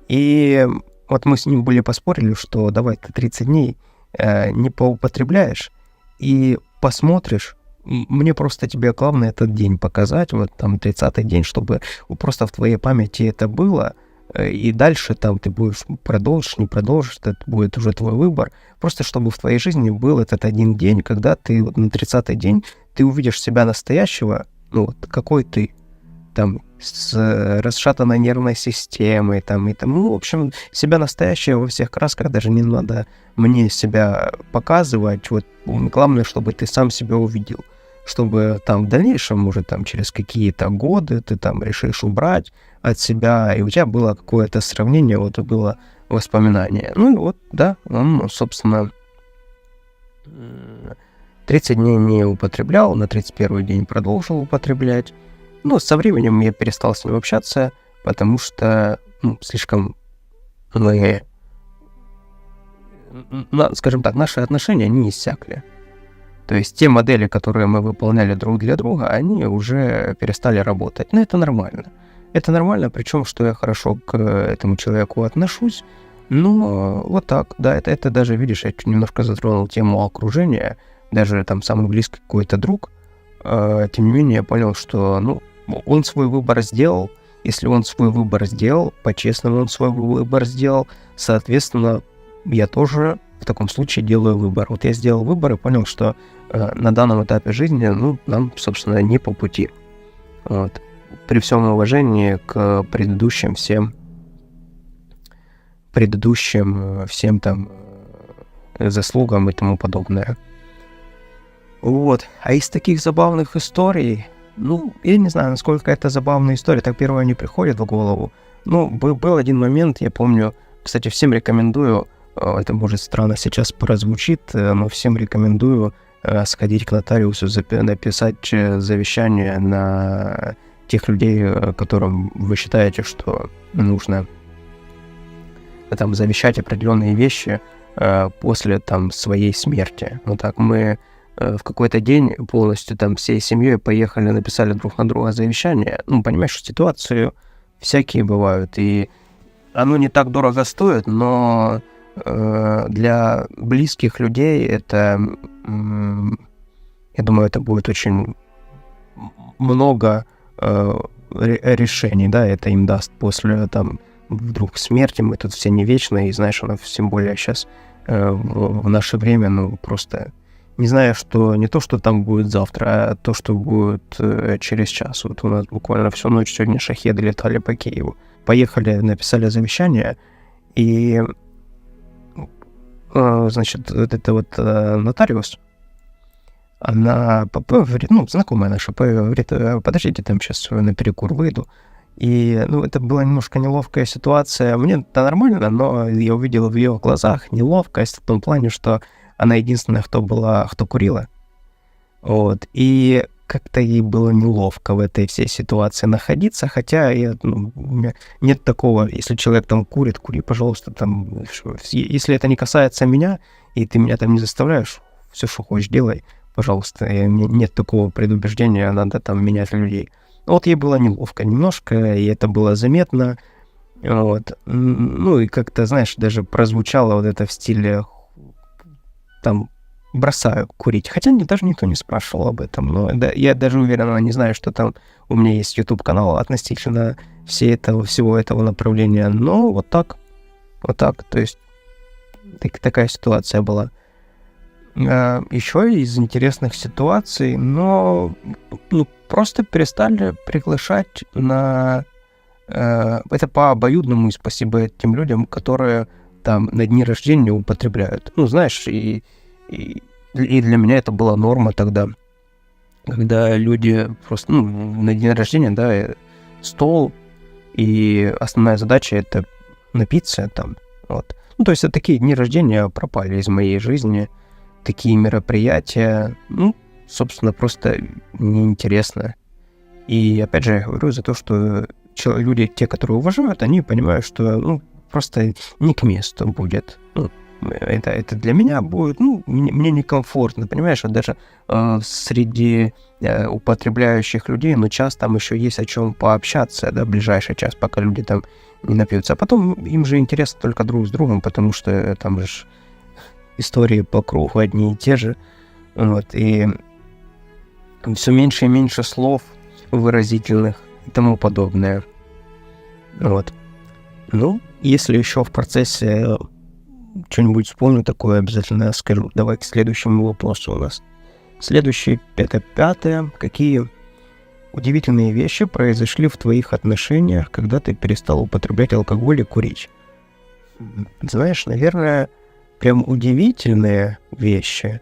И вот мы с ним были поспорили, что давай ты 30 дней не поупотребляешь и посмотришь. Мне просто тебе главное этот день показать, вот там 30-й день, чтобы просто в твоей памяти это было, и дальше там ты будешь продолжишь, не продолжишь, это будет уже твой выбор. Просто чтобы в твоей жизни был этот один день, когда ты вот на 30-й день ты увидишь себя настоящего, ну вот какой ты, там, с расшатанной нервной системой, там, и там, ну, в общем, себя настоящего во всех красках, даже не надо мне себя показывать, вот, главное, чтобы ты сам себя увидел, чтобы там в дальнейшем, может, там, через какие-то годы ты там решишь убрать от себя, и у тебя было какое-то сравнение, вот, было воспоминание. Ну, и вот, да, он, собственно, 30 дней не употреблял, на 31-й день продолжил употреблять. Ну, со временем я перестал с ним общаться, потому что, слишком мы, скажем так, наши отношения, они иссякли. То есть те модели, которые мы выполняли друг для друга, они уже перестали работать. Но это нормально. Это нормально, причем, что я хорошо к этому человеку отношусь. Но вот так, да, это даже, видишь, я немножко затронул тему окружения, даже там самый близкий какой-то друг. Тем не менее, я понял, что, он свой выбор сделал. Если он свой выбор сделал, по-честному он свой выбор сделал, соответственно, я тоже в таком случае делаю выбор. Вот я сделал выбор и понял, что на данном этапе жизни, нам, собственно, не по пути. Вот. При всем уважении к предыдущим всем там заслугам и тому подобное. Вот. А из таких забавных историй, я не знаю, насколько это забавная история, так первое не приходит в голову. Был один момент, я помню, кстати, всем рекомендую, это может странно сейчас прозвучит, но всем рекомендую сходить к нотариусу, написать завещание на тех людей, которым вы считаете, что нужно там завещать определенные вещи после там своей смерти. Вот так мы в какой-то день полностью там всей семьей поехали, написали друг на друга завещание. Понимаешь, ситуации всякие бывают, и оно не так дорого стоит, но для близких людей это, я думаю, это будет очень много решений, да, это им даст после там вдруг смерти, мы тут все не вечные, и знаешь, оно тем более сейчас в наше время, просто не знаю, что не то, что там будет завтра, а то, что будет через час. Вот у нас буквально всю ночь сегодня шахеды летали по Киеву. Поехали, написали завещание, и, значит, вот это вот нотариус, она говорит, знакомая наша, говорит, подождите, там сейчас на перекур выйду. И, это была немножко неловкая ситуация. Мне-то нормально, но я увидел в ее глазах неловкость в том плане, что она единственная, кто курила. Вот. И как-то ей было неловко в этой всей ситуации находиться, хотя у меня нет такого, если человек там курит, кури, пожалуйста, там, если это не касается меня, и ты меня там не заставляешь, все, что хочешь, делай, пожалуйста. Нет такого предубеждения, надо там менять людей. Вот ей было неловко немножко, и это было заметно. Вот. И как-то, знаешь, даже прозвучало вот это в стиле там бросаю курить. Хотя даже никто не спрашивал об этом. Но я даже уверен, она не знает, что там у меня есть YouTube-канал относительно всего этого направления. Но вот так. То есть такая ситуация была. Еще из интересных ситуаций, но просто перестали приглашать на... Это по обоюдному, и спасибо тем людям, которые там на дни рождения употребляют. Знаешь, и для меня это была норма тогда, когда люди просто, на день рождения, да, стол, и основная задача — это напиться там, вот. То есть такие дни рождения пропали из моей жизни, такие мероприятия, собственно, просто неинтересно. И опять же, я говорю за то, что люди, те, которые уважают, они понимают, что, просто не к месту будет. это для меня будет, ну, мне некомфортно, понимаешь, вот даже среди употребляющих людей, но час там еще есть о чем пообщаться, да, ближайший час, пока люди там не напьются. А потом им же интересно только друг с другом, потому что там же истории по кругу одни и те же, вот, и все меньше и меньше слов выразительных и тому подобное. Вот. Ну, если еще в процессе что-нибудь вспомню такое, обязательно скажу. Давай к следующему вопросу у нас. Следующий, пятое. Какие удивительные вещи произошли в твоих отношениях, когда ты перестал употреблять алкоголь и курить? Знаешь, наверное, прям удивительные вещи.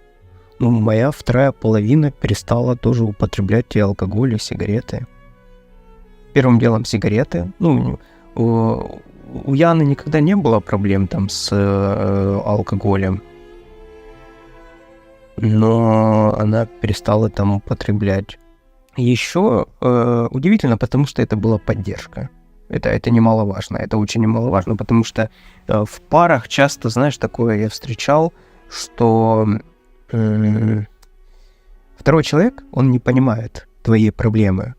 Ну, моя вторая половина перестала тоже употреблять и алкоголь, и сигареты. Первым делом сигареты. Ну, у Яны никогда не было проблем там с алкоголем, но она перестала там употреблять. Еще удивительно, потому что это была поддержка. Это немаловажно, это очень немаловажно, потому что в парах часто, знаешь, такое я встречал, что второй человек, он не понимает твои проблемы.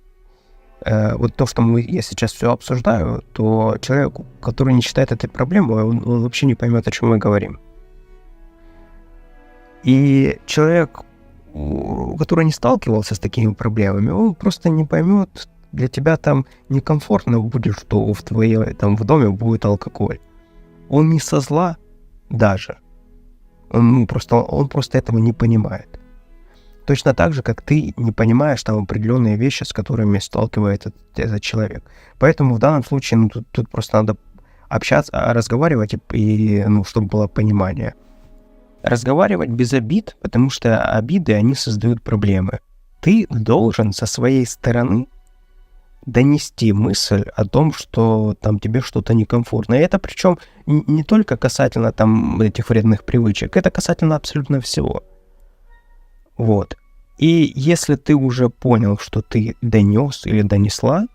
Вот то, что я сейчас все обсуждаю, то человек, который не считает этой проблемой, он вообще не поймет, о чем мы говорим. И человек, который не сталкивался с такими проблемами, он просто не поймет, для тебя там некомфортно будет, что в в доме будет алкоголь. Он не со зла даже. Он просто этого не понимает. Точно так же, как ты не понимаешь там определенные вещи, с которыми сталкивается этот человек. Поэтому в данном случае тут просто надо общаться, разговаривать, и чтобы было понимание. Разговаривать без обид, потому что обиды, они создают проблемы. Ты должен со своей стороны донести мысль о том, что там тебе что-то некомфортно. И это причем не только касательно там этих вредных привычек, это касательно абсолютно всего. Вот. И если ты уже понял, что ты донес или донесла,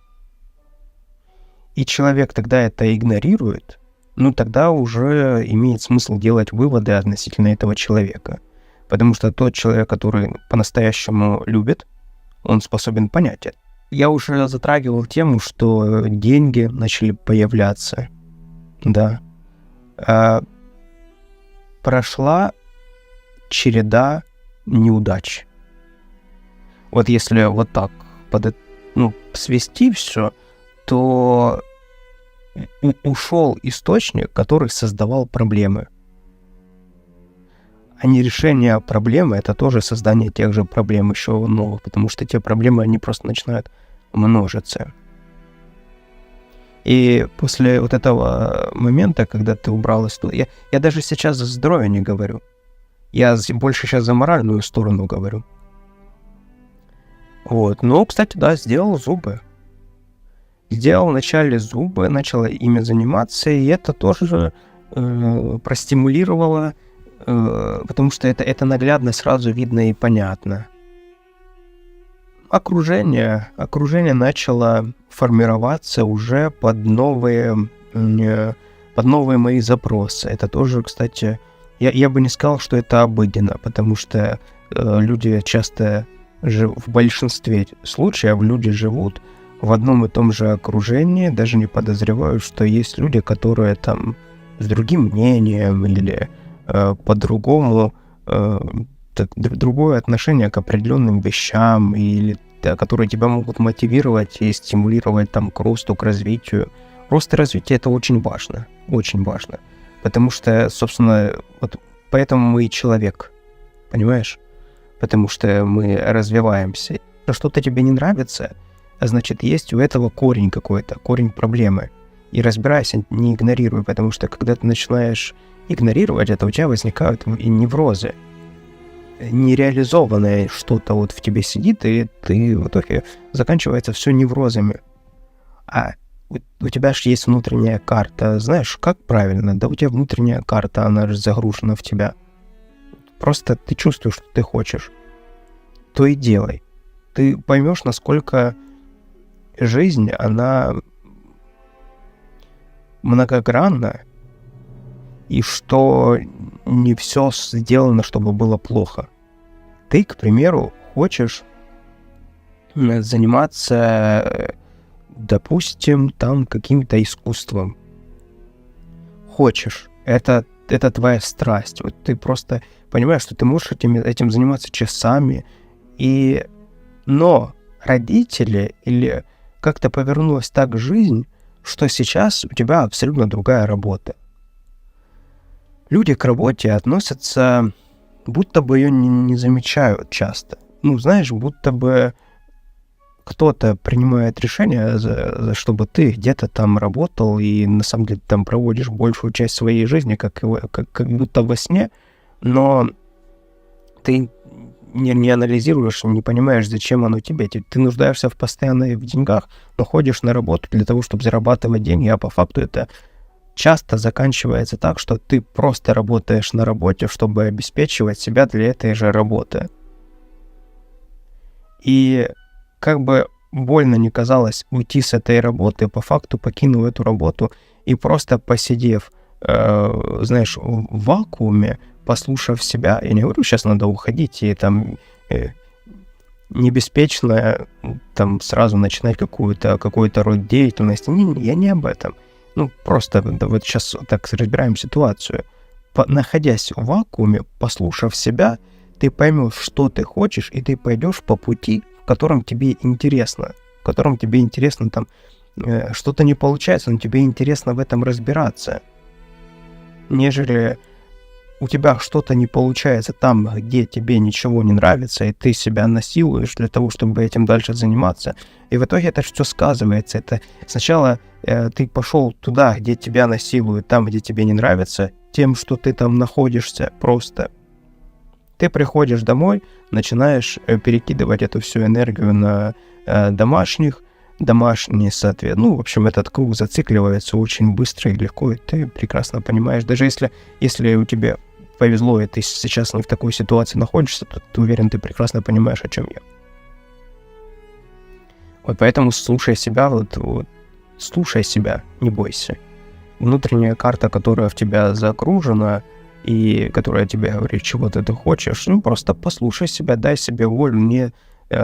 и человек тогда это игнорирует, тогда уже имеет смысл делать выводы относительно этого человека. Потому что тот человек, который по-настоящему любит, он способен понять это. Я уже затрагивал тему, что деньги начали появляться. Да. Прошла череда неудач. Вот если вот так свести все, то ушел источник, который создавал проблемы. А не решение проблемы — это тоже создание тех же проблем еще новых, потому что те проблемы, они просто начинают множиться. И после вот этого момента, когда ты убралась туда, я даже сейчас за здоровье не говорю. Я больше сейчас за моральную сторону говорю. Вот. Ну, кстати, да, сделал зубы. Сделал вначале зубы, начал ими заниматься, и это тоже простимулировало, потому что это наглядно сразу видно и понятно. Окружение начало формироваться уже под новые мои запросы. Это тоже, кстати, я бы не сказал, что это обыденно, потому что люди часто, в большинстве случаев, люди живут в одном и том же окружении, даже не подозревают, что есть люди, которые там с другим мнением или по-другому, другое отношение к определенным вещам, или которые тебя могут мотивировать и стимулировать там к росту, к развитию. Рост и развитие — это очень важно, потому что, собственно, вот поэтому мы и человек, понимаешь? Потому что мы развиваемся. Если что-то тебе не нравится, значит, есть у этого корень какой-то, корень проблемы. И разбирайся, не игнорируй, потому что когда ты начинаешь игнорировать это, у тебя возникают и неврозы. Нереализованное что-то вот в тебе сидит, и ты в итоге заканчивается все неврозами. А у тебя же есть внутренняя карта. Знаешь, как правильно? Да у тебя внутренняя карта, она же загружена в тебя. Просто ты чувствуешь, что ты хочешь. То и делай. Ты поймешь, насколько жизнь, она многогранна, и что не все сделано, чтобы было плохо. Ты, к примеру, хочешь заниматься, допустим, там каким-то искусством. Хочешь. Это твоя страсть. Вот ты просто понимаешь, что ты можешь этим заниматься часами. Но родители или как-то повернулась так жизнь, что сейчас у тебя абсолютно другая работа. Люди к работе относятся, будто бы ее не замечают часто. Знаешь, будто бы кто-то принимает решение, чтобы ты где-то там работал, и на самом деле там проводишь большую часть своей жизни, как будто во сне, но ты не анализируешь, не понимаешь, зачем оно тебе. Ты нуждаешься постоянно в деньгах, но ходишь на работу для того, чтобы зарабатывать деньги, а по факту это часто заканчивается так, что ты просто работаешь на работе, чтобы обеспечивать себя для этой же работы. И как бы больно не казалось уйти с этой работы, по факту покинул эту работу и просто посидев, знаешь, в вакууме, послушав себя, я не говорю, сейчас надо уходить и там не беспечно там сразу начинать какой-то род деятельности. Я не об этом. Просто вот сейчас так разбираем ситуацию. Находясь в вакууме, послушав себя, ты поймешь, что ты хочешь, и ты пойдешь по пути, в котором тебе интересно. Там что-то не получается, но тебе интересно в этом разбираться. Нежели у тебя что-то не получается там, где тебе ничего не нравится, и ты себя насилуешь для того, чтобы этим дальше заниматься. И в итоге это все сказывается. Это сначала ты пошел туда, где тебя насилуют, там, где тебе не нравится, тем, что ты там находишься просто. Ты приходишь домой, начинаешь перекидывать эту всю энергию на домашние, соответственно. В общем, этот круг зацикливается очень быстро и легко, и ты прекрасно понимаешь. Даже если у тебя повезло, и ты сейчас не в такой ситуации находишься, то ты уверен, ты прекрасно понимаешь, о чем я. Вот поэтому слушай себя, слушай себя, не бойся. Внутренняя карта, которая в тебя загружена, и которая тебе говорит, чего ты хочешь, просто послушай себя, дай себе волю, не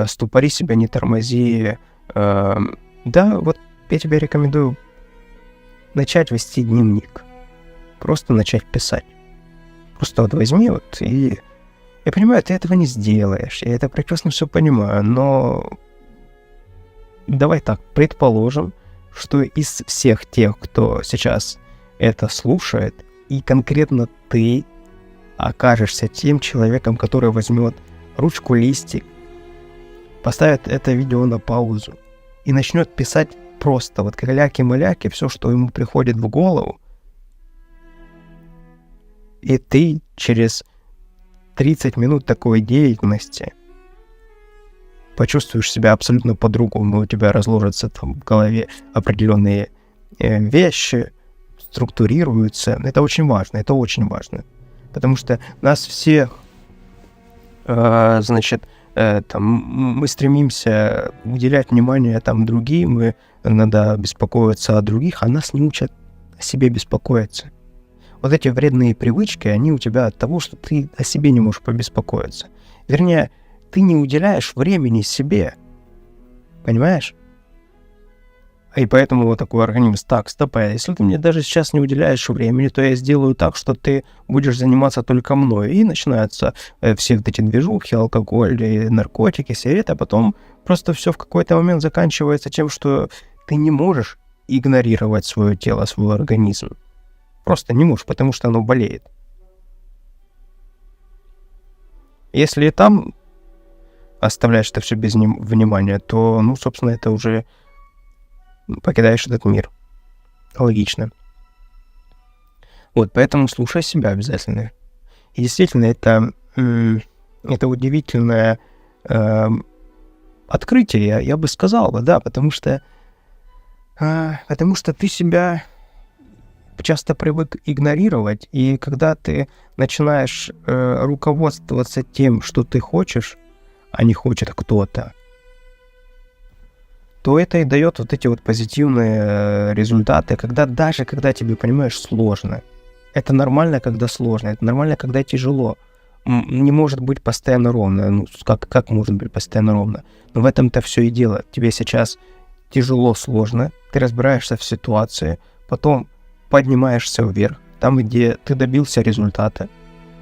ступори себя, не тормози. Да, вот я тебе рекомендую начать вести дневник. Просто начать писать. Просто возьми и... Я понимаю, ты этого не сделаешь, я это прекрасно все понимаю, но... Давай так, предположим, что из всех тех, кто сейчас это слушает, и конкретно ты окажешься тем человеком, который возьмет ручку, листик, поставит это видео на паузу и начнет писать просто каляки-маляки, все, что ему приходит в голову. И ты через 30 минут такой деятельности почувствуешь себя абсолютно по-другому. У тебя разложатся там в голове определенные вещи, структурируются. Это очень важно. Потому что нас всех, мы стремимся уделять внимание другим, надо беспокоиться о других, а нас не учат о себе беспокоиться. Вот эти вредные привычки, они у тебя от того, что ты о себе не можешь побеспокоиться. Вернее, ты не уделяешь времени себе. Понимаешь? И поэтому такой организм, стоп, если ты мне даже сейчас не уделяешь времени, то я сделаю так, что ты будешь заниматься только мной. И начинаются все эти движухи, алкоголь, и наркотики, сигареты, а потом просто все в какой-то момент заканчивается тем, что ты не можешь игнорировать свое тело, свой организм. Просто не можешь, потому что оно болеет. Если и там оставляешь это все без внимания, то, собственно, это уже покидаешь этот мир. Логично. Поэтому слушай себя обязательно. И действительно, это удивительное открытие, я бы сказал, да, потому что ты себя часто привык игнорировать, и когда ты начинаешь руководствоваться тем, что ты хочешь, а не хочет кто-то, то это и дает эти позитивные результаты, когда тебе, понимаешь, сложно. Это нормально, когда сложно, это нормально, когда тяжело. Не может быть постоянно ровно. Ну, как может быть постоянно ровно? Но в этом-то все и дело. Тебе сейчас тяжело, сложно, ты разбираешься в ситуации, потом поднимаешься вверх, там, где ты добился результата,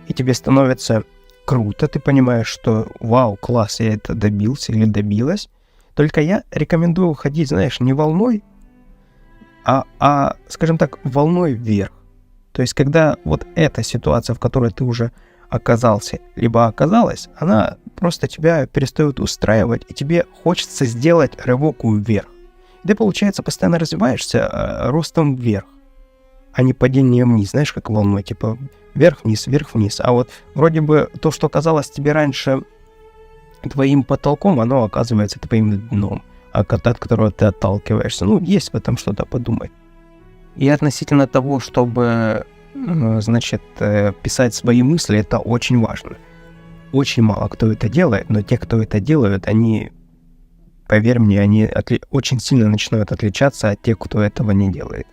и тебе становится круто, ты понимаешь, что вау, класс, я это добился или добилась. Только я рекомендую уходить, знаешь, не волной, а, скажем так, волной вверх. То есть, когда вот эта ситуация, в которой ты уже оказался, либо оказалась, она просто тебя перестает устраивать, и тебе хочется сделать рывок вверх. И ты, получается, постоянно развиваешься ростом вверх, а не падением вниз, знаешь, как волной, типа вверх-вниз, вверх-вниз. А вот вроде бы то, что казалось тебе раньше твоим потолком, оно оказывается твоим дном, от которого ты отталкиваешься. Ну, есть в этом что-то подумать. И относительно того, чтобы, значит, писать свои мысли, это очень важно. Очень мало кто это делает, но те, кто это делают, они, поверь мне, они очень сильно начинают отличаться от тех, кто этого не делает.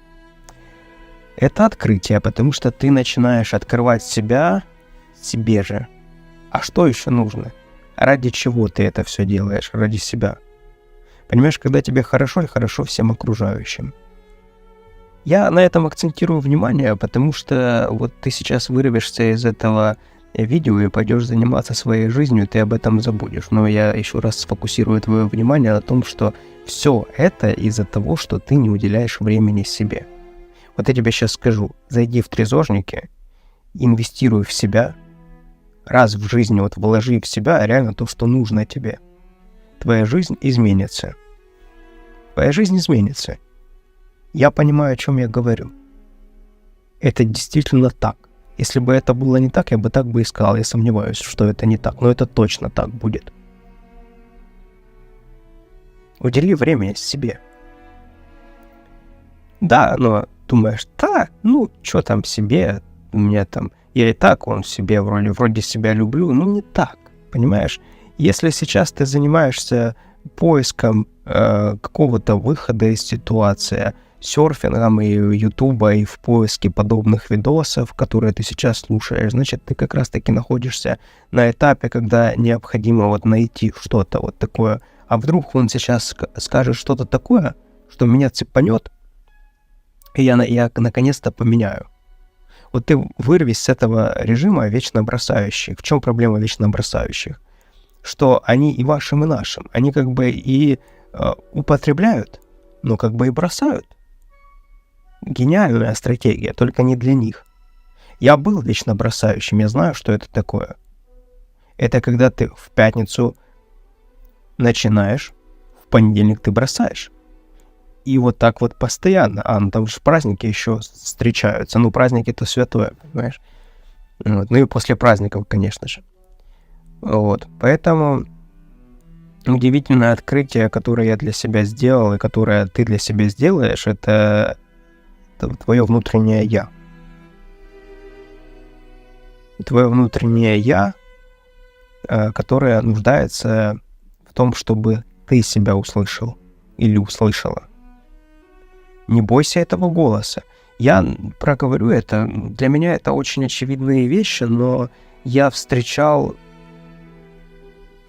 Это открытие, потому что ты начинаешь открывать себя себе же. А что еще нужно? Ради чего ты это все делаешь? Ради себя. Понимаешь, когда тебе хорошо, и хорошо всем окружающим. Я на этом акцентирую внимание, потому что вот ты сейчас вырвешься из этого видео и пойдешь заниматься своей жизнью, ты об этом забудешь. Но я еще раз сфокусирую твое внимание на том, что все это из-за того, что ты не уделяешь времени себе. Вот я тебе сейчас скажу, зайди в трезожники, инвестируй в себя, раз в жизни вот вложи в себя реально то, что нужно тебе. Твоя жизнь изменится. Твоя жизнь изменится. Я понимаю, о чем я говорю. Это действительно так. Если бы это было не так, я бы так бы и сказал. Я сомневаюсь, что это не так, но это точно так будет. Удели время себе. Да, но думаешь, да, ну, что там себе, у меня там, я и так он себе вроде себя люблю, ну, не так, понимаешь? Если сейчас ты занимаешься поиском какого-то выхода из ситуации, серфингом и ютуба, и в поиске подобных видосов, которые ты сейчас слушаешь, значит, ты как раз-таки находишься на этапе, когда необходимо вот найти что-то вот такое. А вдруг он сейчас скажет что-то такое, что меня цепанет, и я наконец-то поменяю. Вот ты вырвись с этого режима вечно бросающих. В чем проблема вечно бросающих? Что они и вашим, и нашим. Они как бы и употребляют, но как бы и бросают. Гениальная стратегия, только не для них. Я был вечно бросающим, я знаю, что это такое. Это когда ты в пятницу начинаешь, в понедельник ты бросаешь. И вот так вот постоянно. Ну там же праздники еще встречаются. Ну, праздники это святое, понимаешь? Вот. Ну и после праздников, конечно же. Вот. Поэтому удивительное открытие, которое я для себя сделал, и которое ты для себя сделаешь, это твое внутреннее «я». Твое внутреннее «я», которое нуждается в том, чтобы ты себя услышал или услышала. Не бойся этого голоса. Я проговорю это. Для меня это очень очевидные вещи, но я встречал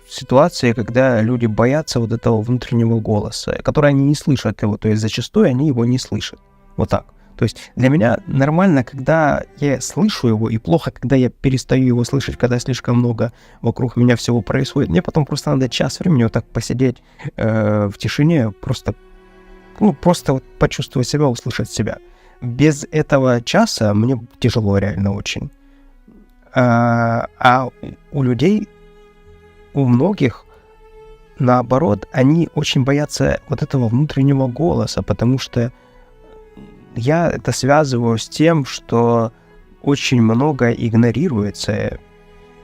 ситуации, когда люди боятся вот этого внутреннего голоса, который они не слышат его, то есть зачастую они его не слышат. Вот так. То есть для меня нормально, когда я слышу его, и плохо, когда я перестаю его слышать, когда слишком много вокруг меня всего происходит. Мне потом просто надо час времени вот так посидеть в тишине, просто вот почувствовать себя, услышать себя. Без этого часа мне тяжело реально очень. А у людей, у многих, наоборот, они очень боятся вот этого внутреннего голоса, потому что я это связываю с тем, что очень много игнорируется,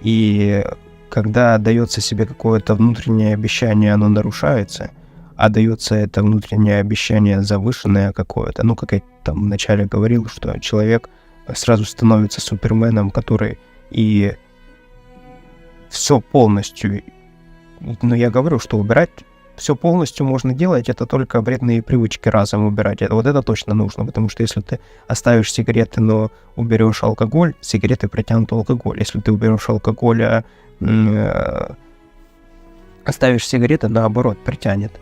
и когда дается себе какое-то внутреннее обещание, оно нарушается, а дается это внутреннее обещание завышенное какое-то. Ну, как я там вначале говорил, что человек сразу становится суперменом, который и все полностью... Но я говорю, что убирать все полностью можно делать, это только вредные привычки разом убирать. Вот это точно нужно, потому что если ты оставишь сигареты, но уберешь алкоголь, сигареты притянут алкоголь. Если ты уберешь алкоголь, оставишь сигареты, наоборот, притянет.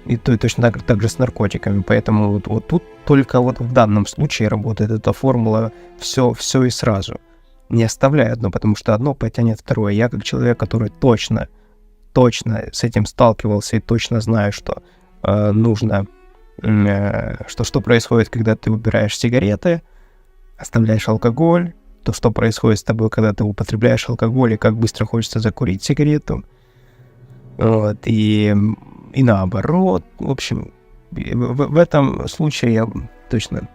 И то, точно так же с наркотиками. Поэтому вот тут только вот в данном случае работает эта формула все и сразу. Не оставляй одно, потому что одно потянет второе. Я как человек, который точно с этим сталкивался и точно знаю, что нужно, что происходит, когда ты убираешь сигареты, оставляешь алкоголь, то, что происходит с тобой, когда ты употребляешь алкоголь, и как быстро хочется закурить сигарету. Вот, и наоборот. В общем, в этом случае я точно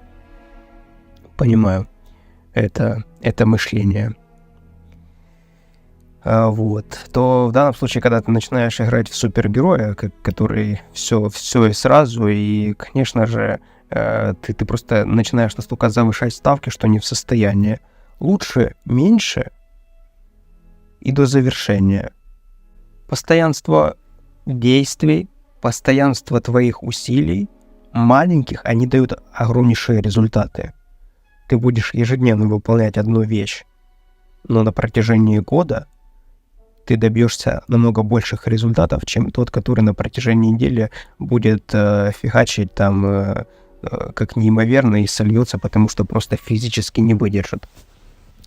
понимаю это мышление. Вот. То в данном случае, когда ты начинаешь играть в супергероя, который все и сразу, и, конечно же, ты просто начинаешь настолько завышать ставки, что не в состоянии. Лучше меньше и до завершения. Постоянство действий, постоянство твоих усилий, маленьких, они дают огромнейшие результаты. Ты будешь ежедневно выполнять одну вещь, но на протяжении года ты добьешься намного больших результатов, чем тот, который на протяжении недели будет фигачить там как неимоверно и сольется, потому что просто физически не выдержит.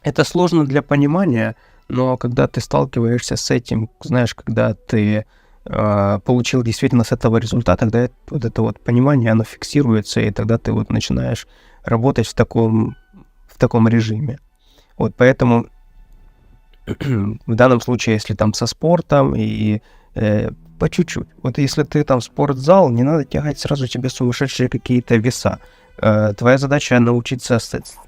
Это сложно для понимания, но когда ты сталкиваешься с этим, знаешь, когда ты получил действительно с этого результат, тогда вот это вот понимание, оно фиксируется, и тогда ты вот начинаешь работать в таком режиме. Вот поэтому в данном случае, если там со спортом и по чуть-чуть. Вот если ты там в спортзал, не надо тягать сразу тебе сумасшедшие какие-то веса. Твоя задача научиться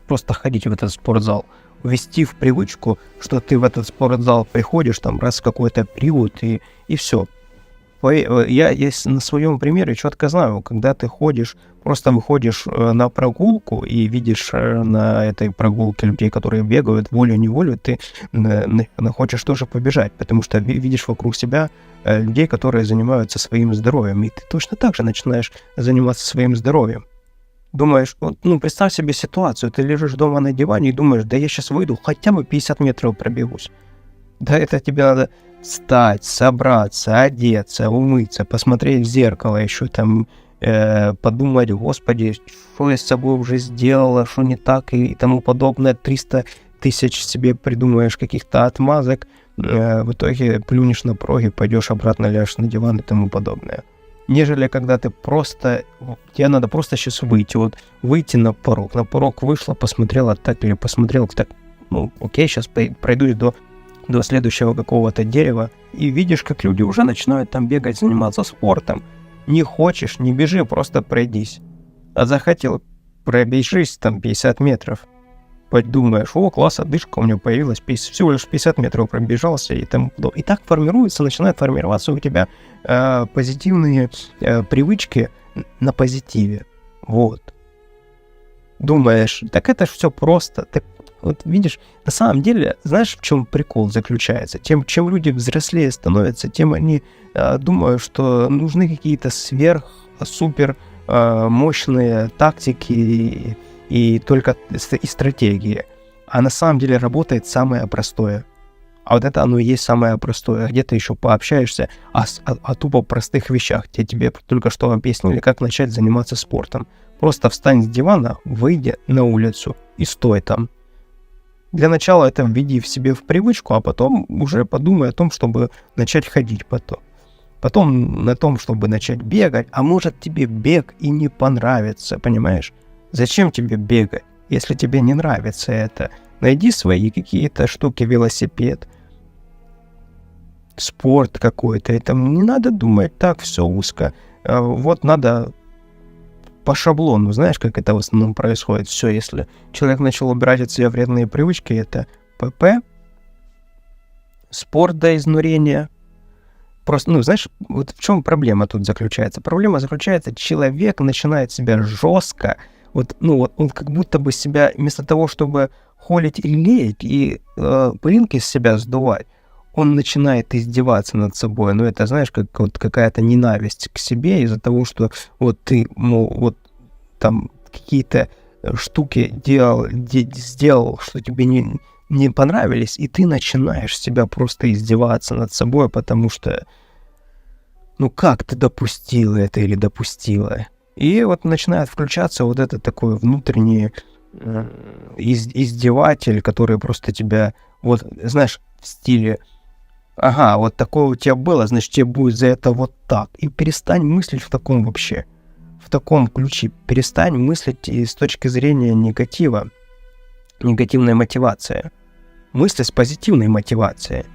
просто ходить в этот спортзал, ввести в привычку, что ты в этот спортзал приходишь там раз в какой-то период и все. Я на своем примере четко знаю, когда ты ходишь, просто выходишь на прогулку и видишь на этой прогулке людей, которые бегают волю-неволю, ты хочешь тоже побежать, потому что видишь вокруг себя людей, которые занимаются своим здоровьем, и ты точно так же начинаешь заниматься своим здоровьем. Думаешь, представь себе ситуацию, ты лежишь дома на диване и думаешь, да я сейчас выйду, хотя бы 50 метров пробегусь. Да это тебе надо встать, собраться, одеться, умыться, посмотреть в зеркало, еще там подумать, господи, что я с собой уже сделала, что не так и тому подобное. 300 тысяч себе придумаешь каких-то отмазок, в итоге плюнешь на проги, пойдешь обратно, ляжешь на диван и тому подобное. Нежели когда ты тебе надо просто сейчас выйти на порог. На порог вышла, посмотрела так или посмотрел так, окей, сейчас пройдусь до следующего какого-то дерева, и видишь, как люди уже начинают там бегать, заниматься спортом. Не хочешь, не бежи, просто пройдись. А захотел, пробежись там 50 метров. Подумаешь, класс, одышка у меня появилась, всего лишь 50 метров пробежался, и там. И так начинают формироваться у тебя позитивные привычки на позитиве. Вот. Думаешь, так это ж все просто. Вот видишь, на самом деле, знаешь, в чем прикол заключается? Чем люди взрослее становятся, тем они думают, что нужны какие-то супер мощные тактики и только и стратегии. А на самом деле работает самое простое. А вот это оно и есть самое простое. Где-то еще пообщаешься о тупо простых вещах. Тебе только что объяснили, как начать заниматься спортом. Просто встань с дивана, выйди на улицу и стой там. Для начала это введи в себе в привычку, а потом уже подумай о том, чтобы начать ходить потом. Потом на том, чтобы начать бегать. А может тебе бег и не понравится, понимаешь? Зачем тебе бегать, если тебе не нравится это? Найди свои какие-то штуки, велосипед, спорт какой-то. Это не надо думать так все узко. Вот надо по шаблону, знаешь, как это в основном происходит. Все, если человек начал убирать от себя вредные привычки, это ПП, спорт до изнурения. Просто, знаешь, вот в чем проблема тут заключается? Проблема заключается, человек начинает себя жестко, он как будто бы себя, вместо того, чтобы холить и леять, и пылинки с себя сдувать, он начинает издеваться над собой. Ну, это, знаешь, как вот какая-то ненависть к себе из-за того, что вот ты, мол, вот там какие-то штуки сделал, что тебе не понравились, и ты начинаешь себя просто издеваться над собой, потому что, ну, как ты допустил это или допустила? И вот начинает включаться вот этот такой внутренний издеватель, который просто тебя, вот, знаешь, в стиле: ага, вот такое у тебя было, значит, тебе будет за это вот так. И перестань мыслить в таком вообще, в таком ключе. Перестань мыслить и с точки зрения негатива, негативная мотивация. Мысли с позитивной мотивацией.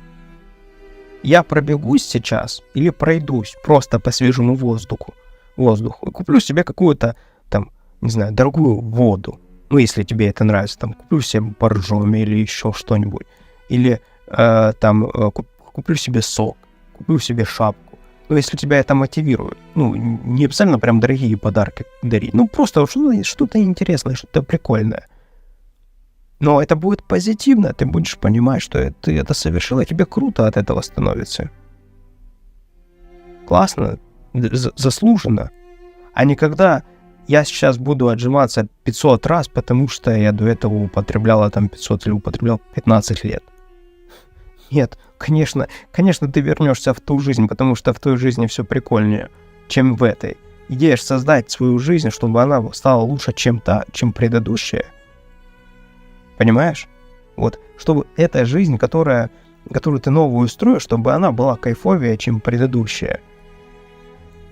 Я пробегусь сейчас или пройдусь просто по свежему воздуху, и куплю себе какую-то, там, не знаю, дорогую воду. Ну, если тебе это нравится, там, куплю себе боржоми или еще что-нибудь. Или куплю себе сок, куплю себе шапку. Ну, если тебя это мотивирует. Ну, не обязательно прям дорогие подарки дарить. Ну, просто что-то интересное, что-то прикольное. Но это будет позитивно, ты будешь понимать, что ты это совершил, и тебе круто от этого становится. Классно, заслуженно. А не когда я сейчас буду отжиматься 500 раз, потому что я до этого употребляла там 500 или употреблял 15 лет. Нет, конечно, ты вернешься в ту жизнь, потому что в той жизни все прикольнее, чем в этой. Идея же создать свою жизнь, чтобы она стала лучше, чем предыдущая. Понимаешь? Вот, чтобы эта жизнь, которую ты новую строишь, чтобы она была кайфовее, чем предыдущая.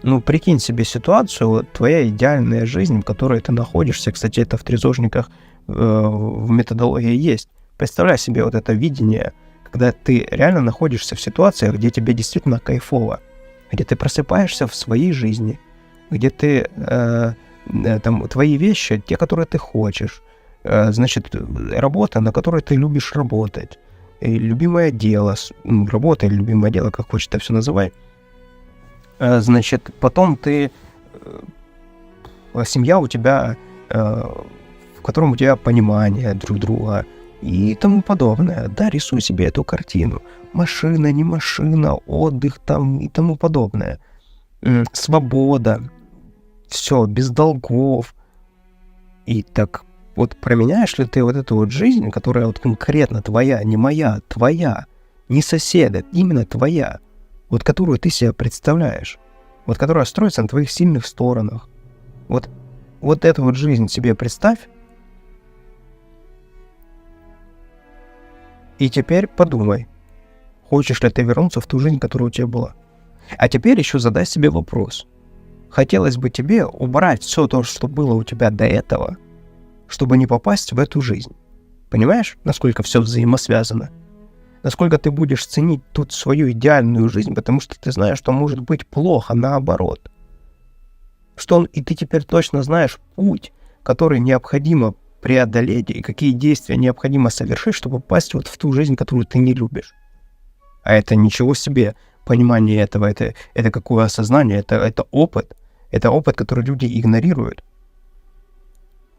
Ну, прикинь себе ситуацию, вот твоя идеальная жизнь, в которой ты находишься, кстати, это в трезожниках в методологии есть. Представляй себе вот это видение, когда ты реально находишься в ситуациях, где тебе действительно кайфово, где ты просыпаешься в своей жизни, где ты, там, твои вещи, те, которые ты хочешь, значит, работа, на которой ты любишь работать, и любимое дело, работа или любимое дело, как хочешь это все называй, значит, потом ты, семья у тебя, в котором у тебя понимание друг друга и тому подобное. Да, рисуй себе эту картину. Машина, не машина, отдых там и тому подобное. Свобода, все, без долгов. И так вот променяешь ли ты вот эту вот жизнь, которая вот конкретно твоя, не моя, твоя, не соседа, именно твоя, вот которую ты себе представляешь, вот которая строится на твоих сильных сторонах. Вот эту вот жизнь себе представь, и теперь подумай, хочешь ли ты вернуться в ту жизнь, которая у тебя была. А теперь еще задай себе вопрос. Хотелось бы тебе убрать все то, что было у тебя до этого, чтобы не попасть в эту жизнь. Понимаешь, насколько все взаимосвязано? Насколько ты будешь ценить тут свою идеальную жизнь, потому что ты знаешь, что может быть плохо наоборот. И ты теперь точно знаешь путь, который необходимо преодолеть, и какие действия необходимо совершить, чтобы попасть вот в ту жизнь, которую ты не любишь. А это ничего себе понимание этого, это какое осознание, это опыт, который люди игнорируют.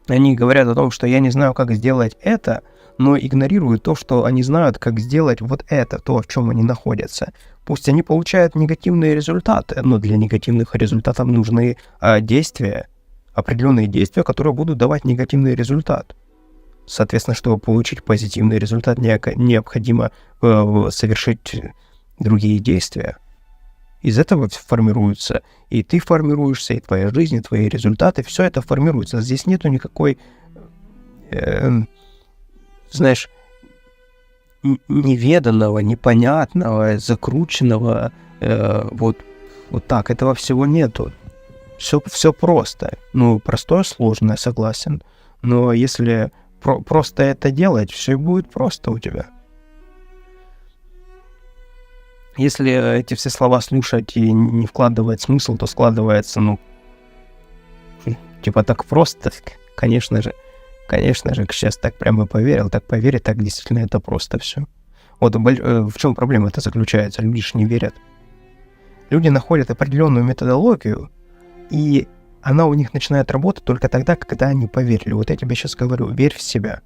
Они говорят о том, что я не знаю, как сделать это, но игнорируют то, что они знают, как сделать вот это, то, в чем они находятся. Пусть они получают негативные результаты, но для негативных результатов нужны действия, определенные действия, которые будут давать негативный результат. Соответственно, чтобы получить позитивный результат, необходимо совершить другие действия. Из этого формируется и ты формируешься, и твоя жизнь, и твои результаты, все это формируется. Здесь нету никакой, знаешь, неведанного, непонятного, закрученного, вот так, этого всего нету. Все просто. Ну, простое, сложное, согласен. Но если просто это делать, все будет просто у тебя. Если эти все слова слушать и не вкладывать смысл, то складывается, типа так просто, конечно же, сейчас так прямо поверил, так поверить, так действительно это просто все. Вот в чем проблема это заключается, люди ж не верят. Люди находят определенную методологию, и она у них начинает работать только тогда, когда они поверили. Вот я тебе сейчас говорю, верь в себя.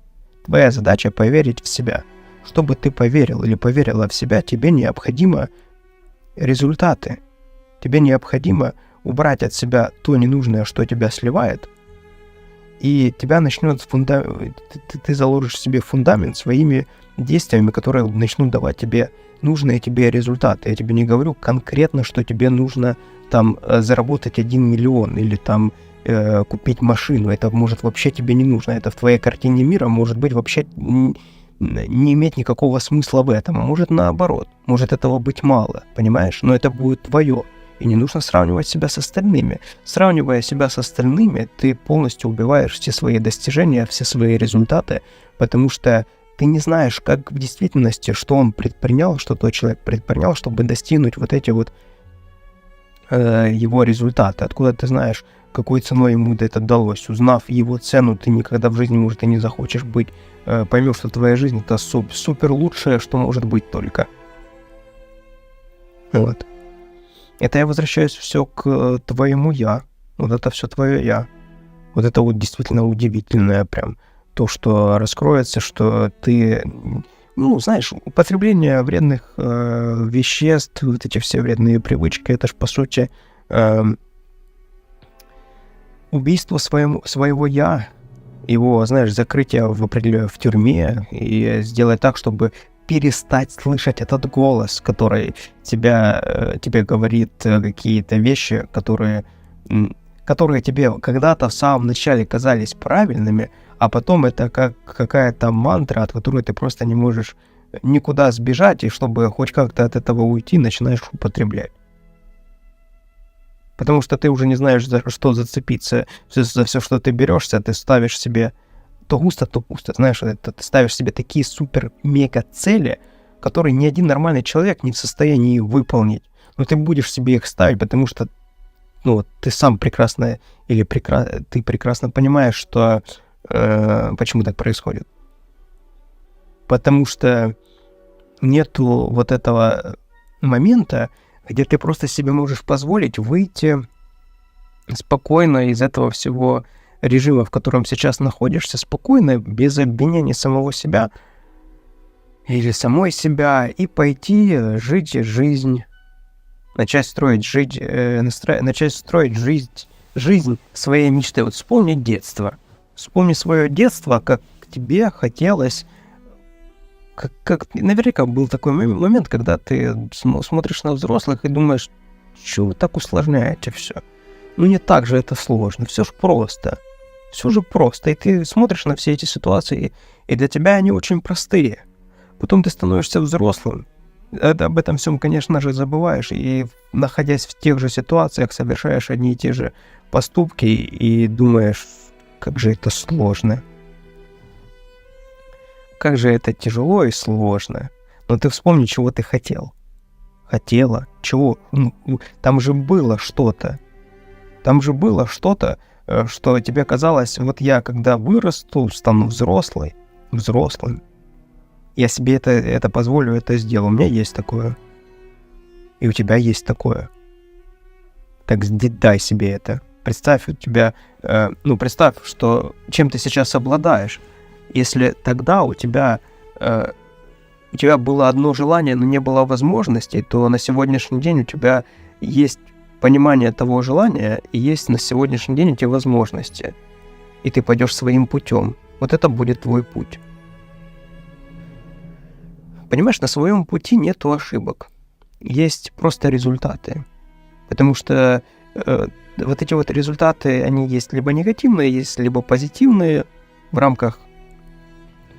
Твоя задача поверить в себя. чтобы ты поверил или поверила в себя, тебе необходимо результаты. Тебе необходимо убрать от себя то ненужное, что тебя сливает, и тебя начнет ты заложишь себе фундамент своими действиями, которые начнут давать тебе нужные тебе результаты. Я тебе не говорю конкретно, что тебе нужно там заработать 1 миллион или там купить машину. Это может вообще тебе не нужно. Это в твоей картине мира может быть вообще не иметь никакого смысла в этом. А может наоборот. Может этого быть мало, понимаешь? Но это будет твое. И не нужно сравнивать себя с остальными. Сравнивая себя с остальными, ты полностью убиваешь все свои достижения, все свои результаты, потому что ты не знаешь, как в действительности, что он предпринял, что тот человек предпринял, чтобы достигнуть вот эти вот его результаты. Откуда ты знаешь, какой ценой ему это далось? Узнав его цену, ты никогда в жизни, может, и не захочешь быть. Поймешь, что твоя жизнь — это супер лучшее, что может быть только. Вот. Это я возвращаюсь все к твоему «я». Вот это все твое «я». Вот это вот действительно удивительное прям. То, что раскроется, что ты... Ну, знаешь, употребление вредных веществ, вот эти все вредные привычки, это ж, по сути, убийство своего «я», его, знаешь, закрытие в тюрьме и сделать так, чтобы перестать слышать этот голос, который тебе говорит какие-то вещи, которые тебе когда-то в самом начале казались правильными, а потом это как какая-то мантра, от которой ты просто не можешь никуда сбежать, и чтобы хоть как-то от этого уйти, начинаешь употреблять. Потому что ты уже не знаешь, за что зацепиться. За все, что ты берешься, ты ставишь себе то густо, то пусто. Знаешь, ты ставишь себе такие супер-мега-цели, которые ни один нормальный человек не в состоянии выполнить. Но ты будешь себе их ставить, потому что ты сам прекрасно ты прекрасно понимаешь, что почему так происходит. Потому что нету вот этого момента, где ты просто себе можешь позволить выйти спокойно из этого всего режима, в котором сейчас находишься, спокойно, без обвинения самого себя или самой себя, и пойти жить жизнь, начать строить жизнь своей мечты. Вот вспомни детство. Вспомни свое детство, как тебе хотелось. Как наверняка был такой момент, когда ты смотришь на взрослых и думаешь, что вы так усложняете все? Ну не так же это сложно, все же просто. Все же просто. И ты смотришь на все эти ситуации, и для тебя они очень простые. Потом ты становишься взрослым, об этом всем, конечно же, забываешь, и, находясь в тех же ситуациях, совершаешь одни и те же поступки, и думаешь, как же это сложно. Как же это тяжело и сложно. Но ты вспомни, чего ты хотел. Хотела. Чего? Там же было что-то. Что тебе казалось, вот я, когда вырасту, стану взрослым, я себе это позволю, это сделаю. У меня есть такое. И у тебя есть такое. Так дай себе это. Представь представь, что чем ты сейчас обладаешь. Если тогда у тебя было одно желание, но не было возможностей, то на сегодняшний день у тебя есть понимание того желания, и есть на сегодняшний день эти возможности. И ты пойдешь своим путем. Вот это будет твой путь. Понимаешь, на своем пути нету ошибок. Есть просто результаты. Потому что вот эти вот результаты, они есть либо негативные, есть либо позитивные в рамках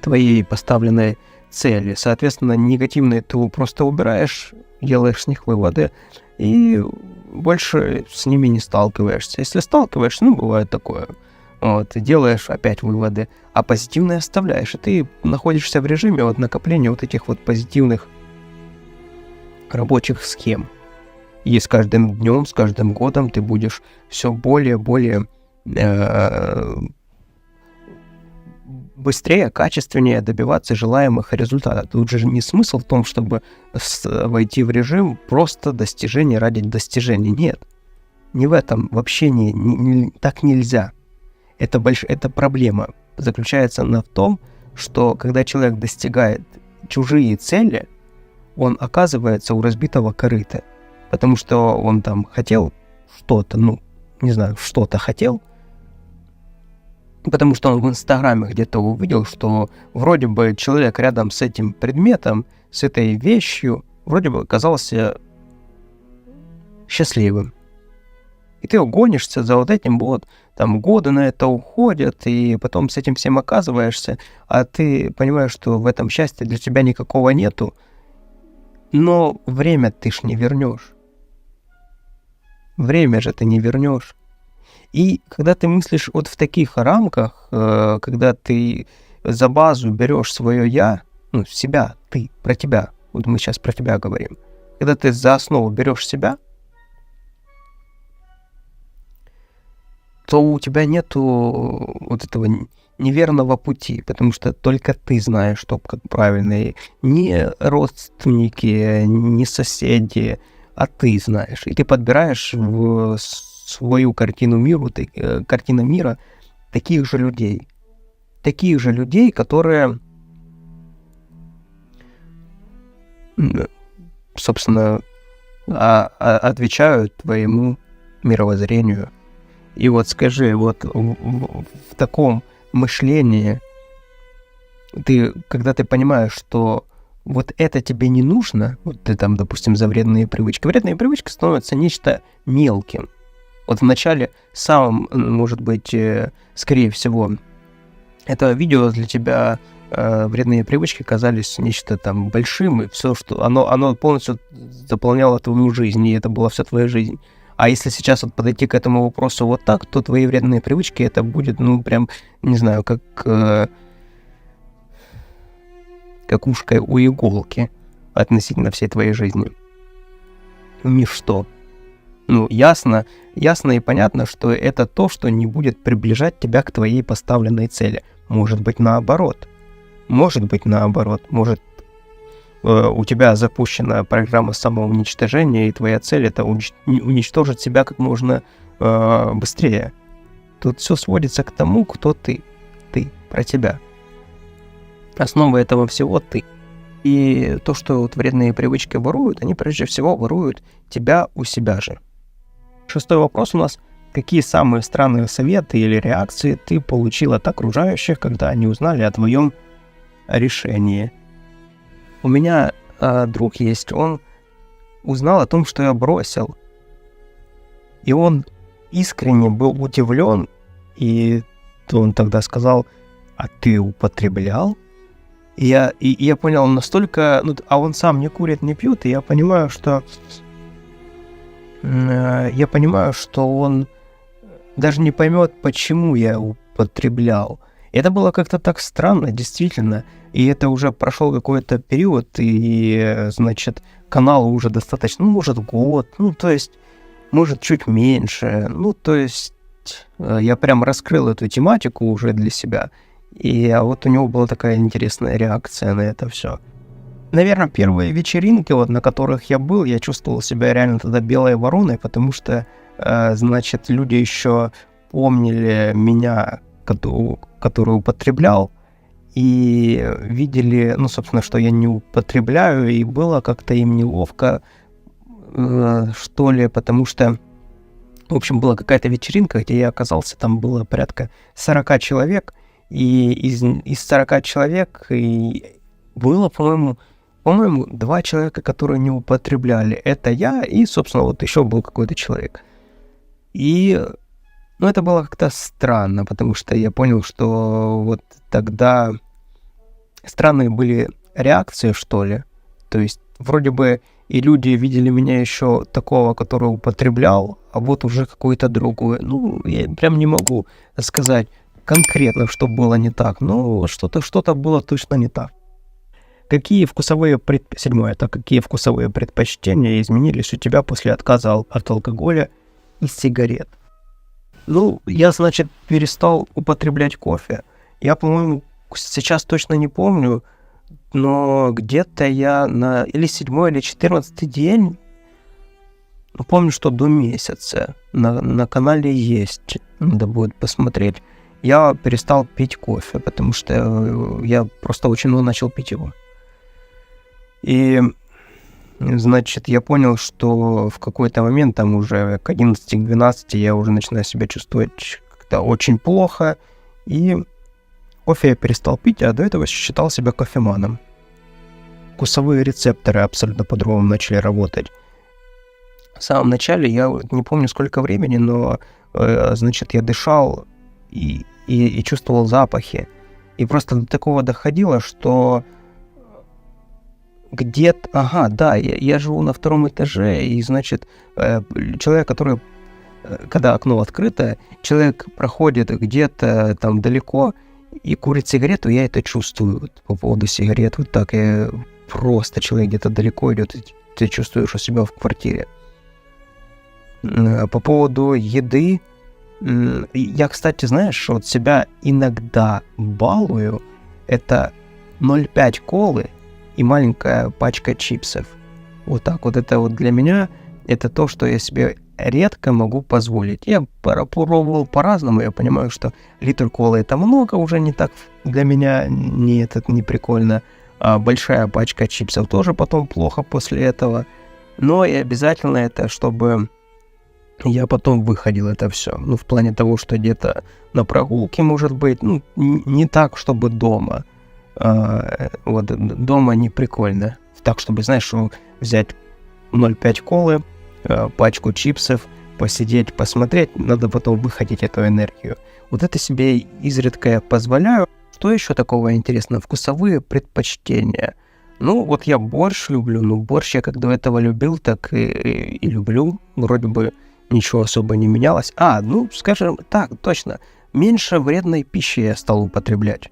твоей поставленной цели. Соответственно, негативные ты просто убираешь, делаешь с них выводы, и больше с ними не сталкиваешься. Если сталкиваешься, бывает такое. Ты делаешь опять выводы, а позитивные оставляешь, и ты находишься в режиме накопления вот этих вот позитивных рабочих схем. И с каждым днем, с каждым годом ты будешь все более быстрее, качественнее добиваться желаемых результатов. Тут же не смысл в том, чтобы войти в режим просто достижения ради достижения. Нет. Не в этом. Вообще так нельзя. Это проблема. Заключается она в том, что когда человек достигает чужие цели, он оказывается у разбитого корыта. Потому что он там хотел что-то, что-то хотел, потому что он в Инстаграме где-то увидел, что вроде бы человек рядом с этим предметом, с этой вещью, вроде бы оказался счастливым. И ты гонишься за вот этим, там годы на это уходят, и потом с этим всем оказываешься, а ты понимаешь, что в этом счастья для тебя никакого нету, но время ты ж не вернешь. Время же ты не вернешь. И когда ты мыслишь вот в таких рамках, когда ты за базу берешь свое «я», себя, ты, про тебя, вот мы сейчас про тебя говорим, когда ты за основу берешь себя, то у тебя нету вот этого неверного пути, потому что только ты знаешь, что как правильно. И не родственники, не соседи, а ты знаешь. И ты подбираешь в свою картину мира таких же людей. Таких же людей, которые, собственно, отвечают твоему мировоззрению. И вот скажи, вот в таком мышлении, когда ты понимаешь, что вот это тебе не нужно, вот ты там, допустим, за вредные привычки. Вредные привычки становятся нечто мелким. Вот вначале самым, может быть, скорее всего, это видео для тебя, вредные привычки казались нечто там большим, и все, что оно полностью заполняло твою жизнь, и это была вся твоя жизнь. А если сейчас вот подойти к этому вопросу вот так, то твои вредные привычки, это будет, прям, не знаю, как ушко у иголки относительно всей твоей жизни. Ничто. Ясно и понятно, что это то, что не будет приближать тебя к твоей поставленной цели. Может быть, наоборот. Может, у тебя запущена программа самоуничтожения, и твоя цель — это уничтожить себя как можно быстрее. Тут все сводится к тому, кто ты. Ты, про тебя. Основа этого всего ты. И то, что вот вредные привычки воруют, они прежде всего воруют тебя у себя же. 6-й вопрос у нас. Какие самые странные советы или реакции ты получил от окружающих, когда они узнали о твоем решении? У меня друг есть, он узнал о том, что я бросил. И он искренне был удивлен, и он тогда сказал: «А ты употреблял?» И я понял настолько... а он сам не курит, не пьет, и я понимаю, что он даже не поймет, почему я употреблял. И это было как-то так странно, действительно. И это уже прошел какой-то период, и, значит, каналу уже достаточно, может, год, то есть, может, чуть меньше. То есть, я прям раскрыл эту тематику уже для себя. И вот у него была такая интересная реакция на это все. Наверное, первые вечеринки, на которых я был, я чувствовал себя реально тогда белой вороной, потому что, значит, люди еще помнили меня, который употреблял, и видели, собственно, что я не употребляю, и было как-то им неловко, что ли, потому что, в общем, была какая-то вечеринка, где я оказался, там было порядка 40 человек, и из 40 человек и было, по-моему, 2 человека, которые не употребляли. Это я и, собственно, вот еще был какой-то человек. И, это было как-то странно, потому что я понял, что вот тогда странные были реакции, что ли. То есть, вроде бы и люди видели меня еще такого, который употреблял, а вот уже какой-то другой. Я прям не могу сказать конкретно, что было не так, но что-то было точно не так. Какие вкусовые предпочтения изменились у тебя после отказа от алкоголя и сигарет? Я, значит, перестал употреблять кофе. Я, по-моему, сейчас точно не помню, но где-то я на или 7-й, или 14-й день, помню, что до месяца, на канале есть, надо будет посмотреть, я перестал пить кофе, потому что я просто очень много начал пить его. И, значит, я понял, что в какой-то момент, там уже к 11-12, я уже начинаю себя чувствовать как-то очень плохо, и кофе я перестал пить, а до этого считал себя кофеманом. Вкусовые рецепторы абсолютно по-другому начали работать. В самом начале, я не помню сколько времени, но, значит, я дышал и чувствовал запахи. И просто до такого доходило, что где-то... Ага, да, я живу на 2 этаже, и, значит, человек, который... Когда окно открыто, человек проходит где-то там далеко и курит сигарету, я это чувствую. Вот по поводу сигарет, вот так я... Просто человек где-то далеко идет, и ты чувствуешь у себя в квартире. По поводу еды, я, кстати, знаешь, вот себя иногда балую. Это 0,5 колы и маленькая пачка чипсов. Вот так вот. Это вот для меня, это то, что я себе редко могу позволить. Я пробовал по-разному, я понимаю, что литр колы это много, уже не так для меня, не прикольно. А большая пачка чипсов тоже потом плохо после этого. Но и обязательно это, чтобы я потом выходил это все. Ну, в плане того, что где-то на прогулке, может быть, ну, не так, чтобы дома. Вот, дома не прикольно. Так, чтобы, знаешь, взять 0,5 колы, пачку чипсов, посидеть, посмотреть, надо потом выходить эту энергию. Вот это себе изредка я позволяю. Что еще такого интересного? Вкусовые предпочтения. Ну, вот я борщ люблю, но борщ я как до этого любил, так и люблю. Вроде бы ничего особо не менялось. Ну, скажем так, точно, меньше вредной пищи я стал употреблять.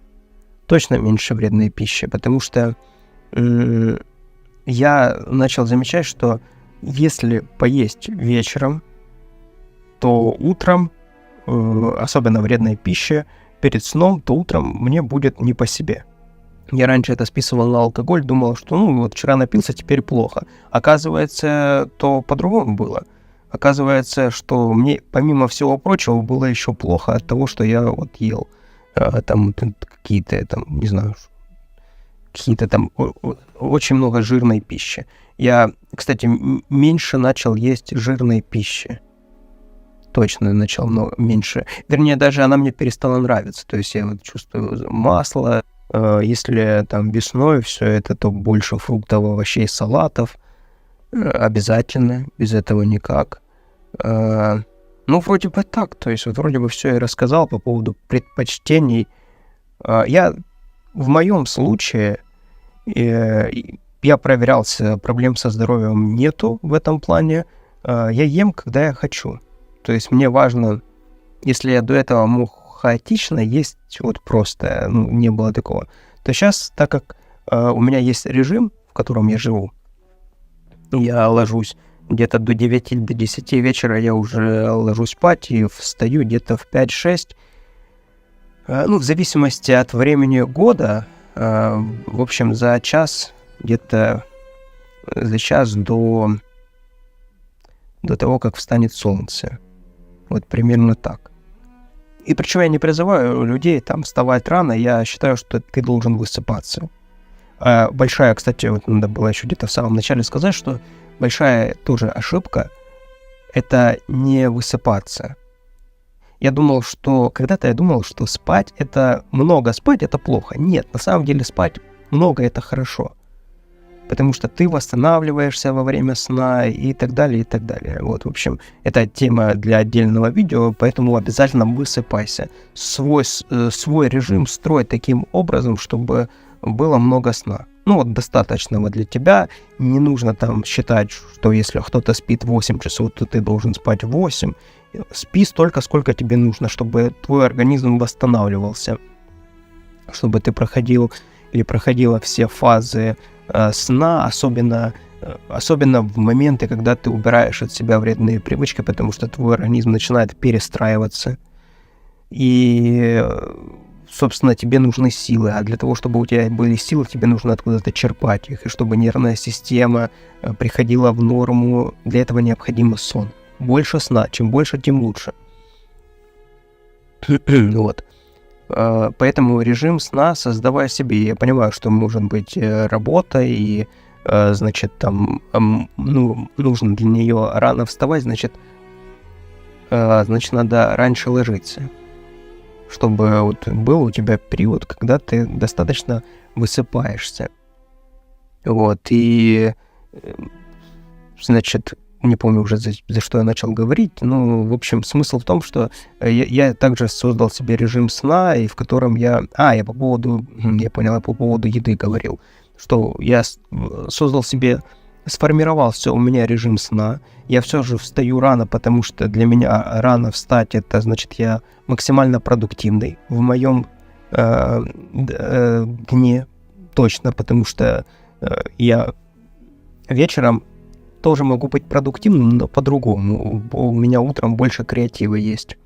Точно меньше вредной пищи, потому что я начал замечать, что если поесть вечером, то утром, особенно вредной пищи, перед сном, то утром мне будет не по себе. Я раньше это списывал на алкоголь, думал, что вот вчера напился, теперь плохо. Оказывается, то по-другому было. Оказывается, что мне, помимо всего прочего, было еще плохо от того, что я вот ел там какие-то, там, не знаю, какие-то там очень много жирной пищи. Я, кстати, меньше начал есть жирной пищи. Точно начал меньше. Вернее, даже она мне перестала нравиться. То есть я вот чувствую масло. Если там весной все это, то больше фруктов, овощей, салатов. Обязательно. Без этого никак. Ну, вроде бы так. То есть вот вроде бы все я рассказал по поводу предпочтений. В моем случае я проверялся, проблем со здоровьем нету в этом плане. Я ем, когда я хочу. То есть мне важно, если я до этого мог хаотично есть, вот просто, не было такого, то сейчас, так как у меня есть режим, в котором я живу, я ложусь где-то до 9, до 10 вечера, я уже ложусь спать и встаю где-то в 5-6. В зависимости от времени года, в общем, за час до того, как встанет солнце. Вот примерно так. И причем я не призываю людей там вставать рано, я считаю, что ты должен высыпаться. Большая, кстати, вот надо было еще где-то в самом начале сказать, что большая тоже ошибка — это не высыпаться. Когда-то я думал, что много спать — это плохо. Нет, на самом деле спать много — это хорошо. Потому что ты восстанавливаешься во время сна и так далее, и так далее. Вот, в общем, это тема для отдельного видео, поэтому обязательно высыпайся. Свой режим строй таким образом, чтобы было много сна. Достаточного для тебя. Не нужно там считать, что если кто-то спит 8 часов, то ты должен спать 8. Спи столько, сколько тебе нужно, чтобы твой организм восстанавливался. Чтобы ты проходила все фазы сна, особенно в моменты, когда ты убираешь от себя вредные привычки, потому что твой организм начинает перестраиваться. И, собственно, тебе нужны силы. А для того, чтобы у тебя были силы, тебе нужно откуда-то черпать их. И чтобы нервная система приходила в норму, для этого необходим сон. Больше сна. Чем больше, тем лучше. Вот. Поэтому режим сна создавай себе. Я понимаю, что может быть работа и значит, там, нужно для нее рано вставать, значит, надо раньше ложиться, чтобы вот был у тебя период, когда ты достаточно высыпаешься. Вот, и, значит, не помню уже, за что я начал говорить, но, в общем, смысл в том, что я также создал себе режим сна, и в котором я по поводу еды говорил, что я сформировался у меня режим сна, я все же встаю рано, потому что для меня рано встать, это значит, я максимально продуктивный в моем дне, точно, потому что я вечером тоже могу быть продуктивным, но по-другому. У меня утром больше креатива есть.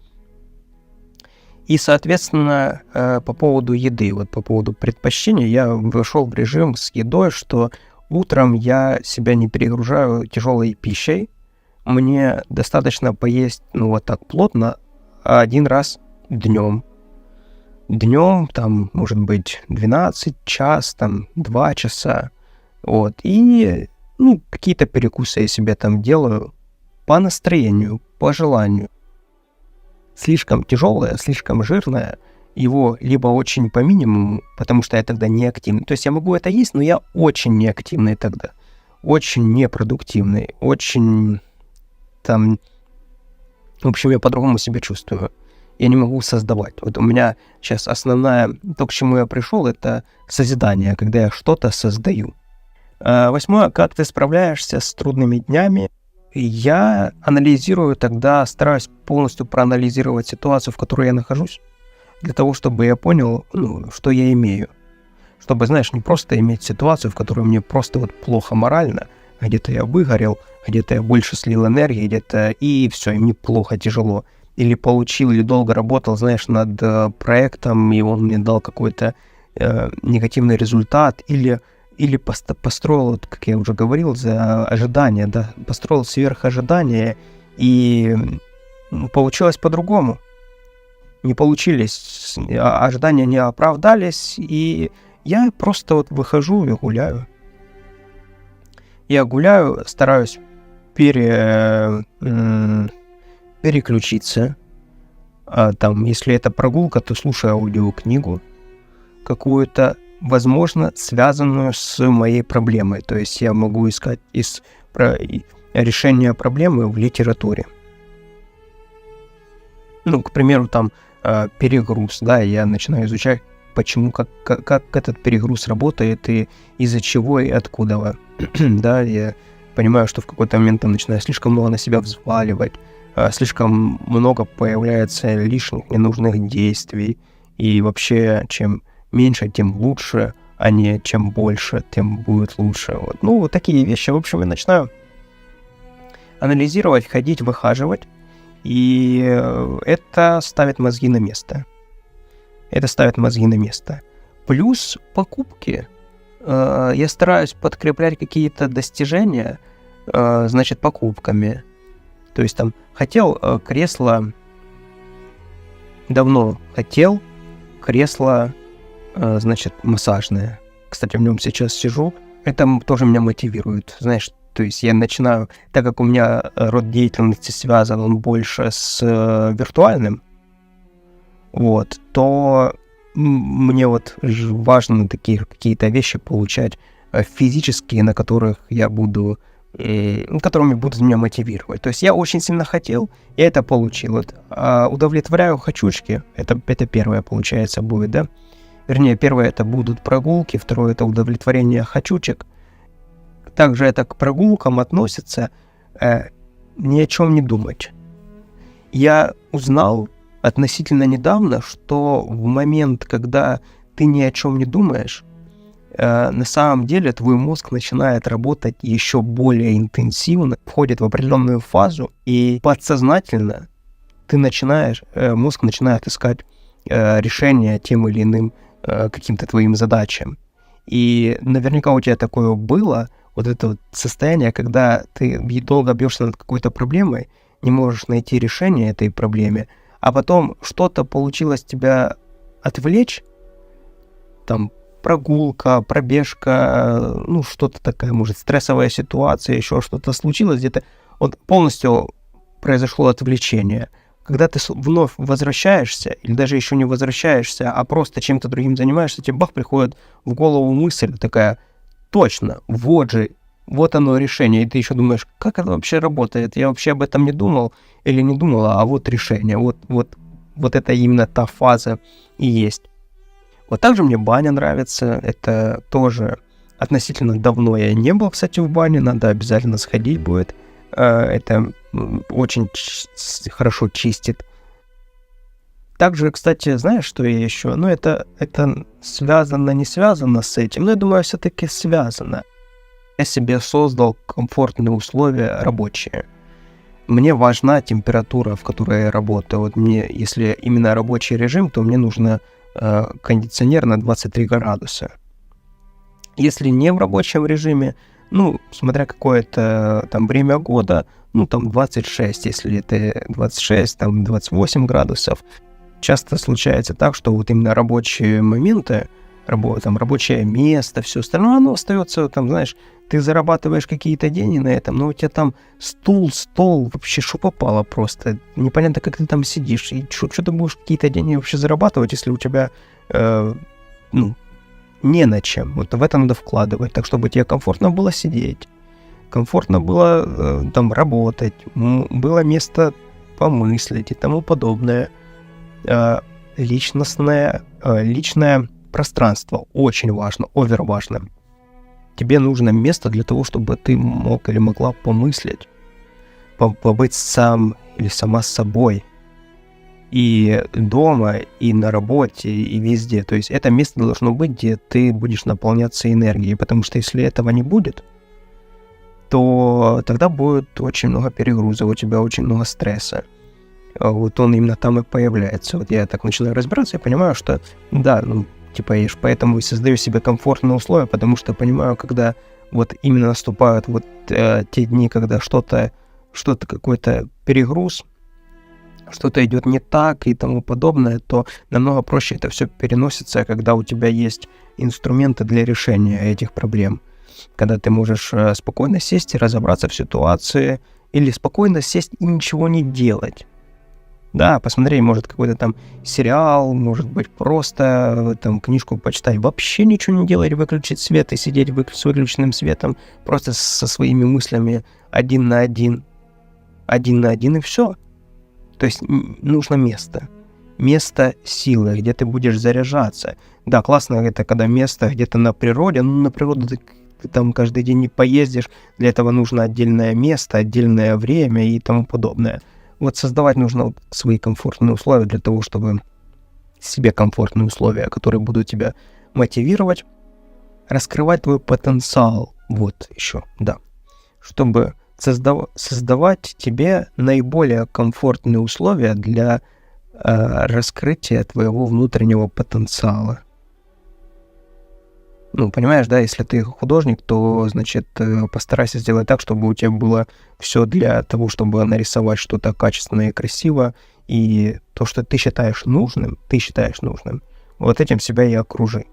И, соответственно, по поводу еды, вот по поводу предпочтений, я вошел в режим с едой, что утром я себя не перегружаю тяжелой пищей. Мне достаточно поесть, вот так плотно, один раз днем. Днем, там, может быть, 12, час, там, 2 часа. Вот, и какие-то перекусы я себе там делаю по настроению, по желанию. Слишком тяжелое, слишком жирное, его либо очень по минимуму, потому что я тогда неактивный. То есть я могу это есть, но я очень неактивный тогда. Очень непродуктивный, очень там... В общем, я по-другому себя чувствую. Я не могу создавать. Вот у меня сейчас основное, то, к чему я пришел, это созидание, когда я что-то создаю. 8. Как ты справляешься с трудными днями? Я анализирую тогда, стараюсь полностью проанализировать ситуацию, в которой я нахожусь, для того, чтобы я понял, что я имею. Чтобы, знаешь, не просто иметь ситуацию, в которой мне просто вот плохо морально, где-то я выгорел, где-то я больше слил энергии, где-то и все, и мне плохо, тяжело. Или получил, или долго работал, знаешь, над проектом, и он мне дал какой-то негативный результат, или построил, вот, как я уже говорил, за ожидания, да, построил сверх ожидания, и получилось по-другому. Не получились, ожидания не оправдались, и я просто вот выхожу и гуляю. Я гуляю, стараюсь переключиться. Там, если это прогулка, то слушаю аудиокнигу какую-то, возможно, связанную с моей проблемой. То есть я могу искать решение проблемы в литературе. К примеру, там перегруз, да, я начинаю изучать, почему, как этот перегруз работает, и из-за чего, и откуда. Да, я понимаю, что в какой-то момент там начинаю слишком много на себя взваливать, слишком много появляется лишних ненужных действий, и вообще, чем меньше, тем лучше, а не чем больше, тем будет лучше. Вот такие вещи. В общем, я начинаю анализировать, ходить, выхаживать, и это ставит мозги на место. Плюс покупки. Я стараюсь подкреплять какие-то достижения, значит, покупками. То есть там хотел кресло, значит, массажное. Кстати, в нем сейчас сижу. Это тоже меня мотивирует, знаешь. То есть я начинаю, так как у меня род деятельности связан, он больше с виртуальным, вот, то мне вот важно такие какие-то вещи получать физические, на которых я буду, которыми будут меня мотивировать. То есть я очень сильно хотел, я это получил. Вот, удовлетворяю хочучки, это первое, получается, будет, да? Вернее, первое это будут прогулки, второе это удовлетворение хочучек. Также это к прогулкам относится ни о чем не думать. Я узнал относительно недавно, что в момент, когда ты ни о чем не думаешь, на самом деле твой мозг начинает работать еще более интенсивно, входит в определенную фазу, и подсознательно мозг начинает искать решение тем или иным каким-то твоим задачам. И наверняка у тебя такое было, вот это вот состояние, когда ты долго бьешься над какой-то проблемой, не можешь найти решение этой проблеме, а потом что-то получилось тебя отвлечь, там, прогулка, пробежка, ну, что-то такое, может, стрессовая ситуация, еще что-то случилось где-то, вот полностью произошло отвлечение. Когда ты вновь возвращаешься, или даже еще не возвращаешься, а просто чем-то другим занимаешься, тебе бах, приходит в голову мысль такая: точно, вот же, вот оно решение. И ты еще думаешь, как это вообще работает? Я вообще об этом не думал или не думала, а вот решение, вот это именно та фаза и есть. Вот также мне баня нравится, это тоже относительно давно я не был, кстати, в бане, надо обязательно сходить будет. Это очень хорошо чистит. Также, кстати, знаешь, что я еще? Ну, это связано, не связано с этим, но я думаю, все-таки связано. Я себе создал комфортные условия рабочие. Мне важна температура, в которой я работаю. Вот мне, если именно рабочий режим, то мне нужно кондиционер на 23 градуса. Если не в рабочем режиме, ну, смотря какое-то там время года, ну, там 26, если это 26, там 28 градусов. Часто случается так, что вот именно рабочие моменты, там рабочее место, все остальное, оно остается, там, знаешь, ты зарабатываешь какие-то деньги на этом, но у тебя там стол, вообще что попало просто. Непонятно, как ты там сидишь, и что ты будешь какие-то деньги вообще зарабатывать, если у тебя, не на чем. Вот в это надо вкладывать, так чтобы тебе комфортно было сидеть, комфортно было там работать, было место помыслить и тому подобное. Личное пространство очень важно, овер важно. Тебе нужно место для того, чтобы ты мог или могла помыслить, побыть сам или сама с собой. И дома, и на работе, и везде. То есть это место должно быть, где ты будешь наполняться энергией. Потому что если этого не будет, то тогда будет очень много перегруза, у тебя очень много стресса. Вот он именно там и появляется. Вот я так начинаю разбираться и понимаю, что да, я ж поэтому и создаю себе комфортные условия, потому что понимаю, когда вот именно наступают вот те дни, когда что-то какой-то перегруз, что-то идет не так и тому подобное, то намного проще это все переносится, когда у тебя есть инструменты для решения этих проблем. Когда ты можешь спокойно сесть и разобраться в ситуации, или спокойно сесть и ничего не делать. Да, посмотри, может, какой-то там сериал, может быть, просто там книжку почитай, вообще ничего не делать, выключить свет и сидеть с выключенным светом, просто со своими мыслями один на один и все. То есть нужно место силы, где ты будешь заряжаться. Да, классно это, когда место где-то на природе, но на природу ты там каждый день не поездишь, для этого нужно отдельное место, отдельное время и тому подобное. Вот создавать нужно свои комфортные условия для того, чтобы себе комфортные условия, которые будут тебя мотивировать, раскрывать твой потенциал. Вот еще, да. Чтобы создавать тебе наиболее комфортные условия для раскрытия твоего внутреннего потенциала. Ну, понимаешь, да, если ты художник, то, значит, постарайся сделать так, чтобы у тебя было все для того, чтобы нарисовать что-то качественное и красиво, и то, что ты считаешь нужным, вот этим себя и окружи.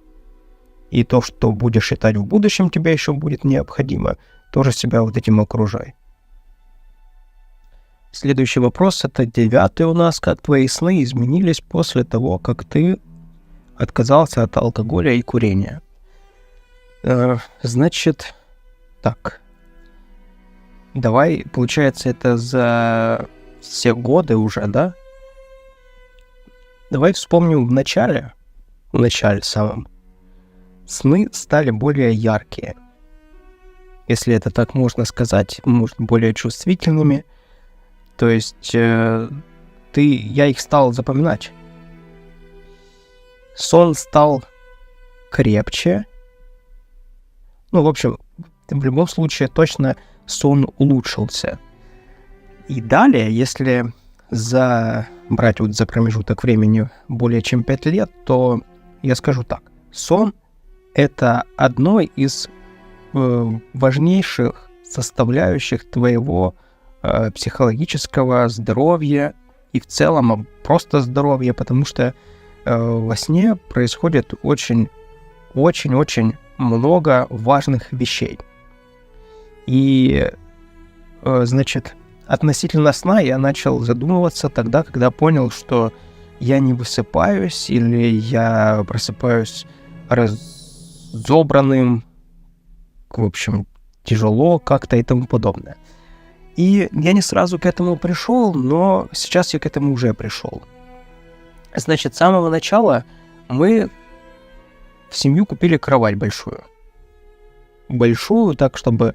И то, что будешь считать в будущем тебе еще будет необходимо, тоже себя вот этим окружай. Следующий вопрос, это 9 у нас. Как твои сны изменились после того, как ты отказался от алкоголя и курения? Значит, так. Давай, получается, это за все годы уже, да? Давай вспомним в начале самом. Сны стали более яркие. Если это так можно сказать, может, более чувствительными. То есть я их стал запоминать. Сон стал крепче. Ну, в общем, в любом случае точно сон улучшился. И далее, если брать вот за промежуток времени более чем 5 лет, то я скажу так. Сон — это одно из важнейших составляющих твоего психологического здоровья и в целом просто здоровья, потому что во сне происходят очень очень-очень много важных вещей. И, значит, относительно сна я начал задумываться тогда, когда понял, что я не высыпаюсь или я просыпаюсь разобранным, в общем, тяжело как-то и тому подобное. И я не сразу к этому пришел, но сейчас я к этому уже пришел. Значит, с самого начала мы в семью купили кровать большую. Большую, так, чтобы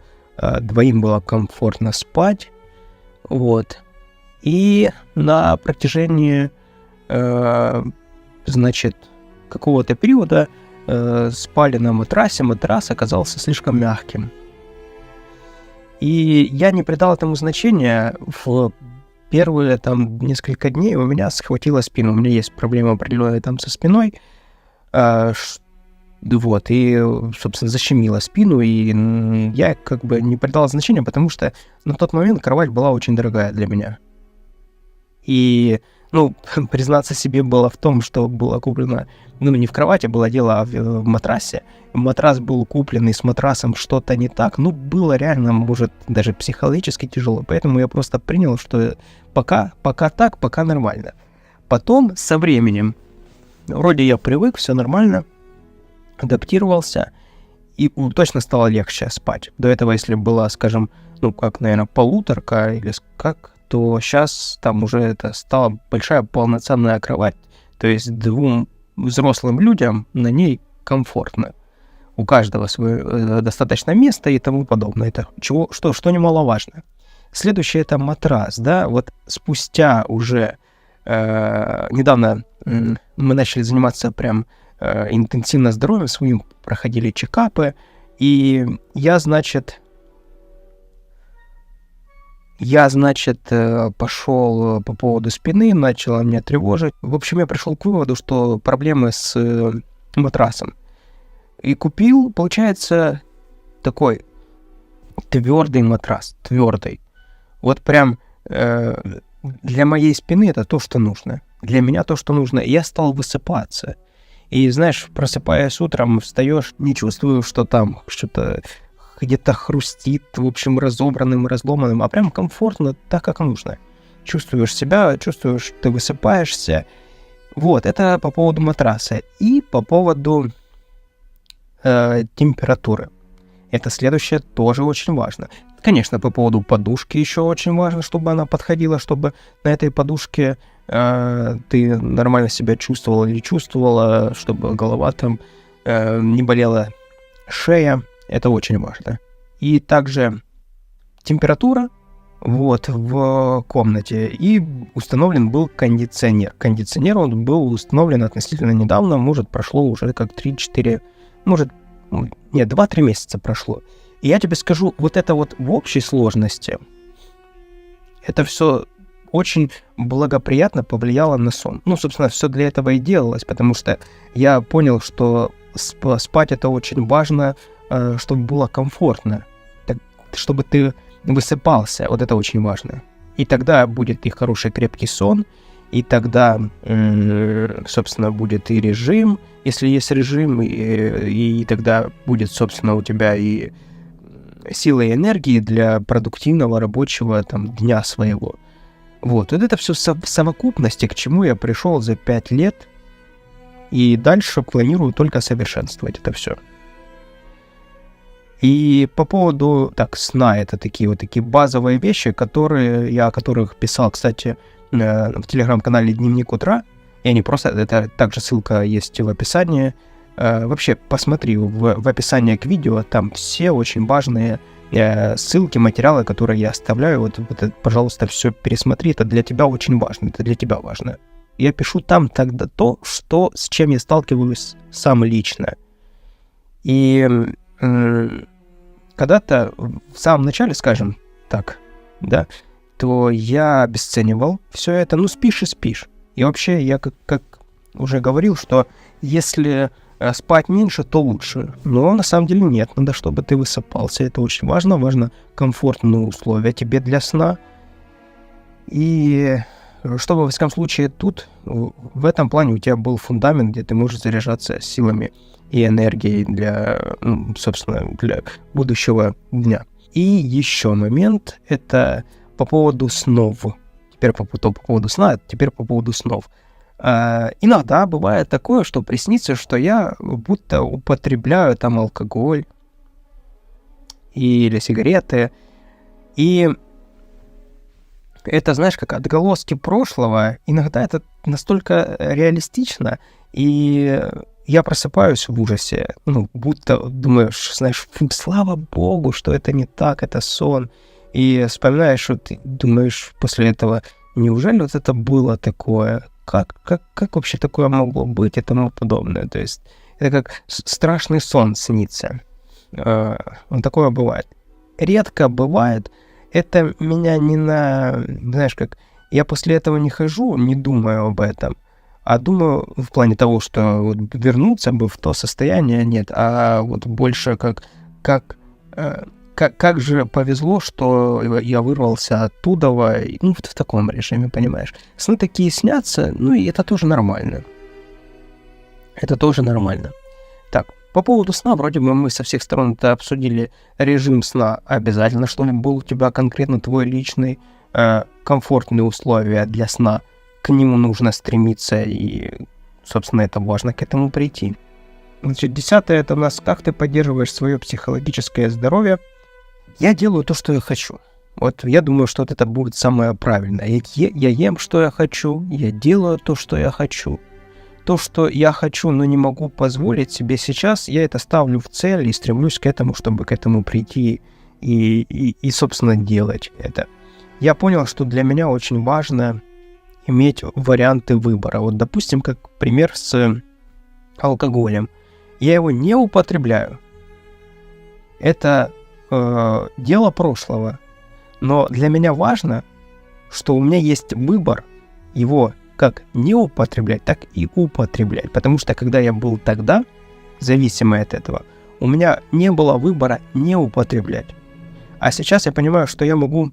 двоим было комфортно спать. Вот. И на протяжении, значит, какого-то периода спали на матрасе. Матрас оказался слишком мягким. И я не придал этому значения. В первые там несколько дней у меня схватило спину. У меня есть проблема определенная там со спиной. Вот, и, собственно, защемило спину, и я как бы не придал значения, потому что на тот момент кровать была очень дорогая для меня. И, признаться себе было в том, что было куплено, не в кровати было дело, а в матрасе. Матрас был куплен, и с матрасом что-то не так, было реально, может, даже психологически тяжело, поэтому я просто принял, что пока так, пока нормально. Потом, со временем, вроде я привык, все нормально, адаптировался, и точно стало легче спать. До этого, если была, скажем, наверное, полуторка или как, то сейчас там уже это стала большая полноценная кровать. То есть 2 взрослым людям на ней комфортно. У каждого свое достаточно места и тому подобное. Это что немаловажно. Следующее — это матрас, да, вот спустя уже недавно мы начали заниматься прям интенсивно здоровьем своим, проходили чекапы, и я, значит, пошел по поводу спины, начала меня тревожить. В общем, я пришел к выводу, что проблемы с матрасом. И купил, получается, такой твердый матрас, твердый. Вот прям для моей спины это то, что нужно. Для меня то, что нужно. И я стал высыпаться. И, знаешь, просыпаясь утром, встаешь, не чувствую, что там что-то где-то хрустит, в общем, разобранным, разломанным, а прям комфортно, так, как нужно. Чувствуешь себя, чувствуешь, ты высыпаешься. Вот, это по поводу матраса. И по поводу температуры. Это следующее тоже очень важно. Конечно, по поводу подушки еще очень важно, чтобы она подходила, чтобы на этой подушке ты нормально себя чувствовал или чувствовала, чтобы голова там не болела, шея. Это очень важно. И также температура в комнате. И установлен был кондиционер. Кондиционер он был установлен относительно недавно, может, прошло уже как 3-4, может, нет, 2-3 месяца прошло. И я тебе скажу, вот это вот в общей сложности, это все очень благоприятно повлияло на сон. Собственно, все для этого и делалось, потому что я понял, что спать это очень важно, чтобы было комфортно, чтобы ты высыпался, вот это очень важно. И тогда будет и хороший крепкий сон, и тогда, собственно, будет и режим, если есть режим, и тогда будет, собственно, у тебя и сила и энергии для продуктивного рабочего дня своего. Вот это все в совокупности, к чему я пришел за 5 лет, и дальше планирую только совершенствовать это все. И по поводу сна, это такие базовые вещи, о которых писал, кстати, в телеграм-канале «Дневник утра». И они просто, это также ссылка есть в описании. Вообще, посмотри в описании к видео, там все очень важные ссылки, материалы, которые я оставляю. Вот это, пожалуйста, все пересмотри, это для тебя очень важно, это для тебя важно. Я пишу там тогда то, с чем я сталкиваюсь сам лично. И когда-то в самом начале, скажем так, да, то я обесценивал все это, спишь и спишь. И вообще я как уже говорил, что если спать меньше, то лучше. Но на самом деле нет, надо, чтобы ты высыпался, это очень важно комфортные условия тебе для сна. И чтобы, во всяком случае, тут, в этом плане у тебя был фундамент, где ты можешь заряжаться силами и энергией для, собственно, для будущего дня. И еще момент, это по поводу снов. Теперь по поводу сна, теперь по поводу снов. Иногда бывает такое, что приснится, что я будто употребляю там алкоголь или сигареты, и это, знаешь, как отголоски прошлого. Иногда это настолько реалистично, и я просыпаюсь в ужасе, будто думаешь, знаешь, слава богу, что это не так, это сон. И вспоминаешь, что ты думаешь после этого, неужели вот это было такое? Как вообще такое могло быть и тому подобное? То есть это как страшный сон снится. Такое бывает. Редко бывает. Это меня не знаешь, как... Я после этого не хожу, не думаю об этом, а думаю в плане того, что вот вернуться бы в то состояние, нет, а вот больше как же повезло, что я вырвался оттуда, в таком режиме, понимаешь. Сны такие снятся, и это тоже нормально. Это тоже нормально. Так, по поводу сна, вроде бы мы со всех сторон это обсудили. Режим сна обязательно, чтобы был у тебя конкретно твой личный, комфортные условия для сна. К нему нужно стремиться, и, собственно, это важно к этому прийти. Значит, 10-е это у нас, как ты поддерживаешь свое психологическое здоровье. Я делаю то, что я хочу. Вот я думаю, что вот это будет самое правильное. Я ем, что я хочу, я делаю то, что я хочу. То, что я хочу, но не могу позволить себе сейчас, я это ставлю в цель и стремлюсь к этому, чтобы к этому прийти и собственно, делать это. Я понял, что для меня очень важно иметь варианты выбора. Вот, допустим, как пример с алкоголем. Я его не употребляю. Это дело прошлого. Но для меня важно, что у меня есть выбор его как не употреблять, так и употреблять. Потому что, когда я был тогда, зависимый от этого, у меня не было выбора не употреблять. А сейчас я понимаю, что я могу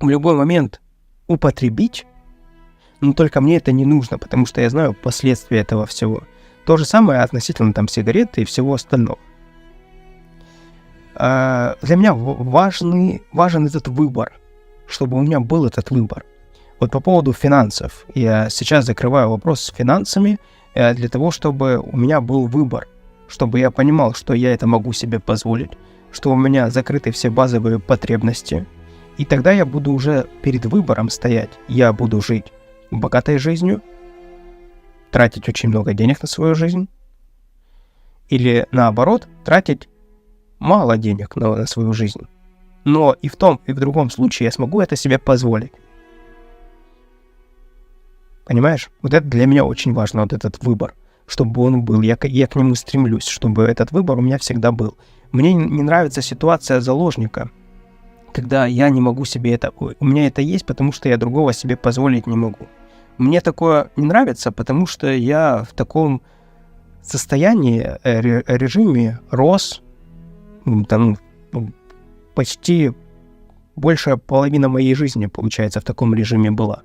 в любой момент употребить, но только мне это не нужно, потому что я знаю последствия этого всего. То же самое относительно сигареты и всего остального. Для меня важен этот выбор, чтобы у меня был этот выбор. Вот по поводу финансов. Я сейчас закрываю вопрос с финансами для того, чтобы у меня был выбор, чтобы я понимал, что я это могу себе позволить, что у меня закрыты все базовые потребности, и тогда я буду уже перед выбором стоять. Я буду жить богатой жизнью, тратить очень много денег на свою жизнь, или наоборот, тратить мало денег на свою жизнь. Но и в том, и в другом случае я смогу это себе позволить. Понимаешь? Вот это для меня очень важно, вот этот выбор, чтобы он был. Я к нему стремлюсь, чтобы этот выбор у меня всегда был. Мне не нравится ситуация заложника, когда я не могу себе это... У меня это есть, потому что я другого себе позволить не могу. Мне такое не нравится, потому что я в таком состоянии, режиме рос, почти большая половина моей жизни, получается, в таком режиме была.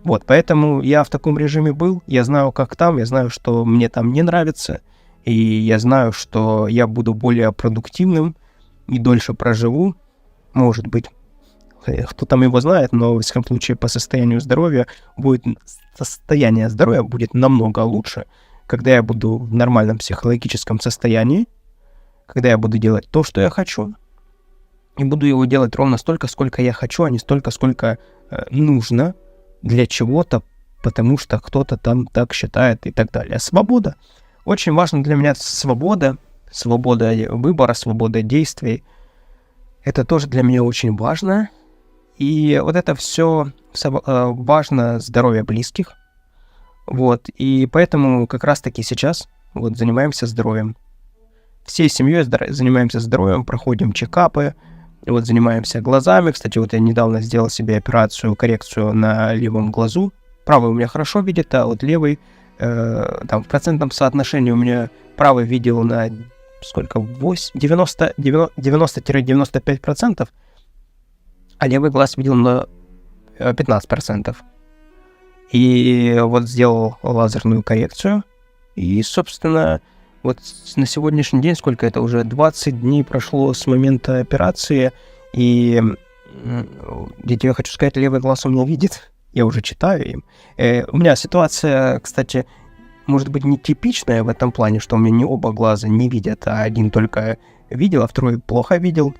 Вот, поэтому я в таком режиме был, я знаю, как там, я знаю, что мне там не нравится, и я знаю, что я буду более продуктивным и дольше проживу, может быть, кто там его знает, но, в всяком случае, по состоянию здоровья состояние здоровья будет намного лучше, когда я буду в нормальном психологическом состоянии, когда я буду делать то, что я хочу, и буду его делать ровно столько, сколько я хочу, а не столько, сколько нужно для чего-то, потому что кто-то там так считает и так далее. Свобода. Очень важно для меня свобода выбора, свобода действий. Это тоже для меня очень важно. И вот это все важно здоровье близких. Вот. И поэтому как раз-таки сейчас вот занимаемся здоровьем. Всей семьей занимаемся здоровьем, проходим чекапы, вот занимаемся глазами. Кстати, вот я недавно сделал себе коррекцию на левом глазу. Правый у меня хорошо видит, а вот левый, в процентном соотношении у меня правый видел на сколько? 90-95%, а левый глаз видел на 15%. И вот сделал лазерную коррекцию. И, собственно, вот на сегодняшний день, сколько это уже, 20 дней прошло с момента операции, и я тебе хочу сказать, левый глаз у меня видит, я уже читаю им. У меня ситуация, кстати, может быть, не типичная в этом плане, что у меня не оба глаза не видят, а один только видел, а второй плохо видел.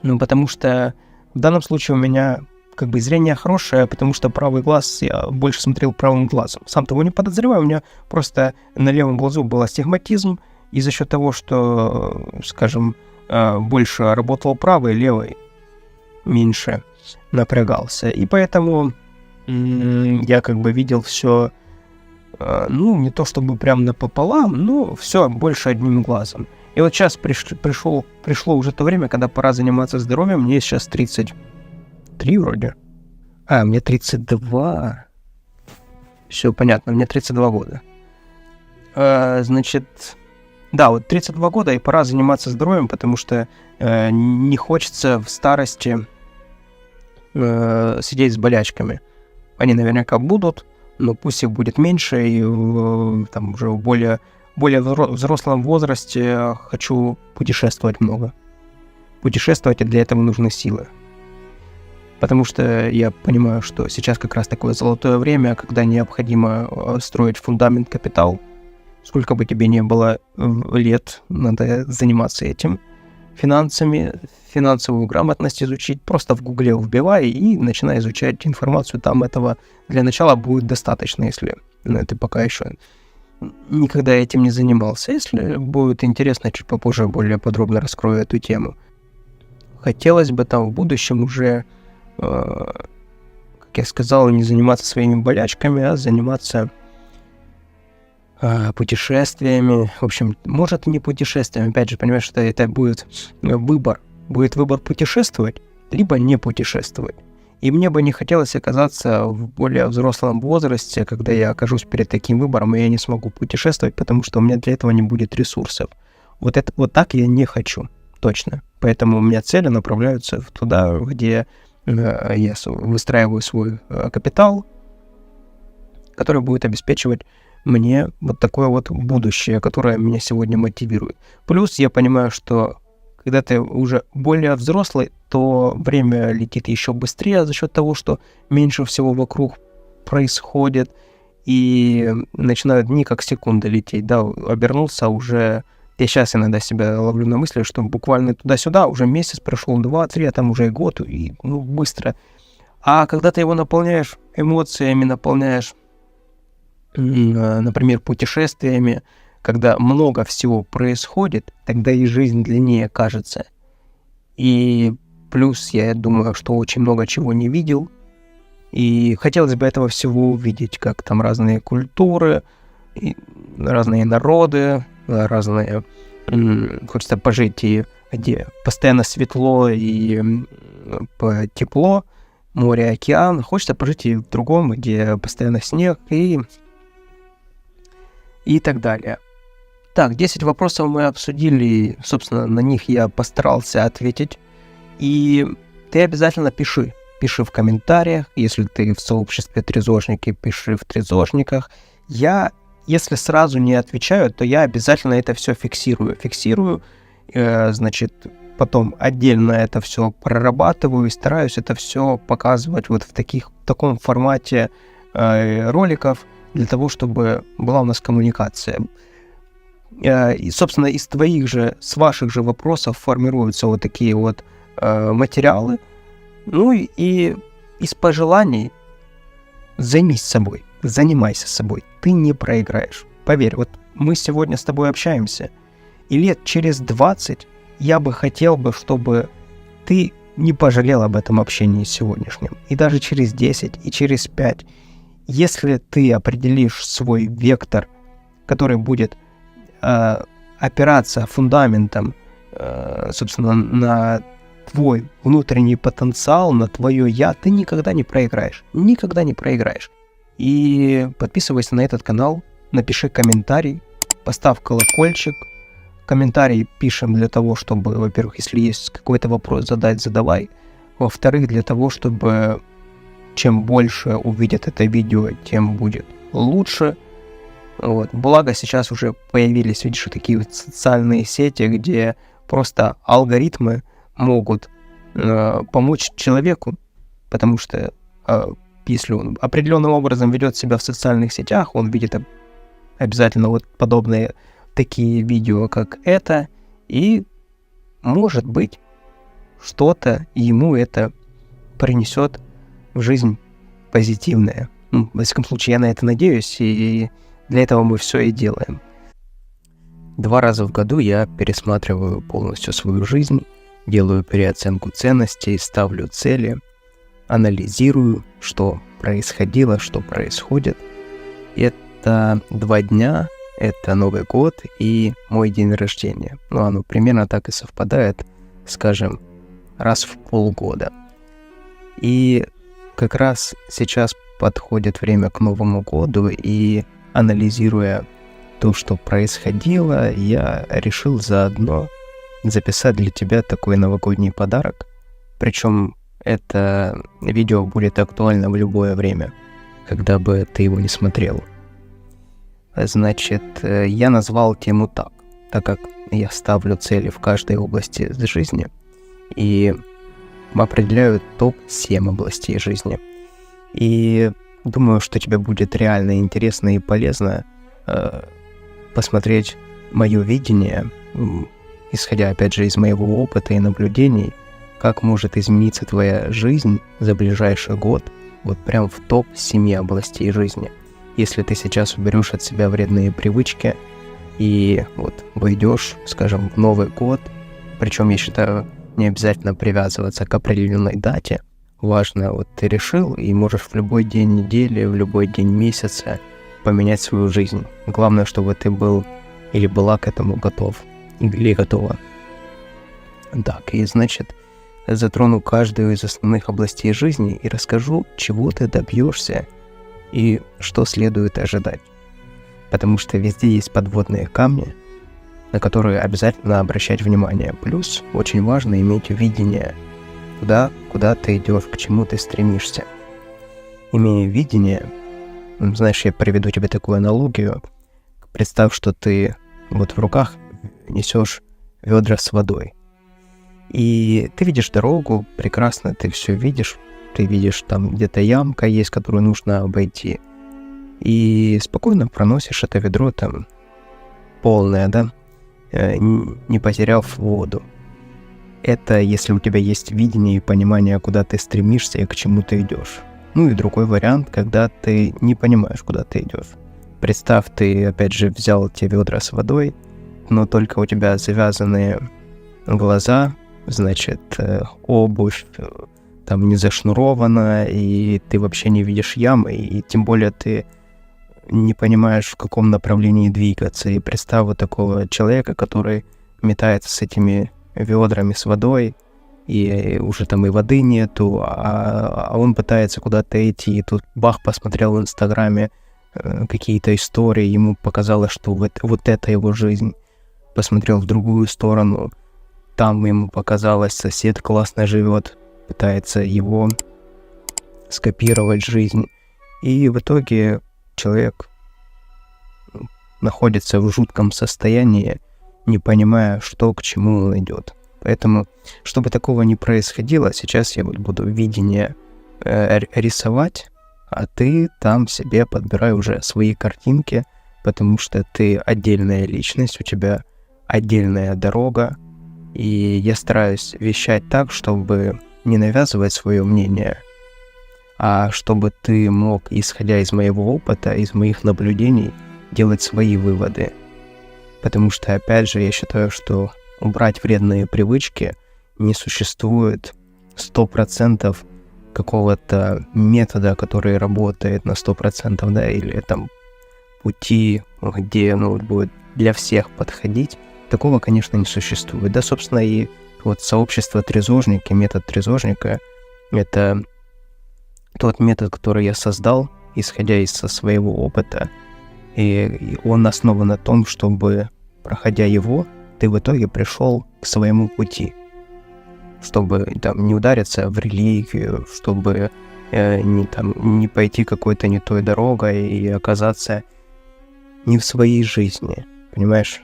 Ну, потому что в данном случае у меня как бы зрение хорошее, потому что правый глаз, я больше смотрел правым глазом. Сам того не подозреваю, у меня просто на левом глазу был астигматизм, и за счет того, что, скажем, больше работал правый, левый меньше напрягался. И поэтому я как бы видел все, ну, не то чтобы прям напополам, но все больше одним глазом. И вот сейчас пришло уже то время, когда пора заниматься здоровьем. Мне сейчас 33 вроде. Мне 32. Все понятно, мне 32 года. Значит, да, вот 32 года, и пора заниматься здоровьем, потому что не хочется в старости сидеть с болячками. Они наверняка будут, но пусть их будет меньше, и там уже в более взрослом возрасте хочу путешествовать много. Путешествовать, и для этого нужны силы. Потому что я понимаю, что сейчас как раз такое золотое время, когда необходимо строить фундамент, капитал. Сколько бы тебе ни было лет, надо заниматься этим. Финансами, финансовую грамотность изучить. Просто в Гугле вбивай и начинай изучать информацию. Там этого для начала будет достаточно, если ты пока еще никогда этим не занимался. Если будет интересно, чуть попозже более подробно раскрою эту тему. Хотелось бы там в будущем уже, как я сказал, не заниматься своими болячками, а заниматься путешествиями. В общем, может, не путешествиями. Опять же, понимаешь, что это будет выбор. Будет выбор путешествовать, либо не путешествовать. И мне бы не хотелось оказаться в более взрослом возрасте, когда я окажусь перед таким выбором, и я не смогу путешествовать, потому что у меня для этого не будет ресурсов. Вот так я не хочу, точно. Поэтому у меня цели направляются туда, где я выстраиваю свой капитал, который будет обеспечивать мне вот такое вот будущее, которое меня сегодня мотивирует. Плюс я понимаю, что когда ты уже более взрослый, то время летит еще быстрее за счет того, что меньше всего вокруг происходит, и начинают дни как секунды лететь. Да, обернулся уже... Я сейчас иногда себя ловлю на мысли, что буквально туда-сюда уже месяц прошел, 2-3, а там уже и год, и быстро. А когда ты его наполняешь эмоциями, наполняешь, например, путешествиями, когда много всего происходит, тогда и жизнь длиннее кажется. И плюс я думаю, что очень много чего не видел, и хотелось бы этого всего увидеть, как там разные культуры, разные народы, разные... Хочется пожить и где постоянно светло и тепло, море, океан. Хочется пожить и в другом, где постоянно снег и так далее. Так, 10 вопросов мы обсудили, собственно, на них я постарался ответить. И ты обязательно пиши в комментариях, если ты в сообществе трезожники, пиши в трезожниках. Если сразу не отвечаю, то я обязательно это все фиксирую, значит, потом отдельно это все прорабатываю и стараюсь это все показывать вот в таком формате роликов, для того, чтобы была у нас коммуникация. И, собственно, с ваших же вопросов формируются вот такие вот материалы. Ну и из пожеланий займись собой, занимайся собой, ты не проиграешь. Поверь, вот мы сегодня с тобой общаемся, и лет через 20 я бы хотел бы, чтобы ты не пожалел об этом общении сегодняшнем. И даже через 10 и через 5. Если ты определишь свой вектор, который будет опираться фундаментом, собственно, на твой внутренний потенциал, на твое «я», ты никогда не проиграешь. Никогда не проиграешь. И подписывайся на этот канал, напиши комментарий, поставь колокольчик. Комментарий пишем для того, чтобы, во-первых, если есть какой-то вопрос задавай. Во-вторых, для того, чтобы чем больше увидят это видео, тем будет лучше. Вот. Благо сейчас уже появились, видишь, такие вот социальные сети, где просто алгоритмы могут помочь человеку, потому что если он определенным образом ведет себя в социальных сетях, он видит обязательно вот подобные такие видео, как это, и, может быть, что-то ему это принесет в жизнь позитивное. Ну, во всяком случае, я на это надеюсь, и для этого мы все и делаем. 2 раза в году я пересматриваю полностью свою жизнь, делаю переоценку ценностей, ставлю цели, анализирую, что происходило, что происходит. Это 2 дня, это Новый год и мой день рождения. Ну, оно примерно так и совпадает, скажем, раз в полгода. И как раз сейчас подходит время к Новому году, и анализируя то, что происходило, я решил заодно записать для тебя такой новогодний подарок. Причем это видео будет актуально в любое время, когда бы ты его не смотрел. Значит, я назвал тему так как я ставлю цели в каждой области жизни и определяю топ-7 областей жизни. И думаю, что тебе будет реально интересно и полезно посмотреть мое видение, исходя, опять же, из моего опыта и наблюдений, как может измениться твоя жизнь за ближайший год, вот прям в топ-7 областей жизни. Если ты сейчас уберешь от себя вредные привычки и вот войдешь, скажем, в Новый год, причем я считаю, не обязательно привязываться к определенной дате, важно, вот ты решил и можешь в любой день недели, в любой день месяца поменять свою жизнь. Главное, чтобы ты был или была к этому готов, или готова. Так, и значит, затрону каждую из основных областей жизни и расскажу, чего ты добьешься и что следует ожидать. Потому что везде есть подводные камни, на которые обязательно обращать внимание. Плюс очень важно иметь видение, куда ты идешь, к чему ты стремишься. Имея видение, знаешь, я приведу тебе такую аналогию. Представь, что ты вот в руках несешь ведра с водой. И ты видишь дорогу, прекрасно, ты все видишь. Ты видишь, там где-то ямка есть, которую нужно обойти. И спокойно проносишь это ведро там полное, да, не потеряв воду. Это если у тебя есть видение и понимание, куда ты стремишься и к чему ты идешь. Ну и другой вариант, когда ты не понимаешь, куда ты идешь. Представь, ты опять же взял те ведра с водой, но только у тебя завязанные глаза, значит, обувь там не зашнурована, и ты вообще не видишь ямы, и тем более ты не понимаешь, в каком направлении двигаться. И представь вот такого человека, который метается с этими ведрами с водой, и уже там и воды нету, а он пытается куда-то идти. И тут бах, посмотрел в Инстаграме какие-то истории, ему показалось, что вот это его жизнь. Посмотрел в другую сторону, там ему показалось, сосед классно живет, пытается его скопировать жизнь. И в итоге человек находится в жутком состоянии, не понимая, что к чему он идет. Поэтому, чтобы такого не происходило, сейчас я вот буду видение рисовать, а ты там себе подбирай уже свои картинки, потому что ты отдельная личность, у тебя отдельная дорога, и я стараюсь вещать так, чтобы не навязывать свое мнение, а чтобы ты мог, исходя из моего опыта, из моих наблюдений, делать свои выводы. Потому что, опять же, я считаю, что убрать вредные привычки не существует 100% какого-то метода, который работает на 100%, да, или там пути, где, будет для всех подходить. Такого, конечно, не существует. Да, собственно, и вот сообщество трезожники, метод трезожника — это тот метод, который я создал, исходя из своего опыта, и он основан на том, чтобы, проходя его, ты в итоге пришел к своему пути, чтобы там не удариться в религию, чтобы не пойти какой-то не той дорогой и оказаться не в своей жизни, понимаешь?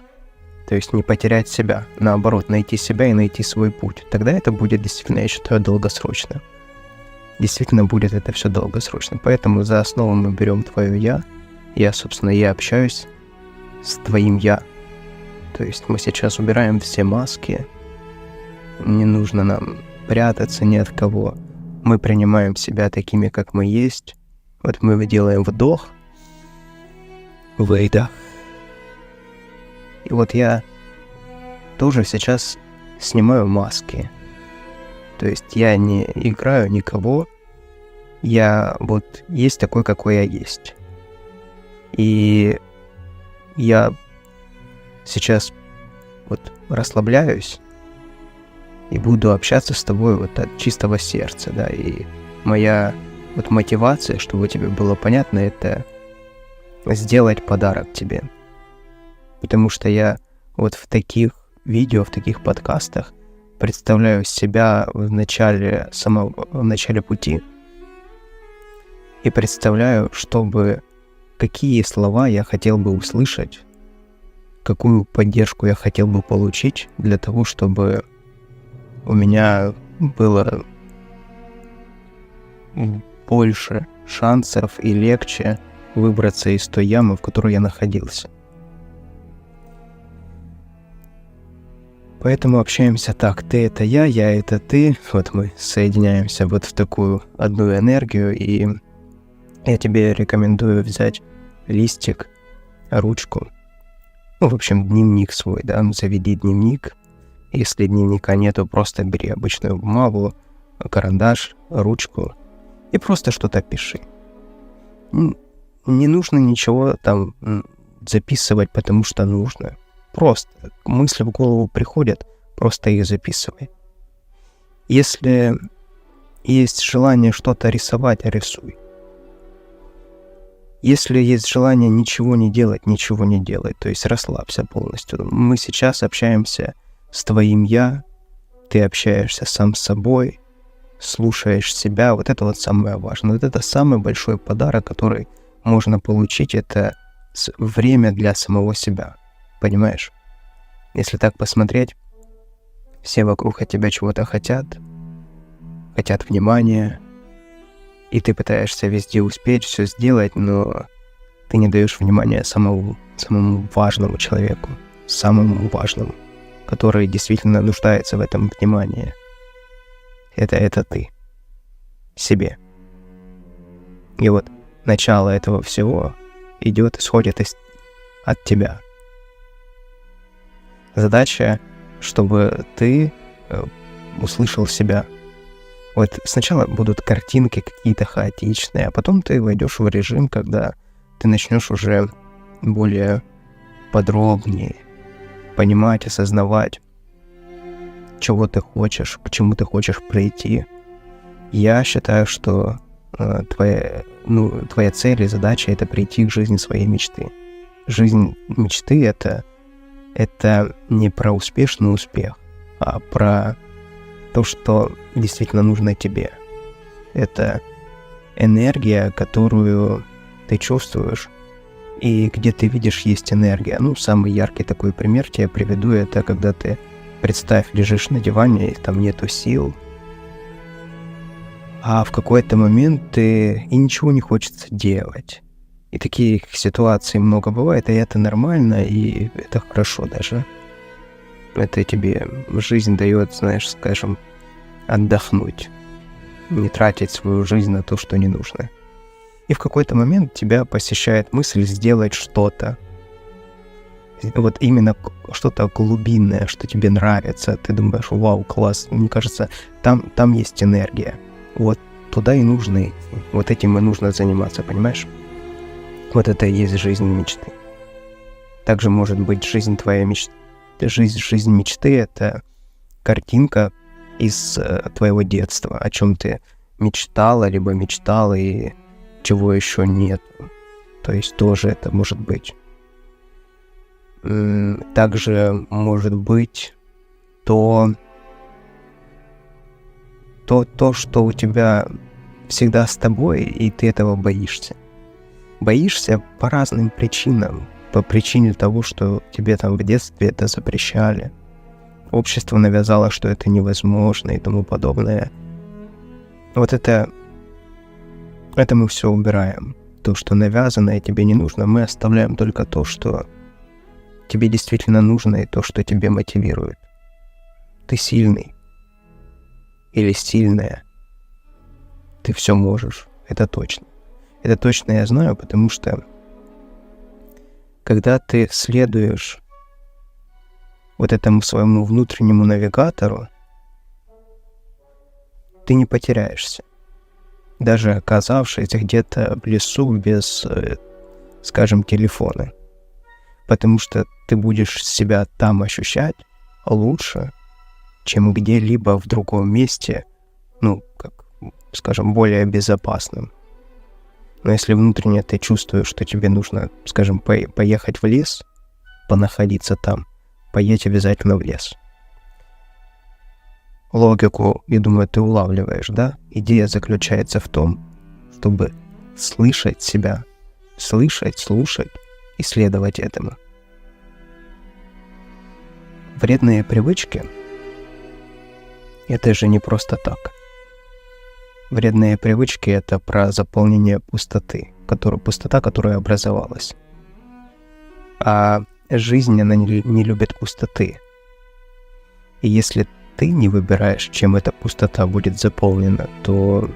То есть не потерять себя, наоборот, найти себя и найти свой путь. Тогда это будет действительно, я считаю, долгосрочно. Действительно будет это все долгосрочно. Поэтому за основу мы берем твое «я». Собственно, я общаюсь с твоим «я». То есть мы сейчас убираем все маски. Не нужно нам прятаться ни от кого. Мы принимаем себя такими, как мы есть. Вот мы делаем вдох, выдох. И вот я тоже сейчас снимаю маски. То есть я не играю никого. Я вот есть такой, какой я есть. И я сейчас вот расслабляюсь и буду общаться с тобой вот от чистого сердца, да. И моя вот мотивация, чтобы тебе было понятно, это сделать подарок тебе. Потому что я вот в таких видео, в таких подкастах представляю себя в начале пути и представляю, какие слова я хотел бы услышать, какую поддержку я хотел бы получить для того, чтобы у меня было больше шансов и легче выбраться из той ямы, в которой я находился. Поэтому общаемся так: ты — это я — это ты. Вот мы соединяемся вот в такую одну энергию, и я тебе рекомендую взять листик, ручку, в общем, дневник свой, да, заведи дневник. Если дневника нету, просто бери обычную бумагу, карандаш, ручку и просто что-то пиши. Не нужно ничего там записывать, потому что нужно. Просто мысли в голову приходят, просто их записывай. Если есть желание что-то рисовать, рисуй. Если есть желание ничего не делай. То есть расслабься полностью. Мы сейчас общаемся с твоим «я», ты общаешься сам с собой, слушаешь себя. Вот это вот самое важное. Вот это самый большой подарок, который можно получить. Это время для самого себя. Понимаешь? Если так посмотреть, все вокруг от тебя чего-то хотят внимания, и ты пытаешься везде успеть все сделать, но ты не даешь внимания самому важному человеку, самому важному, который действительно нуждается в этом внимании. Это ты. Себе. И вот начало этого всего исходит от тебя. Задача, чтобы ты услышал себя. Вот сначала будут картинки какие-то хаотичные, а потом ты войдешь в режим, когда ты начнешь уже более подробнее понимать, осознавать, чего ты хочешь, к чему ты хочешь прийти. Я считаю, что твоя цель и задача — это прийти к жизни своей мечты. Жизнь мечты — это не про успешный успех, а про то, что действительно нужно тебе. Это энергия, которую ты чувствуешь, и где ты видишь, есть энергия. Самый яркий такой пример тебе приведу, это когда ты, представь, лежишь на диване, и там нету сил, а в какой-то момент и ничего не хочется делать. И таких ситуаций много бывает, и это нормально, и это хорошо даже. Это тебе жизнь дает, скажем, отдохнуть. Не тратить свою жизнь на то, что не нужно. И в какой-то момент тебя посещает мысль сделать что-то. Вот именно что-то глубинное, что тебе нравится. Ты думаешь: вау, класс. Мне кажется, там есть энергия. Вот туда и нужно идти. Вот этим и нужно заниматься, понимаешь? Вот это и есть жизнь мечты. Также может быть жизнь твоей мечты. Жизнь мечты — это картинка из твоего детства, о чем ты мечтала, либо мечтал, и чего еще нет. То есть тоже это может быть. Также может быть то, что у тебя всегда с тобой, и ты этого боишься. Боишься по разным причинам. По причине того, что тебе там в детстве это запрещали. Общество навязало, что это невозможно и тому подобное. Вот это мы все убираем. То, что навязано и тебе не нужно, мы оставляем только то, что тебе действительно нужно, и то, что тебе мотивирует. Ты сильный. Или сильная. Ты все можешь. Это точно. Это точно я знаю, потому что когда ты следуешь вот этому своему внутреннему навигатору, ты не потеряешься. Даже оказавшись где-то в лесу без, скажем, телефона. Потому что ты будешь себя там ощущать лучше, чем где-либо в другом месте, скажем, более безопасным. Но если внутренне ты чувствуешь, что тебе нужно, скажем, поехать в лес, понаходиться там, поедь обязательно в лес. Логику, я думаю, ты улавливаешь, да? Идея заключается в том, чтобы слышать себя, слушать и следовать этому. Вредные привычки — это же не просто так. Вредные привычки — это про заполнение пустоты, пустота, которая образовалась. А жизнь, она не любит пустоты. И если ты не выбираешь, чем эта пустота будет заполнена, то,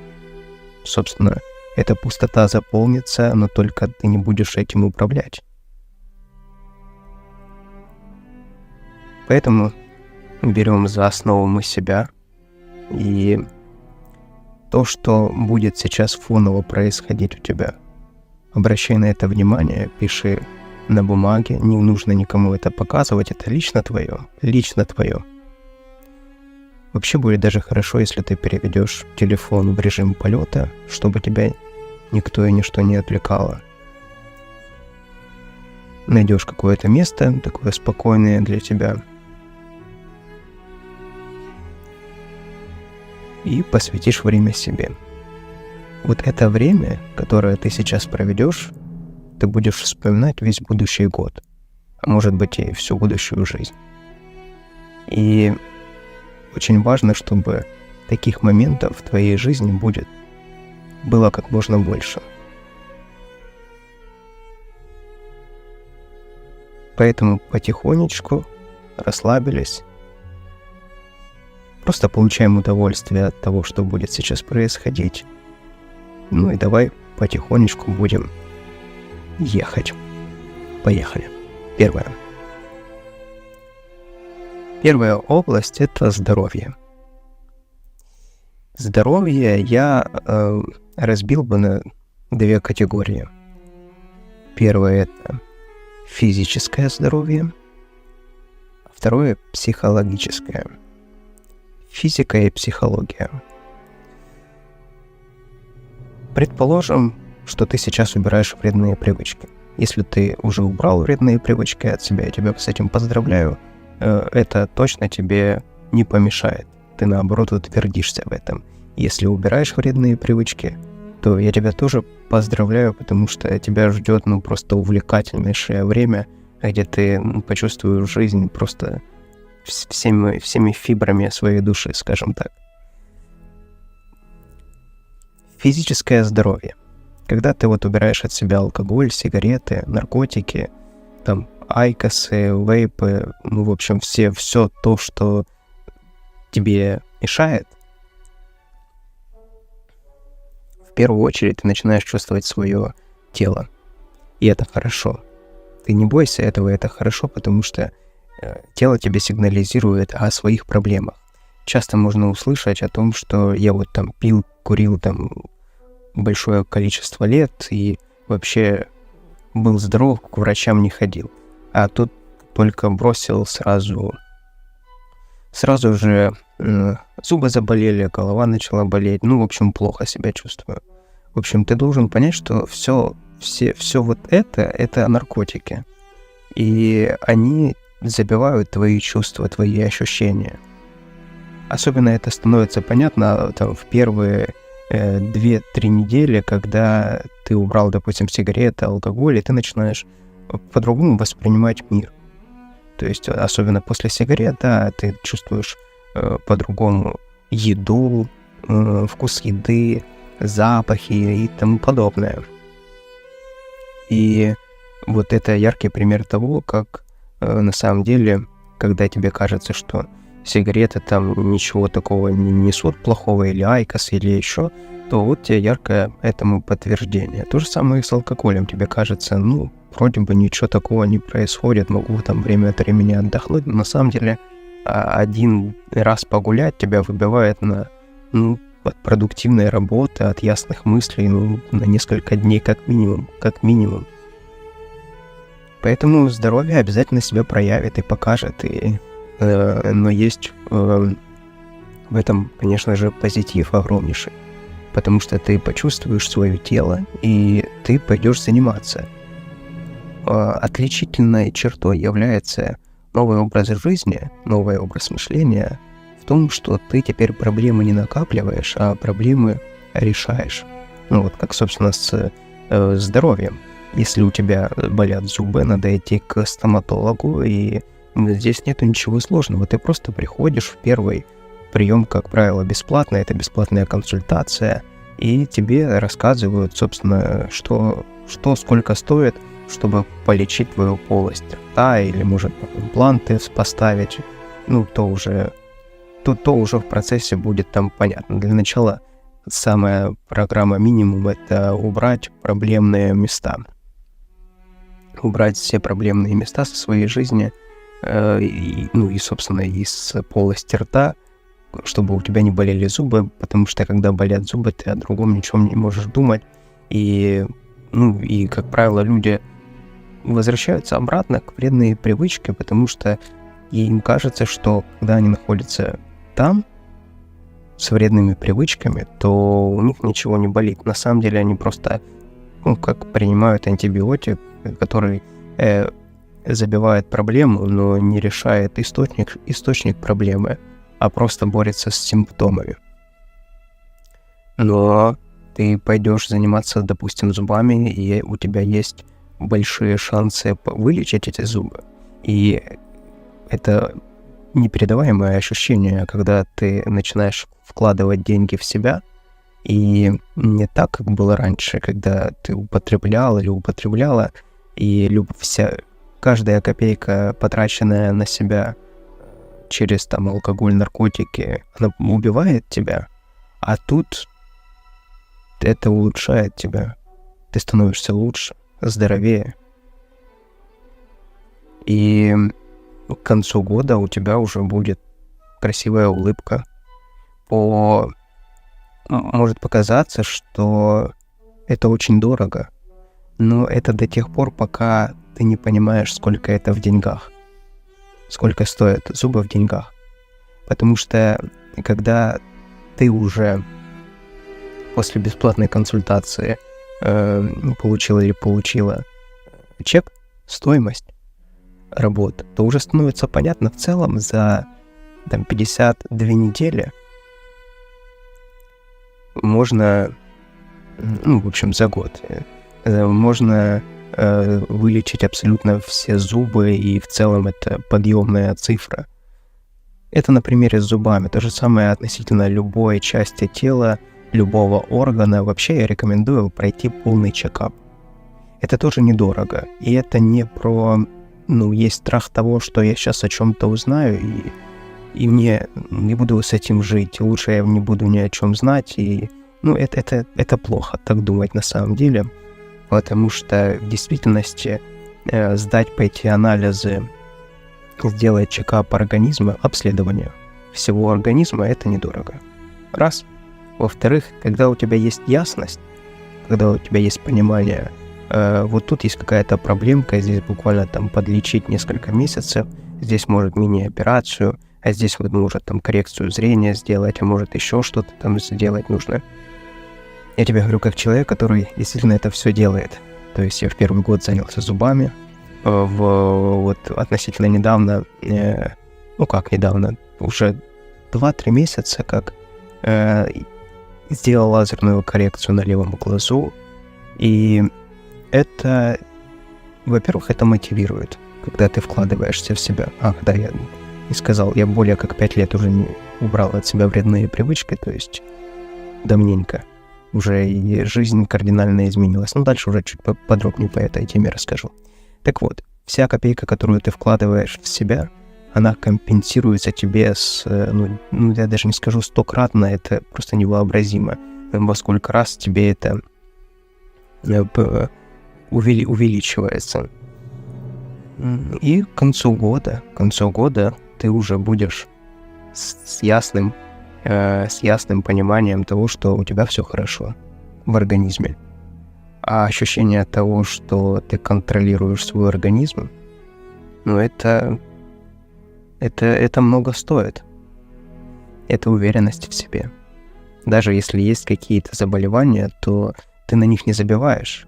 собственно, эта пустота заполнится, но только ты не будешь этим управлять. Поэтому берем за основу мы себя, и то, что будет сейчас фоново происходить у тебя, обращай на это внимание, пиши на бумаге, не нужно никому это показывать, это лично твое. Вообще будет даже хорошо, если ты переведешь телефон в режим полета, чтобы тебя никто и ничто не отвлекало. Найдешь какое-то место, такое спокойное для тебя, и посвятишь время себе. Вот это время, которое ты сейчас проведешь, ты будешь вспоминать весь будущий год, а может быть и всю будущую жизнь. И очень важно, чтобы таких моментов в твоей жизни было как можно больше. Поэтому потихонечку расслабились, просто получаем удовольствие от того, что будет сейчас происходить. Ну и давай потихонечку будем ехать. Поехали. Первая область — это здоровье. Здоровье я разбил бы на две категории. Первое — это физическое здоровье, а второе — психологическое. Физика и психология. Предположим, что ты сейчас убираешь вредные привычки. Если ты уже убрал вредные привычки от себя, я тебя с этим поздравляю, это точно тебе не помешает. Ты, наоборот, утвердишься в этом. Если убираешь вредные привычки, то я тебя тоже поздравляю, потому что тебя ждет просто увлекательнейшее время, где ты почувствуешь жизнь просто всеми фибрами своей души, скажем так. Физическое здоровье. Когда ты убираешь от себя алкоголь, сигареты, наркотики, айкосы, вейпы, в общем, все то, что тебе мешает, в первую очередь ты начинаешь чувствовать свое тело. И это хорошо. Ты не бойся этого, это хорошо, потому что тело тебе сигнализирует о своих проблемах. Часто можно услышать о том, что я пил, курил большое количество лет и вообще был здоров, к врачам не ходил. А тут только бросил сразу же зубы заболели, голова начала болеть, в общем, плохо себя чувствую. В общем, ты должен понять, что все это наркотики. И они забивают твои чувства, твои ощущения. Особенно это становится понятно в первые 2-3 недели, когда ты убрал, допустим, сигареты, алкоголь, и ты начинаешь по-другому воспринимать мир. То есть, особенно после сигарет, да, ты чувствуешь по-другому еду, вкус еды, запахи и тому подобное. И вот это яркий пример того, как на самом деле, когда тебе кажется, что сигареты там ничего такого не несут плохого, или айкос, или еще, то вот тебе яркое этому подтверждение. То же самое и с алкоголем. Тебе кажется, ну, вроде бы ничего такого не происходит, могу там время от времени отдохнуть, но на самом деле один раз погулять тебя выбивает на, от продуктивной работы, от ясных мыслей, на несколько дней как минимум. Поэтому здоровье обязательно себя проявит и покажет, но есть в этом, конечно же, позитив огромнейший, потому что ты почувствуешь свое тело, и ты пойдешь заниматься. Отличительной чертой является новый образ жизни, новый образ мышления в том, что ты теперь проблемы не накапливаешь, а проблемы решаешь. Вот как, собственно, с здоровьем. Если у тебя болят зубы, надо идти к стоматологу, и здесь нету ничего сложного. Ты просто приходишь в первый прием, как правило, бесплатно, это бесплатная консультация, и тебе рассказывают, собственно, что сколько стоит, чтобы полечить твою полость рта, или, может, импланты поставить. То уже в процессе будет там понятно. Для начала самая программа минимум — это убрать проблемные места. Убрать все проблемные места со своей жизни, собственно, из полости рта, чтобы у тебя не болели зубы, потому что когда болят зубы, ты о другом ничем не можешь думать. И, как правило, люди возвращаются обратно к вредной привычке, потому что им кажется, что когда они находятся там, с вредными привычками, то у них ничего не болит. На самом деле они просто, как принимают антибиотик, который забивает проблему, но не решает источник проблемы, а просто борется с симптомами. Но ты пойдешь заниматься, допустим, зубами, и у тебя есть большие шансы вылечить эти зубы. И это непередаваемое ощущение, когда ты начинаешь вкладывать деньги в себя, и не так, как было раньше, когда ты употреблял или употребляла, и каждая копейка, потраченная на себя через алкоголь, наркотики, она убивает тебя, а тут это улучшает тебя. Ты становишься лучше, здоровее. И к концу года у тебя уже будет красивая улыбка. Может показаться, что это очень дорого, но это до тех пор, пока ты не понимаешь, сколько это в деньгах, сколько стоят зубы в деньгах. Потому что когда ты уже после бесплатной консультации получила чек, стоимость работы, то уже становится понятно в целом за 52 недели можно, за год, можно вылечить абсолютно все зубы, и в целом это подъемная цифра. Это на примере с зубами. То же самое относительно любой части тела, любого органа. Вообще я рекомендую пройти полный чекап. Это тоже недорого. И это не про... есть страх того, что я сейчас о чем-то узнаю, и мне не буду с этим жить. Лучше я не буду ни о чем знать. И, это плохо так думать на самом деле. Потому что в действительности пойти анализы, сделать чекап организма, обследование всего организма — это недорого. Раз. Во-вторых, когда у тебя есть ясность, когда у тебя есть понимание, вот тут есть какая-то проблемка, здесь буквально подлечить несколько месяцев, здесь может мини-операцию, а здесь может коррекцию зрения сделать, а может еще что-то сделать нужно. Я тебе говорю как человек, который действительно это все делает. То есть я в первый год занялся зубами, относительно недавно, уже 2-3 месяца, как сделал лазерную коррекцию на левом глазу, и это, во-первых, это мотивирует, когда ты вкладываешься в себя. Да, я не сказал, я более как 5 лет уже не убрал от себя вредные привычки, то есть давненько. Уже и жизнь кардинально изменилась. Дальше уже чуть подробнее по этой теме расскажу. Так вот, вся копейка, которую ты вкладываешь в себя, она компенсируется тебе я даже не скажу 100-кратно, это просто невообразимо, во сколько раз тебе это увеличивается. И к концу года ты уже будешь с ясным пониманием того, что у тебя все хорошо в организме. А ощущение того, что ты контролируешь свой организм, это много стоит. Это уверенность в себе. Даже если есть какие-то заболевания, то ты на них не забиваешь.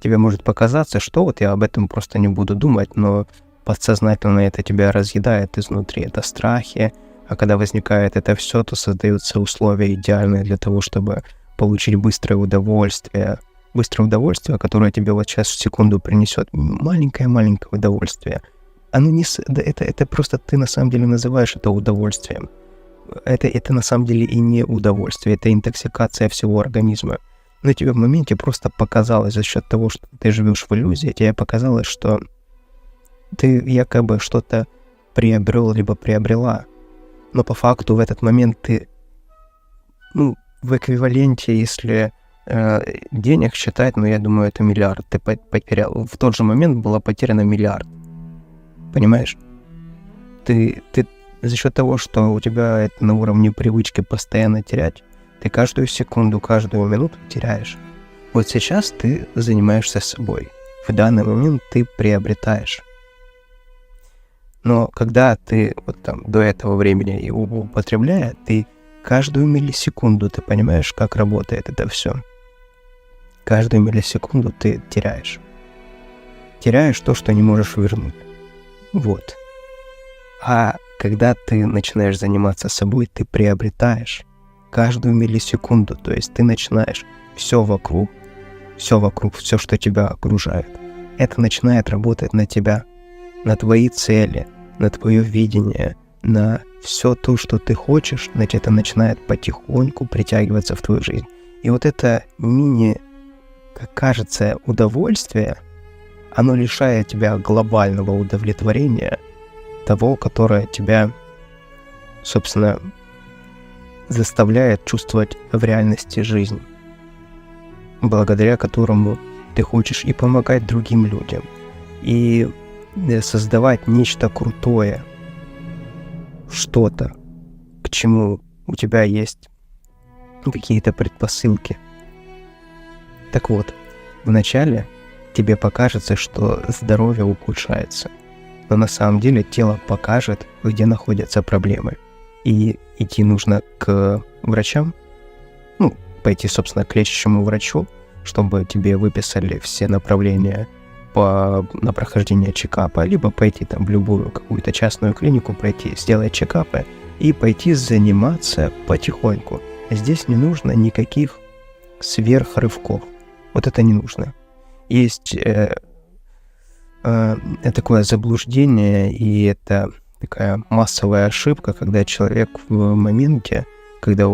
Тебе может показаться, что вот я об этом просто не буду думать, но подсознательно это тебя разъедает изнутри. Это страхи, а когда возникает это все, то создаются условия идеальные для того, чтобы получить быстрое удовольствие, которое тебе вот сейчас в секунду принесет маленькое-маленькое удовольствие. Это просто ты на самом деле называешь это удовольствием. Это на самом деле и не удовольствие, это интоксикация всего организма. Но тебе в моменте просто показалось, за счет того, что ты живешь в иллюзии, тебе показалось, что ты якобы что-то приобрел либо приобрела. Но по факту в этот момент ты, в эквиваленте, если денег считать, я думаю, это миллиард ты потерял. В тот же момент было потеряно миллиард. Понимаешь? Ты за счет того, что у тебя это на уровне привычки постоянно терять, ты каждую секунду, каждую минуту теряешь. Вот сейчас ты занимаешься собой. В данный момент ты приобретаешь. Но когда ты до этого времени его употребляя, ты каждую миллисекунду, ты понимаешь, как работает это все. Каждую миллисекунду ты теряешь. Теряешь то, что не можешь вернуть. Вот. А когда ты начинаешь заниматься собой, ты приобретаешь каждую миллисекунду. То есть ты начинаешь все вокруг, все, что тебя окружает. Это начинает работать на тебя, на твои цели, на твое видение, на все то, что ты хочешь, это начинает потихоньку притягиваться в твою жизнь. И вот это как кажется, удовольствие, оно лишает тебя глобального удовлетворения, того, которое тебя, собственно, заставляет чувствовать в реальности жизнь, благодаря которому ты хочешь и помогать другим людям, и создавать нечто крутое, что-то, к чему у тебя есть какие-то предпосылки. Так вот, вначале тебе покажется, что здоровье ухудшается, но на самом деле тело покажет, где находятся проблемы. И идти нужно к врачам, пойти, собственно, к лечащему врачу, чтобы тебе выписали все направления на прохождение чекапа, либо пойти в любую какую-то частную клинику, сделать чекапы и пойти заниматься потихоньку. Здесь не нужно никаких сверхрывков. Вот это не нужно. Есть такое заблуждение, и это такая массовая ошибка, когда человек в моменте, когда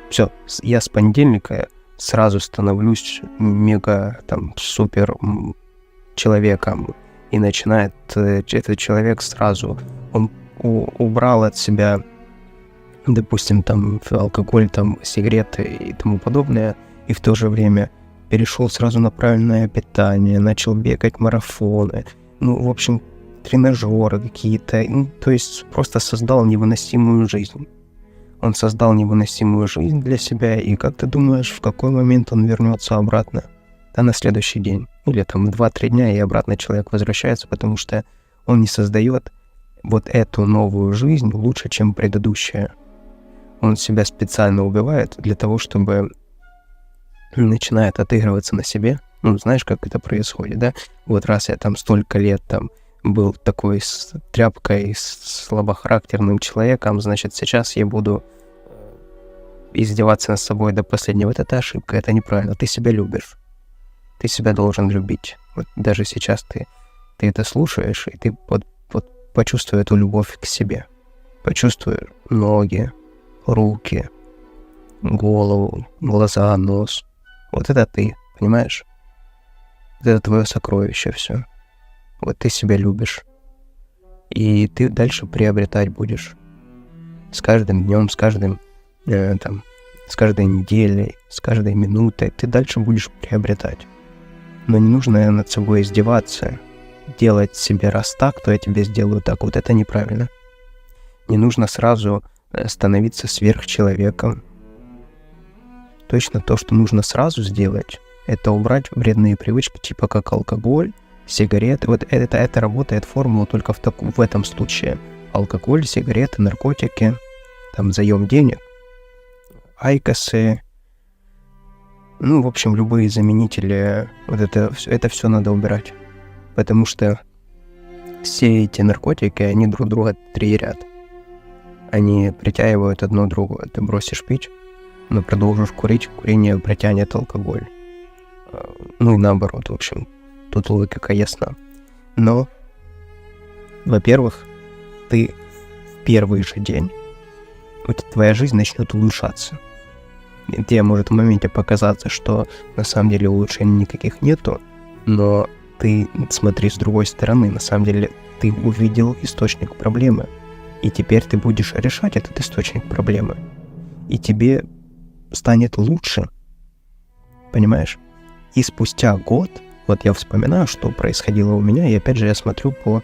все, я с понедельника сразу становлюсь супер человеком, и начинает этот человек сразу, он убрал от себя, допустим, алкоголь, сигареты и тому подобное, и в то же время перешел сразу на правильное питание, начал бегать марафоны, в общем, тренажеры какие-то, то есть просто создал невыносимую жизнь. Он создал невыносимую жизнь для себя, и как ты думаешь, в какой момент он вернется обратно? Да на следующий день, или 2-3 дня, и обратно человек возвращается, потому что он не создает вот эту новую жизнь лучше, чем предыдущая. Он себя специально убивает для того, чтобы начинает отыгрываться на себе. Знаешь, как это происходит, да? Вот раз я столько лет был такой с тряпкой, с слабохарактерным человеком, значит, сейчас я буду издеваться над собой до последнего, вот это ошибка, это неправильно. Ты себя любишь. Ты себя должен любить. Вот даже сейчас ты это слушаешь, и ты вот почувствуй эту любовь к себе. Почувствуй ноги, руки, голову, глаза, нос. Вот это ты, понимаешь? Вот это твое сокровище все. Вот ты себя любишь. И ты дальше приобретать будешь. С каждым днем, с каждой неделей, с каждой минутой ты дальше будешь приобретать. Но не нужно над собой издеваться, делать себе раз так, то я тебе сделаю так. Вот это неправильно. Не нужно сразу становиться сверхчеловеком. Точно то, что нужно сразу сделать, это убрать вредные привычки, типа как алкоголь, сигареты. Вот это работает формула только в этом случае. Алкоголь, сигареты, наркотики, там заем денег, айкосы, в общем, любые заменители, вот это все надо убирать. Потому что все эти наркотики, они друг друга триггерят. Они притягивают одно другое. Ты бросишь пить, но продолжишь курить, курение притянет алкоголь. И наоборот, в общем, тут логика ясна. Но, во-первых, ты в первый же день, твоя жизнь начнет улучшаться. И тебе может в моменте показаться, что на самом деле улучшений никаких нету, но ты смотри с другой стороны, на самом деле ты увидел источник проблемы, и теперь ты будешь решать этот источник проблемы, и тебе станет лучше, понимаешь? И спустя год, вот я вспоминаю, что происходило у меня, и опять же я смотрю по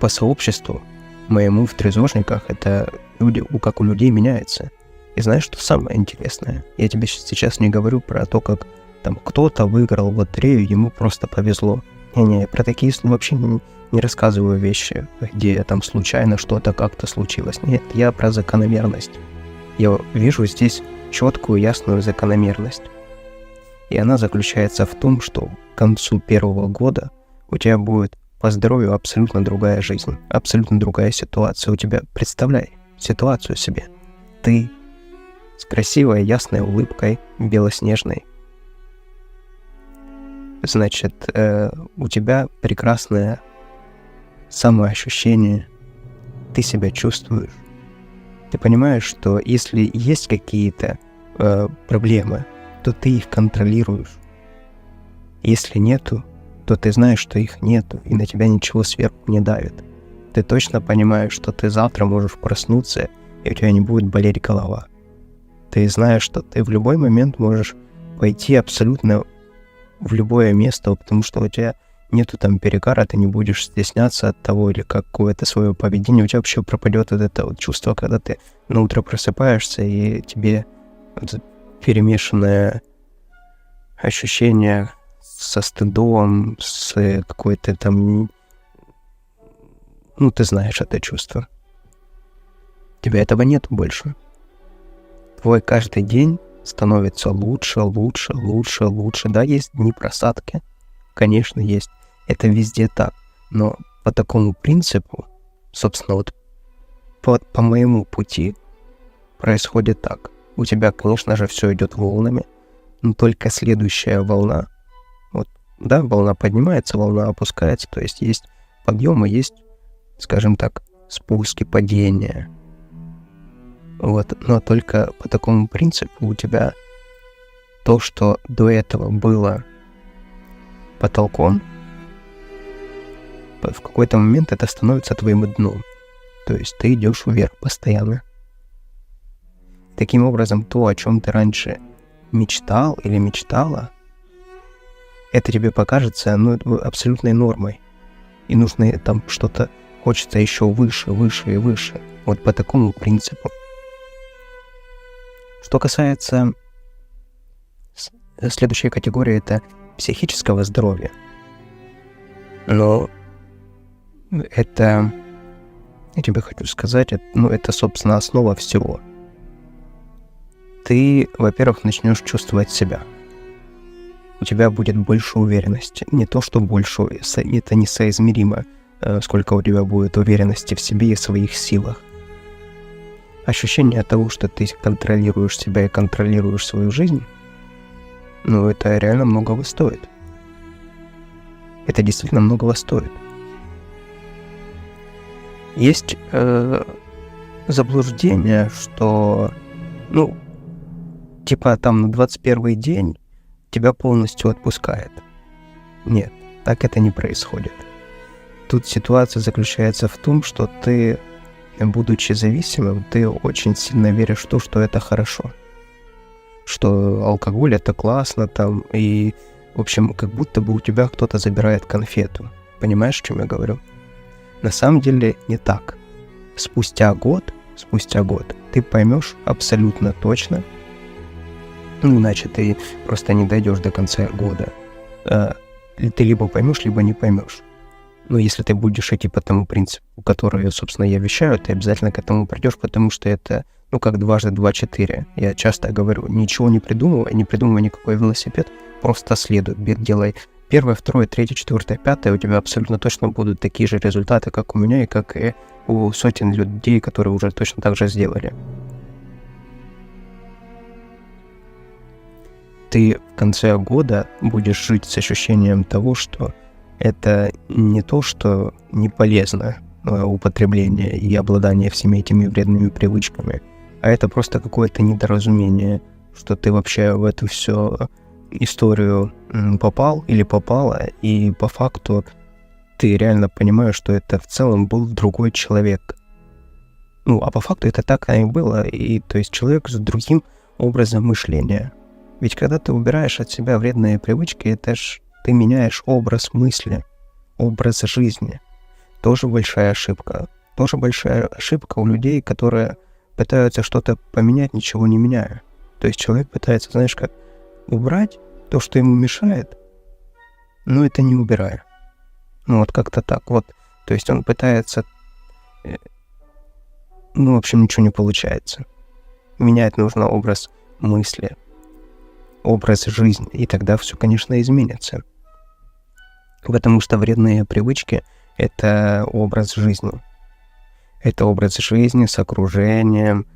сообществу моему в трезожниках, это люди, как у людей меняется. И знаешь, что самое интересное? Я тебе сейчас не говорю про то, как там кто-то выиграл в лотерею, ему просто повезло. Не, про такие вообще не рассказываю вещи, где там случайно что-то как-то случилось. Нет, я про закономерность. Я вижу здесь четкую, ясную закономерность. И она заключается в том, что к концу первого года у тебя будет по здоровью абсолютно другая жизнь, абсолютно другая ситуация. У тебя, представляй ситуацию себе. Ты с красивой, ясной улыбкой, белоснежной. Значит, у тебя прекрасное самоощущение. Ты себя чувствуешь. Ты понимаешь, что если есть какие-то проблемы, то ты их контролируешь. Если нету, то ты знаешь, что их нету, и на тебя ничего сверху не давит. Ты точно понимаешь, что ты завтра можешь проснуться, и у тебя не будет болеть голова. Ты знаешь, что ты в любой момент можешь пойти абсолютно в любое место, потому что у тебя нету там перегара, ты не будешь стесняться от того или какое-то свое поведение, у тебя вообще пропадет вот это вот чувство, когда ты на утро просыпаешься, и тебе вот перемешанное ощущение со стыдом, с какой-то там... ты знаешь это чувство. У тебя этого нет больше. Твой каждый день становится лучше. Да, есть дни просадки. Конечно, есть. Это везде так. Но по такому принципу, собственно, вот по моему пути происходит так. У тебя, конечно же, все идет волнами, но только следующая волна, волна поднимается, волна опускается, то есть есть подъемы, есть, скажем так, спуски, падения. Но только по такому принципу у тебя то, что до этого было потолком, в какой-то момент это становится твоим дном. То есть ты идешь вверх постоянно. Таким образом, то, о чем ты раньше мечтал или мечтала, это тебе покажется абсолютной нормой. И нужно там что-то, хочется еще выше и выше. Вот по такому принципу. Что касается следующей категории, это психического здоровья. Но это, я тебе хочу сказать, это, собственно, основа всего. Ты, во-первых, начнешь чувствовать себя. У тебя будет больше уверенности. Не то, что больше, это несоизмеримо, сколько у тебя будет уверенности в себе и в своих силах. ощущение того, что ты контролируешь себя и контролируешь свою жизнь, ну, это реально многого стоит. Это действительно многого стоит. Есть заблуждение, что, ну, типа там на 21-й день тебя полностью отпускает. Нет, так это не происходит. Тут ситуация заключается в том, что ты, будучи зависимым, ты очень сильно веришь в то, что это хорошо. Что алкоголь это классно там, и, в общем, как будто бы у тебя кто-то забирает конфету. Понимаешь, о чем я говорю? На самом деле не так. Спустя год ты поймешь абсолютно точно, ну, иначе ты просто не дойдешь до конца года. Ты либо поймешь, либо не поймешь. Но если ты будешь идти по тому принципу, который, собственно, я вещаю, ты обязательно к этому придешь, потому что это, ну, как 2 × 2 = 4. Я часто говорю, ничего не придумывай никакой велосипед, просто следуй, делай 1, 2, 3, 4, 5, у тебя абсолютно точно будут такие же результаты, как у меня и как и у сотен людей, которые уже точно так же сделали. Ты в конце года будешь жить с ощущением того, что это не то, что не полезно употребление и обладание всеми этими вредными привычками, а это просто какое-то недоразумение, что ты вообще в эту всю историю попал или попала, и по факту ты реально понимаешь, что это в целом был другой человек. Ну, а по факту это так и было, и то есть человек с другим образом мышления. Ведь когда ты убираешь от себя вредные привычки, это ж ты меняешь образ мысли, образ жизни. Тоже большая ошибка. Тоже большая ошибка у людей, которые пытаются что-то поменять, ничего не меняя. То есть человек пытается, знаешь, как убрать то, что ему мешает, но это не убирая. Ну вот как-то так вот. То есть он пытается... Ну, в общем, ничего не получается. Менять нужно образ мысли, образ жизни, и тогда все, конечно, изменится. Потому что вредные привычки — это образ жизни. Это образ жизни с окружением,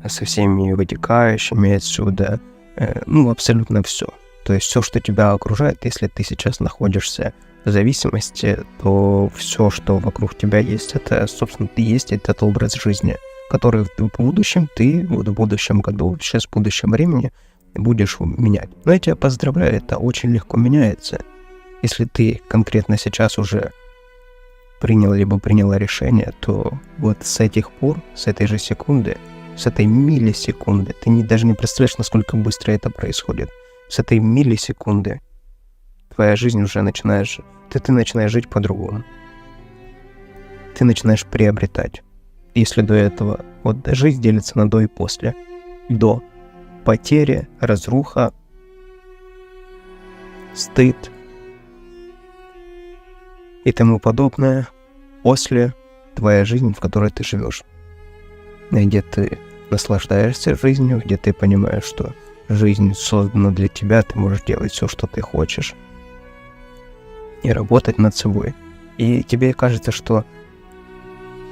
со всеми вытекающими отсюда, ну, абсолютно все. То есть все, что тебя окружает, если ты сейчас находишься в зависимости, то все, что вокруг тебя есть, это, собственно, ты есть этот образ жизни, который в будущем ты, в будущем году, сейчас в будущем времени будешь менять. Но я тебя поздравляю, это очень легко меняется. Если ты конкретно сейчас уже принял либо приняла решение, то вот с этих пор, с этой же секунды, с этой миллисекунды, ты даже не представляешь, насколько быстро это происходит. С этой миллисекунды твоя жизнь уже начинаешь... Ты начинаешь жить по-другому. Ты начинаешь приобретать. Если до этого... Вот жизнь делится на до и после. До. Потери, разруха, стыд и тому подобное. После твоя жизнь, в которой ты живешь. Где ты наслаждаешься жизнью, где ты понимаешь, что жизнь создана для тебя, ты можешь делать все, что ты хочешь. И работать над собой. И тебе кажется, что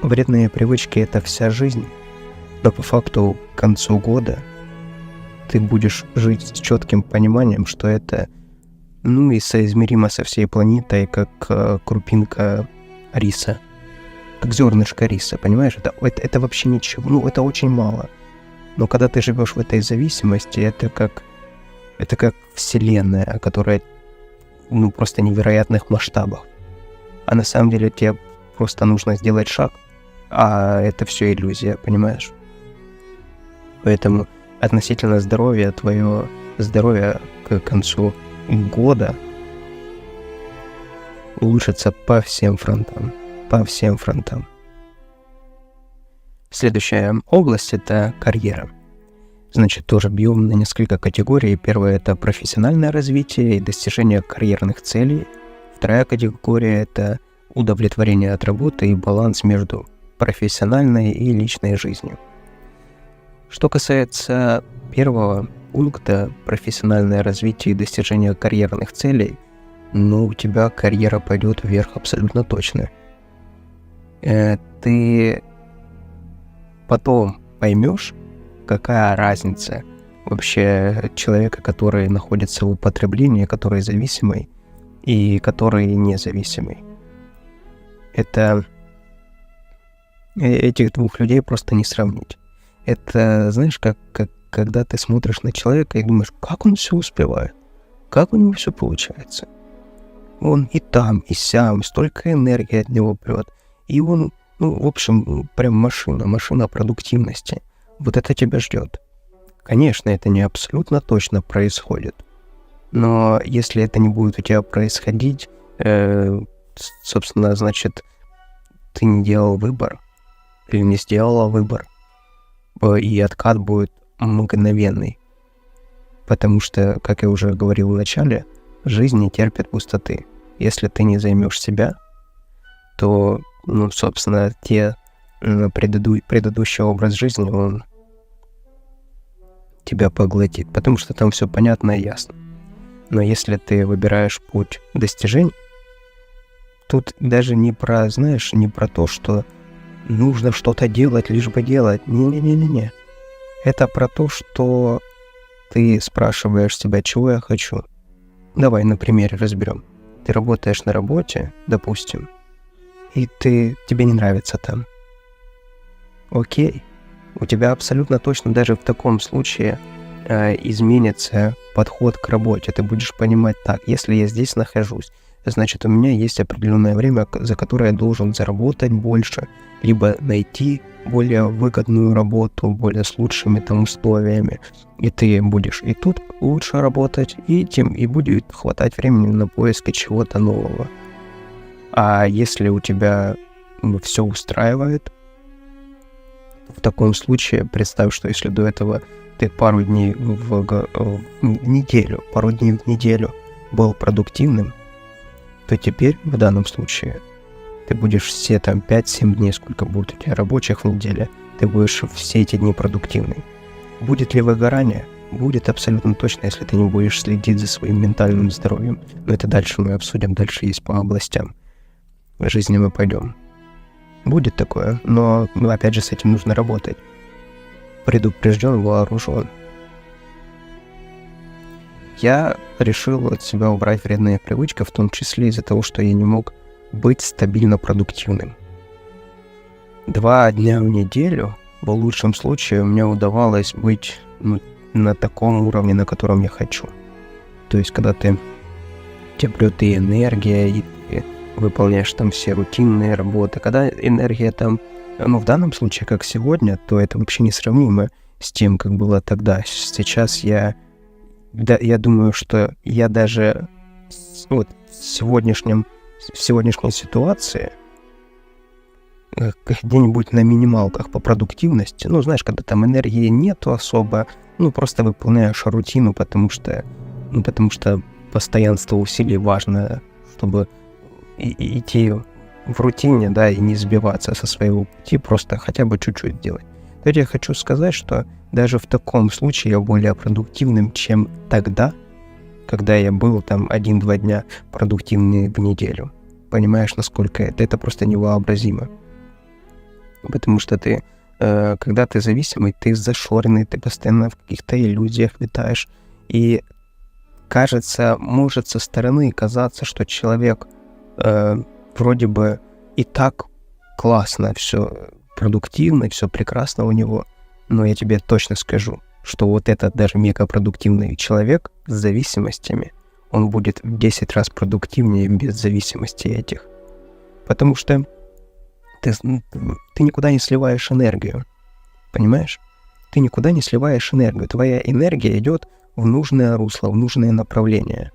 вредные привычки — это вся жизнь. Но по факту к концу года ты будешь жить с четким пониманием, что это, ну, и соизмеримо со всей планетой, как крупинка риса. Как зернышко риса, понимаешь? Это вообще ничего, ну, это очень мало. Но когда ты живешь в этой зависимости, это как вселенная, которая, ну, просто невероятных масштабов. А на самом деле тебе просто нужно сделать шаг, а это все иллюзия, понимаешь? Поэтому относительно здоровья, твое здоровье к концу года улучшится по всем фронтам. По всем фронтам. Следующая область — это карьера. Значит, тоже бьем на несколько категорий. Первая — это профессиональное развитие и достижение карьерных целей. Вторая категория — это удовлетворение от работы и баланс между профессиональной и личной жизнью. Что касается первого пункта — профессиональное развитие и достижение карьерных целей, ну, у тебя карьера пойдет вверх абсолютно точно. Ты потом поймешь, какая разница вообще человека, который находится в употреблении, который зависимый и который независимый. Это этих двух людей просто не сравнить. Это, знаешь, как когда ты смотришь на человека и думаешь, как он все успевает, как у него все получается. Он и там, и сям, столько энергии от него прет. И он, в общем, прям машина продуктивности. Вот это тебя ждет. Конечно, это не абсолютно точно происходит. Но если это не будет у тебя происходить, собственно, значит, ты не делал выбор или не сделала выбор, и откат будет мгновенный. Потому что, как я уже говорил в начале, жизнь не терпит пустоты. Если ты не займешь себя, то, собственно, предыдущий образ жизни, он тебя поглотит, потому что там все понятно и ясно. Но если ты выбираешь путь достижений, тут даже не про то, что нужно что-то делать, лишь бы делать. Не-не-не-не-не. Это про то, что ты спрашиваешь себя, чего я хочу. Давай на примере разберем. Ты работаешь на работе, допустим, и тебе не нравится там. Окей. У тебя абсолютно точно даже в таком случае изменится подход к работе. Ты будешь понимать так, если я здесь нахожусь, значит, у меня есть определенное время, за которое я должен заработать больше, либо найти более выгодную работу, более с лучшими там условиями. И ты будешь и тут лучше работать, и будет хватать времени на поиски чего-то нового. А если у тебя все устраивает, в таком случае представь, что если до этого ты пару дней в неделю был продуктивным, то теперь, в данном случае, ты будешь все там 5-7 дней, сколько будет у тебя рабочих в неделе, ты будешь все эти дни продуктивный. Будет ли выгорание? Будет абсолютно точно, если ты не будешь следить за своим ментальным здоровьем. Но это дальше мы обсудим, дальше есть по областям. В жизни мы пойдем. Будет такое, но опять же с этим нужно работать. Предупрежден, вооружен. Я решил от себя убрать вредные привычки, в том числе из-за того, что я не мог быть стабильно продуктивным. 2 дня в неделю, в лучшем случае, мне удавалось быть на таком уровне, на котором я хочу. То есть, когда тебя прет и энергия, и ты выполняешь там все рутинные работы. Когда энергия там, в данном случае, как сегодня, то это вообще несравнимо с тем, как было тогда. Сейчас я думаю, что я даже в сегодняшней ситуации где-нибудь на минималках по продуктивности, знаешь, когда там энергии нету особо, просто выполняешь рутину, потому что постоянство усилий важно, чтобы идти в рутине, да, и не сбиваться со своего пути, просто хотя бы чуть-чуть делать. То я хочу сказать, что даже в таком случае я более продуктивным, чем тогда, когда я был там 1-2 дня продуктивный в неделю. Понимаешь, насколько это просто невообразимо. Потому что ты, когда ты зависимый, ты зашоренный, ты постоянно в каких-то иллюзиях витаешь. И может со стороны казаться, что человек вроде бы и так классно, все продуктивно, все прекрасно у него, но я тебе точно скажу, что вот этот даже мегапродуктивный человек с зависимостями, он будет в 10 раз продуктивнее без зависимостей этих. Потому что ты никуда не сливаешь энергию, понимаешь? Ты никуда не сливаешь энергию. Твоя энергия идет в нужное русло, в нужное направление.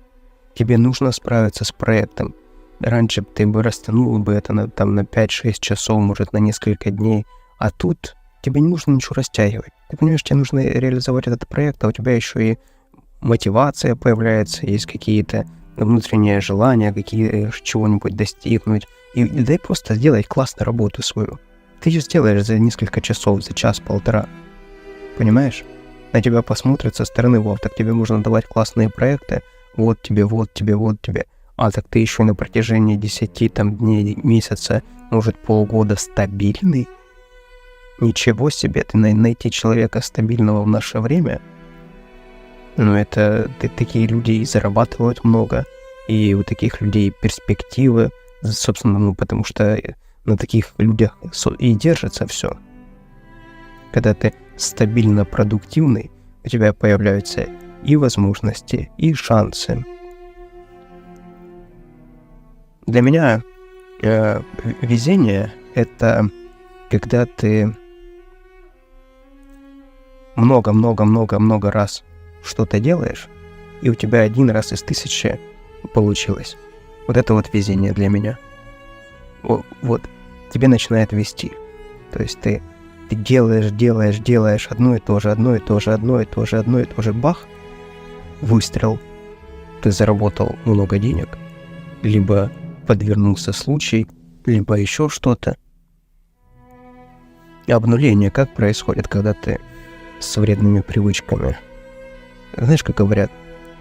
Тебе нужно справиться с проектом. Раньше ты бы растянул бы это на 5-6 часов, может, на несколько дней. А тут тебе не нужно ничего растягивать. Ты понимаешь, тебе нужно реализовать этот проект, а у тебя еще и мотивация появляется, есть какие-то внутренние желания, чего-нибудь достигнуть. И дай просто сделать классную работу свою. Ты ее сделаешь за несколько часов, за час-полтора. Понимаешь? На тебя посмотрят со стороны, так тебе можно давать классные проекты, вот тебе. А так ты еще на протяжении 10 дней, месяца, может полгода стабильный. ничего себе, ты найти человека стабильного в наше время, ну, это такие люди и зарабатывают много, и у таких людей перспективы, собственно, ну, потому что на таких людях и держится все. Когда ты стабильно продуктивный, у тебя появляются и возможности, и шансы. Для меня везение — это когда ты много-много-много-много раз что-то делаешь, и у тебя один раз из 1000 получилось. Вот это вот везение для меня. Вот, тебе начинает вести. То есть ты делаешь одно и то же, бах, выстрел, ты заработал много денег, либо подвернулся случай, либо еще что-то. И обнуление как происходит, когда ты с вредными привычками? Знаешь, как говорят,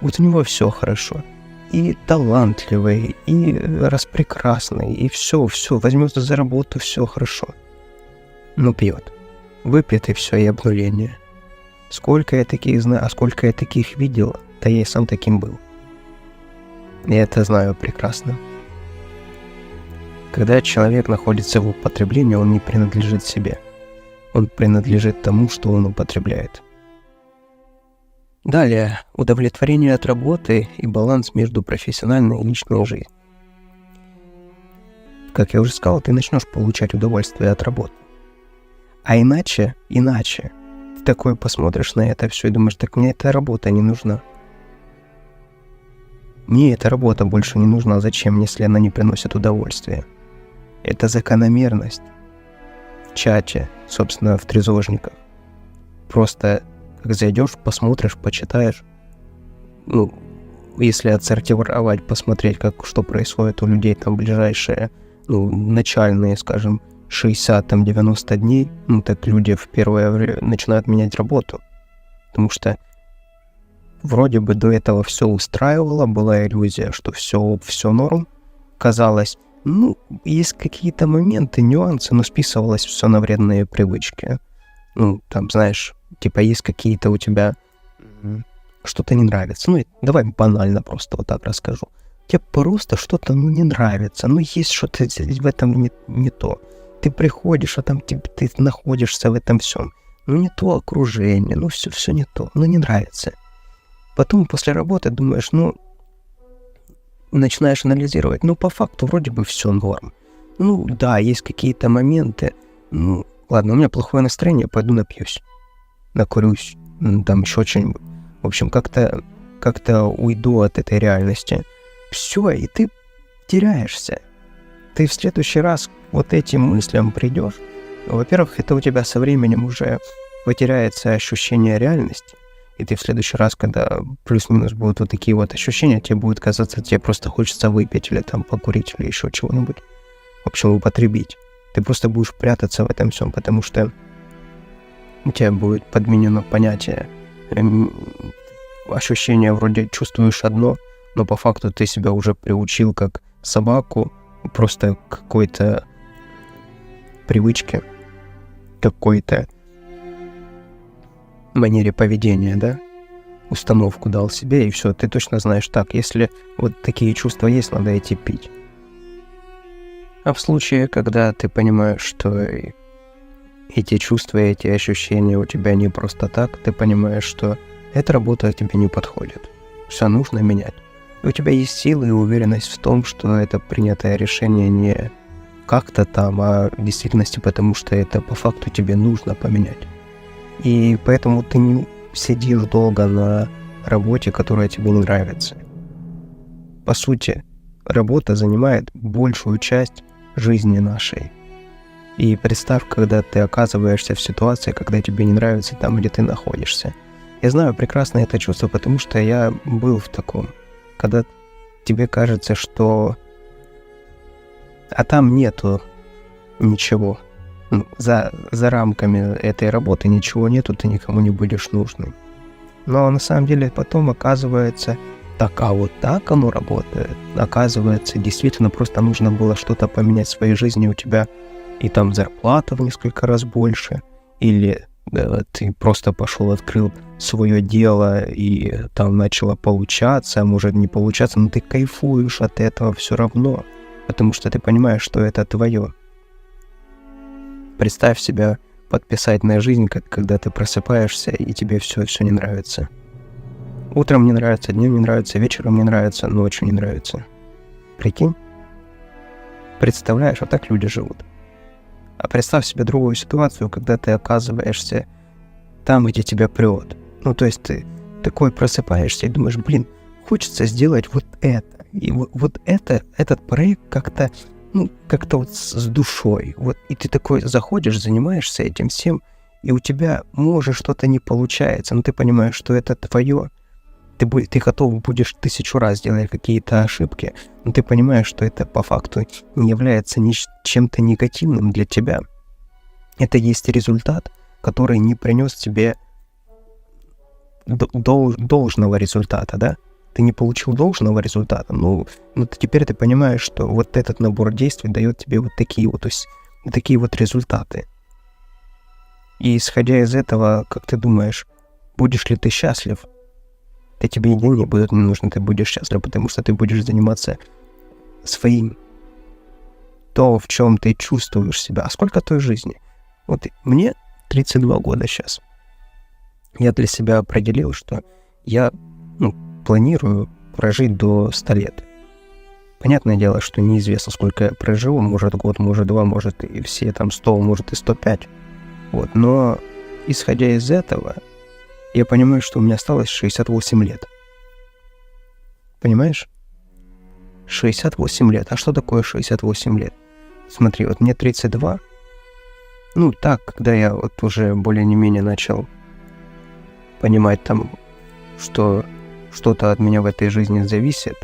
вот у него все хорошо. И талантливый, и распрекрасный, и все, возьмется за работу, все хорошо. Но пьет. Выпьет и все, и обнуление. Сколько я таких знаю, а сколько я таких видел, да я и сам таким был. Я это знаю прекрасно. Когда человек находится в употреблении, он не принадлежит себе. Он принадлежит тому, что он употребляет. Далее, удовлетворение от работы и баланс между профессиональной и личной жизнью. Как я уже сказал, ты начнешь получать удовольствие от работы. А иначе, ты такой посмотришь на это все и думаешь, так мне эта работа не нужна. Мне эта работа больше не нужна, зачем, если она не приносит удовольствия? Это закономерность. В чате, собственно, в трезожниках. Просто как зайдешь, посмотришь, почитаешь. Ну, если отсортировать, посмотреть, что происходит у людей там ближайшие, начальные, скажем, 60-90 дней, так люди в первое время начинают менять работу. Потому что вроде бы до этого все устраивало, была иллюзия, что все норм. Казалось, есть какие-то моменты, нюансы, но списывалось все на вредные привычки. Там, знаешь, есть какие-то у тебя что-то не нравится. Давай банально просто вот так расскажу. Тебе просто что-то не нравится. Есть что-то в этом не то. Ты приходишь, а там ты находишься в этом всем. Не то окружение, все не то. Не нравится. Потом после работы думаешь, начинаешь анализировать. По факту вроде бы все норм. Да, есть какие-то моменты. Ладно, у меня плохое настроение, пойду напьюсь. Накурюсь, там еще что-нибудь. В общем, как-то уйду от этой реальности. Все, и ты теряешься. Ты в следующий раз вот этим мыслям придешь. Во-первых, это у тебя со временем уже потеряется ощущение реальности. И ты в следующий раз, когда плюс-минус будут вот такие вот ощущения, тебе будет казаться, тебе просто хочется выпить или там покурить или еще чего-нибудь. В общем, употребить. Ты просто будешь прятаться в этом всем, потому что у тебя будет подменено понятие. Ощущение вроде чувствуешь одно, но по факту ты себя уже приучил как собаку, просто к какой-то привычке, какой-то манере поведения, да? Установку дал себе, и все, ты точно знаешь, так, если вот такие чувства есть, надо идти пить. А в случае, когда ты понимаешь, что эти чувства, эти ощущения у тебя не просто так, ты понимаешь, что эта работа тебе не подходит. Все нужно менять. И у тебя есть сила и уверенность в том, что это принятое решение не как-то там, а в действительности, потому что это по факту тебе нужно поменять. И поэтому ты не сидишь долго на работе, которая тебе не нравится. По сути, работа занимает большую часть жизни нашей. И представь, когда ты оказываешься в ситуации, когда тебе не нравится там, где ты находишься. Я знаю прекрасно это чувство, потому что я был в таком. Когда тебе кажется, что... А там нету ничего. За рамками этой работы ничего нету, ты никому не будешь нужным. Но на самом деле потом оказывается, так, а вот так оно работает. Оказывается, действительно просто нужно было что-то поменять в своей жизни, у тебя и там зарплата в несколько раз больше, или ты просто пошел, открыл свое дело, и там начало получаться, а может не получаться, но ты кайфуешь от этого все равно, потому что ты понимаешь, что это твое. Представь себя подписать на жизнь, когда ты просыпаешься, и тебе все не нравится. Утром не нравится, днем не нравится, вечером не нравится, ночью не нравится. Прикинь? Представляешь, вот так люди живут. А представь себе другую ситуацию, когда ты оказываешься там, где тебя прет. Ну, то есть ты такой просыпаешься и думаешь, блин, хочется сделать вот это. И вот этот проект как-то вот с душой. Вот, и ты такой заходишь, занимаешься этим всем, и у тебя может что-то не получается, но ты понимаешь, что это твое. Ты готов будешь 1000 раз делать какие-то ошибки, но ты понимаешь, что это по факту не является чем-то негативным для тебя. Это есть результат, который не принес тебе должного результата, да? Ты не получил должного результата, но теперь ты понимаешь, что вот этот набор действий дает тебе вот такие вот результаты. И исходя из этого, как ты думаешь, будешь ли ты счастлив? Да тебе и деньги будут не нужны, ты будешь счастлив, потому что ты будешь заниматься своим. То, в чем ты чувствуешь себя. А сколько той жизни? Вот мне 32 года сейчас. Я для себя определил, что я планирую прожить до 100 лет. Понятное дело, что неизвестно, сколько я проживу, может год, может 2, может и все там 100, может и 105. Вот, но исходя из этого, я понимаю, что у меня осталось 68 лет. Понимаешь? 68 лет. А что такое 68 лет? Смотри, вот мне 32. Когда я вот уже более-менее начал понимать там, что что-то от меня в этой жизни зависит,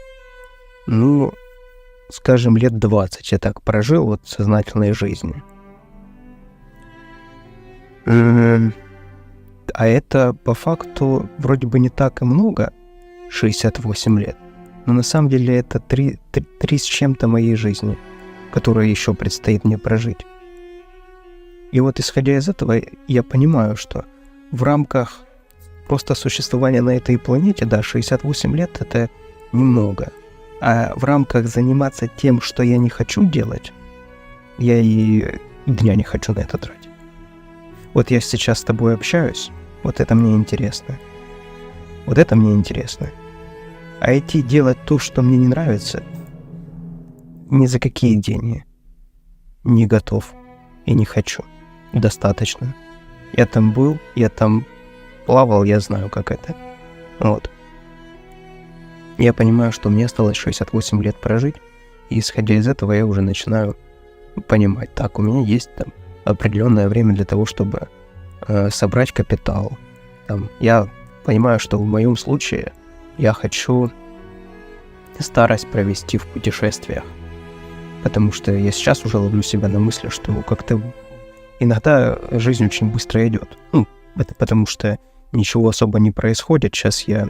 скажем, лет 20 я так прожил вот сознательной жизнью. А это по факту вроде бы не так и много, 68 лет, но на самом деле это 3 с чем-то моей жизни, которую еще предстоит мне прожить. И вот исходя из этого, я понимаю, что в рамках просто существования на этой планете, да, 68 лет — это немного. А в рамках заниматься тем, что я не хочу делать, я и дня не хочу на это тратить. Вот я сейчас с тобой общаюсь, вот это мне интересно. Вот это мне интересно. А идти делать то, что мне не нравится, ни за какие деньги не готов и не хочу. Достаточно. Я там был, я там плавал, я знаю, как это. Вот. Я понимаю, что мне осталось 68 лет прожить, и исходя из этого я уже начинаю понимать, так, у меня есть там определенное время для того, чтобы собрать капитал. Там, я понимаю, что в моем случае я хочу старость провести в путешествиях, потому что я сейчас уже ловлю себя на мысли, что как-то иногда жизнь очень быстро идет. Это потому что ничего особо не происходит. Сейчас я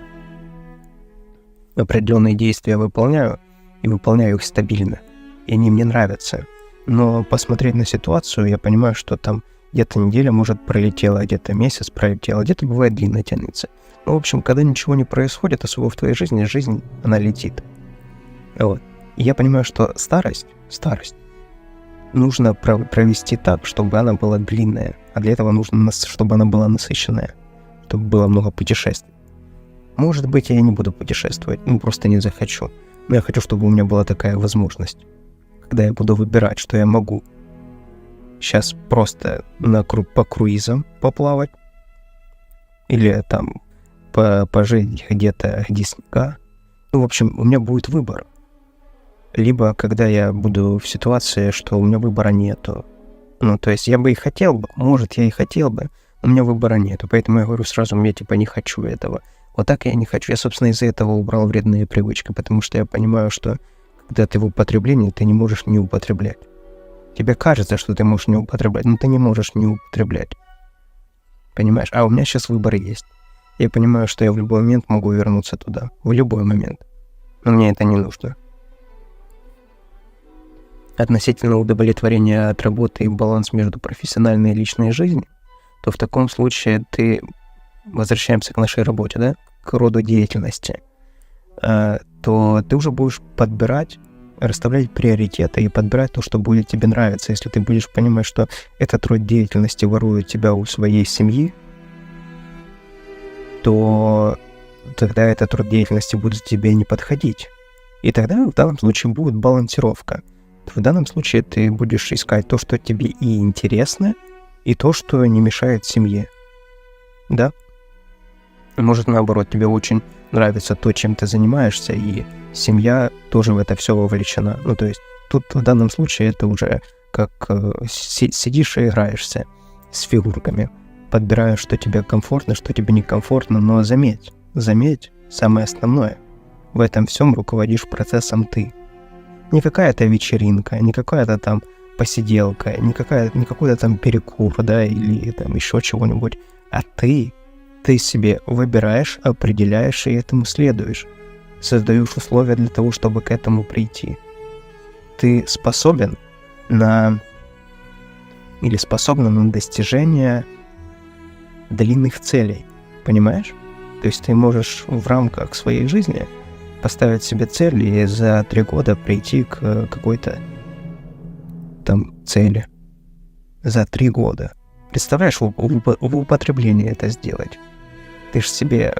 определенные действия выполняю, и выполняю их стабильно. И они мне нравятся. Но посмотреть на ситуацию, я понимаю, что там где-то неделя, может, пролетела, где-то месяц пролетела, где-то бывает длинно тянется. В общем, когда ничего не происходит особо в твоей жизни, жизнь, она летит. Вот. И я понимаю, что старость нужно провести так, чтобы она была длинная. А для этого нужно, чтобы она была насыщенная, чтобы было много путешествий. Может быть, я не буду путешествовать, просто не захочу. Но я хочу, чтобы у меня была такая возможность. Когда я буду выбирать, что я могу сейчас просто по круизам поплавать, или там пожить где-то, где снега. В общем, у меня будет выбор. Либо когда я буду в ситуации, что у меня выбора нету. То есть я бы и хотел бы, может, я и хотел бы, но у меня выбора нету. Поэтому я говорю сразу, я не хочу этого. Вот так я не хочу. Я, собственно, из-за этого убрал вредные привычки, потому что я понимаю, что когда ты в употреблении, ты не можешь не употреблять. Тебе кажется, что ты можешь не употреблять, но ты не можешь не употреблять. Понимаешь? А у меня сейчас выбор есть. Я понимаю, что я в любой момент могу вернуться туда. В любой момент. Но мне это не нужно. Относительно удовлетворения от работы и баланс между профессиональной и личной жизнью, то в таком случае возвращаемся к нашей работе, да, к роду деятельности, то ты уже будешь подбирать, расставлять приоритеты и подбирать то, что будет тебе нравиться. Если ты будешь понимать, что этот род деятельности ворует тебя у своей семьи, то тогда этот род деятельности будет тебе не подходить. И тогда в данном случае будет балансировка. В данном случае ты будешь искать то, что тебе и интересно, и то, что не мешает семье. Да? Может, наоборот, тебе очень нравится то, чем ты занимаешься, и семья тоже в это все вовлечена. Ну, то есть тут в данном случае это уже как сидишь и играешься с фигурками, подбираешь, что тебе комфортно, что тебе некомфортно, но заметь, самое основное, в этом всем руководишь процессом ты. Не какая-то вечеринка, не какая-то там посиделка, не какой-то там перекур, да, или там еще чего-нибудь, а ты себе выбираешь, определяешь и этому следуешь. Создаешь условия для того, чтобы к этому прийти. Ты способна на достижение длинных целей, понимаешь? То есть ты можешь в рамках своей жизни поставить себе цель и за 3 года прийти к какой-то там цели. За 3 года. Представляешь, в употреблении это сделать? Ты ж себе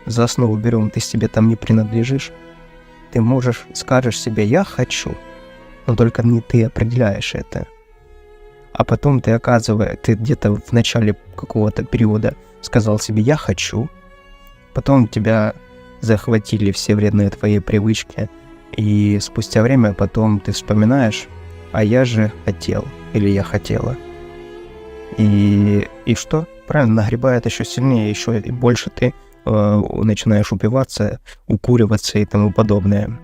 за основу берем, ты себе там не принадлежишь. Ты скажешь себе «я хочу», но только не ты определяешь это. А потом ты где-то в начале какого-то периода сказал себе «я хочу», потом тебя захватили все вредные твои привычки, и спустя время потом ты вспоминаешь «а я же хотел» или «я хотела». И что? Правильно, нагребает еще сильнее, еще и больше ты начинаешь упиваться, укуриваться и тому подобное.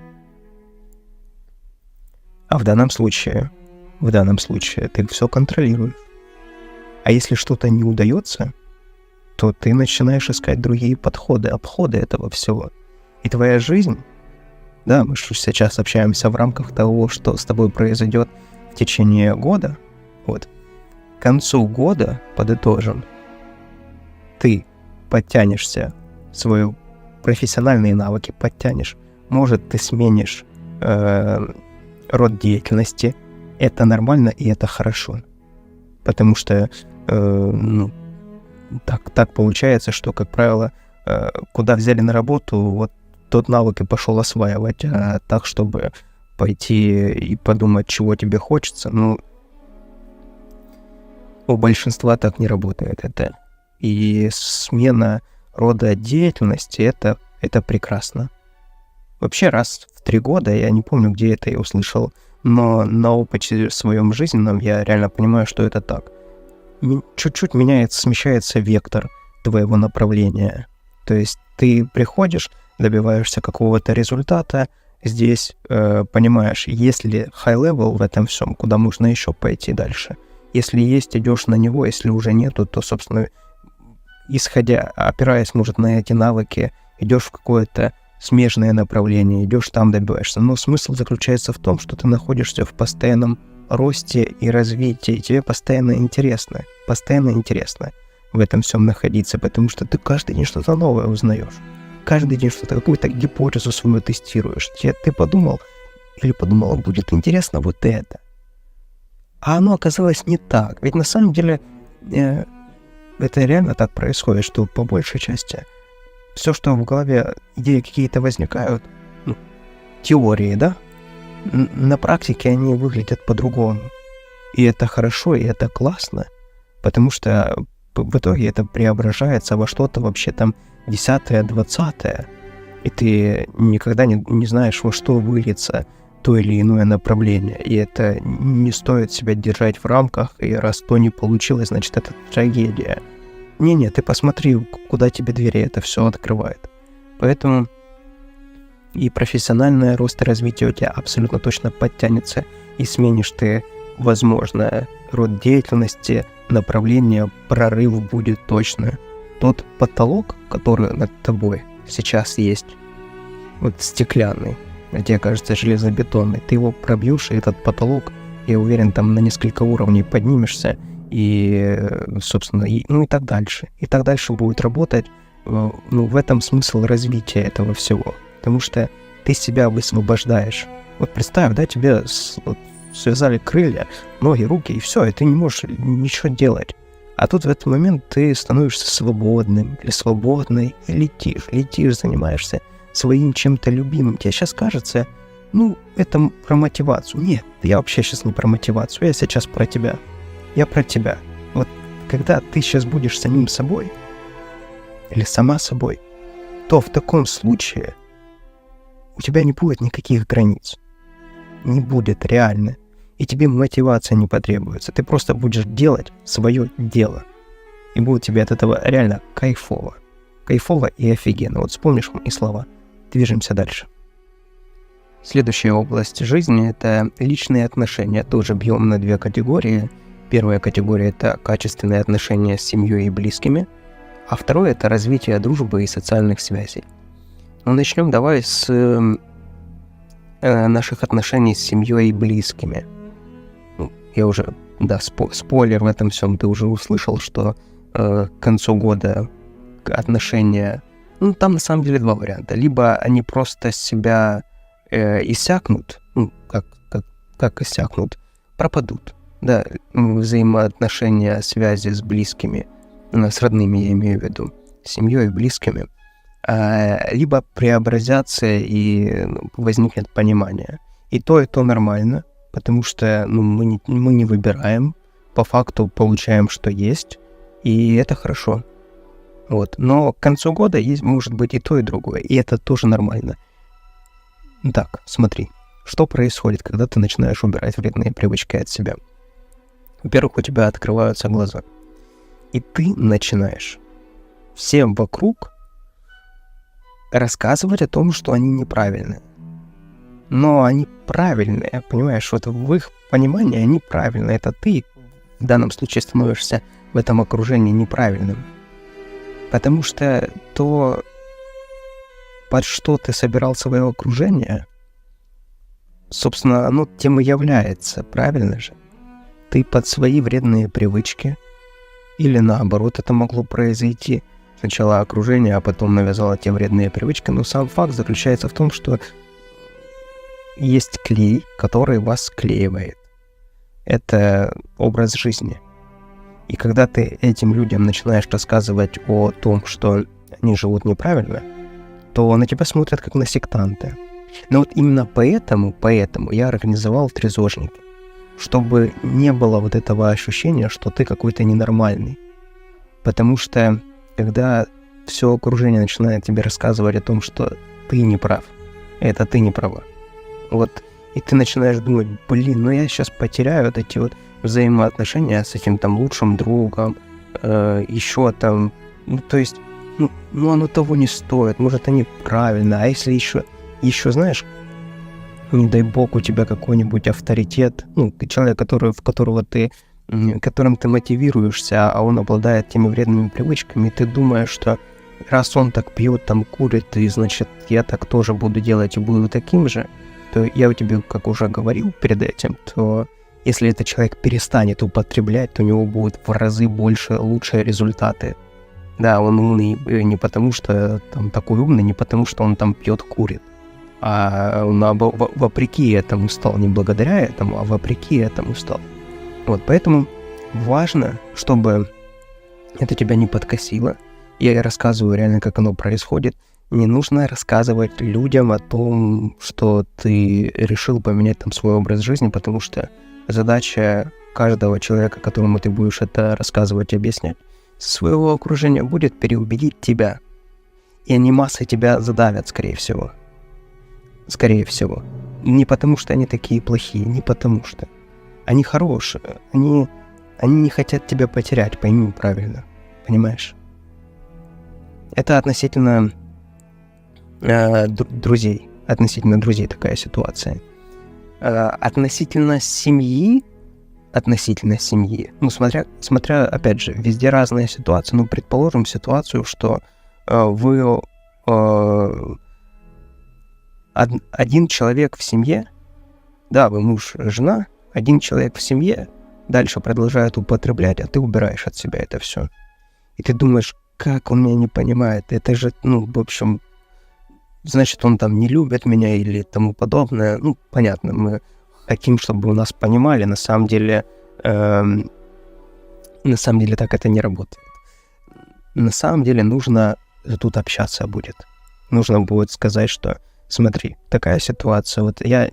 А в данном случае ты все контролируешь. А если что-то не удается, то ты начинаешь искать другие подходы, обходы этого всего. И твоя жизнь, да, мы же сейчас общаемся в рамках того, что с тобой произойдет в течение года, вот, к концу года, подытожим, ты подтянешься, свои профессиональные навыки подтянешь, может, ты сменишь род деятельности, это нормально и это хорошо, потому что так получается, что, как правило, куда взяли на работу, вот тот навык и пошел осваивать, а так, чтобы пойти и подумать, чего тебе хочется, у большинства так не работает это. И смена рода деятельности это прекрасно. Вообще раз в 3 года, я не помню, где это я услышал, но на опыте своем жизненном я реально понимаю, что это так. Чуть-чуть смещается вектор твоего направления. То есть ты приходишь, добиваешься какого-то результата, здесь понимаешь, есть ли high-level в этом всем, куда можно еще пойти дальше. Если есть, идешь на него, если уже нету, то, собственно, опираясь, может, на эти навыки, идешь в какое-то смежное направление, идешь там, добиваешься. Но смысл заключается в том, что ты находишься в постоянном росте и развитии, и тебе постоянно интересно в этом всем находиться, потому что ты каждый день что-то новое узнаешь. Каждый день что-то, какую-то гипотезу свою тестируешь. Ты подумала, будет интересно вот это. А оно оказалось не так. Ведь на самом деле это реально так происходит, что по большей части все, что в голове, идеи какие-то возникают, теории, да, на практике они выглядят по-другому. И это хорошо, и это классно, потому что в итоге это преображается во что-то вообще там 10-е, 20-е, и ты никогда не знаешь, во что выльется то или иное направление, и это не стоит себя держать в рамках, и раз то не получилось, значит, это трагедия. Не-не, ты посмотри, куда тебе двери это все открывает. Поэтому и профессиональный рост и развитие у тебя абсолютно точно подтянется, и сменишь ты, возможно, род деятельности, направление, прорыв будет точно. Тот потолок, который над тобой сейчас есть, вот стеклянный, тебе кажется железобетонный, ты его пробьешь, и этот потолок, я уверен, там на несколько уровней поднимешься, и, собственно, и так дальше. И так дальше будет работать. В этом смысл развития этого всего. Потому что ты себя высвобождаешь. Вот представь, да, тебе связали крылья, ноги, руки, и все, и ты не можешь ничего делать. А тут в этот момент ты становишься свободным или свободной, и летишь, занимаешься своим чем-то любимым. Тебе сейчас кажется, это про мотивацию. Нет, я вообще сейчас не про мотивацию, я сейчас про тебя. Я про тебя. Вот когда ты сейчас будешь самим собой, или сама собой, то в таком случае у тебя не будет никаких границ. Не будет реально. И тебе мотивация не потребуется. Ты просто будешь делать свое дело. И будет тебе от этого реально кайфово. Кайфово и офигенно. Вот вспомнишь мои слова. Движемся дальше. Следующая область жизни — это личные отношения. Тоже бьем на 2 категории. Первая категория — это качественные отношения с семьей и близкими. А второе — это развитие дружбы и социальных связей. Начнем давай с наших отношений с семьей и близкими. Я уже, спойлер в этом всем, ты уже услышал, что к концу года отношения, там на самом деле 2 варианта. Либо они просто себя иссякнут, как иссякнут, пропадут, да, взаимоотношения, связи с близкими, с родными, я имею в виду, с семьей и близкими, либо преобразятся и возникнет понимание. И то нормально, потому что мы не выбираем, по факту получаем, что есть, и это хорошо. Вот. Но к концу года может быть и то, и другое, и это тоже нормально. Так, смотри, что происходит, когда ты начинаешь убирать вредные привычки от себя. Во-первых, у тебя открываются глаза, и ты начинаешь всем вокруг рассказывать о том, что они неправильные. Но они правильные, понимаешь, вот в их понимании они правильные. Это ты в данном случае становишься в этом окружении неправильным. Потому что то, под что ты собирал свое окружение, собственно, оно тем и является, правильно же? Ты под свои вредные привычки, или наоборот это могло произойти, сначала окружение, а потом навязало те вредные привычки, но сам факт заключается в том, что есть клей, который вас склеивает. Это образ жизни. И когда ты этим людям начинаешь рассказывать о том, что они живут неправильно, то на тебя смотрят как на сектанта. Но вот именно поэтому я организовал трезожники, чтобы не было вот этого ощущения, что ты какой-то ненормальный. Потому что когда все окружение начинает тебе рассказывать о том, что ты не прав, это ты не права. Вот, и ты начинаешь думать, я сейчас потеряю вот эти вот взаимоотношения с этим там лучшим другом, еще там, оно того не стоит, может, они правильно, а если еще знаешь, не дай бог, у тебя какой-нибудь авторитет, человек, которым ты мотивируешься, а он обладает теми вредными привычками, ты думаешь, что раз он так пьет, там курит, и значит, я так тоже буду делать и буду таким же, то я у тебя, как уже говорил перед этим, то если этот человек перестанет употреблять, то у него будут в разы больше, лучшие результаты. Да, он умный не потому, что там такой умный, не потому, что он там пьет, курит, а он вопреки этому стал, не благодаря этому, а вопреки этому стал. Вот, поэтому важно, чтобы это тебя не подкосило. Я рассказываю реально, как оно происходит. Не нужно рассказывать людям о том, что ты решил поменять там свой образ жизни, потому что задача каждого человека, которому ты будешь это рассказывать и объяснять, своего окружения будет переубедить тебя. И они массой тебя задавят, скорее всего. Скорее всего. Не потому, что они такие плохие, не потому что. Они хорошие, они не хотят тебя потерять, пойми правильно. Понимаешь? Это относительно друзей. Относительно друзей такая ситуация. Относительно семьи, смотря, опять же, везде разные ситуации. Предположим ситуацию, что вы один человек в семье, да, вы муж, жена, один человек в семье, дальше продолжает употреблять, а ты убираешь от себя это все. И ты думаешь, как он меня не понимает, это же, в общем, значит, он там не любит меня или тому подобное. Понятно, мы хотим, чтобы у нас понимали, на самом деле так это не работает. На самом деле нужно тут общаться будет. Нужно будет сказать, что смотри, такая ситуация, вот я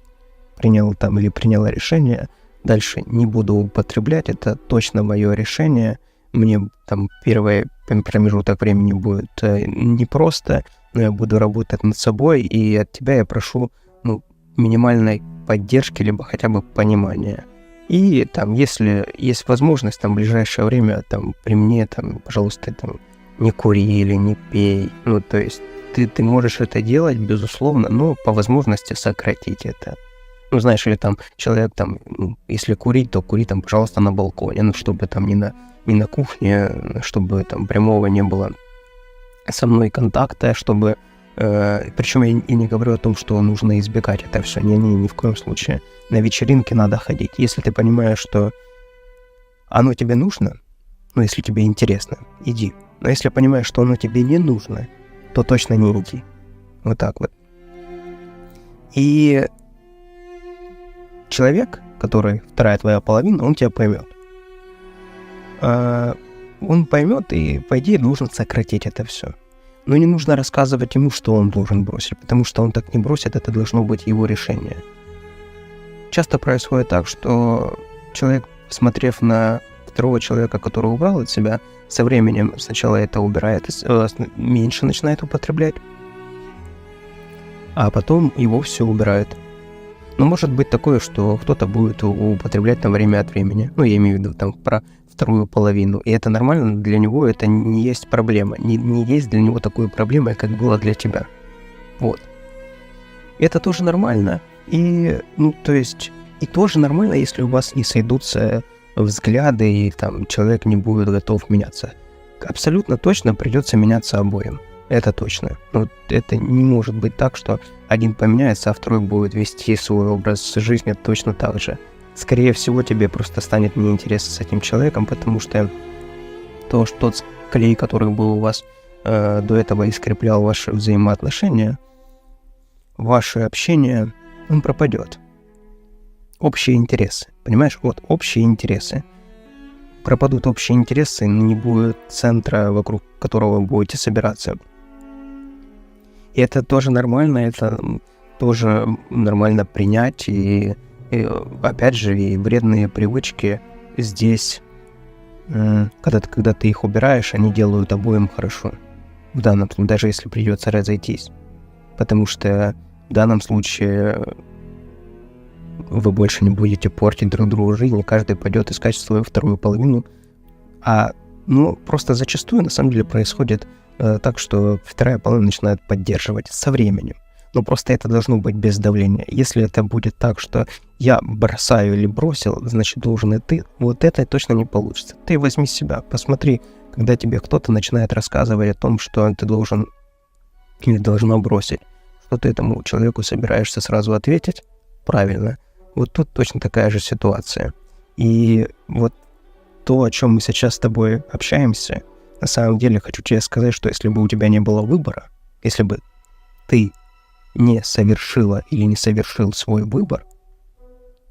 приняла решение, дальше не буду употреблять, это точно мое решение, мне там первый промежуток времени будет непросто, но я буду работать над собой, и от тебя я прошу минимальной поддержки, либо хотя бы понимания. И там, если есть возможность, там, в ближайшее время, там, при мне, там, пожалуйста, там, не кури или не пей. То есть ты можешь это делать, безусловно, но по возможности сократить это. Знаешь, или там человек, там, если курить, то кури там, пожалуйста, на балконе, чтобы там не на кухне, чтобы там прямого не было со мной контакта, чтобы... причем я и не говорю о том, что нужно избегать это все. Ни в коем случае. На вечеринки надо ходить. Если ты понимаешь, что оно тебе нужно, если тебе интересно, иди. Но если понимаешь, что оно тебе не нужно, то точно не иди. Вот так вот. И человек, который вторая твоя половина, он тебя поймет. Он поймет и, по идее, должен сократить это все. Но не нужно рассказывать ему, что он должен бросить, потому что он так не бросит, это должно быть его решение. Часто происходит так, что человек, смотрев на второго человека, который убрал от себя, со временем сначала это убирает, меньше начинает употреблять, а потом его все убирает. Но может быть такое, что кто-то будет употреблять там время от времени. Я имею в виду там про вторую половину. И это нормально, для него это не есть проблема. Не есть для него такой проблемой, как было для тебя. Вот. Это тоже нормально. И, и тоже нормально, если у вас не сойдутся взгляды, и там человек не будет готов меняться. Абсолютно точно придется меняться обоим. Это точно. Это не может быть так, что один поменяется, а второй будет вести свой образ жизни точно так же. Скорее всего, тебе просто станет неинтересно с этим человеком, потому что тот клей, который был у вас до этого и скреплял ваши взаимоотношения, ваше общение, он пропадет. Общие интересы. Понимаешь? Общие интересы. Пропадут общие интересы, не будет центра, вокруг которого вы будете собираться. И это тоже нормально, это тоже нормально принять. И опять же, и вредные привычки здесь, когда ты их убираешь, они делают обоим хорошо. В данном случае, даже если придется разойтись. Потому что в данном случае вы больше не будете портить друг другу жизнь, и каждый пойдет искать свою вторую половину. Просто зачастую на самом деле происходит так, что вторая половина начинает поддерживать со временем. Но просто это должно быть без давления. Если это будет так, что я бросаю или бросил, значит должен и ты, вот это точно не получится. Ты возьми себя, посмотри, когда тебе кто-то начинает рассказывать о том, что ты должен или должна бросить, что ты этому человеку собираешься сразу ответить правильно. Вот тут точно такая же ситуация. И вот то, о чем мы сейчас с тобой общаемся, на самом деле хочу тебе сказать, что если бы у тебя не было выбора, если бы ты не совершила или не совершил свой выбор,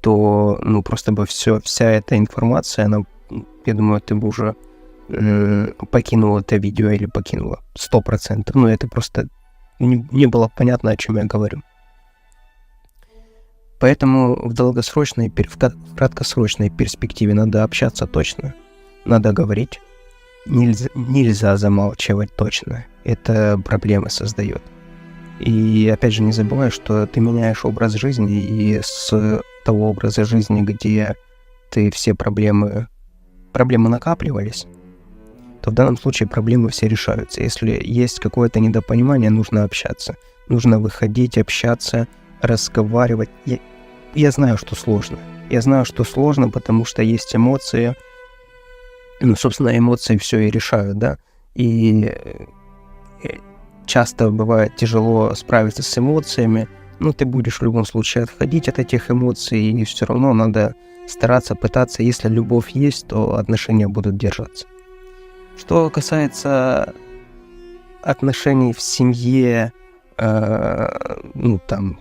то, просто бы вся эта информация, она, я думаю, ты бы уже покинула это видео или покинула 100%. Это просто не было понятно, о чем я говорю. Поэтому в краткосрочной перспективе надо общаться точно, надо говорить, нельзя замалчивать точно, это проблемы создает. И опять же не забывай, что ты меняешь образ жизни, и с того образа жизни, где ты все проблемы накапливались, то в данном случае проблемы все решаются. Если есть какое-то недопонимание, нужно общаться, нужно выходить, общаться, разговаривать. Я знаю, что сложно. Я знаю, что сложно, потому что есть эмоции. Собственно, эмоции все и решают, да. И часто бывает тяжело справиться с эмоциями, ну, ты будешь в любом случае отходить от этих эмоций, и все равно надо стараться, пытаться. Если любовь есть, то отношения будут держаться. Что касается отношений в семье, ну, там,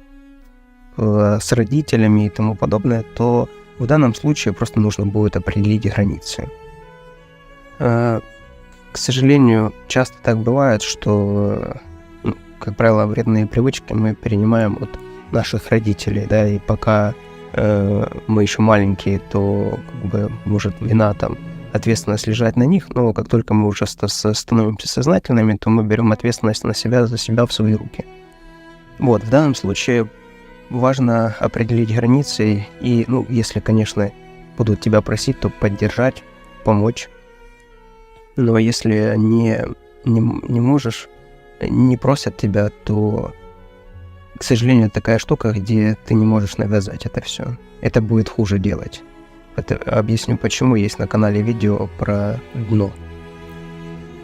с родителями и тому подобное, то в данном случае просто нужно будет определить границы. К сожалению, часто так бывает, что, ну, как правило, вредные привычки мы перенимаем от наших родителей, да, и пока мы еще маленькие, то как бы может вина там, ответственность лежать на них, но как только мы уже становимся сознательными, то мы берем ответственность на себя, за себя в свои руки. Вот, в данном случае важно определить границы и, ну, если, конечно, будут тебя просить, то поддержать, помочь. Но если не можешь, не просят тебя, то, к сожалению, такая штука, где ты не можешь навязать это все. Это будет хуже делать. Это объясню почему. Есть на канале видео про дно.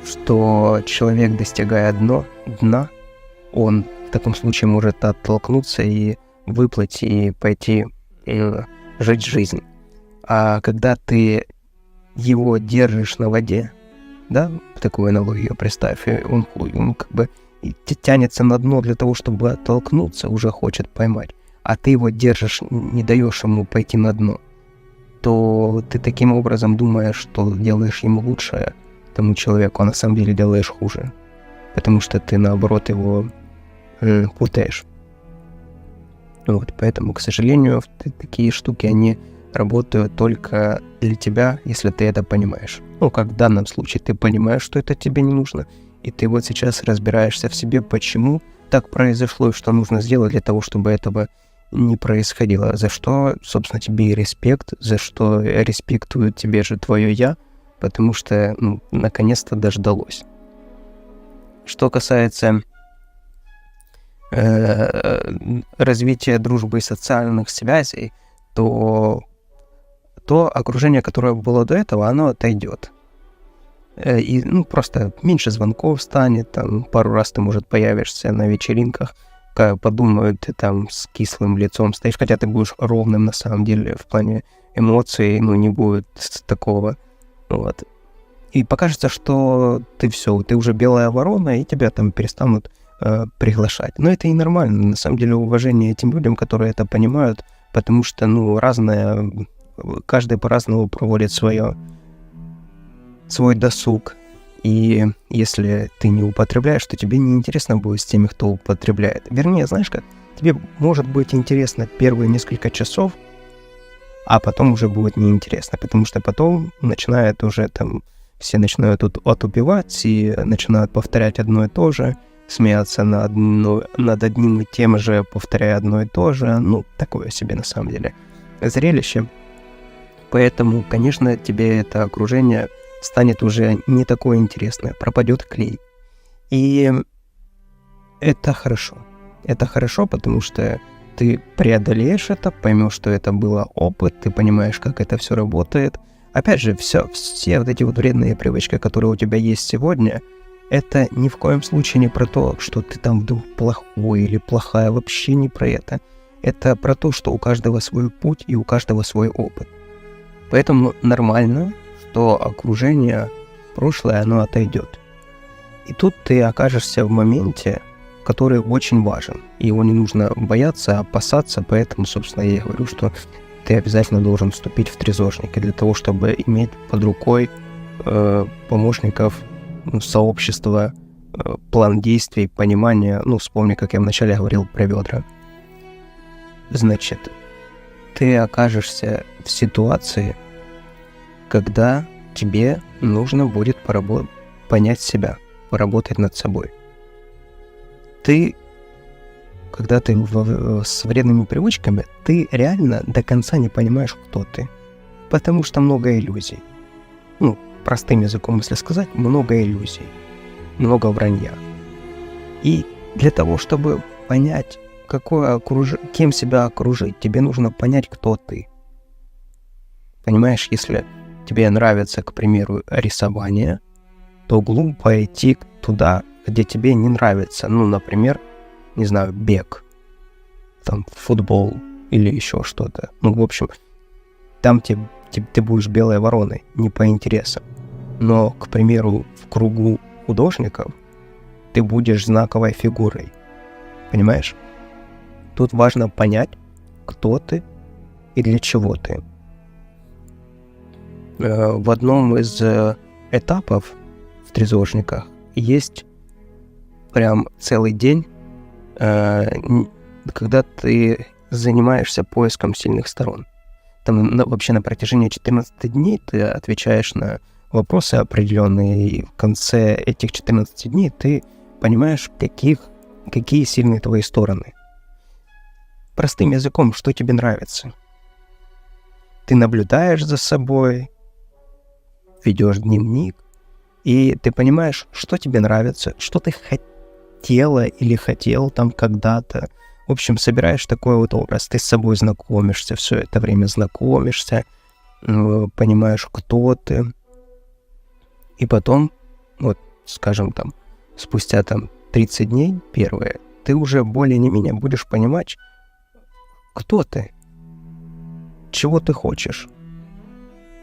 Что человек, достигая дна, он в таком случае может оттолкнуться и выплыть, и пойти жить жизнь. А когда ты его держишь на воде, да, такую аналогию представь, и он как бы тянется на дно для того, чтобы оттолкнуться, уже хочет поймать, а ты его держишь, не даешь ему пойти на дно, то ты таким образом думаешь, что делаешь ему лучше, тому человеку, а на самом деле делаешь хуже, потому что ты, наоборот, его путаешь. Вот, поэтому, к сожалению, такие штуки, они работают только для тебя, если ты это понимаешь. Ну, как в данном случае, ты понимаешь, что это тебе не нужно, и ты вот сейчас разбираешься в себе, почему так произошло, и что нужно сделать для того, чтобы этого не происходило. За что, собственно, тебе и респект, за что респектует тебе же твое «я», потому что, ну, наконец-то дождалось. Что касается развития дружбы и социальных связей, то окружение, которое было до этого, оно отойдет. И, ну, просто меньше звонков станет, там, пару раз ты, может, появишься на вечеринках, подумают, ты там с кислым лицом стоишь, хотя ты будешь ровным, на самом деле, в плане эмоций, ну, не будет такого, вот. И покажется, что ты все, ты уже белая ворона, и тебя там перестанут приглашать. Но это и нормально, на самом деле, уважение этим людям, которые это понимают, потому что, ну, разное, каждый по-разному проводит свой досуг. И если ты не употребляешь, то тебе не интересно будет с теми, кто употребляет. Вернее, знаешь как, тебе может быть интересно первые несколько часов, а потом уже будет неинтересно, потому что потом начинает уже там, все начинают тут отупевать и начинают повторять одно и то же, смеяться над одним и тем же, повторяя одно и то же. Ну, такое себе на самом деле зрелище. Поэтому, конечно, тебе это окружение станет уже не такое интересное, пропадет клей. И это хорошо. Это хорошо, потому что ты преодолеешь это, поймешь, что это был опыт, ты понимаешь, как это все работает. Опять же, все вот эти вот вредные привычки, которые у тебя есть сегодня, это ни в коем случае не про то, что ты там вдруг плохой или плохая, вообще не про это. Это про то, что у каждого свой путь и у каждого свой опыт. Поэтому нормально, что окружение, прошлое, оно отойдет. И тут ты окажешься в моменте, который очень важен. И его не нужно бояться, опасаться, поэтому, собственно, я говорю, что ты обязательно должен вступить в трезожники для того, чтобы иметь под рукой помощников, сообщества, план действий, понимание. Ну, вспомни, как я вначале говорил про ведра. Значит, ты окажешься в ситуации, когда тебе нужно будет понять себя, поработать над собой. Когда ты с вредными привычками, ты реально до конца не понимаешь, кто ты. Потому что много иллюзий. Ну, простым языком, если сказать, много иллюзий. Много вранья. И для того, чтобы понять, кем себя окружить, тебе нужно понять, кто ты. Понимаешь, если тебе нравится, к примеру, рисование, то глупо идти туда, где тебе не нравится. Ну, например, не знаю, бег. там футбол или еще что-то. Ну, в общем, там ты будешь белой вороной, не по интересам. Но, к примеру, в кругу художников ты будешь знаковой фигурой. Понимаешь? Тут важно понять, кто ты и для чего ты. В одном из этапов в трезожниках есть прям целый день, когда ты занимаешься поиском сильных сторон. Там вообще на протяжении 14 дней ты отвечаешь на вопросы определенные, и в конце этих 14 дней ты понимаешь, какие сильные твои стороны. Простым языком, что тебе нравится. Ты наблюдаешь за собой, ведешь дневник, и ты понимаешь, что тебе нравится, что ты хотела или хотел там когда-то. В общем, собираешь такой вот образ. Ты с собой знакомишься, все это время знакомишься, понимаешь, кто ты. И потом, вот, скажем, там, спустя там 30 дней первые, ты уже более-менее будешь понимать, кто ты, чего ты хочешь.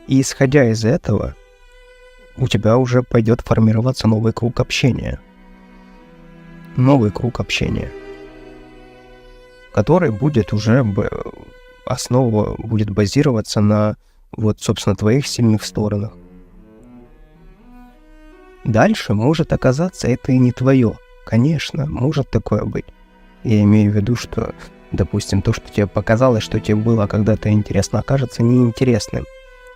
И исходя из этого, у тебя уже пойдет формироваться новый круг общения. Новый круг общения, который будет уже, основа будет базироваться на, вот, собственно, твоих сильных сторонах. Дальше может оказаться это и не твое. Конечно, может такое быть. Я имею в виду, что, допустим, то, что тебе показалось, что тебе было когда-то интересно, окажется неинтересным.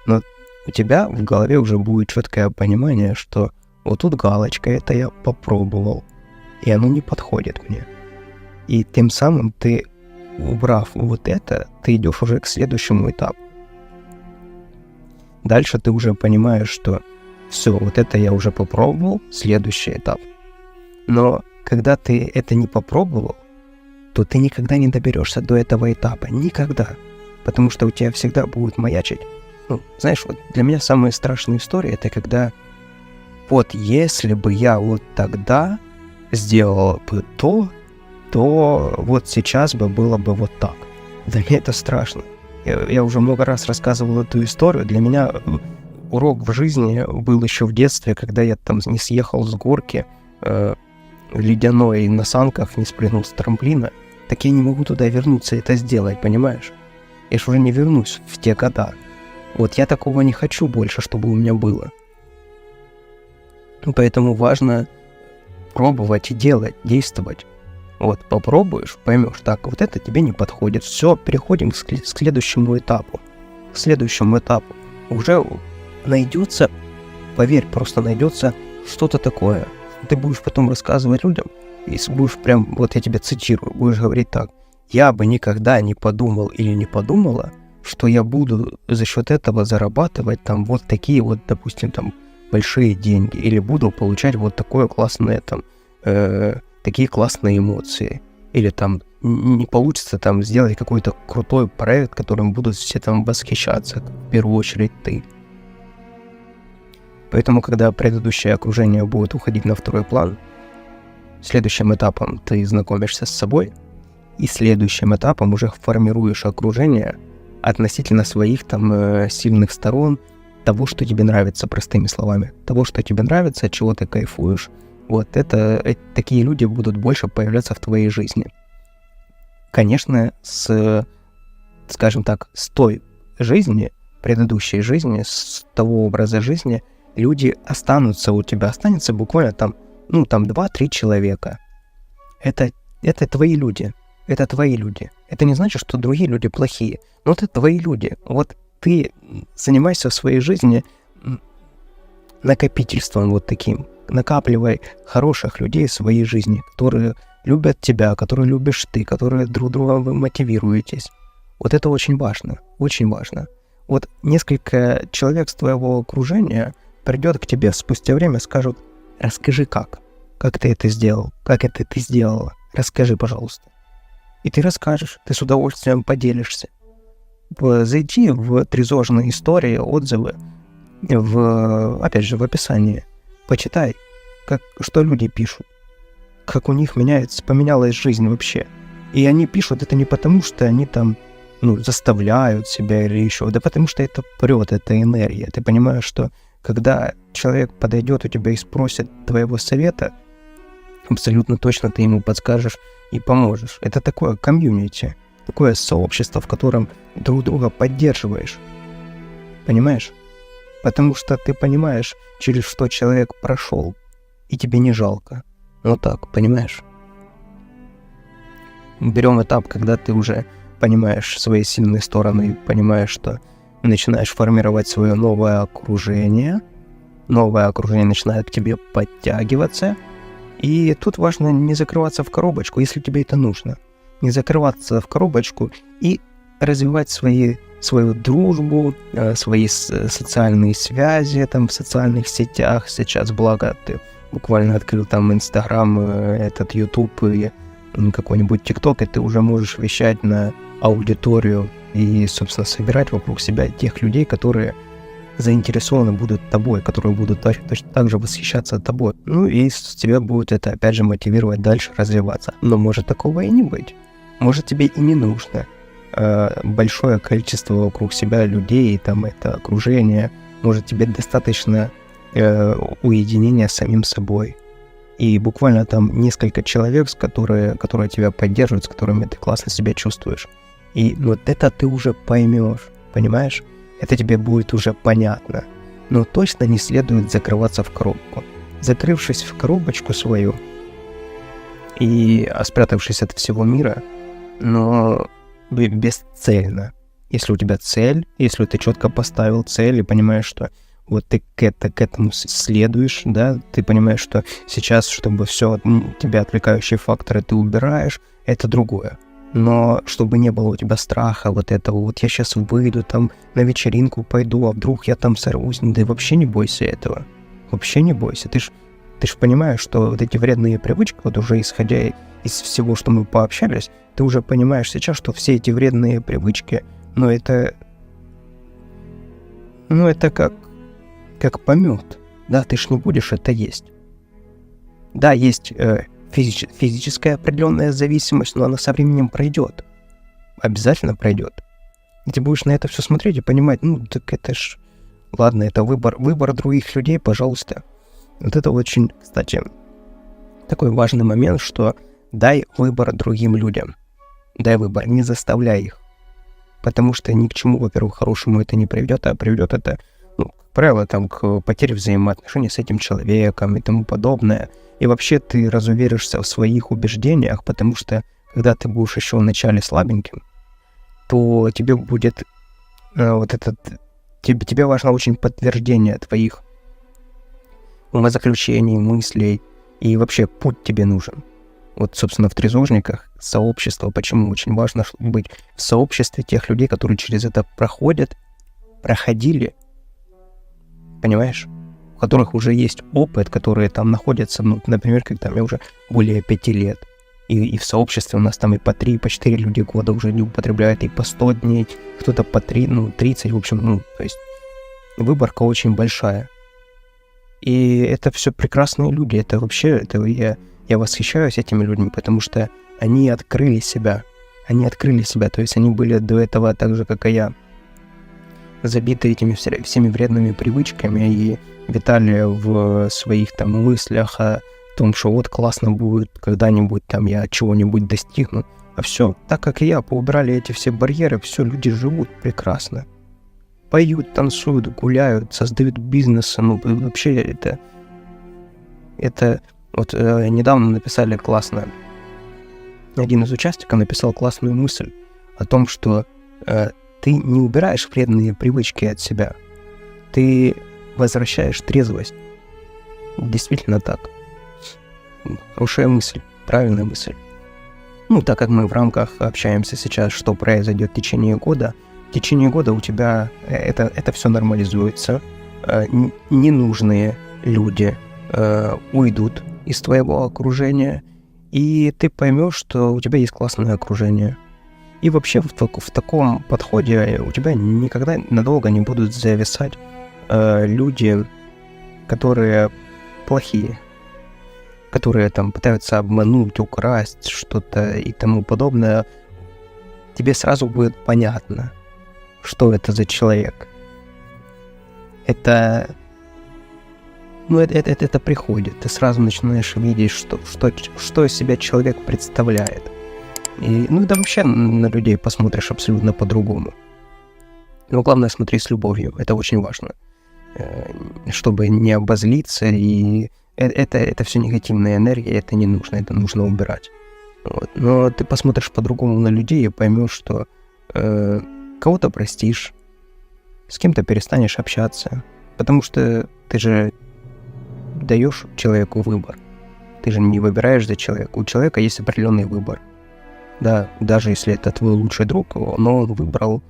Но у тебя в голове уже будет четкое понимание, что вот тут галочка, это я попробовал, и оно не подходит мне. И тем самым ты, убрав вот это, ты идешь уже к следующему этапу. Дальше ты уже понимаешь, что все, вот это я уже попробовал, следующий этап. Но когда ты это не попробовал, то ты никогда не доберешься до этого этапа. Никогда. Потому что у тебя всегда будет маячить. Ну, знаешь, вот для меня самые страшные истории, это когда вот если бы я вот тогда сделал бы то вот сейчас бы было бы вот так. Для меня это страшно. Я уже много раз рассказывал эту историю. Для меня урок в жизни был еще в детстве, когда я там не съехал с горки ледяной на санках, не спрыгнул с трамплина. Так я не могу туда вернуться и это сделать, понимаешь? Я же уже не вернусь в те года. Вот я такого не хочу больше, чтобы у меня было. Поэтому важно пробовать и делать, действовать. Вот попробуешь, поймешь, так, вот это тебе не подходит. Все, переходим к следующему этапу. К следующему этапу. Уже найдется, поверь, просто найдется что-то такое. Ты будешь потом рассказывать людям, и будешь прям, вот я тебя цитирую, будешь говорить так: я бы никогда не подумал или не подумала, что я буду за счет этого зарабатывать там вот такие вот, допустим, там большие деньги, или буду получать вот такое классное там, такие классные эмоции, или там не получится там сделать какой-то крутой проект, которым будут все там восхищаться, в первую очередь ты. Поэтому, когда предыдущее окружение будет уходить на второй план, следующим этапом ты знакомишься с собой, и следующим этапом уже формируешь окружение относительно своих там сильных сторон, того, что тебе нравится, простыми словами, того, что тебе нравится, от чего ты кайфуешь. Вот такие люди будут больше появляться в твоей жизни. Конечно, скажем так, с той жизни, предыдущей жизни, с того образа жизни, люди останутся у тебя, останется буквально там 2-3 человека. Это твои люди. Это твои люди. Это не значит, что другие люди плохие. Но это твои люди. Вот ты занимайся в своей жизни накопительством вот таким. Накапливай хороших людей в своей жизни, которые любят тебя, которые любишь ты, которые друг друга вы мотивируетесь. Вот это очень важно. Очень важно. Вот несколько человек с твоего окружения придет к тебе спустя время, скажут: расскажи как ты это сделал, как это ты сделала, расскажи, пожалуйста. И ты расскажешь, ты с удовольствием поделишься. Зайди в трезожные истории, отзывы, опять же, в описании. Почитай, что люди пишут, как у них поменялась жизнь вообще. И они пишут это не потому, что они там, заставляют себя или еще, да потому что это прет, это энергия. Ты понимаешь, что когда человек подойдет у тебя и спросит твоего совета, абсолютно точно ты ему подскажешь и поможешь. Это такое комьюнити, такое сообщество, в котором друг друга поддерживаешь. Понимаешь? Потому что ты понимаешь, через что человек прошел, и тебе не жалко. Вот так, понимаешь? Берем этап, когда ты уже понимаешь свои сильные стороны, понимаешь, что начинаешь формировать свое новое окружение начинает к тебе подтягиваться, и тут важно не закрываться в коробочку, если тебе это нужно. Не закрываться в коробочку и развивать свою дружбу, свои социальные связи там в социальных сетях. Сейчас, благо, ты буквально открыл там Инстаграм, этот Ютуб и какой-нибудь ТикТок, и ты уже можешь вещать на аудиторию и, собственно, собирать вокруг себя тех людей, которые заинтересованы будут тобой, которые будут точно так же восхищаться тобой. И тебя будет это, опять же, мотивировать дальше развиваться. Но может такого и не быть. Может, тебе и не нужно большое количество вокруг себя людей, там, это окружение. Может, тебе достаточно уединения с самим собой. И буквально там несколько человек, которые тебя поддерживают, с которыми ты классно себя чувствуешь. И вот это ты уже поймешь, понимаешь? Это тебе будет уже понятно. Но точно не следует закрываться в коробку. Закрывшись в коробочку свою и спрятавшись от всего мира, но бесцельно. Если у тебя цель, если ты четко поставил цель и понимаешь, что вот ты к этому следуешь, да, ты понимаешь, что сейчас, чтобы все тебя отвлекающие факторы ты убираешь, это другое. Но чтобы не было у тебя страха вот этого, вот я сейчас выйду там на вечеринку пойду, а вдруг я там сорвусь, да вообще не бойся этого. Вообще не бойся. Ты ж понимаешь, что вот эти вредные привычки, вот уже исходя из всего, что мы пообщались, ты уже понимаешь сейчас, что все эти вредные привычки, это как помет. Да, ты ж не будешь это есть. Да, есть физическая определенная зависимость, но она со временем пройдет. Обязательно пройдет. И ты будешь на это все смотреть и понимать, так это ж... Ладно, это выбор других людей, пожалуйста. Вот это очень, кстати, такой важный момент, что дай выбор другим людям. Дай выбор, не заставляй их. Потому что ни к чему, во-первых, хорошему это не приведет, а приведет это, как правило, там, к потере взаимоотношений с этим человеком и тому подобное. И вообще ты разуверишься в своих убеждениях, потому что, когда ты будешь еще вначале слабеньким, то тебе будет тебе важно очень подтверждение твоих умозаключений, мыслей, и вообще путь тебе нужен. Вот, собственно, в трезожниках сообщество, почему очень важно быть в сообществе тех людей, которые через это проходили, понимаешь? У которых уже есть опыт, которые там находятся, например, когда мне уже более 5 лет, и в сообществе у нас там и по 3, и по 4 люди года уже не употребляют, и по 100 дней, кто-то по 3, 30, в общем, то есть выборка очень большая. И это все прекрасные люди, это вообще, я восхищаюсь этими людьми, потому что они открыли себя, то есть они были до этого так же, как и я, забиты этими всеми вредными привычками и витали в своих там мыслях о том, что вот классно будет, когда-нибудь там я чего-нибудь достигну, а все, так как и я, поубрали эти все барьеры, все, люди живут прекрасно. Поют, танцуют, гуляют, создают бизнесы, вообще это вот недавно написали классно, один из участников написал классную мысль о том, что ты не убираешь вредные привычки от себя, ты возвращаешь трезвость. Действительно так. Хорошая мысль, правильная мысль. Так как мы в рамках общаемся сейчас, что произойдет в течение года у тебя это все нормализуется, ненужные люди уйдут из твоего окружения, и ты поймешь, что у тебя есть классное окружение. И вообще в таком подходе у тебя никогда надолго не будут зависать люди, которые плохие, которые там пытаются обмануть, украсть что-то и тому подобное, тебе сразу будет понятно, что это за человек. Это приходит. Ты сразу начинаешь видеть, что из себя человек представляет. И, да вообще на людей посмотришь абсолютно по-другому. Но главное, смотри с любовью. Это очень важно. Чтобы не обозлиться. И это все негативная энергия, это не нужно. Это нужно убирать. Вот. Но ты посмотришь по-другому на людей и поймешь, что кого-то простишь, с кем-то перестанешь общаться. Потому что ты же даешь человеку выбор. Ты же не выбираешь за человека. У человека есть определенный выбор. Да, даже если это твой лучший друг, но он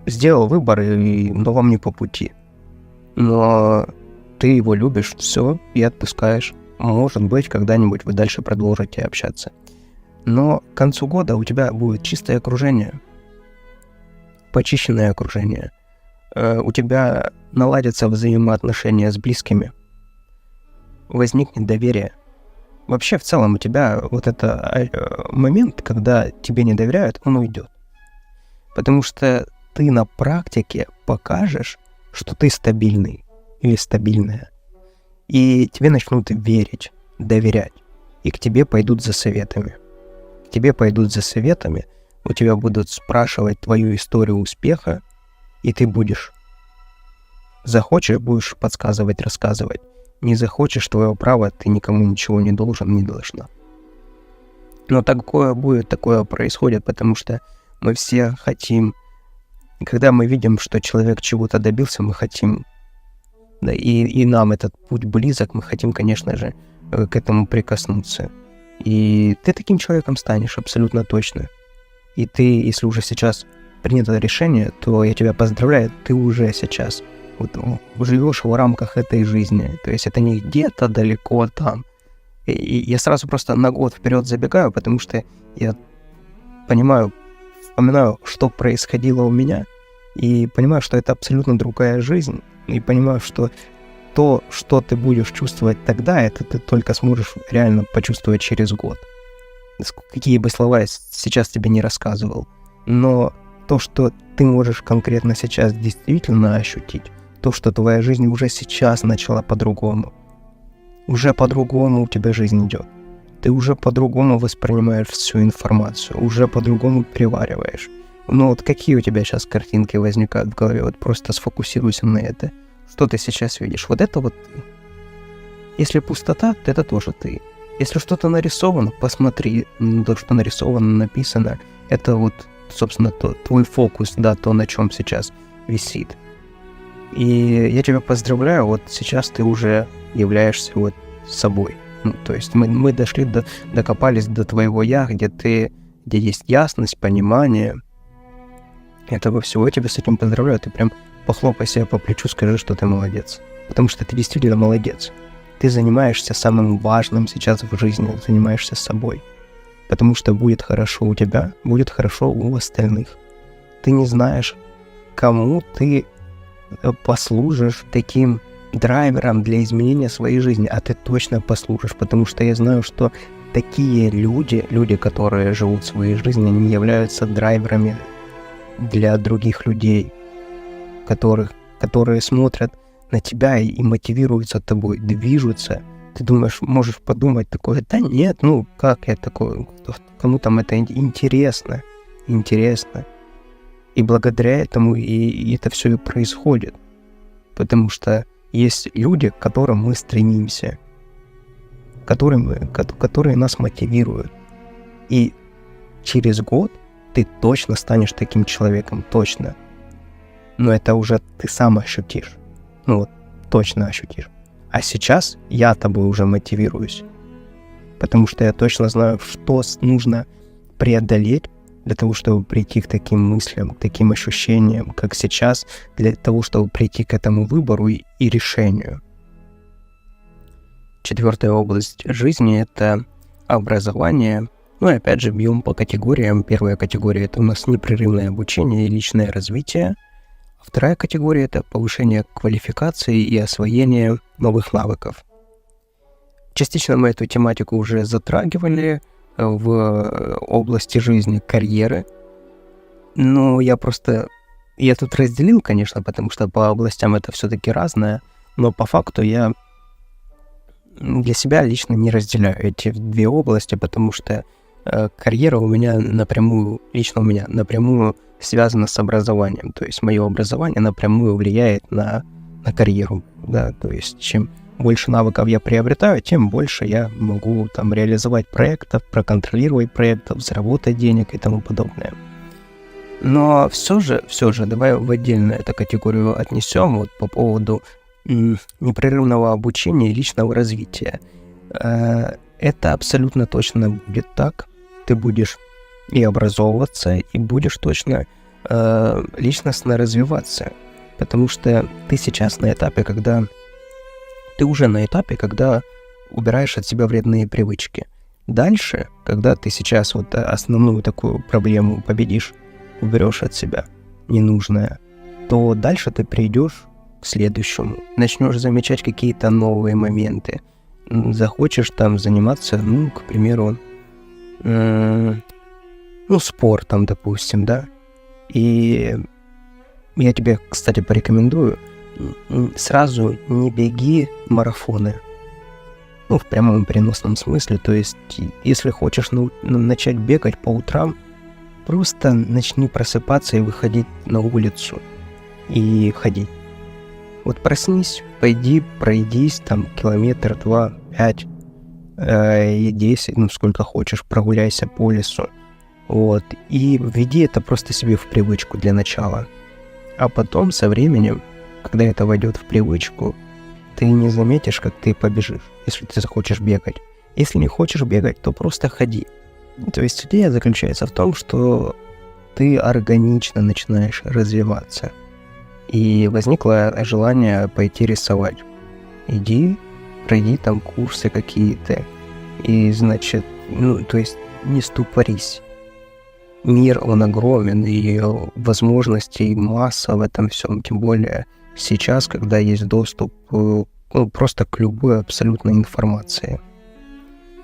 сделал выбор, но вам не по пути. Но ты его любишь, все, и отпускаешь. Может быть, когда-нибудь вы дальше продолжите общаться. Но к концу года у тебя будет чистое окружение, почищенное окружение. У тебя наладятся взаимоотношения с близкими, возникнет доверие. Вообще, в целом, у тебя вот это момент, когда тебе не доверяют, он уйдет. Потому что ты на практике покажешь, что ты стабильный или стабильная. И тебе начнут верить, доверять. И к тебе пойдут за советами. К тебе пойдут за советами, у тебя будут спрашивать твою историю успеха, и ты захочешь, будешь подсказывать, рассказывать. Не захочешь, твое право, ты никому ничего не должен, не должна. Но такое происходит, потому что мы все хотим, когда мы видим, что человек чего-то добился, мы хотим, да, и нам этот путь близок, мы хотим, конечно же, к этому прикоснуться. И ты таким человеком станешь, абсолютно точно. И ты, если уже сейчас принято решение, то я тебя поздравляю, ты уже сейчас живешь в рамках этой жизни. То есть это не где-то далеко там. И я сразу просто на год вперед забегаю, потому что я вспоминаю, что происходило у меня, и понимаю, что это абсолютно другая жизнь. И понимаю, что то, что ты будешь чувствовать тогда, это ты только сможешь реально почувствовать через год. Какие бы слова я сейчас тебе не рассказывал. Но то, что ты можешь конкретно сейчас действительно ощутить, то, что твоя жизнь уже сейчас начала по-другому. Уже по-другому у тебя жизнь идет. Ты уже по-другому воспринимаешь всю информацию, уже по-другому перевариваешь. Какие у тебя сейчас картинки возникают в голове? Просто сфокусируйся на это. Что ты сейчас видишь? Вот это вот ты. Если пустота, то это тоже ты. Если что-то нарисовано, посмотри, то, что нарисовано, написано. Это собственно, твой фокус, да, то, на чем сейчас висит. И я тебя поздравляю, сейчас ты уже являешься собой. То есть мы докопались до твоего «я», где есть ясность, понимание. Этого всего я тебя с этим поздравляю. Ты прям похлопай себя по плечу, скажи, что ты молодец. Потому что ты действительно молодец. Ты занимаешься самым важным сейчас в жизни, занимаешься собой. Потому что будет хорошо у тебя, будет хорошо у остальных. Ты не знаешь, кому ты послужишь таким драйвером для изменения своей жизни, а ты точно послужишь, потому что я знаю, что такие люди, которые живут своей жизнью, они являются драйверами для других людей, которые смотрят на тебя и мотивируются тобой, движутся. Ты думаешь, можешь подумать такое, да нет, как я такой, кому там это интересно. И благодаря этому и это все и происходит. Потому что есть люди, к которым мы стремимся, которые нас мотивируют. И через год ты точно станешь таким человеком, точно. Но это уже ты сам ощутишь. Точно ощутишь. А сейчас я тобой уже мотивируюсь. Потому что я точно знаю, что нужно преодолеть для того, чтобы прийти к таким мыслям, к таким ощущениям, как сейчас, для того, чтобы прийти к этому выбору и решению. 4-я область жизни — это образование. И опять же, бьем по категориям. 1-я категория — это у нас непрерывное обучение и личное развитие. 2-я категория — это повышение квалификации и освоение новых навыков. Частично мы эту тематику уже затрагивали в области жизни, карьеры. Но я тут разделил, конечно, потому что по областям это все-таки разное, но по факту я для себя лично не разделяю эти две области, потому что карьера у меня напрямую связана с образованием. То есть мое образование напрямую влияет на карьеру. Да? То есть чем больше навыков я приобретаю, тем больше я могу там реализовать проектов, проконтролировать проектов, заработать денег и тому подобное. Но все же, давай в отдельную эту категорию отнесем вот по поводу непрерывного обучения и личного развития. Это абсолютно точно будет так. Ты будешь и образовываться, и будешь точно личностно развиваться. Потому что ты сейчас на этапе, когда убираешь от себя вредные привычки. Дальше, когда ты сейчас вот основную такую проблему победишь, уберешь от себя ненужное, то дальше ты перейдешь к следующему. Начнешь замечать какие-то новые моменты. Захочешь там заниматься, к примеру, спортом, допустим, да. И я тебе, кстати, порекомендую, сразу не беги марафоны. В прямом переносном смысле. То есть, если хочешь начать бегать по утрам, просто начни просыпаться и выходить на улицу и ходить. Вот проснись, пойди, пройдись там километр, 2, 5 и 10, сколько хочешь, прогуляйся по лесу. Вот. И введи это просто себе в привычку для начала. А потом, со временем, когда это войдет в привычку, ты не заметишь, как ты побежишь, если ты захочешь бегать. Если не хочешь бегать, то просто ходи. То есть идея заключается в том, что ты органично начинаешь развиваться. И возникло желание пойти рисовать. Иди, пройди там курсы какие-то. И, значит, то есть не ступорись. Мир, он огромен, и возможностей масса в этом всем. Тем более сейчас, когда есть доступ просто к любой абсолютно информации.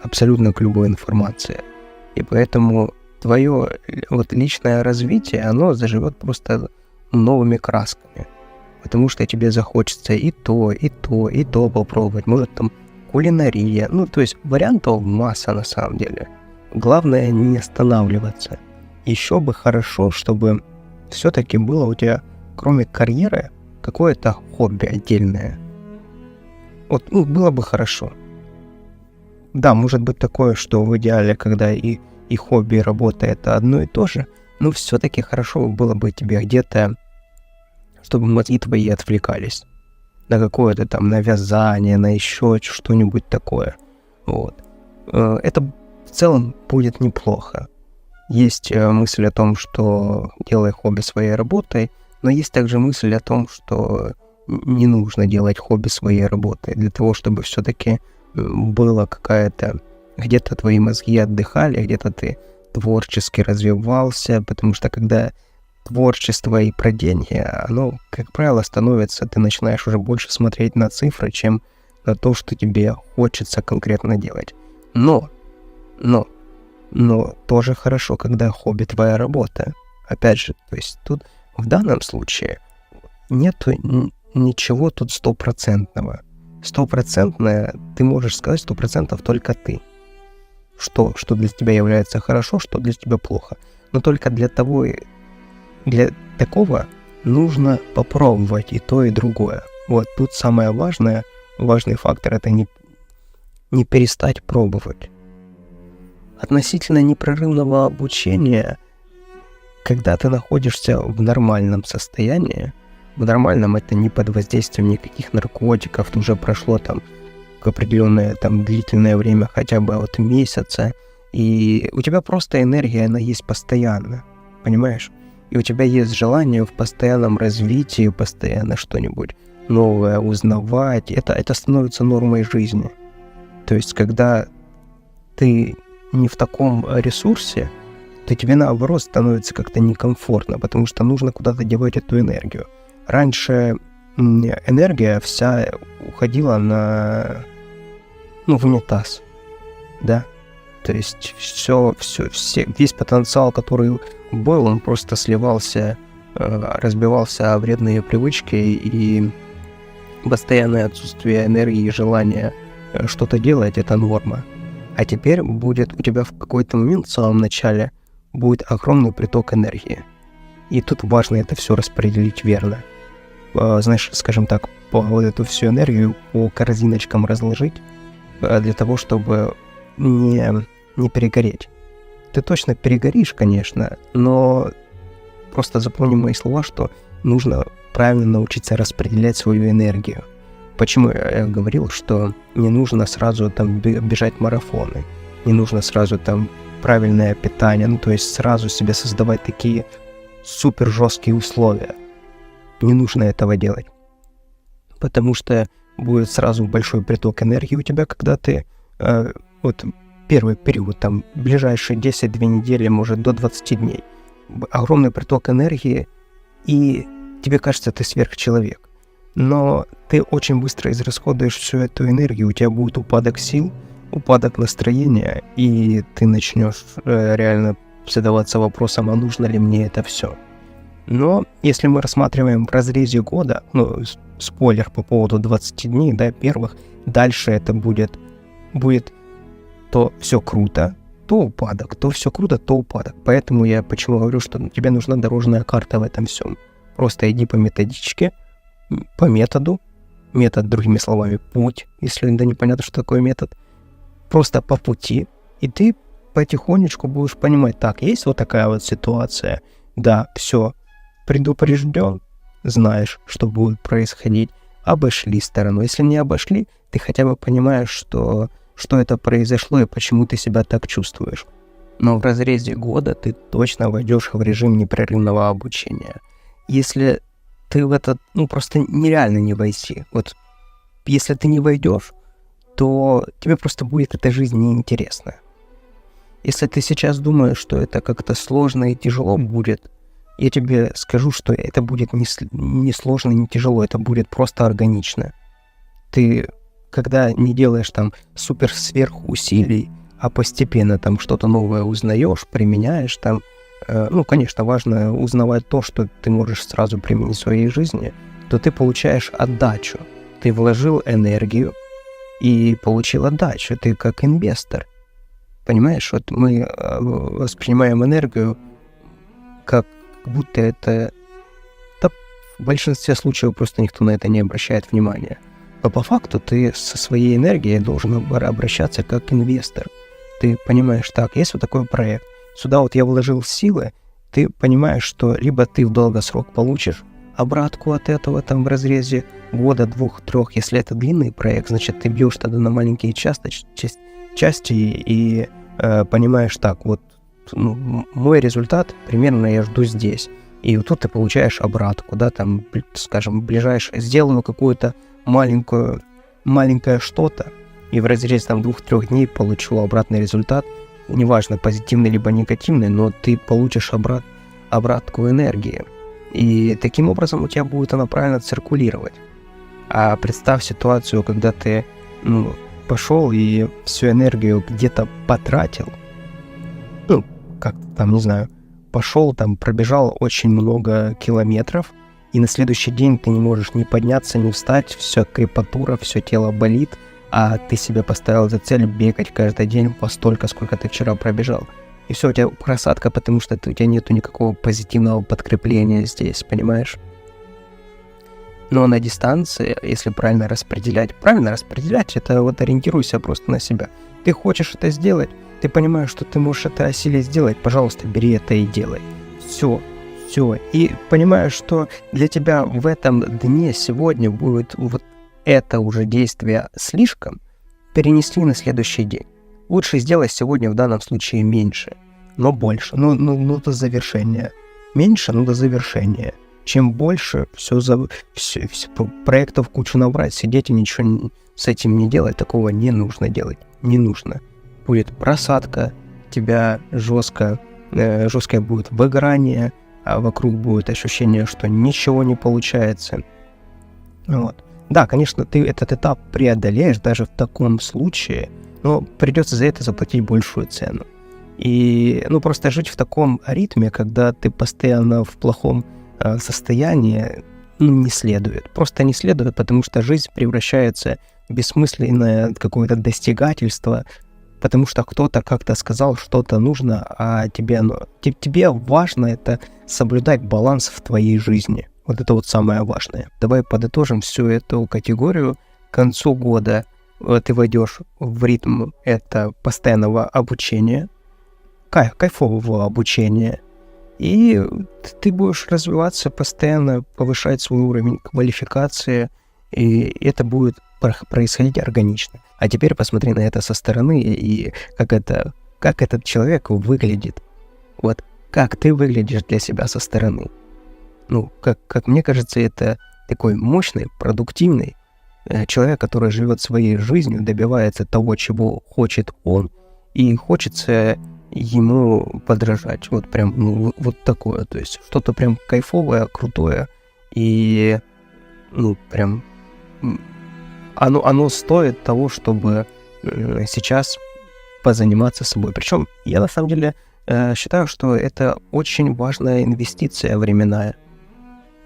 Абсолютно к любой информации. И поэтому твое личное развитие, оно заживет просто новыми красками. Потому что тебе захочется и то попробовать. Может, там кулинария. То есть вариантов масса на самом деле. Главное не останавливаться. Еще бы хорошо, чтобы все-таки было у тебя, кроме карьеры, какое-то хобби отдельное. Было бы хорошо. Да, может быть такое, что в идеале, когда и хобби, и работа это одно и то же, но все-таки хорошо было бы тебе где-то, чтобы мозги твои отвлекались на какое-то там, на вязание, на еще что-нибудь такое. Вот. Это в целом будет неплохо. Есть мысль о том, что делай хобби своей работой, но есть также мысль о том, что не нужно делать хобби своей работой для того, чтобы все-таки было какая-то... Где-то твои мозги отдыхали, где-то ты творчески развивался, потому что когда творчество и про деньги, оно, как правило, становится... Ты начинаешь уже больше смотреть на цифры, чем на то, что тебе хочется конкретно делать. Но тоже хорошо, когда хобби твоя работа. Опять же, то есть тут в данном случае нету ничего тут стопроцентного. Стопроцентное, ты можешь сказать 100% только ты. Что для тебя является хорошо, что для тебя плохо. Но только для такого нужно попробовать и то, и другое. Вот тут самое важный фактор — это не перестать пробовать. Относительно непрерывного обучения, когда ты находишься в нормальном состоянии, в нормальном — это не под воздействием никаких наркотиков, уже прошло там определенное там длительное время, хотя бы от месяца, и у тебя просто энергия, она есть постоянно, понимаешь? И у тебя есть желание в постоянном развитии, постоянно что-нибудь новое узнавать, это становится нормой жизни. То есть, когда ты не в таком ресурсе, то тебе наоборот становится как-то некомфортно, потому что нужно куда-то девать эту энергию. Раньше энергия вся уходила на в унитаз, да? То есть весь потенциал, который был, он просто сливался, разбивался о вредные привычки, и постоянное отсутствие энергии и желания что-то делать — это норма. А теперь будет у тебя в какой-то момент, в самом начале, будет огромный приток энергии. И тут важно это все распределить верно. Знаешь, скажем так, вот эту всю энергию по корзиночкам разложить, для того, чтобы не перегореть. Ты точно перегоришь, конечно, но просто запомни мои слова, что нужно правильно научиться распределять свою энергию. Почему я говорил, что не нужно сразу там бежать марафоны, не нужно сразу там правильное питание, то есть сразу себе создавать такие супер жесткие условия. Не нужно этого делать, потому что будет сразу большой приток энергии у тебя, когда ты первый период, там, ближайшие 10-2 недели, может, до 20 дней, огромный приток энергии, и тебе кажется, ты сверхчеловек. Но ты очень быстро израсходуешь всю эту энергию, у тебя будет упадок сил, упадок настроения, и ты начнешь реально задаваться вопросом, а нужно ли мне это все. Но если мы рассматриваем в разрезе года, спойлер по поводу 20 дней, да, первых, дальше это будет то все круто, то упадок, то все круто, то упадок. Поэтому я почему говорю, что тебе нужна дорожная карта в этом всем. Просто иди по методичке, по методу, метод, другими словами, путь, если непонятно, что такое метод, просто по пути, и ты потихонечку будешь понимать, так, есть вот такая вот ситуация, да, все, предупрежден, знаешь, что будет происходить, обошли сторону. Если не обошли, ты хотя бы понимаешь, что это произошло и почему ты себя так чувствуешь. Но в разрезе года ты точно войдешь в режим непрерывного обучения. Если ты в это, просто нереально не войти. Вот если ты не войдешь, то тебе просто будет эта жизнь неинтересна. Если ты сейчас думаешь, что это как-то сложно и тяжело будет, я тебе скажу, что это будет не сложно, не тяжело, это будет просто органично. Ты, когда не делаешь там супер-сверхусилий, а постепенно там что-то новое узнаешь, применяешь там, конечно, важно узнавать то, что ты можешь сразу применить в своей жизни, то ты получаешь отдачу. Ты вложил энергию и получил отдачу. Ты как инвестор. Понимаешь, вот мы воспринимаем энергию как будто это... Да, в большинстве случаев просто никто на это не обращает внимания. Но по факту ты со своей энергией должен обращаться как инвестор. Ты понимаешь, так, есть вот такой проект. Сюда вот я вложил силы, ты понимаешь, что либо ты в долгосрок получишь обратку от этого там в разрезе года, 2-3, если это длинный проект, значит ты бьешь тогда на маленькие части и понимаешь, так, вот мой результат примерно я жду здесь. И вот тут ты получаешь обратку, да, там, скажем, ближайшее, сделаю какую-то маленькое что-то, и в разрезе там 2-3 дней получу обратный результат, неважно, позитивный либо негативный, но ты получишь обратку энергии. И таким образом у тебя будет она правильно циркулировать. А представь ситуацию, когда ты пошел и всю энергию где-то потратил, как-то там, не знаю, пошел там, пробежал очень много километров, и на следующий день ты не можешь ни подняться, ни встать, все крепатура, все тело болит, а ты себе поставил за цель бегать каждый день по столько, сколько ты вчера пробежал. И все, у тебя просадка, потому что у тебя нету никакого позитивного подкрепления здесь, понимаешь? Но на дистанции, если правильно распределять, это вот ориентируйся просто на себя. Ты хочешь это сделать, ты понимаешь, что ты можешь это осилить сделать, пожалуйста, бери это и делай. Все. И понимаешь, что для тебя в этом дне сегодня будет вот это уже действие слишком, перенесли на следующий день. Лучше сделай сегодня в данном случае меньше, но больше, до завершения. Меньше, но до завершения. Чем больше, все проектов кучу набрать, сидеть и ничего с этим не делать, такого не нужно делать. Не нужно. Будет просадка, тебя жесткое будет выгорание, а вокруг будет ощущение, что ничего не получается. Вот. Да, конечно, ты этот этап преодолеешь даже в таком случае, но придется за это заплатить большую цену. И, просто жить в таком ритме, когда ты постоянно в плохом состоянии, не следует. Просто не следует, потому что жизнь превращается в бессмысленное какое-то достигательство, потому что кто-то как-то сказал, что-то нужно, а тебе важно это соблюдать баланс в твоей жизни. Вот это вот самое важное. Давай подытожим всю эту категорию. К концу года ты войдешь в ритм это постоянного обучения, кайфового обучения, и ты будешь развиваться постоянно, повышать свой уровень квалификации, и это будет происходить органично. А теперь посмотри на это со стороны, и как этот человек выглядит. Вот как ты выглядишь для себя со стороны. Как мне кажется, это такой мощный, продуктивный человек, который живет своей жизнью, добивается того, чего хочет он, и хочется ему подражать. Вот прям, вот такое. То есть что-то прям кайфовое, крутое, и, прям оно стоит того, чтобы сейчас позаниматься собой. Причем я на самом деле считаю, что это очень важная инвестиция временная.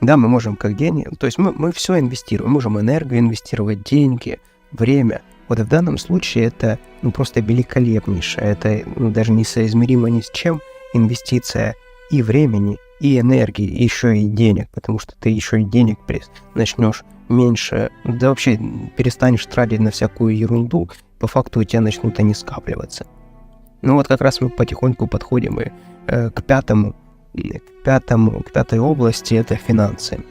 Да, мы можем как деньги, то есть мы все инвестируем, мы можем энергию инвестировать, деньги, время. Вот в данном случае это просто великолепнейшая, это даже несоизмеримо ни с чем инвестиция и времени, и энергии, и еще и денег, потому что ты еще и денег начнешь меньше, да вообще перестанешь тратить на всякую ерунду, по факту у тебя начнут они скапливаться. Вот как раз мы потихоньку подходим и к пятой области, это финансы.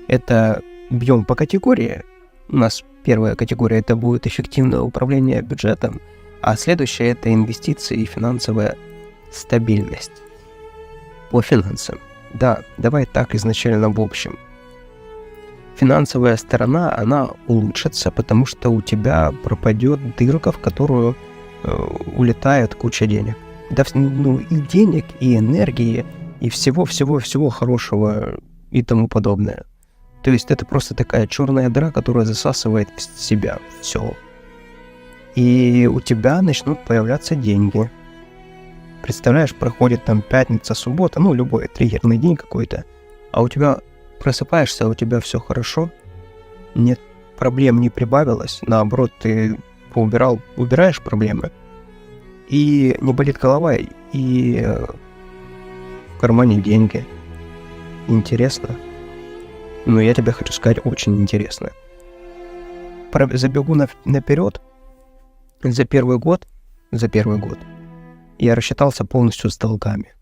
Это бьем по категории. У нас первая категория это будет эффективное управление бюджетом, а следующая это инвестиции и финансовая стабильность. По финансам. Да, давай так изначально в общем. Финансовая сторона, она улучшится, потому что у тебя пропадет дырка, в которую улетает куча денег. Да, и денег, и энергии, и всего хорошего и тому подобное. То есть это просто такая черная дыра, которая засасывает в себя все. И у тебя начнут появляться деньги. Представляешь, проходит там пятница, суббота, любой триггерный день какой-то, а у тебя просыпаешься, у тебя все хорошо, нет, проблем не прибавилось, наоборот, ты убираешь проблемы, и не болит голова, и в кармане деньги. Интересно. Я тебе хочу сказать, очень интересно. Забегу наперед. За первый год я рассчитался полностью с долгами,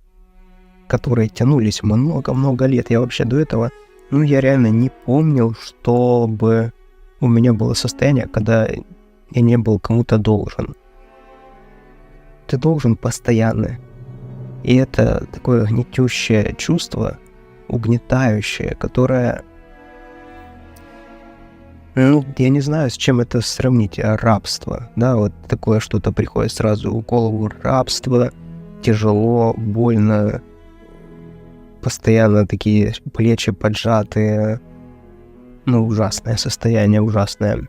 которые тянулись много-много лет. Я вообще до этого, я реально не помнил, чтобы у меня было состояние, когда я не был кому-то должен. Ты должен постоянно. И это такое гнетущее чувство, угнетающее, которое... я не знаю, с чем это сравнить. Рабство, да, вот такое что-то приходит сразу в голову. Рабство, тяжело, больно, постоянно такие плечи поджатые. Ужасное состояние, ужасное.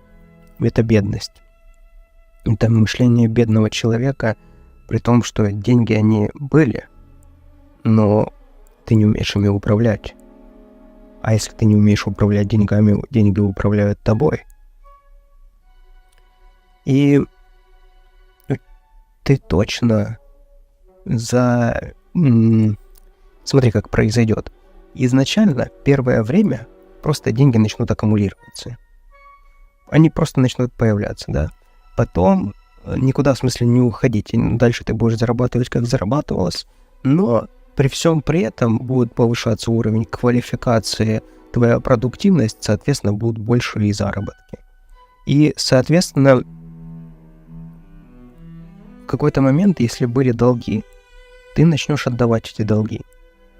Это бедность. Это мышление бедного человека, при том, что деньги, они были, но ты не умеешь ими управлять. А если ты не умеешь управлять деньгами, деньги управляют тобой. И ты точно Смотри, как произойдет. Изначально, первое время, просто деньги начнут аккумулироваться. Они просто начнут появляться, да. Потом никуда, в смысле, не уходить. И дальше ты будешь зарабатывать, как зарабатывалось. Но при всем при этом будет повышаться уровень квалификации, твоя продуктивность, соответственно, будут больше и заработки. И, соответственно, в какой-то момент, если были долги, ты начнешь отдавать эти долги.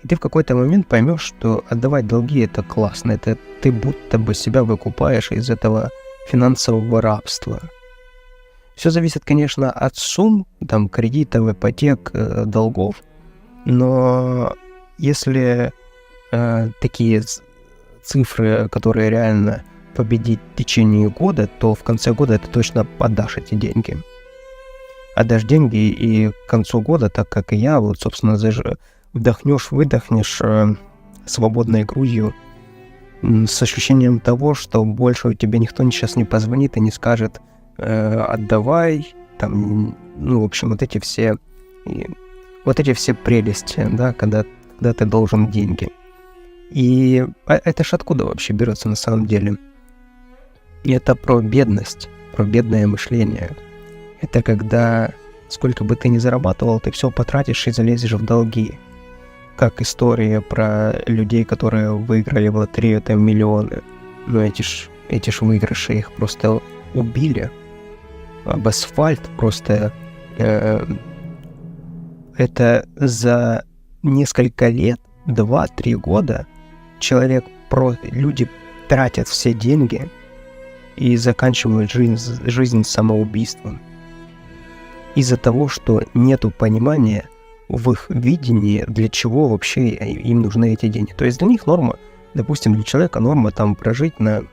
И ты в какой-то момент поймешь, что отдавать долги — это классно. Это ты будто бы себя выкупаешь из этого финансового рабства. Все зависит, конечно, от сумм, там, кредитов, ипотек, долгов. Но если такие цифры, которые реально победить в течение года, то в конце года ты точно отдашь эти деньги. Отдашь деньги, и к концу года, так как и я, вот, собственно, вдохнешь, выдохнешь свободной грудью, с ощущением того, что больше тебе никто сейчас не позвонит и не скажет отдавай, там, ну, в общем, вот эти все прелести, да, когда ты должен деньги. И это ж откуда вообще берется на самом деле? И это про бедность, про бедное мышление. Это когда сколько бы ты ни зарабатывал, ты все потратишь и залезешь в долги. Как история про людей, которые выиграли в лотерею там миллионы. Но эти ж выигрыши их просто убили. Об асфальт просто... это за несколько лет, 2-3 года люди тратят все деньги и заканчивают жизнь самоубийством. Из-за того, что нету понимания в их видении, для чего вообще им нужны эти деньги. То есть для них норма, допустим, для человека норма там прожить на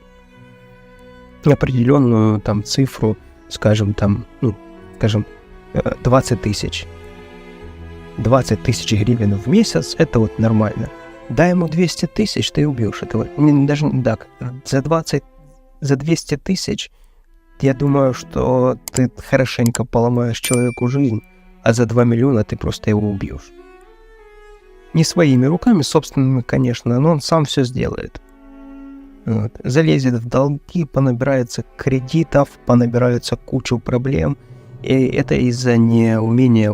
определенную там цифру, скажем, 20 тысяч. 20 тысяч гривен в месяц, это вот нормально. Дай ему 200 тысяч, ты убьешь этого. Даже так, за 200 тысяч, я думаю, что ты хорошенько поломаешь человеку жизнь, а за 2 миллиона ты просто его убьешь. Не своими руками, собственными, конечно, но он сам все сделает. Вот. Залезет в долги, понабирается кредитов, понабирается кучу проблем. И это из-за неумения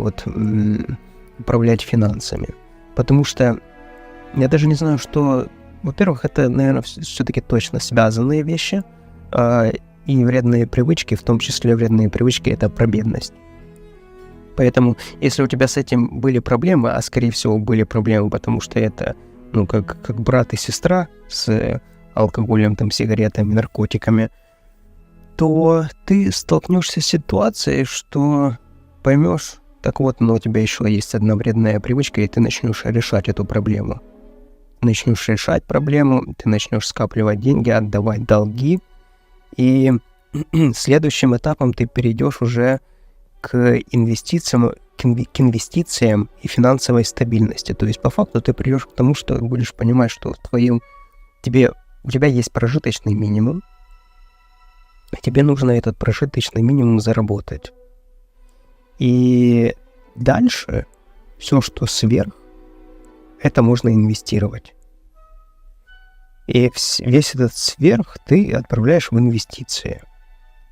управлять финансами. Потому что я даже не знаю, что... Во-первых, это, наверное, все-таки точно связанные вещи. И вредные привычки, в том числе вредные привычки, это про бедность. Поэтому, если у тебя с этим были проблемы, а скорее всего были проблемы, потому что это, как брат и сестра с алкоголем, там, сигаретами, наркотиками, то ты столкнешься с ситуацией, что поймешь, так вот, но у тебя еще есть одна вредная привычка, и ты начнешь решать эту проблему. Начнешь решать проблему, ты начнешь скапливать деньги, отдавать долги, и следующим этапом ты перейдешь уже к инвестициям и финансовой стабильности. То есть, по факту, ты придешь к тому, что будешь понимать, что у тебя есть прожиточный минимум, и тебе нужно этот прожиточный минимум заработать. И дальше все, что сверх, это можно инвестировать. И весь этот сверх ты отправляешь в инвестиции.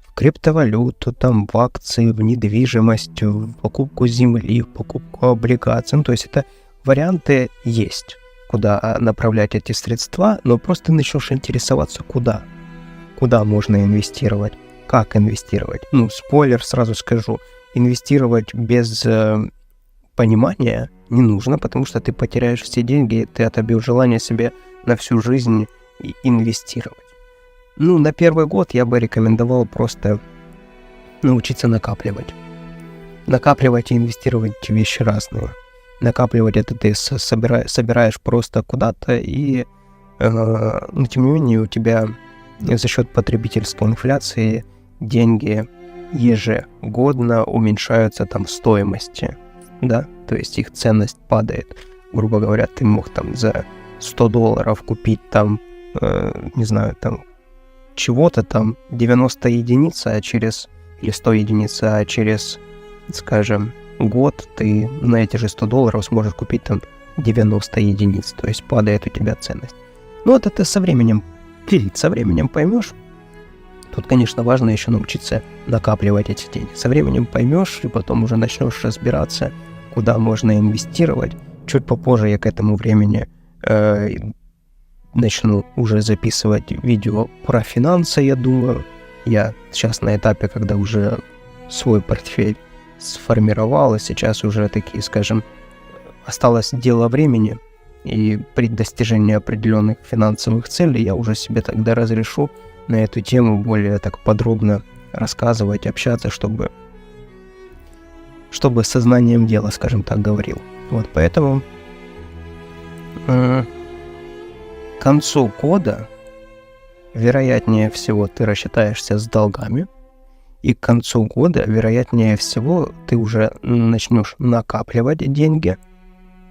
В криптовалюту, там, в акции, в недвижимость, в покупку земли, в покупку облигаций. То есть это варианты есть, куда направлять эти средства, но просто ты начнешь интересоваться, куда можно инвестировать, как инвестировать. Спойлер, сразу скажу, инвестировать без понимания не нужно, потому что ты потеряешь все деньги, ты отобьешь желание себе на всю жизнь инвестировать. На первый год я бы рекомендовал просто научиться накапливать. Накапливать и инвестировать в вещи разные. Накапливать это ты собираешь просто куда-то, и тем не менее у тебя за счет потребительской инфляции деньги ежегодно уменьшаются там в стоимости, да, то есть их ценность падает. Грубо говоря, ты мог там за $100 купить там, не знаю, там чего-то там 90 единиц, или 100 единиц, а через, скажем, год ты на эти же $100 сможешь купить там 90 единиц, то есть падает у тебя ценность. Это ты со временем поймешь. Тут, конечно, важно еще научиться накапливать эти деньги. Со временем поймешь, и потом уже начнешь разбираться, куда можно инвестировать. Чуть попозже я к этому времени начну уже записывать видео про финансы, я думаю. Я сейчас на этапе, когда уже свой портфель сформировал, и сейчас уже такие, скажем, осталось дело времени, и при достижении определенных финансовых целей я уже себе тогда разрешу на эту тему более так подробно рассказывать, общаться, чтобы сознанием дела, скажем так, говорил. Поэтому к концу года вероятнее всего ты рассчитаешься с долгами, и к концу года, вероятнее всего, ты уже начнешь накапливать деньги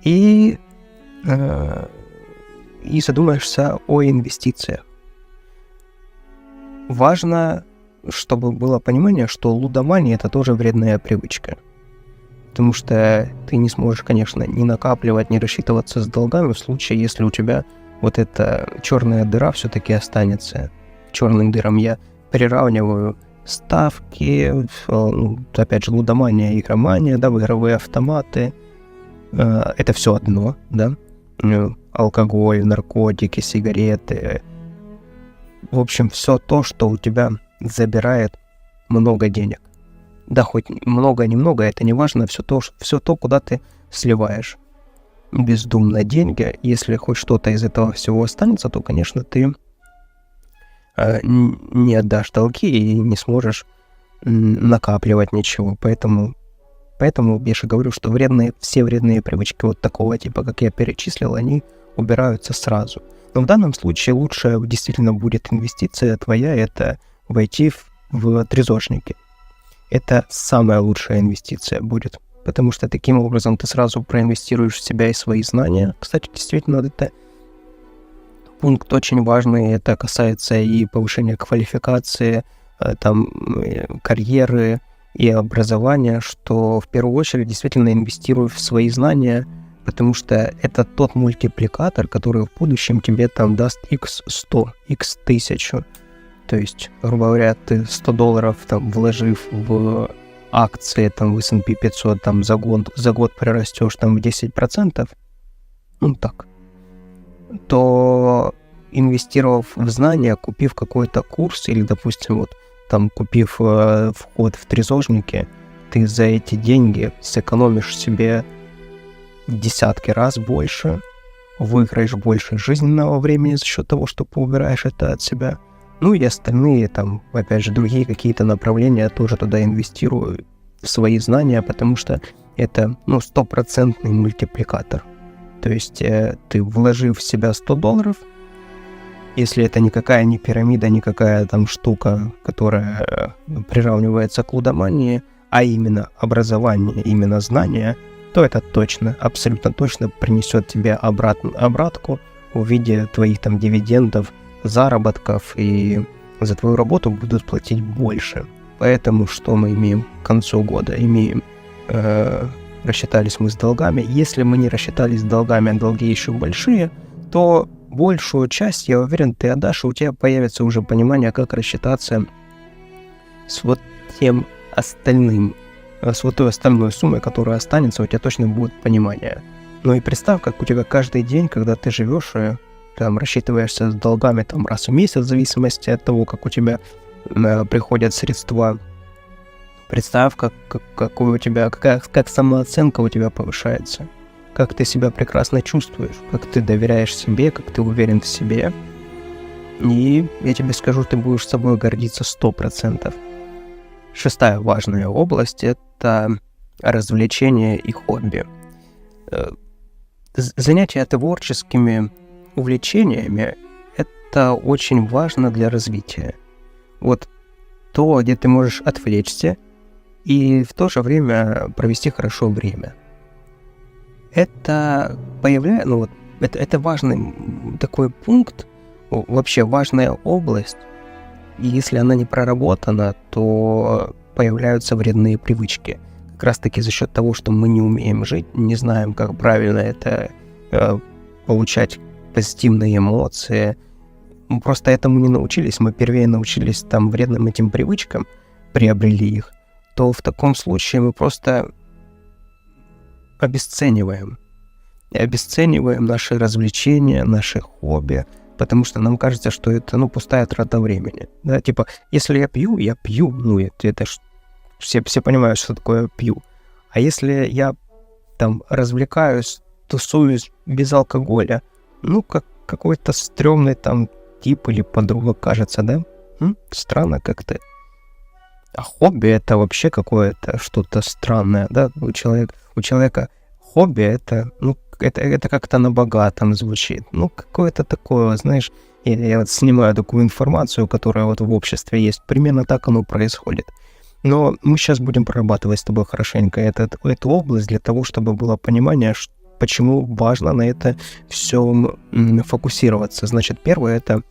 и задумаешься о инвестициях. Важно, чтобы было понимание, что лудомания — это тоже вредная привычка. Потому что ты не сможешь, конечно, ни накапливать, ни рассчитываться с долгами в случае, если у тебя вот эта черная дыра все-таки останется. К черным дырам я приравниваю ставки, опять же, лудомания, игромания, да, игровые автоматы. Это все одно, да. Алкоголь, наркотики, сигареты. В общем, все то, что у тебя забирает много денег. Да, хоть много-немного, это не важно, все то, куда ты сливаешь бездумно деньги. Если хоть что-то из этого всего останется, то, конечно, ты не отдашь долги и не сможешь накапливать ничего. Поэтому я же говорю, что все вредные привычки вот такого типа, как я перечислил, они убираются сразу. Но в данном случае лучше действительно будет инвестиция твоя, это войти в трезорники. Это самая лучшая инвестиция будет, потому что таким образом ты сразу проинвестируешь в себя и свои знания. Кстати, действительно, это пункт очень важный, это касается и повышения квалификации, карьеры и образования, что в первую очередь действительно инвестируй в свои знания, потому что это тот мультипликатор, который в будущем тебе даст x100, x1000. То есть, грубо говоря, ты $100 вложив в акции в S&P 500 за год прирастешь в 10%, то инвестировав в знания, купив какой-то курс или, допустим, купив вход в трезорники, ты за эти деньги сэкономишь себе в десятки раз больше, выиграешь больше жизненного времени за счет того, что поубираешь это от себя. Ну и остальные, опять же, другие какие-то направления тоже туда инвестирую в свои знания, потому что это, 100% мультипликатор. То есть ты, вложив в себя $100, если это никакая не пирамида, никакая штука, которая приравнивается к лудомании, а именно образование, именно знания, то это точно, абсолютно точно принесет тебе обратку в виде твоих дивидендов, заработков, и за твою работу будут платить больше. Поэтому что мы имеем к концу года? Рассчитались мы с долгами. Если мы не рассчитались с долгами, а долги еще большие, то большую часть, я уверен, ты отдашь, и у тебя появится уже понимание, как рассчитаться с тем остальным, с той остальной суммой, которая останется, у тебя точно будет понимание. Ну и представь, как у тебя каждый день, когда ты живешь, рассчитываешься с долгами раз в месяц, в зависимости от того, как у тебя приходят средства. Представь, как самооценка у тебя повышается, как ты себя прекрасно чувствуешь, как ты доверяешь себе, как ты уверен в себе. И я тебе скажу, ты будешь собой гордиться 100%. Шестая важная область — это развлечения и хобби. Занятия творческими увлечениями — это очень важно для развития. То, где ты можешь отвлечься и в то же время провести хорошо время. Это это важный такой пункт, вообще важная область, и если она не проработана, то появляются вредные привычки. Как раз таки за счет того, что мы не умеем жить, не знаем, как правильно это получать позитивные эмоции. Мы просто этому не научились, мы первее научились вредным этим привычкам, приобрели их, то в таком случае мы просто обесцениваем наши развлечения, наши хобби, потому что нам кажется, что это, пустая трата времени. Да, если я пью, это все понимают, что такое пью. А если я развлекаюсь, тусуюсь без алкоголя, как какой-то стрёмный тип или подруга кажется, да? Странно как-то. А хобби — это вообще какое-то что-то странное, да? У человека хобби — это как-то на богатом звучит. Какое-то такое, знаешь, Я вот снимаю такую информацию, которая вот в обществе есть. Примерно так оно происходит. Но мы сейчас будем прорабатывать с тобой хорошенько эту область для того, чтобы было понимание, почему важно на это все фокусироваться. Значит, первое — это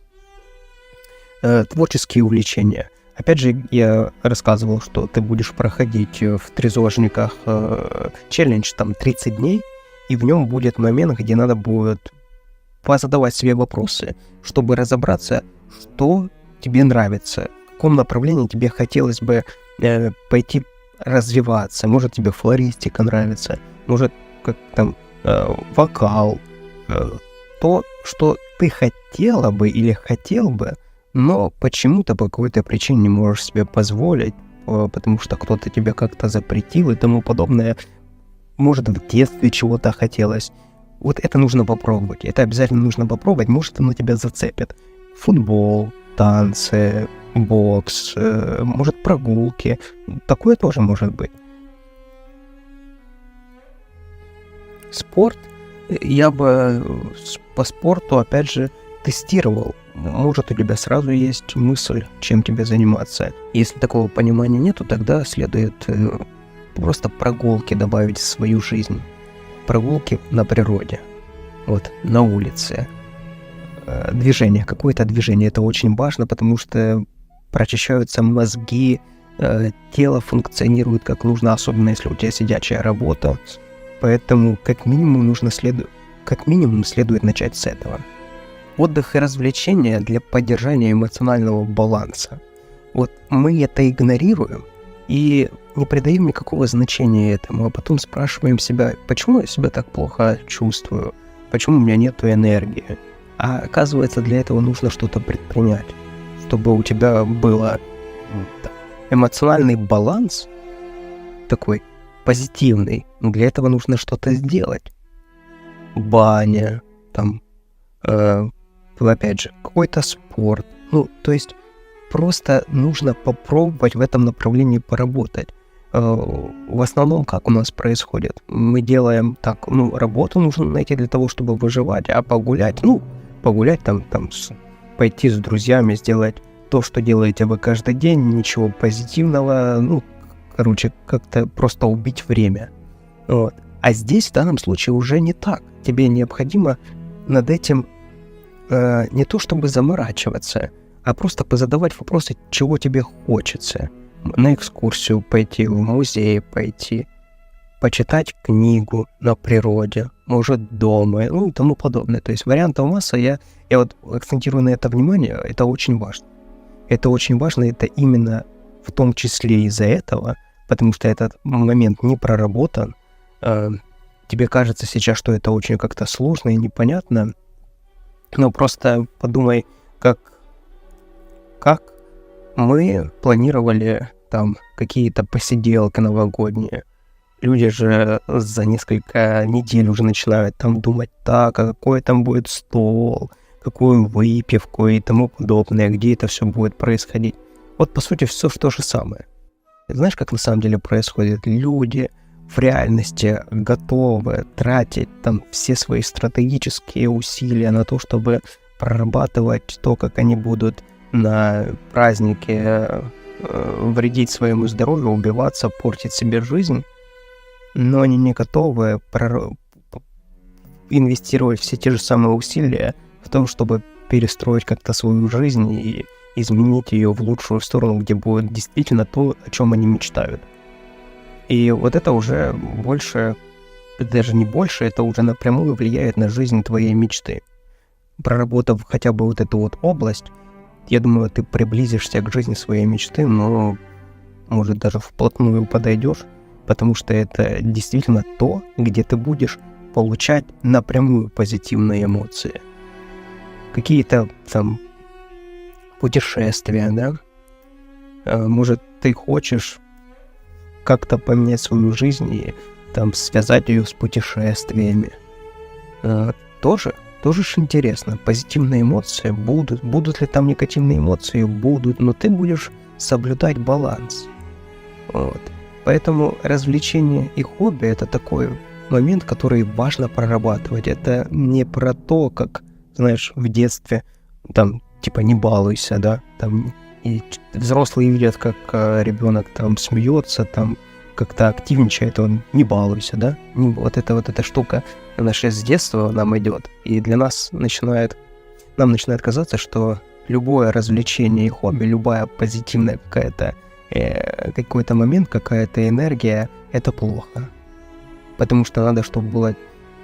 творческие увлечения. Опять же, я рассказывал, что ты будешь проходить в трезожниках челлендж там 30 дней, и в нем будет момент, где надо будет позадавать себе вопросы, чтобы разобраться, что тебе нравится, в каком направлении тебе хотелось бы пойти развиваться. Может, тебе флористика нравится, может, как там вокал, то, что ты хотела бы или хотел бы, но почему-то по какой-то причине не можешь себе позволить, потому что кто-то тебе как-то запретил и тому подобное. Может, в детстве чего-то хотелось. Вот это нужно попробовать. Это обязательно нужно попробовать. Может, оно тебя зацепит. Футбол, танцы, бокс, может, прогулки. Такое тоже может быть. Спорт. Я бы по спорту, опять же, тестировал. Может, у тебя сразу есть мысль, чем тебе заниматься. Если такого понимания нету, тогда следует просто прогулки добавить в свою жизнь. Прогулки на природе, вот, на улице. Движение, какое-то движение, это очень важно, потому что прочищаются мозги, тело функционирует как нужно, особенно если у тебя сидячая работа. Поэтому как минимум следует начать с этого. Отдых и развлечения для поддержания эмоционального баланса. Вот мы это игнорируем и не придаем никакого значения этому, а потом спрашиваем себя, почему я себя так плохо чувствую, почему у меня нет энергии. А оказывается, для этого нужно что-то предпринять, чтобы у тебя был эмоциональный баланс такой позитивный. Но для этого нужно что-то сделать. Баня, там, опять же, какой-то спорт. То есть просто нужно попробовать в этом направлении поработать. В основном, как у нас происходит? Мы делаем так, работу нужно найти для того, чтобы выживать, а погулять, пойти с друзьями, сделать то, что делаете вы каждый день, ничего позитивного, как-то просто убить время. Вот. А здесь в данном случае уже не так. Тебе необходимо над этим не то чтобы заморачиваться, а просто позадавать вопросы, чего тебе хочется. На экскурсию пойти, в музей пойти, почитать книгу на природе, может, дома, и тому подобное. То есть вариантов масса, я вот акцентирую на это внимание, это очень важно. Это очень важно, это именно в том числе из-за этого, потому что этот момент не проработан. Тебе кажется сейчас, что это очень как-то сложно и непонятно, но просто подумай, как мы планировали там какие-то посиделки новогодние. Люди же за несколько недель уже начинают там думать так, а какой там будет стол, какую выпивку и тому подобное, где это все будет происходить. Вот, по сути, все то же самое. Знаешь, как на самом деле происходит? Люди в реальности готовы тратить там все свои стратегические усилия на то, чтобы прорабатывать то, как они будут на празднике вредить своему здоровью, убиваться, портить себе жизнь, но они не готовы инвестировать все те же самые усилия в том, чтобы перестроить как-то свою жизнь и изменить ее в лучшую сторону, где будет действительно то, о чем они мечтают. И вот это уже больше, даже не больше, это уже напрямую влияет на жизнь твоей мечты. Проработав хотя бы вот эту вот область, я думаю, ты приблизишься к жизни своей мечты, но, может, даже вплотную подойдешь, потому что это действительно то, где ты будешь получать напрямую позитивные эмоции. Какие-то там путешествия, да? Может, ты хочешь как-то поменять свою жизнь и там связать ее с путешествиями. Тоже ж интересно. Позитивные эмоции будут. Будут ли там негативные эмоции? Будут. Но ты будешь соблюдать баланс. Вот. Поэтому развлечение и хобби — это такой момент, который важно прорабатывать. Это не про то, как, знаешь, в детстве там, типа, не балуйся, да, там, и взрослые видят, как ребенок там смеется, там, как-то активничает, он не балуйся, да, вот эта штука, она же с детства нам идет, и для нас нам начинает казаться, что любое развлечение и хобби, любая позитивная какой-то момент, какая-то энергия, это плохо. Потому что надо, чтобы было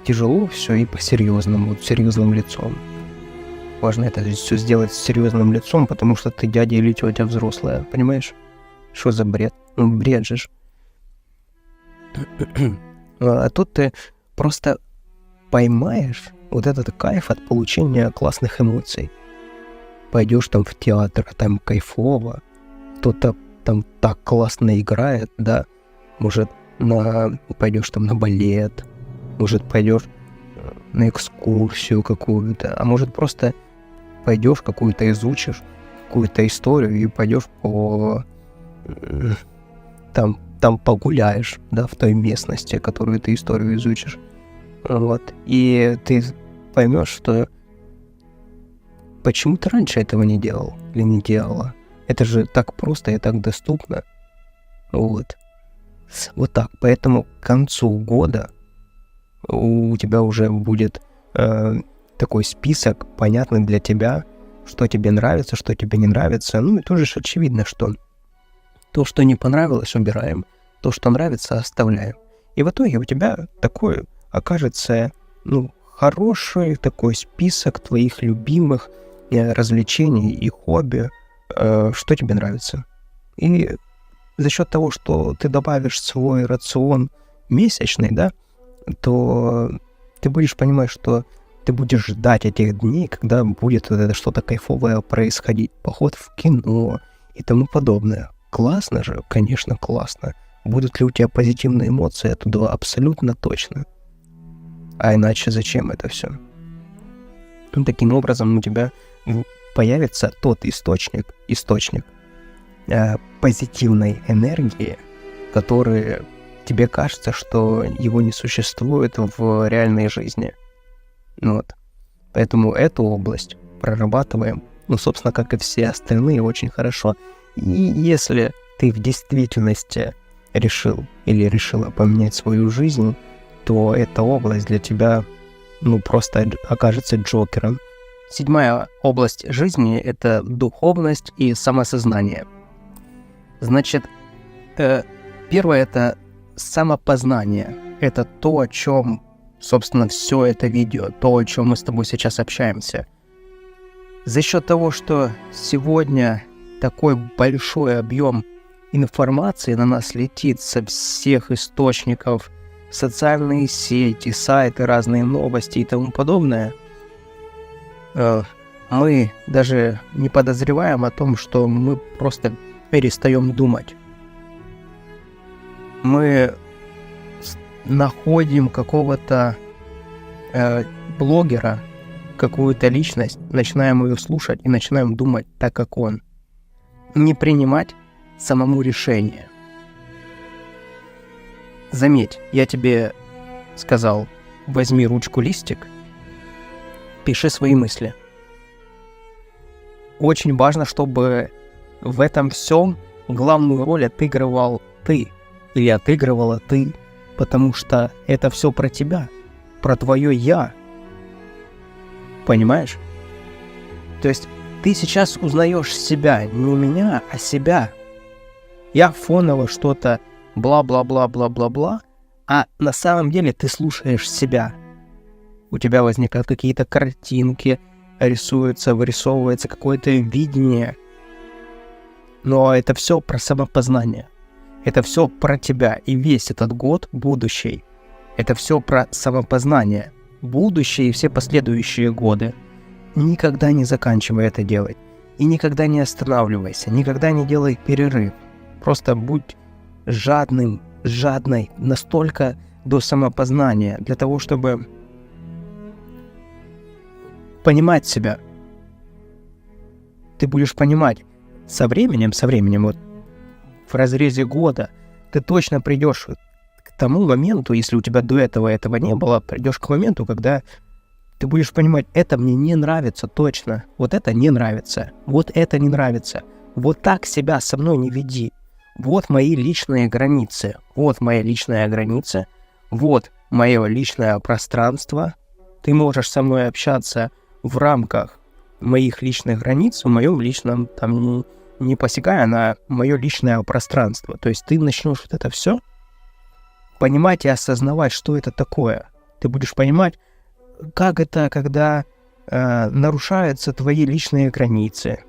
тяжело все и по-серьезному, вот серьезным лицом. Важно это все сделать с серьезным лицом, потому что ты дядя или тетя взрослая, понимаешь? Что за бред? Ну, бред же ж. А тут ты просто поймаешь вот этот кайф от получения классных эмоций. Пойдешь там в театр, а там кайфово, кто-то там так классно играет, да, может, пойдешь там на балет, может, пойдешь на экскурсию какую-то, а может, просто пойдешь какую-то изучишь, какую-то историю и пойдешь там погуляешь, да, в той местности, которую ты историю изучишь, вот, и ты поймешь, что почему ты раньше этого не делал или не делала. Это же так просто и так доступно. Вот так. Поэтому к концу года у тебя уже будет такой список, понятный для тебя, что тебе нравится, что тебе не нравится. Ну и тоже очевидно, что то, что не понравилось, убираем. То, что нравится, оставляем. И в итоге у тебя такой окажется, хороший такой список твоих любимых развлечений и хобби, что тебе нравится. И за счет того, что ты добавишь свой рацион месячный, да, то ты будешь понимать, что ты будешь ждать этих дней, когда будет вот это что-то кайфовое происходить. Поход в кино и тому подобное. Классно же? Конечно, классно. Будут ли у тебя позитивные эмоции оттуда? Абсолютно точно. А иначе зачем это все? Таким образом у тебя появится тот источник позитивной энергии, который тебе кажется, что его не существует в реальной жизни. Вот. Поэтому эту область прорабатываем, собственно, как и все остальные, очень хорошо. И если ты в действительности решил или решила поменять свою жизнь, то эта область для тебя, просто окажется джокером. 7-я область жизни — это духовность и самосознание. Значит, первое — это самопознание. Это то, о чем, собственно, все это видео, то, о чем мы с тобой сейчас общаемся. За счет того, что сегодня такой большой объем информации на нас летит со всех источников, социальные сети, сайты, разные новости и тому подобное, мы даже не подозреваем о том, что мы просто перестаем думать. Мы находим какого-то блогера, какую-то личность, начинаем ее слушать и начинаем думать так, как он. Не принимать самому решение. Заметь, я тебе сказал, возьми ручку, листик, пиши свои мысли. Очень важно, чтобы в этом всем главную роль отыгрывал ты или отыгрывала ты, потому что это все про тебя, про твое «я». Понимаешь? То есть ты сейчас узнаешь себя, не меня, а себя. Я фоново что-то бла-бла-бла-бла-бла-бла, а на самом деле ты слушаешь себя. У тебя возникают какие-то картинки, вырисовывается какое-то видение. Но это все про самопознание. Это все про тебя. И весь этот год будущий. Это все про самопознание. Будущее и все последующие годы. Никогда не заканчивай это делать. И никогда не останавливайся. Никогда не делай перерыв. Просто будь жадной настолько до самопознания, для того, чтобы понимать себя. Ты будешь понимать со временем, вот в разрезе года, ты точно придешь к тому моменту, если у тебя до этого не было, придешь к моменту, когда Ты будешь понимать, это мне не нравится точно, вот это не нравится, вот это не нравится, вот так себя со мной не веди. Вот мои личные границы, вот моя личная граница, вот мое личное пространство. Ты можешь со мной общаться в рамках моих личных границ, в моем личном, там, не посягая на мое личное пространство. То есть ты начнешь вот это все понимать и осознавать, что это такое. Ты будешь понимать, как это, когда нарушаются твои личные границы,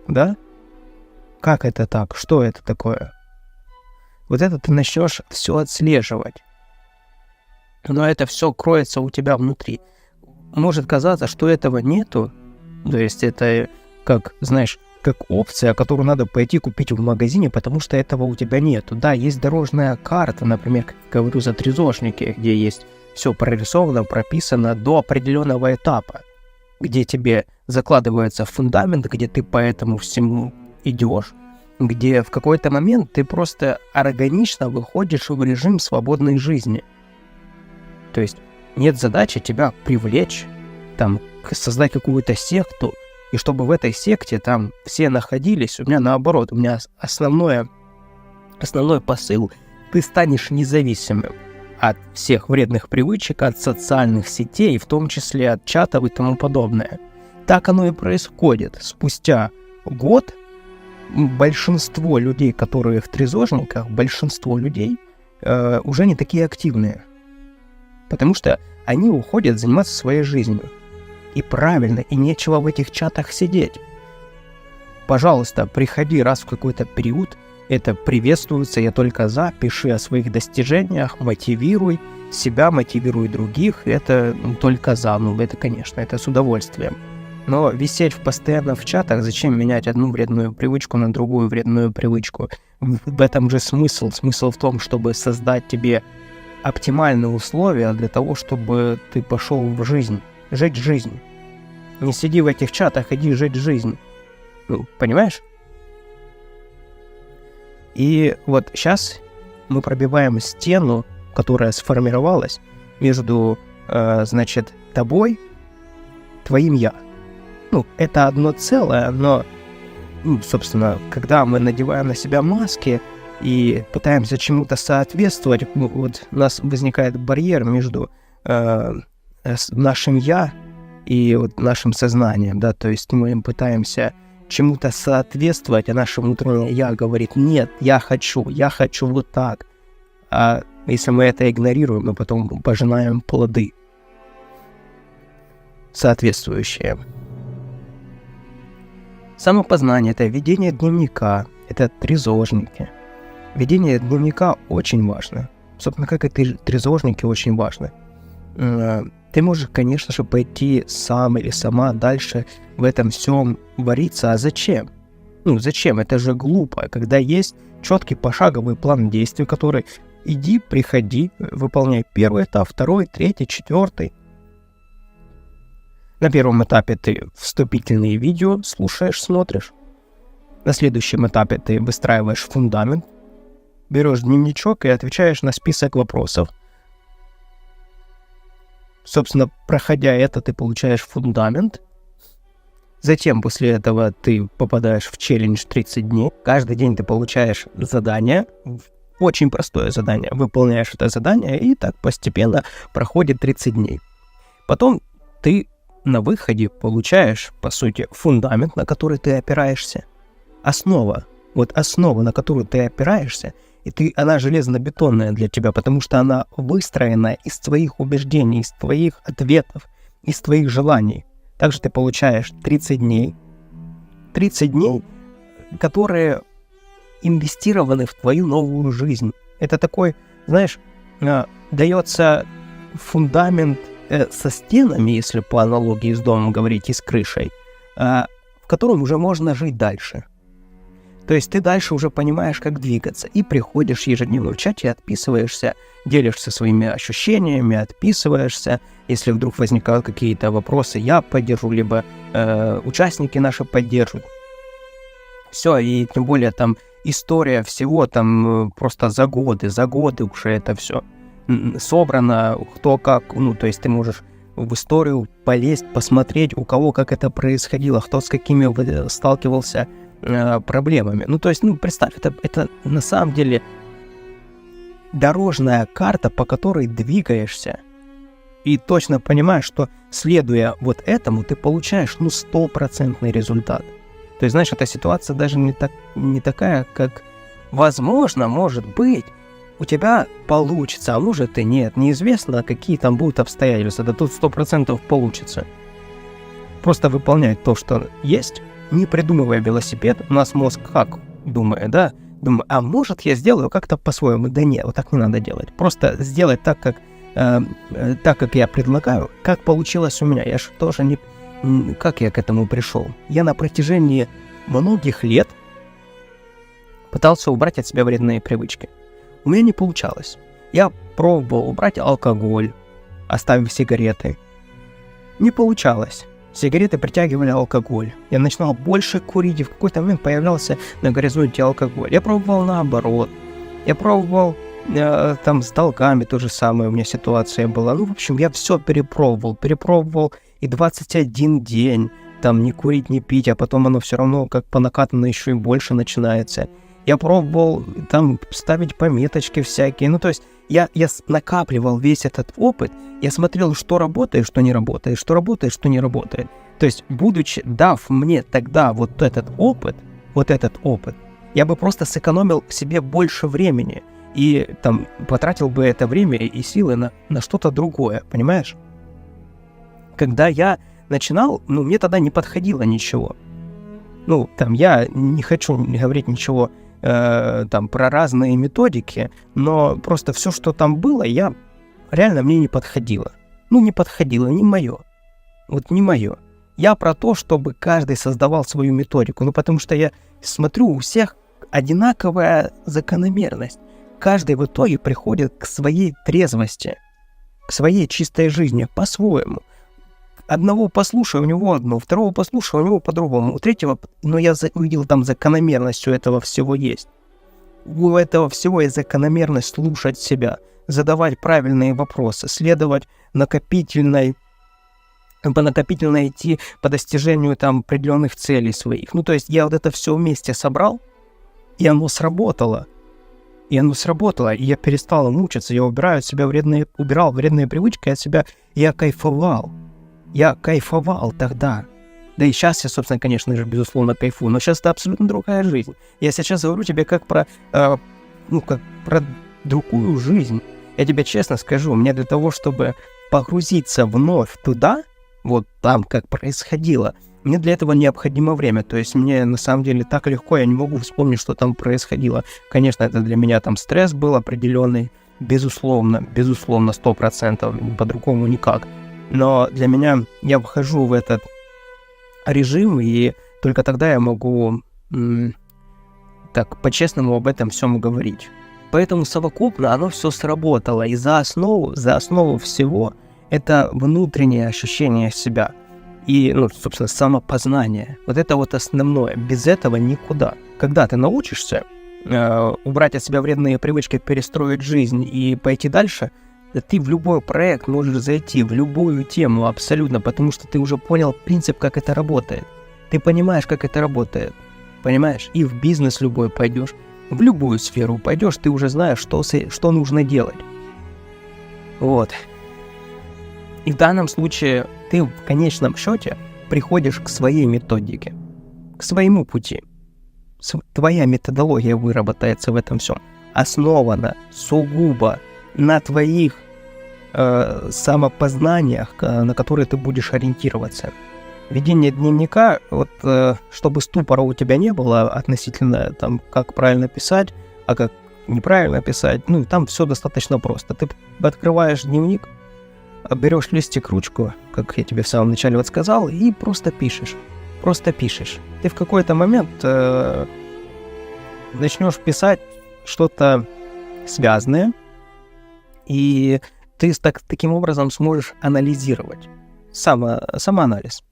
да? Как это так? Что это такое? Вот это ты начнешь все отслеживать. Но это все кроется у тебя внутри. Может казаться, что этого нету. То есть это как, знаешь, как опция, которую надо пойти купить в магазине, потому что этого у тебя нету. Да, есть дорожная карта, например, как я говорю, за трезожники, где есть все прорисовано, прописано до определенного этапа, где тебе закладывается фундамент, где ты по этому всему идешь, где в какой-то момент ты просто органично выходишь в режим свободной жизни. То есть нет задачи тебя привлечь, там, создать какую-то секту, и чтобы в этой секте там все находились. У меня наоборот, у меня основной посыл. Ты станешь независимым от всех вредных привычек, от социальных сетей, в том числе от чатов и тому подобное. Так оно и происходит. Спустя год большинство людей, которые в трезожниках, большинство людей уже не такие активные. Потому что они уходят заниматься своей жизнью. И правильно, и нечего в этих чатах сидеть. Пожалуйста, приходи раз в какой-то период, это приветствуется, я только за, пиши о своих достижениях, мотивируй себя, мотивируй других, это только за, это, конечно, это с удовольствием. Но висеть постоянно в чатах, зачем менять одну вредную привычку на другую вредную привычку? В этом же смысл. Смысл в том, чтобы создать тебе оптимальные условия для того, чтобы ты пошел в жизнь. Жить жизнь. Не сиди в этих чатах, иди жить жизнь. Понимаешь? И вот сейчас мы пробиваем стену, которая сформировалась между, значит, тобой, твоим «я». Это одно целое, но, собственно, когда мы надеваем на себя маски и пытаемся чему-то соответствовать, вот у нас возникает барьер между нашим «я» и вот нашим сознанием, да, то есть мы пытаемся чему-то соответствовать, а наше внутреннее «я» говорит: нет, я хочу вот так. А если мы это игнорируем, мы потом пожинаем плоды соответствующие. Самопознание — это ведение дневника, это трезожники. Ведение дневника очень важно. Собственно, как и трезожники очень важны. Ты можешь, конечно же, пойти сам или сама дальше в этом всем вариться. А зачем? Зачем? Это же глупо, когда есть четкий пошаговый план действий, который иди, приходи, выполняй первый этап, второй, третий, четвертый. На первом этапе ты вступительные видео слушаешь, смотришь. На следующем этапе ты выстраиваешь фундамент, берешь дневничок и отвечаешь на список вопросов. Собственно, проходя это, ты получаешь фундамент. Затем, после этого, ты попадаешь в челлендж 30 дней. Каждый день ты получаешь задание, очень простое задание. Выполняешь это задание, и так постепенно проходит 30 дней. Потом ты на выходе получаешь, по сути, фундамент, на который ты опираешься. Основа, на которую ты опираешься, и она железно-бетонная для тебя, потому что она выстроена из твоих убеждений, из твоих ответов, из твоих желаний. Также ты получаешь 30 дней. 30 дней, которые инвестированы в твою новую жизнь. Это такой, знаешь, дается фундамент со стенами, если по аналогии с домом говорить, и с крышей, в котором уже можно жить дальше. То есть ты дальше уже понимаешь, как двигаться, и приходишь ежедневно в чате, отписываешься, делишься своими ощущениями, отписываешься. Если вдруг возникают какие-то вопросы, я поддержу, либо участники наши поддержат. Все, и тем более там история всего там просто за годы уже это все собрано, кто как, то есть ты можешь в историю полезть, посмотреть, у кого как это происходило, кто с какими сталкивался проблемами. Ну, то есть, представь, это на самом деле дорожная карта, по которой двигаешься, и точно понимаешь, что, следуя вот этому, ты получаешь, 100% результат. То есть, знаешь, эта ситуация даже не такая, как, возможно, может быть, у тебя получится, а может и нет. Неизвестно, какие там будут обстоятельства, да тут 100% получится. Просто выполняй то, что есть, не придумывая велосипед. У нас мозг как думает, да? Думаю, а может я сделаю как-то по-своему? Да нет, вот так не надо делать. Просто сделать так, как я предлагаю, как получилось у меня. Я же тоже не... Как я к этому пришел? Я на протяжении многих лет пытался убрать от себя вредные привычки. У меня не получалось. Я пробовал убрать алкоголь, оставив сигареты. Не получалось. Сигареты притягивали алкоголь. Я начинал больше курить, и в какой-то момент появлялся на горизонте алкоголь. Я пробовал наоборот. Я пробовал там с долгами то же самое у меня ситуация была. В общем, я все перепробовал и 21 день там не курить, не пить, а потом оно все равно как по накатанной еще и больше начинается. Я пробовал там ставить пометочки всякие. То есть я накапливал весь этот опыт, я смотрел, что работает, что не работает, что работает, что не работает. То есть, дав мне тогда вот этот опыт, я бы просто сэкономил себе больше времени и там потратил бы это время и силы на что-то другое, понимаешь? Когда я начинал, мне тогда не подходило ничего. Я не хочу говорить ничего там про разные методики, но просто все, что там было, реально мне не подходило. Не подходило, не мое. Вот не мое. Я про то, чтобы каждый создавал свою методику, потому что я смотрю, у всех одинаковая закономерность. Каждый в итоге приходит к своей трезвости, к своей чистой жизни по-своему. Одного послушаю, у него одно, второго послушаю, у него по-другому, у третьего, я увидел там закономерность у этого всего есть. У этого всего есть закономерность слушать себя, задавать правильные вопросы, следовать накопительно идти по достижению там определенных целей своих. То есть я вот это все вместе собрал, и оно сработало. И я перестал мучиться, я убирал вредные привычки от себя, я кайфовал. Я кайфовал тогда. Да и сейчас я, собственно, конечно же, безусловно, кайфую. Но сейчас это абсолютно другая жизнь. Я сейчас говорю тебе как про другую жизнь. Я тебе честно скажу, мне для того, чтобы погрузиться вновь туда, вот там, как происходило, мне для этого необходимо время. То есть мне, на самом деле, так легко, я не могу вспомнить, что там происходило. Конечно, это для меня там стресс был определенный. Безусловно, 100%, по-другому никак. Но для меня, я вхожу в этот режим, и только тогда я могу так по-честному об этом всем говорить. Поэтому совокупно оно все сработало, и за основу всего это внутреннее ощущение себя и, собственно, самопознание. Вот это вот основное, без этого никуда. Когда ты научишься убрать от себя вредные привычки, перестроить жизнь и пойти дальше, ты в любой проект можешь зайти, в любую тему абсолютно, потому что ты уже понял принцип, как это работает. Ты понимаешь, как это работает, понимаешь? И в бизнес любой пойдешь, в любую сферу пойдешь, ты уже знаешь, что нужно делать. Вот. И в данном случае ты в конечном счете приходишь к своей методике, к своему пути. Твоя методология выработается в этом всем. Основана сугубо на твоих самопознаниях, на которые ты будешь ориентироваться. Ведение дневника, чтобы ступора у тебя не было относительно там, как правильно писать, а как неправильно писать, там все достаточно просто. Ты открываешь дневник, берешь листик, ручку, как я тебе в самом начале сказал, и просто пишешь. Ты в какой-то момент начнешь писать что-то связанное, и ты таким образом сможешь анализировать. Самоанализ.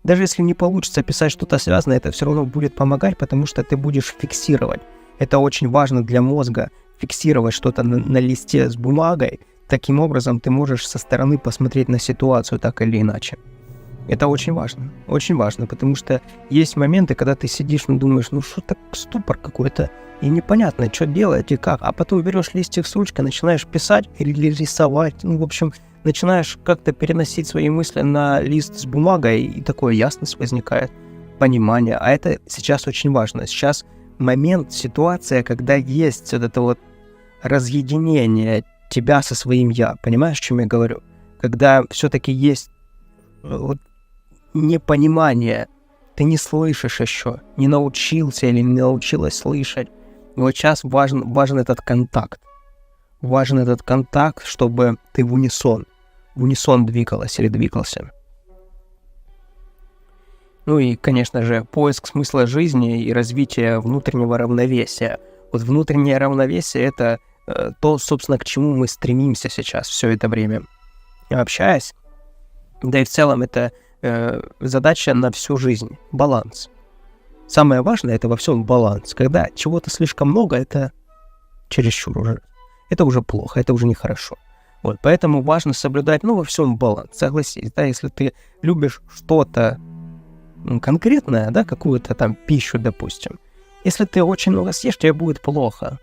Даже если не получится писать что-то связанное, это все равно будет помогать, потому что ты будешь фиксировать. Это очень важно для мозга. Фиксировать что-то на листе с бумагой. таким образом ты можешь со стороны посмотреть на ситуацию так или иначе. Это очень важно, потому что есть моменты, когда ты сидишь, думаешь, что так ступор какой-то, и непонятно, что делать и как, а потом берешь листик с ручкой, начинаешь писать или рисовать, в общем, начинаешь как-то переносить свои мысли на лист с бумагой, и такое ясность возникает, понимание, а это сейчас очень важно. Сейчас момент, ситуация, когда есть вот это вот разъединение тебя со своим «я», понимаешь, о чем я говорю? Когда все-таки есть вот непонимание, ты не слышишь еще, не научился или не научилась слышать. И вот сейчас важен этот контакт. Важен этот контакт, чтобы ты в унисон двигалась или двигался. И, конечно же, поиск смысла жизни и развитие внутреннего равновесия. Вот внутреннее равновесие — это то, собственно, к чему мы стремимся сейчас все это время, общаясь. Да и в целом это задача на всю жизнь. Баланс. Самое важное — это во всем баланс. Когда чего-то слишком много, это чересчур уже. Это уже плохо, это уже нехорошо. Вот, поэтому важно соблюдать, во всем баланс. Согласись, да, если ты любишь что-то конкретное, да, какую-то там пищу, допустим, если ты очень много съешь, тебе будет плохо.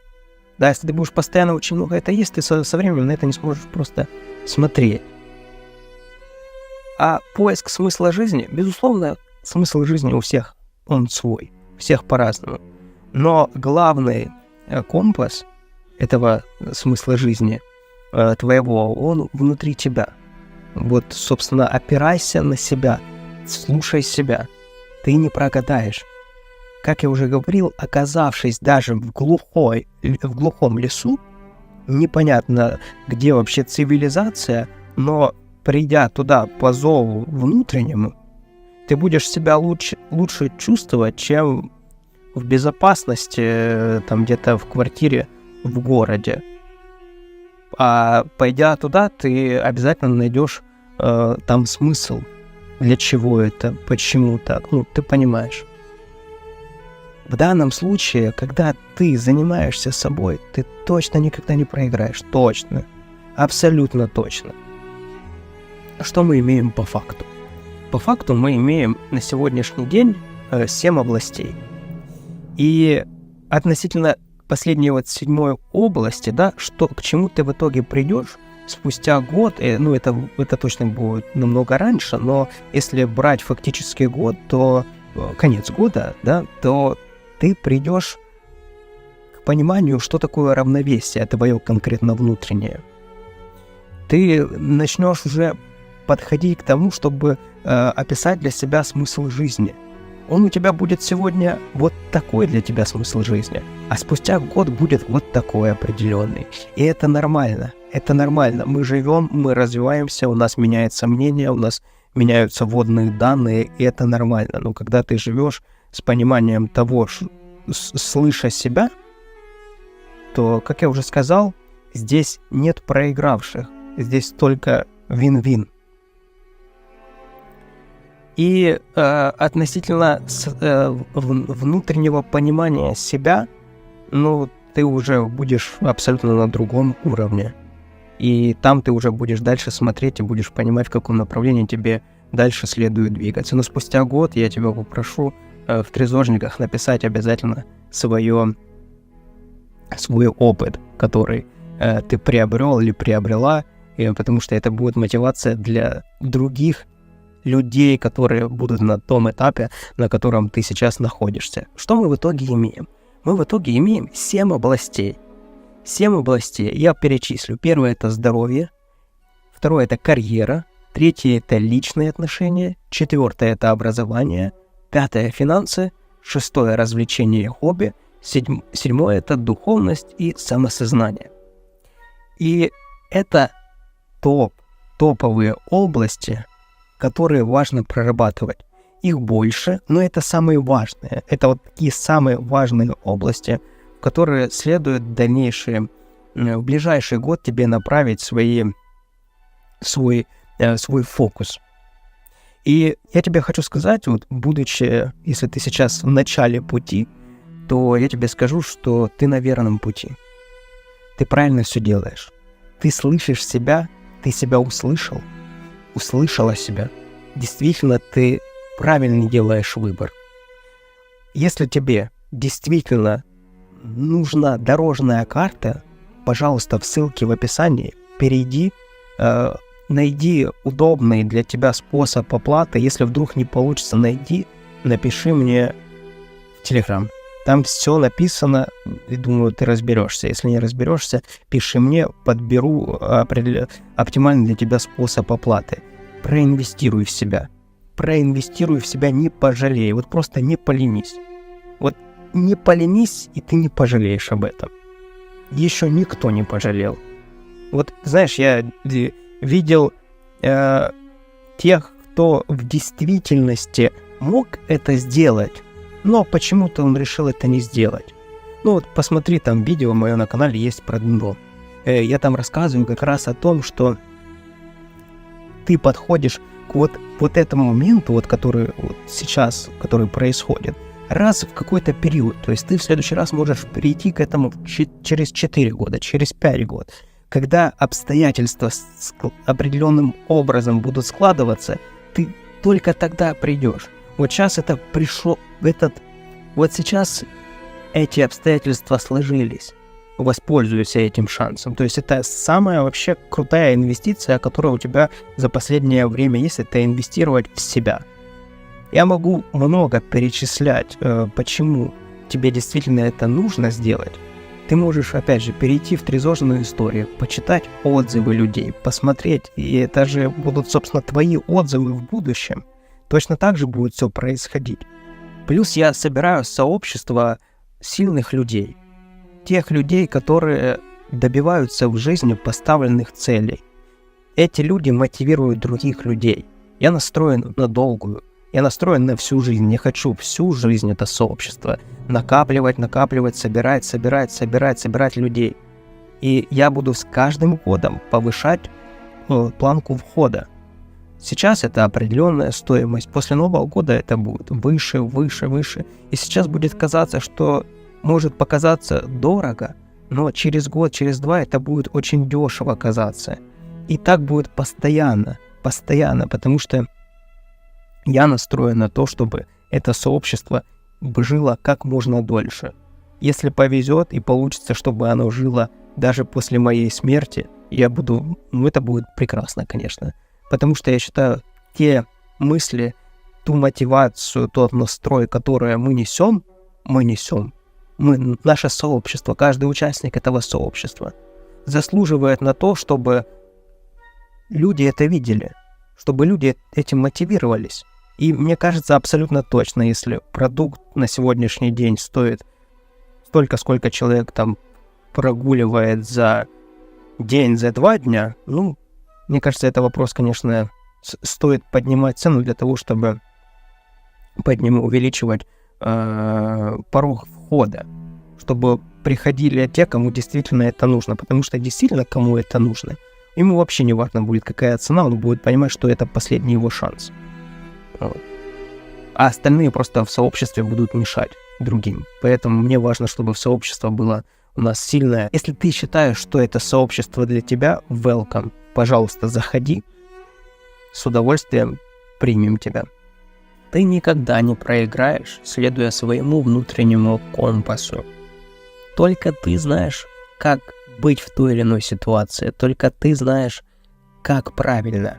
Да, если ты будешь постоянно очень много это есть, ты со временем на это не сможешь просто смотреть. А поиск смысла жизни, безусловно, смысл жизни у всех, он свой, у всех по-разному. Но главный компас этого смысла жизни твоего, он внутри тебя. Вот, собственно, опирайся на себя, слушай себя, ты не прогадаешь. Как я уже говорил, оказавшись даже в глухом лесу, непонятно, где вообще цивилизация, но придя туда по зову внутреннему, ты будешь себя лучше чувствовать, чем в безопасности, там где-то в квартире в городе. А пойдя туда, ты обязательно найдешь там смысл. Для чего это, почему так, ты понимаешь. В данном случае, когда ты занимаешься собой, ты точно никогда не проиграешь. Точно. Абсолютно точно. Что мы имеем по факту? По факту мы имеем на сегодняшний день 7 областей. И относительно последней 7 области, да, к чему ты в итоге придешь спустя год, это точно будет намного раньше, но если брать фактически год, то конец года, да, то ты придешь к пониманию, что такое равновесие твое конкретно внутреннее. Ты начнешь уже подходить к тому, чтобы описать для себя смысл жизни. Он у тебя будет сегодня вот такой для тебя смысл жизни, а спустя год будет вот такой определенный. И это нормально. Это нормально. Мы живем, мы развиваемся, у нас меняется мнение, у нас меняются вводные данные, и это нормально. Но когда ты живешь с пониманием того, слыша себя, то, как я уже сказал, здесь нет проигравших, здесь только вин-вин. И относительно внутреннего понимания себя, ты уже будешь абсолютно на другом уровне. И там ты уже будешь дальше смотреть и будешь понимать, в каком направлении тебе дальше следует двигаться. Но спустя год я тебя попрошу в трезожниках написать обязательно свой опыт, который ты приобрел или приобрела, потому что это будет мотивация для других людей, которые будут на том этапе, на котором ты сейчас находишься. Что мы в итоге имеем? Мы в итоге имеем 7 областей. 7 областей я перечислю. Первое — это здоровье, второе — это карьера, третье — это личные отношения, четвертое — это образование, пятое — финансы, шестое — развлечение и хобби, седьмое — это духовность и самосознание. И это топовые области, которые важно прорабатывать. Их больше, но это самые важные. Это вот такие самые важные области, в которые следует в ближайший год тебе направить свой фокус. И я тебе хочу сказать, если ты сейчас в начале пути, то я тебе скажу, что ты на верном пути. Ты правильно все делаешь. ты слышишь себя, ты себя услышала себя. Действительно, ты правильно делаешь выбор. Если тебе действительно нужна дорожная карта, пожалуйста, в ссылке в описании перейди, найди удобный для тебя способ оплаты. Если вдруг не получится, напиши мне в Telegram. Там все написано, и думаю, ты разберешься. Если не разберешься, пиши мне, подберу оптимальный для тебя способ оплаты. Проинвестируй в себя. Проинвестируй в себя, не пожалей. Вот просто не поленись. Вот не поленись, и ты не пожалеешь об этом. Еще никто не пожалел. Вот, знаешь, я видел тех, кто в действительности мог это сделать, но почему-то он решил это не сделать. Ну вот посмотри, там видео мое на канале есть про дно. Я там рассказываю как раз о том, что ты подходишь к вот этому моменту, вот, который вот сейчас, который происходит, раз в какой-то период. То есть ты в следующий раз можешь прийти к этому через 4 года, через 5 год. Когда обстоятельства определенным образом будут складываться, ты только тогда придешь. Вот сейчас это пришло, вот сейчас эти обстоятельства сложились. Воспользуйся этим шансом. То есть это самая вообще крутая инвестиция, которая у тебя за последнее время есть, это инвестировать в себя. Я могу много перечислять, почему тебе действительно это нужно сделать. Ты можешь, опять же, перейти в трезожную историю, почитать отзывы людей, посмотреть, и это же будут, собственно, твои отзывы в будущем. Точно так же будет все происходить. Плюс я собираю сообщество сильных людей. Тех людей, которые добиваются в жизни поставленных целей. Эти люди мотивируют других людей. Я настроен на долгую. Я настроен на всю жизнь. Я хочу всю жизнь это сообщество. Накапливать, собирать людей. И я буду с каждым годом повышать планку входа. Сейчас это определенная стоимость. После Нового года это будет выше. И сейчас будет казаться, что может показаться дорого, но через год, через 2 это будет очень дешево казаться. И так будет постоянно, потому что я настроен на то, чтобы это сообщество жило как можно дольше. Если повезет и получится, чтобы оно жило даже после моей смерти, это будет прекрасно, конечно. Потому что я считаю, те мысли, ту мотивацию, тот настрой, который мы несем, наше сообщество, каждый участник этого сообщества заслуживает на то, чтобы люди это видели, чтобы люди этим мотивировались. И мне кажется абсолютно точно, если продукт на сегодняшний день стоит столько, сколько человек там прогуливает за день, за 2 дня, мне кажется, это вопрос, конечно, стоит поднимать цену для того, чтобы увеличивать порог входа, чтобы приходили те, кому действительно это нужно, потому что действительно кому это нужно, ему вообще не важно будет, какая цена, он будет понимать, что это последний его шанс. Вот. А остальные просто в сообществе будут мешать другим. Поэтому мне важно, чтобы сообщество было у нас сильное. Если ты считаешь, что это сообщество для тебя, welcome, пожалуйста, заходи, с удовольствием примем тебя. Ты никогда не проиграешь, следуя своему внутреннему компасу. Только ты знаешь, как быть в той или иной ситуации. Только ты знаешь, как правильно.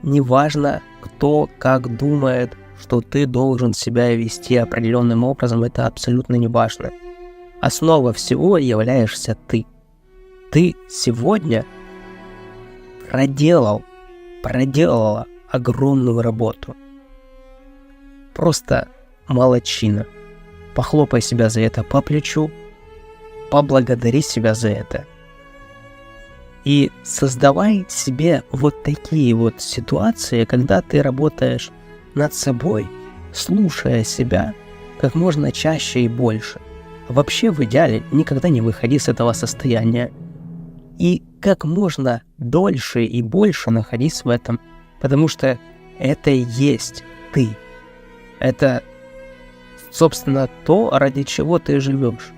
Неважно, кто как думает, что ты должен себя вести определенным образом, это абсолютно не важно. Основа всего являешься ты. Ты сегодня проделала огромную работу. Просто молодчина. Похлопай себя за это по плечу, поблагодари себя за это. И создавай себе вот такие вот ситуации, когда ты работаешь над собой, слушая себя как можно чаще и больше. Вообще, в идеале, никогда не выходи с этого состояния. И как можно дольше и больше находись в этом, потому что это и есть ты. Это, собственно, то, ради чего ты живешь.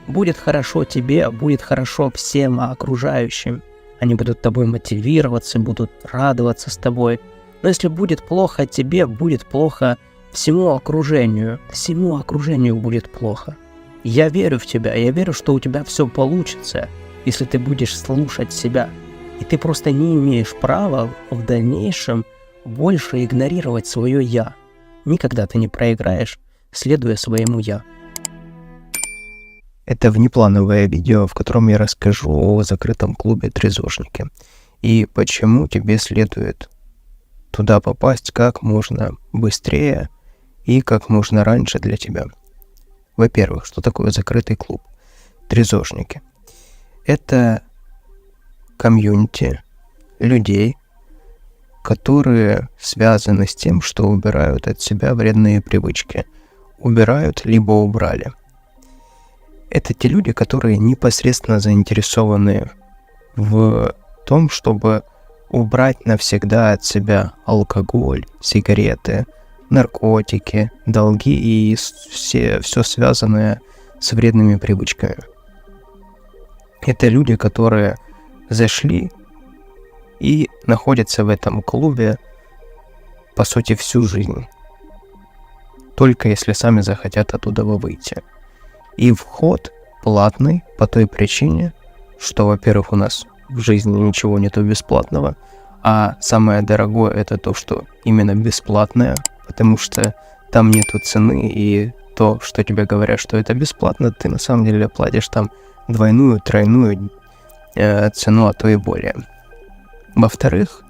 Будет хорошо тебе, будет хорошо всем окружающим. Они будут тобой мотивироваться, будут радоваться с тобой. Но если будет плохо тебе, будет плохо всему окружению. Всему окружению будет плохо. Я верю в тебя, я верю, что у тебя все получится, если ты будешь слушать себя. И ты просто не имеешь права в дальнейшем больше игнорировать свое «я». Никогда ты не проиграешь, следуя своему «я». Это внеплановое видео, в котором я расскажу о закрытом клубе «Трезожники» и почему тебе следует туда попасть как можно быстрее и как можно раньше для тебя. Во-первых, что такое закрытый клуб? Трезожники. Это комьюнити людей, которые связаны с тем, что убирают от себя вредные привычки. Убирают, либо убрали. Это те люди, которые непосредственно заинтересованы в том, чтобы убрать навсегда от себя алкоголь, сигареты, наркотики, долги и все связанное с вредными привычками. Это люди, которые зашли и находятся в этом клубе, по сути, всю жизнь. Только если сами захотят оттуда выйти. И вход платный по той причине, что, во-первых, у нас в жизни ничего нету бесплатного, а самое дорогое это то, что именно бесплатное, потому что там нету цены, и то, что тебе говорят, что это бесплатно, ты на самом деле платишь там двойную, тройную цену, а то и более. Во-вторых,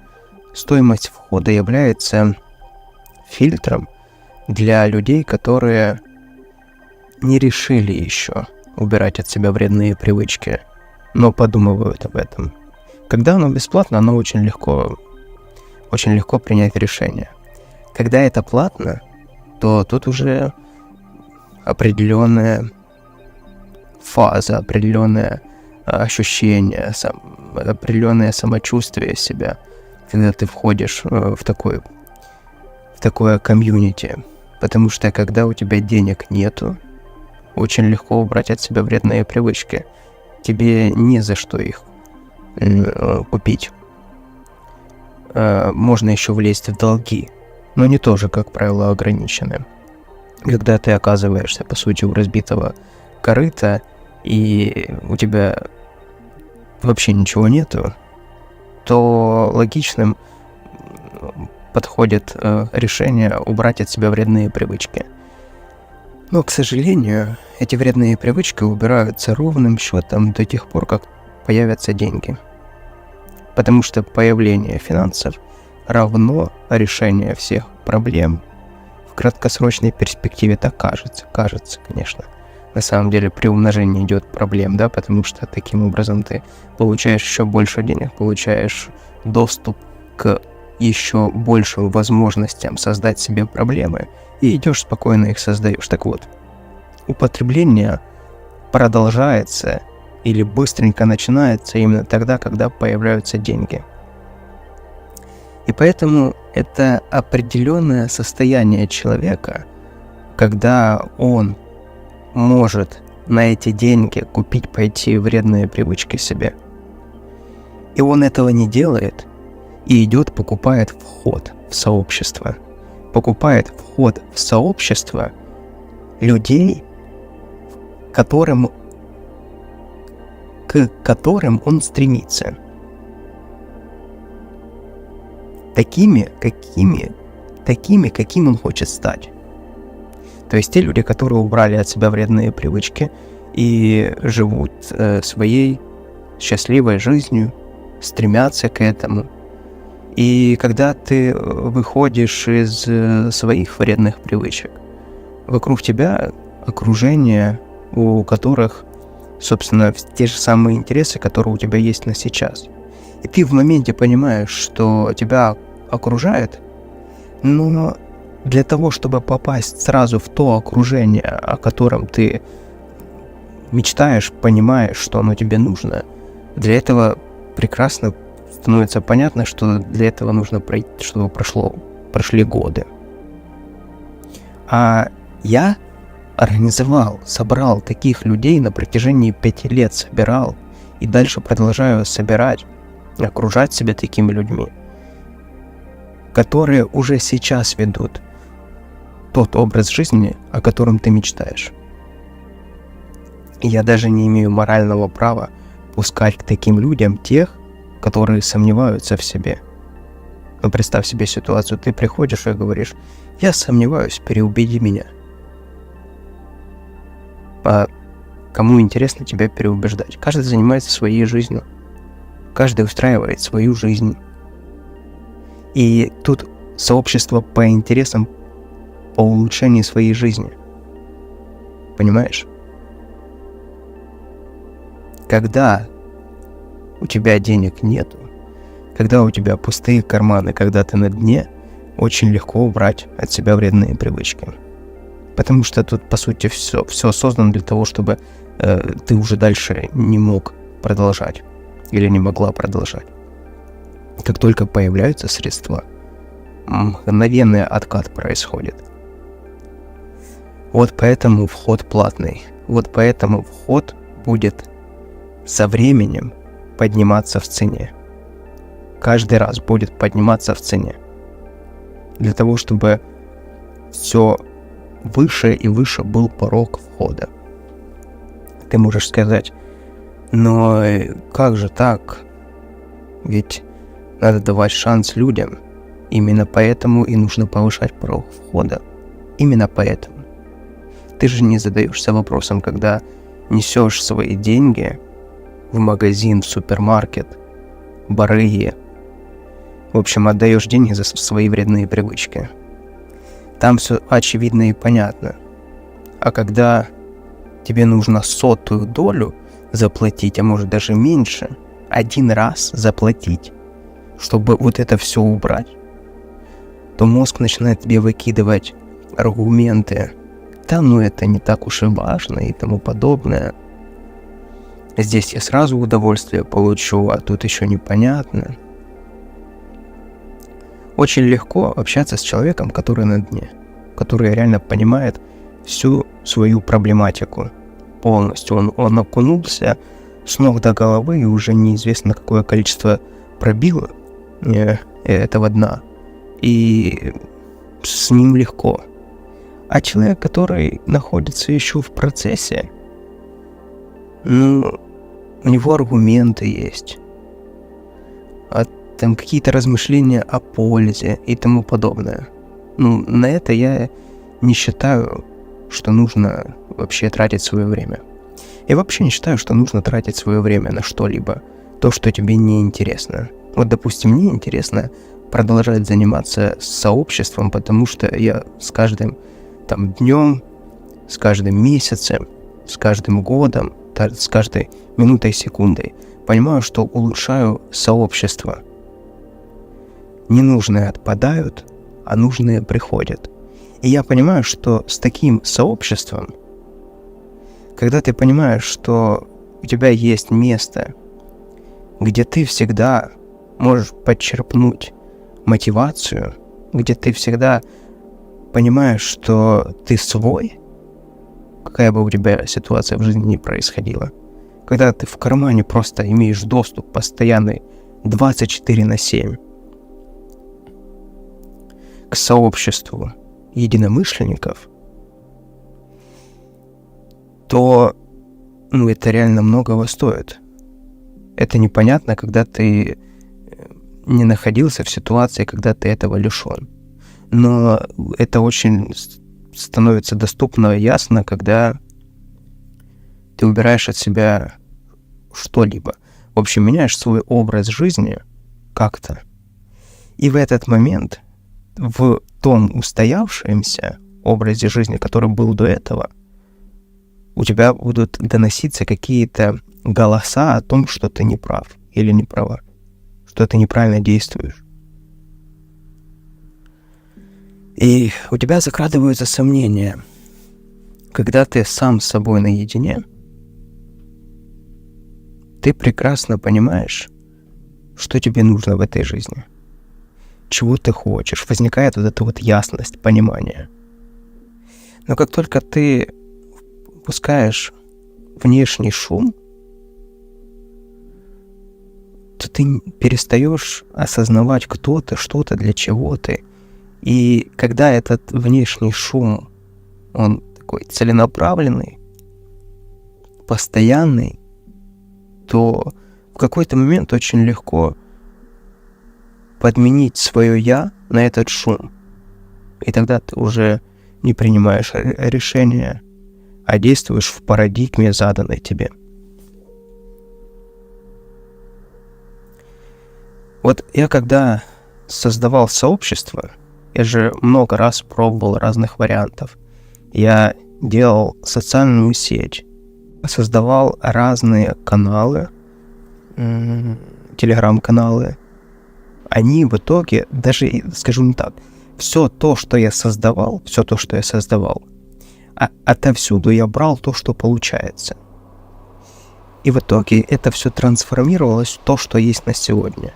стоимость входа является фильтром для людей, которые не решили еще убирать от себя вредные привычки, но подумывают об этом. Когда оно бесплатно, оно очень легко принять решение. Когда это платно, то тут уже определенная фаза, определенное ощущение, определенное самочувствие себя, когда ты входишь в такое комьюнити. Потому что когда у тебя денег нету, очень легко убрать от себя вредные привычки. Тебе не за что их купить. Можно еще влезть в долги, но они тоже, как правило, ограничены. Когда ты оказываешься, по сути, у разбитого корыта, и у тебя вообще ничего нету, то логичным подходит решение убрать от себя вредные привычки. Но, к сожалению, эти вредные привычки убираются ровным счетом до тех пор, как появятся деньги. Потому что появление финансов равно решение всех проблем. В краткосрочной перспективе так кажется, конечно. На самом деле при умножении идет проблем, да, потому что таким образом ты получаешь еще больше денег, получаешь доступ к еще большим возможностям создать себе проблемы, и идешь спокойно их создаешь. Так вот, употребление продолжается или быстренько начинается именно тогда, когда появляются деньги. И поэтому это определенное состояние человека, когда он может на эти деньги купить, пойти вредные привычки себе. И он этого не делает, и идет, покупает вход в сообщество. Покупает вход в сообщество людей, к которым он стремится. Такими, каким он хочет стать. То есть те люди, которые убрали от себя вредные привычки и живут своей счастливой жизнью, стремятся к этому. И когда ты выходишь из своих вредных привычек, вокруг тебя окружение, у которых, собственно, те же самые интересы, которые у тебя есть на сейчас. И ты в моменте понимаешь, что тебя окружает, но для того, чтобы попасть сразу в то окружение, о котором ты мечтаешь, понимаешь, что оно тебе нужно, для этого прекрасно становится понятно, что для этого нужно пройти, чтобы прошли годы. А я организовал, собрал таких людей на протяжении 5 лет, собирал и дальше продолжаю собирать, окружать себя такими людьми, которые уже сейчас ведут тот образ жизни, о котором ты мечтаешь. И я даже не имею морального права пускать к таким людям тех, которые сомневаются в себе. Но представь себе ситуацию, ты приходишь и говоришь: я сомневаюсь, переубеди меня. А кому интересно тебя переубеждать? Каждый занимается своей жизнью. Каждый устраивает свою жизнь. И тут сообщество по интересам, по улучшению своей жизни. Понимаешь? Когда у тебя денег нету, когда у тебя пустые карманы, когда ты на дне, очень легко убрать от себя вредные привычки. Потому что тут, по сути, все создано для того, чтобы ты уже дальше не мог продолжать или не могла продолжать. Как только появляются средства, мгновенный откат происходит. Вот поэтому вход платный. Вот поэтому вход будет со временем подниматься в цене. Каждый раз будет подниматься в цене. Для того, чтобы все выше и выше был порог входа. Ты можешь сказать: но как же так? Ведь надо давать шанс людям. Именно поэтому и нужно повышать порог входа. Именно поэтому. Ты же не задаешься вопросом, когда несешь свои деньги в магазин, в супермаркет, барыги. В общем, отдаешь деньги за свои вредные привычки. Там все очевидно и понятно. А когда тебе нужно 100-ую долю заплатить, а может даже меньше, один раз заплатить, чтобы вот это все убрать, то мозг начинает тебе выкидывать аргументы: да ну это не так уж и важно и тому подобное. Здесь я сразу удовольствие получу, а тут еще непонятно. Очень легко общаться с человеком, который на дне, который реально понимает всю свою проблематику полностью. Он окунулся с ног до головы, и уже неизвестно какое количество пробило этого дна. И с ним легко. А человек, который находится еще в процессе, у него аргументы есть, там какие-то размышления о пользе и тому подобное. На это я не считаю, что нужно вообще тратить свое время. Я вообще не считаю, что нужно тратить свое время на что-либо, то, что тебе не интересно. Вот, допустим, мне интересно продолжать заниматься сообществом, потому что я с каждым днем, с каждым месяцем, с каждым годом, с каждой минутой, секундой понимаю, что улучшаю сообщество. Ненужные отпадают, а нужные приходят. И я понимаю, что с таким сообществом, когда ты понимаешь, что у тебя есть место, где ты всегда можешь подчерпнуть мотивацию, где ты всегда понимаешь, что ты свой, какая бы у тебя ситуация в жизни ни происходила, когда ты в кармане просто имеешь доступ постоянный 24/7 к сообществу единомышленников, то это реально многого стоит. Это непонятно, когда ты не находился в ситуации, когда ты этого лишен. Но это очень становится доступно и ясно, когда ты убираешь от себя что-либо. В общем, меняешь свой образ жизни как-то. И в этот момент, в том устоявшемся образе жизни, который был до этого, у тебя будут доноситься какие-то голоса о том, что ты не прав или не права, что ты неправильно действуешь. И у тебя закрадываются сомнения. Когда ты сам с собой наедине, ты прекрасно понимаешь, что тебе нужно в этой жизни, чего ты хочешь. Возникает вот эта вот ясность, понимание. Но как только ты пускаешь внешний шум, то ты перестаешь осознавать, кто ты, что ты, для чего ты. И когда этот внешний шум, он такой целенаправленный, постоянный, то в какой-то момент очень легко подменить свое «я» на этот шум. И тогда ты уже не принимаешь решения, а действуешь в парадигме, заданной тебе. Вот я когда создавал сообщество, я же много раз пробовал разных вариантов. Я делал социальную сеть, создавал разные каналы, телеграм-каналы. Они в итоге, даже, скажу не так, все то, что я создавал, отовсюду я брал то, что получается. И в итоге это все трансформировалось в то, что есть на сегодня.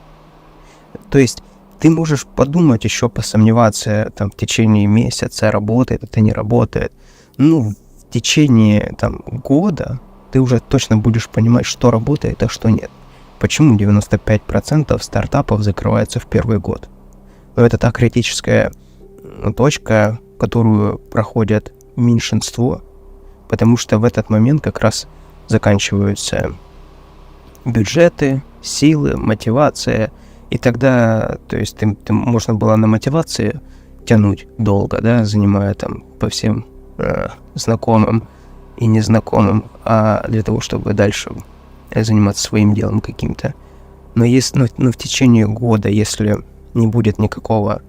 То есть ты можешь подумать еще, посомневаться там, в течение месяца, работает это, не работает. Ну, в течение там, года ты уже точно будешь понимать, что работает, а что нет. Почему 95% стартапов закрываются в первый год? Но это та критическая точка, которую проходят меньшинство, потому что в этот момент как раз заканчиваются бюджеты, силы, мотивация, и тогда, то есть ты можно было на мотивации тянуть долго, да, занимая там по всем знакомым и незнакомым, а для того, чтобы дальше заниматься своим делом каким-то. Но в течение года, если не будет никакого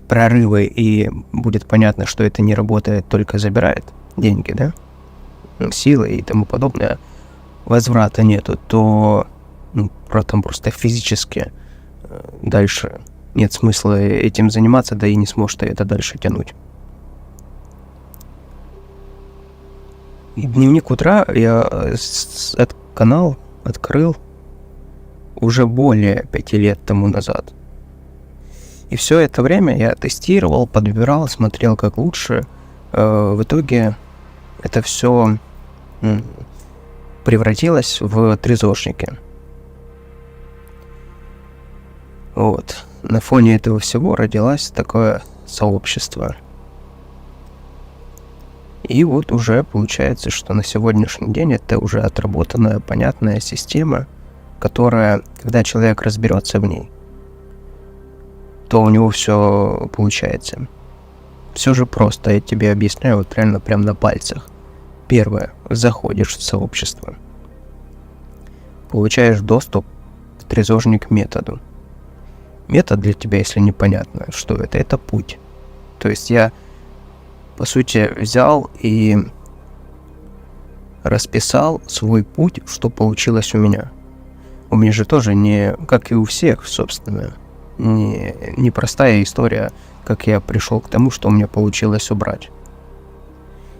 прорыва и будет понятно, что это не работает, только забирает деньги, да, силы и тому подобное, возврата нету, то там просто физически дальше нет смысла этим заниматься, да и не сможешь ты это дальше тянуть. И дневник утра я этот канал открыл уже более 5 лет тому назад. И все это время я тестировал, подбирал, смотрел как лучше. В итоге это все превратилось в трезожники. Вот. На фоне этого всего родилось такое сообщество. И вот уже получается, что на сегодняшний день это уже отработанная, понятная система, которая, когда человек разберется в ней, то у него все получается. Все же просто, я тебе объясняю вот реально прям на пальцах. Первое, заходишь в сообщество, получаешь доступ к трезожник методу. Метод для тебя, если непонятно, что это путь. То есть я, по сути, взял и расписал свой путь, что получилось у меня. У меня же тоже не, как и у всех, собственно, не простая история, как я пришел к тому, что у меня получилось убрать.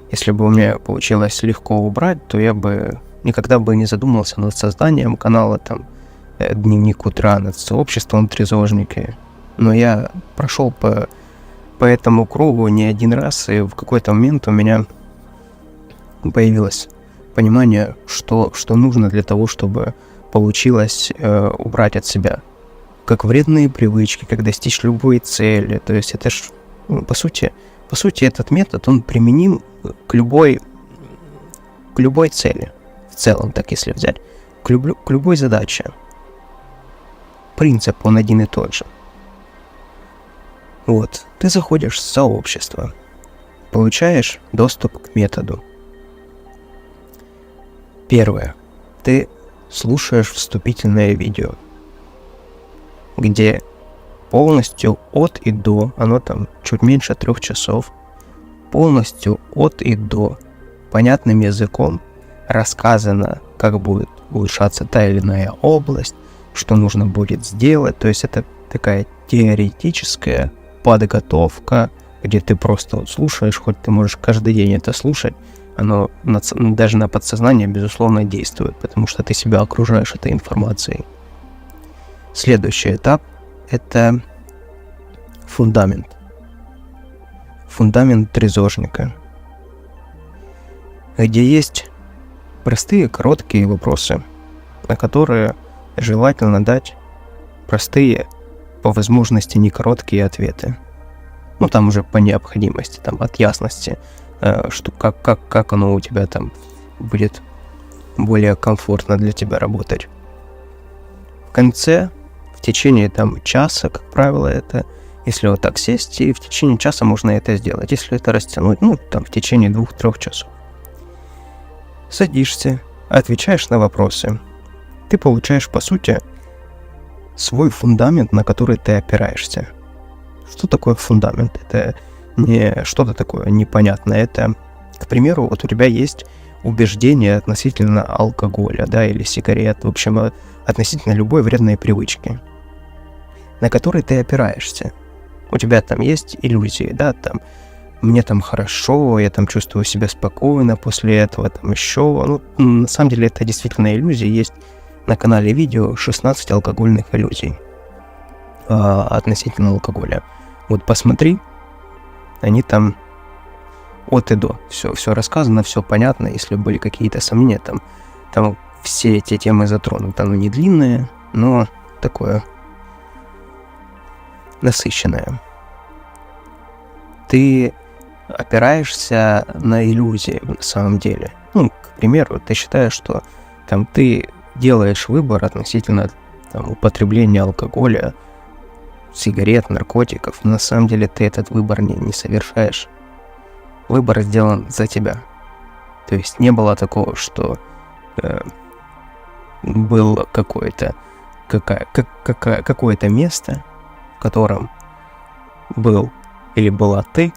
Если бы у меня получилось легко убрать, то я бы никогда бы не задумался над созданием канала там «Дневник утра», над сообществом «Трезожники». Но я прошел по этому кругу не один раз, и в какой-то момент у меня появилось понимание, что нужно для того, чтобы получилось убрать от себя. Как вредные привычки, как достичь любой цели. То есть это ж, по сути, этот метод, он применим к любой цели. В целом, так если взять. К любой задаче. Принцип, он один и тот же. Вот, ты заходишь в сообщество, получаешь доступ к методу. Первое. Ты слушаешь вступительное видео, где полностью от и до, оно там чуть меньше 3 часов, полностью от и до, понятным языком рассказано, как будет улучшаться та или иная область, что нужно будет сделать. То есть это такая теоретическая подготовка, где ты просто вот слушаешь, хоть ты можешь каждый день это слушать, оно даже на подсознание, безусловно, действует, потому что ты себя окружаешь этой информацией. Следующий этап – это фундамент. Фундамент трезожника. где есть простые, короткие вопросы, на которые желательно дать простые, по возможности не короткие ответы. Ну, там уже по необходимости, там, от ясности, что как оно у тебя там будет более комфортно для тебя работать. В конце, в течение там часа, как правило, это, если вот так сесть, и в течение часа можно это сделать. Если это растянуть, ну, там, в течение 2-3 часов. Садишься, отвечаешь на вопросы. Ты получаешь, по сути, свой фундамент, на который ты опираешься. Что такое фундамент? Это не что-то такое непонятное. Это, к примеру, вот у тебя есть убеждение относительно алкоголя, да, или сигарет, в общем, относительно любой вредной привычки, на которой ты опираешься. У тебя там есть иллюзии, да, там, мне там хорошо, я там чувствую себя спокойно после этого, там еще, ну, на самом деле это действительно иллюзии. Есть на канале видео 16 алкогольных иллюзий относительно алкоголя. Вот посмотри, они там от и до. Все рассказано, все понятно. Если были какие-то сомнения, там все эти темы затронуты. Оно не длинное, но такое насыщенное. Ты опираешься на иллюзии на самом деле. Ну, к примеру, ты считаешь, что там ты делаешь выбор относительно там, употребления алкоголя, сигарет, наркотиков. Но на самом деле ты этот выбор не совершаешь. Выбор сделан за тебя. То есть не было такого, что было какое-то место, в котором был или была ты,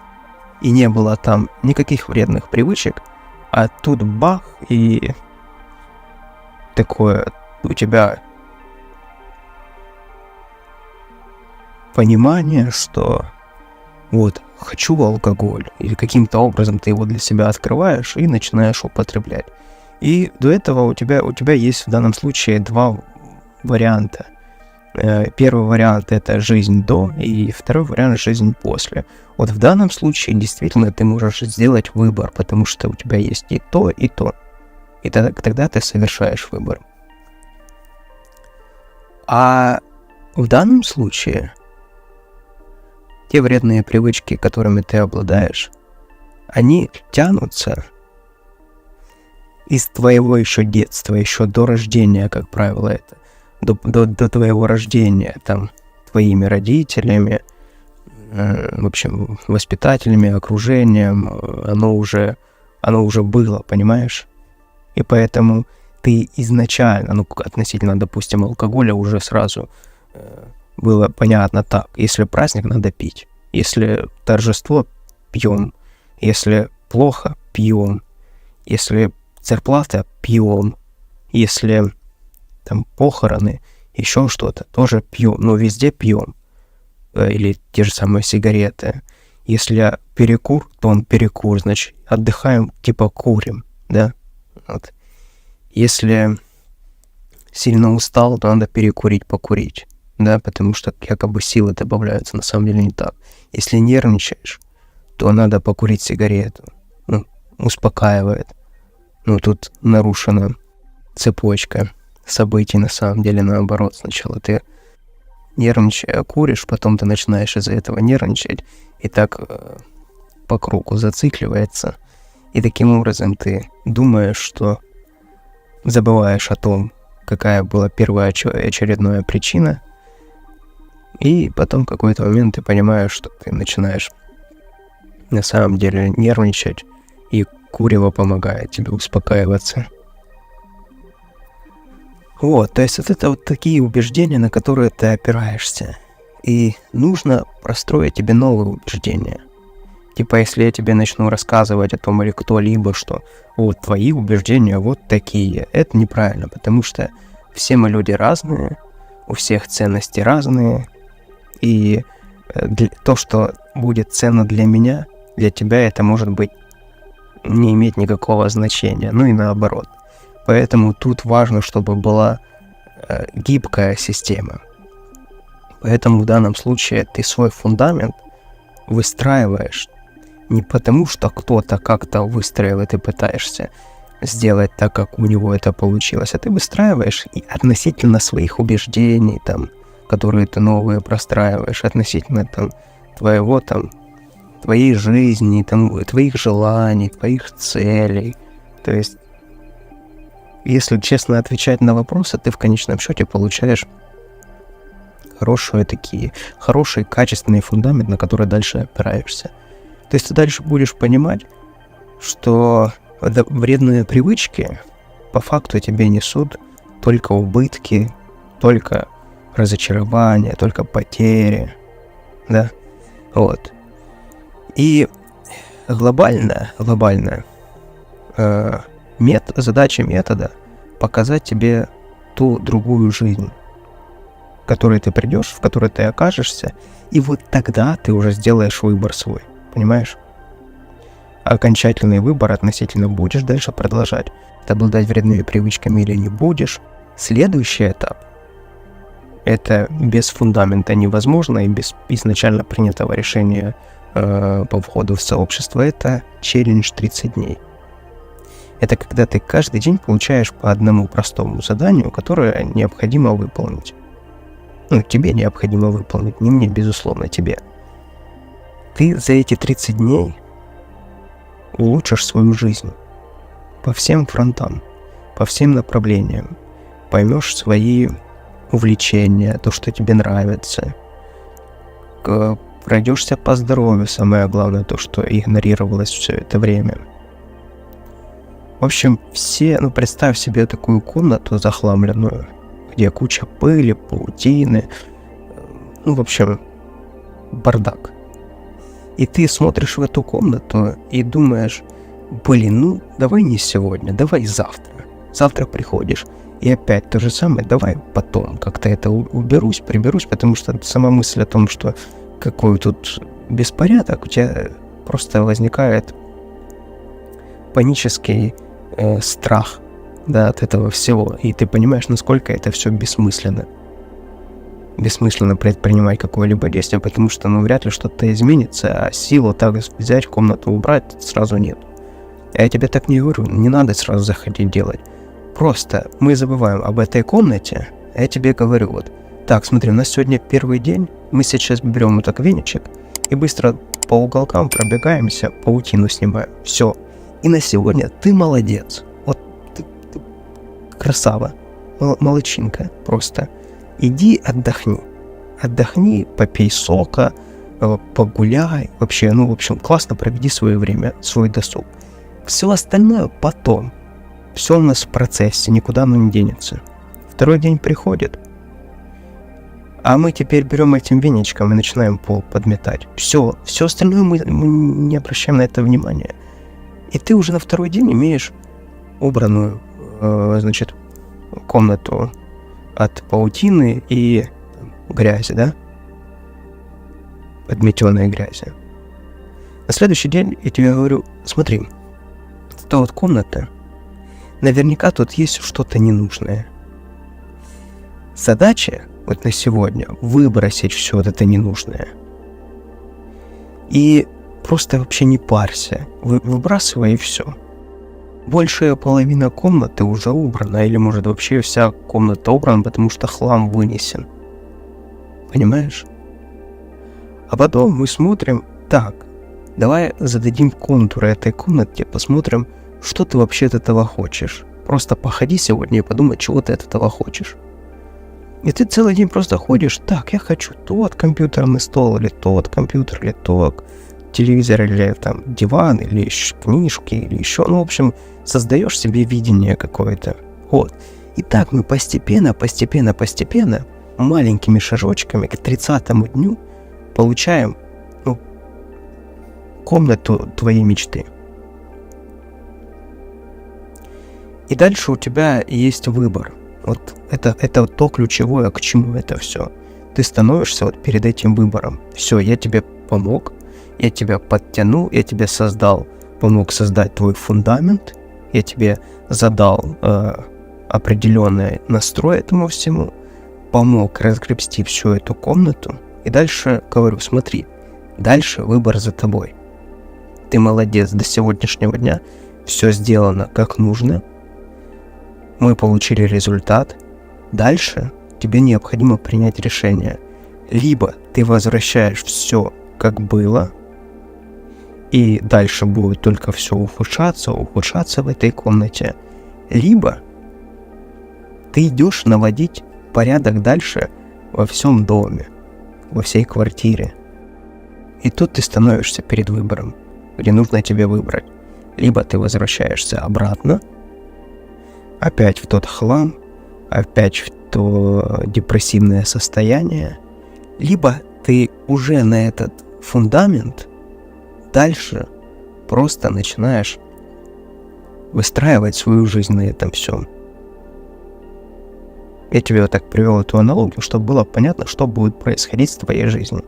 и не было там никаких вредных привычек, а тут бах, и такое у тебя понимание, что вот хочу алкоголь, или каким-то образом ты его для себя открываешь и начинаешь употреблять. И до этого у тебя есть в данном случае два варианта. Первый вариант — это жизнь до, и второй вариант — жизнь после. Вот в данном случае действительно ты можешь сделать выбор, потому что у тебя есть и то, и то. И тогда ты совершаешь выбор. А в данном случае те вредные привычки, которыми ты обладаешь, они тянутся из твоего еще детства, еще до рождения, как правило, это. До твоего рождения, там, твоими родителями, в общем, воспитателями, окружением, оно уже было, понимаешь? И поэтому ты изначально, ну, относительно, допустим, алкоголя, уже сразу было понятно так: если праздник, надо пить, если торжество, пьем, если плохо, пьем, если зарплата, пьем, если там похороны, еще что-то, тоже пьем, но везде пьем. Или те же самые сигареты. Если перекур, то он перекур, значит, отдыхаем, типа курим, да? Вот. Если сильно устал, то надо перекурить, покурить, да, потому что якобы силы добавляются, на самом деле не так. Если нервничаешь, то надо покурить сигарету, ну, успокаивает. Ну, тут нарушена цепочка событий, на самом деле наоборот. Сначала ты нервничая куришь, потом ты начинаешь из-за этого нервничать, и так по кругу зацикливается. И таким образом ты думаешь, что забываешь о том, какая была первая очередная причина, и потом в какой-то момент ты понимаешь, что ты начинаешь на самом деле нервничать, и курево помогает тебе успокаиваться. Вот, то есть это вот такие убеждения, на которые ты опираешься. И нужно простроить тебе новые убеждения. Типа, если я тебе начну рассказывать о том, или кто-либо, что вот твои убеждения вот такие, это неправильно, потому что все мы люди разные, у всех ценности разные, и то, что будет ценно для меня, для тебя это может быть не иметь никакого значения, ну и наоборот. Поэтому тут важно, чтобы была гибкая система. Поэтому в данном случае ты свой фундамент выстраиваешь Не потому, что кто-то как-то выстроил, и ты пытаешься сделать так, как у него это получилось, а ты выстраиваешь и относительно своих убеждений, там, которые ты новые простраиваешь, относительно там, твоего там, твоей жизни, там, твоих желаний, твоих целей. То есть, если честно отвечать на вопросы, ты в конечном счете получаешь хороший, качественный фундамент, на который дальше опираешься. То есть ты дальше будешь понимать, что вредные привычки по факту тебе несут только убытки, только разочарования, только потери, да, вот. И глобально задача метода показать тебе ту другую жизнь, в которой ты придешь, в которой ты окажешься, и вот тогда ты уже сделаешь выбор свой, понимаешь? Окончательный выбор относительно будешь дальше продолжать обладать вредными привычками или не будешь. Следующий этап — это без фундамента невозможно и без изначально принятого решения по входу в сообщество. Это челлендж 30 дней. Это когда ты каждый день получаешь по одному простому заданию, которое необходимо выполнить. Ну, тебе необходимо выполнить, не мне, безусловно, тебе. Ты за эти 30 дней улучшишь свою жизнь по всем фронтам, по всем направлениям. Поймешь свои увлечения, то, что тебе нравится. Пройдешься по здоровью, самое главное, то, что игнорировалось все это время. В общем, представь себе такую комнату захламленную, где куча пыли, паутины, в общем, бардак. И ты смотришь в эту комнату и думаешь, давай не сегодня, давай завтра. Завтра приходишь, и опять то же самое, давай потом как-то это приберусь, потому что сама мысль о том, что какой тут беспорядок, у тебя просто возникает панический страх, да, от этого всего, и ты понимаешь, насколько это все бессмысленно. Бессмысленно предпринимать какое-либо действие, потому что, вряд ли что-то изменится, а силу так взять, комнату убрать сразу нет. Я тебе так не говорю, не надо сразу заходить делать. Просто мы забываем об этой комнате, а я тебе говорю, так, смотри, у нас сегодня первый день, мы сейчас берем вот так веничек и быстро по уголкам пробегаемся, паутину снимаем, все. И на сегодня ты молодец, ты красава, молодчинка просто. Иди отдохни, попей сока, погуляй, вообще, классно проведи свое время, свой досуг. Все остальное потом, все у нас в процессе, никуда оно не денется. Второй день приходит, а мы теперь берем этим веничком и начинаем пол подметать. Все остальное мы не обращаем на это внимания. И ты уже на второй день имеешь убранную, комнату от паутины и грязи, да? Подметенной грязи. На следующий день я тебе говорю, смотри, эта комната, наверняка тут есть что-то ненужное. Задача на сегодня выбросить все это ненужное. И просто вообще не парься, выбрасывай и все. Большая половина комнаты уже убрана, или может вообще вся комната убрана, потому что хлам вынесен. Понимаешь? А потом мы смотрим, так, давай зададим контуры этой комнате, посмотрим, что ты вообще от этого хочешь. Просто походи сегодня и подумай, чего ты от этого хочешь. И ты целый день просто ходишь, так, я хочу тот компьютерный стол, или тот компьютер, или тот телевизор, или там диван, или книжки, или еще, в общем, создаешь себе видение какое-то. И так мы постепенно, маленькими шажочками к 30-му дню получаем, комнату твоей мечты. И дальше у тебя есть выбор. Это то ключевое, к чему это все. Ты становишься перед этим выбором. Все, я тебе помог, я тебя подтянул, я тебе помог создать твой фундамент, я тебе задал определенный настрой этому всему, помог разгребсти всю эту комнату, и дальше говорю, смотри, дальше выбор за тобой. ты молодец, до сегодняшнего дня все сделано как нужно, мы получили результат, дальше тебе необходимо принять решение. Либо ты возвращаешь все как было, и дальше будет только все ухудшаться в этой комнате, либо ты идешь наводить порядок дальше во всем доме, во всей квартире. И тут ты становишься перед выбором, где нужно тебе выбрать. Либо ты возвращаешься обратно, опять в тот хлам, опять в то депрессивное состояние, либо ты уже на этот фундамент дальше просто начинаешь выстраивать свою жизнь на этом всем. Я тебе вот так привел эту аналогию, чтобы было понятно, что будет происходить с твоей жизнью.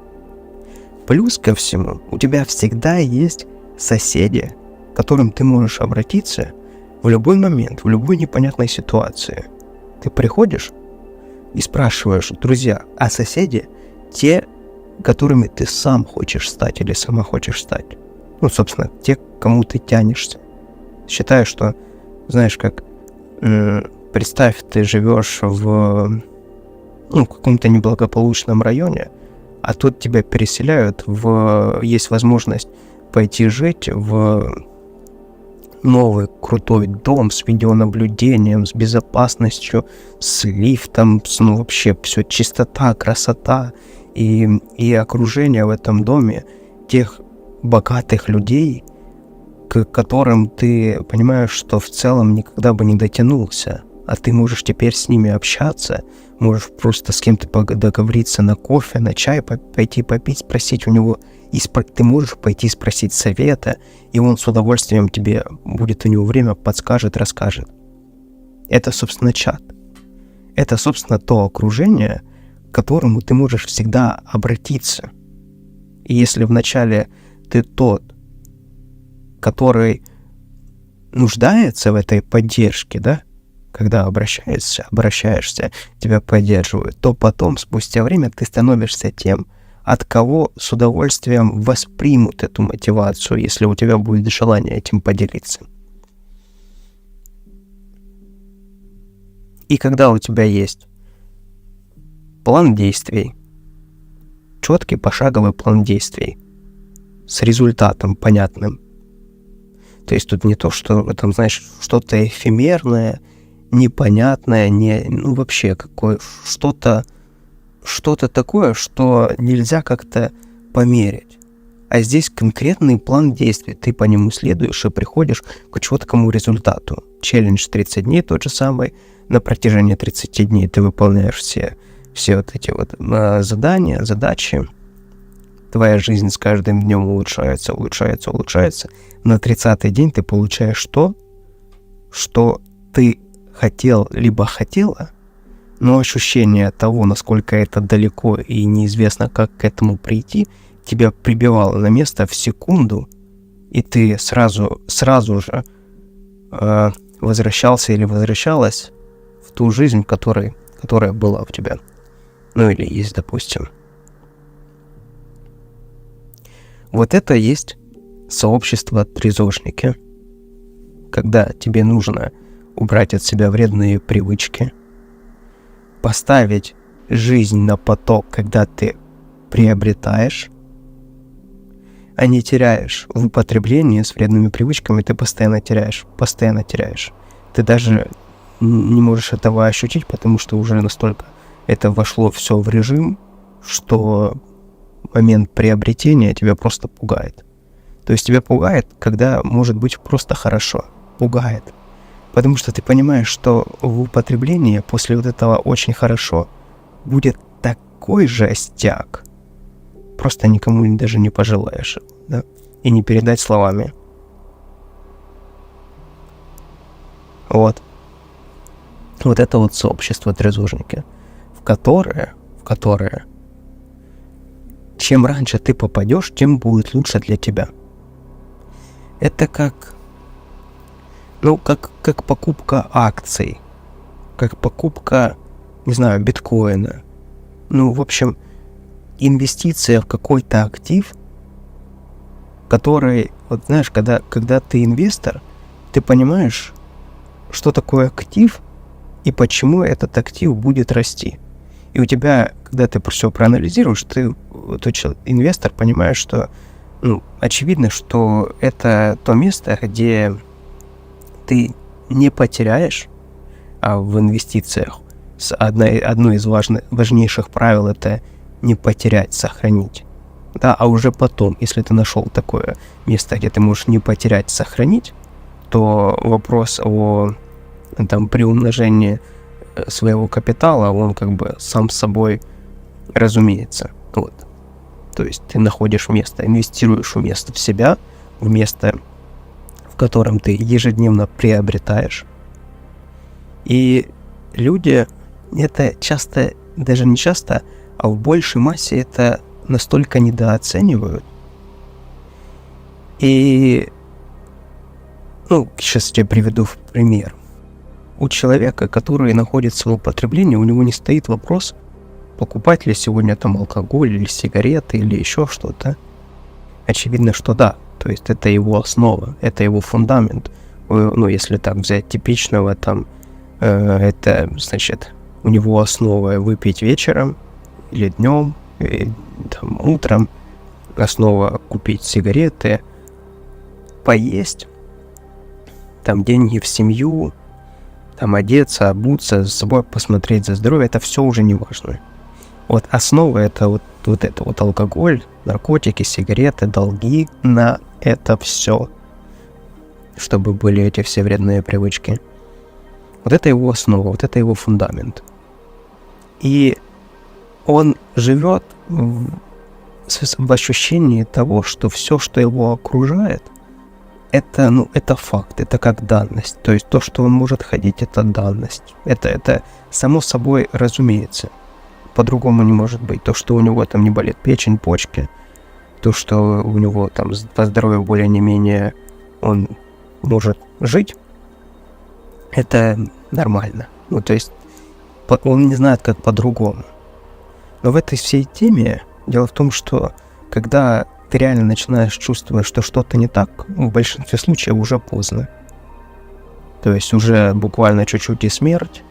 Плюс ко всему, у тебя всегда есть соседи, к которым ты можешь обратиться в любой момент, в любой непонятной ситуации. Ты приходишь и спрашиваешь: друзья, а соседи те, которыми ты сам хочешь стать или сама хочешь стать? Ну, собственно, те, к кому ты тянешься. Считаю, что, знаешь, как... представь, ты живешь в каком-то неблагополучном районе, а тут тебя переселяют есть возможность пойти жить в новый крутой дом с видеонаблюдением, с безопасностью, с лифтом, вообще все чистота, красота и окружение в этом доме тех богатых людей, к которым ты понимаешь, что в целом никогда бы не дотянулся. А ты можешь теперь с ними общаться, можешь просто с кем-то договориться на кофе, на чай, пойти попить, спросить у него, ты можешь пойти спросить совета, и он с удовольствием тебе будет у него время, подскажет, расскажет. Это, собственно, чат. Это, собственно, то окружение, к которому ты можешь всегда обратиться. И если вначале ты тот, который нуждается в этой поддержке, да, когда обращаешься, тебя поддерживают, то потом, спустя время, ты становишься тем, от кого с удовольствием воспримут эту мотивацию, если у тебя будет желание этим поделиться. И когда у тебя есть план действий, четкий пошаговый план действий, с результатом понятным, то есть тут не то, что там, знаешь, что-то эфемерное, непонятное, вообще что-то такое, что нельзя как-то померить. А здесь конкретный план действий. Ты по нему следуешь и приходишь к четкому результату. Челлендж 30 дней тот же самый. На протяжении 30 дней ты выполняешь все вот эти вот задания, задачи. Твоя жизнь с каждым днем улучшается. На 30-й день ты получаешь то, что ты хотел, либо хотела, но ощущение того, насколько это далеко и неизвестно, как к этому прийти, тебя прибивало на место в секунду, и ты сразу же возвращался или возвращалась в ту жизнь, которая была у тебя. Ну или есть, допустим. Вот это есть сообщество трезожники. Когда тебе нужно убрать от себя вредные привычки, поставить жизнь на поток, когда ты приобретаешь, а не теряешь в употреблении с вредными привычками, ты постоянно теряешь. Ты даже не можешь этого ощутить, потому что уже настолько это вошло все в режим, что момент приобретения тебя просто пугает. То есть тебя пугает, когда может быть просто хорошо. Пугает. Потому что ты понимаешь, что в употреблении после вот этого очень хорошо будет такой жестяк. Просто никому даже не пожелаешь, да? И не передать словами. Вот. Вот это вот сообщество трезожники, в которое чем раньше ты попадешь, тем будет лучше для тебя. Это как покупка акций, как покупка, не знаю, биткоина. В общем, инвестиция в какой-то актив, который Вот знаешь, когда ты инвестор, ты понимаешь, что такое актив и почему этот актив будет расти. И у тебя, когда ты все проанализируешь, ты, инвестор, понимаешь, что очевидно, что это то место, где ты не потеряешь, а в инвестициях одно из важнейших правил — это не потерять, сохранить. Да, а уже потом, если ты нашел такое место, где ты можешь не потерять, сохранить, то вопрос о приумножении своего капитала, он как бы сам собой разумеется. Вот. То есть ты находишь место, инвестируешь в себя, в место, в котором ты ежедневно приобретаешь. И люди это часто, даже не часто, а в большей массе это настолько недооценивают. И сейчас я тебе приведу в пример. У человека, который находится в употреблении, у него не стоит вопрос, покупать ли сегодня алкоголь или сигареты или еще что-то. Очевидно, что да. То есть это его основа, это его фундамент. Если так взять типичного, это значит у него основа выпить вечером или днем, утром, основа купить сигареты, поесть, деньги в семью, одеться, обуться, за собой посмотреть за здоровье, это все уже не важно. Вот основа — это вот это алкоголь, наркотики, сигареты, долги на это все, чтобы были эти все вредные привычки. Вот это его основа, вот это его фундамент. И он живет в ощущении того, что все, что его окружает, это факт, это как данность. То есть то, что он может ходить, это данность. Это само собой разумеется. По-другому не может быть. То, что у него не болит печень, почки, то, что у него по здоровью более-не-менее он может жить, это нормально. То есть он не знает, как по-другому. Но в этой всей теме дело в том, что когда ты реально начинаешь чувствовать, что что-то не так, в большинстве случаев уже поздно. То есть уже буквально чуть-чуть и смерть.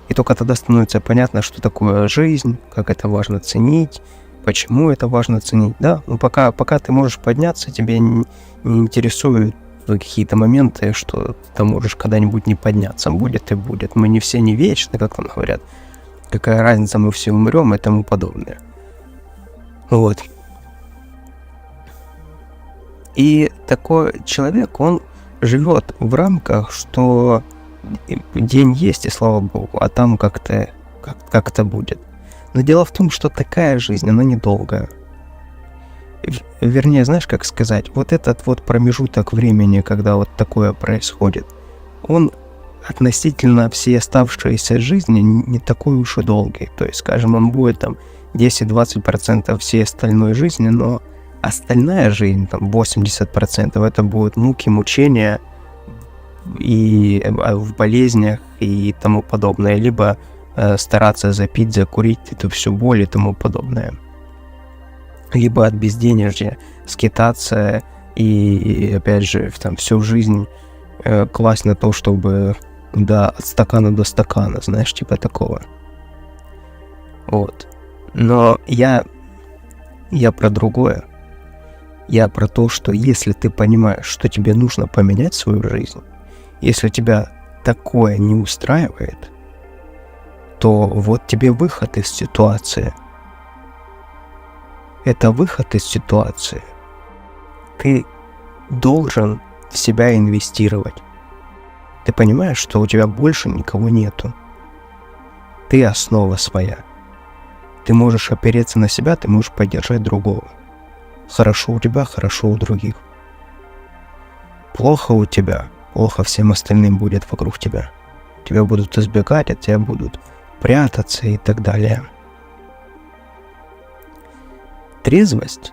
И только тогда становится понятно, что такое жизнь, как это важно ценить, почему это важно ценить. Да, пока ты можешь подняться, тебе не интересуют какие-то моменты, что ты можешь когда-нибудь не подняться. Будет и будет. Мы не все не вечны, как там говорят. Какая разница, мы все умрем и тому подобное. Вот. И такой человек, он живет в рамках, что день есть, и слава богу, а там как-то будет. Но дело в том, что такая жизнь, она недолгая. Вернее, знаешь, как сказать, вот этот промежуток времени, когда вот такое происходит, он относительно всей оставшейся жизни не такой уж и долгий. То есть, скажем, он будет 10-20% всей остальной жизни, но остальная жизнь, 80%, это будут муки, мучения и в болезнях и тому подобное, либо стараться запить, закурить, это все боль и тому подобное. Либо от безденежья скитаться и опять же, всю жизнь класть на то, чтобы от стакана до стакана, знаешь, типа такого. Вот. Но я про другое. Я про то, что если ты понимаешь, что тебе нужно поменять свою жизнь, если тебя такое не устраивает, то вот тебе выход из ситуации. Это выход из ситуации. Ты должен в себя инвестировать. Ты понимаешь, что у тебя больше никого нету. Ты основа своя. Ты можешь опереться на себя, ты можешь поддержать другого. Хорошо у тебя, хорошо у других. Плохо у тебя, плохо всем остальным будет вокруг тебя. Тебя будут избегать, от тебя будут прятаться и так далее. Трезвость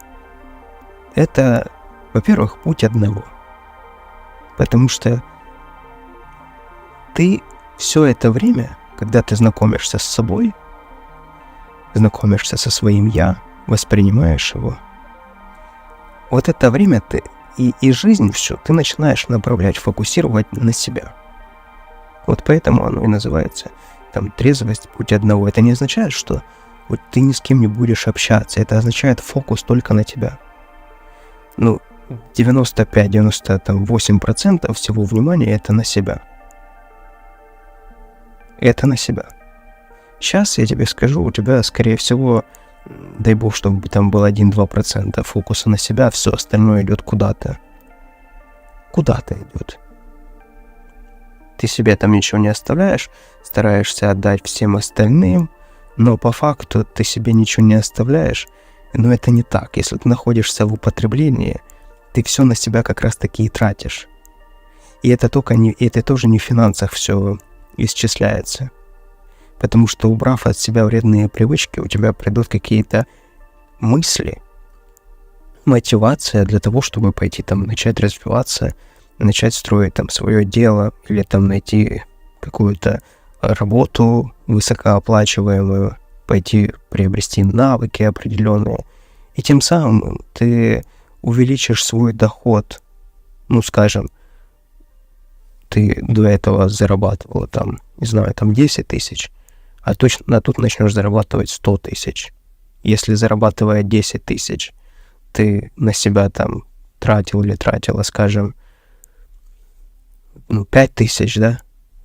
— это, во-первых, путь одного. Потому что ты все это время, когда ты знакомишься с собой, знакомишься со своим «я», воспринимаешь его, вот это время и жизнь всю ты начинаешь направлять, фокусировать на себя. Вот поэтому оно и называется там трезвость путь одного. Это не означает, что вот ты ни с кем не будешь общаться. Это означает фокус только на тебя. 95-98% всего внимания это на себя. Это на себя. Сейчас я тебе скажу, у тебя, скорее всего, дай бог, чтобы там было 1-2% фокуса на себя, все остальное идет куда-то. Куда-то идет. Ты себе там ничего не оставляешь, стараешься отдать всем остальным, но по факту ты себе ничего не оставляешь. Но это не так. Если ты находишься в употреблении, ты все на себя как раз таки и тратишь. И это тоже не в финансах все исчисляется. Потому что, убрав от себя вредные привычки, у тебя придут какие-то мысли, мотивация для того, чтобы пойти там начать развиваться, начать строить там свое дело или там найти какую-то работу высокооплачиваемую, пойти приобрести навыки определенные. И тем самым ты увеличишь свой доход. Скажем, ты до этого зарабатывала там, не знаю, там 10 тысяч, а тут начнешь зарабатывать 100 тысяч. Если зарабатывая 10 тысяч, ты на себя там тратил или тратила, скажем, 5 тысяч, да,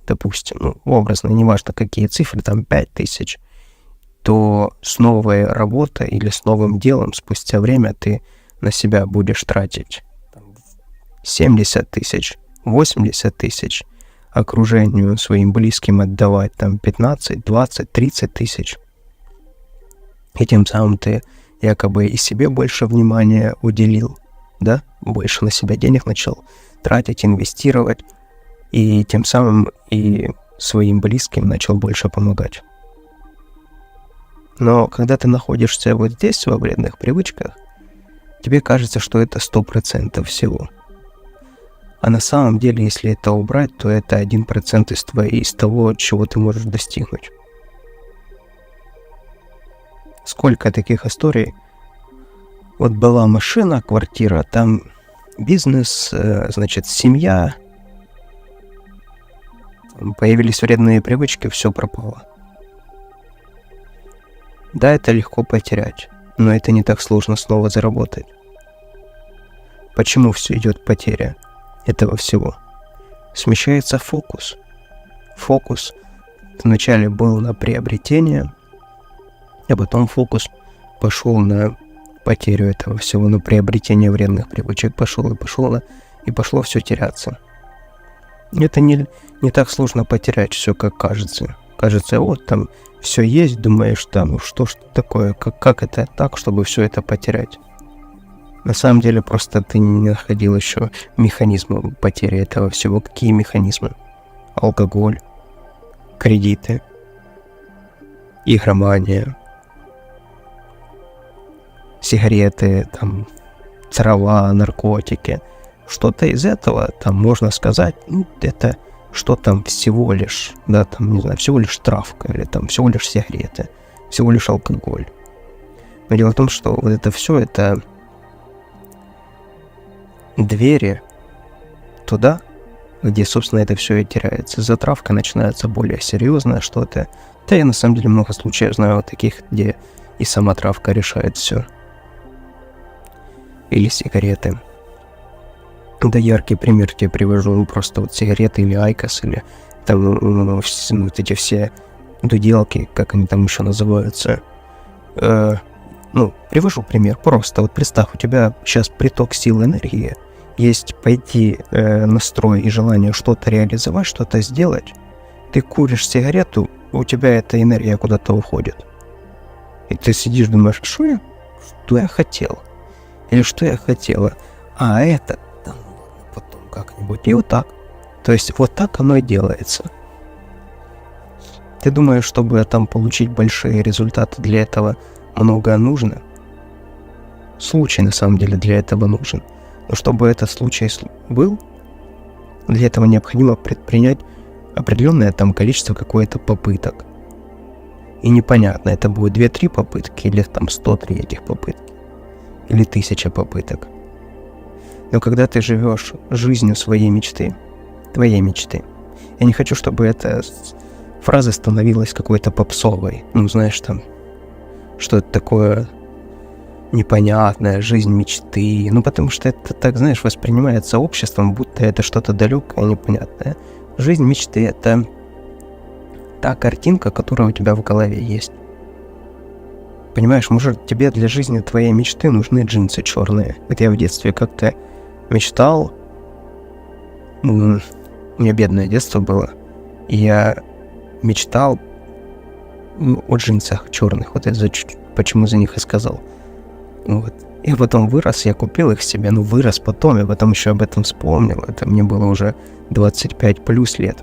допустим, образно, неважно какие цифры, там 5 тысяч, то с новой работой или с новым делом спустя время ты на себя будешь тратить 70 тысяч, 80 тысяч, окружению своим близким отдавать там 15, 20, 30 тысяч. И тем самым ты якобы и себе больше внимания уделил, да, больше на себя денег начал тратить, инвестировать, и тем самым и своим близким начал больше помогать. Но когда ты находишься вот здесь, во вредных привычках, тебе кажется, что это 100% всего. А на самом деле, если это убрать, то это 1% из того, чего ты можешь достигнуть. Сколько таких историй? Вот была машина, квартира, там бизнес, значит, семья. Появились вредные привычки, все пропало. Да, это легко потерять, но это не так сложно снова заработать. Почему все идет потеря этого всего? Смещается фокус. Фокус вначале был на приобретение, а потом фокус пошел на потерю этого всего, на приобретение вредных привычек. И пошло все теряться. Это не так сложно потерять все, как кажется. Кажется, вот там все есть, думаешь, там, что такое, как это так, чтобы все это потерять. На самом деле, просто ты не находил еще механизмы потери этого всего. Какие механизмы? Алкоголь, кредиты, игромания, сигареты, там, трава, наркотики. Что-то из этого, там, можно сказать, это что там всего лишь, да, там, не знаю, всего лишь травка, или там всего лишь сигареты, всего лишь алкоголь. Но дело в том, что вот это все, это двери туда, где, собственно, это все и теряется. Затравка начинается более серьезное что-то. Да, я на самом деле много случаев знаю вот таких, где и сама травка решает все. Или сигареты. Да, яркий пример тебе привожу, просто вот сигареты или айкос, или там вот эти все дуделки, как они там еще называются. Привожу пример, просто вот представь, у тебя сейчас приток сил, энергии, есть пойти настрой и желание что-то реализовать, что-то сделать. Ты куришь сигарету, у тебя эта энергия куда-то уходит. И ты сидишь, думаешь, что я хотел? Или что я хотела? А это там потом как-нибудь. И вот так. То есть вот так оно и делается. Ты думаешь, чтобы там получить большие результаты, для этого многое нужно? Случай на самом деле для этого нужен. Но чтобы этот случай был, для этого необходимо предпринять определенное там количество какое-то попыток. И непонятно, это будет 2-3 попытки, или там 103 этих попытки, или 1000 попыток. Но когда ты живешь жизнью своей мечты, твоей мечты, я не хочу, чтобы эта фраза становилась какой-то попсовой. Ну, знаешь, там, что это такое непонятное, жизнь мечты. Ну, потому что это, так, знаешь, воспринимается обществом, будто это что-то далекое, непонятное. Жизнь мечты — это та картинка, которая у тебя в голове есть. Понимаешь, может, тебе для жизни твоей мечты нужны джинсы черные. Вот я в детстве как-то мечтал. У меня бедное детство было. И я мечтал о джинсах черных. Вот я почему за них и сказал. Вот. И потом вырос, я купил их себе. Ну, вырос потом, я потом еще об этом вспомнил. Это мне было уже 25 плюс лет.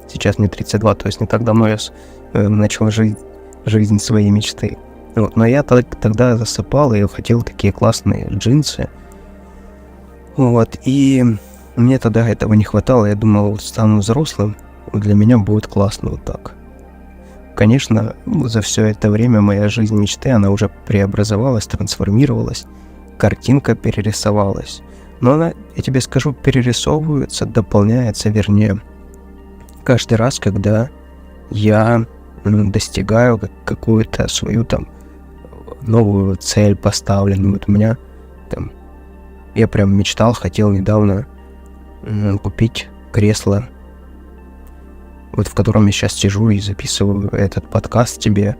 Сейчас мне 32, то есть не так давно я начал жить жизнь своей мечты. Вот. Но я тогда засыпал и хотел такие классные джинсы. Вот. И мне тогда этого не хватало. Я думал, вот стану взрослым, для меня будет классно вот так. Конечно, за все это время моя жизнь мечты, она уже преобразовалась, трансформировалась. Картинка перерисовалась. Но она, я тебе скажу, перерисовывается, дополняется, вернее, каждый раз, когда я достигаю какую-то свою там новую цель поставленную. Вот у меня там, я прям мечтал, хотел недавно купить кресло, вот в котором я сейчас сижу и записываю этот подкаст тебе.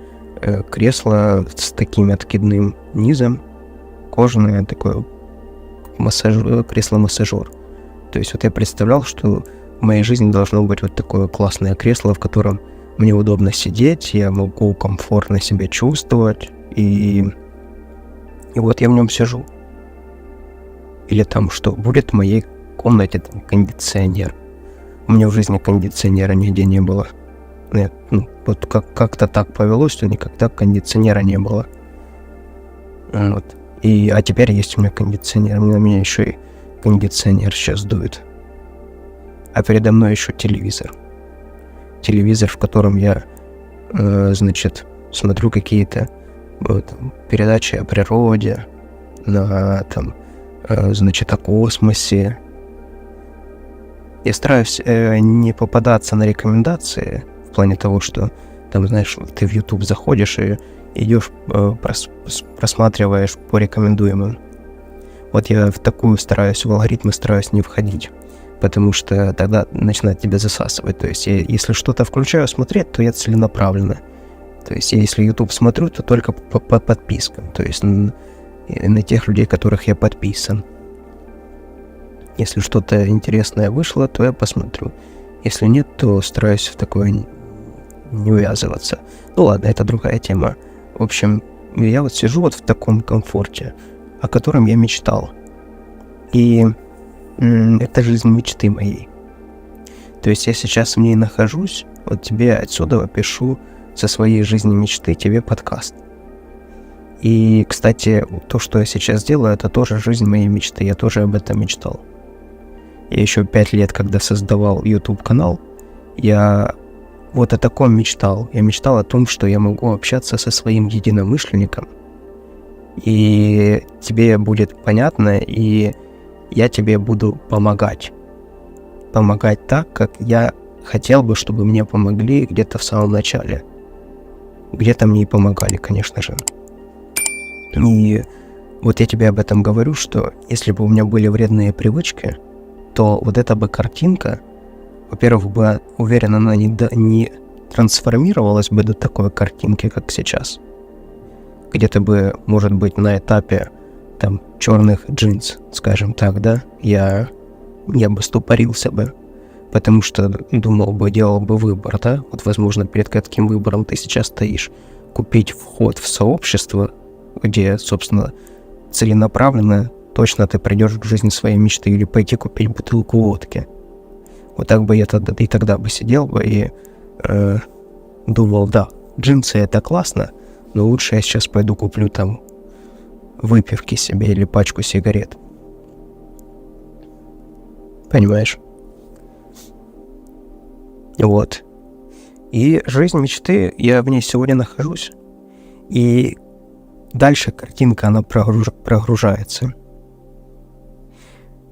Кресло с таким откидным низом, кожаное такое кресло-массажер. То есть вот я представлял, что в моей жизни должно быть вот такое классное кресло, в котором мне удобно сидеть, я могу комфортно себя чувствовать, и вот я в нем сижу. Или там что, будет в моей комнате там кондиционер. У меня в жизни кондиционера нигде не было. Нет, вот как-то так повелось, что никогда кондиционера не было. Вот. А теперь есть у меня кондиционер. На меня еще и кондиционер сейчас дует. А передо мной еще телевизор. Телевизор, в котором я, смотрю какие-то передачи о природе, о космосе. Я стараюсь не попадаться на рекомендации, в плане того, что там, знаешь, ты в YouTube заходишь и идешь, просматриваешь по рекомендуемым. Вот я в такую в алгоритмы стараюсь не входить, потому что тогда начинает тебя засасывать. То есть если что-то включаю смотреть, то я целенаправленно. То есть если YouTube смотрю, то только по подпискам, то есть на тех людей, которых я подписан. Если что-то интересное вышло, то я посмотрю. Если нет, то стараюсь в такое не увязываться. Ну ладно, это другая тема. В общем, я вот сижу вот в таком комфорте, о котором я мечтал. И это жизнь мечты моей. То есть я сейчас в ней нахожусь, вот тебе отсюда пишу со своей жизни мечты тебе подкаст. И, кстати, то, что я сейчас делаю, это тоже жизнь моей мечты. Я тоже об этом мечтал. Я еще 5 лет, когда создавал YouTube-канал, я вот о таком мечтал. Я мечтал о том, что я могу общаться со своим единомышленником, и тебе будет понятно, и я тебе буду помогать. Помогать так, как я хотел бы, чтобы мне помогли где-то в самом начале. Где-то мне и помогали, конечно же. И вот я тебе об этом говорю, что если бы у меня были вредные привычки, то вот эта бы картинка, во-первых, бы, уверен, она не трансформировалась бы до такой картинки, как сейчас. Где-то бы, может быть, на этапе там черных джинс, скажем так, да, я бы ступорился бы, потому что думал бы, делал бы выбор, да, вот, возможно, перед каким выбором ты сейчас стоишь, купить вход в сообщество, где, собственно, целенаправленно точно ты придешь к жизни своей мечты, или пойти купить бутылку водки. Вот так бы я тогда бы сидел бы и думал, да, джинсы это классно, но лучше я сейчас пойду куплю там выпивки себе или пачку сигарет. Понимаешь? Вот. И жизнь мечты, я в ней сегодня нахожусь. И дальше картинка, она прогружается.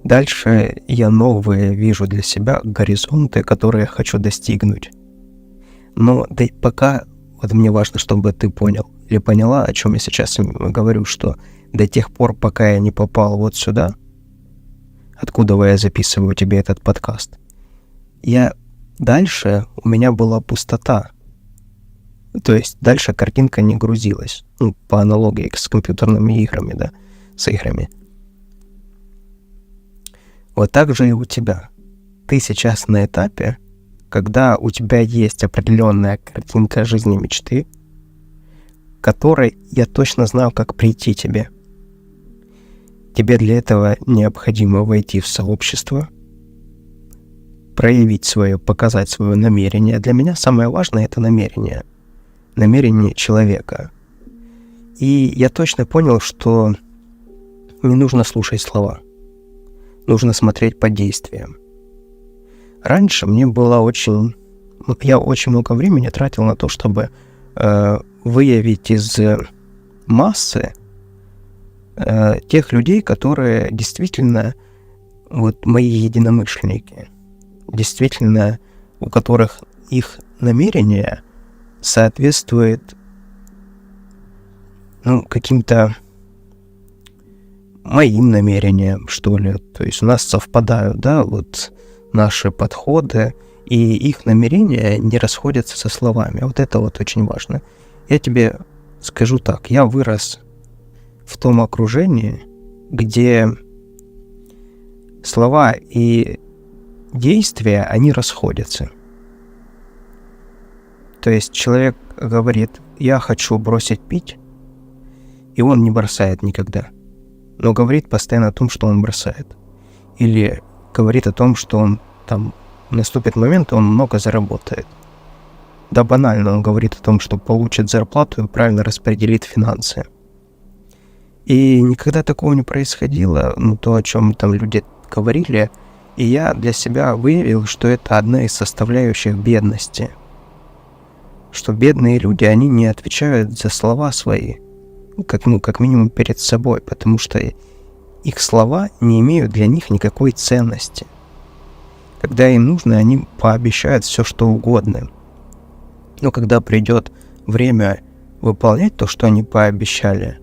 Дальше я новые вижу для себя горизонты, которые я хочу достигнуть. Но да и пока, вот мне важно, чтобы ты понял или поняла, о чем я сейчас говорю, что до тех пор, пока я не попал вот сюда, откуда я записываю тебе этот подкаст, дальше у меня была пустота. То есть дальше картинка не грузилась. Ну, по аналогии с компьютерными играми, да, с играми. Вот так же и у тебя. Ты сейчас на этапе, когда у тебя есть определенная картинка жизни мечты, к которой я точно знаю, как прийти тебе. Тебе для этого необходимо войти в сообщество, проявить свое, показать свое намерение. Для меня самое важное — это намерение человека. И я точно понял, что не нужно слушать слова. Нужно смотреть по действиям. Раньше мне было я очень много времени тратил на то, чтобы выявить из массы тех людей, которые действительно вот мои единомышленники, действительно у которых их намерение соответствует каким-то моим намерениям, что ли. То есть у нас совпадают, да, вот наши подходы, и их намерения не расходятся со словами. Вот это вот очень важно. Я тебе скажу так, я вырос в том окружении, где слова и действия, они расходятся. То есть человек говорит: я хочу бросить пить, и он не бросает никогда, но говорит постоянно о том, что он бросает. Или говорит о том, что он там наступит момент, и он много заработает. Да банально, он говорит о том, что получит зарплату и правильно распределит финансы. И никогда такого не происходило, то, о чем там люди говорили, и я для себя выявил, что это одна из составляющих бедности. Что бедные люди, они не отвечают за слова свои, как минимум перед собой, потому что их слова не имеют для них никакой ценности. Когда им нужно, они пообещают все, что угодно. Но когда придет время выполнять то, что они пообещали,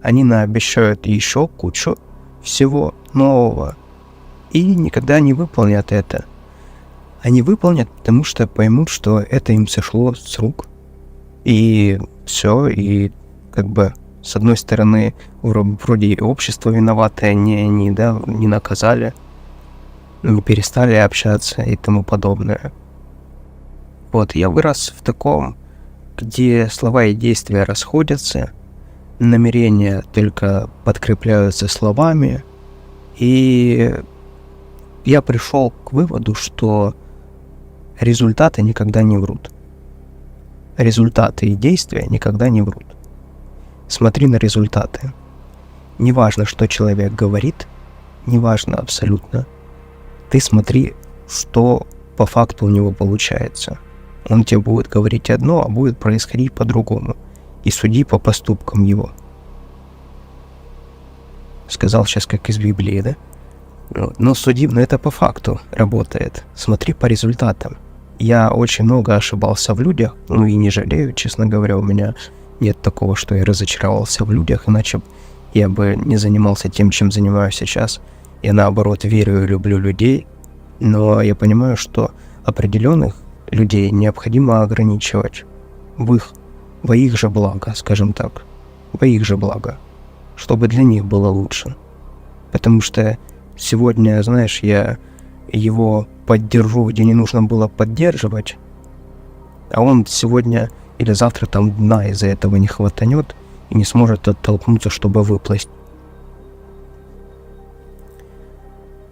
они наобещают еще кучу всего нового и никогда не выполнят это. Они выполнят, потому что поймут, что это им сошло с рук. И все, и с одной стороны, вроде общество виноватое, не они, да, не наказали, не перестали общаться и тому подобное. Вот, я вырос в таком, где слова и действия расходятся, намерения только подкрепляются словами, и я пришел к выводу, что результаты никогда не врут. Результаты и действия никогда не врут. Смотри на результаты. Неважно, что человек говорит, неважно абсолютно. Ты смотри, что по факту у него получается. Он тебе будет говорить одно, а будет происходить по-другому. И суди по поступкам его. Сказал сейчас как из Библии, да? Но это по факту работает. Смотри по результатам. Я очень много ошибался в людях, и не жалею, честно говоря, у меня нет такого, что я разочаровался в людях, иначе я бы не занимался тем, чем занимаюсь сейчас. Я, наоборот, верю и люблю людей, но я понимаю, что определенных людей необходимо ограничивать во их же благо, скажем так, во их же благо, чтобы для них было лучше. Потому что сегодня, знаешь, я его поддержу, где не нужно было поддерживать, а он сегодня или завтра там дна из-за этого не хватанет и не сможет оттолкнуться, чтобы выплыть.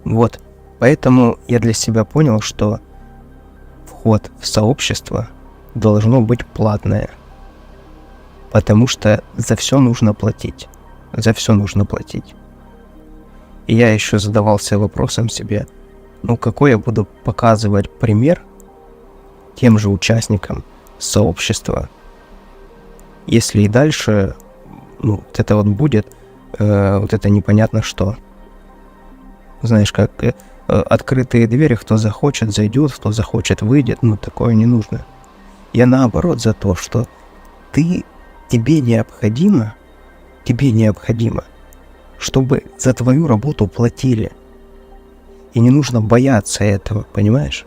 Вот, поэтому я для себя понял, что вход в сообщество должно быть платное, потому что за все нужно платить. За все нужно платить. И я еще задавался вопросом себе, какой я буду показывать пример тем же участникам сообщества, если и дальше вот это вот будет, вот это непонятно что. знаешь, как открытые двери, кто захочет, зайдет, кто захочет, выйдет. Ну, такое не нужно. Я наоборот за то, что тебе необходимо, чтобы за твою работу платили. И не нужно бояться этого, понимаешь?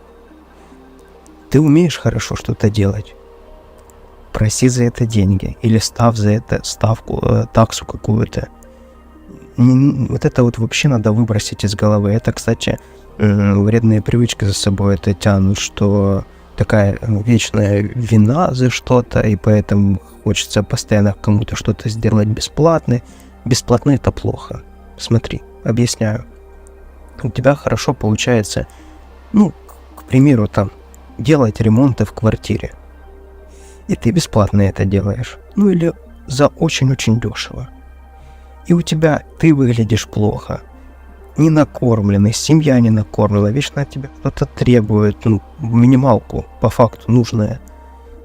Ты умеешь хорошо что-то делать. Проси за это деньги. Или ставь за это таксу какую-то. Вот это вот вообще надо выбросить из головы. Это, кстати, вредные привычки за собой это тянут, что такая вечная вина за что-то, и поэтому хочется постоянно кому-то что-то сделать бесплатно. Бесплатно это плохо. Смотри, объясняю. У тебя хорошо получается, к примеру, там, делать ремонты в квартире. И ты бесплатно это делаешь. Или за очень-очень дешево. И ты выглядишь плохо. Не накормленный, семья не накормлена, вечно от тебя кто-то требует, минималку, по факту, нужное.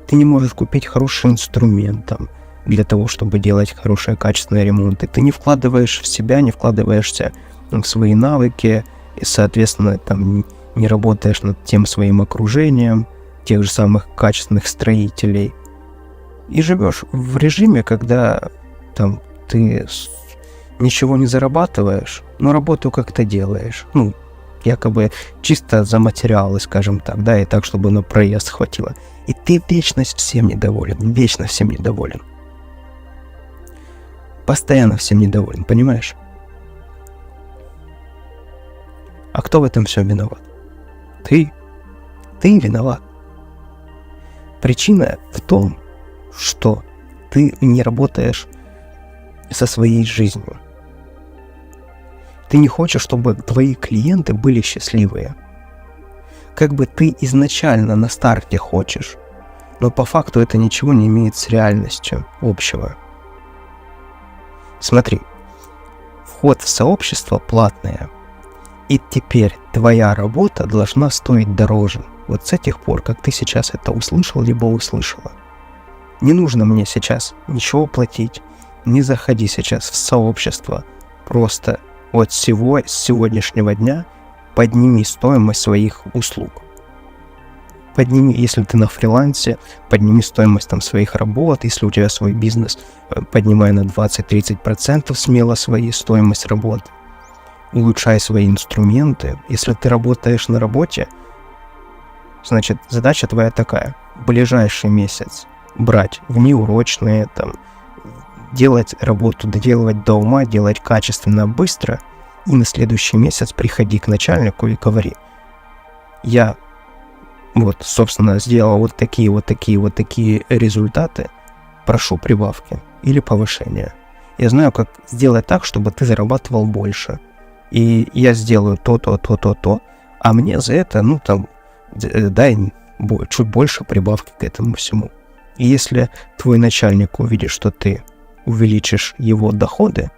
Ты не можешь купить хороший инструмент там, для того, чтобы делать хорошие качественные ремонты. Ты не вкладываешь в себя, не вкладываешься в свои навыки, и, соответственно, там не работаешь над тем своим окружением, тех же самых качественных строителей. И живешь в режиме, когда там ты ничего не зарабатываешь, но работу как-то делаешь. Якобы чисто за материалы, скажем так, да, и так, чтобы на проезд хватило. И ты вечно всем недоволен. Постоянно всем недоволен, понимаешь? А кто в этом все виноват? Ты. Ты виноват. Причина в том, что ты не работаешь со своей жизнью. Ты не хочешь, чтобы твои клиенты были счастливые. Как бы ты изначально на старте хочешь, но по факту это ничего не имеет с реальностью общего. Смотри, вход в сообщество платное, и теперь твоя работа должна стоить дороже. Вот с тех пор, как ты сейчас это услышал, либо услышала. Не нужно мне сейчас ничего платить, не заходи сейчас в сообщество. Просто с сегодняшнего дня подними стоимость своих услуг. Подними, если ты на фрилансе, подними стоимость своих работ. Если у тебя свой бизнес, поднимай на 20-30% смело свои стоимость работ. Улучшай свои инструменты. Если ты работаешь на работе, значит, задача твоя такая: в ближайший месяц брать внеурочные, делать работу, доделывать до ума, делать качественно, быстро, и на следующий месяц приходи к начальнику и говори: я собственно, сделал вот такие результаты, прошу прибавки или повышения. Я знаю, как сделать так, чтобы ты зарабатывал больше. И я сделаю то, а мне за это, дай чуть больше прибавки к этому всему. И если твой начальник увидит, что ты увеличишь его доходы,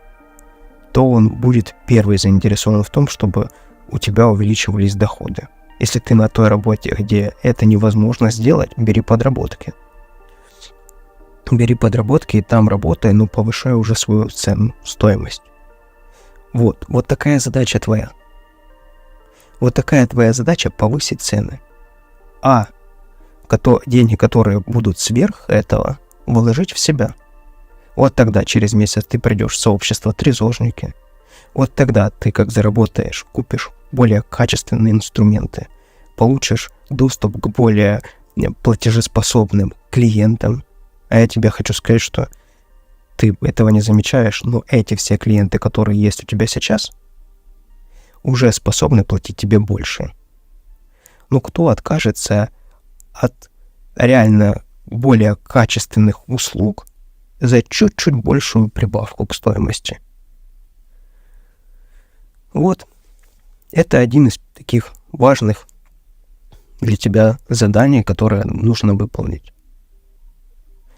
то он будет первый заинтересован в том, чтобы у тебя увеличивались доходы. Если ты на той работе, где это невозможно сделать, бери подработки. Бери подработки и там работай, повышай уже свою цену, стоимость. Вот такая задача твоя. Вот такая твоя задача — повысить цены. А деньги, которые будут сверх этого, вложить в себя. Вот тогда через месяц ты придешь в сообщество «Трезожники». Вот тогда ты, как заработаешь, купишь более качественные инструменты, получишь доступ к более платежеспособным клиентам. А я тебе хочу сказать, что ты этого не замечаешь, но эти все клиенты, которые есть у тебя сейчас, уже способны платить тебе больше. Кто откажется от реально более качественных услуг за чуть-чуть большую прибавку к стоимости? Это один из таких важных для тебя заданий, которые нужно выполнить.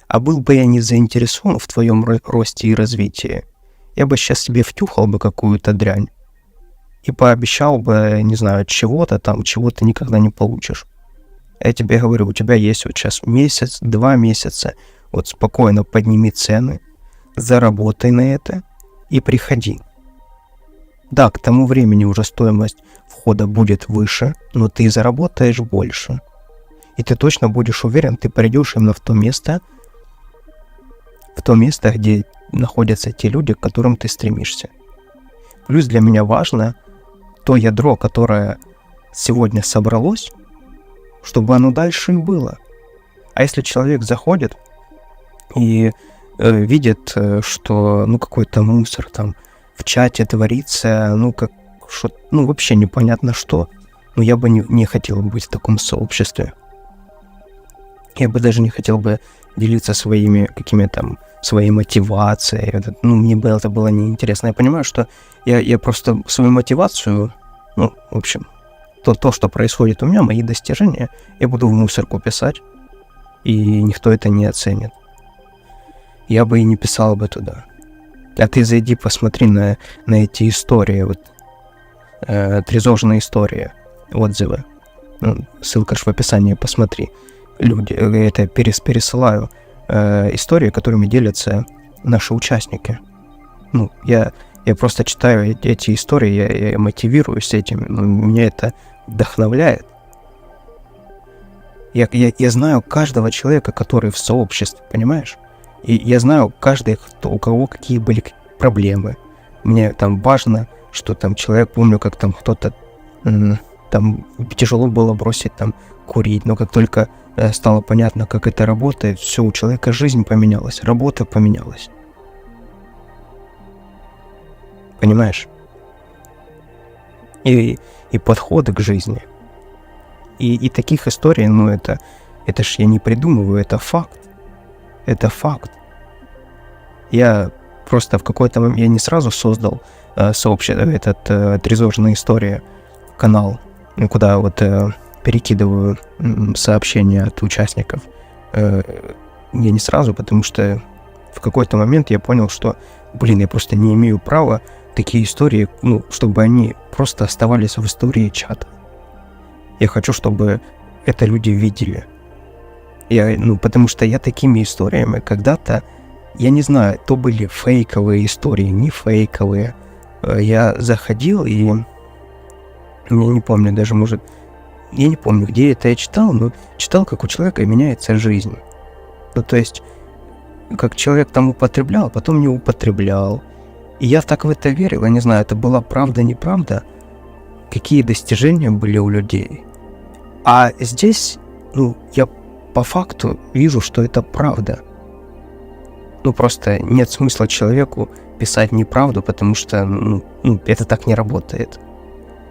А был бы я не заинтересован в твоем росте и развитии, я бы сейчас себе втюхал бы какую-то дрянь и пообещал бы, не знаю, чего-то ты никогда не получишь. Я тебе говорю, у тебя есть сейчас месяц, 2 месяца, спокойно подними цены, заработай на это и приходи. Да, к тому времени уже стоимость входа будет выше, но ты заработаешь больше. И ты точно будешь уверен, ты придешь именно в то место, где находятся те люди, к которым ты стремишься. Плюс для меня важно то ядро, которое сегодня собралось, чтобы оно дальше и было. А если человек заходит и видит, что какой-то мусор там в чате творится, вообще непонятно что, я бы не хотел быть в таком сообществе. Я бы даже не хотел бы делиться своей мотивацией. Мне бы это было неинтересно. Я понимаю, что я просто свою мотивацию, то, что происходит у меня, мои достижения, я буду в мусорку писать, и никто это не оценит. Я бы и не писал бы туда. А ты зайди, посмотри на эти истории, трезожные истории, отзывы. Ссылка в описании, посмотри. Люди, это пересылаю истории, которыми делятся наши участники. Я просто читаю эти истории, я мотивируюсь этим, меня это вдохновляет. Я знаю каждого человека, который в сообществе, понимаешь? И я знаю у кого какие были проблемы. Мне там важно, что там человек, помню, как там кто-то там тяжело было бросить там курить, но как только стало понятно, как это работает, все, у человека жизнь поменялась, работа поменялась. Понимаешь? И подходы к жизни. И таких историй, это ж я не придумываю, это факт. Это факт. Я просто в какой-то момент, я не сразу создал трезожная история канал, куда перекидываю сообщения от участников. Я не сразу, потому что в какой-то момент я понял, что, я просто не имею права такие истории, чтобы они просто оставались в истории чата. Я хочу, чтобы это люди видели. Потому что я такими историями когда-то, я не знаю, то были фейковые истории, не фейковые. Я заходил и... Я не помню даже, я не помню, где это я читал, но читал, как у человека меняется жизнь. То есть, как человек там употреблял, а потом не употреблял. И я так в это верил, я не знаю, это была правда, неправда, какие достижения были у людей. А здесь, я по факту вижу, что это правда. Просто нет смысла человеку писать неправду, потому что, это так не работает.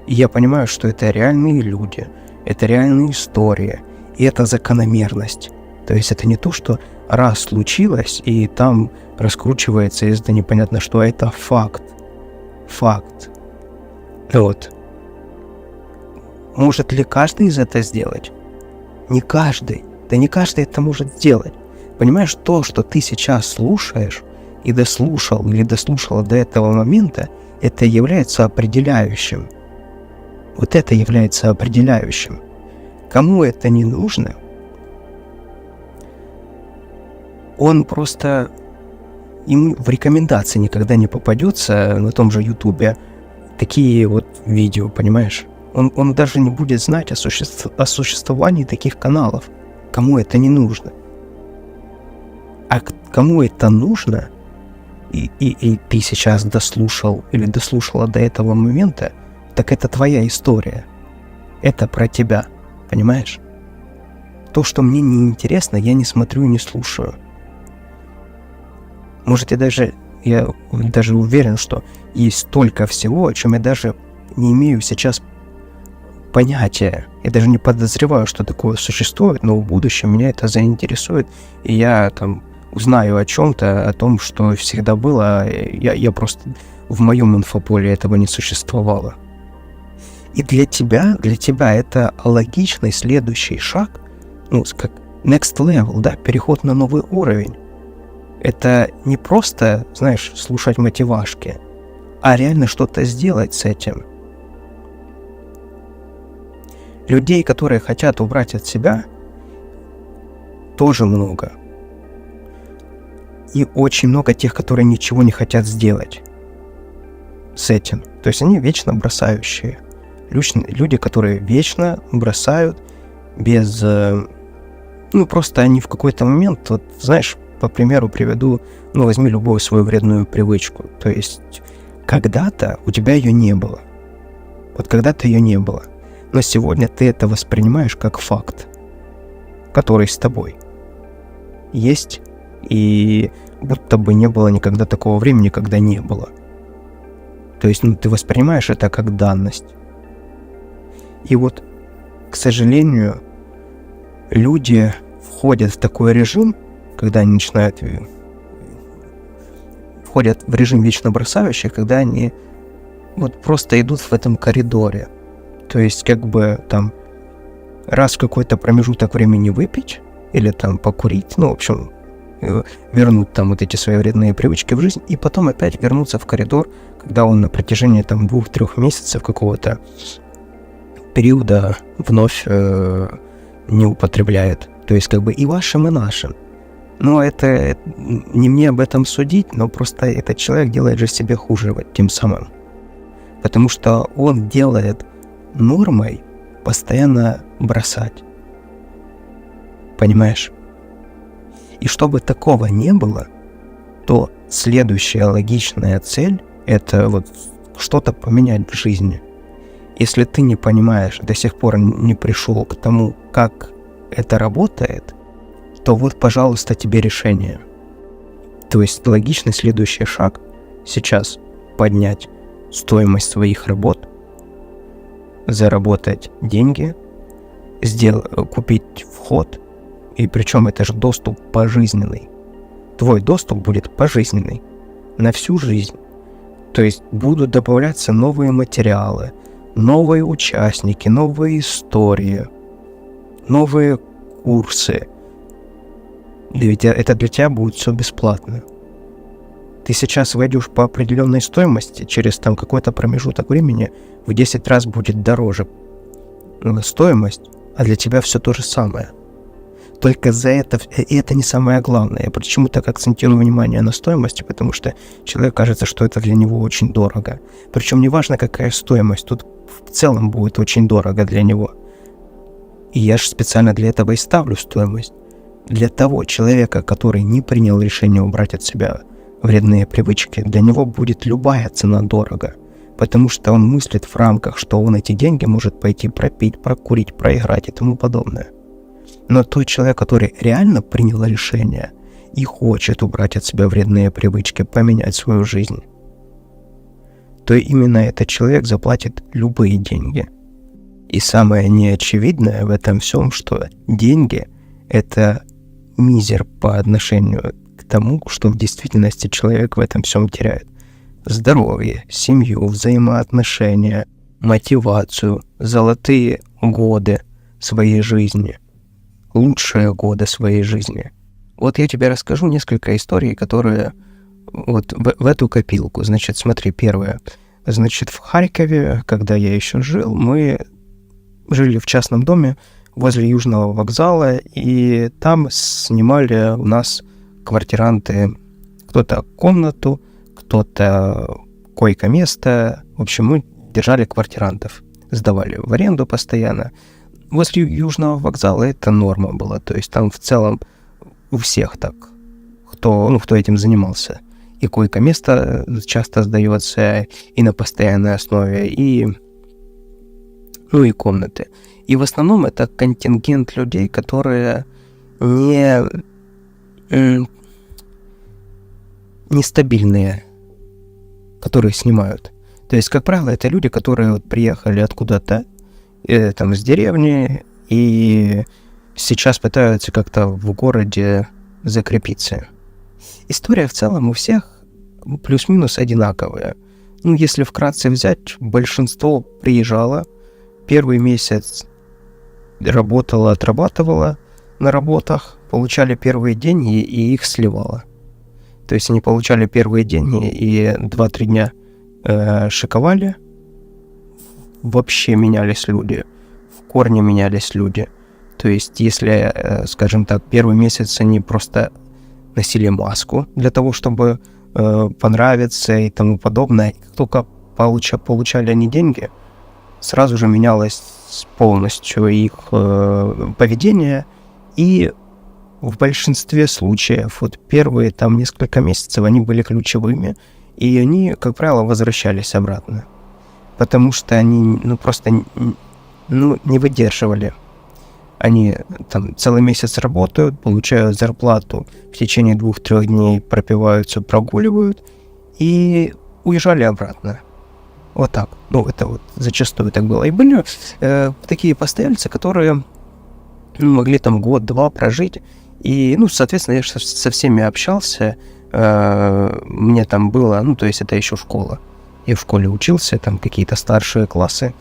И я понимаю, что это реальные люди, это реальные истории, и это закономерность. То есть это не то, что раз случилось, и там раскручивается из-за непонятно что, это факт. Факт. Может ли каждый из это сделать? Не каждый. Да не каждый это может сделать. Понимаешь, то, что ты сейчас слушаешь, и дослушал или дослушала до этого момента, это является определяющим. Это является определяющим. Кому это не нужно, он просто... Ему в рекомендации никогда не попадется на том же Ютубе такие видео, понимаешь? Он даже не будет знать о существовании таких каналов. Кому это не нужно. А кому это нужно, и ты сейчас дослушал или дослушала до этого момента, так это твоя история. Это про тебя, понимаешь? То, что мне не интересно, я не смотрю и не слушаю. Может, я даже уверен, что есть столько всего, о чем я даже не имею сейчас понятия. Я даже не подозреваю, что такое существует, но в будущем меня это заинтересует, и я узнаю о чем-то, о том, что всегда было, я просто в моем инфополе этого не существовало. И для тебя это логичный следующий шаг, как next level, да, переход на новый уровень. Это не просто, знаешь, слушать мотивашки, а реально что-то сделать с этим. Людей, которые хотят убрать от себя, тоже много. И очень много тех, которые ничего не хотят сделать с этим. То То есть они вечно бросающие. Люди, которые вечно бросают без... просто они в какой-то момент, вот знаешь, по примеру приведу, возьми любую свою вредную привычку. То есть когда-то у тебя ее не было. Вот когда-то ее не было. Но сегодня ты это воспринимаешь как факт, который с тобой есть, и будто бы не было никогда такого времени, когда не было. То есть ты воспринимаешь это как данность. И вот, к сожалению, люди входят в такой режим, когда они входят в режим вечно бросающих, когда они просто идут в этом коридоре. То есть там раз в какой-то промежуток времени выпить или там покурить, вернуть там вот эти свои вредные привычки в жизнь, и потом опять вернуться в коридор, когда он на протяжении 2-3 месяцев какого-то периода вновь не употребляет. То есть и вашим, и нашим. Но это не мне об этом судить, но просто этот человек делает же себе хуже тем самым. Потому что он делает нормой постоянно бросать. Понимаешь? И чтобы такого не было, то следующая логичная цель — это что-то поменять в жизни. Если ты не понимаешь, до сих пор не пришел к тому, как это работает, то пожалуйста, тебе решение. То есть логичный следующий шаг сейчас поднять стоимость своих работ, заработать деньги, купить вход, и причем это же доступ пожизненный. Твой доступ будет пожизненный на всю жизнь. То есть будут добавляться новые материалы, новые участники, новые истории, новые курсы. Ведь это для тебя будет все бесплатно. Ты сейчас войдешь по определенной стоимости, через какой-то промежуток времени в 10 раз будет дороже стоимость, а для тебя все то же самое. Только за это, и это не самое главное. Я почему так акцентирую внимание на стоимости, потому что человеку кажется, что это для него очень дорого. Причем не важно, какая стоимость, тут в целом будет очень дорого для него. И я же специально для этого и ставлю стоимость. Для того человека, который не принял решение убрать от себя вредные привычки, для него будет любая цена дорого, потому что он мыслит в рамках, что он эти деньги может пойти пропить, прокурить, проиграть и тому подобное. Но тот человек, который реально принял решение и хочет убрать от себя вредные привычки, поменять свою жизнь, то именно этот человек заплатит любые деньги. И самое неочевидное в этом всем, что деньги — это мизер по отношению к тому, что в действительности человек в этом всем теряет. Здоровье, семью, взаимоотношения, мотивацию, золотые годы своей жизни, лучшие годы своей жизни. Вот я тебе расскажу несколько историй, которые в эту копилку. Значит, смотри, первое. Значит, в Харькове, когда я еще жил, мы жили в частном доме возле Южного вокзала, и там снимали у нас квартиранты кто-то комнату, кто-то койко-место. В общем, мы держали квартирантов, сдавали в аренду постоянно. Возле Южного вокзала это норма была, то есть там в целом у всех так, кто этим занимался. И койко-место часто сдается и на постоянной основе, и комнаты. И в основном это контингент людей, которые нестабильные, которые снимают. То есть, как правило, это люди, которые приехали откуда-то, с деревни, и сейчас пытаются как-то в городе закрепиться. История в целом у всех плюс-минус одинаковая. Если вкратце взять, большинство приезжало, первый месяц работало, отрабатывало на работах, получали первые деньги и их сливало. То есть они получали первые деньги и 2-3 дня шиковали, вообще менялись люди, в корне менялись люди. То есть если, скажем так, первый месяц они просто носили маску для того, чтобы понравиться и тому подобное, как только получали они деньги, сразу же менялось полностью их поведение, и в большинстве случаев вот первые там несколько месяцев они были ключевыми, и они, как правило, возвращались обратно, потому что они просто не выдерживали. Они там целый месяц работают, получают зарплату, в течение 2-3 дней пропиваются, прогуливают и уезжали обратно. Вот так. Это вот зачастую так было. И были такие постояльцы, которые могли там год-два прожить. И, соответственно, я со всеми общался. Мне там было, то есть это еще школа. Я в школе учился, там какие-то старшие классы.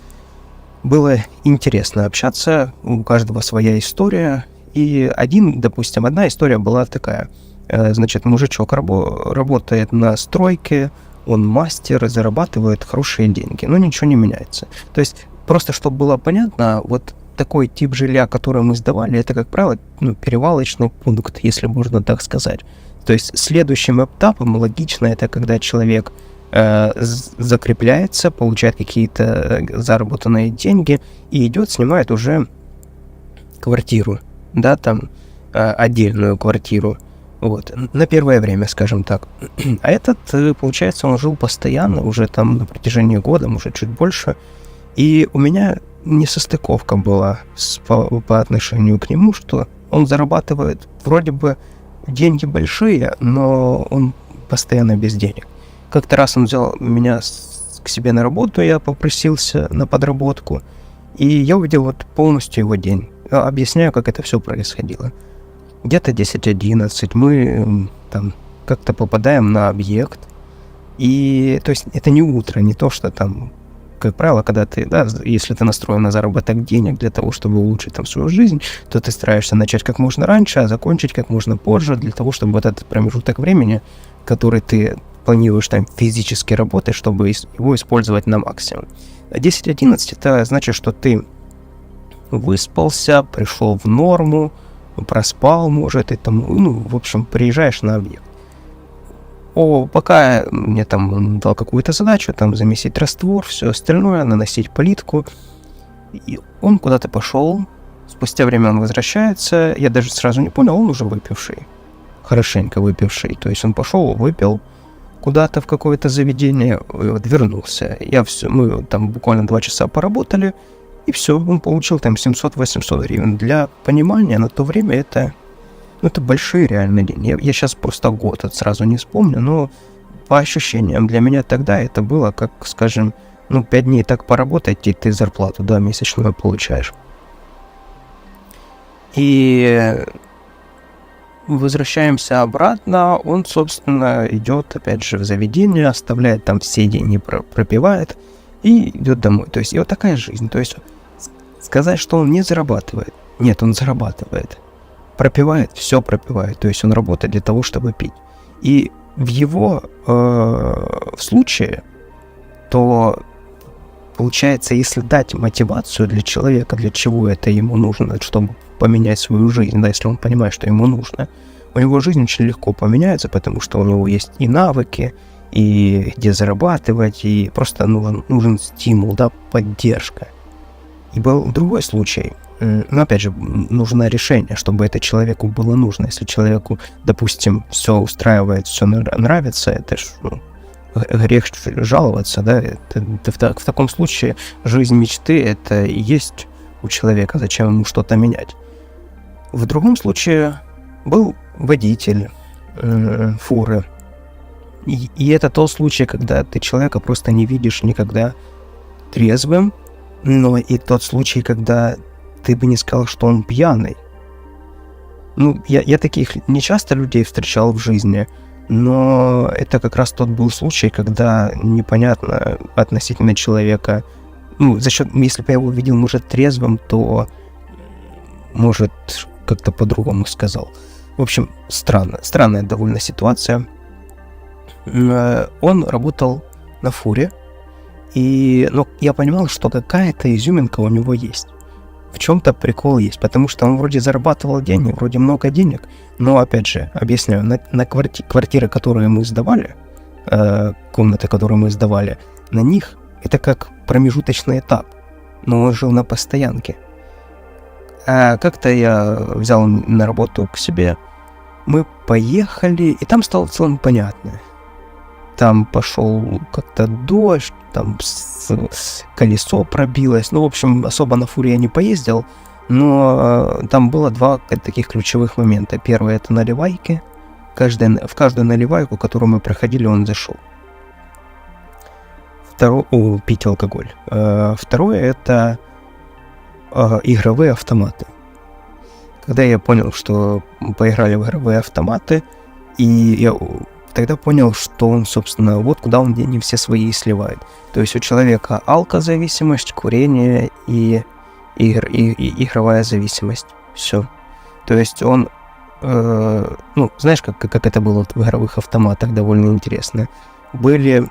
Было интересно общаться, у каждого своя история. И одна история была такая. Значит, мужичок работает на стройке, он мастер, зарабатывает хорошие деньги, но ничего не меняется. То есть, просто чтобы было понятно, вот такой тип жилья, который мы сдавали, это, как правило, перевалочный пункт, если можно так сказать. То есть, следующим этапом логично это когда человек закрепляется, получает какие-то заработанные деньги и идет, снимает уже квартиру, да, там отдельную квартиру, вот, на первое время, скажем так. А этот, получается, он жил постоянно, уже там на протяжении года, может, чуть больше, и у меня несостыковка была по отношению к нему, что он зарабатывает вроде бы деньги большие, но он постоянно без денег. Как-то раз он взял меня к себе на работу, я попросился на подработку, и я увидел вот полностью его день. Объясняю, как это все происходило. Где-то 10-11 мы там как-то попадаем на объект, и то есть это не утро, не то, что там, как правило, когда ты, да, если ты настроен на заработок денег для того, чтобы улучшить там свою жизнь, то ты стараешься начать как можно раньше, а закончить как можно позже, для того, чтобы вот этот промежуток времени, который ты планируешь там физически работать, чтобы его использовать на максимум. 10-11 это значит, что ты выспался, пришел в норму, проспал, может, и там, в общем, приезжаешь на объект. Пока мне там он дал какую-то задачу, там замесить раствор, все остальное, наносить плитку, и он куда-то пошел, спустя время он возвращается, я даже сразу не понял, он уже выпивший, хорошенько выпивший, то есть он пошел, выпил куда-то в какое-то заведение, вернулся. Мы там буквально 2 часа поработали, и все, он получил там 700-800 гривен. Для понимания, на то время это большие реально деньги. Я сейчас просто год сразу не вспомню, но по ощущениям для меня тогда это было, как, скажем, 5 дней так поработать, и ты зарплату, да, месячную получаешь. И возвращаемся обратно, он, собственно, идет опять же в заведение, оставляет там все деньги, пропивает и идет домой. То есть и вот такая жизнь. То есть сказать, что он не зарабатывает. Нет, он зарабатывает. Пропивает, все пропивает. То есть он работает для того, чтобы пить. И в его случае, то получается, если дать мотивацию для человека, для чего это ему нужно, чтобы поменять свою жизнь, да, если он понимает, что ему нужно, у него жизнь очень легко поменяется, потому что у него есть и навыки, и где зарабатывать, и просто нужен стимул, да, поддержка. И был другой случай. Но опять же, нужно решение, чтобы это человеку было нужно. Если человеку, допустим, все устраивает, все нравится, это ж грех жаловаться, да. В таком случае жизнь мечты это и есть у человека, зачем ему что-то менять. В другом случае был водитель фуры. И это тот случай, когда ты человека просто не видишь никогда трезвым, но и тот случай, когда ты бы не сказал, что он пьяный. Я таких не часто людей встречал в жизни, но это как раз тот был случай, когда непонятно относительно человека, если бы я его видел, может, трезвым, то, может, как-то по-другому сказал. В общем, странная довольно ситуация. Он работал на фуре, и я понимал, что какая-то изюминка у него есть. В чем-то прикол есть, потому что он вроде зарабатывал деньги, вроде много денег, но, опять же, объясняю, на квартиры, которые мы сдавали, комнаты, которые мы сдавали, на них это как промежуточный этап, но он жил на постоянке. А как-то я взял на работу к себе, мы поехали, и там стало в целом понятно. Там пошел как-то дождь, там колесо пробилось. Ну, в общем, особо на фуре я не поездил, но там было два таких ключевых момента. Первое — это наливайки. В каждую наливайку, которую мы проходили, он зашел. Пить алкоголь. Второе — это игровые автоматы. Когда я понял, что поиграли в игровые автоматы, и я тогда понял, что он, собственно, вот куда он деньги все свои сливает. То есть у человека алкозависимость, курение и игровая зависимость. Все. То есть он, знаешь, как это было в игровых автоматах, довольно интересно. Были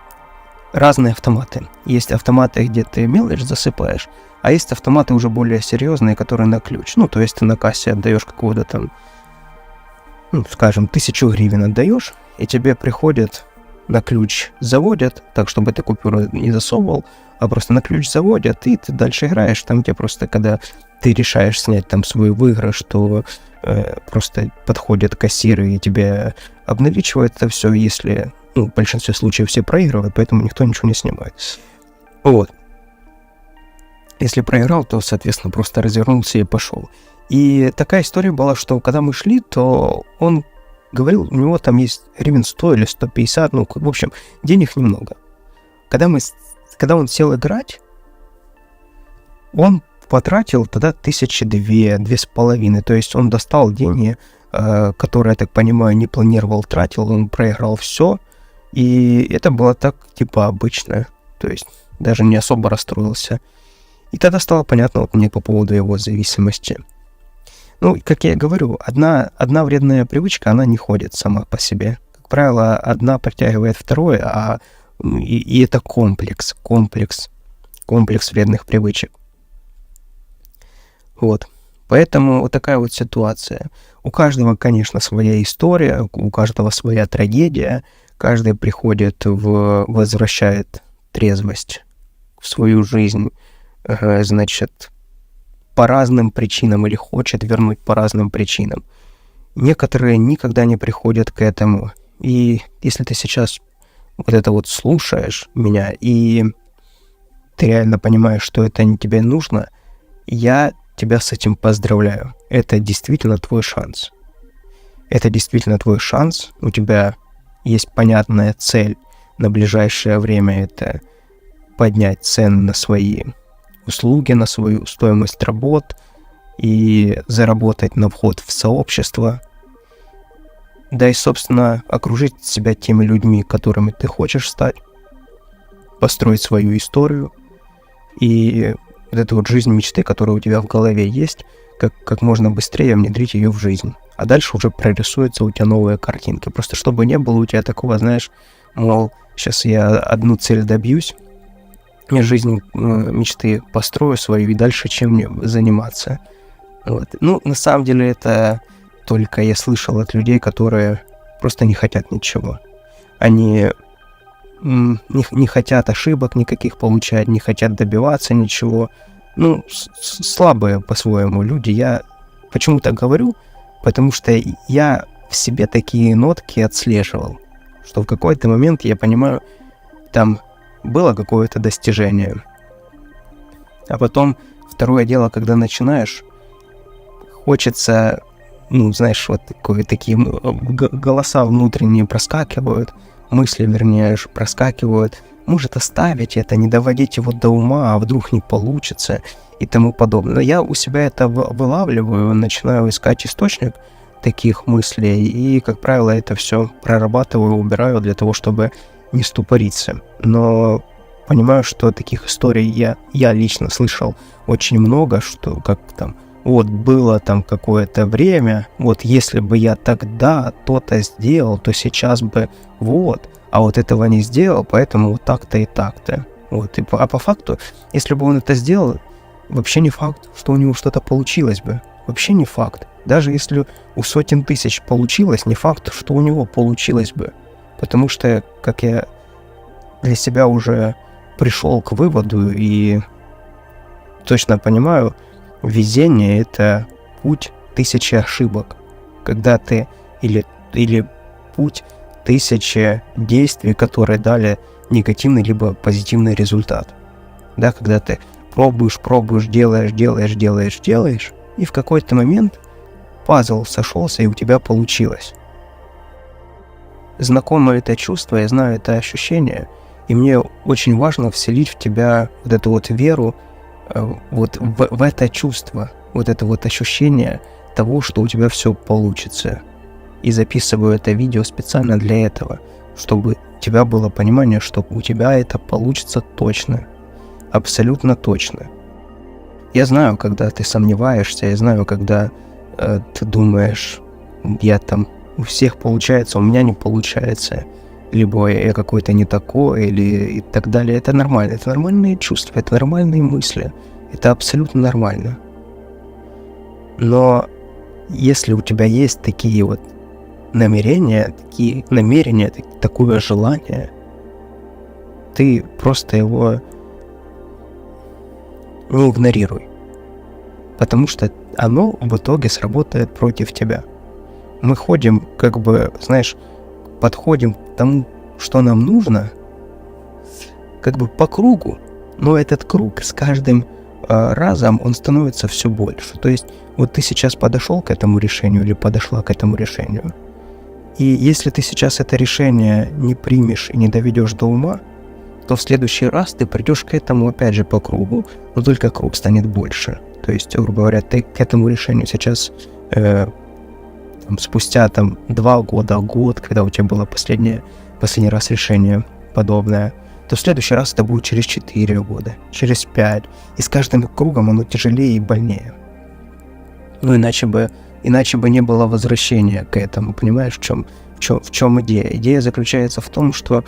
разные автоматы. Есть автоматы, где ты мелочь засыпаешь, а есть автоматы уже более серьезные, которые на ключ. Ну, то есть ты на кассе отдаешь какого-то там, скажем, 1000 гривен отдаешь, и тебе приходят на ключ, заводят, так, чтобы ты купюру не засовывал, а просто на ключ заводят, и ты дальше играешь. Там тебе просто, когда ты решаешь снять там свой выигрыш, то просто подходят кассиры и тебе обналичивают это все, если, в большинстве случаев все проигрывают, поэтому никто ничего не снимает. Вот. Если проиграл, то, соответственно, просто развернулся и пошел. И такая история была, что когда мы шли, то он говорил, у него там есть гривен 100 или 150, в общем, денег немного. Когда он сел играть, он потратил тогда 2,5, то есть он достал деньги, которые, я так понимаю, не планировал, тратил, он проиграл все, и это было так, типа, обычно, то есть даже не особо расстроился. И тогда стало понятно мне по поводу его зависимости. Как я говорю, одна вредная привычка, она не ходит сама по себе. Как правило, одна притягивает второе, и это комплекс вредных привычек. Вот. Поэтому вот такая вот ситуация. У каждого, конечно, своя история, у каждого своя трагедия. Каждый возвращает трезвость в свою жизнь, по разным причинам или хочет вернуть по разным причинам. Некоторые никогда не приходят к этому. И если ты сейчас вот это вот слушаешь меня, и ты реально понимаешь, что это не тебе нужно, я тебя с этим поздравляю. Это действительно твой шанс. Это действительно твой шанс. У тебя есть понятная цель на ближайшее время. Это поднять цены на свои услуги, на свою стоимость работ и заработать на вход в сообщество. Да и, собственно, окружить себя теми людьми, которыми ты хочешь стать, построить свою историю и вот эту вот жизнь мечты, которая у тебя в голове есть, как можно быстрее внедрить ее в жизнь. А дальше уже прорисуются у тебя новые картинки. Просто чтобы не было у тебя такого, знаешь, мол, сейчас я одну цель добьюсь, я жизнь мечты построю свою, и дальше чем мне заниматься. Вот. На самом деле это только я слышал от людей, которые просто не хотят ничего. Они не хотят ошибок никаких получать, не хотят добиваться ничего. Слабые по-своему люди. Я почему так говорю? Потому что я в себе такие нотки отслеживал, что в какой-то момент я понимаю, там было какое-то достижение. А потом второе дело, когда начинаешь, хочется, знаешь, вот такие голоса внутренние проскакивают, мысли, вернее, проскакивают. Может оставить это, не доводить его до ума, а вдруг не получится и тому подобное. Я у себя это вылавливаю, начинаю искать источник таких мыслей, и, как правило, это все прорабатываю, убираю для того, чтобы не ступориться. Но понимаю, что таких историй я лично слышал очень много, что как там, вот было там какое-то время, вот если бы я тогда то-то сделал, то сейчас бы вот, а вот этого не сделал, поэтому вот так-то и так-то. Вот, а по факту, если бы он это сделал, вообще не факт, что у него что-то получилось бы. Вообще не факт. Даже если у сотен тысяч получилось, не факт, что у него получилось бы. Потому что, как я для себя уже пришел к выводу и точно понимаю, везение — это путь тысячи ошибок. Когда ты или путь тысячи действий, которые дали негативный либо позитивный результат. Да, когда ты пробуешь, делаешь, и в какой-то момент пазл сошелся, и у тебя получилось. Знакомо это чувство, я знаю это ощущение, и мне очень важно вселить в тебя вот эту вот веру, вот в это чувство, вот это вот ощущение того, что у тебя все получится. И записываю это видео специально для этого, чтобы у тебя было понимание, что у тебя это получится точно, абсолютно точно. Я знаю, когда ты сомневаешься, я знаю, когда ты думаешь, у всех получается, у меня не получается, либо я какой-то не такой, или и так далее. Это нормально, это нормальные чувства, это нормальные мысли, это абсолютно нормально. Но если у тебя есть такие вот намерения, такое желание, ты просто его не игнорируй, потому что оно в итоге сработает против тебя. Мы ходим, подходим к тому, что нам нужно, по кругу, но этот круг с каждым разом он становится все больше. То есть вот ты сейчас подошел к этому решению или подошла к этому решению, и если ты сейчас это решение не примешь и не доведешь до ума, то в следующий раз ты придешь к этому опять же по кругу, но только круг станет больше. То есть, грубо говоря, ты к этому решению сейчас спустя 2 года, год, когда у тебя было последний раз решение подобное, то в следующий раз это будет через 4 года, через 5. И с каждым кругом оно тяжелее и больнее. Ну, иначе бы не было возвращения к этому. Понимаешь, в чем идея? Идея заключается в том, что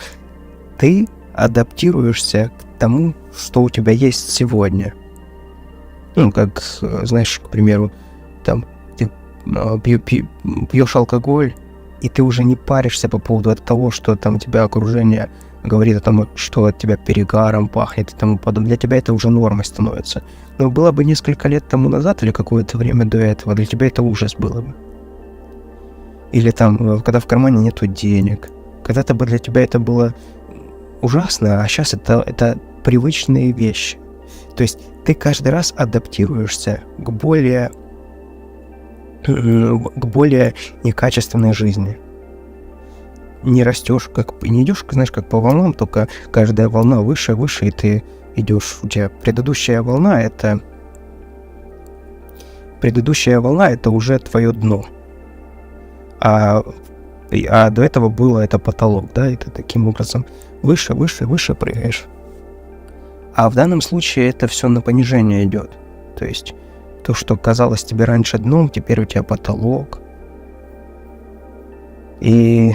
ты адаптируешься к тому, что у тебя есть сегодня. Ну, как, знаешь, к примеру, ты пьешь алкоголь, и ты уже не паришься по поводу того, что там тебя окружение говорит о том, что от тебя перегаром пахнет и тому подобное. Для тебя это уже нормой становится. Но было бы несколько лет тому назад или какое-то время до этого, для тебя это ужас было бы. Или когда в кармане нету денег. Когда-то бы для тебя это было ужасно, а сейчас это привычные вещи. То есть ты каждый раз адаптируешься к более некачественной жизни. Не растешь, не идешь, знаешь, как по волнам, только каждая волна выше, и ты идешь. У тебя предыдущая волна это уже твое дно. А до этого было это потолок, да, и ты таким образом выше прыгаешь. А в данном случае это все на понижение идет. То есть то, что казалось тебе раньше дном, теперь у тебя потолок. И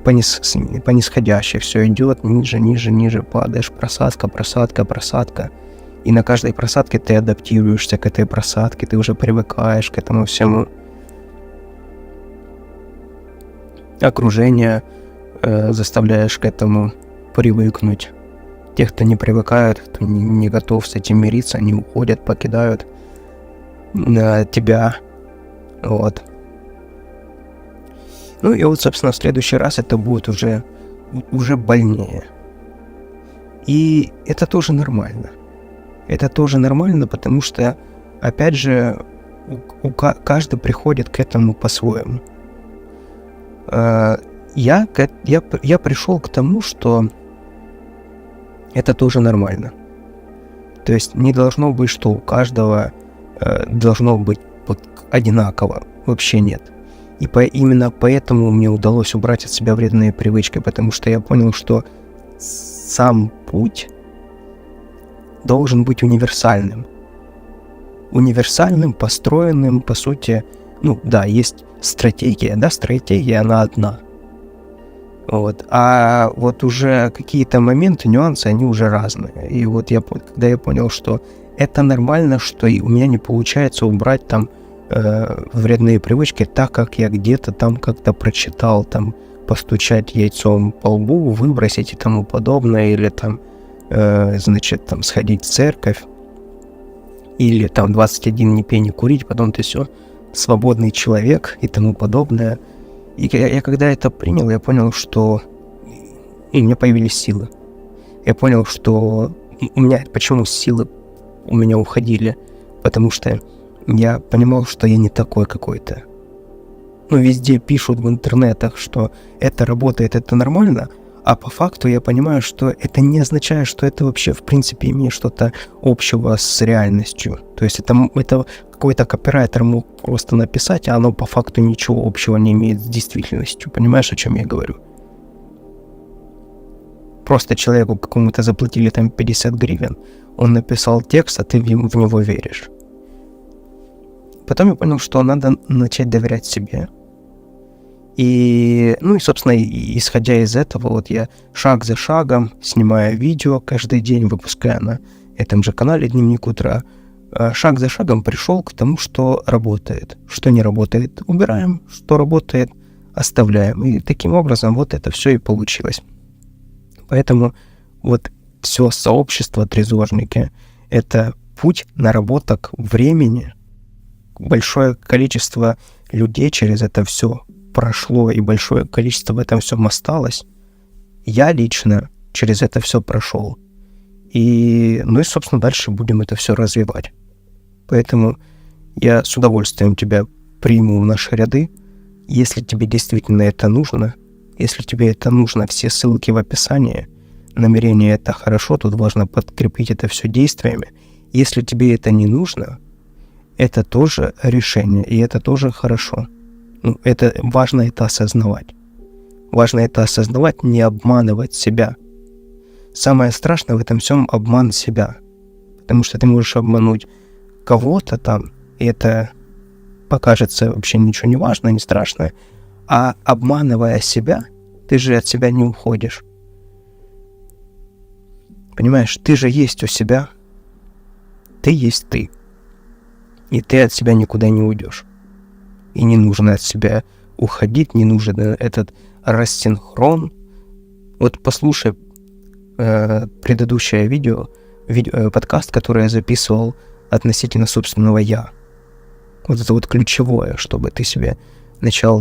по нисходящей все идет, ниже падаешь, просадка. И на каждой просадке ты адаптируешься к этой просадке, ты уже привыкаешь к этому всему. Окружение заставляешь к этому привыкнуть. Те, кто не привыкают, кто не готов с этим мириться, они уходят, покидают тебя. Вот. Ну и вот, собственно, в следующий раз это будет уже больнее. И это тоже нормально. Это тоже нормально, потому что, опять же, каждый приходит к этому по-своему. Я пришел к тому, что это тоже нормально. То есть не должно быть, что у каждого должно быть одинаково. Вообще нет. И именно поэтому мне удалось убрать от себя вредные привычки, потому что я понял, что сам путь должен быть универсальным. Универсальным, построенным, по сути, есть стратегия, стратегия она одна. Вот. А вот уже какие-то моменты, нюансы, они уже разные. И вот когда я понял, что это нормально, что у меня не получается убрать вредные привычки, так как я где-то как-то прочитал, постучать яйцом по лбу, выбросить и тому подобное, или значит, там, сходить в церковь, или там 21 не пей, не курить, потом ты все, свободный человек и тому подобное. И я когда это принял, я понял, что у меня появились силы. Я понял, что у меня, почему силы у меня уходили, потому что я понимал, что я не такой какой-то. Ну, везде пишут в интернетах, что это работает, это нормально, а по факту я понимаю, что это не означает, что это вообще в принципе имеет что-то общего с реальностью. То есть это какой-то копирайтер мог просто написать, а оно по факту ничего общего не имеет с действительностью. Понимаешь, о чем я говорю? Просто человеку какому-то заплатили там 50 гривен, он написал текст, а ты в него веришь. Потом я понял, что надо начать доверять себе. И, собственно, исходя из этого, вот я шаг за шагом, снимая видео каждый день, выпуская на этом же канале «Дневник утра», шаг за шагом пришел к тому, что работает. Что не работает, убираем, что работает, оставляем. И таким образом вот это все и получилось. Поэтому вот все сообщество трезожники — это путь наработок времени. Большое количество людей через это все прошло, и большое количество в этом всем осталось. Я лично через это все прошел. И, собственно, дальше будем это все развивать. Поэтому я с удовольствием тебя приму в наши ряды. Если тебе действительно это нужно, если тебе это нужно, все ссылки в описании. Намерение — это хорошо, тут важно подкрепить это все действиями. Если тебе это не нужно, это тоже решение, и это тоже хорошо. Это важно это осознавать. Важно это осознавать, не обманывать себя. Самое страшное в этом всем — обман себя. Потому что ты можешь обмануть кого-то там, и это покажется вообще ничего не важно, не страшно. А обманывая себя, ты же от себя не уходишь. Понимаешь, ты же есть у себя. Ты есть ты. И ты от себя никуда не уйдешь. И не нужно от себя уходить, не нужен этот рассинхрон. Вот послушай предыдущее подкаст, который я записывал относительно собственного «я». Вот это вот ключевое, чтобы ты себе начала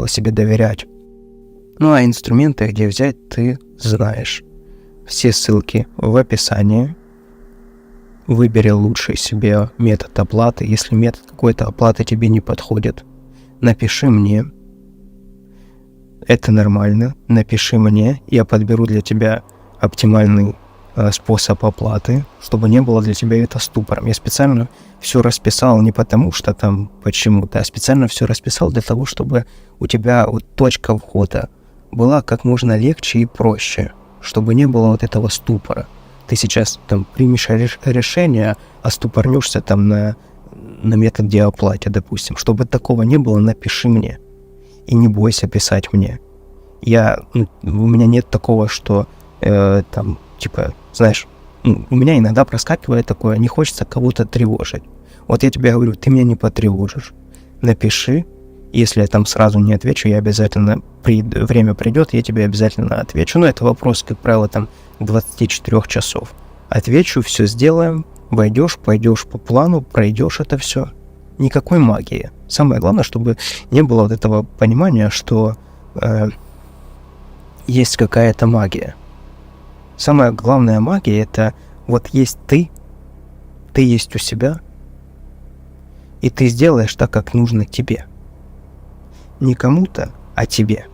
себе доверять. А инструменты, где взять, ты знаешь. Все ссылки в описании. Выбери лучший себе метод оплаты. Если метод какой-то оплаты тебе не подходит, напиши мне. Это нормально. Напиши мне. Я подберу для тебя оптимальный способ оплаты, чтобы не было для тебя это ступором. Я специально все расписал не потому, что там почему-то, а специально все расписал для того, чтобы у тебя вот точка входа была как можно легче и проще, чтобы не было вот этого ступора. Ты сейчас там примешь решение, а ступорнешься там на методе оплаты, допустим. Чтобы такого не было, напиши мне. И не бойся писать мне. У меня нет такого, что знаешь, у меня иногда проскакивает такое, не хочется кого-то тревожить. Вот я тебе говорю, ты меня не потревожишь. Напиши. Если я там сразу не отвечу, я обязательно, время придет, я тебе обязательно отвечу. Это вопрос, как правило, там 24 часов. Отвечу, все сделаем, пойдешь по плану, пройдешь это все. Никакой магии. Самое главное, чтобы не было вот этого понимания, что есть какая-то магия. Самая главная магия — это вот есть ты есть у себя, и ты сделаешь так, как нужно тебе. Не кому-то, а тебе.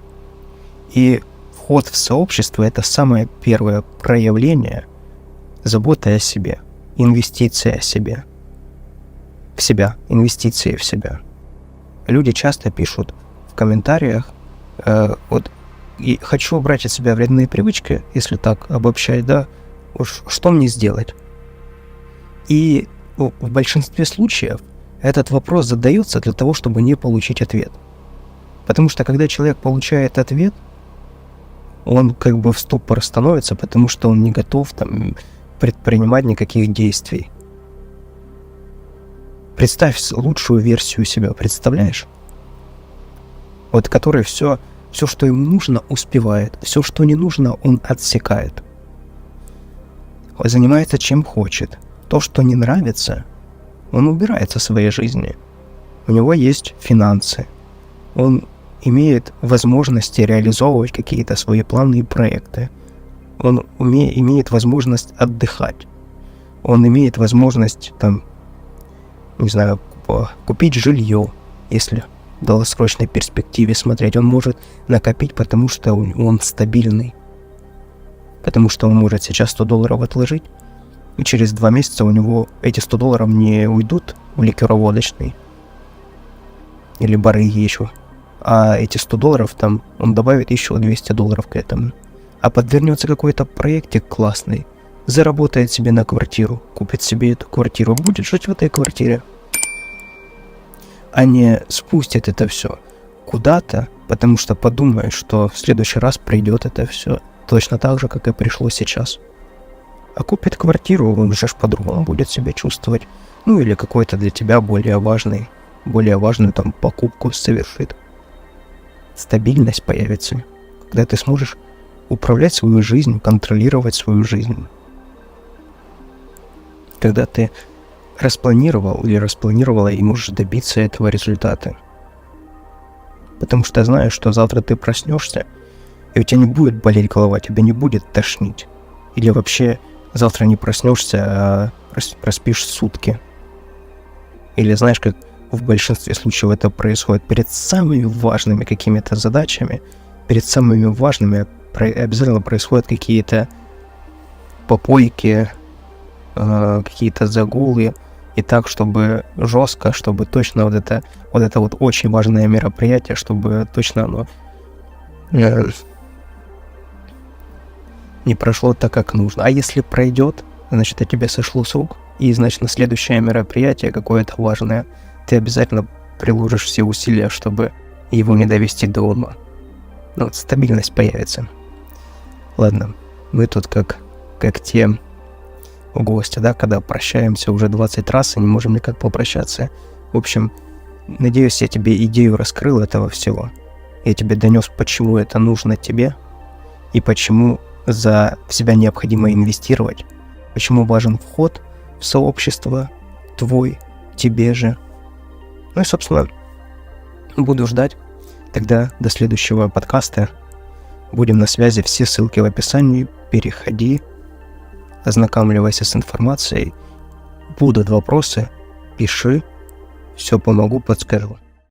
И вход в сообщество — это самое первое проявление заботы о себе, инвестиции о себе, в себя, инвестиции в себя. Люди часто пишут в комментариях, и хочу убрать от себя вредные привычки, если так обобщать, что мне сделать? И в большинстве случаев этот вопрос задается для того, чтобы не получить ответ. Потому что когда человек получает ответ, он как бы в ступор становится, потому что он не готов там предпринимать никаких действий. Представь лучшую версию себя, представляешь? Вот который все, что ему нужно, успевает. Все, что не нужно, он отсекает. занимается чем хочет. То, что не нравится, он убирает со своей жизни. У него есть финансы. Он имеет возможности реализовывать какие-то свои планы и проекты. Он имеет возможность отдыхать. Он имеет возможность, там, не знаю, купить жилье, если в долгосрочной перспективе смотреть. Он может накопить, потому что он стабильный. Потому что он может сейчас $100 отложить, и через 2 месяца у него эти $100 не уйдут в ликероводочный или барыги еще. А эти $100 там он добавит еще $200 к этому. А подвернется какой-то проектик классный, заработает себе на квартиру, купит себе эту квартиру, будет жить в этой квартире. А не спустит это все куда-то, потому что подумает, что в следующий раз придет это все точно так же, как и пришло сейчас. А купит квартиру, он же по-другому будет себя чувствовать. Ну или какой-то для тебя более важную там покупку совершит. Стабильность появится, когда ты сможешь управлять свою жизнь, контролировать свою жизнь. Когда ты распланировал или распланировала и можешь добиться этого результата. Потому что знаешь, что завтра ты проснешься, и у тебя не будет болеть голова, тебя не будет тошнить. Или вообще завтра не проснешься, а проспишь сутки. Или знаешь, как в большинстве случаев это происходит перед самыми важными какими-то задачами, перед самыми важными обязательно происходят какие-то попойки, какие-то загулы, и так, чтобы жестко, чтобы точно вот это очень важное мероприятие, чтобы точно оно не прошло так, как нужно. А если пройдет, значит, это тебе сошло с рук, и, значит, на следующее мероприятие какое-то важное ты обязательно приложишь все усилия, чтобы его не довести до ума. Ну, вот стабильность появится. Ладно, мы тут как те гости, да, когда прощаемся уже 20 раз и не можем никак попрощаться. В общем, надеюсь, я тебе идею раскрыл этого всего. Я тебе донес, почему это нужно тебе, и почему в себя необходимо инвестировать, почему важен вход в сообщество твой, тебе же. Ну и, собственно, буду ждать. Тогда до следующего подкаста. Будем на связи. Все ссылки в описании. Переходи, ознакомливайся с информацией. Будут вопросы, пиши. Все помогу, подскажу.